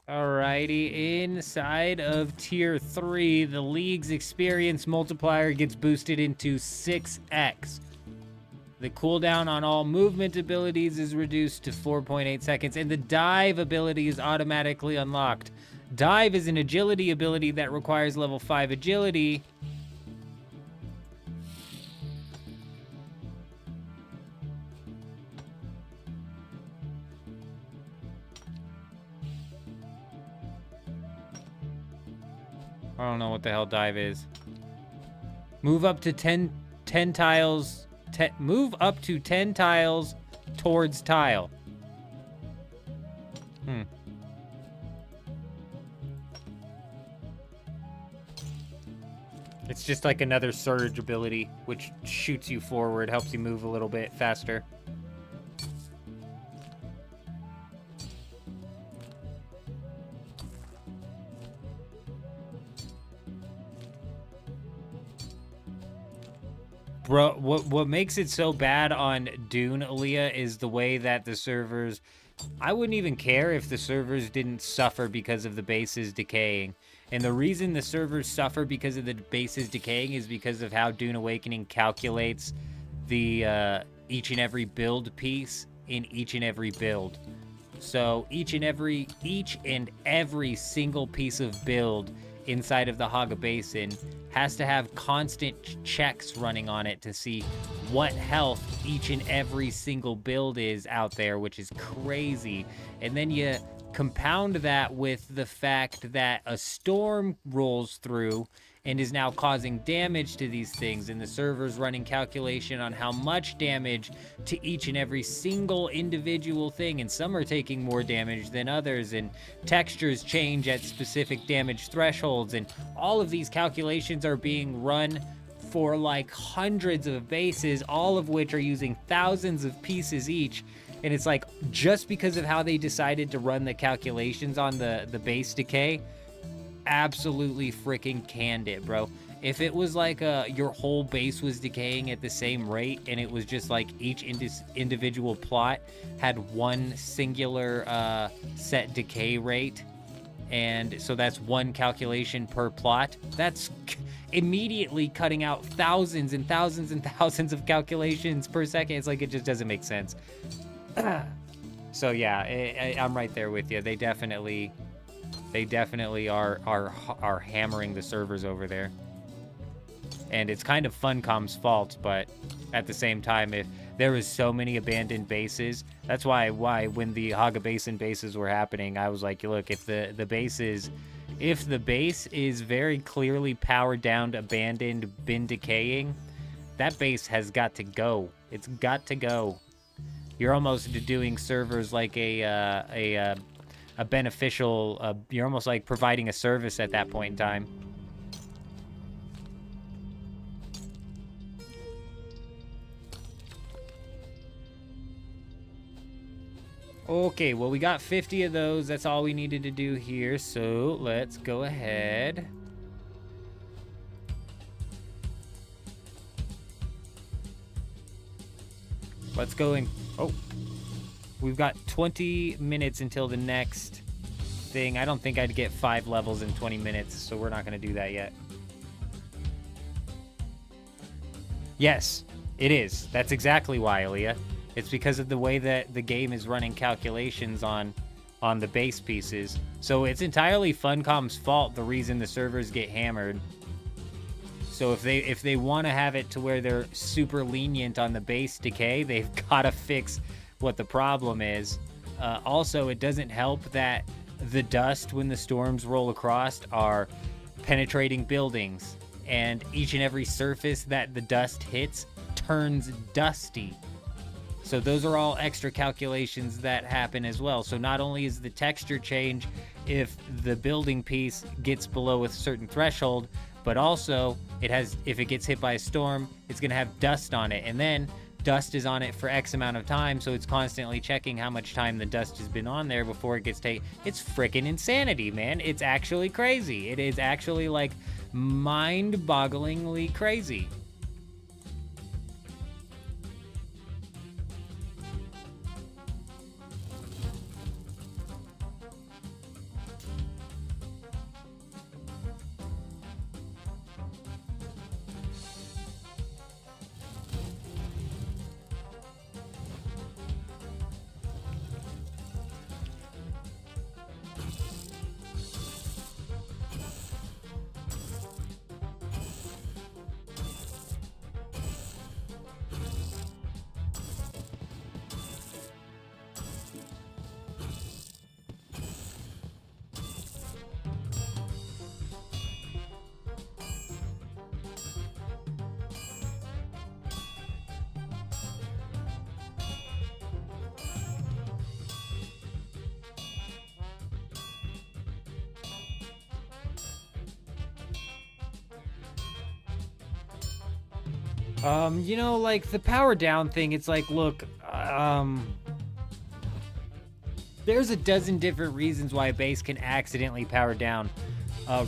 Alrighty, inside of Tier 3, the League's experience multiplier gets boosted into 6x. The cooldown on all movement abilities is reduced to 4.8 seconds, and the Dive ability is automatically unlocked. Dive is an agility ability that requires level 5 agility. I don't know what the hell dive is. Move up to 10 tiles. Move up to 10 tiles towards tile. It's just like another surge ability, which shoots you forward, helps you move a little bit faster. Bro, what makes it so bad on Dune, Aaliyah, is the way that the servers... I wouldn't even care if the servers didn't suffer because of the bases decaying. And the reason the servers suffer because of the bases decaying is because of how Dune Awakening calculates the each and every build piece in each and every build. So each and every single piece of build inside of the Haga Basin has to have constant checks running on it to see what health each and every single build is out there, which is crazy. And then you compound that with the fact that a storm rolls through and is now causing damage to these things, and the server's running calculation on how much damage to each and every single individual thing, and some are taking more damage than others, and textures change at specific damage thresholds, and all of these calculations are being run for like hundreds of bases, all of which are using thousands of pieces each. And it's like, just because of how they decided to run the calculations on the base decay, absolutely freaking canned it, bro. If it was like your whole base was decaying at the same rate, and it was just like each individual plot had one singular set decay rate, and so that's one calculation per plot, that's immediately cutting out thousands and thousands and thousands of calculations per second. It's like, it just doesn't make sense. So yeah, I'm right there with you. They definitely are hammering the servers over there. And it's kind of Funcom's fault, but at the same time, if there was so many abandoned bases, that's why when the Haga Basin bases were happening, I was like, look, if the base is very clearly powered down, abandoned, been decaying, that base has got to go. It's got to go. You're almost doing servers like a a beneficial, you're almost like providing a service at that point in time. Okay, well, we got 50 of those. That's all we needed to do here. So let's go ahead. Let's go in. Oh, we've got 20 minutes until the next thing. I don't think I'd get 5 levels in 20 minutes, so we're not going to do that yet. Yes, it is. That's exactly why, Aaliyah. It's because of the way that the game is running calculations on the base pieces. So it's entirely Funcom's fault, the reason the servers get hammered. So if they want to have it to where they're super lenient on the base decay, they've got to fix what the problem is. Also, it doesn't help that the dust when the storms roll across are penetrating buildings, and each and every surface that the dust hits turns dusty. So those are all extra calculations that happen as well. So not only is the texture change if the building piece gets below a certain threshold, but also if it gets hit by a storm, it's going to have dust on it. And then dust is on it for X amount of time, so it's constantly checking how much time the dust has been on there before it gets taken. It's freaking insanity, man. It's actually crazy. It is actually like mind-bogglingly crazy. You know, like, the power down thing, it's like, look, there's a dozen different reasons why a base can accidentally power down.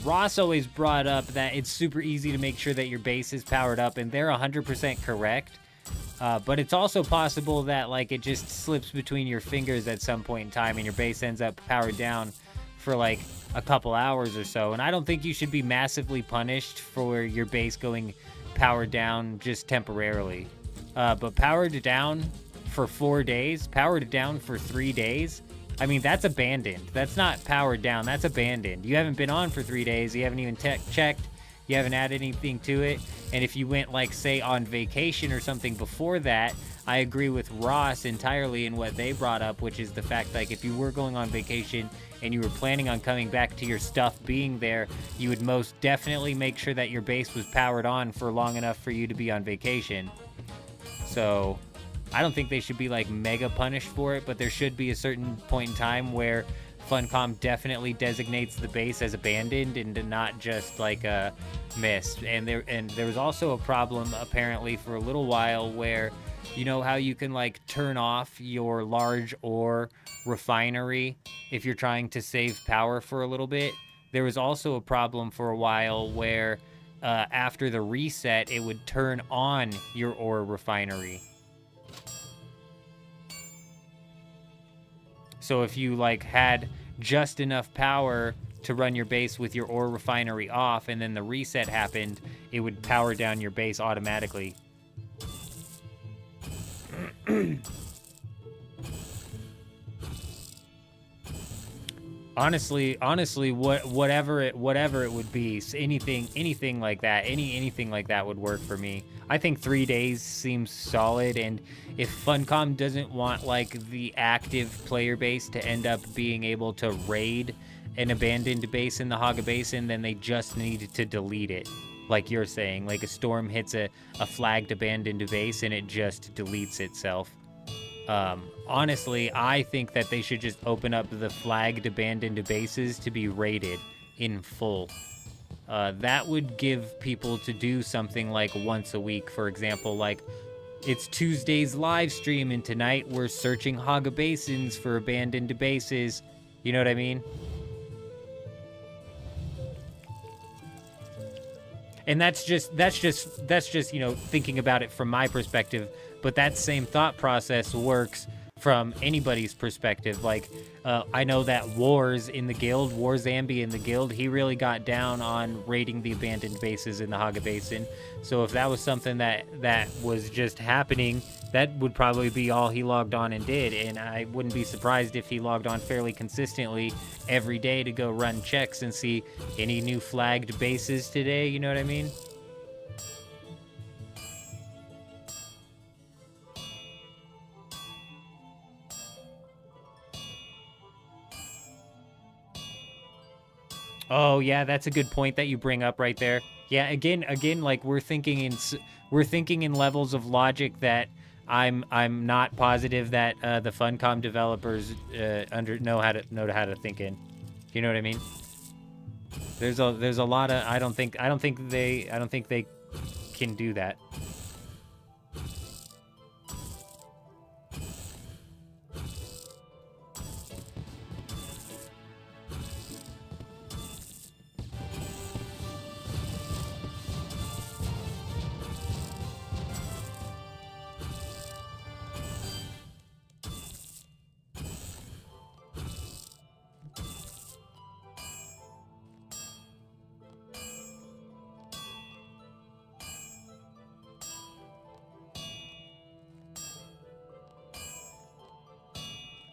Ross always brought up that it's super easy to make sure that your base is powered up, and they're 100% correct. But it's also possible that, like, it just slips between your fingers at some point in time, and your base ends up powered down for, like, a couple hours or so. And I don't think you should be massively punished for your base going powered down just temporarily. But powered down for 4 days, powered down for 3 days, I mean, that's abandoned. That's not powered down, that's abandoned. You haven't been on for 3 days, you haven't even checked, you haven't added anything to it. And if you went, like, say, on vacation or something before that, I agree with Ross entirely in what they brought up, which is the fact, like, if you were going on vacation and you were planning on coming back to your stuff being there, you would most definitely make sure that your base was powered on for long enough for you to be on vacation. So I don't think they should be, like, mega punished for it, but there should be a certain point in time where Funcom definitely designates the base as abandoned and not just, like, a miss. And there was also a problem apparently for a little while where, you know how you can, like, turn off your large ore refinery if you're trying to save power for a little bit? There was also a problem for a while where after the reset, it would turn on your ore refinery. So if you, like, had just enough power to run your base with your ore refinery off, and then the reset happened, it would power down your base automatically. Honestly, whatever it would be, anything like that, anything like that would work for me. I think 3 days seems solid, and if Funcom doesn't want, like, the active player base to end up being able to raid an abandoned base in the Haga Basin, then they just need to delete it. Like you're saying, like a storm hits a flagged abandoned base and it just deletes itself. Honestly, I think that they should just open up the flagged abandoned bases to be rated in full. That would give people to do something like once a week. For example, like, it's Tuesday's live stream, and tonight we're searching Haga Basins for abandoned bases. You know what I mean? And that's just, you know, thinking about it from my perspective. But that same thought process works from anybody's perspective. Like, I know that Wars in the guild, Warzambi in the guild, he really got down on raiding the abandoned bases in the Haga Basin. So if that was something that was just happening, that would probably be all he logged on and did. And I wouldn't be surprised if he logged on fairly consistently every day to go run checks and see any new flagged bases today. You know what I mean? Oh yeah, that's a good point that you bring up right there. Yeah, again, like we're thinking in levels of logic that I'm not positive that the Funcom developers know how to think in. You know what I mean? There's a lot of I don't think they can do that.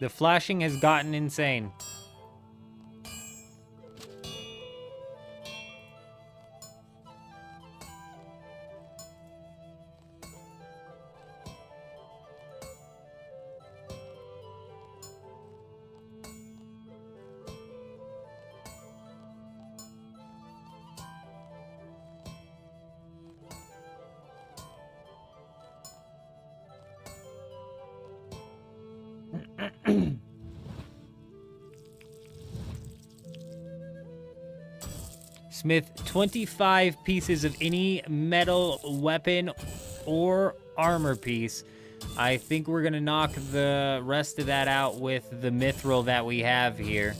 The flashing has gotten insane. Smith, 25 pieces of any metal weapon or armor piece. I think we're gonna knock the rest of that out with the mithril that we have here.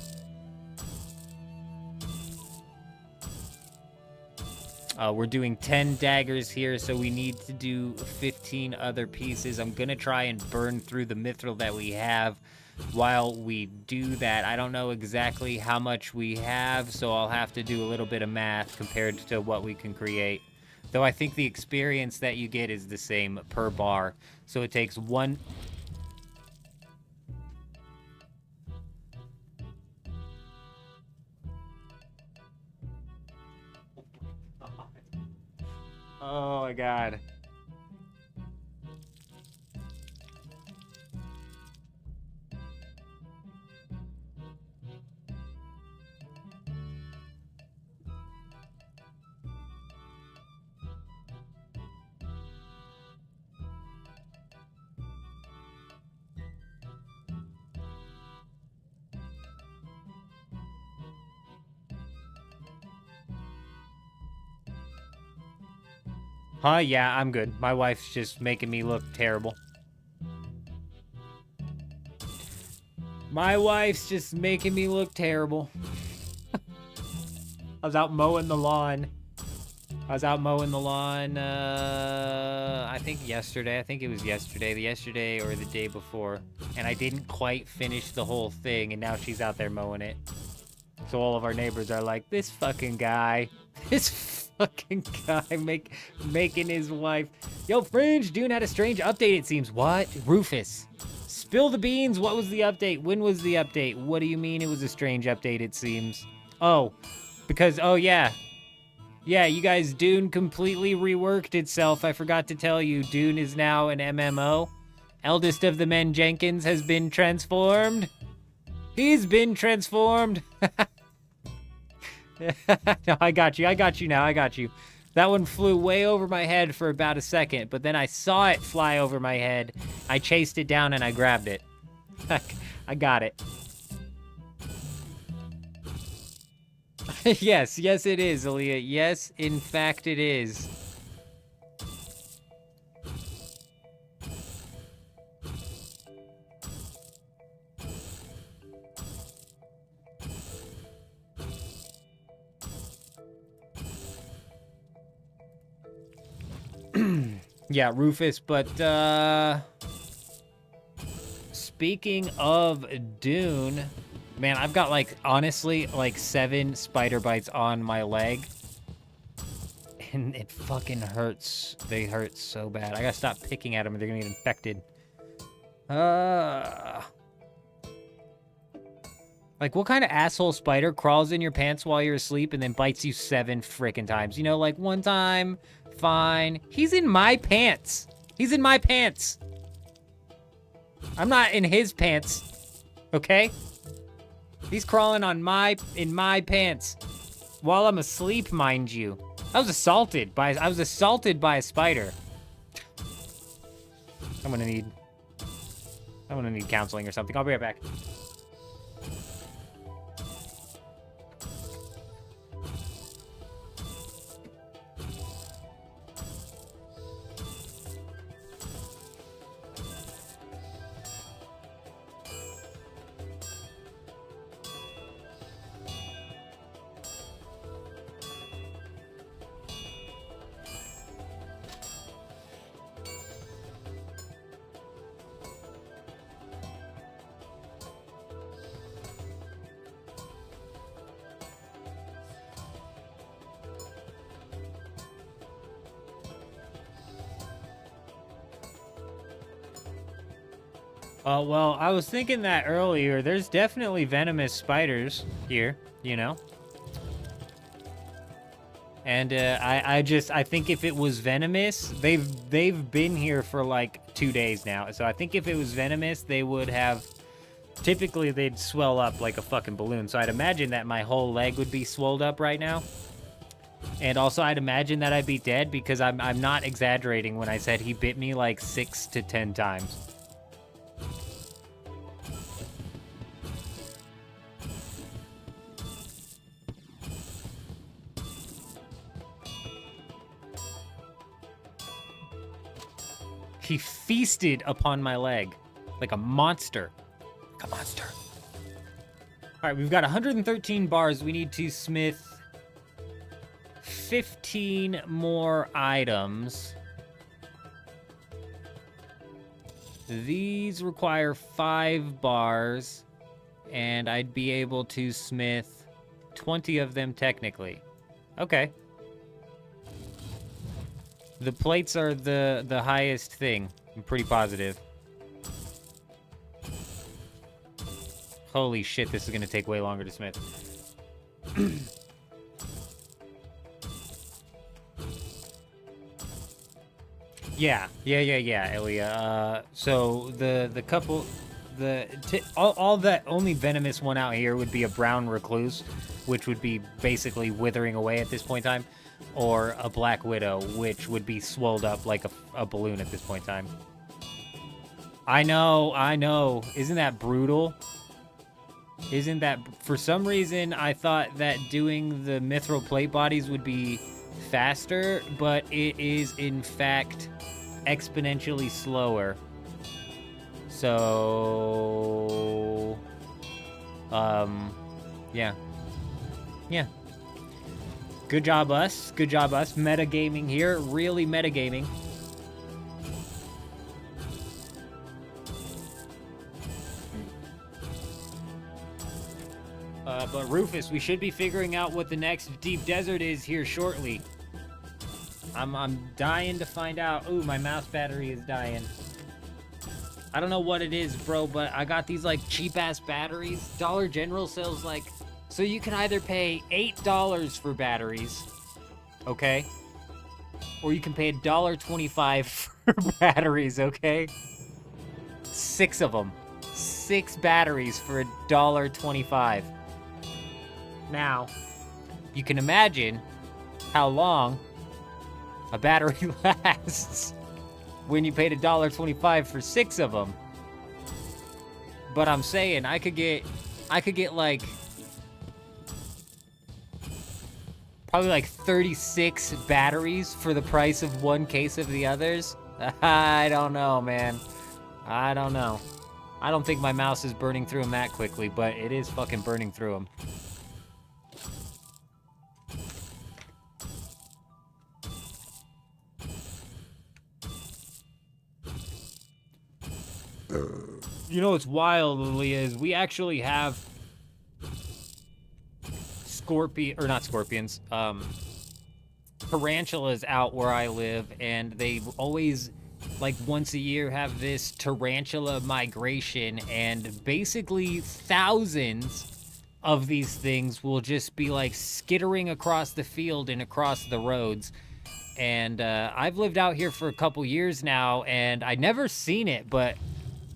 We're doing 10 daggers here, so we need to do 15 other pieces. I'm gonna try and burn through the mithril that we have while we do that. I don't know exactly how much we have, so I'll have to do a little bit of math compared to what we can create. Though I think the experience that you get is the same per bar. So it takes one... Oh my god. Huh? Yeah, I'm good. My wife's just making me look terrible. My wife's just making me look terrible. I was out mowing the lawn. I think yesterday. I think it was yesterday or the day before. And I didn't quite finish the whole thing, and now she's out there mowing it. So all of our neighbors are like, this fucking guy. This fucking guy making his wife. Yo, Fringe, Dune had a strange update, it seems. What? Rufus. Spill the beans. What was the update? When was the update? What do you mean it was a strange update, it seems? Oh, because, oh yeah. Yeah, you guys, Dune completely reworked itself. I forgot to tell you, Dune is now an MMO. Eldest of the Men Jenkins has been transformed. He's been transformed. No, I got you now, I got you. That one flew way over my head for about a second, but then I saw it fly over my head. I chased it down and I grabbed it. I got it. Yes, it is, Aaliyah. Yes, in fact it is. Yeah, Rufus, but speaking of Dune, man, I've got like, honestly, like 7 spider bites on my leg. And it fucking hurts. They hurt so bad. I gotta stop picking at them or they're gonna get infected. Like, what kind of asshole spider crawls in your pants while you're asleep and then bites you 7 frickin' times? You know, like, one time, fine. He's in my pants. He's in my pants. I'm not in his pants, okay? He's crawling in my pants while I'm asleep, mind you. I was assaulted by a spider. I'm gonna need counseling or something. I'll be right back. Well, I was thinking that earlier. There's definitely venomous spiders here, you know? And, I think if it was venomous, they've been here for, like, 2 days now. So I think if it was venomous, they would have... Typically, they'd swell up like a fucking balloon. So I'd imagine that my whole leg would be swolled up right now. And also, I'd imagine that I'd be dead because I'm not exaggerating when I said he bit me, like, 6 to 10 times. He feasted upon my leg like a monster. Like a monster. All right, we've got 113 bars. We need to smith 15 more items. These require 5 bars, and I'd be able to smith 20 of them technically. Okay. The plates are the highest thing. I'm pretty positive. Holy shit, this is gonna take way longer to smith. Yeah, Ilya. So the couple, all that only venomous one out here would be a brown recluse, which would be basically withering away at this point in time. Or a black widow, which would be swolled up like a balloon at this point in time. I know. Isn't that brutal? Isn't that... For some reason, I thought that doing the mithril plate bodies would be faster, but it is, in fact, exponentially slower. So... yeah. Yeah. Good job, us. Good job, us. Metagaming here. Really metagaming. But Rufus, we should be figuring out what the next deep desert is here shortly. I'm dying to find out. Ooh, my mouse battery is dying. I don't know what it is, bro, but I got these, like, cheap-ass batteries. Dollar General sells, like... So you can either pay $8 for batteries, okay? Or you can pay $1.25 for batteries, okay? 6 of them. 6 batteries for $1.25. Now, you can imagine how long a battery lasts when you paid $1.25 for 6 of them. But I'm saying I could get like probably like 36 batteries for the price of 1 case of the others. I don't know, man. I don't know. I don't think my mouse is burning through them that quickly, but it is fucking burning through them. You know what's wild, Leah, is we actually have tarantulas out where I live, and they always, like, once a year have this tarantula migration, and basically thousands of these things will just be, like, skittering across the field and across the roads. And I've lived out here for a couple years now, and I'd never seen it, but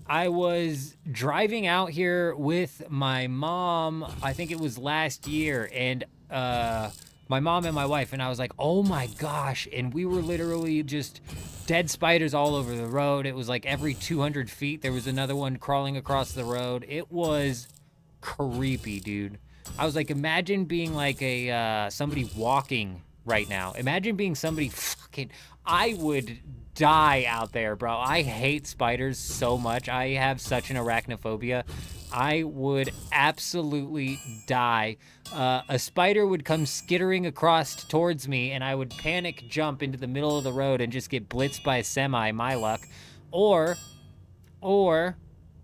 I was driving out here with my mom, I think it was last year, and my mom and my wife, and I was like, oh my gosh, and we were literally just dead spiders all over the road. It was like every 200 feet there was another one crawling across the road. It was creepy, dude. I was like, imagine being like somebody walking right now. Imagine being somebody fucking... I would die out there, bro. I hate spiders so much. I have such an arachnophobia. I would absolutely die. A spider would come skittering across towards me, and I would panic jump into the middle of the road and just get blitzed by a semi, my luck. Or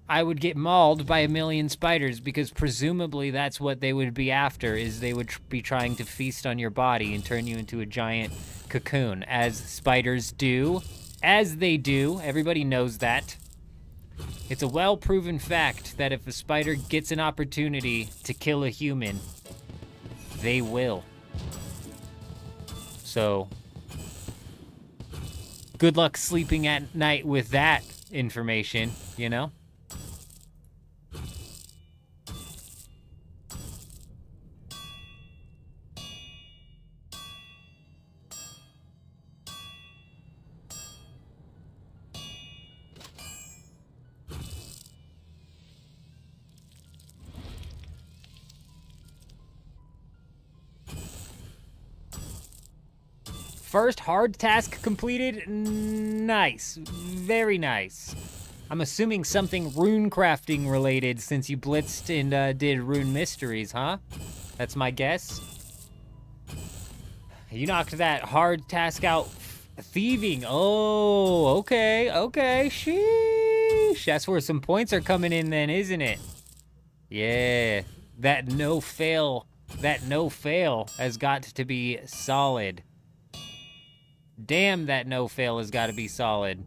I would get mauled by a million spiders, because presumably that's what they would be after, is they would be trying to feast on your body and turn you into a giant cocoon, as spiders do. As they do. Everybody knows that. It's a well-proven fact that if a spider gets an opportunity to kill a human, they will. So, good luck sleeping at night with that information, you know? First hard task completed. Nice. Very nice. I'm assuming something rune crafting related, since you blitzed and did rune mysteries, huh? That's my guess. You knocked that hard task out. Thieving. Oh, okay. Okay. Sheesh. That's where some points are coming in then, isn't it? Yeah. That no fail has got to be solid. Damn, that no fail has got to be solid.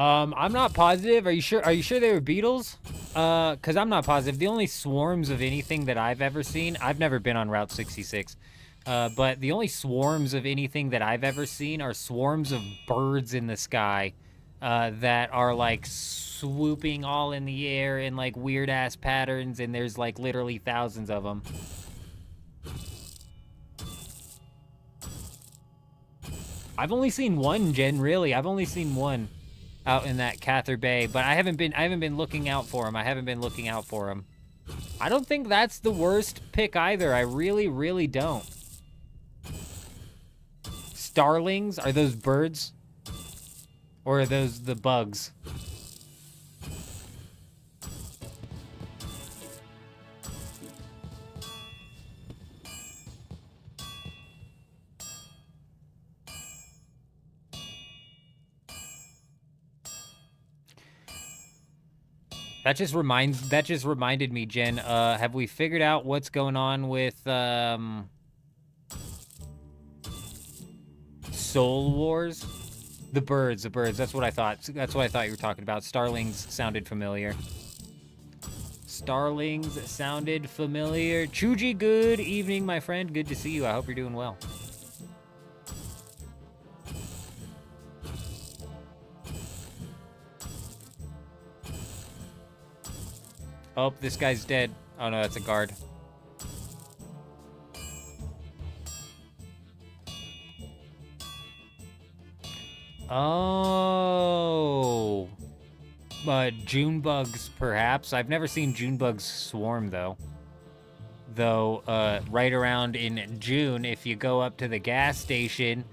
I'm not positive. Are you sure? Are you sure they were beetles? Cause I'm not positive. The only swarms of anything that I've ever seen, I've never been on Route 66, but the only swarms of anything that I've ever seen are swarms of birds in the sky, that are like swooping all in the air in like weird ass patterns, and there's like literally thousands of them. I've only seen one, Jen, really. I've only seen one out in that Cather Bay, but I haven't been looking out for him. I don't think that's the worst pick either. I really, really don't. Starlings? Are those birds? Or are those the bugs? That just reminded me, Jen, have we figured out what's going on with Soul Wars? The birds. That's what I thought. That's what I thought you were talking about. Starlings sounded familiar. Starlings sounded familiar. Chuji, good evening, my friend. Good to see you. I hope you're doing well. Oh, this guy's dead. Oh no, that's a guard. Oh. June bugs, perhaps. I've never seen June bugs swarm, though. Right around in June, if you go up to the gas station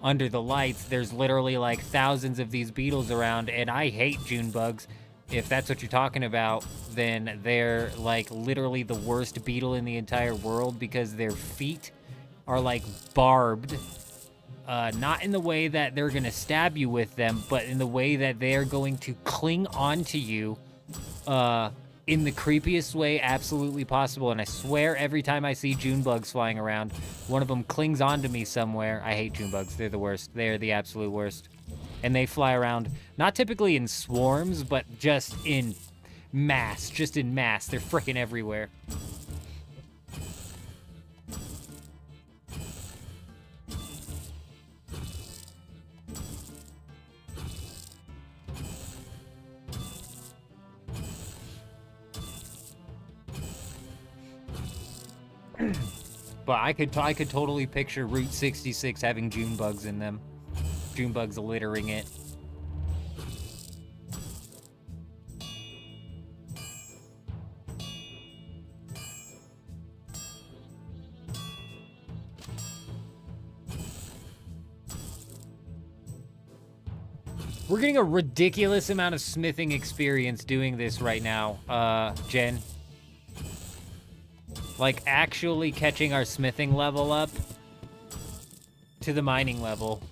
under the lights, there's literally like thousands of these beetles around, and I hate June bugs. If that's what you're talking about, then they're like literally the worst beetle in the entire world because their feet are like barbed. Not in the way that they're gonna stab you with them, but in the way that they're going to cling onto you in the creepiest way absolutely possible. And I swear every time I see June bugs flying around, one of them clings onto me somewhere. I hate June bugs. They're the worst. They're the absolute worst. And they fly around, not typically in swarms, but just in mass. Just in mass. They're freaking everywhere. But I could totally picture Route 66 having June bugs in them. June bugs littering it. We're getting a ridiculous amount of smithing experience doing this right now, Jen. Like, actually catching our smithing level up to the mining level.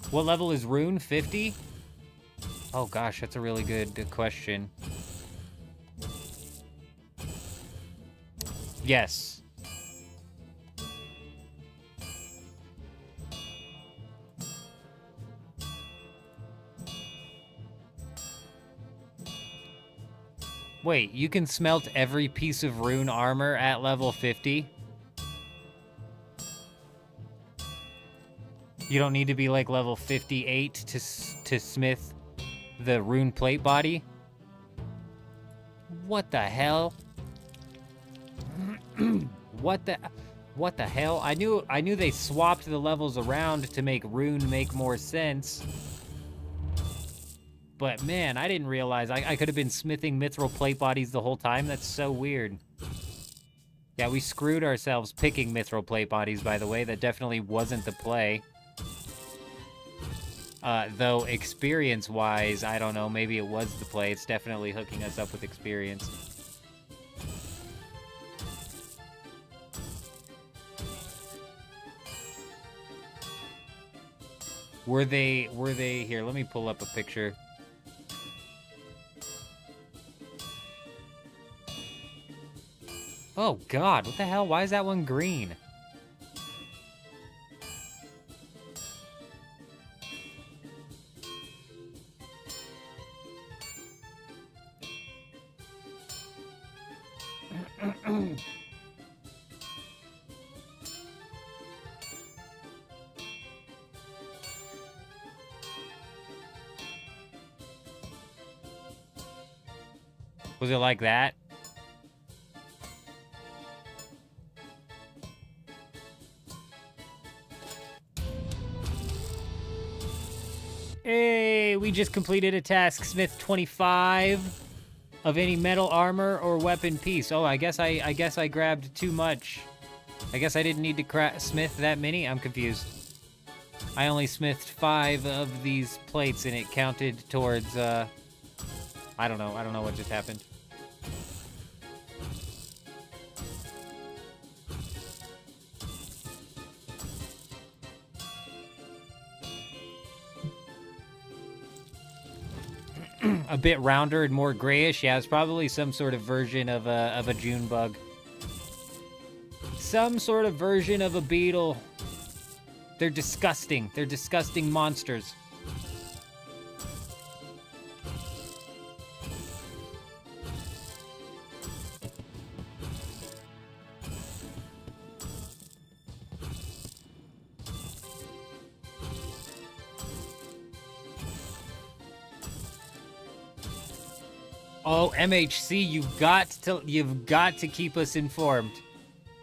What level is Rune? 50? Oh gosh, that's a really good question. Yes. Wait, you can smelt every piece of rune armor at level 50? You don't need to be like level 58 to smith the rune plate body? What the hell? What the hell? I knew they swapped the levels around to make rune make more sense. But man, I didn't realize I could have been smithing mithril plate bodies the whole time. That's so weird. Yeah, we screwed ourselves picking mithril plate bodies, by the way. That definitely wasn't the play. Though experience-wise, I don't know, maybe it was the play. It's definitely hooking us up with experience. Were they, here, let me pull up a picture. Oh god, what the hell? Why is that one green? Was it like that? Hey, we just completed a task. Smith 25 of any metal armor or weapon piece. Oh, I guess I grabbed too much. I guess I didn't need to smith that many. I'm confused. I only smithed 5 of these plates and it counted towards I don't know what just happened. A bit rounder and more grayish. Yeah, it's probably some sort of version of a June bug. Some sort of version of a beetle They're disgusting. They're disgusting monsters. Oh, MHC, you've got to keep us informed.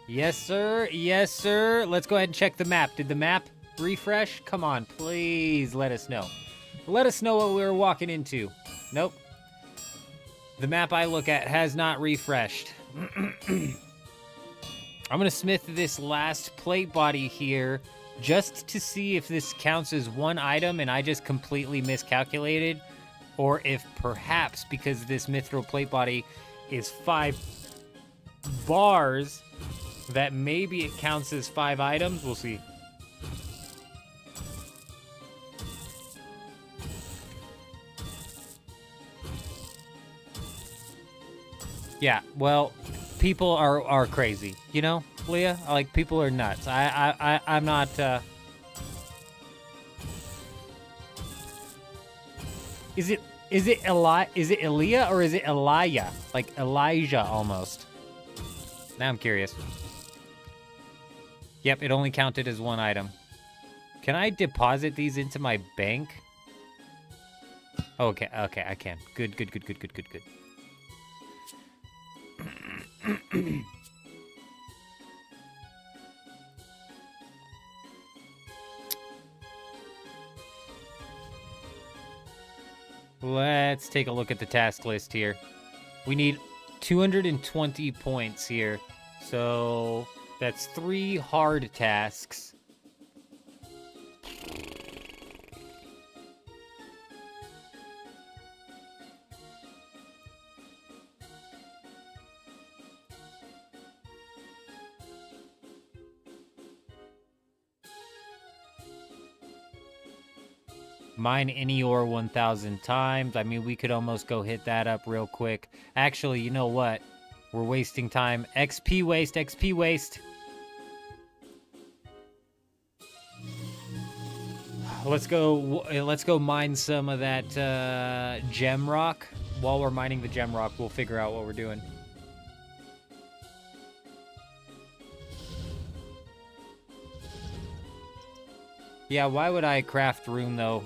Yes, sir. Yes, sir. Let's go ahead and check the map. Did the map refresh? Come on, please let us know. Let us know what we're walking into. Nope. The map I look at has not refreshed. I'm gonna smith this last plate body here just to see if this counts as one item and I just completely miscalculated, or if perhaps because this mithril plate body is 5 bars, that maybe it counts as 5 items. We'll see. Yeah, well, people are crazy, you know, Leah? Like, people are nuts. I'm not, Is it Elia or is it Elijah? Like Elijah almost. Now I'm curious. Yep, it only counted as 1 item. Can I deposit these into my bank? Okay, okay, I can. Good. Let's take a look at the task list here. We need 220 points here. So that's 3 hard tasks. Mine any ore 1,000 times. I mean, we could almost go hit that up real quick. Actually, you know what? We're wasting time. XP waste, XP waste. Let's go mine some of that gem rock. While we're mining the gem rock, we'll figure out what we're doing. Yeah, why would I craft rune though?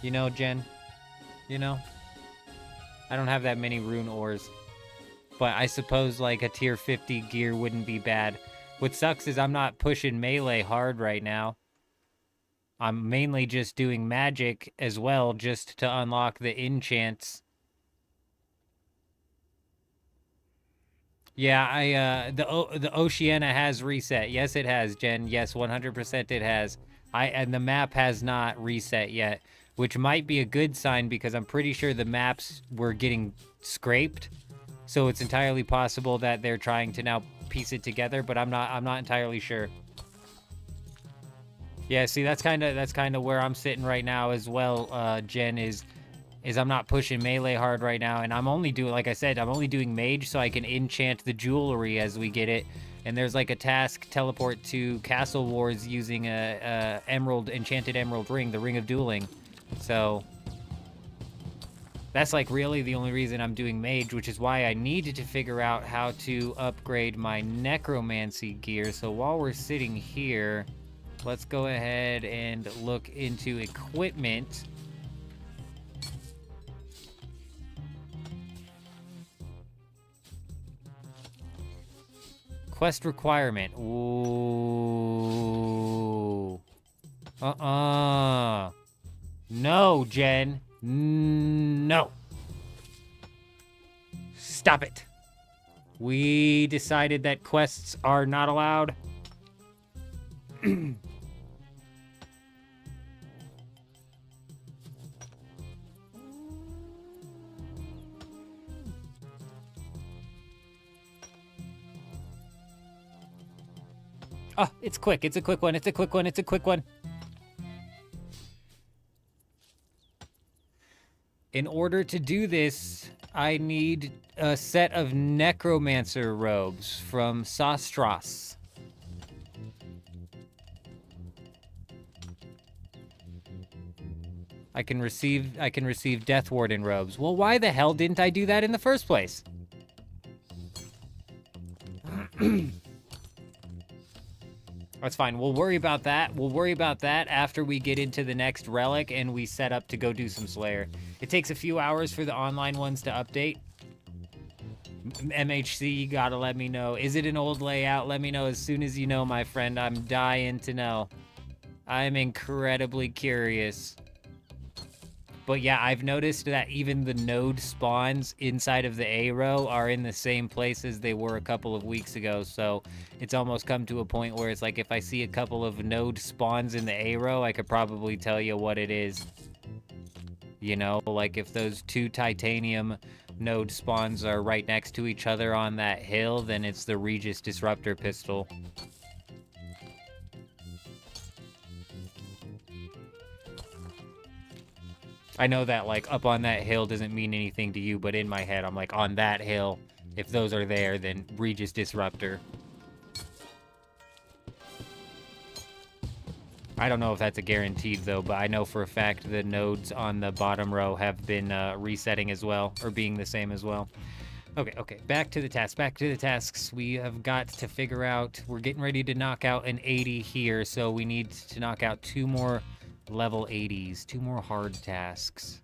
You know, Jen, you know, I don't have that many rune ores, but I suppose like a tier 50 gear wouldn't be bad. What sucks is I'm not pushing melee hard right now. I'm mainly just doing magic as well, just to unlock the enchants. Yeah, the Oceania has reset. Yes, it has, Jen. Yes, 100% it has. And the map has not reset yet, which might be a good sign because I'm pretty sure the maps were getting scraped. So it's entirely possible that they're trying to now piece it together, but I'm not entirely sure. Yeah, see, that's kind of where I'm sitting right now as well, Jen, is I'm not pushing melee hard right now, and I'm only doing, like I said, I'm only doing mage so I can enchant the jewelry as we get it. And there's like a task, teleport to Castle Wars using a enchanted emerald ring, the Ring of Dueling. So that's like really the only reason I'm doing mage, which is why I needed to figure out how to upgrade my necromancy gear. So while we're sitting here, let's go ahead and look into equipment. Quest requirement. Ooh. No, Jen. No. Stop it. We decided that quests are not allowed. Oh, it's quick. It's a quick one. It's a quick one. It's a quick one. In order to do this, I need a set of necromancer robes from Sastras. I can receive Death Warden robes. Well, why the hell didn't I do that in the first place? That's fine. We'll worry about that. We'll worry about that after we get into the next relic and we set up to go do some Slayer. It takes a few hours for the online ones to update. MHC, you gotta let me know. Is it an old layout? Let me know as soon as you know, my friend. I'm dying to know. I'm incredibly curious. But yeah, I've noticed that even the node spawns inside of the A row are in the same place as they were a couple of weeks ago. So it's almost come to a point where it's like if I see a couple of node spawns in the A row, I could probably tell you what it is. You know, like if those two titanium node spawns are right next to each other on that hill, then it's the Regis Disruptor pistol. I know that, like, up on that hill doesn't mean anything to you, but in my head, I'm like, on that hill, if those are there, then Regis Disruptor. I don't know if that's a guaranteed, though, but I know for a fact the nodes on the bottom row have been resetting as well, or being the same as well. Okay, back to the tasks. We have got to figure out, we're getting ready to knock out an 80 here, so we need to knock out 2 more level 80s, 2 more hard tasks.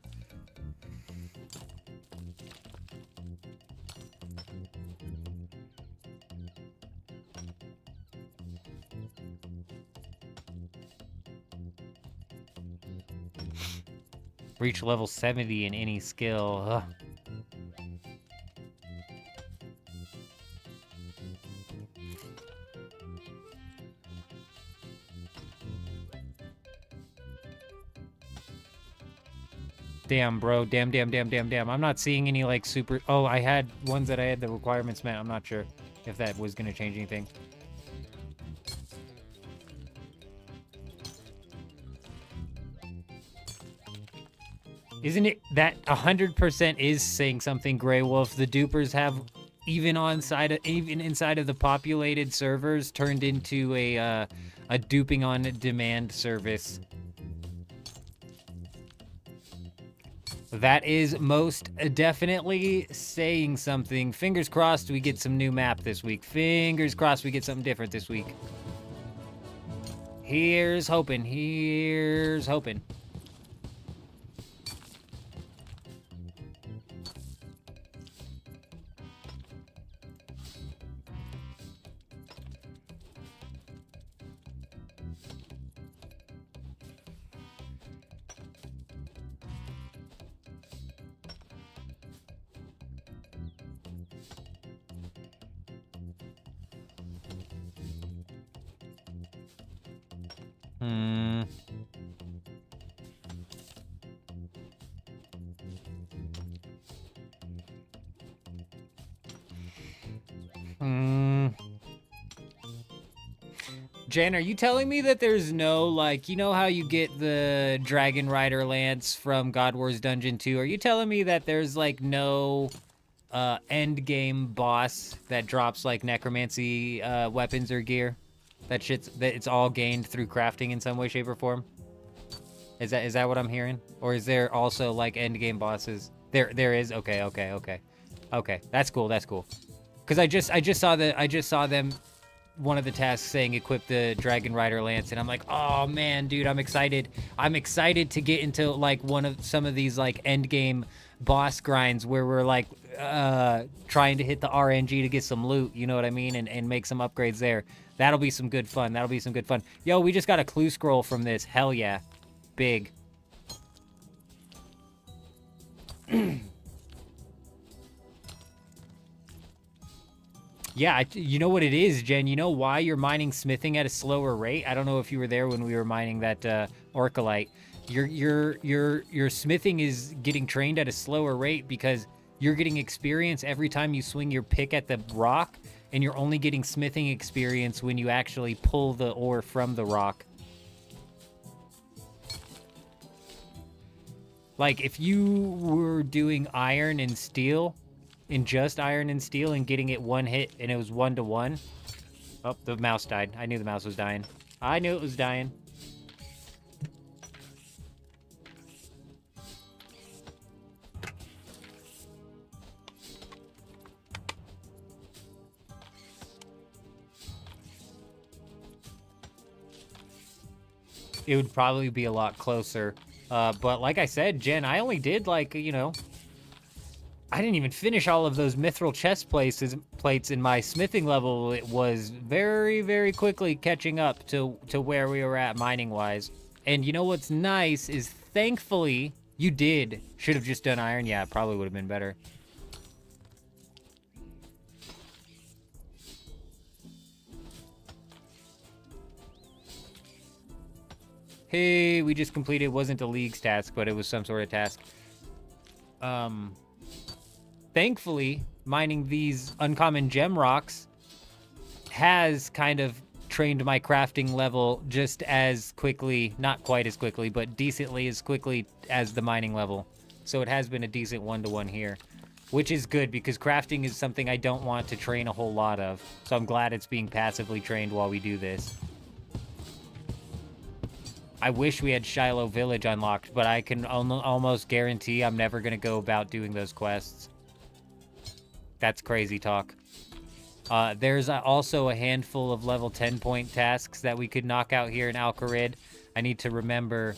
Reach level 70 in any skill. Ugh. Damn, bro. Damn. I'm not seeing any, like, super... Oh, I had ones that I had the requirements met. I'm not sure if that was going to change anything. Isn't it that 100% is saying something, Grey Wolf? The dupers have, even inside of the populated servers, turned into a duping on demand service. That is most definitely saying something. Fingers crossed we get some new map this week. Fingers crossed we get something different this week. Here's hoping. Here's hoping. Jen, are you telling me that there's no, like, you know how you get the Dragon Rider Lance from God Wars Dungeon 2? Are you telling me that there's, like, no end game boss that drops, like, necromancy weapons or gear? That it's all gained through crafting in some way, shape, or form? Is that what I'm hearing? Or is there also, like, end game bosses? There is? Okay. Okay, that's cool. Because I just saw them, one of the tasks saying equip the Dragon Rider Lance, and I'm like, oh man, dude, I'm excited to get into, like, some of these, like, end game boss grinds where we're, like, trying to hit the RNG to get some loot, you know what I mean, and make some upgrades there. That'll be some good fun. Yo, we just got a clue scroll from this. Hell yeah. Big. Yeah, you know what it is, Jen? You know why you're mining smithing at a slower rate? I don't know if you were there when we were mining that Orcolite. Your smithing is getting trained at a slower rate because you're getting experience every time you swing your pick at the rock, and you're only getting smithing experience when you actually pull the ore from the rock. Like, if you were doing iron and steel, in just iron and steel, and getting it one hit, and it was 1-to-1. Oh, the mouse died. I knew the mouse was dying. I knew it was dying. It would probably be a lot closer. But like I said, Jen, I only did like, you know, I didn't even finish all of those mithril chest plates in my smithing level. It was very, very quickly catching up to where we were at mining-wise. And you know what's nice is, thankfully, you should have just done iron. Yeah, it probably would have been better. Hey, we just completed, it wasn't a League's task, but it was some sort of task. Thankfully, mining these uncommon gem rocks has kind of trained my crafting level just as quickly, not quite as quickly, but decently as quickly as the mining level. So it has been a decent 1-to-1 here, which is good because crafting is something I don't want to train a whole lot of. So I'm glad it's being passively trained while we do this. I wish we had Shiloh Village unlocked, but I can almost guarantee I'm never going to go about doing those quests. That's crazy talk. There's also a handful of level 10 point tasks that we could knock out here in Alcarid. I need to remember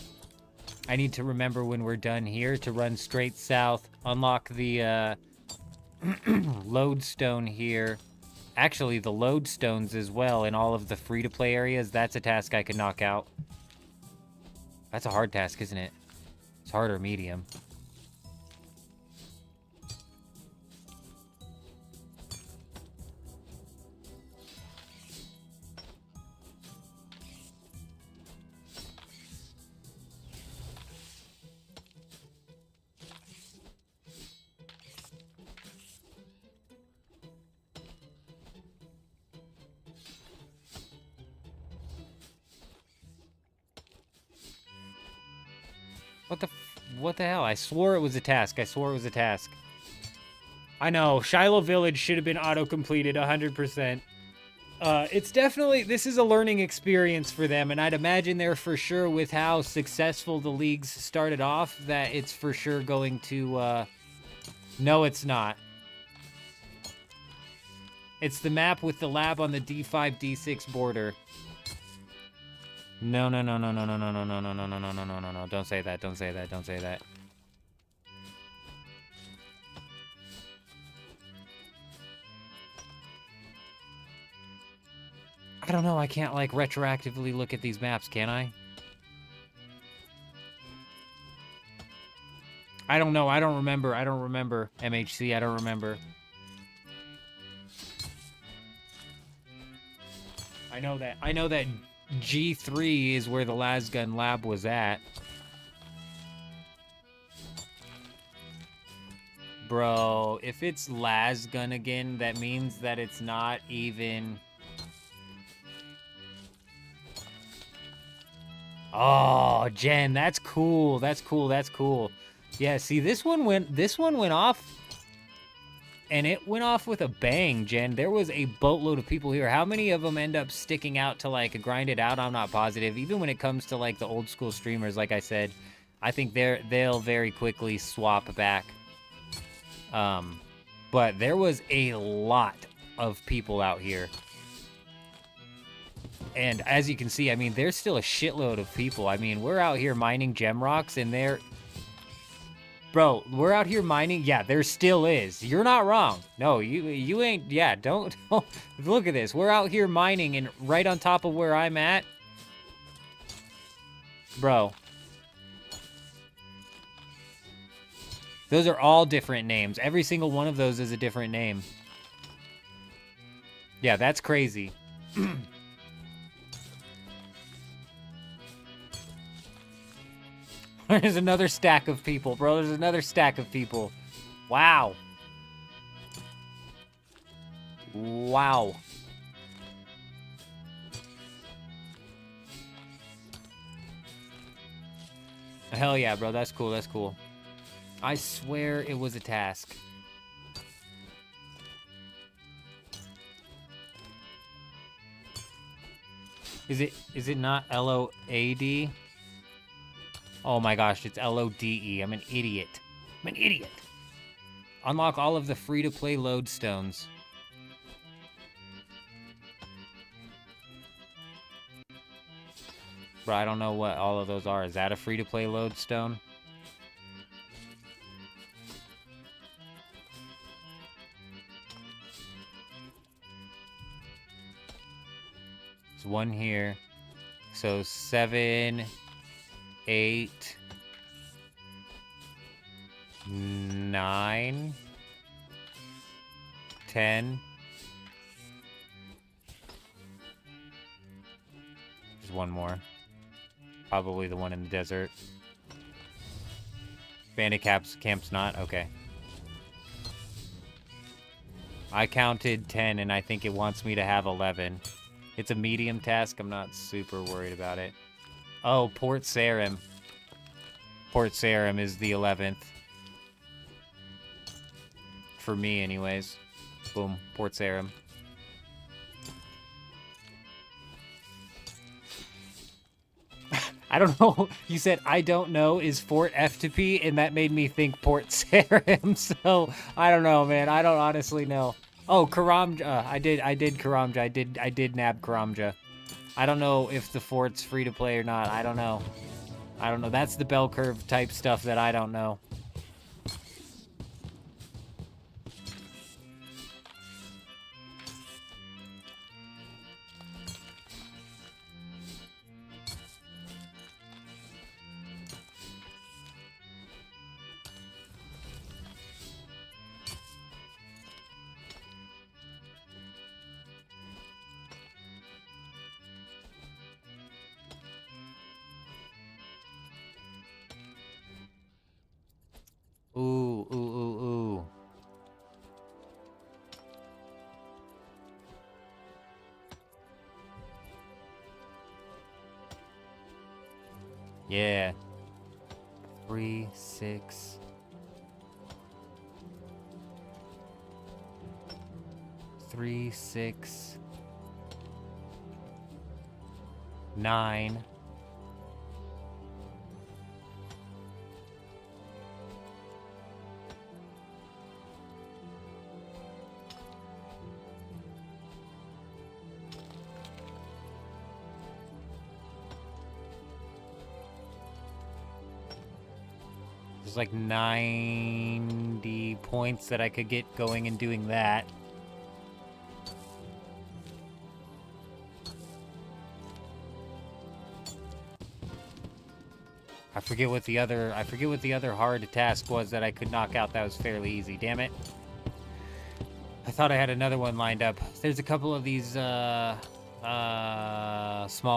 when we're done here to run straight south, unlock the lodestone here. Actually, the lodestones as well in all of the free-to-play areas. That's a task I could knock out. That's a hard task, isn't it? It's hard or medium. What the hell? I swore it was a task. I swore it was a task. I know. Shiloh Village should have been auto-completed 100%. It's definitely... This is a learning experience for them, and I'd imagine they're for sure, with how successful the leagues started off, that it's for sure going to... No, it's not. It's the map with the lab on the D5, D6 border. No. Don't say that. Don't say that. Don't say that. I don't know. I can't, like, retroactively look at these maps, can I? I don't know. I don't remember. I don't remember. MHC, I don't remember. I know that G3 is where the Lasgun lab was at. Bro, if it's Lasgun again, that means that it's not even... Oh, Jen, that's cool. That's cool. That's cool. Yeah, see, this one went off, and it went off with a bang, Jen. There was a boatload of people here. How many of them end up sticking out to, like, grind it out? I'm not positive. Even when it comes to, like, the old school streamers, like I said, I think they'll very quickly swap back. But there was a lot of people out here. And as you can see, I mean, there's still a shitload of people. I mean, we're out here mining gem rocks, and they're... Bro, we're out here mining. Yeah, there still is. You're not wrong. No, you ain't. Yeah, don't look at this. We're out here mining, and right on top of where I'm at, bro. Those are all different names. Every single one of those is a different name. Yeah, that's crazy. There's another stack of people, bro. There's another stack of people. Wow. Wow. Hell yeah, bro. That's cool. That's cool. I swear it was a task. Is it not L-O-A-D? Oh my gosh, it's L-O-D-E. I'm an idiot. I'm an idiot. Unlock all of the free-to-play lodestones. Bro, I don't know what all of those are. Is that a free-to-play lodestone? There's one here. So 7, 8, 9, 10. There's one more. Probably the one in the desert. Bandit camp's not? Okay. I counted 10 and I think it wants me to have 11. It's a medium task. I'm not super worried about it. Oh, Port Sarim. Port Sarim is the 11th. For me, anyways. Boom. Port Sarim. I don't know. You said, I don't know, is Fort F to P, and that made me think Port Sarim. So, I don't know, man. I don't honestly know. Oh, Karamja. I did Karamja. I did nab Karamja. I don't know if the fort's free to play or not. I don't know. I don't know. That's the bell curve type stuff that I don't know. Ooh, ooh, ooh, ooh. Yeah. 3, 6. 3, 6. 9. There's like 90 points that I could get going and doing that. I forget what the other hard task was that I could knock out that was fairly easy. Damn it. I thought I had another one lined up. There's a couple of these small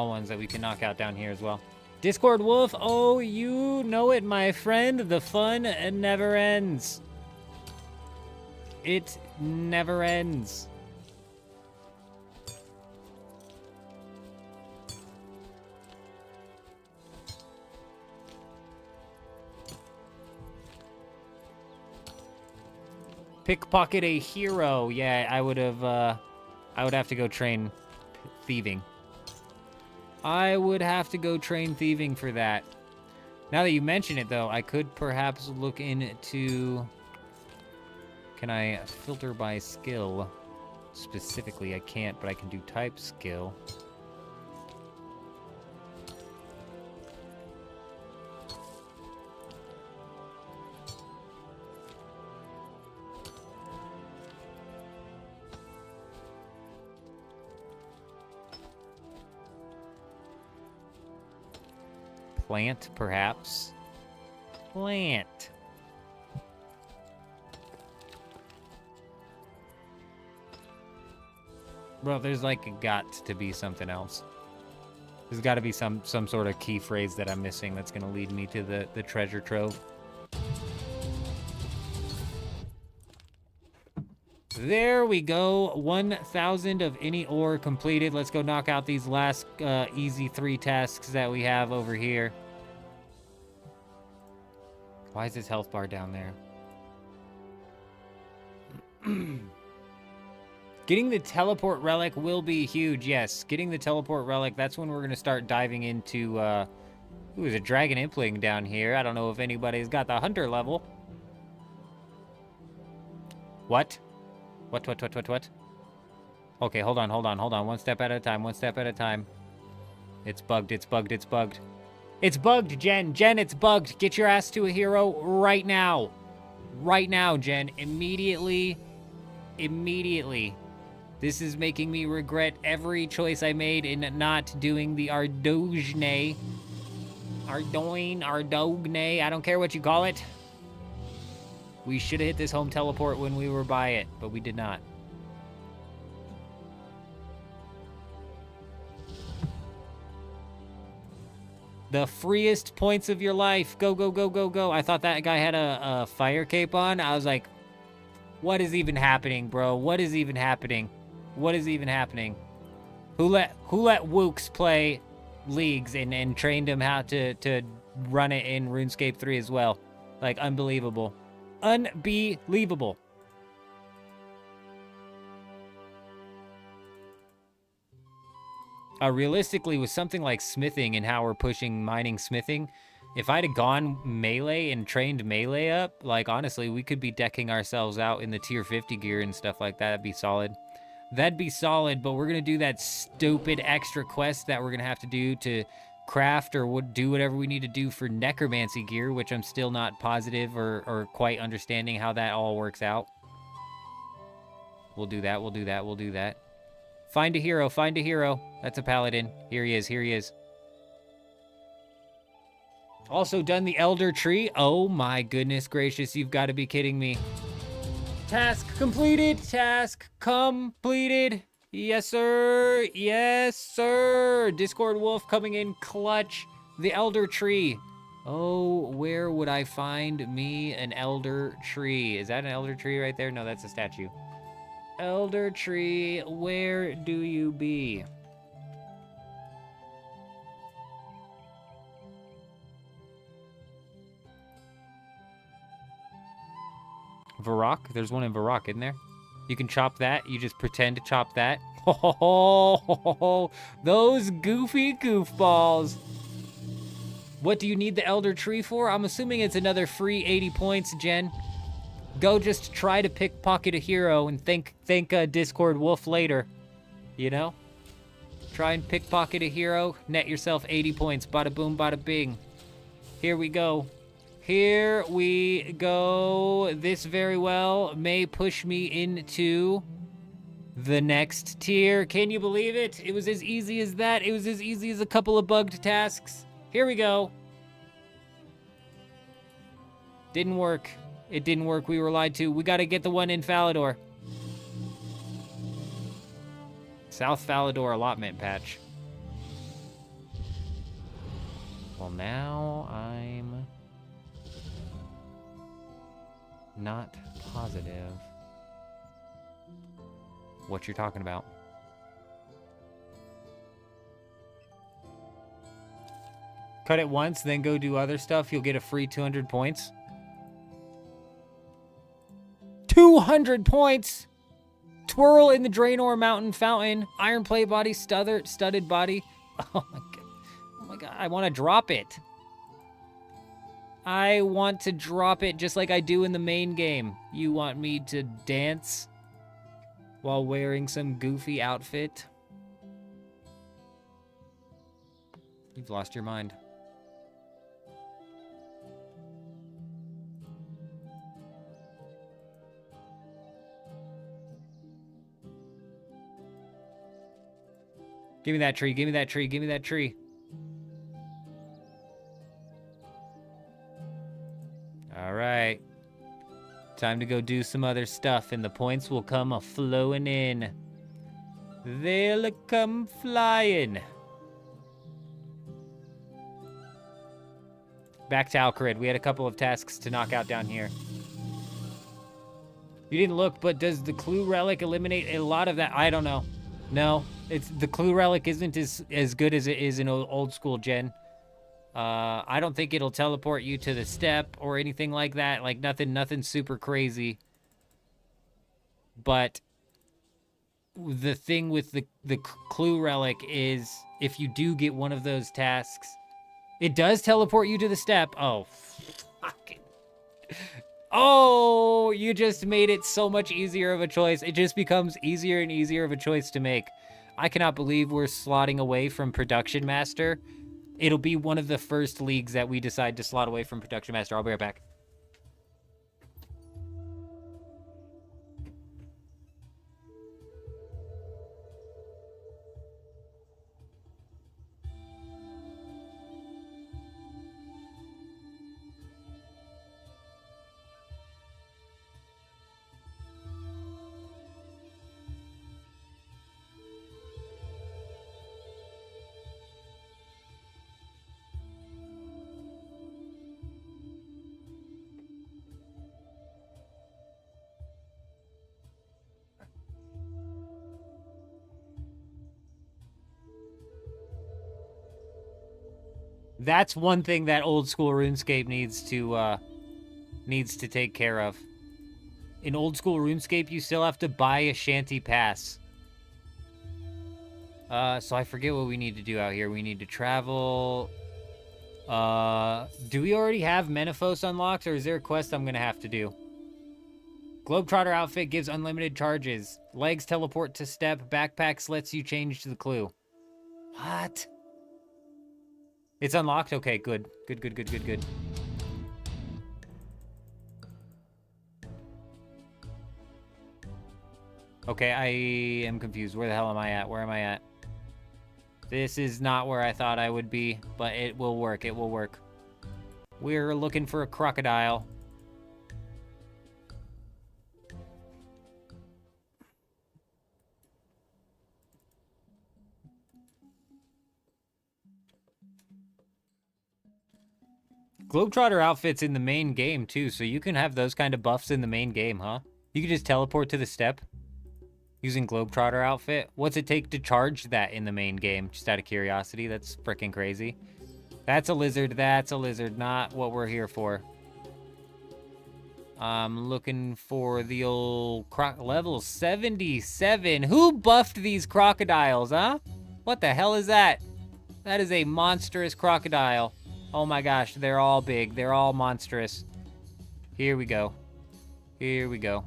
ones that we can knock out down here as well. Discord Wolf, oh, you know it, my friend. The fun never ends. It never ends. Pickpocket a hero. Yeah, I would have to go train thieving. I would have to go train thieving for that. Now that you mention it, though, I could perhaps look into... Can I filter by skill? Specifically, I can't, but I can do type skill. Plant, perhaps. Plant. Bro, there's like got to be something else. There's got to be some sort of key phrase that I'm missing that's going to lead me to the treasure trove. There we go. 1,000 of any ore completed. Let's go knock out these last easy 3 tasks that we have over here. Why is his health bar down there? Getting the teleport relic will be huge, yes. Getting the teleport relic, that's when we're going to start diving into, ooh, there's a dragon impling down here. I don't know if anybody's got the hunter level. What? What? Okay, hold on. One step at a time. It's bugged. It's bugged, Jen. Jen, it's bugged. Get your ass to a hero right now. Right now, Jen. Immediately. This is making me regret every choice I made in not doing the Ardogne. Ardogne. I don't care what you call it. We should have hit this home teleport when we were by it, but we did not. The freest points of your life. Go, go, go, go, go. I thought that guy had a fire cape on. I was like, what is even happening, bro? What is even happening? Who let Wooks play leagues and trained him how to run it in RuneScape 3 as well? Like, unbelievable. Unbelievable. Realistically, with something like smithing and how we're pushing mining smithing, if I'd have gone melee and trained melee up, like, honestly, we could be decking ourselves out in the tier 50 gear and stuff like that. That'd be solid. But we're going to do that stupid extra quest that we're going to have to do to craft or do whatever we need to do for necromancy gear, which I'm still not positive or quite understanding how that all works out. We'll do that. Find a hero. That's a paladin. Here he is. Also done the elder tree. Oh my goodness gracious, you've got to be kidding me. Task completed. Yes, sir. Discord Wolf coming in clutch. The elder tree. Oh, where would I find me an elder tree? Is that an elder tree right there? No, that's a statue. Elder tree, where do you be? Varrock? There's one in Varrock, isn't there? You can chop that. You just pretend to chop that. Oh, those goofy goofballs. What do you need the elder tree for? I'm assuming it's another free 80 points, Jen. Go just try to pickpocket a hero and thank Discord Wolf later. You know? Try and pickpocket a hero, net yourself 80 points. Bada boom, bada bing. Here we go. This very well may push me into the next tier. Can you believe it? It was as easy as that. It was as easy as a couple of bugged tasks. Here we go. Didn't work. It didn't work. We were lied to. We got to get the one in Falador. South Falador allotment patch. Well, now I'm not positive what you're talking about. Cut it once, then go do other stuff. You'll get a free 200 points. 200 points! Twirl in the Draenor Mountain Fountain. Iron plate body, studded body. Oh my god. Oh my god. I want to drop it. I want to drop it just like I do in the main game. You want me to dance while wearing some goofy outfit? You've lost your mind. Give me that tree, give me that tree, give me that tree. All right. Time to go do some other stuff, and the points will come a-flowing in. They'll come flying. Back to Alcarid. We had a couple of tasks to knock out down here. You didn't look, but does the clue relic eliminate a lot of that? I don't know. No, it's the clue relic isn't as good as it is in old school Gen. I don't think it'll teleport you to the step or anything like that. Like, nothing super crazy. But the thing with the clue relic is if you do get one of those tasks, it does teleport you to the step. Oh, fucking. Oh, you just made it so much easier of a choice. It just becomes easier and easier of a choice to make. I cannot believe we're slotting away from Production Master. It'll be one of the first leagues that we decide to slot away from Production Master. I'll be right back. That's one thing that old school RuneScape needs to take care of. In old school RuneScape, you still have to buy a shanty pass. So I forget what we need to do out here. We need to travel. Do we already have Menaphos unlocked, or is there a quest I'm gonna have to do? Globetrotter outfit gives unlimited charges. Legs teleport to step. Backpacks lets you change to the clue. What? It's unlocked? Okay, good. Good. Okay, I am confused. Where the hell am I at? Where am I at? This is not where I thought I would be, but it will work. It will work. We're looking for a crocodile. Globetrotter outfits in the main game, too, so you can have those kind of buffs in the main game, huh? You can just teleport to the step using Globetrotter outfit. What's it take to charge that in the main game? Just out of curiosity, that's freaking crazy. That's a lizard, not what we're here for. I'm looking for the old level 77. Who buffed these crocodiles, huh? What the hell is that? That is a monstrous crocodile. Oh my gosh, they're all big. They're all monstrous. Here we go. Here we go.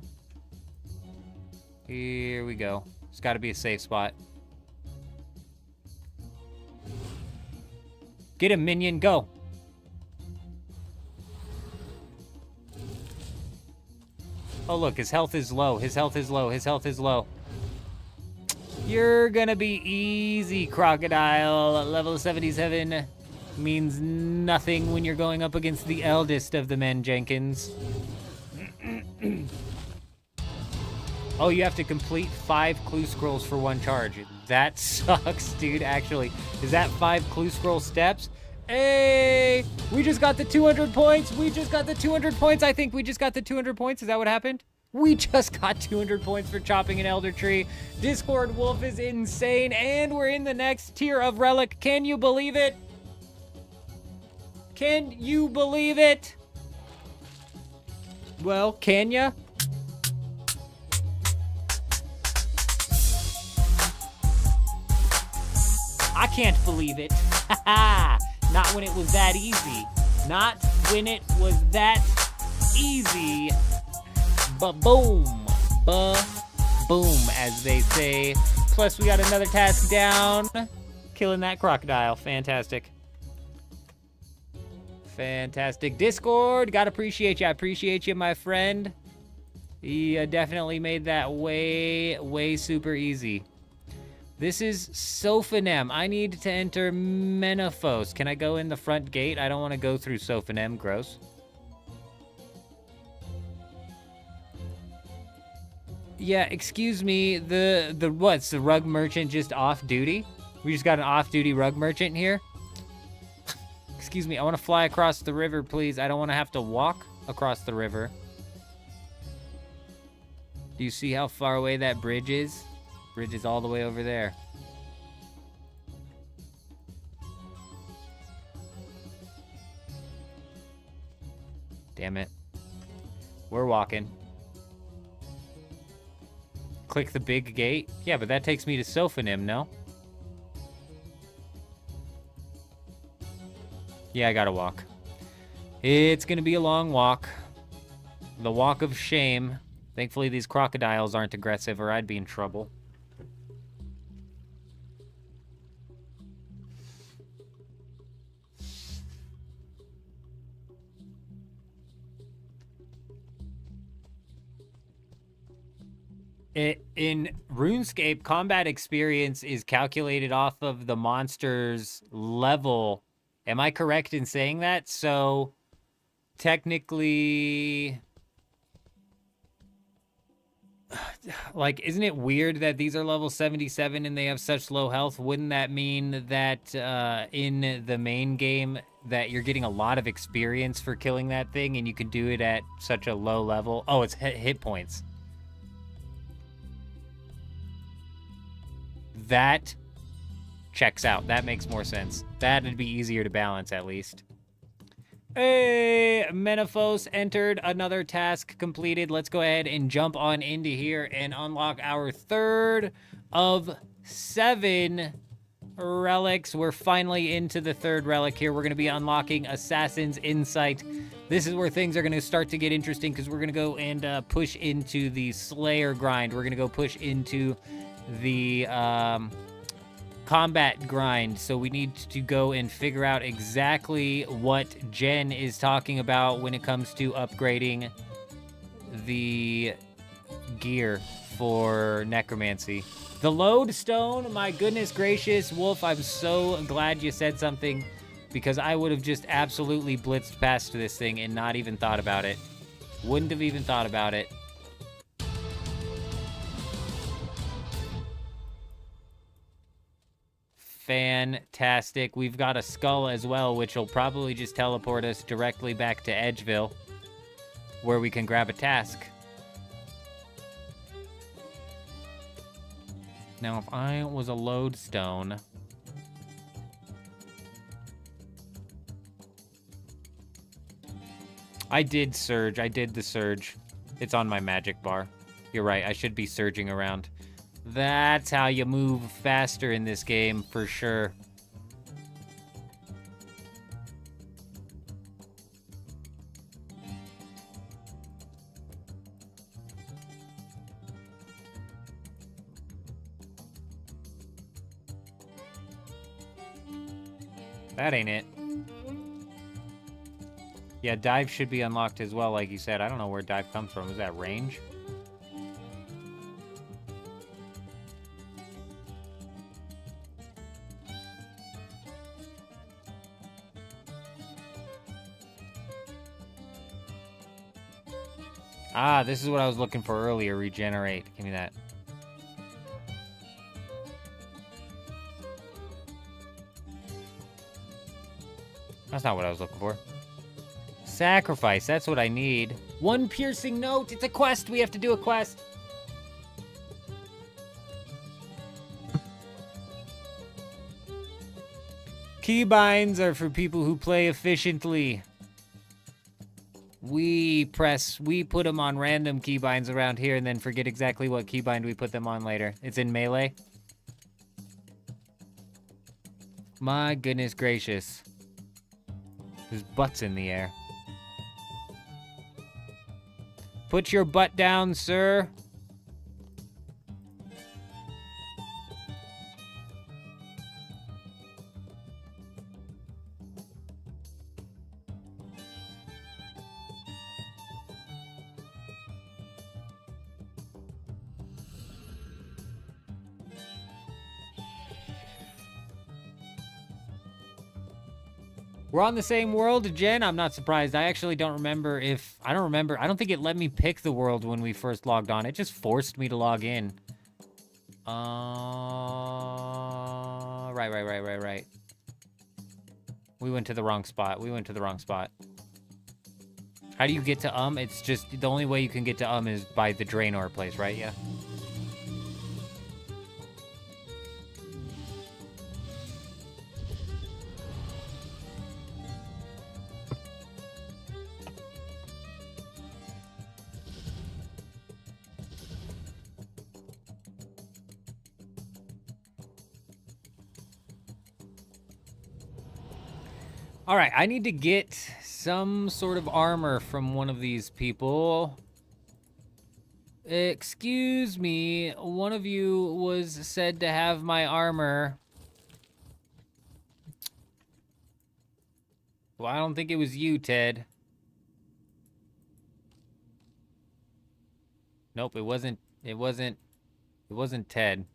Here we go. It's got to be a safe spot. Get him, minion. Go. Oh, look. His health is low. His health is low. His health is low. You're gonna be easy, crocodile. Level 77. Means nothing when you're going up against the eldest of the men, Jenkins. Oh, you have to complete 5 clue scrolls for 1 charge. That sucks, dude, actually. Is that 5 clue scroll steps? Hey! We just got the 200 points! We just got the 200 points! I think we just got the 200 points. Is that what happened? We just got 200 points for chopping an elder tree. Discord Wolf is insane, and we're in the next tier of relic. Can you believe it? Can you believe it? Well, can ya? I can't believe it. Not when it was that easy. Not when it was that easy. Ba-boom. Ba-boom, as they say. Plus, we got another task down. Killing that crocodile. Fantastic. Fantastic. Discord, gotta appreciate you. I appreciate you, my friend. He definitely made that way super easy. This is Sophanem. I need to enter Menaphos. Can I go in the front gate? I don't want to go through Sophanem. Gross. Yeah, excuse me. What's the rug merchant just off duty? We just got an off-duty rug merchant here. Excuse me, I want to fly across the river, please. I don't want to have to walk across the river. Do you see how far away that bridge is? Bridge is all the way over there. Damn it. We're walking. Click the big gate. Yeah, but that takes me to Sophonim, no? Yeah, I gotta walk. It's gonna be a long walk. The walk of shame. Thankfully, these crocodiles aren't aggressive or I'd be in trouble. In RuneScape, combat experience is calculated off of the monster's level. Am I correct in saying that? So, technically... Like, isn't it weird that these are level 77 and they have such low health? Wouldn't that mean that in the main game that you're getting a lot of experience for killing that thing and you can do it at such a low level? Oh, it's hit points. That checks out. That makes more sense. That'd be easier to balance, at least. Hey, Menaphos entered. Another task completed. Let's go ahead and jump on into here and unlock our third of 7 relics. We're finally into the third relic here. We're going to be unlocking Assassin's Insight. This is where things are going to start to get interesting because we're going to go and push into the Slayer grind. We're going to go push into the combat grind, so we need to go and figure out exactly what Jen is talking about when it comes to upgrading the gear for necromancy. The lodestone, my goodness gracious, Wolf, I'm so glad you said something because I would have just absolutely blitzed past this thing and not even thought about it. Wouldn't have even thought about it. Fantastic. We've got a skull as well, which will probably just teleport us directly back to Edgeville, where we can grab a task. Now, if I was a lodestone... I did surge. I did the surge. It's on my magic bar. You're right. I should be surging around. That's how you move faster in this game, for sure. That ain't it. Yeah, dive should be unlocked as well, like you said. I don't know where dive comes from. Is that range? Ah, this is what I was looking for earlier. Regenerate. Give me that. That's not what I was looking for. Sacrifice. That's what I need. 1 piercing note. It's a quest. We have to do a quest. Keybinds are for people who play efficiently. We put them on random keybinds around here and then forget exactly what keybind we put them on later. It's in melee. My goodness gracious. There's butts in the air. Put your butt down, sir. We're on the same world, Jen. I'm not surprised. I actually don't remember if... I don't think it let me pick the world when we first logged on. It just forced me to log in. Right. We went to the wrong spot. How do you get to It's just... The only way you can get to is by the Draenor place, right? Yeah. All right, I need to get some sort of armor from one of these people. Excuse me, one of you was said to have my armor. Well, I don't think it was you, Ted. Nope, it wasn't Ted.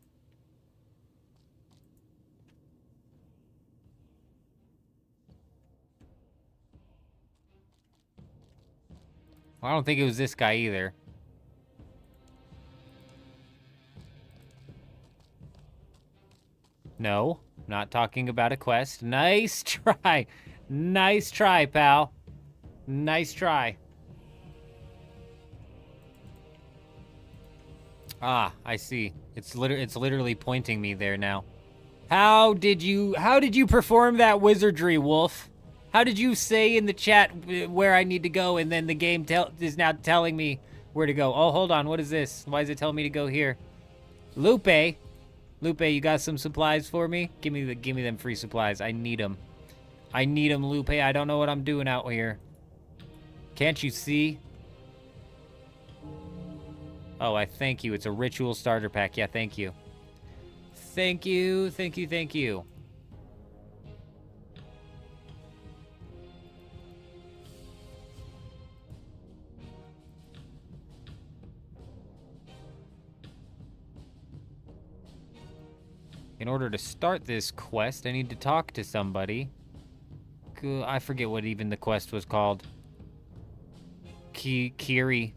Well, I don't think it was this guy either. No, not talking about a quest. Nice try. Nice try, pal. Nice try. Ah, I see. It's literally pointing me there now. How did you perform that wizardry, Wolf? How did you say in the chat where I need to go, and then the game is now telling me where to go? Oh, hold on. What is this? Why is it telling me to go here? Lupe, you got some supplies for me? Give me them free supplies. I need them. I need them, Lupe. I don't know what I'm doing out here. Can't you see? Oh, I thank you. It's a ritual starter pack. Yeah, thank you. Thank you, thank you, thank you. In order to start this quest, I need to talk to somebody. I forget what even the quest was called. Kiri.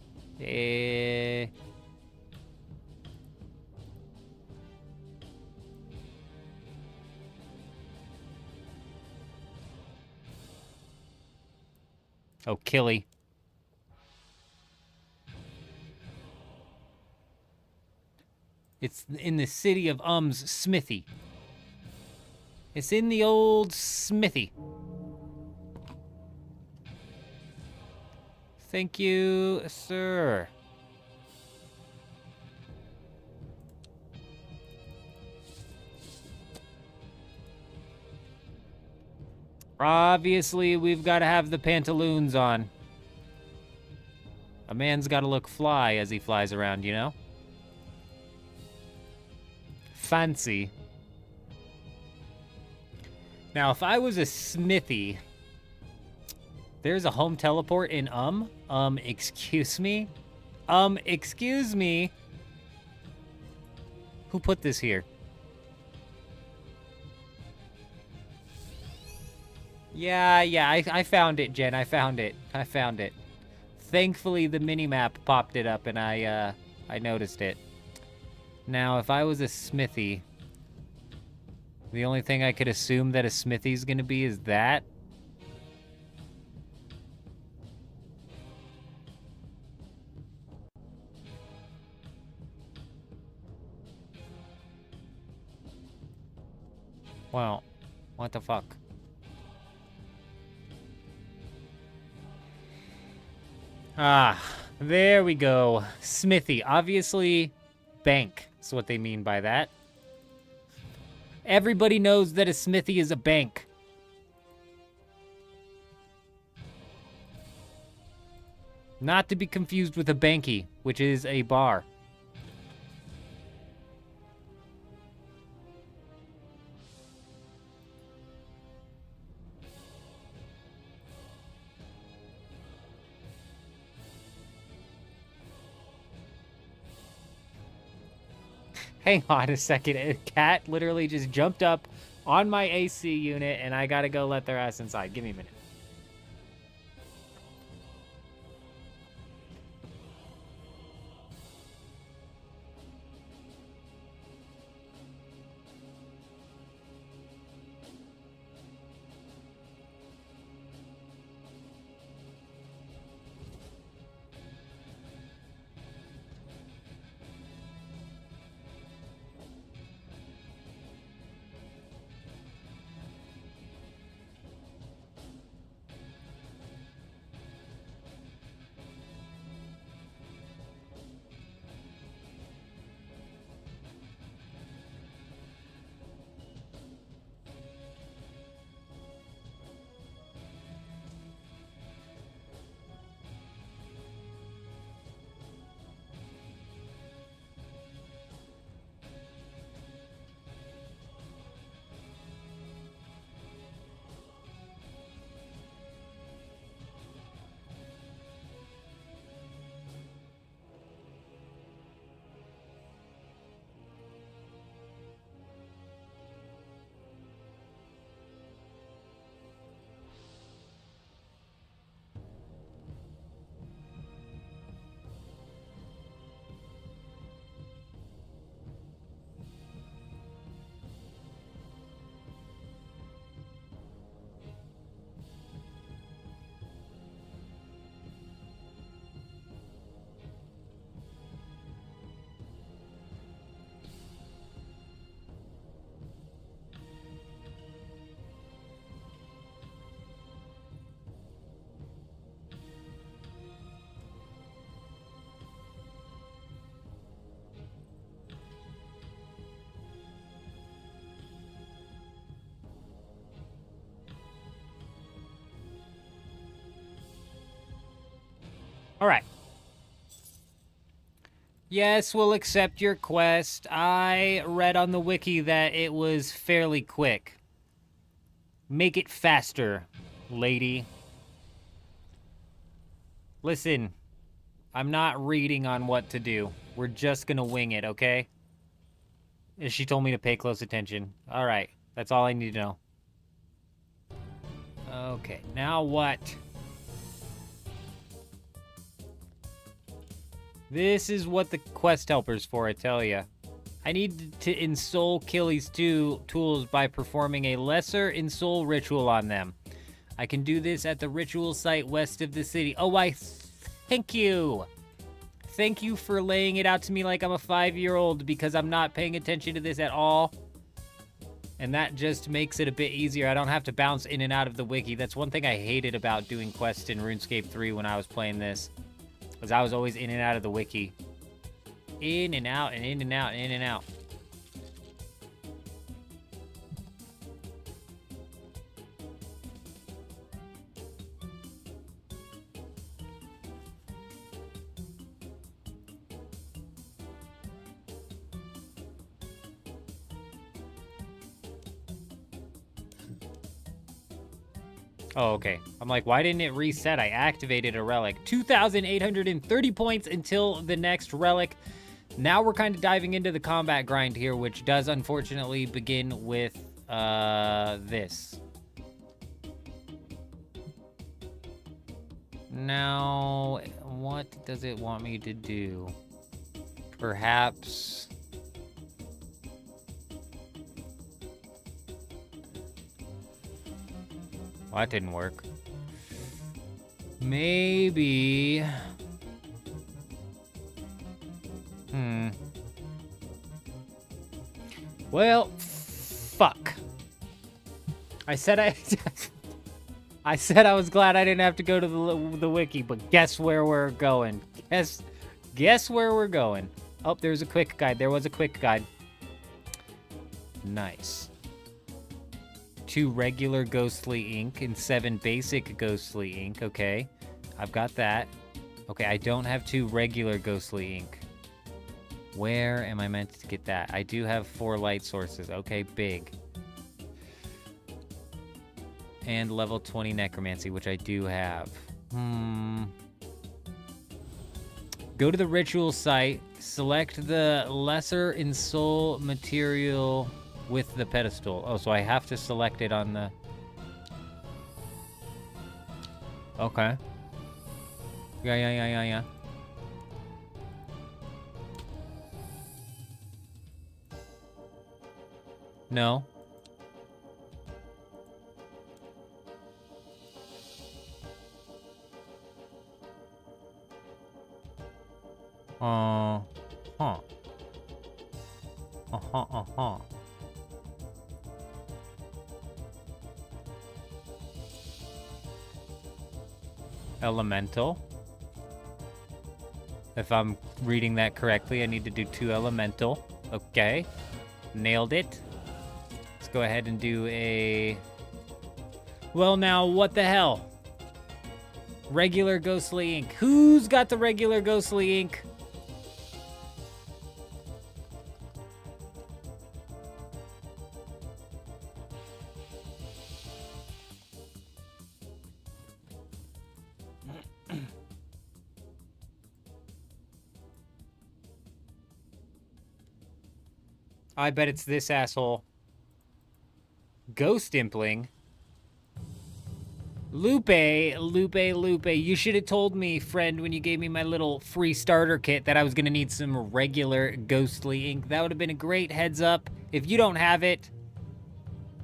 Oh, Killy. It's in the city of Smithy. It's in the old Smithy. Thank you, sir. Obviously, we've got to have the pantaloons on. A man's got to look fly as he flies around, you know? Fancy. Now, if I was a smithy, there's a home teleport in excuse me? Excuse me? Who put this here? Yeah, I found it, Jen. I found it. Thankfully, the minimap popped it up, and I noticed it. Now, if I was a smithy, the only thing I could assume that a smithy's gonna be is that. Well, what the fuck? Ah, there we go. Smithy. Obviously, bank is what they mean by that. Everybody knows that a smithy is a bank. Not to be confused with a banky, which is a bar. Hang on a second. A cat literally just jumped up on my AC unit, and I gotta go let their ass inside. Give me a minute. All right. Yes, we'll accept your quest. I read on the wiki that it was fairly quick. Make it faster, lady. Listen, I'm not reading on what to do. We're just gonna wing it, okay? And she told me to pay close attention. All right, that's all I need to know. Okay, now what? This is what the quest helper's for, I tell ya. I need to ensoul Killy's two tools by performing a lesser ensoul ritual on them. I can do this at the ritual site west of the city. Oh, thank you. Thank you for laying it out to me like I'm a 5-year-old, because I'm not paying attention to this at all. And that just makes it a bit easier. I don't have to bounce in and out of the wiki. That's one thing I hated about doing quests in RuneScape 3 when I was playing this. Was I was always in and out of the wiki. In and out and in and out and in and out. Oh, okay. I'm like, why didn't it reset? I activated a relic. 2,830 points until the next relic. Now we're kind of diving into the combat grind here, which does unfortunately begin with this. Now, what does it want me to do? Perhaps... Well, that didn't work. Maybe... Well, fuck. I said I said I was glad I didn't have to go to the wiki, but guess where we're going? Guess where we're going? Oh, there's a quick guide. There was a quick guide. Nice. 2 regular ghostly ink and 7 basic ghostly ink. Okay, I've got that. Okay, I don't have 2 regular ghostly ink. Where am I meant to get that? I do have 4 light sources. Okay, big. And level 20 necromancy, which I do have. Go to the ritual site, select the lesser ensoul material with the pedestal. Oh, so I have to select it on the... Okay. Yeah. No. Huh. Elemental. If I'm reading that correctly, I need to do 2 elemental. Okay. Nailed it. Let's go ahead and do a... Well, now, what the hell? Regular ghostly ink. Who's got the regular ghostly ink? I bet it's this asshole. Ghost Impling. Lupe. You should have told me, friend, when you gave me my little free starter kit that I was going to need some regular ghostly ink. That would have been a great heads up. If you don't have it,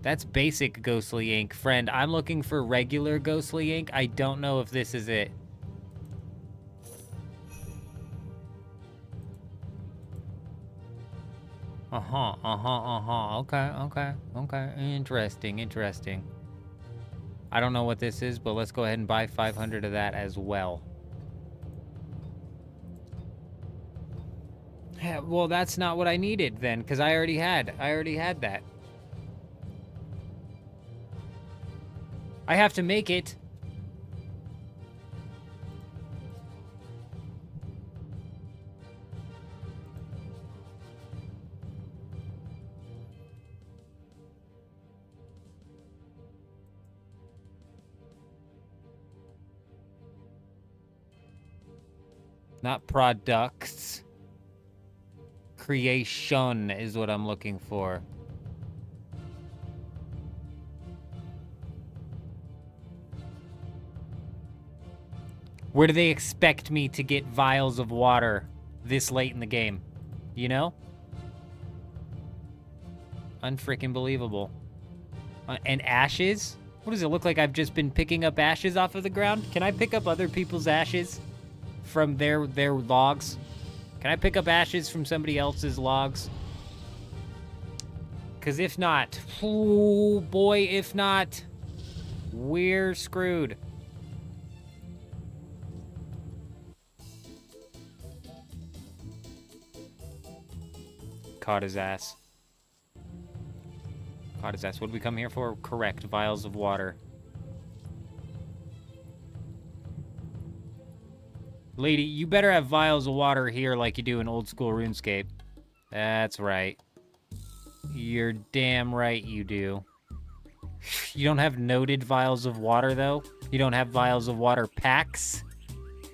that's basic ghostly ink. Friend, I'm looking for regular ghostly ink. I don't know if this is it. Okay. Interesting. I don't know what this is, but let's go ahead and buy 500 of that as well. Yeah, well, that's not what I needed then, because I already had that. I have to make it. Not products. Creation is what I'm looking for. Where do they expect me to get vials of water this late in the game? You know? Unfreaking believable. And ashes? What does it look like? I've just been picking up ashes off of the ground? Can I pick up other people's ashes from their logs? Can I pick up ashes from somebody else's logs? Because if not, oh boy, if not, we're screwed. Caught his ass. Caught his ass. What did we come here for? Correct. Vials of water. Lady, you better have vials of water here like you do in old school RuneScape. That's right. You're damn right you do. You don't have noted vials of water, though? You don't have vials of water packs?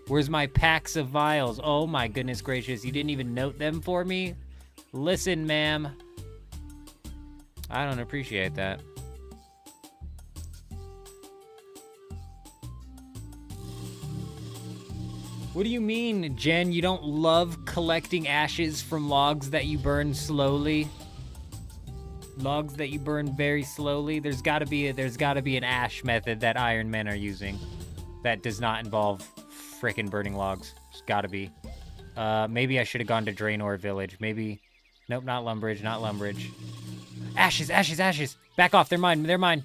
Where's my packs of vials? Oh my goodness gracious, you didn't even note them for me? Listen, ma'am. I don't appreciate that. What do you mean, Jen? You don't love collecting ashes from logs that you burn slowly? Logs that you burn very slowly? There's gotta be an ash method that Iron Men are using that does not involve frickin' burning logs. There's gotta be. Maybe I should have gone to Draenor Village. Maybe. Nope, not Lumbridge, not Lumbridge. Ashes, ashes, ashes! Back off, they're mine, they're mine.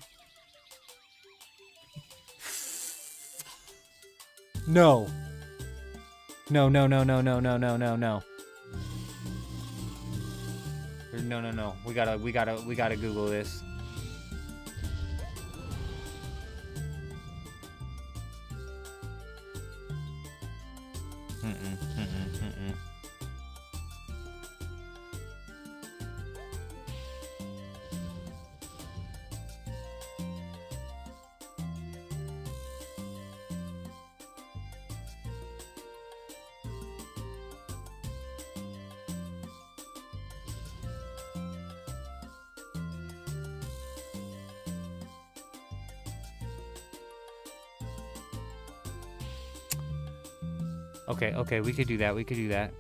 No. No, no, no, no, no, no, no, no, no. No, no, no. We gotta Google this. Okay, we could do that, we could do that.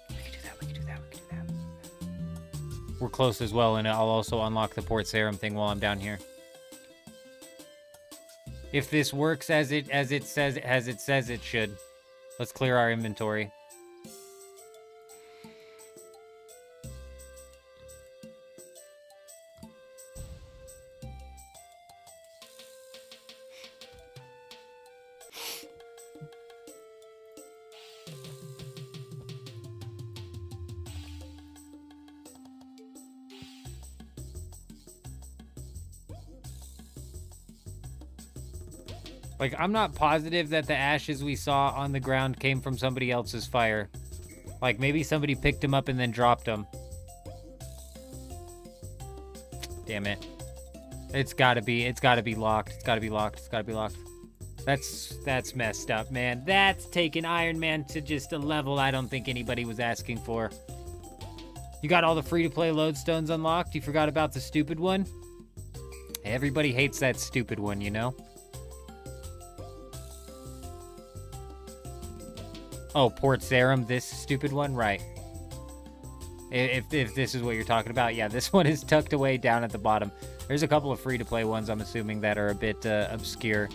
We could do that. We're close as well, and I'll also unlock the Port Sarum thing while I'm down here. If this works as it says it should. Let's clear our inventory. Like, I'm not positive that the ashes we saw on the ground came from somebody else's fire. Like, maybe somebody picked them up and then dropped them. Damn it. It's gotta be locked. It's gotta be locked. That's messed up, man. That's taken Iron Man to just a level I don't think anybody was asking for. You got all the free-to-play lodestones unlocked? You forgot about the stupid one? Everybody hates that stupid one, you know? Oh, Port Sarum, this stupid one? Right. If this is what you're talking about, yeah, this one is tucked away down at the bottom. There's a couple of free-to-play ones, I'm assuming, that are a bit obscure.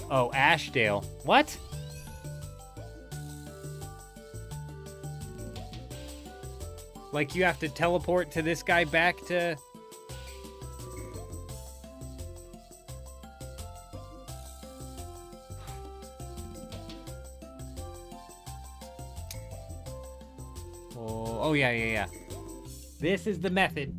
Oh, Ashdale. What? Like, you have to teleport to this guy back to... Oh, yeah. This is the method.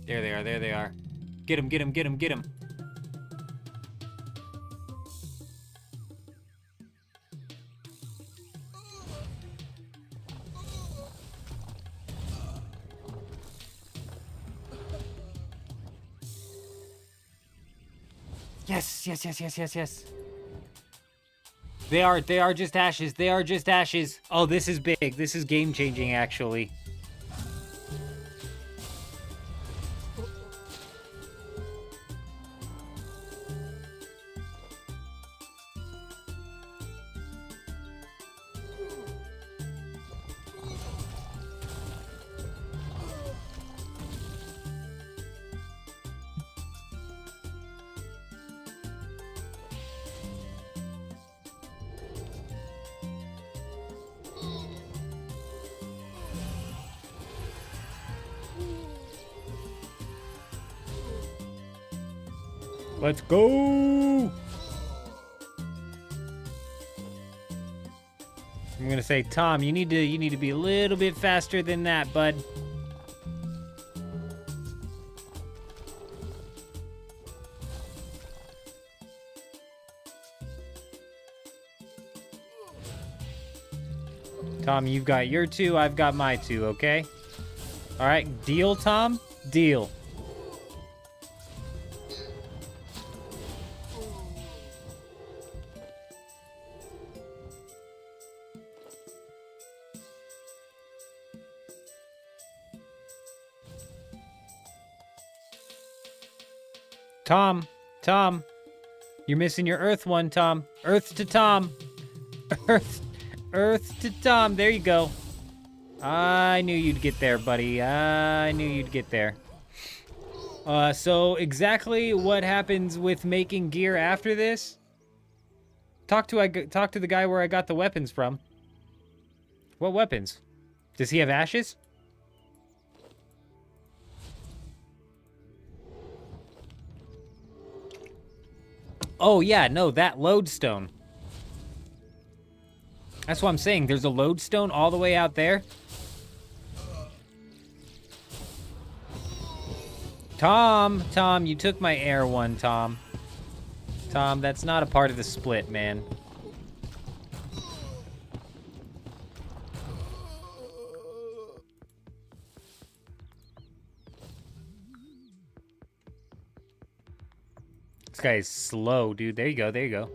There they are, there they are. Get him, get him, get him, get him. Yes, yes, yes, yes, yes, yes. They are just ashes. They are just ashes. Oh, this is big. This is game-changing, actually. Let's go! I'm gonna say, Tom, you need to be a little bit faster than that, bud. Tom, you've got your two, I've got my two, okay? Alright, deal, Tom? Deal. Tom, you're missing your Earth one, Tom. Earth to Tom. Earth to Tom. There you go. I knew you'd get there, buddy. I knew you'd get there. So exactly what happens with making gear after this? Talk to the guy where I got the weapons from. What weapons? Does he have ashes? Oh, yeah, no, that lodestone. That's what I'm saying. There's a lodestone all the way out there. Tom, you took my air one, Tom. Tom, that's not a part of the split, man. This guy is slow, dude. There you go, there you go.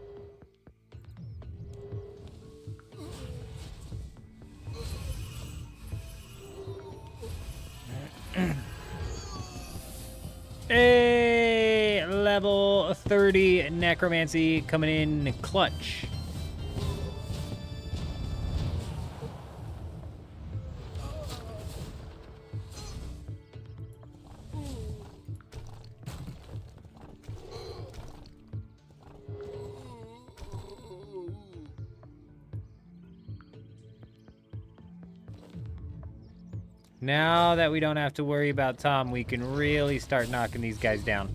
Hey, level 30 necromancy coming in clutch. Now that we don't have to worry about Tom, we can really start knocking these guys down.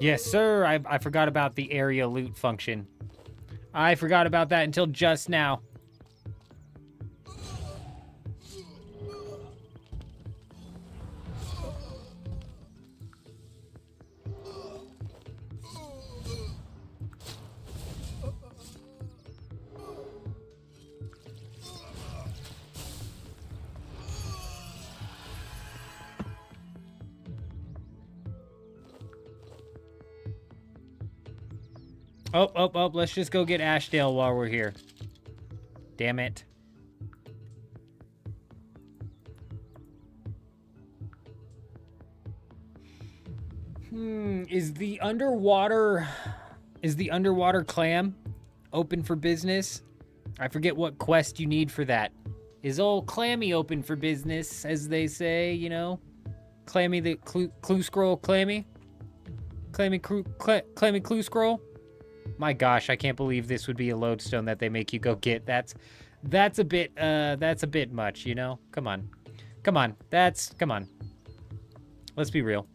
Yes, sir. I forgot about the area loot function. I forgot about that until just now. Oh, let's just go get Ashdale while we're here. Damn it. Is the underwater clam open for business? I forget what quest you need for that. Is old Clammy open for business, as they say, you know? Clammy the clue scroll, Clammy? Clammy clue scroll? My gosh, I can't believe this would be a lodestone that they make you go get. That's a bit much, you know? Come on. Come on. Come on. Let's be real.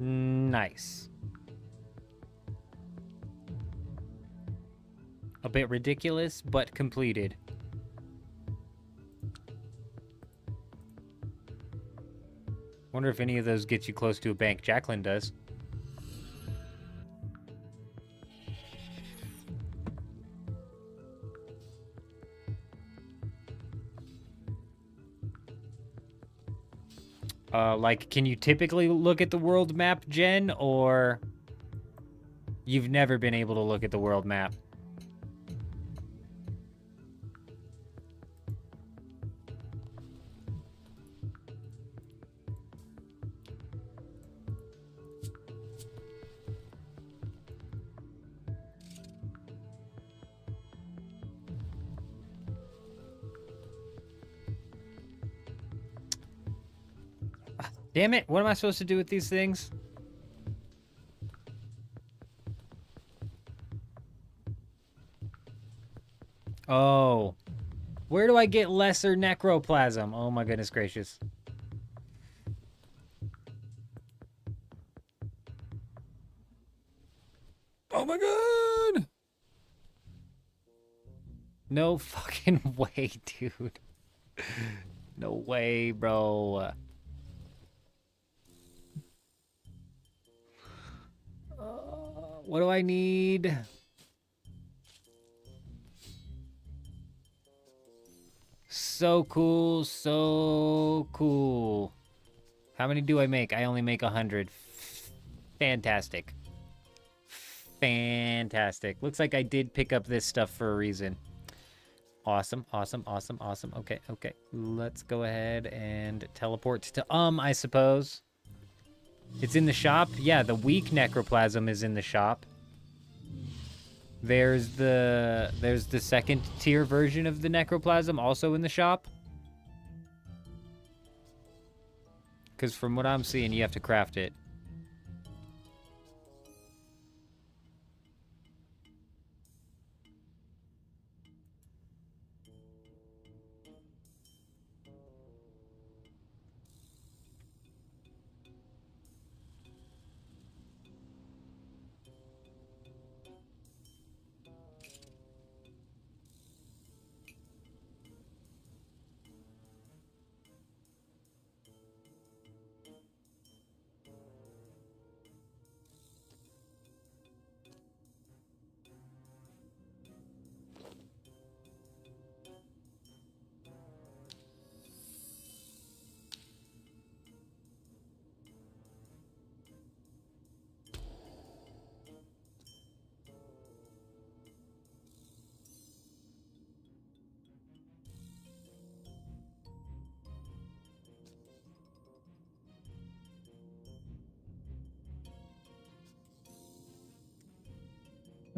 Nice. A bit ridiculous, but completed. Wonder if any of those get you close to a bank. Jacqueline does. Like, can you typically look at the world map, Jen, or you've never been able to look at the world map? Damn it, what am I supposed to do with these things? Oh. Where do I get lesser necroplasm? Oh my goodness gracious. Oh my god! No fucking way, dude. No way, bro. What do I need? So cool, so cool. How many do I make? I only make 100. Fantastic. Fantastic. Looks like I did pick up this stuff for a reason. Awesome, awesome, awesome, awesome. Okay, okay. Let's go ahead and teleport to I suppose. It's in the shop? Yeah, the weak necroplasm is in the shop. There's the second tier version of the necroplasm also in the shop. Because from what I'm seeing, you have to craft it.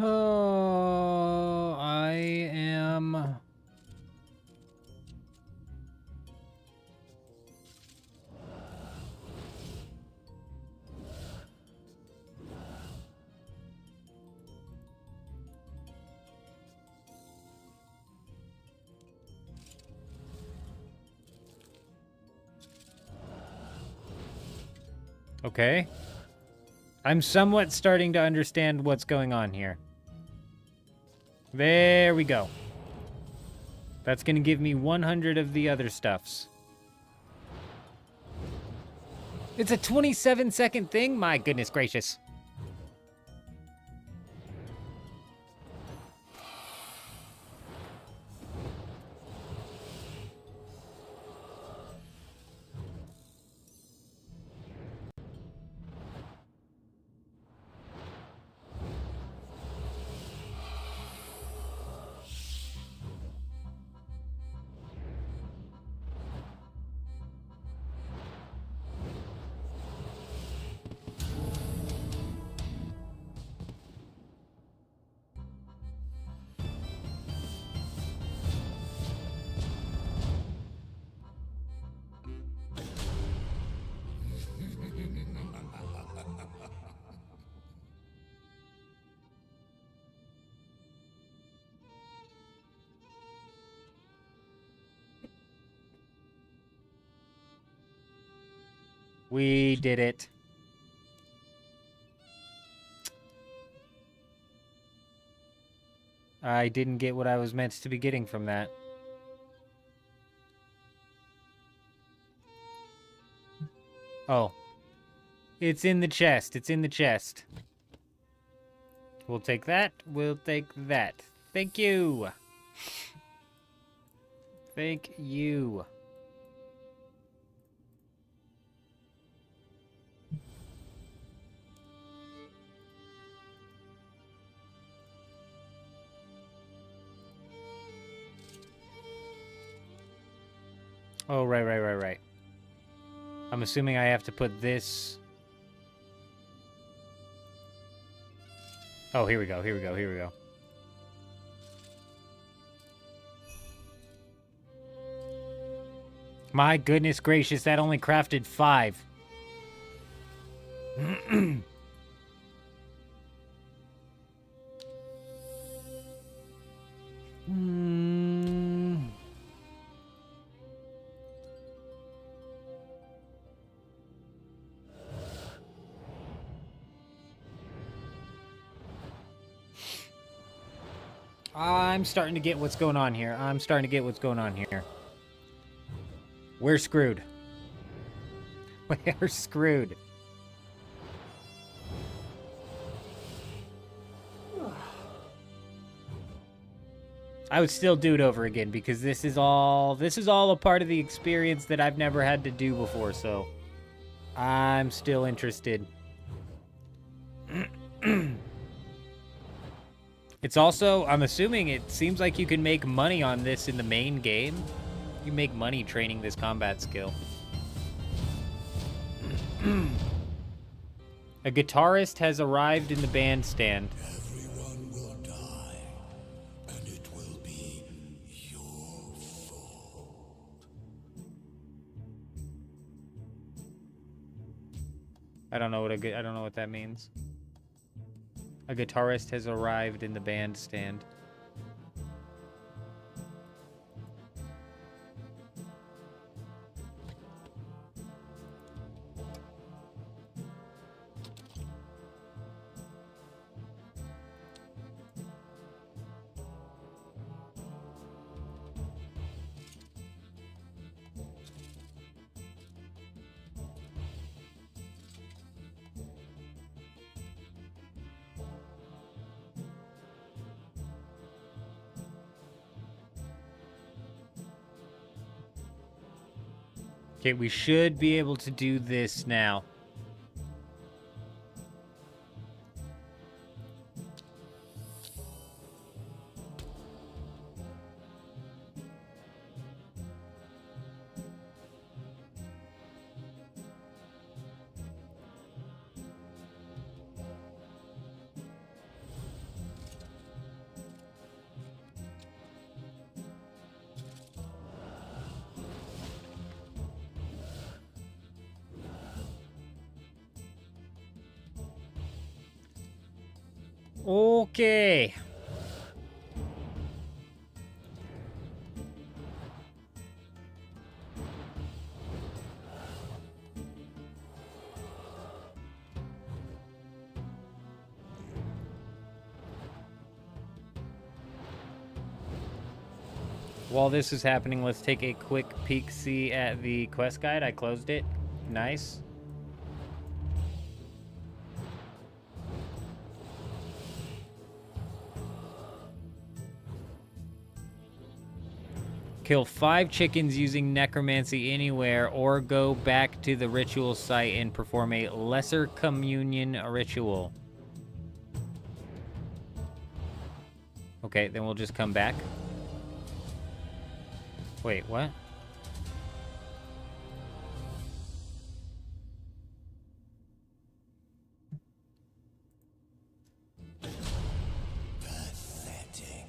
Oh, I am... Okay. I'm somewhat starting to understand what's going on here. There we go. That's going to give me 100 of the other stuffs. It's a 27-second thing? My goodness gracious. We did it. I didn't get what I was meant to be getting from that. Oh. It's in the chest. It's in the chest. We'll take that. We'll take that. Thank you. Thank you. Oh, right. I'm assuming I have to put this... Oh, here we go. My goodness gracious, that only crafted 5. I'm starting to get what's going on here. We're screwed. We're screwed. I would still do it over again because this is all a part of the experience that I've never had to do before, so I'm still interested. It's also, I'm assuming it seems like you can make money on this in the main game. You make money training this combat skill. A guitarist has arrived in the bandstand. Everyone will die, and it will be your fault. I don't know what that means. A guitarist has arrived in the bandstand. Okay, we should be able to do this now. Okay. While this is happening, let's take a quick peek-see at the quest guide. I closed it. Nice. Kill 5 chickens using necromancy anywhere, or go back to the ritual site and perform a lesser communion ritual. Okay, then we'll just come back. Wait, what? Pathetic.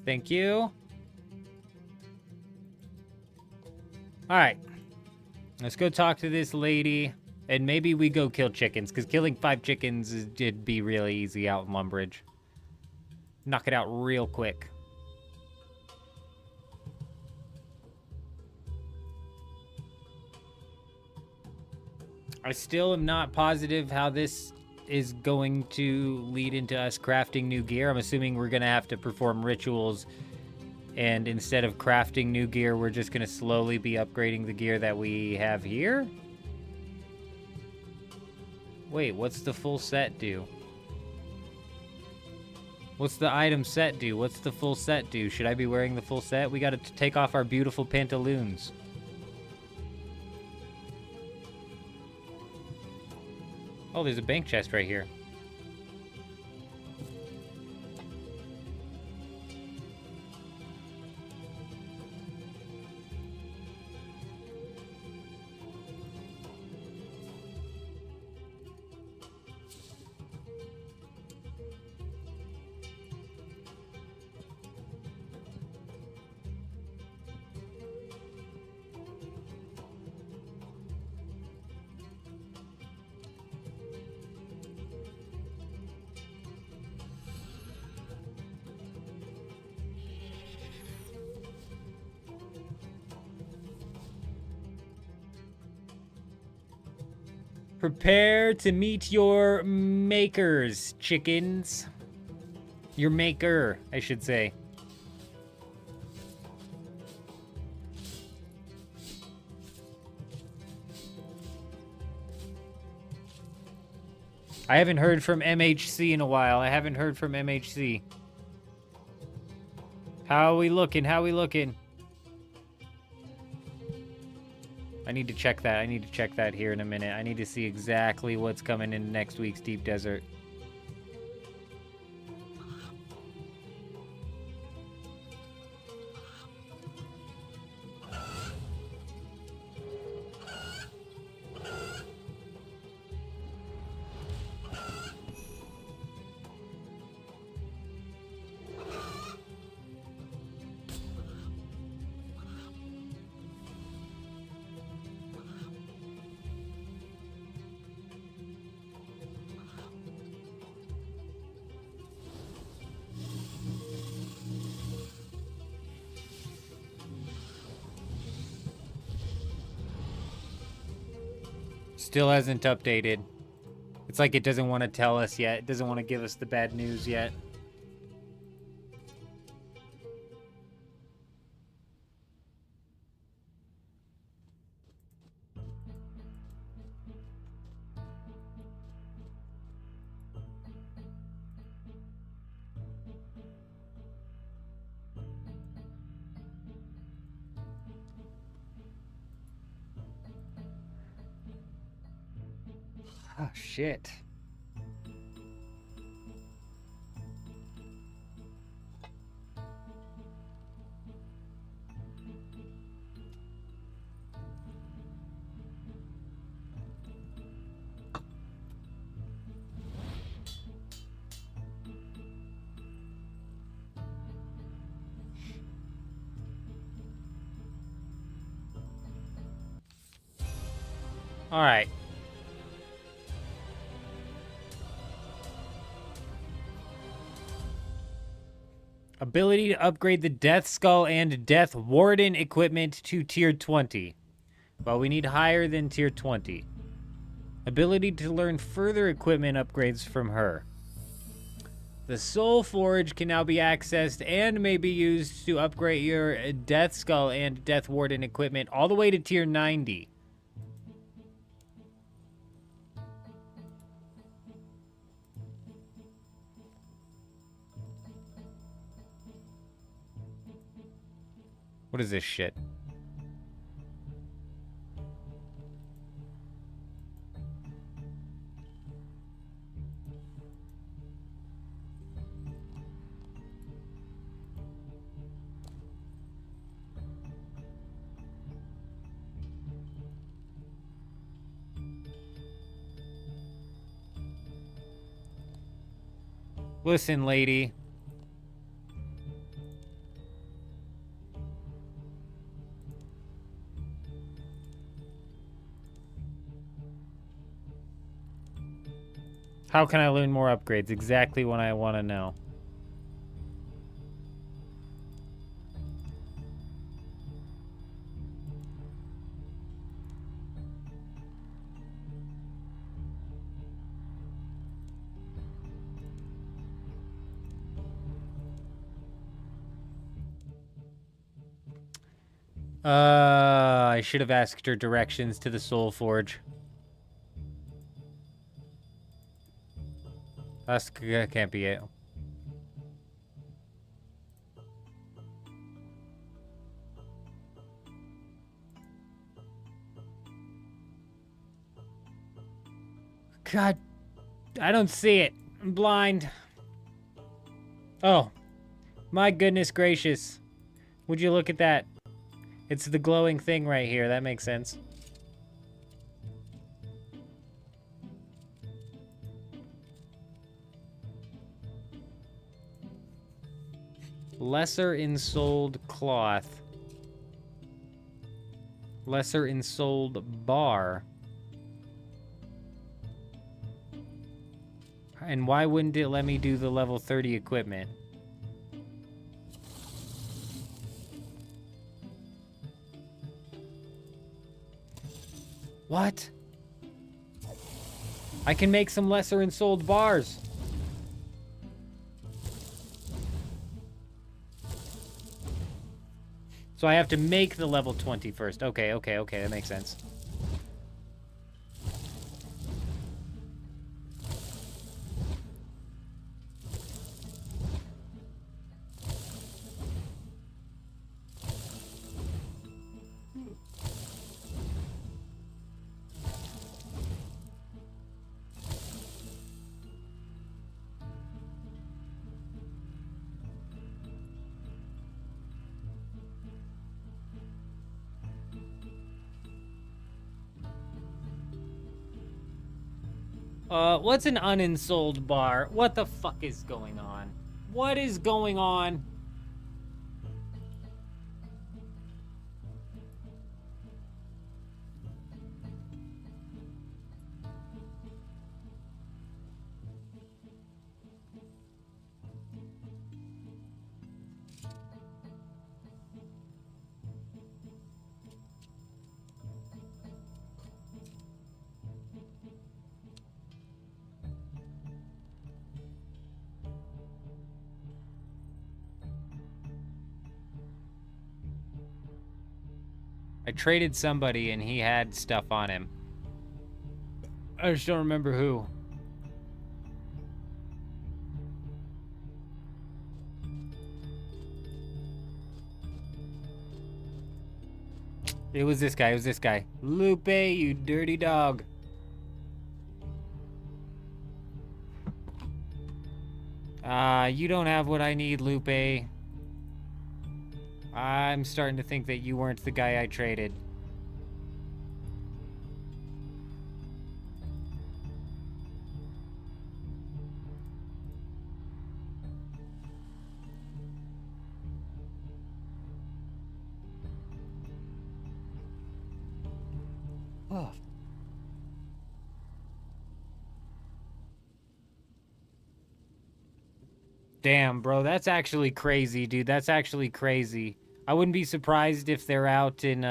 Thank you. Alright. Let's go talk to this lady. And maybe we go kill chickens, because killing 5 chickens would be really easy out in Lumbridge. Knock it out real quick. I still am not positive how this is going to lead into us crafting new gear. I'm assuming we're going to have to perform rituals, and instead of crafting new gear, we're just going to slowly be upgrading the gear that we have here. Wait, what's the full set do? What's the item set do? What's the full set do? Should I be wearing the full set? We got to take off our beautiful pantaloons. Oh, there's a bank chest right here. Prepare to meet your makers, chickens. Your maker, I should say. I haven't heard from MHC in a while. I haven't heard from MHC. How are we looking? How are we looking? I need to check that. I need to check that here in a minute. I need to see exactly what's coming in next week's Deep Desert. Still hasn't updated. It's like it doesn't want to tell us yet. It doesn't want to give us the bad news yet. Oh, shit. All right. Ability to upgrade the Death Skull and Death Warden equipment to Tier 20. Well, we need higher than Tier 20. Ability to learn further equipment upgrades from her. The Soul Forge can now be accessed and may be used to upgrade your Death Skull and Death Warden equipment all the way to Tier 90. What is this shit? Listen, lady. How can I learn more upgrades? Exactly what I want to know. I should have asked her directions to the Soul Forge. That can't be it. God, I don't see it. I'm blind. Oh, my goodness gracious. Would you look at that? It's the glowing thing right here. That makes sense. Lesser ensouled cloth. Lesser ensouled bar. And why wouldn't it let me do the level 30 equipment? What? I can make some lesser ensouled bars. So I have to make the level 20 first. Okay, that makes sense. What's an unensouled bar? What the fuck is going on? What is going on? I traded somebody and he had stuff on him. I just don't remember who. It was this guy. Lupe, you dirty dog. You don't have what I need, Lupe. I'm starting to think that you weren't the guy I traded. Oh. Damn, bro, that's actually crazy, dude. That's actually crazy. I wouldn't be surprised if they're out in,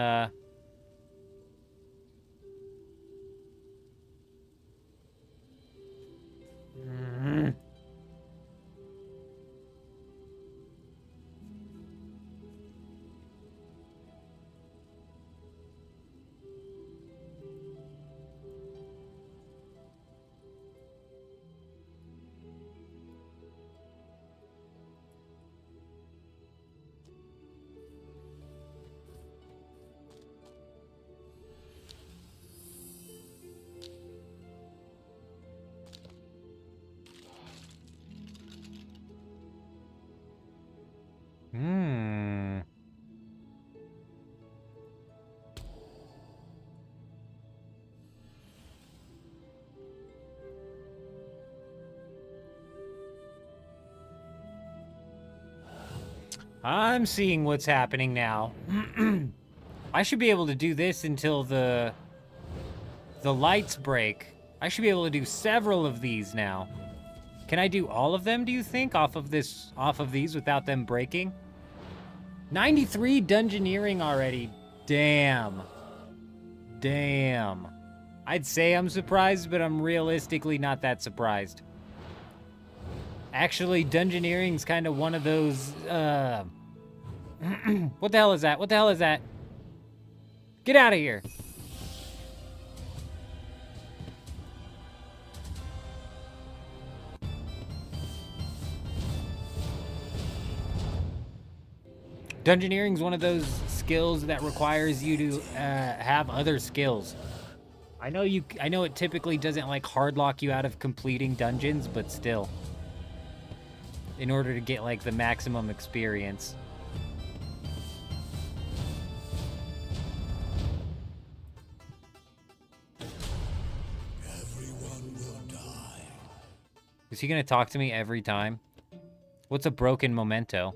I'm seeing what's happening now. I should be able to do this until the lights break. I should be able to do several of these now. Can I do all of them, do you think, off of these without them breaking? 93 dungeoneering already. Damn. Damn. I'd say I'm surprised, but I'm realistically not that surprised. Actually, dungeoneering's kind of one of those, what the hell is that? What the hell is that? Get out of here. Dungeoneering is one of those skills that requires you to have other skills. I know it typically doesn't like hard lock you out of completing dungeons, but still. In order to get like the maximum experience. Everyone will die. Is he gonna talk to me every time? What's a broken memento?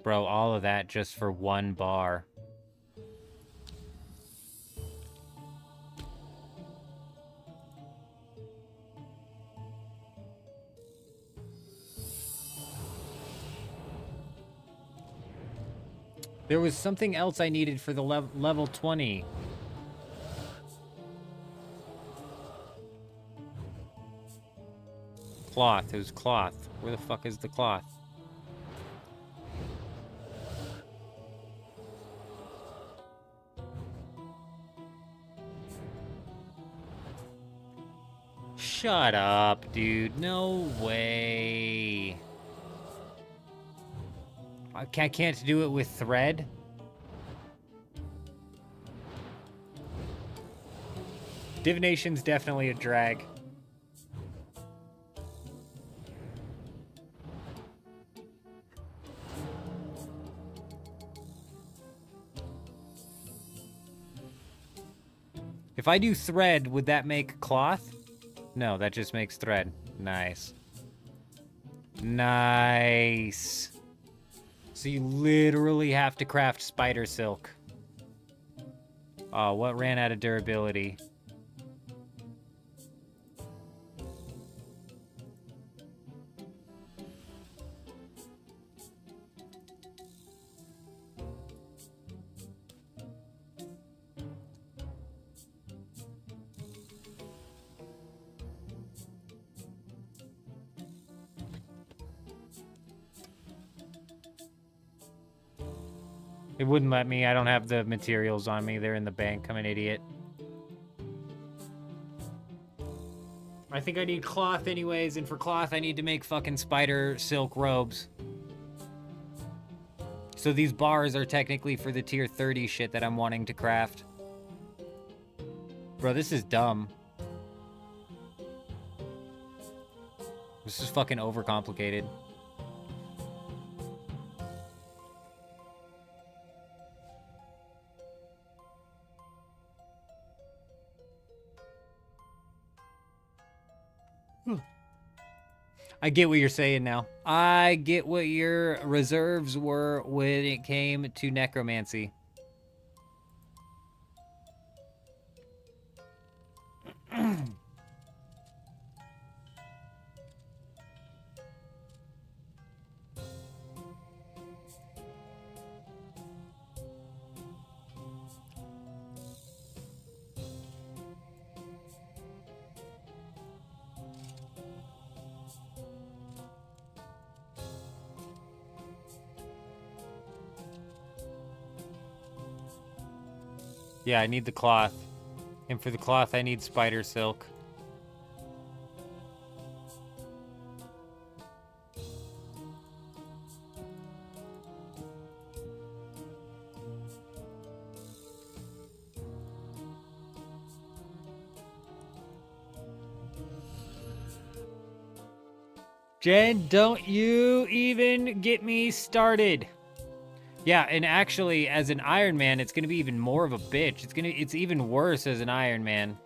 Bro, all of that just for one bar. There was something else I needed for the level 20. Cloth. It was cloth. Where the fuck is the cloth? Shut up, dude. No way. I can't do it with thread? Divination's definitely a drag. If I do thread, would that make cloth? No, that just makes thread. Nice. Nice. So you literally have to craft spider silk. Oh, what ran out of durability? It wouldn't let me. I don't have the materials on me. They're in the bank. I'm an idiot. I think I need cloth anyways, and for cloth I need to make fucking spider silk robes. So these bars are technically for the tier 30 shit that I'm wanting to craft. Bro, this is dumb. This is fucking overcomplicated. I get what you're saying now. I get what your reserves were when it came to necromancy. Yeah, I need the cloth. And for the cloth, I need spider silk. Jen, don't you even get me started. Yeah, and actually, as an Iron Man, it's gonna be even more of a bitch. It's even worse as an Iron Man.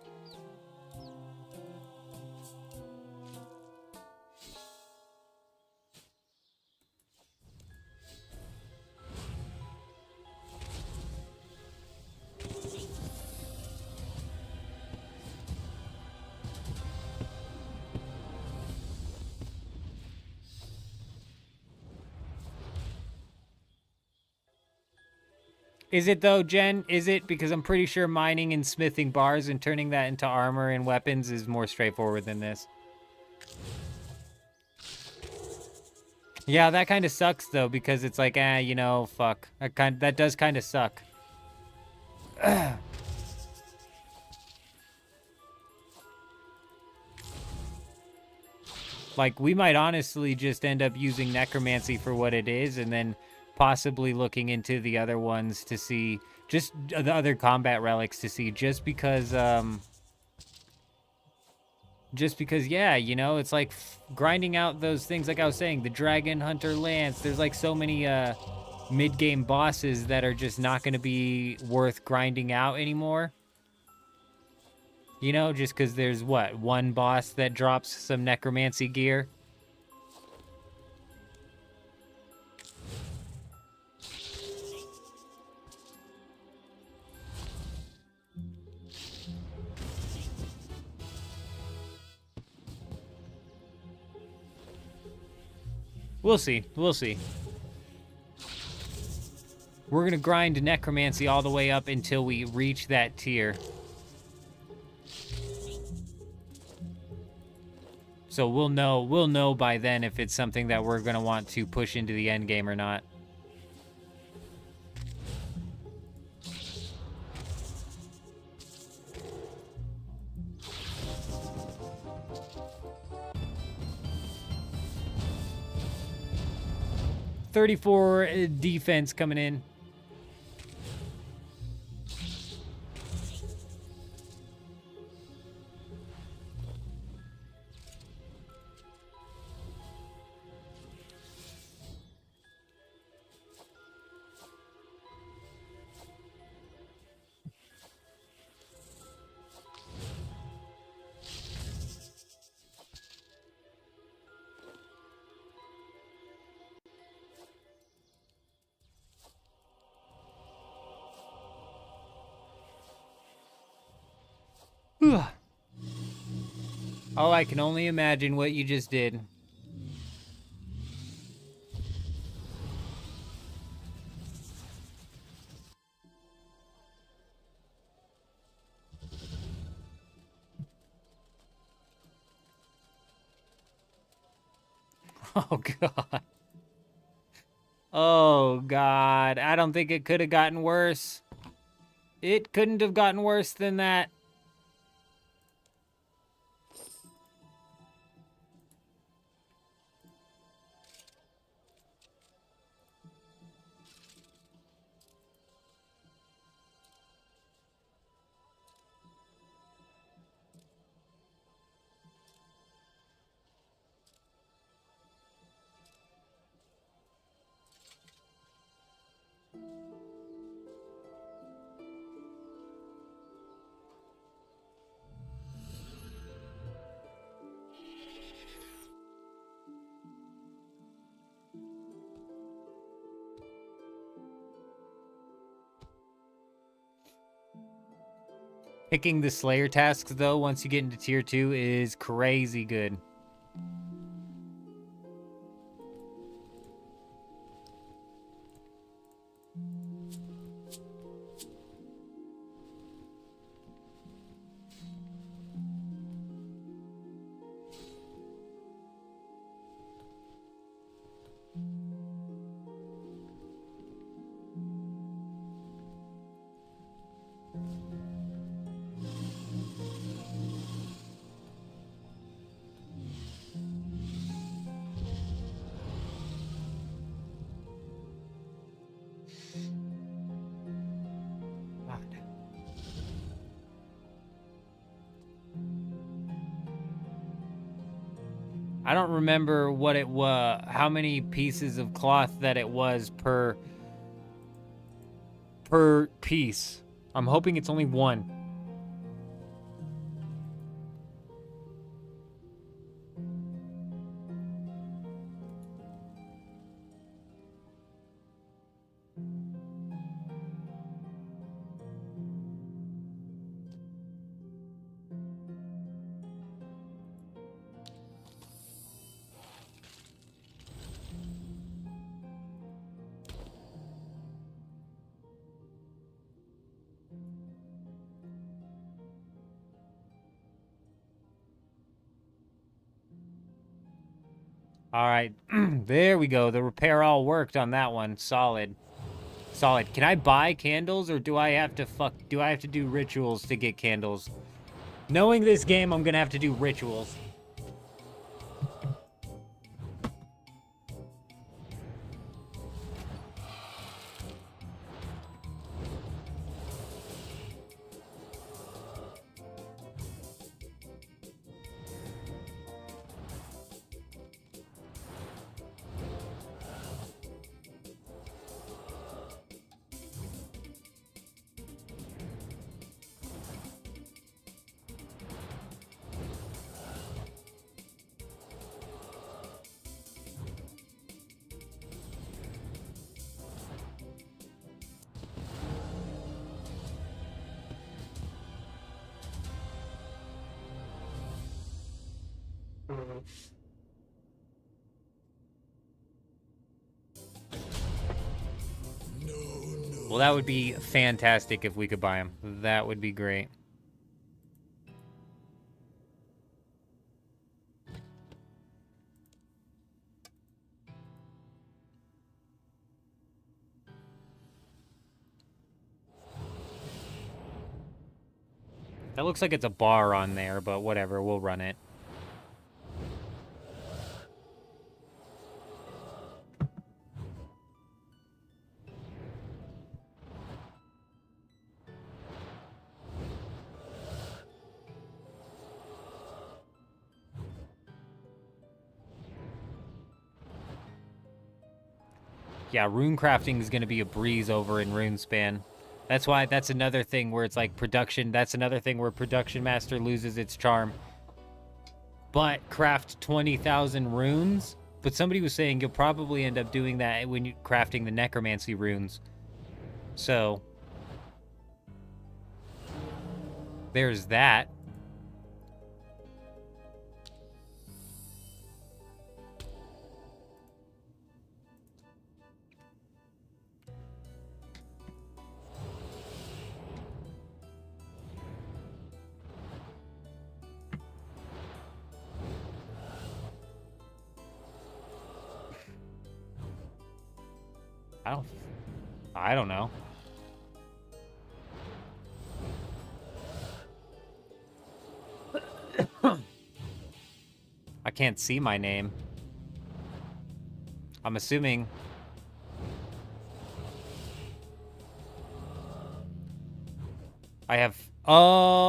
Is it though, Jen? Is it? Because I'm pretty sure mining and smithing bars and turning that into armor and weapons is more straightforward than this. Yeah, that kind of sucks though, because it's like, you know, fuck. That does kind of suck. Like, we might honestly just end up using necromancy for what it is, and then possibly looking into the other ones to see, just the other combat relics to see, just because, yeah, you know, it's like grinding out those things, like I was saying, the Dragon Hunter Lance. There's like so many mid-game bosses that are just not going to be worth grinding out anymore. You know, just because there's, what, one boss that drops some necromancy gear? We'll see. We'll see. We're going to grind necromancy all the way up until we reach that tier. So we'll know by then if it's something that we're going to want to push into the end game or not. .34 defense coming in. Oh, I can only imagine what you just did. Oh, God. Oh, God. I don't think it could have gotten worse. It couldn't have gotten worse than that. Picking the Slayer tasks, though, once you get into Tier 2 is crazy good. I don't remember what it was, how many pieces of cloth that it was per piece. I'm hoping it's only one. All right, there we go. The repair all worked on that one. Solid. Solid. Can I buy candles, or do I have to do rituals to get candles? Knowing this game, I'm gonna have to do rituals. Well, that would be fantastic if we could buy them. That would be great. That looks like it's a bar on there, but whatever, we'll run it. Yeah, rune crafting is going to be a breeze over in RuneSpan. That's why, that's another thing where it's like production, that's another thing where Production Master loses its charm. But craft 20,000 runes? But somebody was saying you'll probably end up doing that when you're crafting the necromancy runes. So, there's that. I don't know. I can't see my name. I'm assuming. I have... Oh.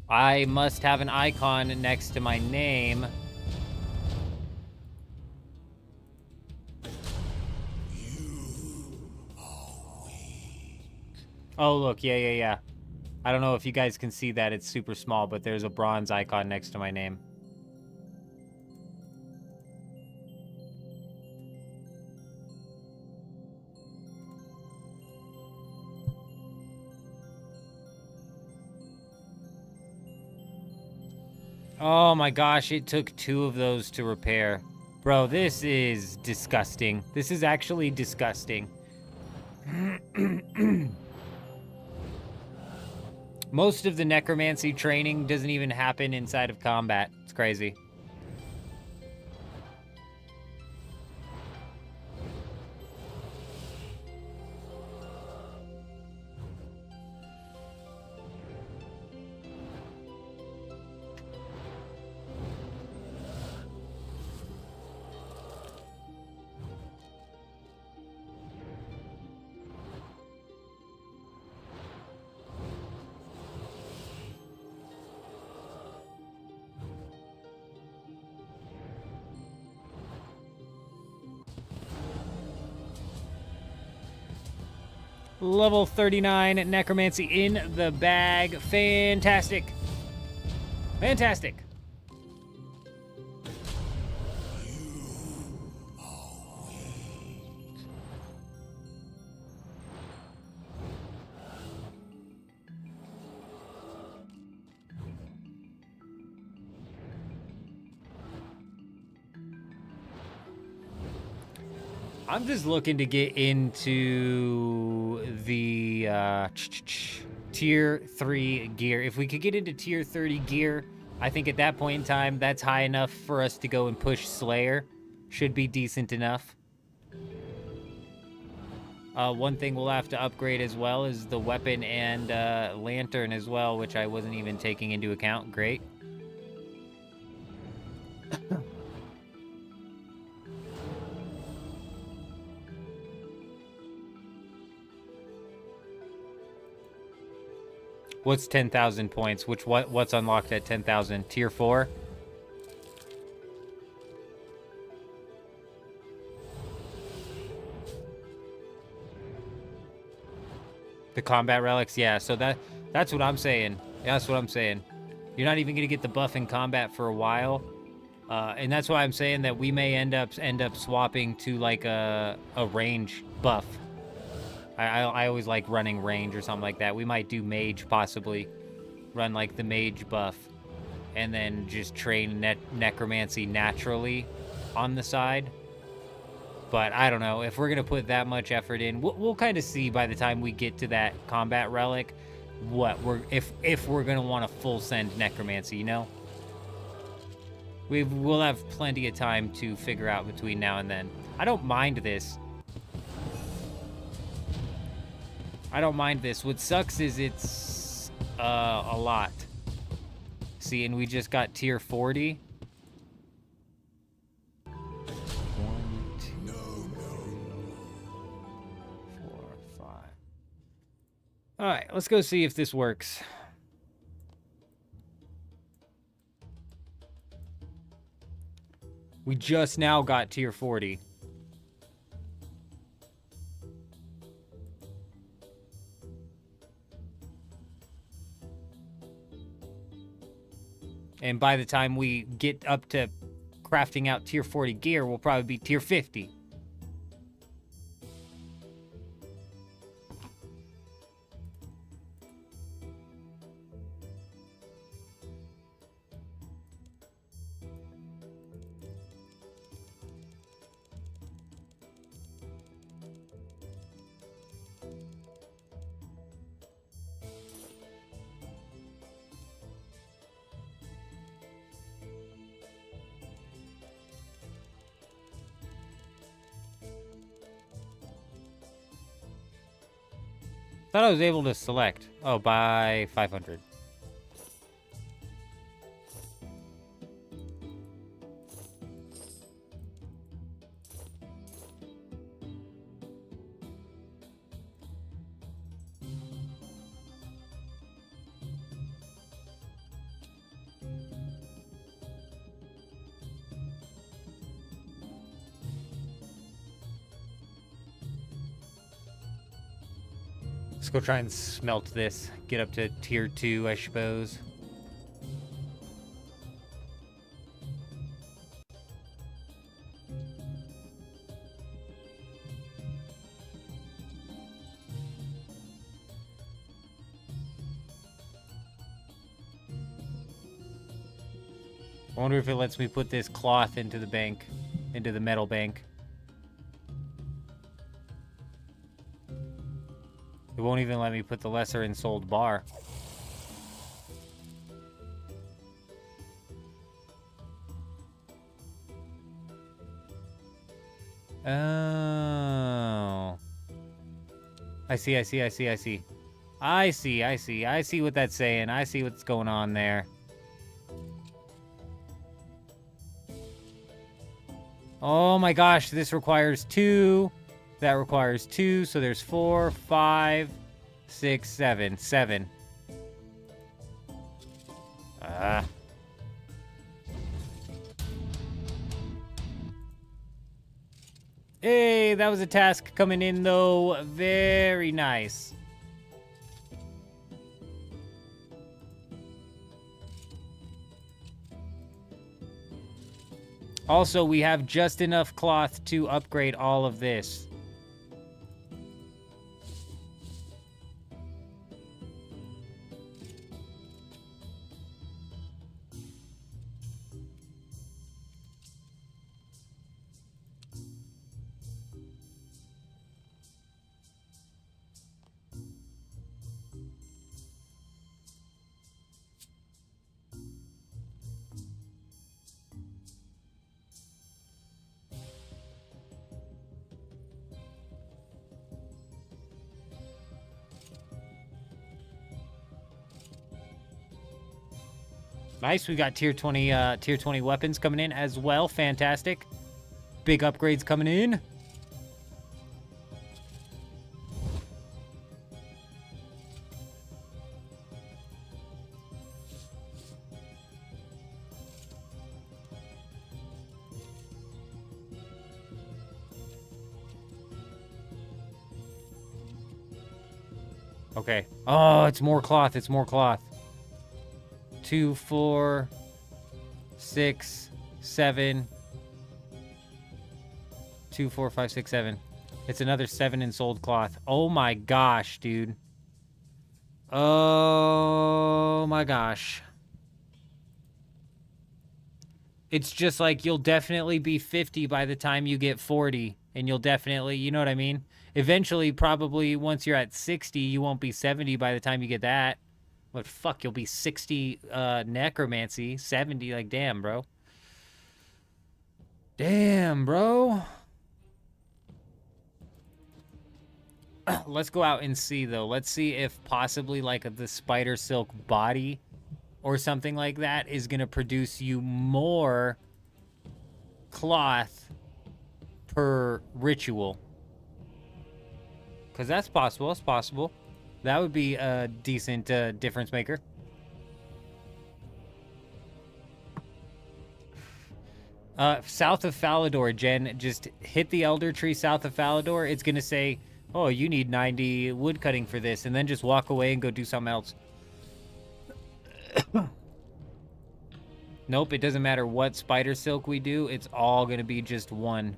I must have an icon next to my name. Oh, look, yeah. I don't know if you guys can see that, it's super small, but there's a bronze icon next to my name. Oh my gosh, it took 2 of those to repair. Bro, this is disgusting. This is actually disgusting. Most of the necromancy training doesn't even happen inside of combat. It's crazy. Level 39 necromancy in the bag. Fantastic. Fantastic. I'm just looking to get into the tier 3 gear. If we could get into tier 30 gear, I think at that point in time, that's high enough for us to go and push Slayer. Should be decent enough. One thing we'll have to upgrade as well is the weapon and lantern as well, which I wasn't even taking into account. Great. What's 10,000 points? What's unlocked at 10,000? Tier 4? The combat relics, yeah. So that's what I'm saying. That's what I'm saying. You're not even gonna get the buff in combat for a while, and that's why I'm saying that we may end up swapping to like a range buff. I always like running range or something like that. We might do mage possibly, run like the mage buff, and then just train necromancy naturally on the side. But I don't know if we're gonna put that much effort in. We'll kind of see by the time we get to that combat relic, if we're gonna want a full send necromancy. You know, we'll have plenty of time to figure out between now and then. I don't mind this. I don't mind this. What sucks is it's a lot. See, and we just got tier 40. 1, 2, 4, 5. All right, let's go see if this works. We just now got tier 40. And by the time we get up to crafting out tier 40 gear, we'll probably be tier 50. Thought I was able to select. Oh, by 500. Let's go try and smelt this. Get up to tier 2, I suppose. I wonder if it lets me put this cloth into the bank, into the metal bank. It won't even let me put the lesser ensouled bar. Oh. I see. I see what that's saying. I see what's going on there. Oh my gosh, this requires 2. That requires 2, so there's 4, 5, 6, 7. 7. Hey, that was a task coming in, though. Very nice. Also, we have just enough cloth to upgrade all of this. Nice, we got tier 20 weapons coming in as well. Fantastic. Big upgrades coming in. Okay. Oh, it's more cloth. It's more cloth. 2, 4, 6, 7. 2, 4, 5, 6, 7. It's another 7 in sold cloth. Oh my gosh, dude. Oh my gosh. It's just like you'll definitely be 50 by the time you get 40. And you'll definitely, you know what I mean? Eventually, probably once you're at 60, you won't be 70 by the time you get that. But fuck, you'll be 60 necromancy, 70, like damn, bro. Damn, bro. Let's go out and see, though. Let's see if possibly like the spider silk body or something like that is going to produce you more cloth per ritual. Because that's possible. It's possible. That would be a decent difference maker. South of Falador, Jen. Just hit the Elder Tree south of Falador. It's going to say, oh, you need 90 wood cutting for this. And then just walk away and go do something else. Nope, it doesn't matter what spider silk we do. It's all going to be just one.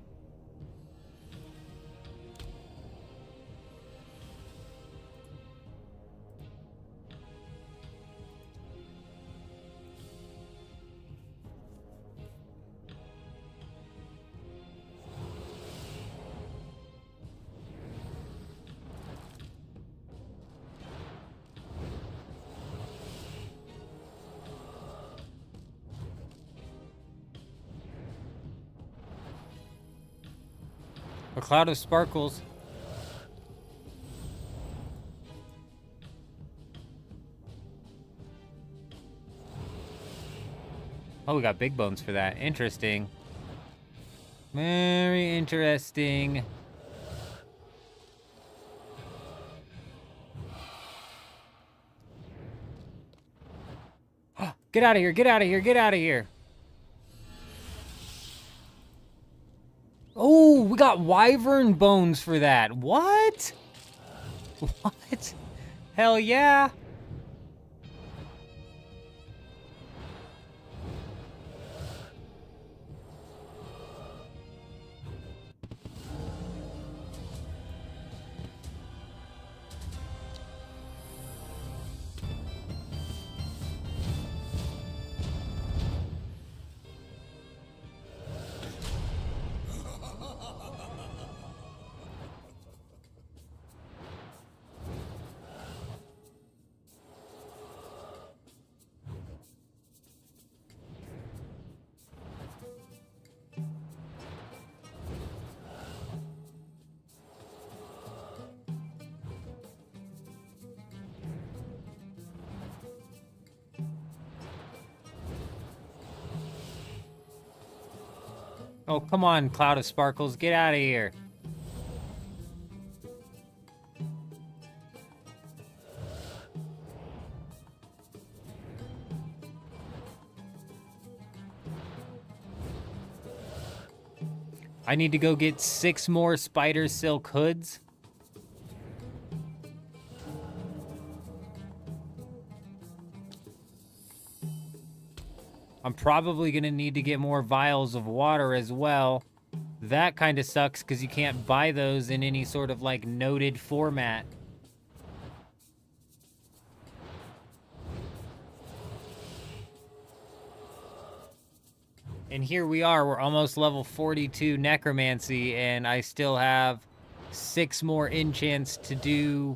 A cloud of sparkles. Oh, we got big bones for that. Interesting. Very interesting. Get out of here, get out of here, get out of here. Oh, we got wyvern bones for that. What? What? Hell yeah. Oh, come on, Cloud of Sparkles. Get out of here. I need to go get 6 more spider silk hoods. I'm probably going to need to get more vials of water as well. That kind of sucks because you can't buy those in any sort of like noted format. And here we are, we're almost level 42 necromancy, and I still have 6 more enchants to do.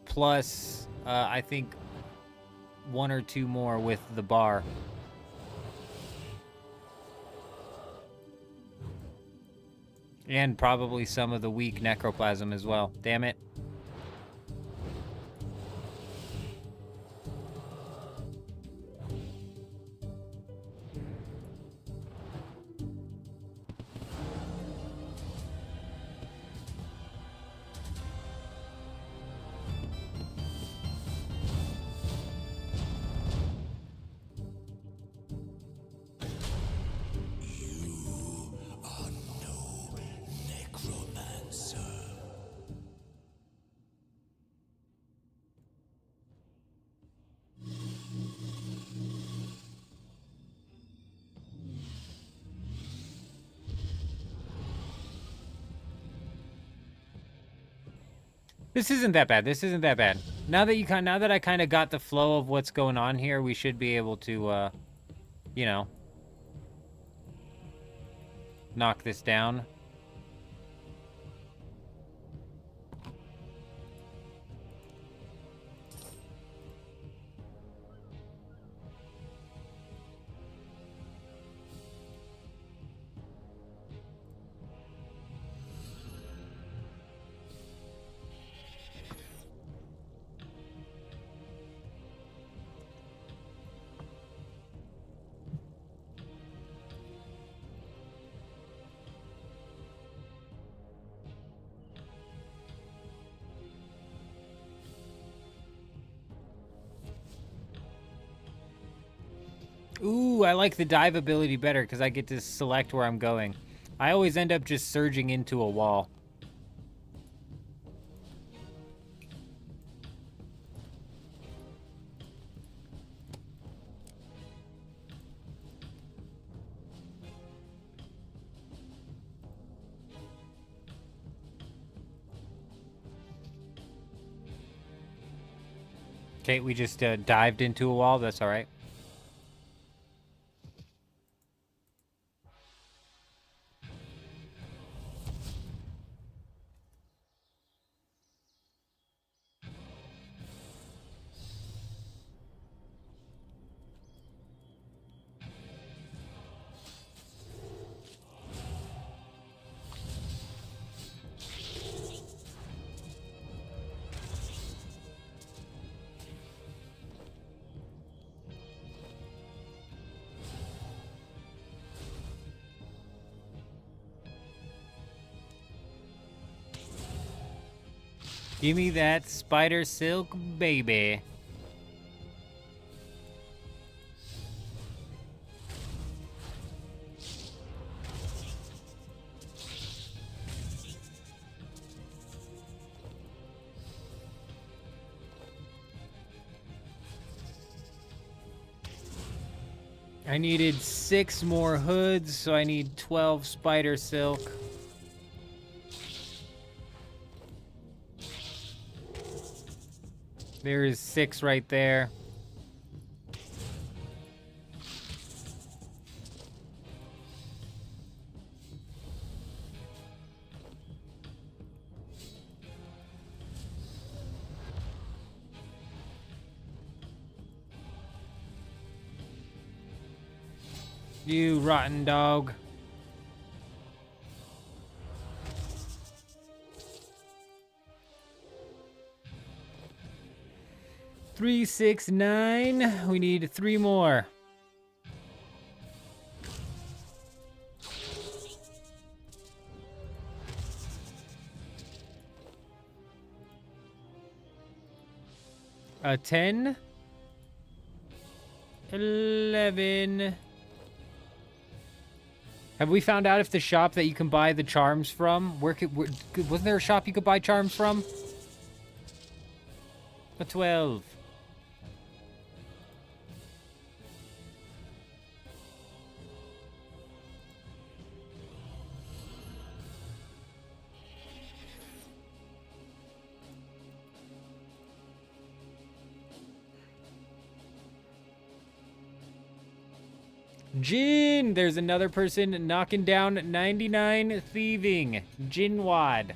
Plus, I think 1 or 2 more with the bar. And probably some of the weak necroplasm as well. Damn it. This isn't that bad. This isn't that bad. Now that I kind of got the flow of what's going on here, we should be able to, you know, knock this down. Ooh, I like the dive ability better because I get to select where I'm going. I always end up just surging into a wall. Okay, we just dived into a wall. That's all right. Give me that spider silk, baby. I needed 6 more hoods, so I need 12 spider silk. There is 6 right there. You rotten dog. Three, 6, 9. We need 3 more. A 10. 11. Have we found out if the shop that you can buy the charms from, wasn't there a shop you could buy charms from? A 12. Jin! There's another person knocking down 99 thieving. Jinwad.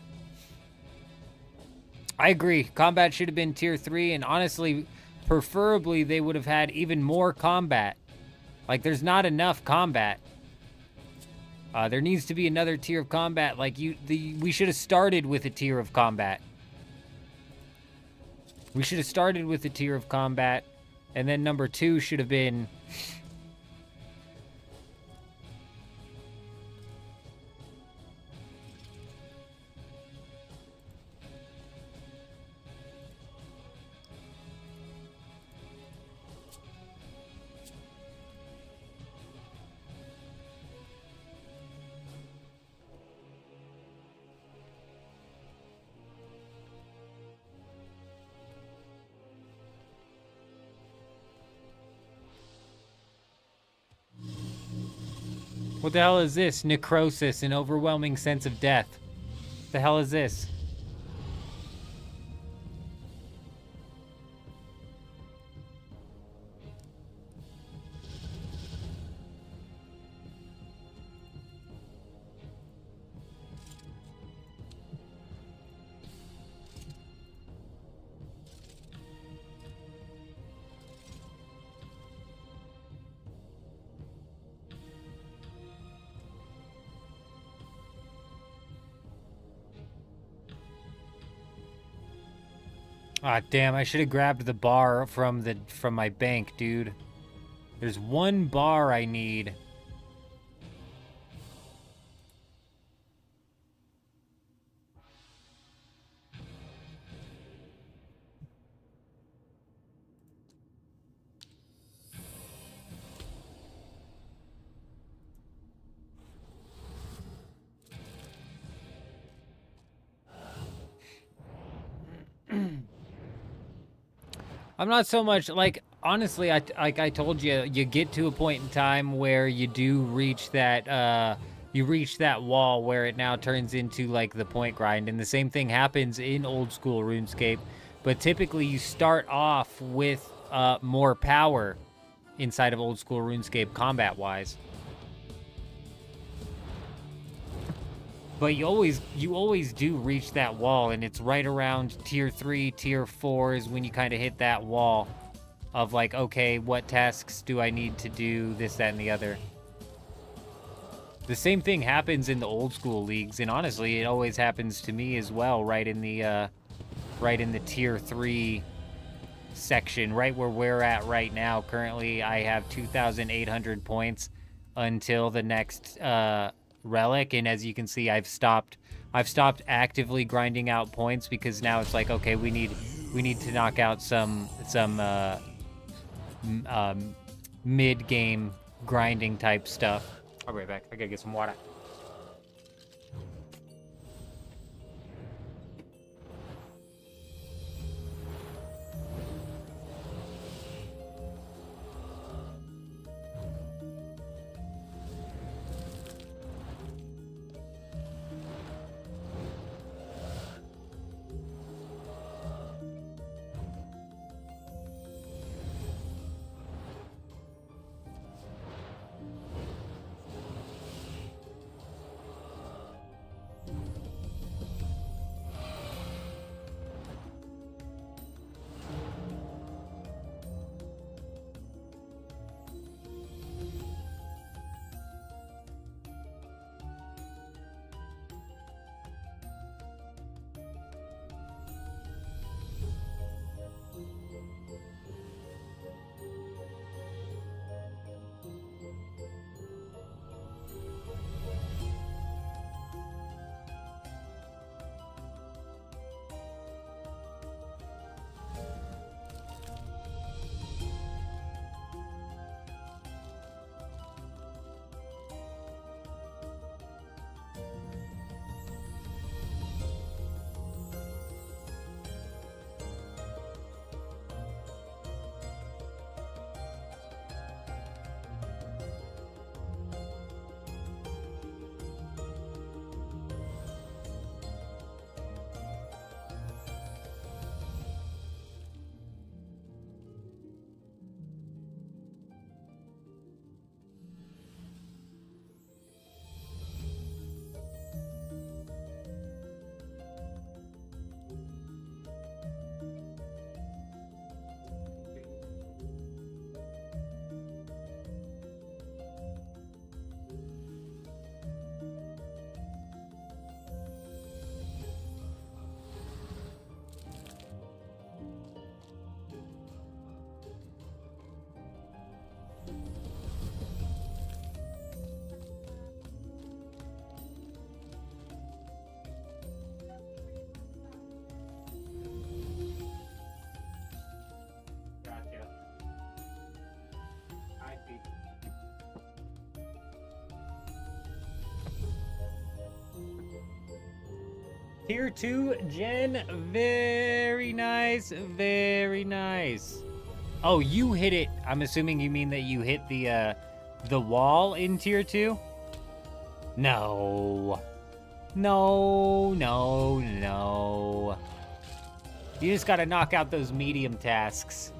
I agree. Combat should have been tier 3, and honestly, preferably they would have had even more combat. Like, there's not enough combat. There needs to be another tier of combat. Like, we should have started with a tier of combat. We should have started with a tier of combat, and then number 2 should have been... What the hell is this? Necrosis, an overwhelming sense of death. What the hell is this? Ah, damn, I should have grabbed the bar from my bank, dude. There's one bar I need. I'm not so much like, honestly, like I told you, you get to a point in time where you do reach that wall where it now turns into like the point grind, and the same thing happens in old school RuneScape, but typically you start off with more power inside of old school RuneScape combat wise. But you always do reach that wall, and it's right around tier 3, tier 4 is when you kind of hit that wall of like, okay, what tasks do I need to do, this, that, and the other. The same thing happens in the old school leagues, and honestly, it always happens to me as well, right in the tier 3 section, right where we're at right now. Currently, I have 2,800 points until the next relic, and as you can see, I've stopped actively grinding out points because now it's like, okay, we need to knock out some mid-game grinding type stuff. I'll be right back. I gotta get some water. Tier 2 gen, very nice, very nice. Oh, you hit it. I'm assuming you mean that you hit the wall in tier 2? No. No, no, no. You just gotta knock out those medium tasks.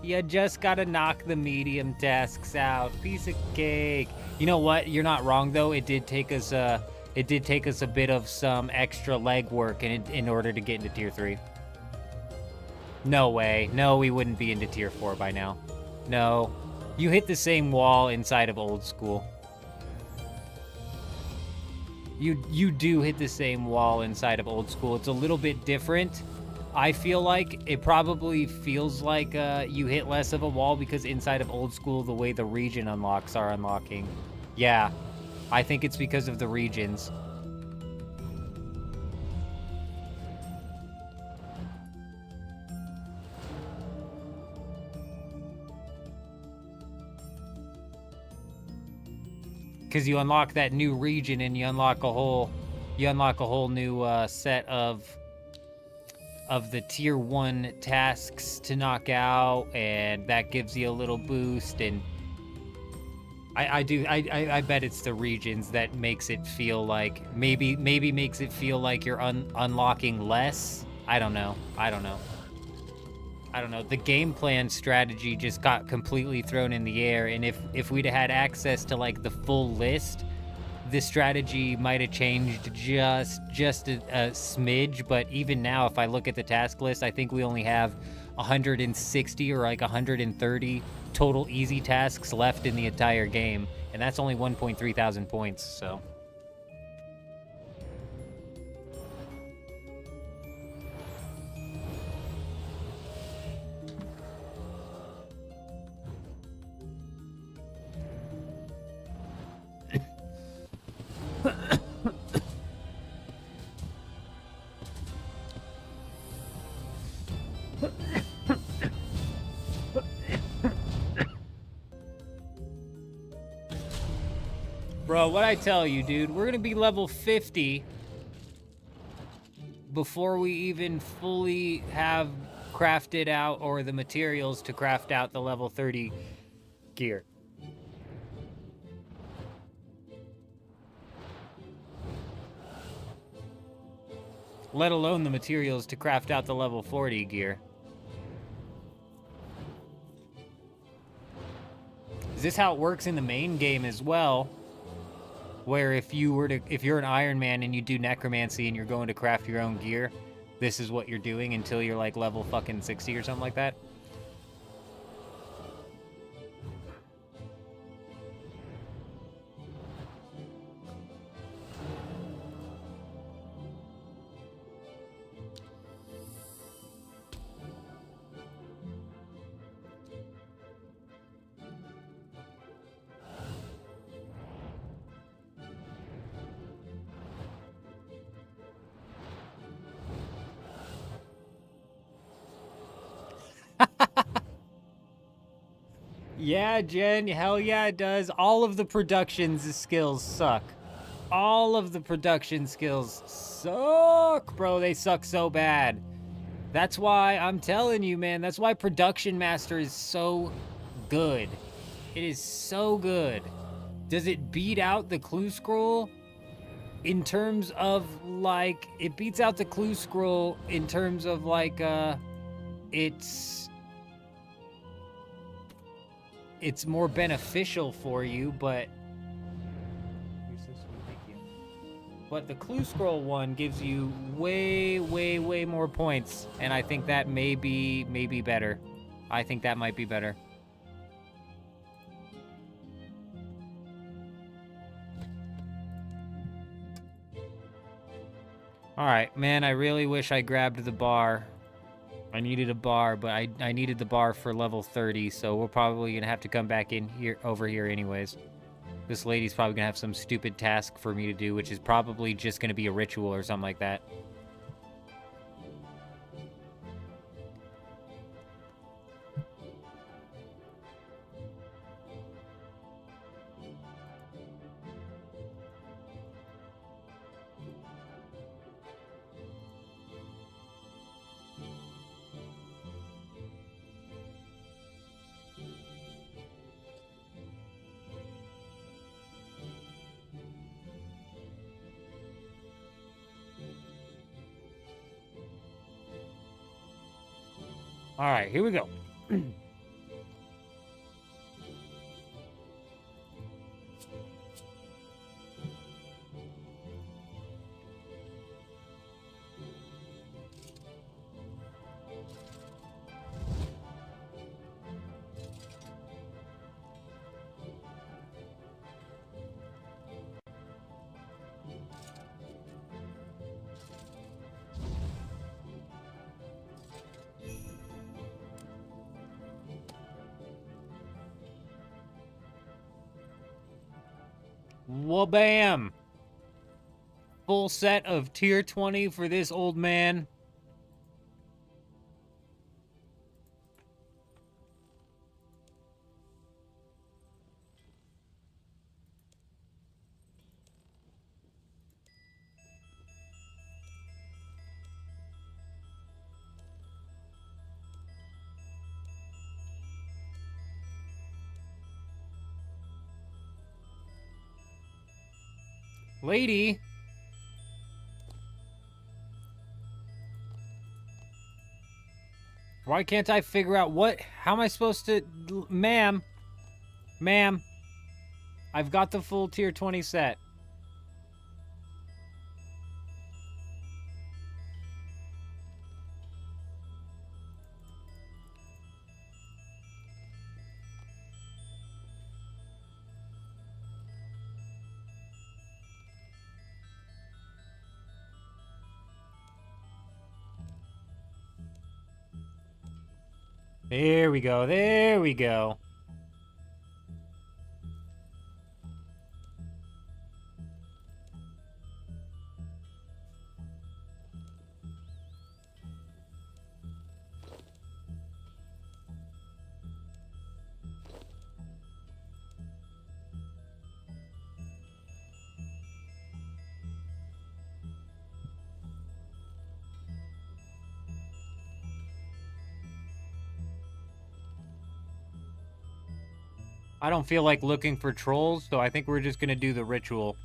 You just gotta knock the medium tasks out. Piece of cake. You know what? You're not wrong though. It did take us a bit of some extra legwork in order to get into tier 3. No way. No, we wouldn't be into tier 4 by now. No. You hit the same wall inside of old school. You do hit the same wall inside of old school. It's a little bit different, I feel like it probably feels like you hit less of a wall because inside of old school, the way the region unlocks are unlocking. Yeah, I think it's because of the regions. Because you unlock that new region and you unlock a whole new set of the tier 1 tasks to knock out, and that gives you a little boost. And I bet it's the regions that makes it feel like maybe makes it feel like you're unlocking less. I don't know. The game plan strategy just got completely thrown in the air, and if we'd had access to like the full list, the strategy might have changed just a smidge. But even now, if I look at the task list, I think we only have 160 or like 130 total easy tasks left in the entire game, and that's only 1.3 thousand points, so. Bro, what I tell you, dude, we're gonna be level 50 before we even fully have crafted out or the materials to craft out the level 30 gear. Let alone the materials to craft out the level 40 gear. Is this how it works in the main game as well? Where if you're an Iron Man and you do necromancy and you're going to craft your own gear, this is what you're doing until you're like level fucking 60 or something like that? Yeah, Jen, hell yeah it does. All of the production's skills suck. All of the production skills suck, bro. They suck so bad. That's why I'm telling you, man. That's why Production Master is so good. It is so good. Does it beat out the Clue Scroll? In terms of, like, it beats out the Clue Scroll in terms of, like, it's more beneficial for you, but the Clue Scroll one gives you way more points, and I think that may be better. I think that might be better. All right, man, I really wish I grabbed the bar. I needed a bar, but I needed the bar for level 30, so we're probably gonna have to come back in here over here anyways. This lady's probably gonna have some stupid task for me to do, which is probably just gonna be a ritual or something like that. All right, here we go. Wabam! Full set of tier 20 for this old man. Lady. Why can't I figure out how am I supposed to, ma'am, I've got the full tier 20 set. There we go, there we go. I don't feel like looking for trolls, so I think we're just gonna do the ritual.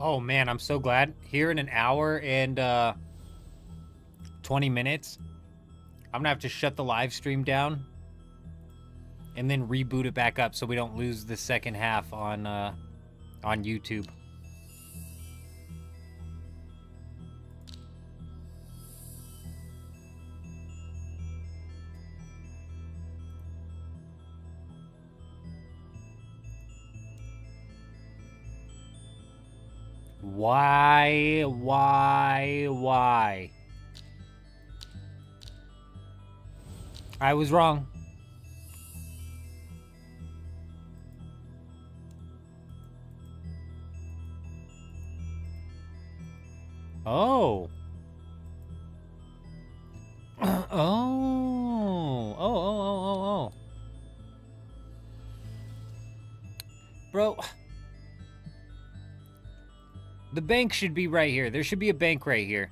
Oh man, I'm so glad. Here in an hour and 20 minutes, I'm gonna have to shut the live stream down and then reboot it back up so we don't lose the second half on YouTube. Why? I was wrong. Oh. Oh. Bro. The bank should be right here. There should be a bank right here.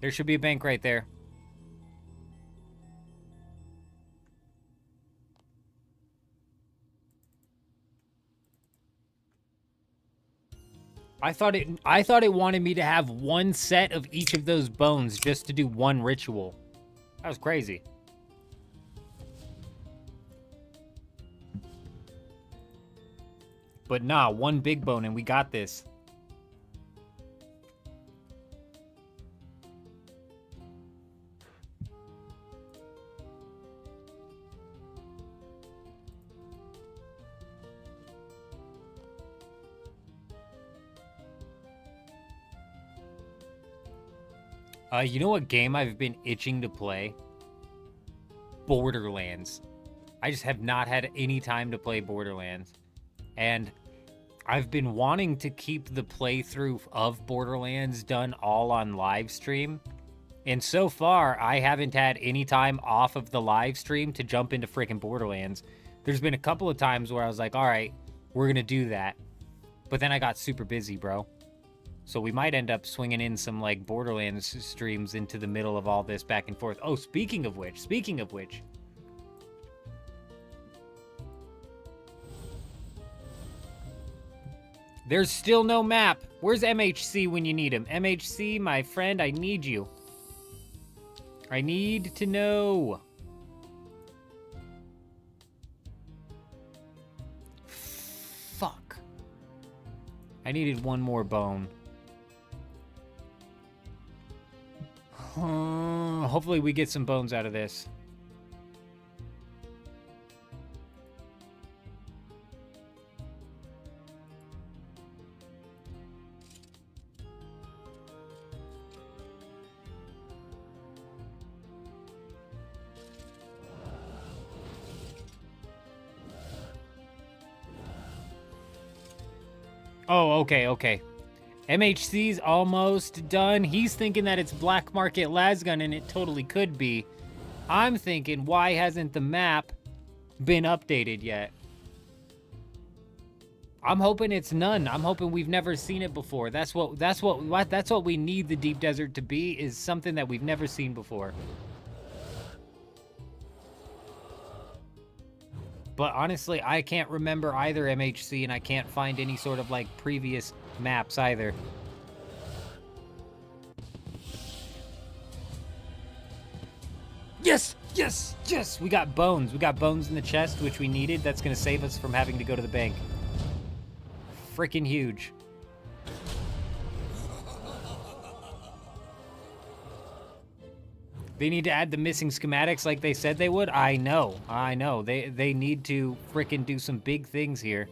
There should be a bank right there. I thought it wanted me to have one set of each of those bones just to do one ritual. That was crazy. But nah, one big bone and we got this. You know what game I've been itching to play? Borderlands. I just have not had any time to play Borderlands. And I've been wanting to keep the playthrough of Borderlands done all on live stream. And so far, I haven't had any time off of the live stream to jump into freaking Borderlands. There's been a couple of times where I was like, all right, we're going to do that. But then I got super busy, bro. So we might end up swinging in some like Borderlands streams into the middle of all this back and forth. Oh, speaking of which. There's still no map. Where's MHC when you need him? MHC, my friend, I need you. I need to know. Fuck. I needed one more bone. Hopefully we get some bones out of this. Oh, okay. MHC's almost done. He's thinking that it's Black Market Lasgun, and it totally could be. I'm thinking, why hasn't the map been updated yet? I'm hoping it's none. I'm hoping we've never seen it before. That's what we need the Deep Desert to be, is something that we've never seen before. But honestly, I can't remember either MHC, and I can't find any sort of like previous maps either. Yes! We got bones. We got bones in the chest, which we needed. That's gonna save us from having to go to the bank. Freaking huge. They need to add the missing schematics like they said they would? I know. They need to frickin' do some big things here.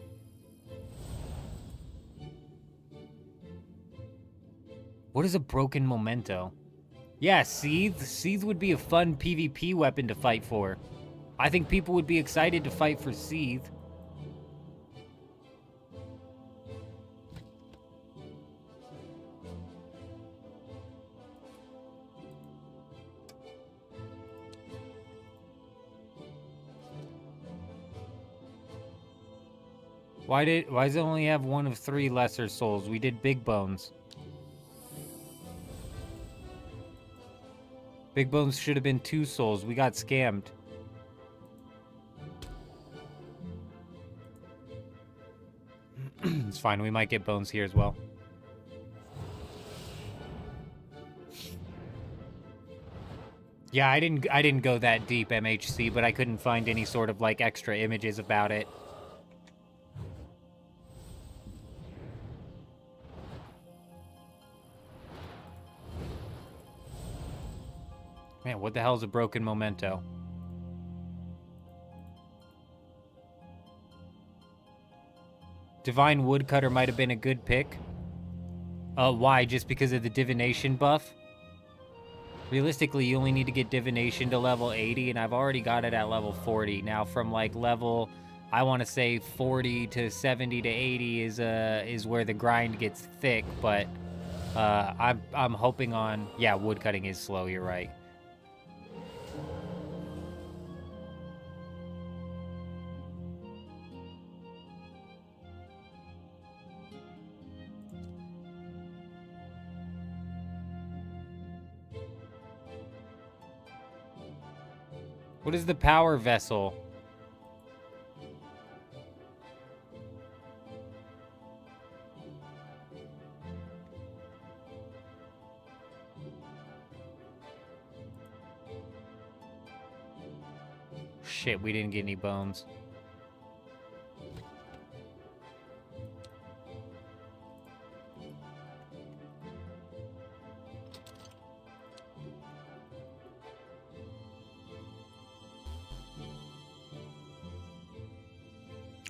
What is a broken memento? Yeah, Seethe. Seethe would be a fun PvP weapon to fight for. I think people would be excited to fight for Seethe. Why does it only have one of 3 lesser souls? We did big bones. Big bones should have been 2 souls. We got scammed. It's fine. We might get bones here as well. Yeah, I didn't go that deep, MHC, but I couldn't find any sort of like extra images about it. Man, what the hell is a broken memento? Divine Woodcutter might have been a good pick. Why? Just because of the divination buff? Realistically, you only need to get divination to level 80, and I've already got it at level 40. Now, from like level, I want to say 40 to 70 to 80 is where the grind gets thick. But I'm hoping on, yeah, woodcutting is slow. You're right. What is the power vessel? Shit, we didn't get any bones.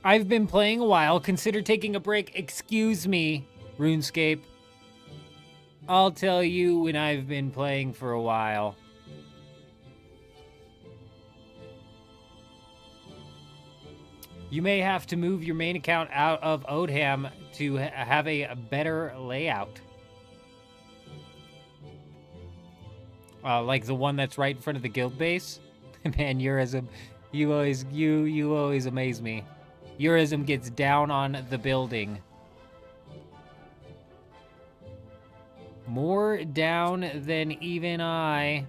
I've been playing a while. Consider taking a break. Excuse me, RuneScape. I'll tell you when I've been playing for a while. You may have to move your main account out of Odham to have a better layout. Like the one that's right in front of the guild base. Man, Eurism, you always amaze me. Eurism gets down on the building. More down than even I.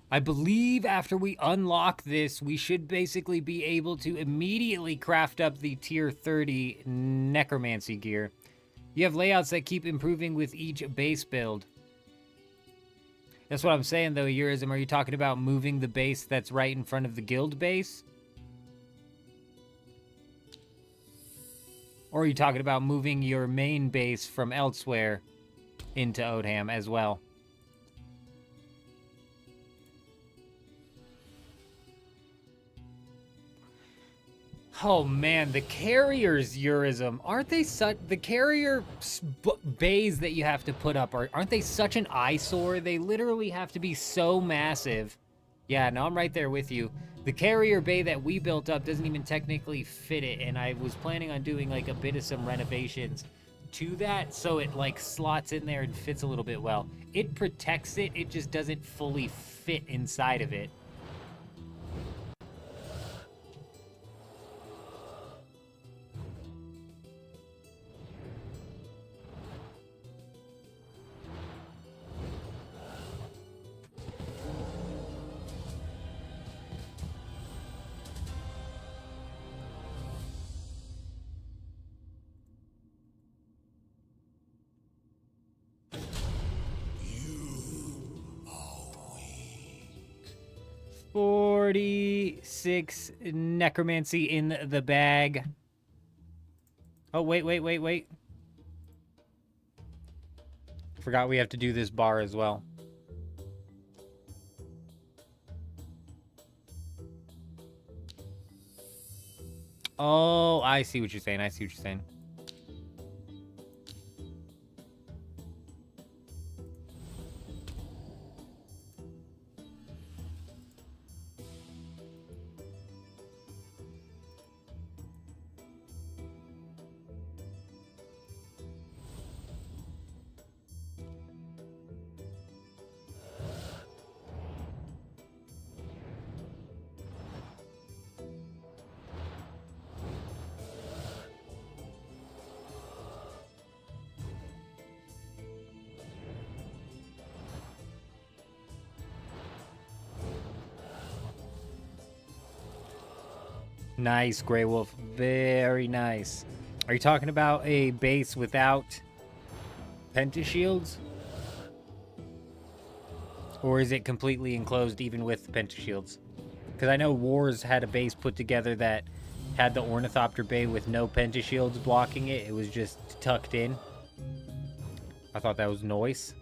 I believe after we unlock this, we should basically be able to immediately craft up the tier 30 necromancy gear. You have layouts that keep improving with each base build. That's what I'm saying, though, Eurism. Are you talking about moving the base that's right in front of the guild base? Or are you talking about moving your main base from elsewhere into Odham as well? Oh man, the carriers, Eurism, aren't they such... The carrier bays that you have to put up, aren't they such an eyesore? They literally have to be so massive. Yeah, no, I'm right there with you. The carrier bay that we built up doesn't even technically fit it, and I was planning on doing like a bit of some renovations to that so it like slots in there and fits a little bit well. It protects it, it just doesn't fully fit inside of it. You are weak. 46 necromancy in the bag. Oh, wait. Forgot we have to do this bar as well. Oh, I see what you're saying. Nice, Grey Wolf. Very nice. Are you talking about a base without pentashields? Or is it completely enclosed even with pentashields? Because I know Wars had a base put together that had the Ornithopter Bay with no pentashields blocking it. It was just tucked in. I thought that was nice.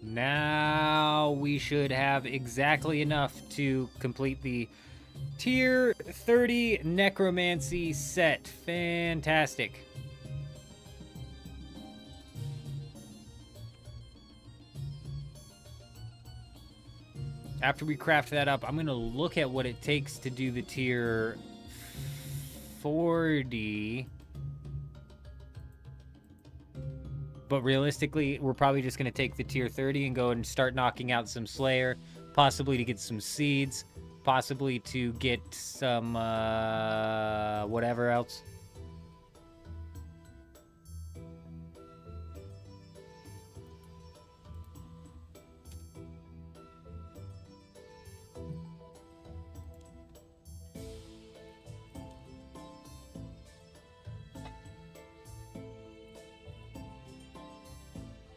Now we should have exactly enough to complete the tier 30 necromancy set. Fantastic. After we craft that up, I'm going to look at what it takes to do the tier 40. But realistically, we're probably just going to take the tier 30 and go and start knocking out some Slayer, possibly to get some seeds, possibly to get some whatever else.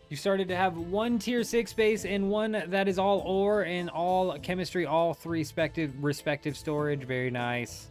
You started to have one tier 6 base and one that is all ore and all chemistry, all three respective storage. Very nice.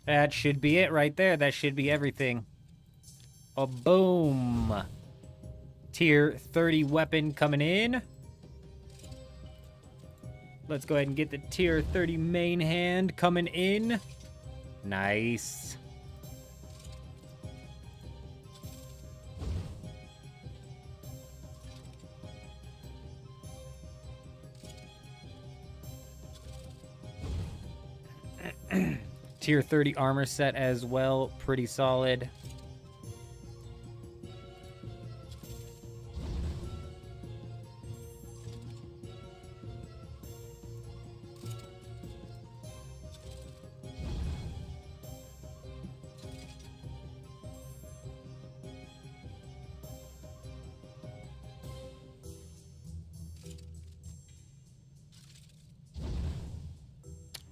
That should be it right there. That should be everything. Oh, boom. Tier 30 weapon coming in. Let's go ahead and get the tier 30 main hand coming in. Nice. Tier 30 armor set as well. Pretty solid.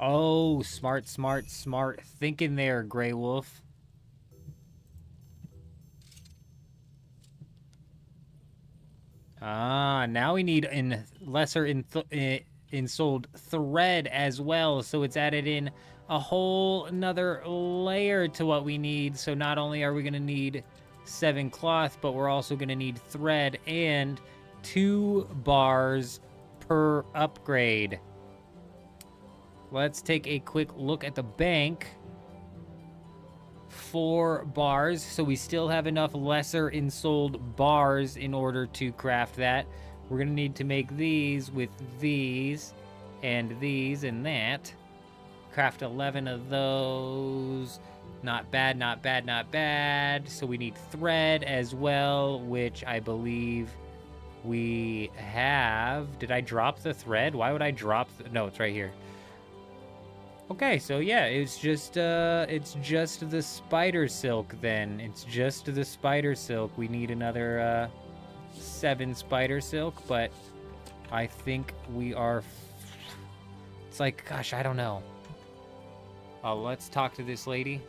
Oh, smart, smart, smart thinking there, Grey Wolf. Ah, now we need ensouled thread as well, so it's added in a whole another layer to what we need. So not only are we going to need 7 cloth, but we're also going to need thread and 2 bars per upgrade. Let's take a quick look at the bank. 4 bars, so we still have enough lesser ensouled bars in order to craft that. We're gonna need to make these with these and that. Craft 11 of those. Not bad, not bad, not bad. So we need thread as well, which I believe we have. Did I drop the thread? Why would I drop no, it's right here. Okay, so yeah, it's just the spider silk then. It's just the spider silk. We need another 7 spider silk, but I think we are it's like, gosh, I don't know. Let's talk to this lady.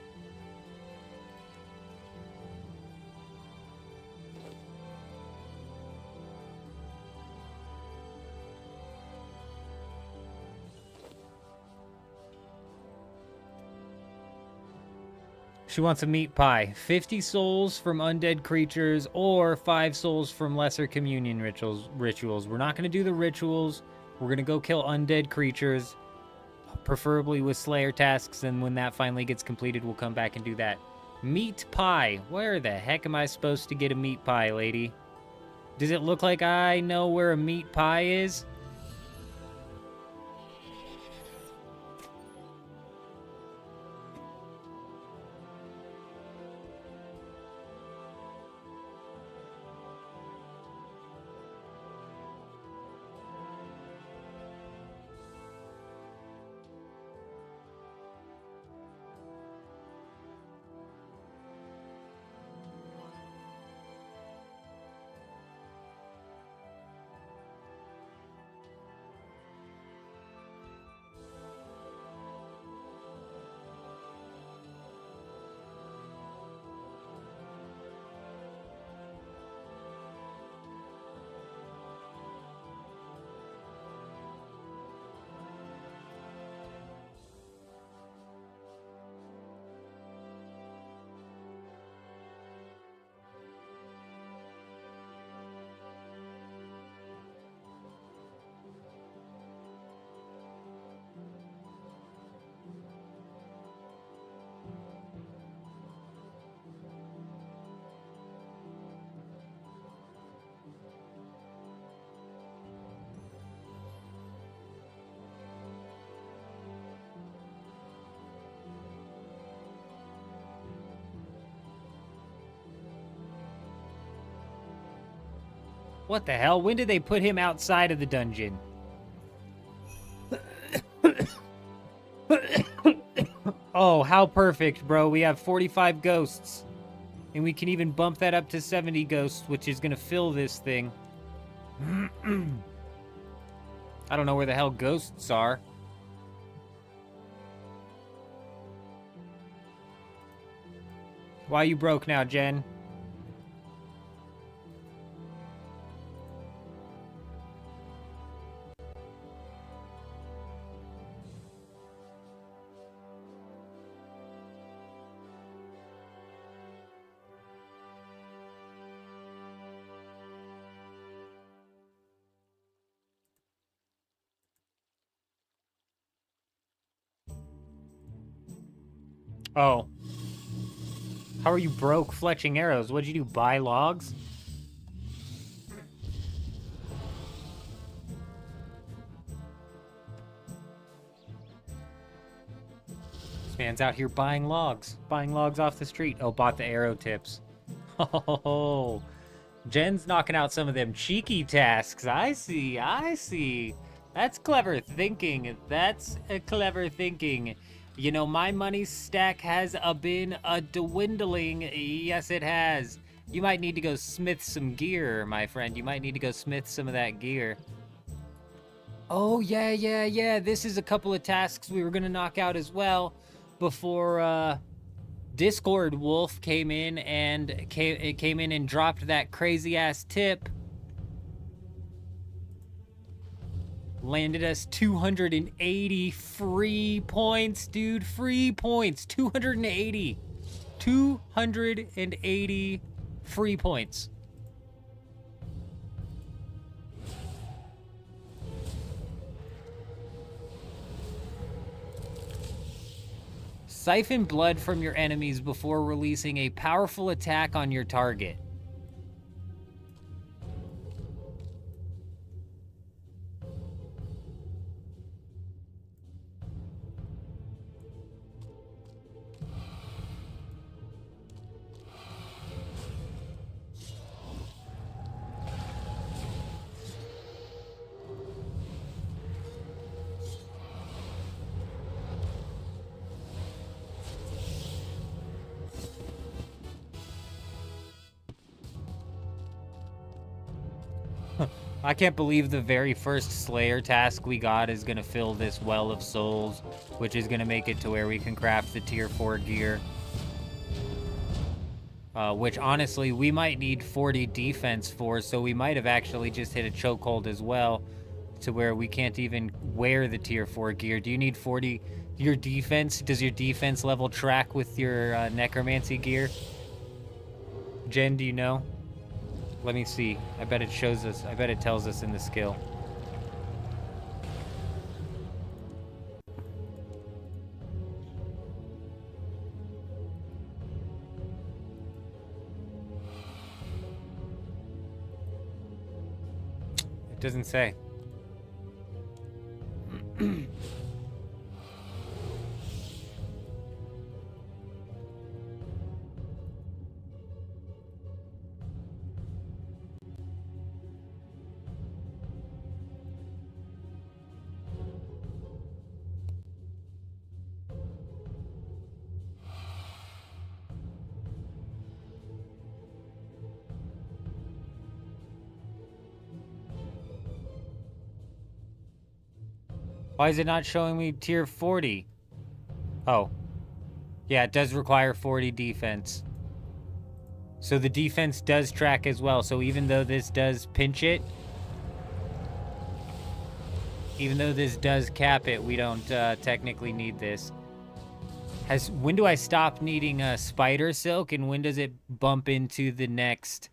She wants a meat pie. 50 souls from undead creatures or 5 souls from lesser communion rituals. We're not going to do the rituals. We're going to go kill undead creatures, preferably with slayer tasks, and when that finally gets completed, we'll come back and do that. Meat pie. Where the heck am I supposed to get a meat pie, lady? Does it look like I know where a meat pie is? What the hell? When did they put him outside of the dungeon? Oh, how perfect, bro. We have 45 ghosts. And we can even bump that up to 70 ghosts, which is going to fill this thing. I don't know where the hell ghosts are. Why you broke now, Jen? Oh. How are you broke fletching arrows? What'd you do, buy logs? This man's out here buying logs off the street. Oh, bought the arrow tips. Oh, Jen's knocking out some of them cheeky tasks. I see. That's clever thinking. That's a clever thinking. You know, my money stack has been dwindling. Yes, it has. You might need to go smith some gear, my friend. You might need to go smith some of that gear. Oh, yeah. This is a couple of tasks we were going to knock out as well before Discord Wolf came in and dropped that crazy-ass tip. Landed us 280 free points, dude. Free points. 280. 280 free points. Siphon blood from your enemies before releasing a powerful attack on your target. I can't believe the very first Slayer task we got is going to fill this Well of Souls, which is going to make it to where we can craft the tier 4 gear. Which, honestly, we might need 40 defense for, so we might have actually just hit a chokehold as well, to where we can't even wear the tier 4 gear. Do you need 40... Your defense? Does your defense level track with your necromancy gear? Jen, do you know? Let me see. I bet it shows us. I bet it tells us in the skill. It doesn't say. Why is it not showing me tier 40? Oh. Yeah, it does require 40 defense. So the defense does track as well. So even though this does pinch it, even though this does cap it, we don't technically need this. When do I stop needing spider silk, and when does it bump into the next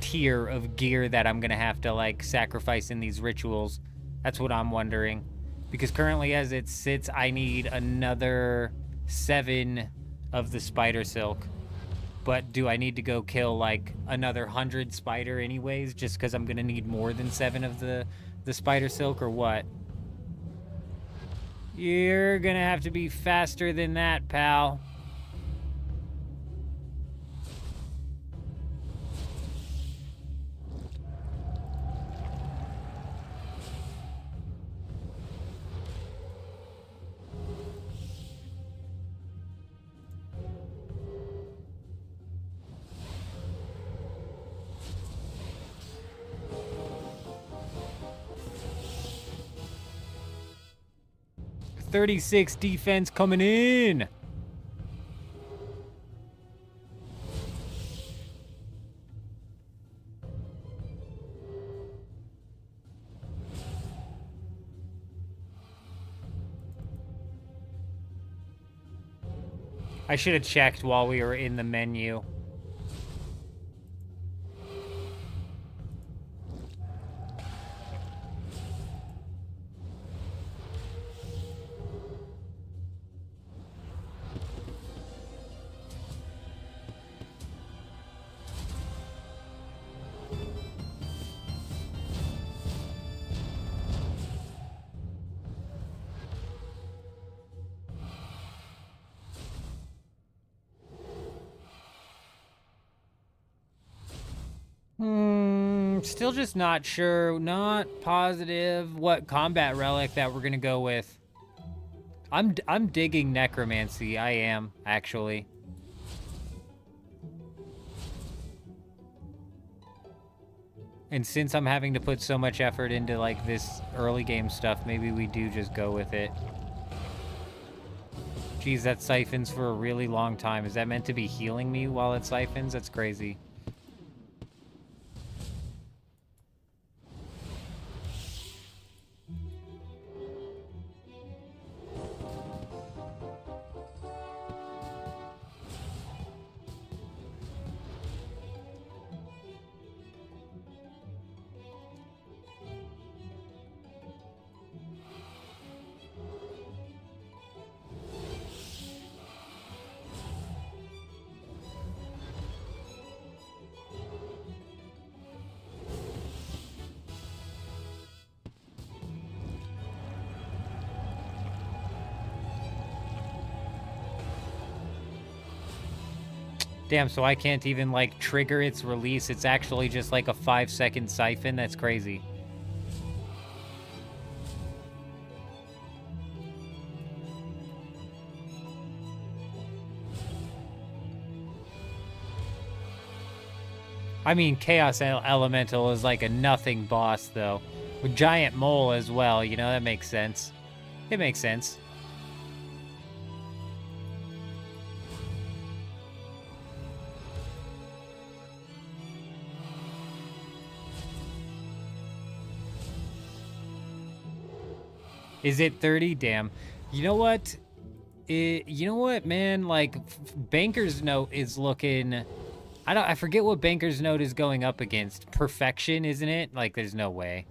tier of gear that I'm gonna have to like sacrifice in these rituals? That's what I'm wondering, because currently as it sits I need another 7 of the spider silk, but do I need to go kill like another 100 spider anyways just because I'm gonna need more than 7 of the spider silk, or what? You're gonna have to be faster than that, pal. .36 defense coming in. I should have checked while we were in the menu. Still just not sure, not positive what combat relic that we're gonna go with. I'm digging necromancy. I am, actually. And since I'm having to put so much effort into like this early game stuff, maybe we do just go with it. Geez, that siphons for a really long time. Is that meant to be healing me while it siphons? That's crazy. Damn, so I can't even, like, trigger its release. It's actually just, like, a 5-second siphon? That's crazy. I mean, Chaos Elemental is, like, a nothing boss, though. With Giant Mole as well, you know? That makes sense. It makes sense. Is it 30? Damn. You know what? You know what, man? Like, Banker's Note is looking... I forget what Banker's Note is going up against. Perfection, isn't it? Like, there's no way.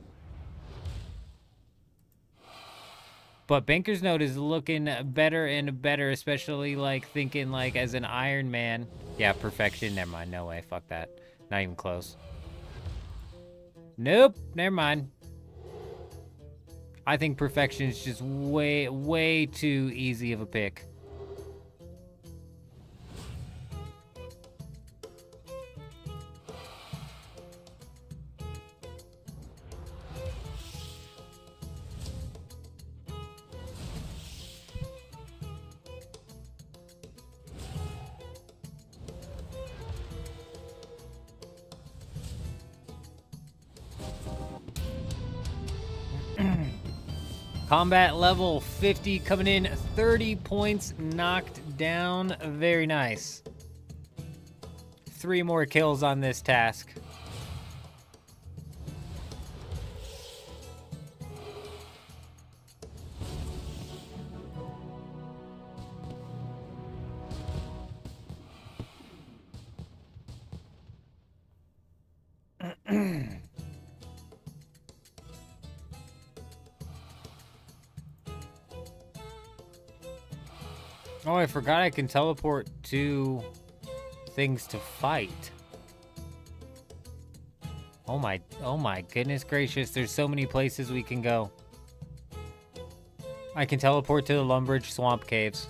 But Banker's Note is looking better and better, especially, like, thinking, like, as an Iron Man. Yeah, Perfection. Never mind. No way. Fuck that. Not even close. Nope. Never mind. I think Perfection is just way, way too easy of a pick. Combat level 50 coming in, 30 points knocked down. Very nice. 3 more kills on this task. Oh, I forgot I can teleport to things to fight. Oh my goodness gracious, there's so many places we can go. I can teleport to the Lumbridge Swamp Caves.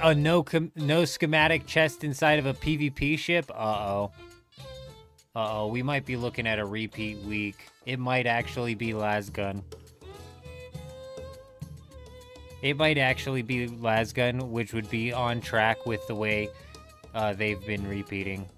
A no schematic chest inside of a PvP ship? Uh-oh. Uh-oh, we might be looking at a repeat week. It might actually be Lasgun. It might actually be Lasgun, which would be on track with the way they've been repeating.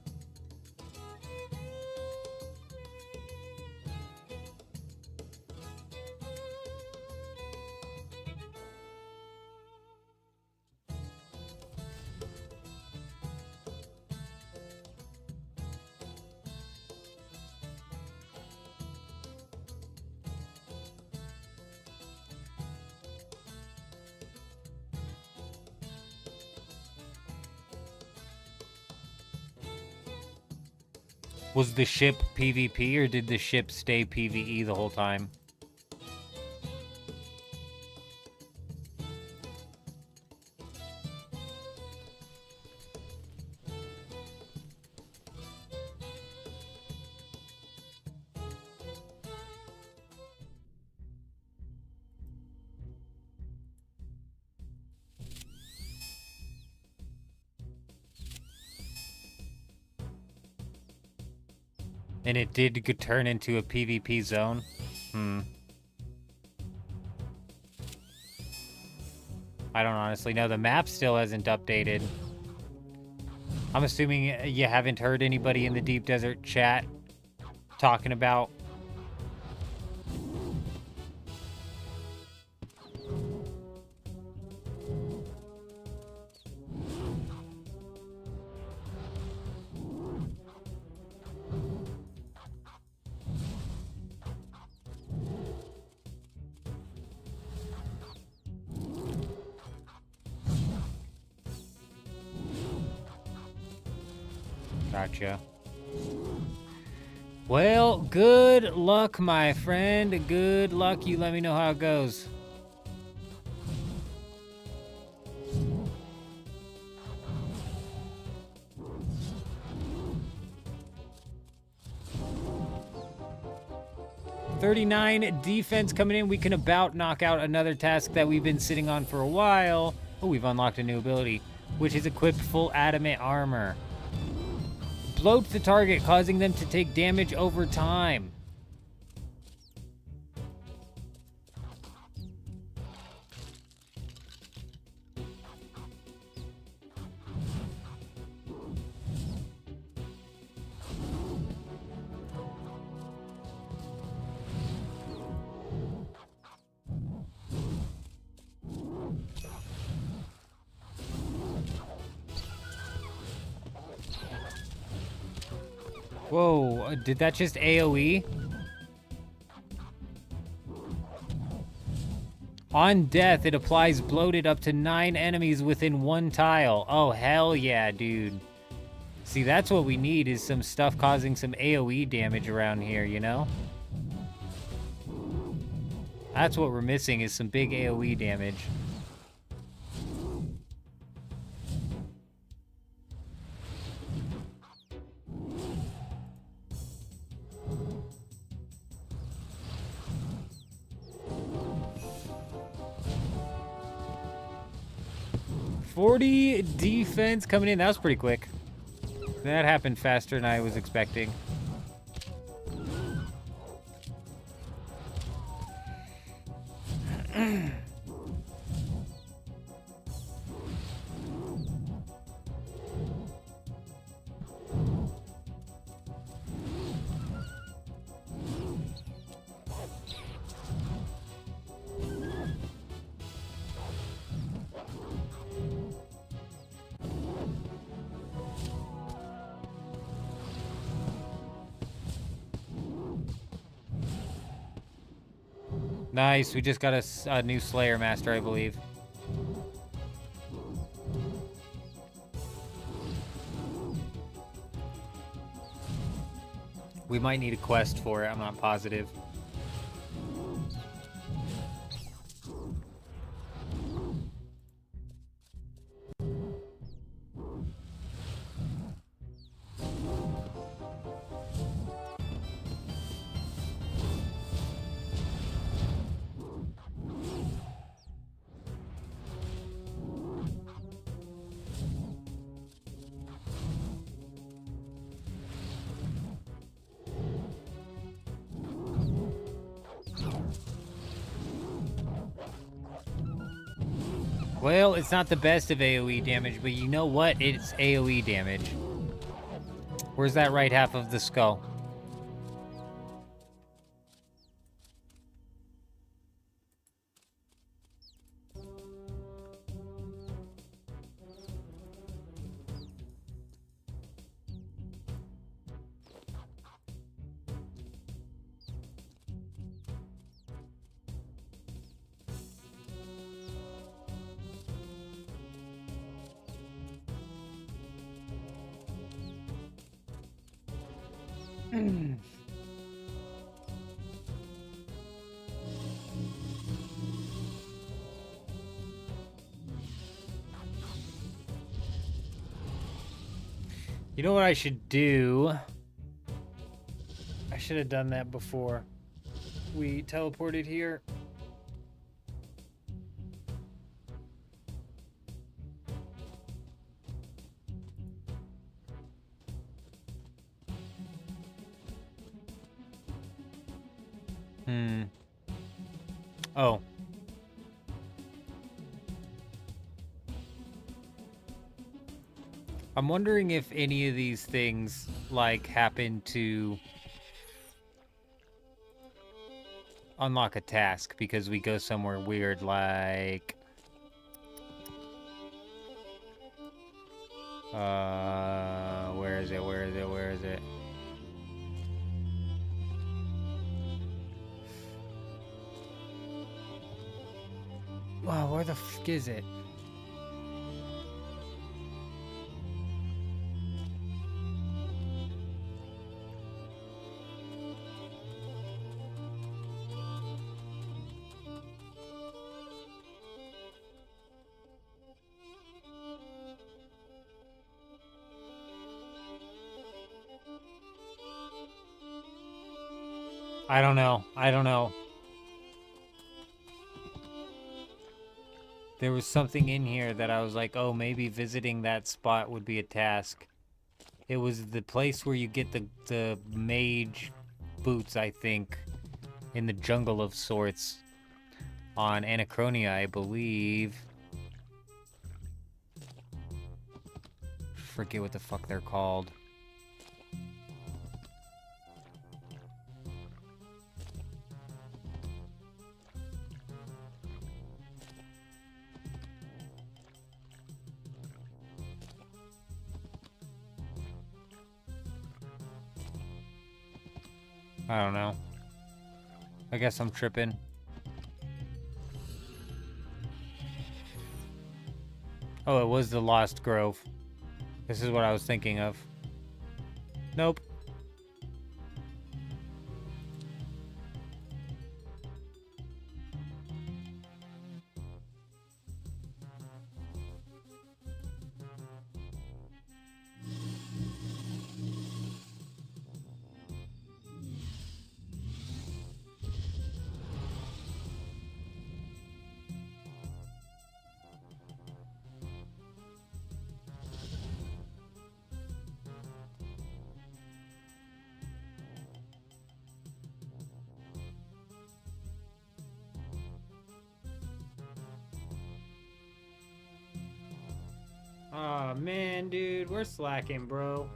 Was the ship PvP or did the ship stay PvE the whole time? And it did turn into a PvP zone? I don't honestly know. The map still hasn't updated. I'm assuming you haven't heard anybody in the Deep Desert chat talking about... Gotcha. Well, good luck, my friend. Good luck. You let me know how it goes. $39 defense coming in. We can about knock out another task that we've been sitting on for a while. Oh, we've unlocked a new ability, which is equipped full adamant armor. Bloat the target, causing them to take damage over time. Whoa, did that just AoE? On death, it applies bloated up to 9 enemies within 1 tile. Oh, hell yeah, dude. See, that's what we need, is some stuff causing some AoE damage around here, you know? That's what we're missing, is some big AoE damage. $40 defense coming in. That was pretty quick. That happened faster than I was expecting. Nice, we just got a new Slayer Master, I believe. We might need a quest for it, I'm not positive. Well, it's not the best of AoE damage, but you know what? It's AoE damage. Where's that right half of the skull? You know what I should do? I should have done that before we teleported here. Oh. I'm wondering if any of these things, like, happen to unlock a task because we go somewhere weird, like... where is it? Where is it? Where is it? Wow, where the fuck is it? I don't know. I don't know. There was something in here that I was like, oh, maybe visiting that spot would be a task. It was the place where you get the mage boots, I think, in the jungle of sorts on Anachronia, I believe. Forget what the fuck they're called. I don't know. I guess I'm tripping. Oh, it was the Lost Grove. This is what I was thinking of. Nope. Aw, man, dude, we're slacking, bro.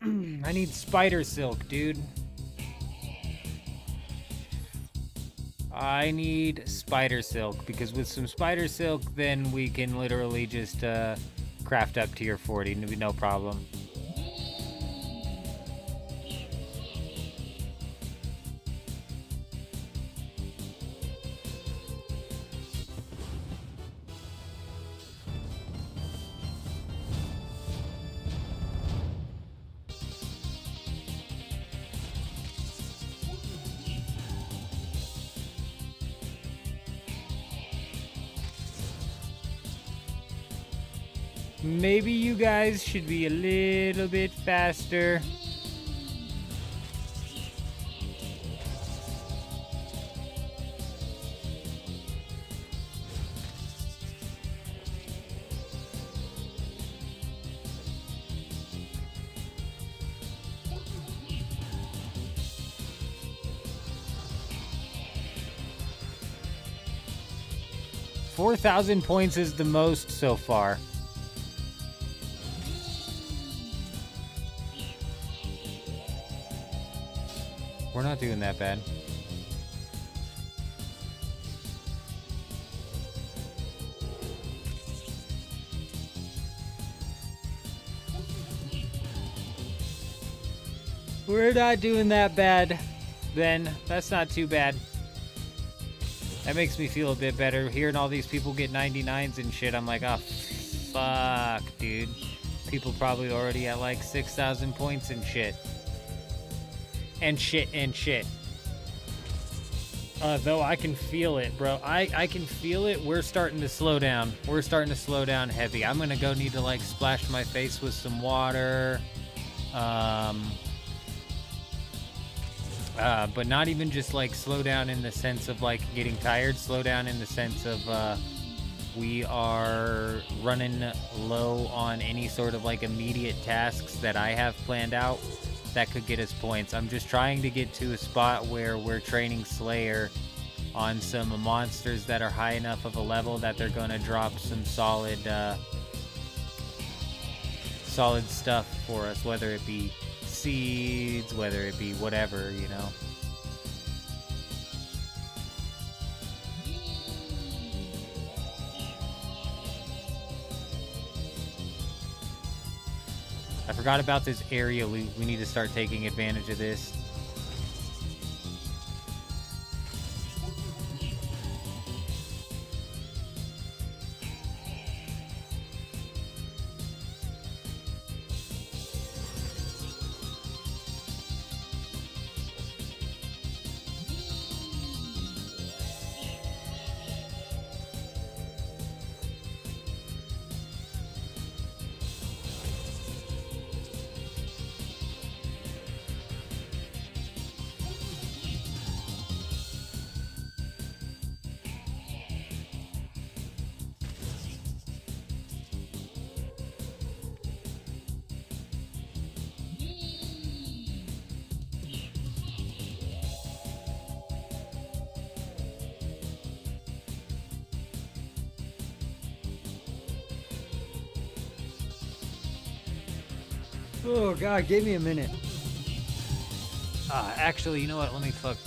I need spider silk, dude. I need spider silk, because with some spider silk, then we can literally just craft up tier 40, no problem. Maybe you guys should be a little bit faster. $4,000 points is the most so far. We're not doing that bad. We're not doing that bad, then. That's not too bad. That makes me feel a bit better. Hearing all these people get 99s and shit, I'm like, oh, fuck, dude. People probably already at like 6,000 points and shit. And shit. Though I can feel it, bro. I can feel it. We're starting to slow down. We're starting to slow down heavy. I'm gonna go need to like splash my face with some water. But not even just like slow down in the sense of like getting tired. Slow down in the sense of we are running low on any sort of like immediate tasks that I have planned out that could get us points. I'm just trying to get to a spot where we're training Slayer on some monsters that are high enough of a level that they're going to drop some solid stuff for us, whether it be seeds, whether it be whatever, you know. I forgot about this area. We need to start taking advantage of this. Oh god, give me a minute. Actually, you know what? Let me start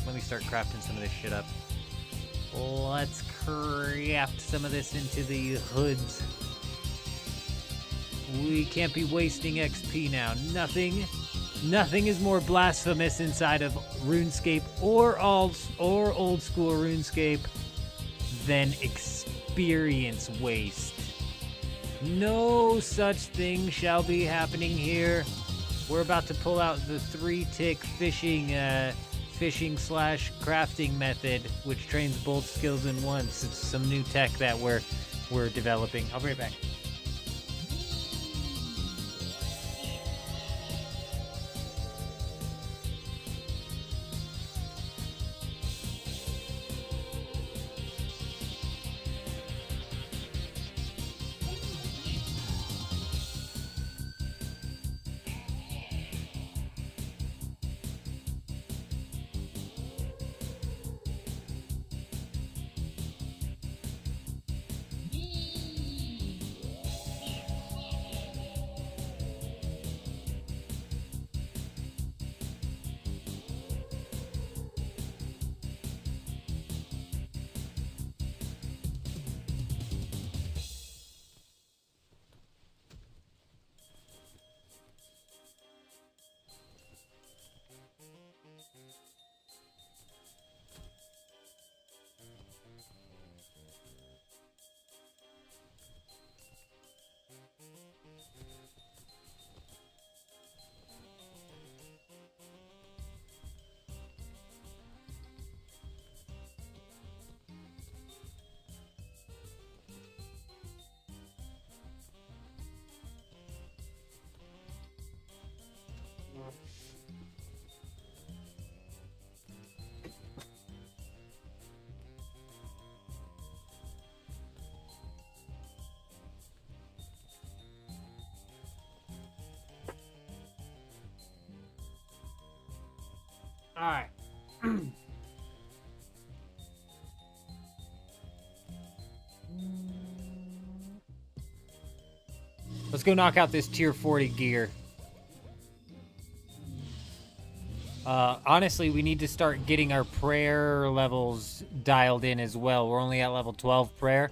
crafting some of this shit up. Let's craft some of this into the hoods. We can't be wasting XP now. Nothing is more blasphemous inside of RuneScape or old school RuneScape than experience waste. No such thing shall be happening here. We're about to pull out the 3-tick fishing / crafting method, which trains both skills in once. It's some new tech that we're developing. I'll be right back. All right. Let's go knock out this tier 40 gear. Honestly, we need to start getting our prayer levels dialed in as well. We're only at level 12 prayer.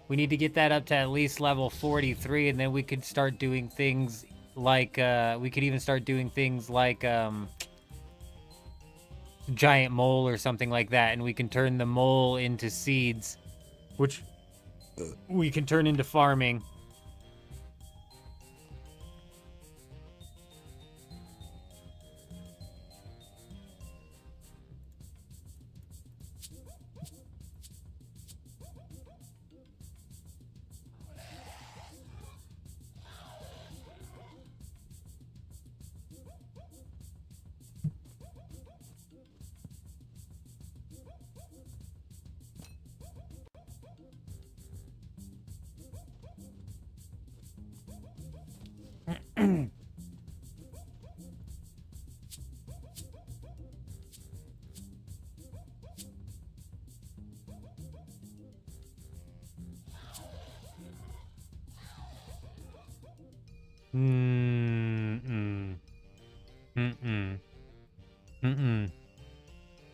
We need to get that up to at least level 43, and then we could start doing things like, giant mole or something like that, and we can turn the mole into seeds, which we can turn into farming.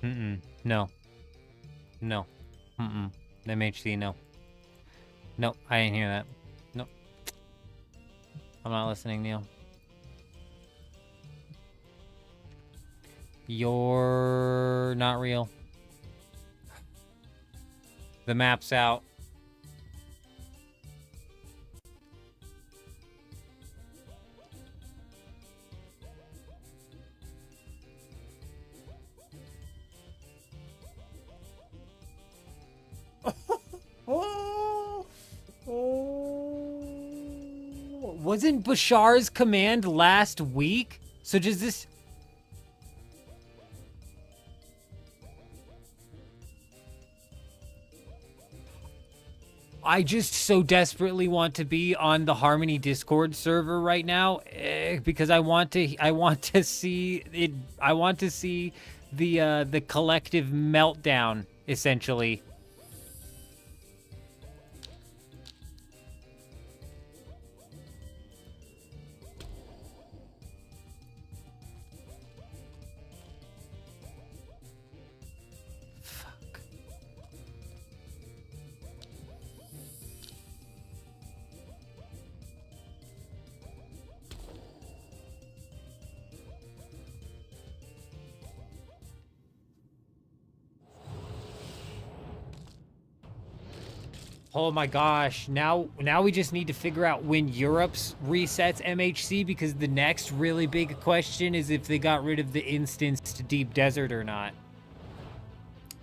No. No. MHC, no. No, I didn't hear that. Nope. I'm not listening, Neil. You're not real. The map's out. Wasn't Bashar's command last week? So does this... I just so desperately want to be on the Harmony Discord server right now because I want to see it. I want to see the collective meltdown, essentially. Oh my gosh, now we just need to figure out when Europe's resets MHC, because the next really big question is if they got rid of the instanced Deep Desert or not.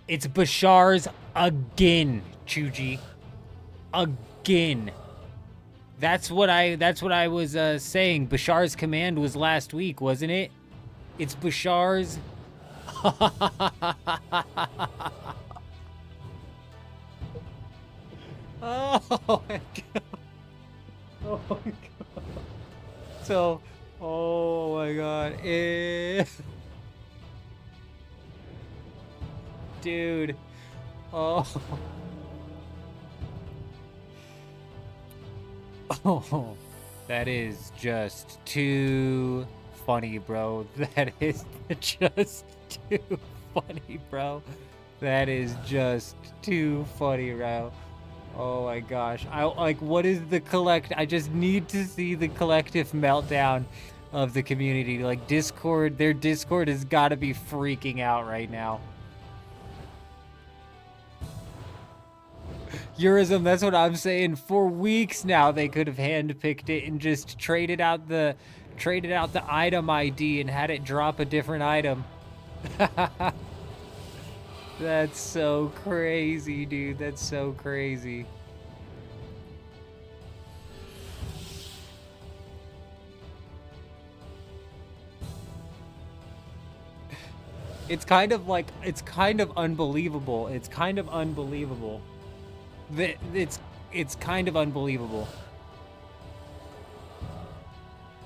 It's Bashar's again, Chuji. Again. That's what I was saying. Bashar's command was last week, wasn't it? It's Bashar's. Oh my god. Oh my god. So, oh my god. Dude. Oh. Oh. That is just too funny, bro. That is just too funny, bro. That is just too funny, bro. Oh my gosh. What is the I just need to see the collective meltdown of the community. Like, Discord, their Discord has got to be freaking out right now. Eurism, that's what I'm saying. For weeks now, they could have handpicked it and just traded out the item ID and had it drop a different item. That's so crazy, dude. That's so crazy. It's kind of unbelievable. It's kind of unbelievable. It's kind of unbelievable.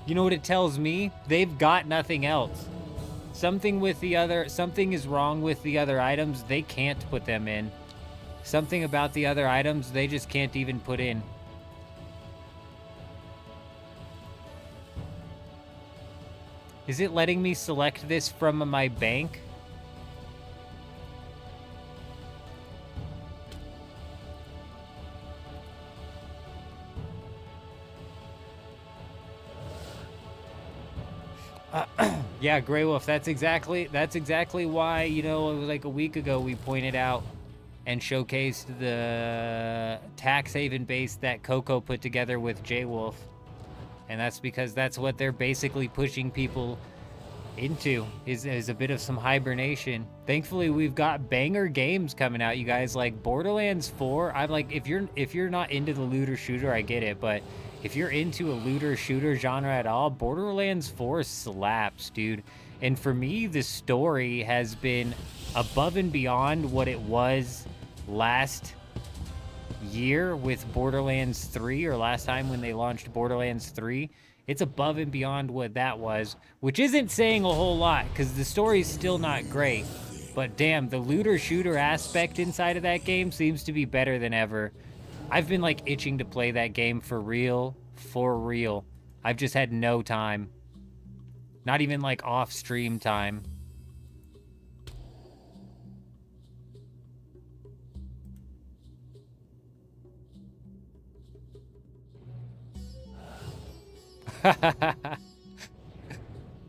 You know what it tells me? They've got nothing else. Something is wrong with the other items. They can't put them in. Something about the other items they just can't even put in. Is it letting me select this from my bank? Yeah, Grey Wolf, that's exactly why, you know, it was like a week ago we pointed out and showcased the tax haven base that Coco put together with J-Wolf. And that's because that's what they're basically pushing people into, is a bit of some hibernation. Thankfully, we've got banger games coming out, you guys, like Borderlands 4. I'm like, if you're not into the looter shooter, I get it, but if you're into a looter shooter genre at all, Borderlands 4 slaps, dude. And for me, the story has been above and beyond what it was last year with Borderlands 3, or last time when they launched Borderlands 3. It's above and beyond what that was, which isn't saying a whole lot because the story's still not great. But damn, the looter shooter aspect inside of that game seems to be better than ever. I've been like itching to play that game for real. I've just had no time. Not even like off stream time.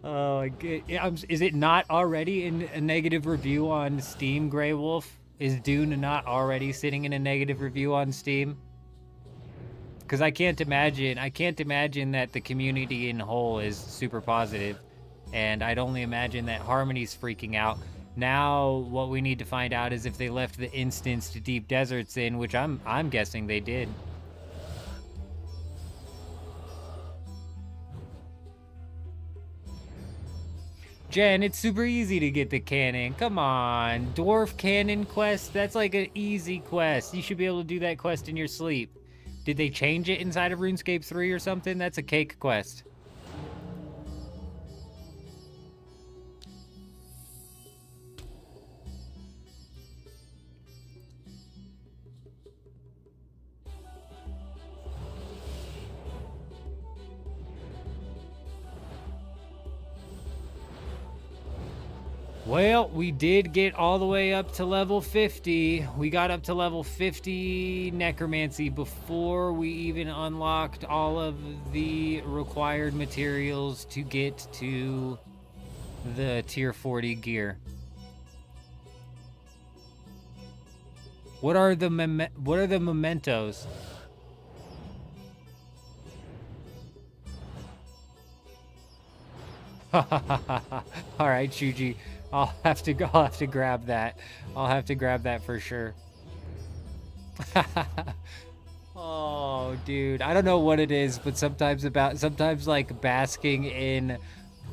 Oh, is it not already in a negative review on Steam, Grey Wolf? Is Dune not already sitting in a negative review on Steam? Because I can't imagine that the community in whole is super positive, and I'd only imagine that Harmony's freaking out. Now, what we need to find out is if they left the instanced deep deserts in, which I'm guessing they did. Jen, it's super easy to get the cannon. Come on, dwarf cannon quest. That's like an easy quest. You should be able to do that quest in your sleep. Did they change it inside of RuneScape 3 or something? That's a cake quest. Well, we did get all the way up to level 50. We got up to level 50 necromancy before we even unlocked all of the required materials to get to the tier 40 gear. What are the mementos? All right, Shuji. I'll have to grab that. I'll have to grab that for sure. Oh, dude. I don't know what it is, but sometimes like basking in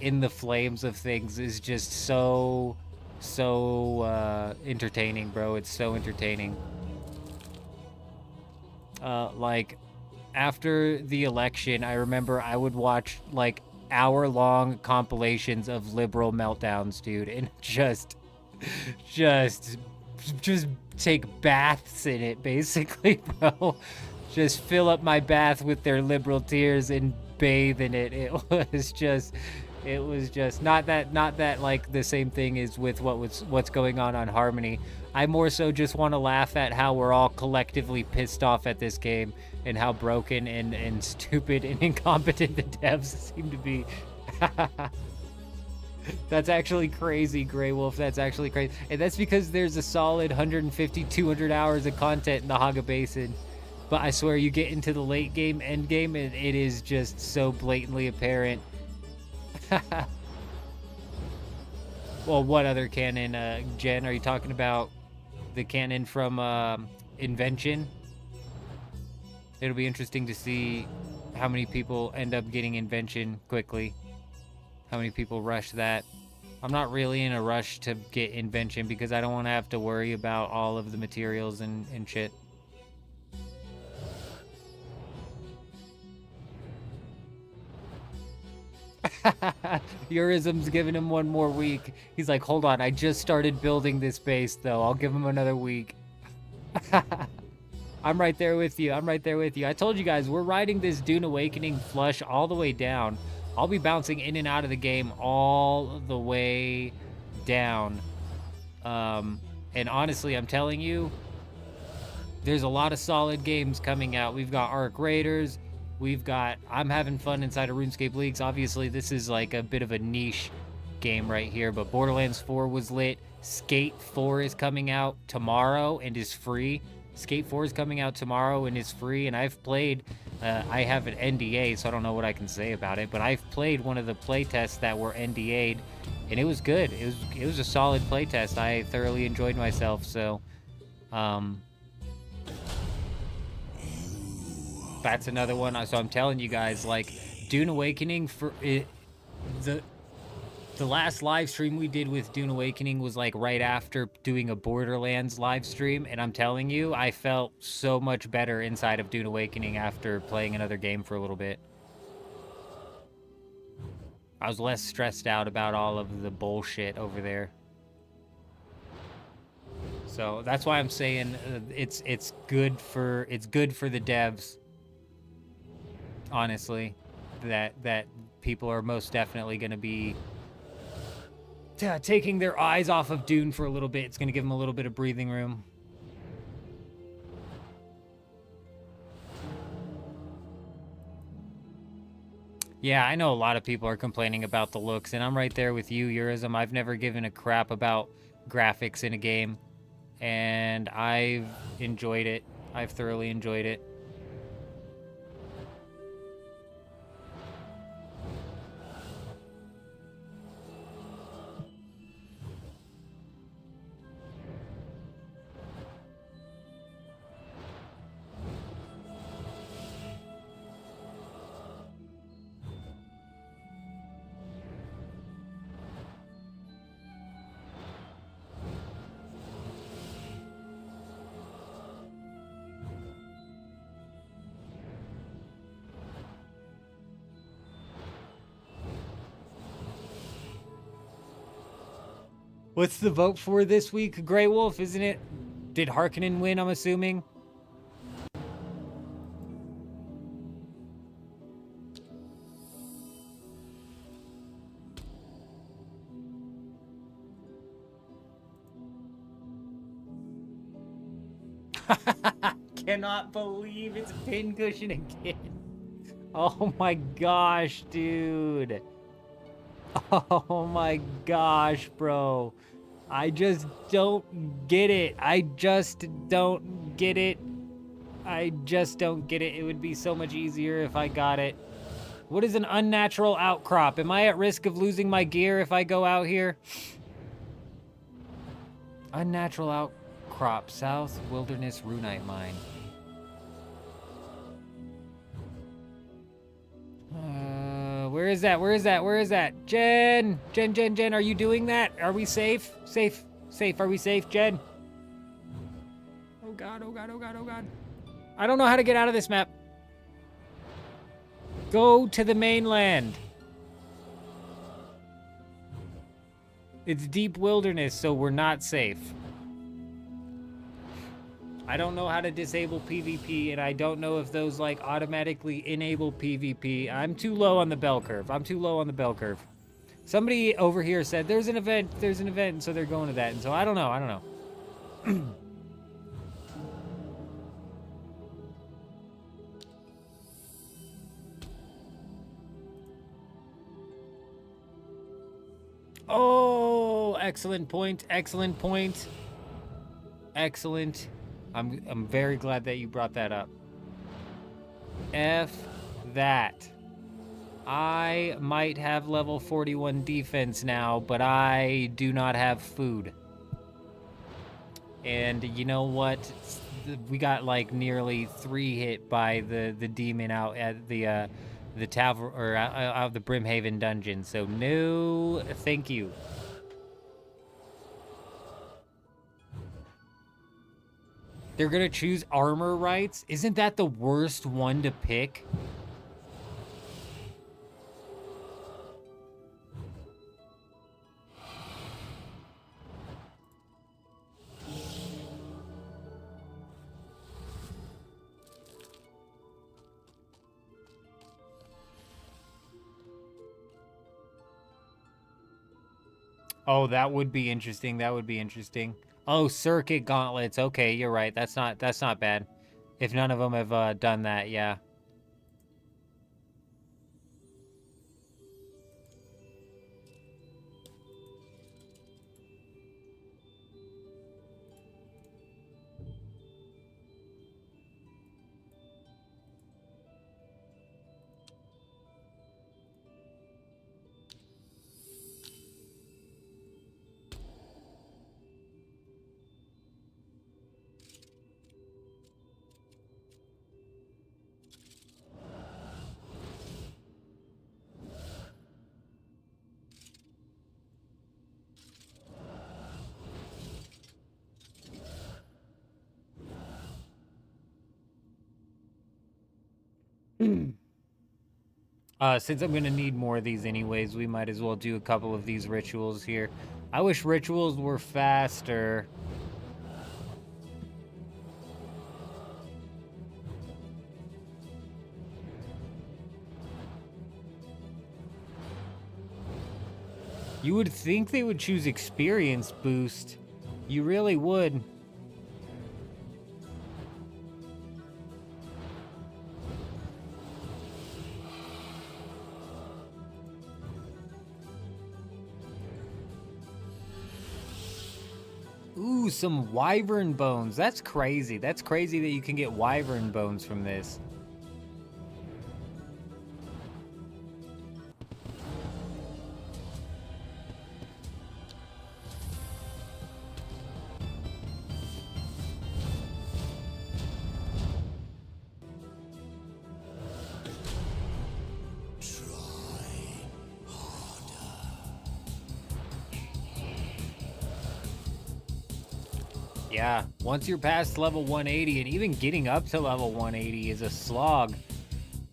the flames of things is just so entertaining, bro. It's so entertaining. Like after the election, I remember I would watch like hour-long compilations of liberal meltdowns, dude, and just take baths in it, basically, bro. Just fill up my bath with their liberal tears and bathe in it. It was just not that like the same thing as with what's going on Harmony. I more so just want to laugh at how we're all collectively pissed off at this game and how broken and stupid and incompetent the devs seem to be. That's actually crazy, Grey Wolf. That's actually crazy. And that's because there's a solid 150, 200 hours of content in the Haga Basin. But I swear you get into the late game, end game, and it is just so blatantly apparent. Well, what other cannon, Jen? Are you talking about the cannon from Invention? It'll be interesting to see how many people end up getting Invention quickly. How many people rush that. I'm not really in a rush to get Invention because I don't want to have to worry about all of the materials and shit. Eurism's giving him one more week. He's like, hold on, I just started building this base, though. I'll give him another week. I'm right there with you. I'm right there with you. I told you guys, we're riding this Dune Awakening flush all the way down. I'll be bouncing in and out of the game all the way down. And honestly, I'm telling you, there's a lot of solid games coming out. We've got Arc Raiders. I'm having fun inside of RuneScape Leagues. Obviously, this is like a bit of a niche game right here, but Borderlands 4 was lit. Skate 4 is coming out tomorrow and is free. Skate 4 is coming out tomorrow and is free, and I've played, I have an NDA, so I don't know what I can say about it, but I've played one of the playtests that were NDA'd, and it was good. It was a solid playtest. I thoroughly enjoyed myself, so, that's another one. So I'm telling you guys, like, Dune Awakening, for it, the last live stream we did with Dune Awakening was like right after doing a Borderlands live stream, and I'm telling you, I felt so much better inside of Dune Awakening after playing another game for a little bit. I was less stressed out about all of the bullshit over there. So that's why I'm saying it's good for the devs. Honestly, that people are most definitely going to be taking their eyes off of Dune for a little bit. It's going to give them a little bit of breathing room. Yeah, I know a lot of people are complaining about the looks, and I'm right there with you, Eurism. I've never given a crap about graphics in a game, and I've enjoyed it. I've thoroughly enjoyed it. What's the vote for this week, Grey Wolf, isn't it? Did Harkonnen win, I'm assuming? Cannot believe it's pincushion again. Oh my gosh, dude. Oh my gosh, bro. I just don't get it. I just don't get it. I just don't get it. It would be so much easier if I got it. What is an unnatural outcrop? Am I at risk of losing my gear if I go out here? Unnatural outcrop. South Wilderness Runite Mine. Where is that? Where is that? Where is that? Jen! Jen, are you doing that? Are we safe? Safe. Are we safe, Jen? Oh god, oh god, oh god, oh god. I don't know how to get out of this map. Go to the mainland. It's deep wilderness, so we're not safe. I don't know how to disable PvP, and I don't know if those, like, automatically enable PvP. I'm too low on the bell curve. Somebody over here said, there's an event, and so they're going to that. And so I don't know. Oh, excellent point. Excellent. I'm very glad that you brought that up. F that. I might have level 41 defense now, but I do not have food. And you know what? We got like nearly 3 hit by the demon out at the tavern, or out of the Brimhaven dungeon. So no, thank you. They're gonna choose armor rights? Isn't that the worst one to pick? Oh, that would be interesting. Oh, circuit gauntlets. Okay, you're right. That's not bad. If none of them have done that, yeah. Since I'm gonna need more of these anyways, we might as well do a couple of these rituals here. I wish rituals were faster. You would think they would choose experience boost. You really would. Ooh, some wyvern bones. That's crazy. That's crazy that you can get wyvern bones from this. Yeah, once you're past level 180, and even getting up to level 180 is a slog.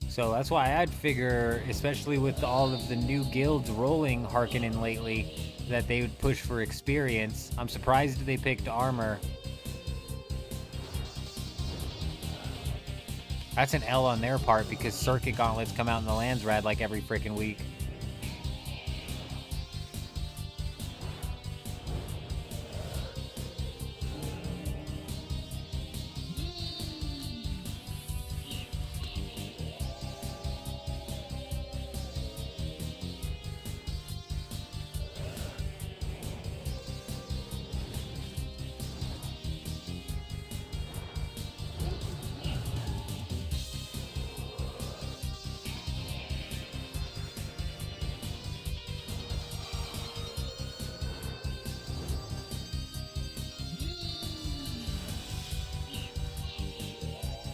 So that's why I'd figure, especially with all of the new guilds rolling Harkonnen lately, that they would push for experience. I'm surprised they picked armor. That's an L on their part because circuit gauntlets come out in the Landsrad like every freaking week.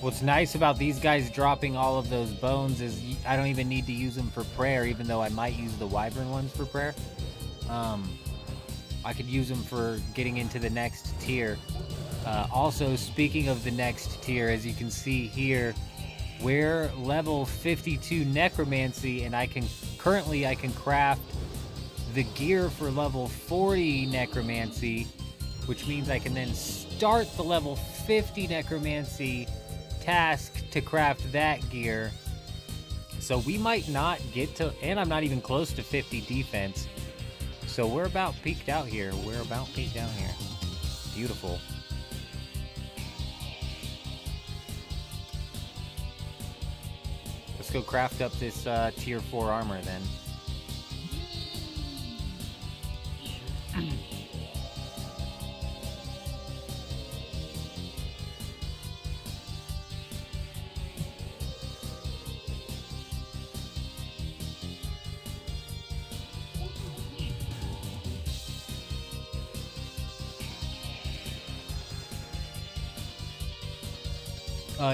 What's nice about these guys dropping all of those bones is I don't even need to use them for prayer, even though I might use the wyvern ones for prayer. I could use them for getting into the next tier. Also, speaking of the next tier, as you can see here, we're level 52 necromancy, and I can craft the gear for level 40 necromancy, which means I can then start the level 50 necromancy task to craft that gear. So we might not get to, and I'm not even close to 50 defense. So we're about peaked out here. Beautiful. Let's go craft up this tier 4 armor then.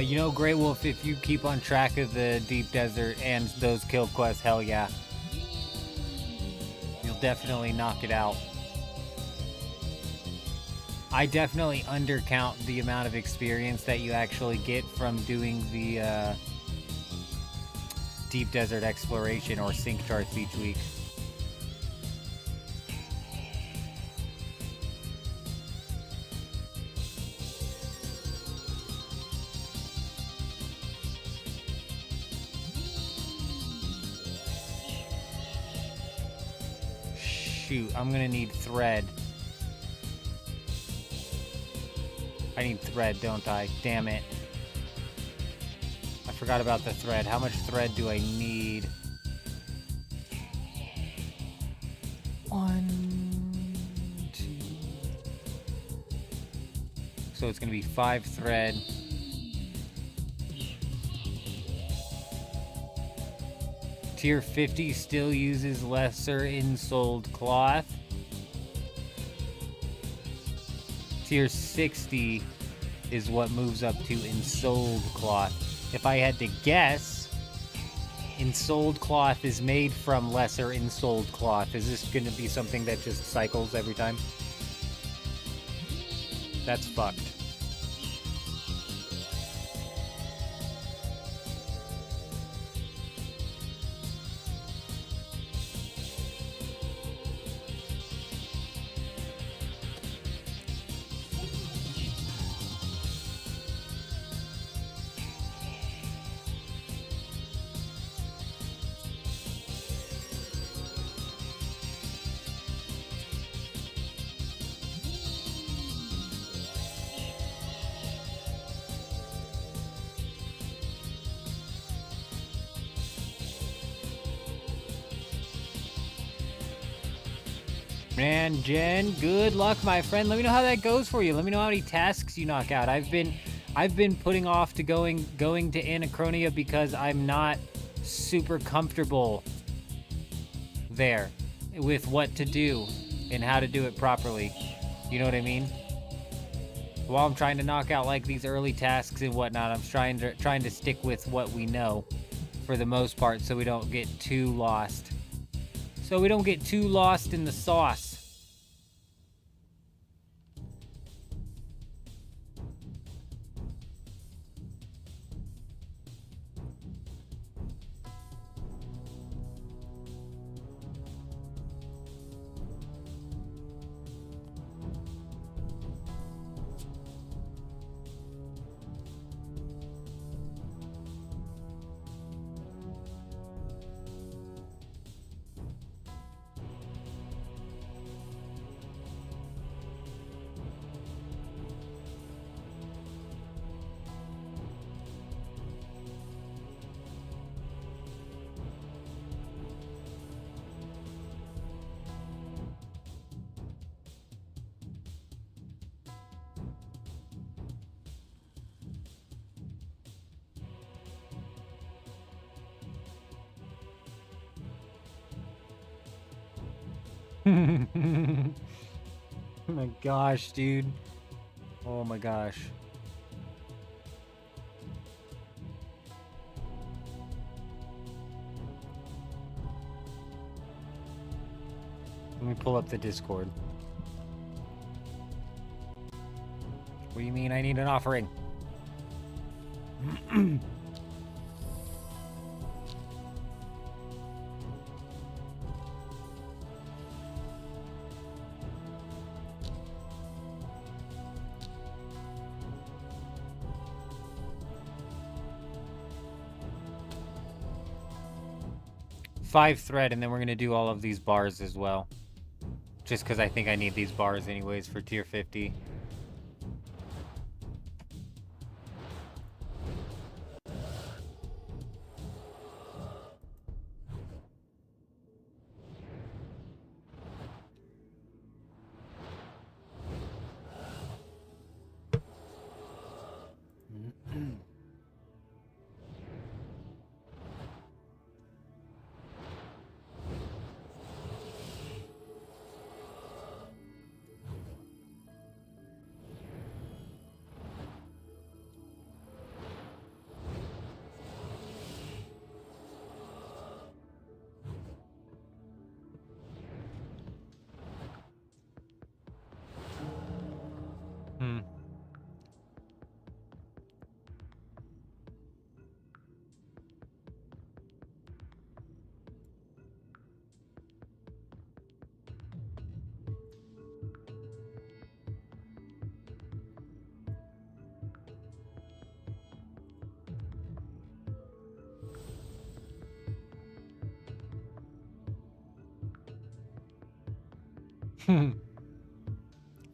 You know, Grey Wolf, if you keep on track of the Deep Desert and those kill quests, hell yeah. You'll definitely knock it out. I definitely undercount the amount of experience that you actually get from doing the Deep Desert exploration or sync charts each week. Shoot, I'm gonna need thread. I need thread, don't I? Damn it. I forgot about the thread. How much thread do I need? 1, 2. So it's gonna be 5 thread. Tier 50 still uses lesser insoled cloth. Tier 60 is what moves up to ensoled cloth. If I had to guess, ensoled cloth is made from lesser ensoled cloth. Is this going to be something that just cycles every time? That's fucked. Man, Jen, good luck, my friend. Let me know how that goes for you. Let me know how many tasks you knock out. I've been putting off to going to Anachronia because I'm not super comfortable there with what to do and how to do it properly. You know what I mean? While I'm trying to knock out like these early tasks and whatnot, I'm trying to stick with what we know for the most part, so we don't get too lost. So we don't get too lost in the sauce. Oh my gosh, dude. Oh my gosh. Let me pull up the Discord. What do you mean I need an offering? 5 thread, and then we're gonna do all of these bars as well. Just because I think I need these bars anyways for tier 50.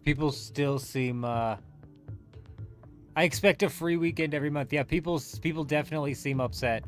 People still seem, I expect a free weekend every month. Yeah, people definitely seem upset.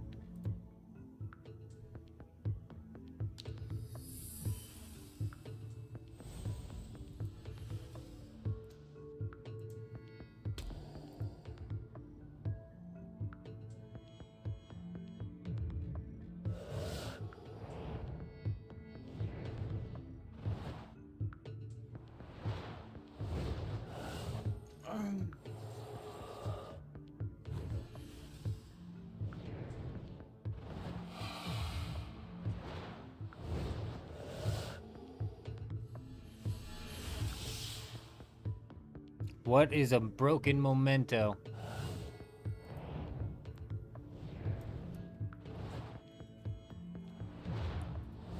What is a broken memento?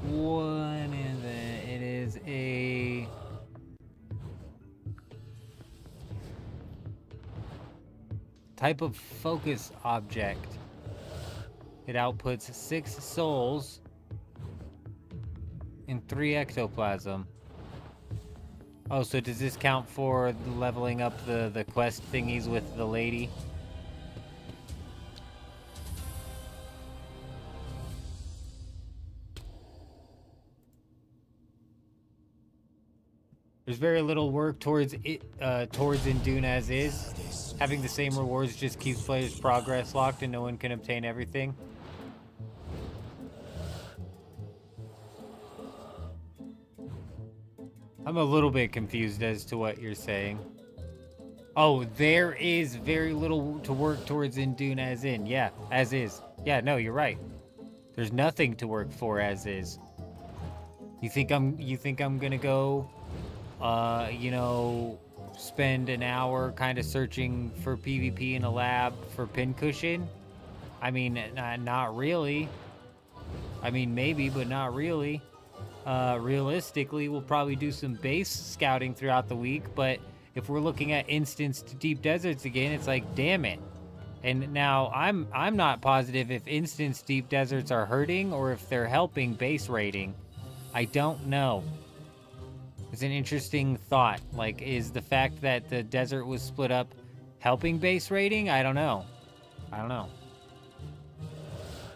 What is it? It is a type of focus object. It outputs 6 souls and 3 ectoplasm. Oh, so does this count for leveling up the quest thingies with the lady? There's very little work towards it, towards Indune as is. Having the same rewards just keeps players' progress locked and no one can obtain everything. I'm a little bit confused as to what you're saying. Oh, there is very little to work towards in Dune as in. Yeah, as is. Yeah, no, you're right. There's nothing to work for as is. You think I'm gonna go, you know, spend an hour kind of searching for PvP in a lab for pincushion? I mean, not really. I mean, maybe, but not really. Realistically, we'll probably do some base scouting throughout the week, but if we're looking at instanced deep deserts again, it's like, damn it. And now I'm not positive if instanced deep deserts are hurting or if they're helping base raiding. I don't know. It's an interesting thought. Like, is the fact that the desert was split up helping base raiding? I don't know. I don't know.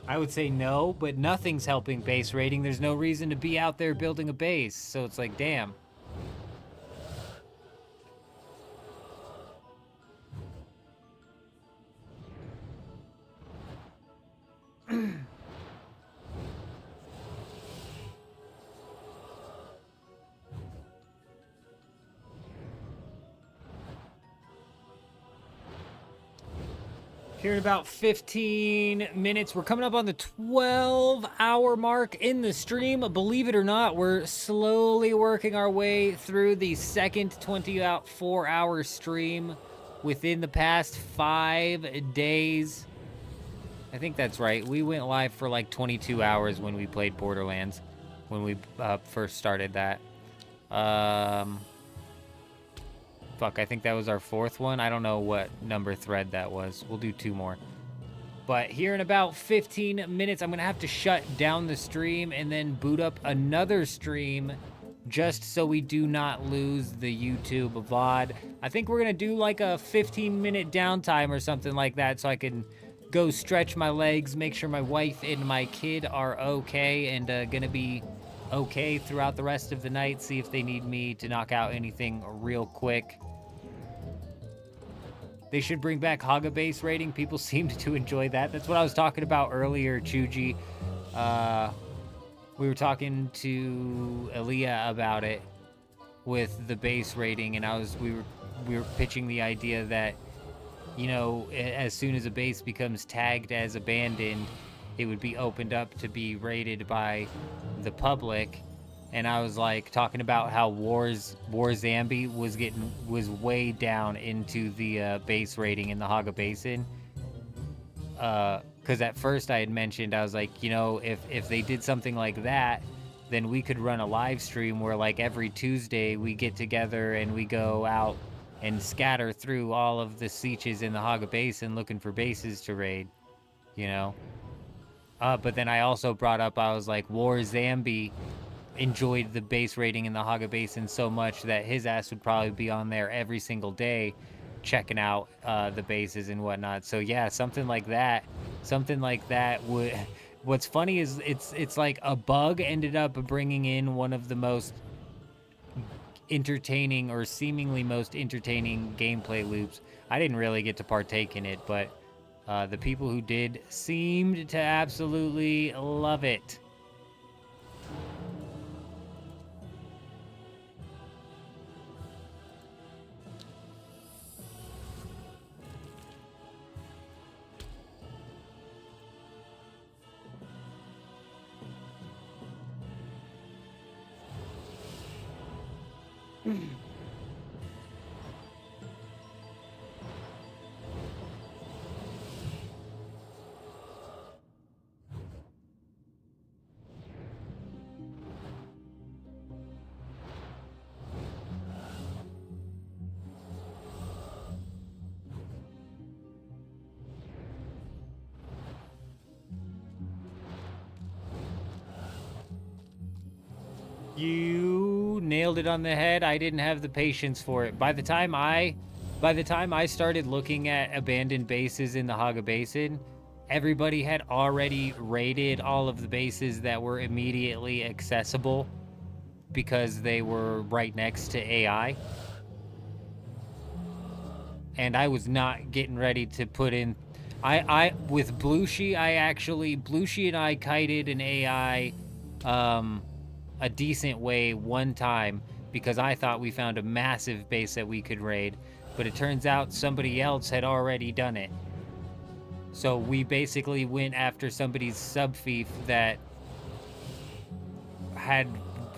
I would say no, but nothing's helping base raiding. There's no reason to be out there building a base. So it's like, damn. Here in about 15 minutes, we're coming up on the 12-hour mark in the stream. Believe it or not, we're slowly working our way through the second 24-hour stream within the past 5 days. I think that's right. We went live for like 22 hours when we played Borderlands, when we first started that. Fuck, I think that was our 4th one. I don't know what number thread that was. We'll do 2 more. But here in about 15 minutes, I'm going to have to shut down the stream and then boot up another stream just so we do not lose the YouTube VOD. I think we're going to do like a 15-minute downtime or something like that so I can go stretch my legs, make sure my wife and my kid are okay and going to be okay throughout the rest of the night, see if they need me to knock out anything real quick. They should bring back Haga base rating. People seemed to enjoy that. That's what I was talking about earlier, Chuji. We were talking to Aaliyah about it with the base rating, and we were pitching the idea that, you know, as soon as a base becomes tagged as abandoned, it would be opened up to be raided by the public. And I was like talking about how War Zambi was way down into the base rating in the Haga Basin. Because at first I had mentioned, I was like, you know, if they did something like that, then we could run a live stream where like every Tuesday we get together and we go out and scatter through all of the sietches in the Haga Basin looking for bases to raid, you know. But then I also brought up, I was like, War Zambi enjoyed the base rating in the Haga Basin so much that his ass would probably be on there every single day checking out the bases and whatnot. So yeah, something like that would... What's funny is it's like a bug ended up bringing in one of the most entertaining or seemingly most entertaining gameplay loops. I didn't really get to partake in it, but the people who did seemed to absolutely love it. You nailed it on the head. I didn't have the patience for it. By the time I started looking at abandoned bases in the Haga Basin, everybody had already raided all of the bases that were immediately accessible. because they were right next to AI. And I was not getting ready to put in... with Blushi, Blushi and I kited an AI a decent way one time because I thought we found a massive base that we could raid, but it turns out somebody else had already done it. So we basically went after somebody's sub-fief that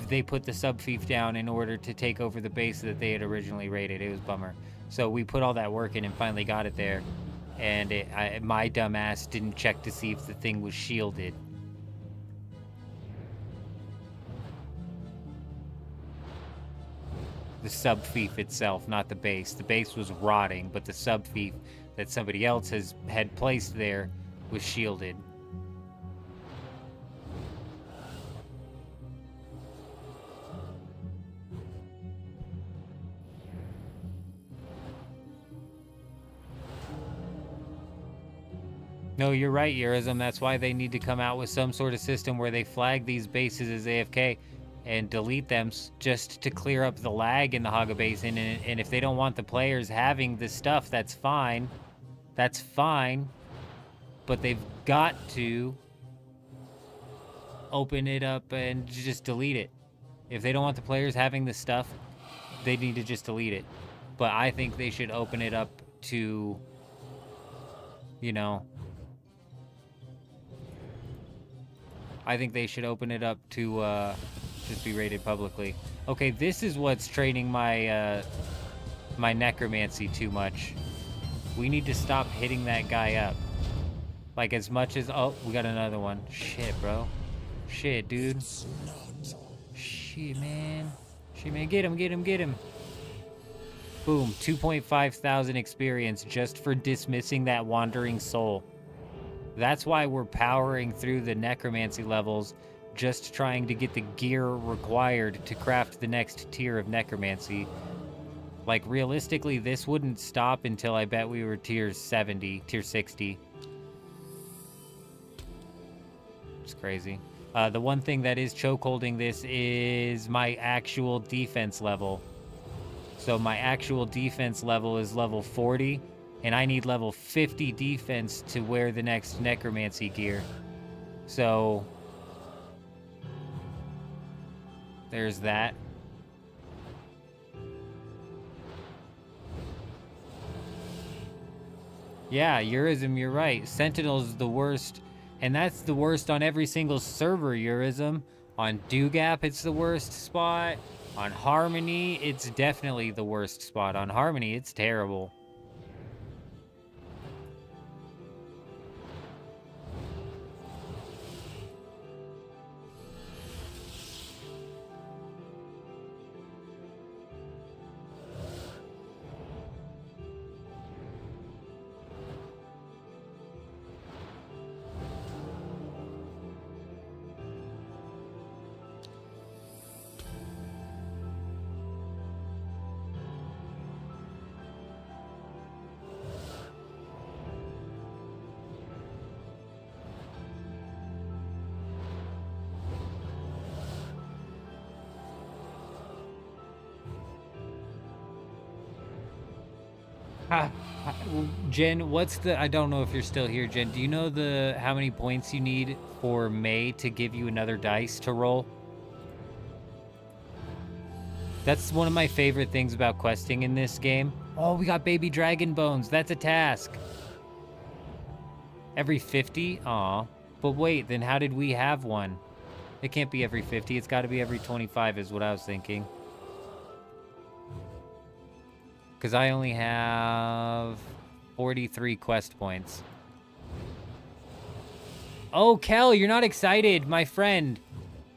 they put the sub-fief down in order to take over the base that they had originally raided. It was a bummer. So we put all that work in and finally got it there. And my dumb ass didn't check to see if the thing was shielded. The sub-fief itself, not the base. The base was rotting, but the sub-fief that somebody else had placed there was shielded. No, you're right, Yurism. That's why they need to come out with some sort of system where they flag these bases as AFK and delete them just to clear up the lag in the Haga Basin. And if they don't want the players having this stuff, that's fine. That's fine. But they've got to open it up and just delete it. If they don't want the players having this stuff, they need to just delete it. But I think they should open it up to, you know... I think they should open it up to just be rated publicly. Okay, this is what's training my my necromancy too much. We need to stop hitting that guy up. Like as much as... Oh, we got another one. Shit, bro. Shit, dude. Shit, man. Shit, man. Get him, get him, get him. Boom. 2.5 thousand experience just for dismissing that wandering soul. That's why we're powering through the necromancy levels, just trying to get the gear required to craft the next tier of necromancy. Like, realistically, this wouldn't stop until I bet we were tier 70, tier 60. It's crazy. The one thing that is chokeholding this is my actual defense level. So my actual defense level is level 40. And I need level 50 defense to wear the next necromancy gear. So there's that. Yeah, Yurism, you're right. Sentinel's the worst. And that's the worst on every single server, Yurism. On Dugap, it's the worst spot. On Harmony, it's definitely the worst spot. On Harmony, it's terrible. Jen, what's the... I don't know if you're still here, Jen. Do you know how many points you need for May to give you another dice to roll? That's one of my favorite things about questing in this game. Oh, we got baby dragon bones. That's a task. Every 50? Aw. But wait, then how did we have one? It can't be every 50. It's got to be every 25 is what I was thinking. Because I only have 43 quest points. Oh, Kel, you're not excited, my friend.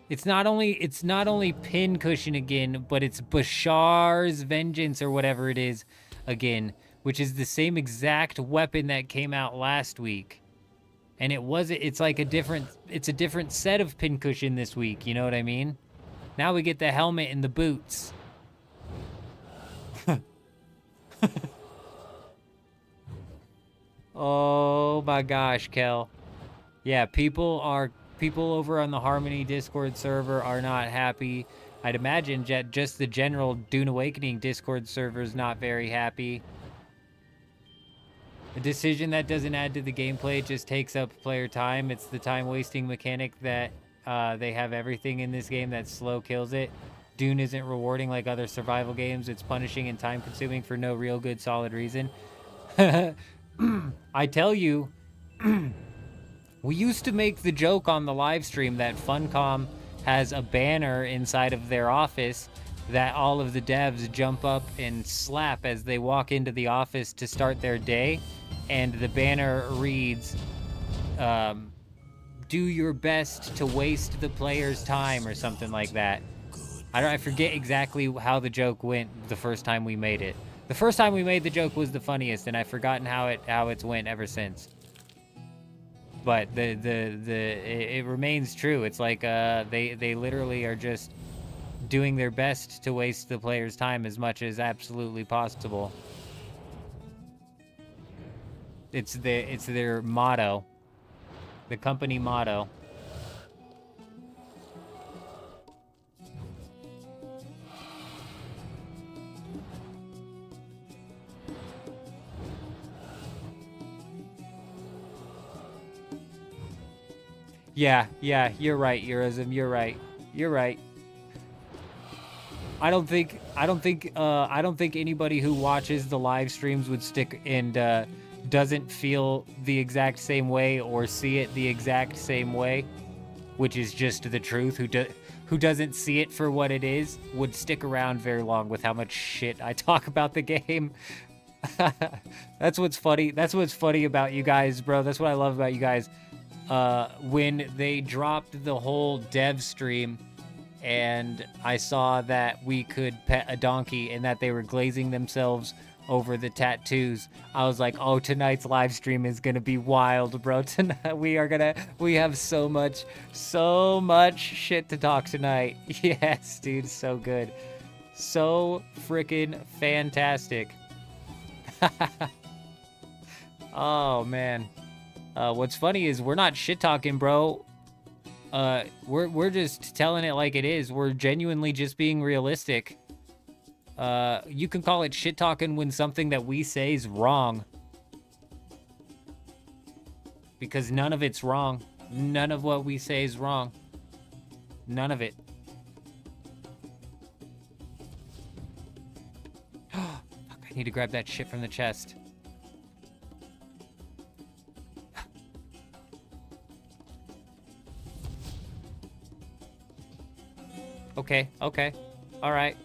It's not only Pincushion again, but it's Bashar's Vengeance or whatever it is again, which is the same exact weapon that came out last week. And it's like a different set of Pincushion this week, you know what I mean? Now we get the helmet and the boots. Oh my gosh, Kel. Yeah, people over on the Harmony Discord server are not happy. I'd imagine just the general Dune Awakening Discord server is not very happy. A decision that doesn't add to the gameplay, just takes up player time. It's the time-wasting mechanic that they have everything in this game that slow kills it. Dune isn't rewarding like other survival games. It's punishing and time-consuming for no real good solid reason. I tell you, we used to make the joke on the live stream that Funcom has a banner inside of their office that all of the devs jump up and slap as they walk into the office to start their day. And the banner reads, do your best to waste the player's time, or something like that. I forget exactly how the joke went the first time we made it. The first time we made the joke was the funniest, and I've forgotten how it's went ever since. But it remains true. It's like they literally are just doing their best to waste the player's time as much as absolutely possible. It's their motto, the company motto. Yeah, you're right, Eurism, you're right. I don't think anybody who watches the live streams would stick and doesn't feel the exact same way or see it the exact same way, which is just the truth, who doesn't see it for what it is, would stick around very long with how much shit I talk about the game. That's what's funny. That's what's funny about you guys, bro. That's what I love about you guys. When they dropped the whole dev stream and I saw that we could pet a donkey and that they were glazing themselves over the tattoos, I was like, oh, tonight's live stream is gonna be wild, bro. Tonight we have so much shit to talk tonight. Yes, dude, so good. So freaking fantastic. Oh, man. What's funny is we're not shit talking, bro. We're just telling it like it is. We're genuinely just being realistic. You can call it shit talking when something that we say is wrong. Because none of it's wrong. None of what we say is wrong. None of it. Fuck, I need to grab that shit from the chest. Okay. All right.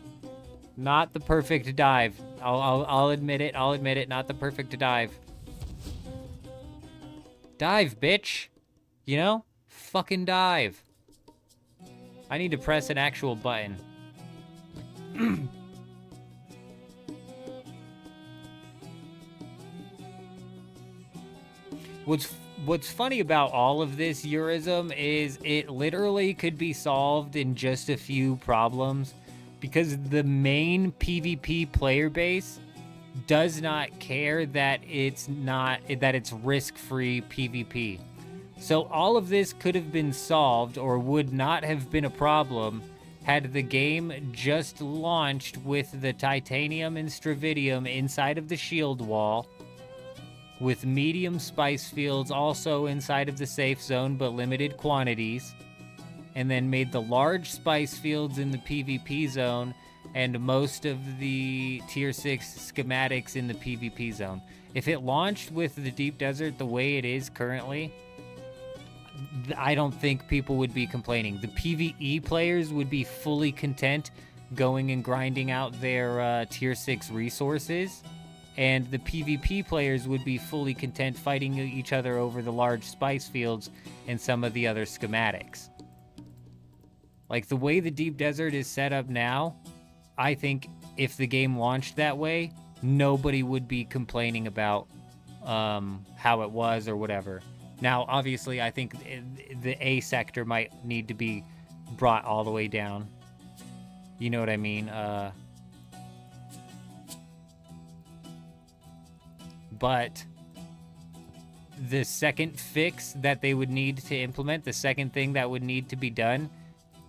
Not the perfect dive. I'll admit it. I'll admit it. Not the perfect dive. Dive, bitch. You know? Fucking dive. I need to press an actual button. What's funny about all of this Eurism is it literally could be solved in just a few problems, because the main PvP player base does not care that it's risk-free PvP. So all of this could have been solved, or would not have been a problem, had the game just launched with the titanium and stravidium inside of the shield wall, with medium spice fields also inside of the safe zone, but limited quantities, and then made the large spice fields in the PvP zone and most of the tier 6 schematics in the PvP zone. If it launched with the deep desert the way it is currently, I don't think people would be complaining. The PvE players would be fully content going and grinding out their tier 6 resources, and the PvP players would be fully content fighting each other over the large spice fields and some of the other schematics. Like, the way the Deep Desert is set up now, I think if the game launched that way, nobody would be complaining about how it was or whatever. Now, obviously, I think the A sector might need to be brought all the way down. You know what I mean? But the second fix that they would need to implement, the second thing that would need to be done,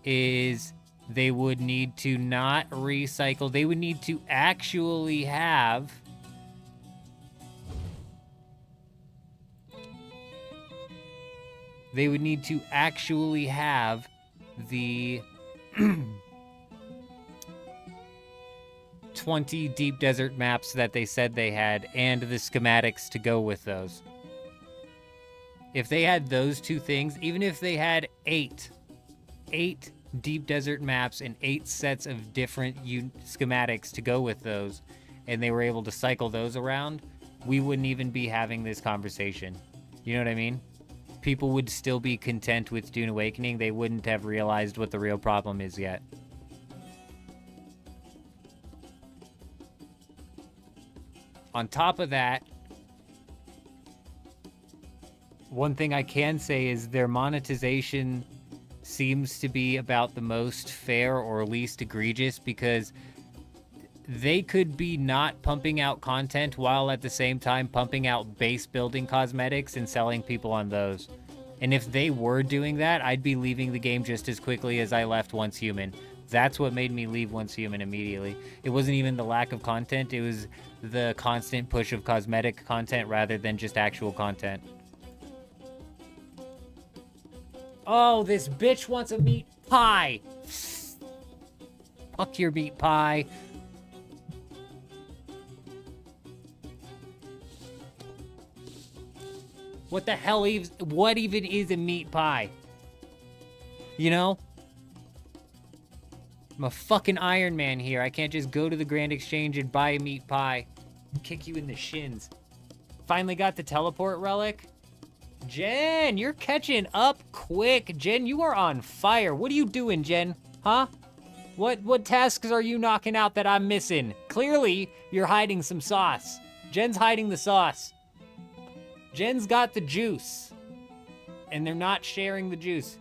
is They would need to not recycle. They would need to actually have... They would need to actually have the 20 deep desert maps that they said they had and the schematics to go with those. If they had those two things, even if they had eight deep desert maps and 8 sets of different schematics to go with those, and they were able to cycle those around, we wouldn't even be having this conversation. You know what I mean? People would still be content with Dune Awakening. They wouldn't have realized what the real problem is yet. On top of that, one thing I can say is their monetization seems to be about the most fair or least egregious, because they could be not pumping out content while at the same time pumping out base building cosmetics and selling people on those. And if they were doing that, I'd be leaving the game just as quickly as I left Once Human. That's what made me leave Once Human immediately. It wasn't even the lack of content, it was the constant push of cosmetic content rather than just actual content. Oh, this bitch wants a meat pie! Fuck your meat pie. What the hell what even is a meat pie? You know? I'm a fucking Iron Man here. I can't just go to the Grand Exchange and buy a meat pie. Kick you in the shins. Finally got the teleport relic. Jen, you're catching up quick. Jen, you are on fire. What are you doing, Jen? Huh? What tasks are you knocking out that I'm missing? Clearly, you're hiding some sauce. Jen's hiding the sauce. Jen's got the juice. And they're not sharing the juice.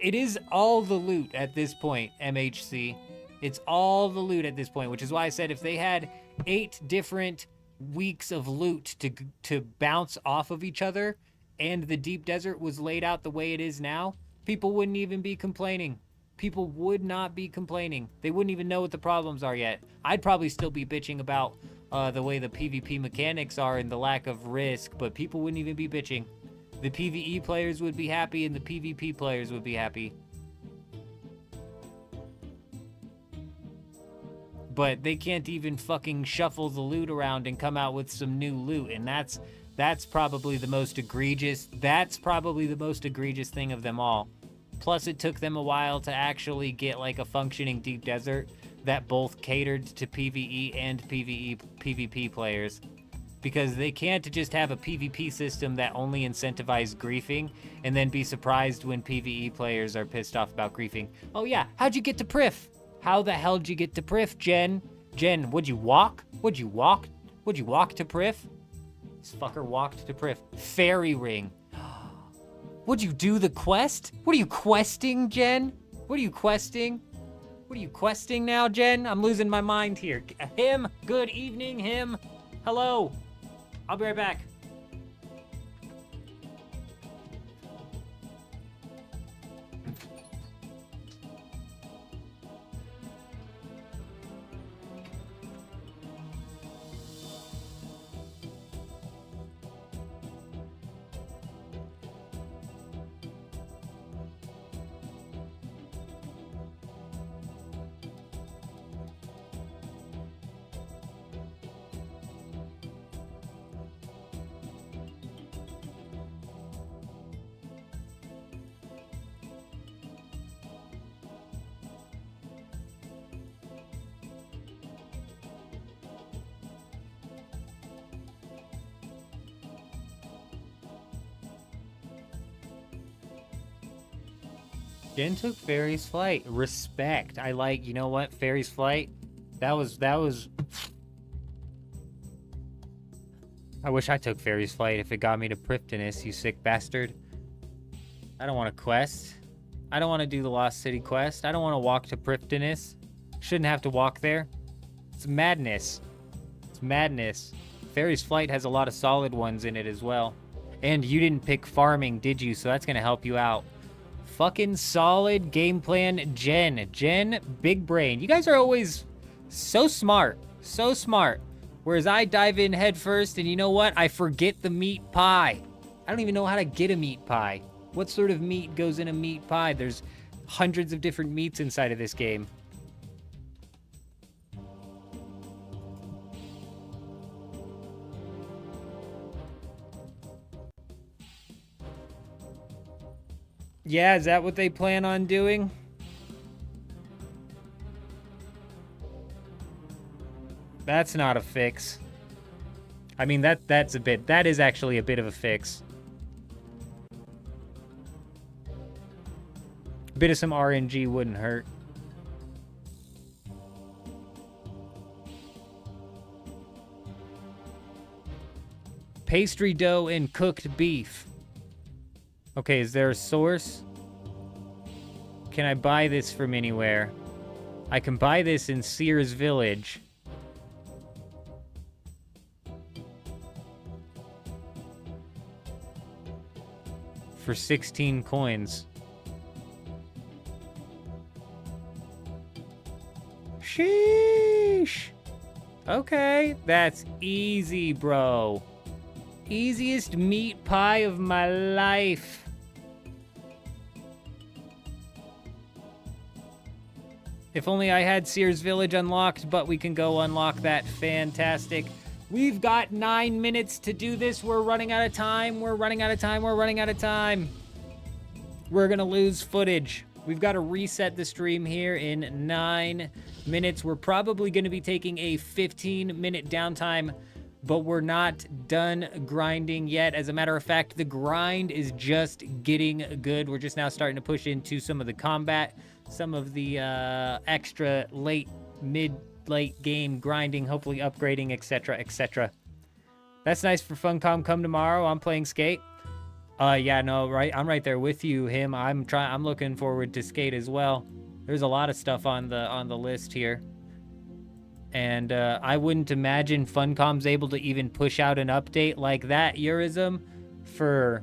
It is all the loot at this point, MHC. It's all the loot at this point, which is why I said if they had 8 different weeks of loot to bounce off of each other, and the deep desert was laid out the way it is now, people wouldn't even be complaining. People would not be complaining. They wouldn't even know what the problems are yet. I'd probably still be bitching about the way the PvP mechanics are and the lack of risk, but people wouldn't even be bitching. The PvE players would be happy and the PvP players would be happy. But they can't even fucking shuffle the loot around and come out with some new loot, and that's probably the most egregious. That's probably the most egregious thing of them all. Plus, it took them a while to actually get like a functioning deep desert that both catered to PvE and PvP players. Because they can't just have a PvP system that only incentivizes griefing and then be surprised when PvE players are pissed off about griefing. Oh yeah, how'd you get to Prif? How the hell did you get to Prif, Jen? Jen, would you walk? Would you walk? Would you walk to Prif? This fucker walked to Prif. Fairy ring. Would you do the quest? What are you questing, Jen? What are you questing? What are you questing now, Jen? I'm losing my mind here. Him, good evening, him. Hello. I'll be right back. Jen took Fairy's Flight. Respect. I like, you know what? Fairy's Flight. That was... I wish I took Fairy's Flight if it got me to Prifdinus, you sick bastard. I don't want to quest. I don't want to do the Lost City quest. I don't want to walk to Prifdinus. Shouldn't have to walk there. It's madness. It's madness. Fairy's Flight has a lot of solid ones in it as well. And you didn't pick farming, did you? So that's going to help you out. Fucking solid game plan, Jen. Jen, big brain. You guys are always so smart. So smart. Whereas I dive in head first, and you know what? I forget the meat pie. I don't even know how to get a meat pie. What sort of meat goes in a meat pie? There's hundreds of different meats inside of this game. Yeah, is that what they plan on doing? That's not a fix. I mean, that is actually a bit of a fix. A bit of some RNG wouldn't hurt. Pastry dough and cooked beef. Okay, is there a source? Can I buy this from anywhere? I can buy this in Sears Village. For 16 coins. Sheesh. Okay, that's easy, bro. Easiest meat pie of my life. If only I had Sears Village unlocked, but we can go unlock that. Fantastic. We've got 9 minutes to do this. We're running out of time. We're running out of time. We're running out of time. We're gonna lose footage. We've got to reset the stream here in 9 minutes. We're probably gonna be taking a 15-minute downtime, but we're not done grinding yet. As a matter of fact, the grind is just getting good. We're just now starting to push into some of the combat, some of the extra late game grinding, hopefully upgrading, etc., etc. That's nice for Funcom. Come tomorrow. I'm playing Skate. Yeah, no, right. I'm right there with you, him. I'm looking forward to Skate as well. There's a lot of stuff on the list here. And I wouldn't imagine Funcom's able to even push out an update like that, Eurism, for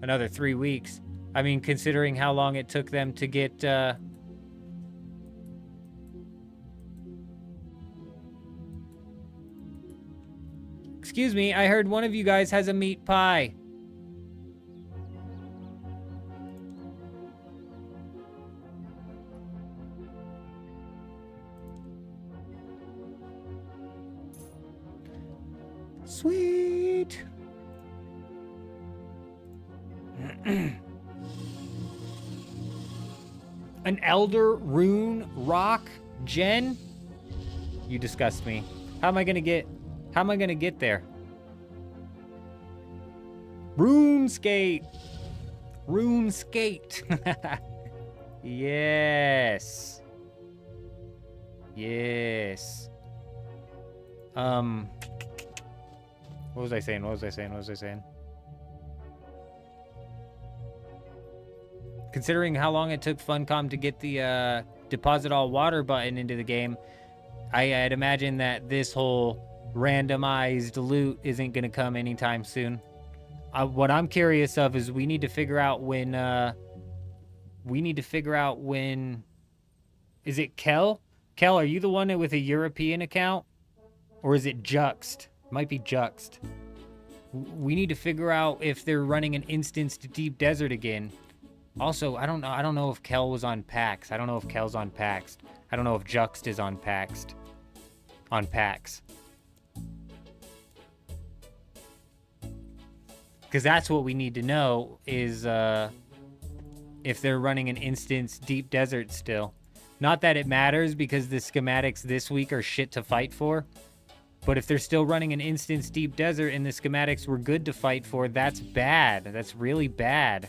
another 3 weeks. I mean, considering how long it took them to get... Excuse me, I heard one of you guys has a meat pie. Sweet. An elder rune rock, Jen? You disgust me. How am I gonna get there? RuneScape. RuneScape. Yes. Yes. What was I saying? Considering how long it took Funcom to get the deposit all water button into the game, I'd imagine that this whole randomized loot isn't going to come anytime soon. What I'm curious of is we need to figure out when... Is it Kel? Kel, are you the one with a European account? Or is it Juxt? Might be Juxt. We need to figure out if they're running an instanced Deep Desert again. Also, I don't know if Kel was on PAX. I don't know if Kel's on PAX. I don't know if Juxt is on PAX. Because that's what we need to know is if they're running an instance Deep Desert still. Not that it matters because the schematics this week are shit to fight for. But if they're still running an instance Deep Desert and the schematics were good to fight for, that's bad. That's really bad.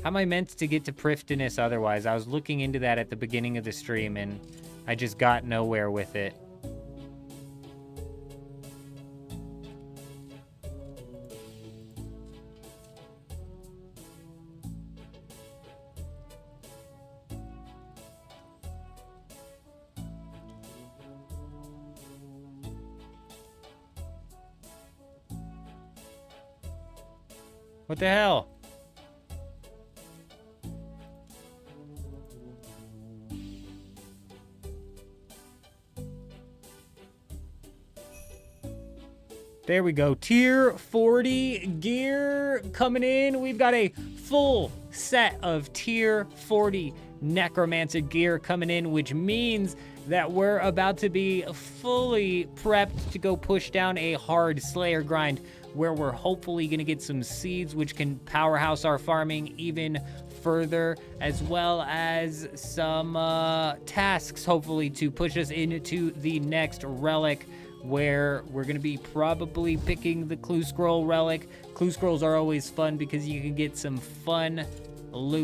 How am I meant to get to Prifdinus otherwise? I was looking into that at the beginning of the stream and I just got nowhere with it. What the hell? There we go. Tier 40 gear coming in. We've got a full set of tier 40 necromancer gear coming in, which means that we're about to be fully prepped to go push down a hard slayer grind, where we're hopefully going to get some seeds which can powerhouse our farming even further, as well as some tasks hopefully to push us into the next relic, where we're going to be probably picking the clue scroll relic. Clue scrolls are always fun because you can get some fun loot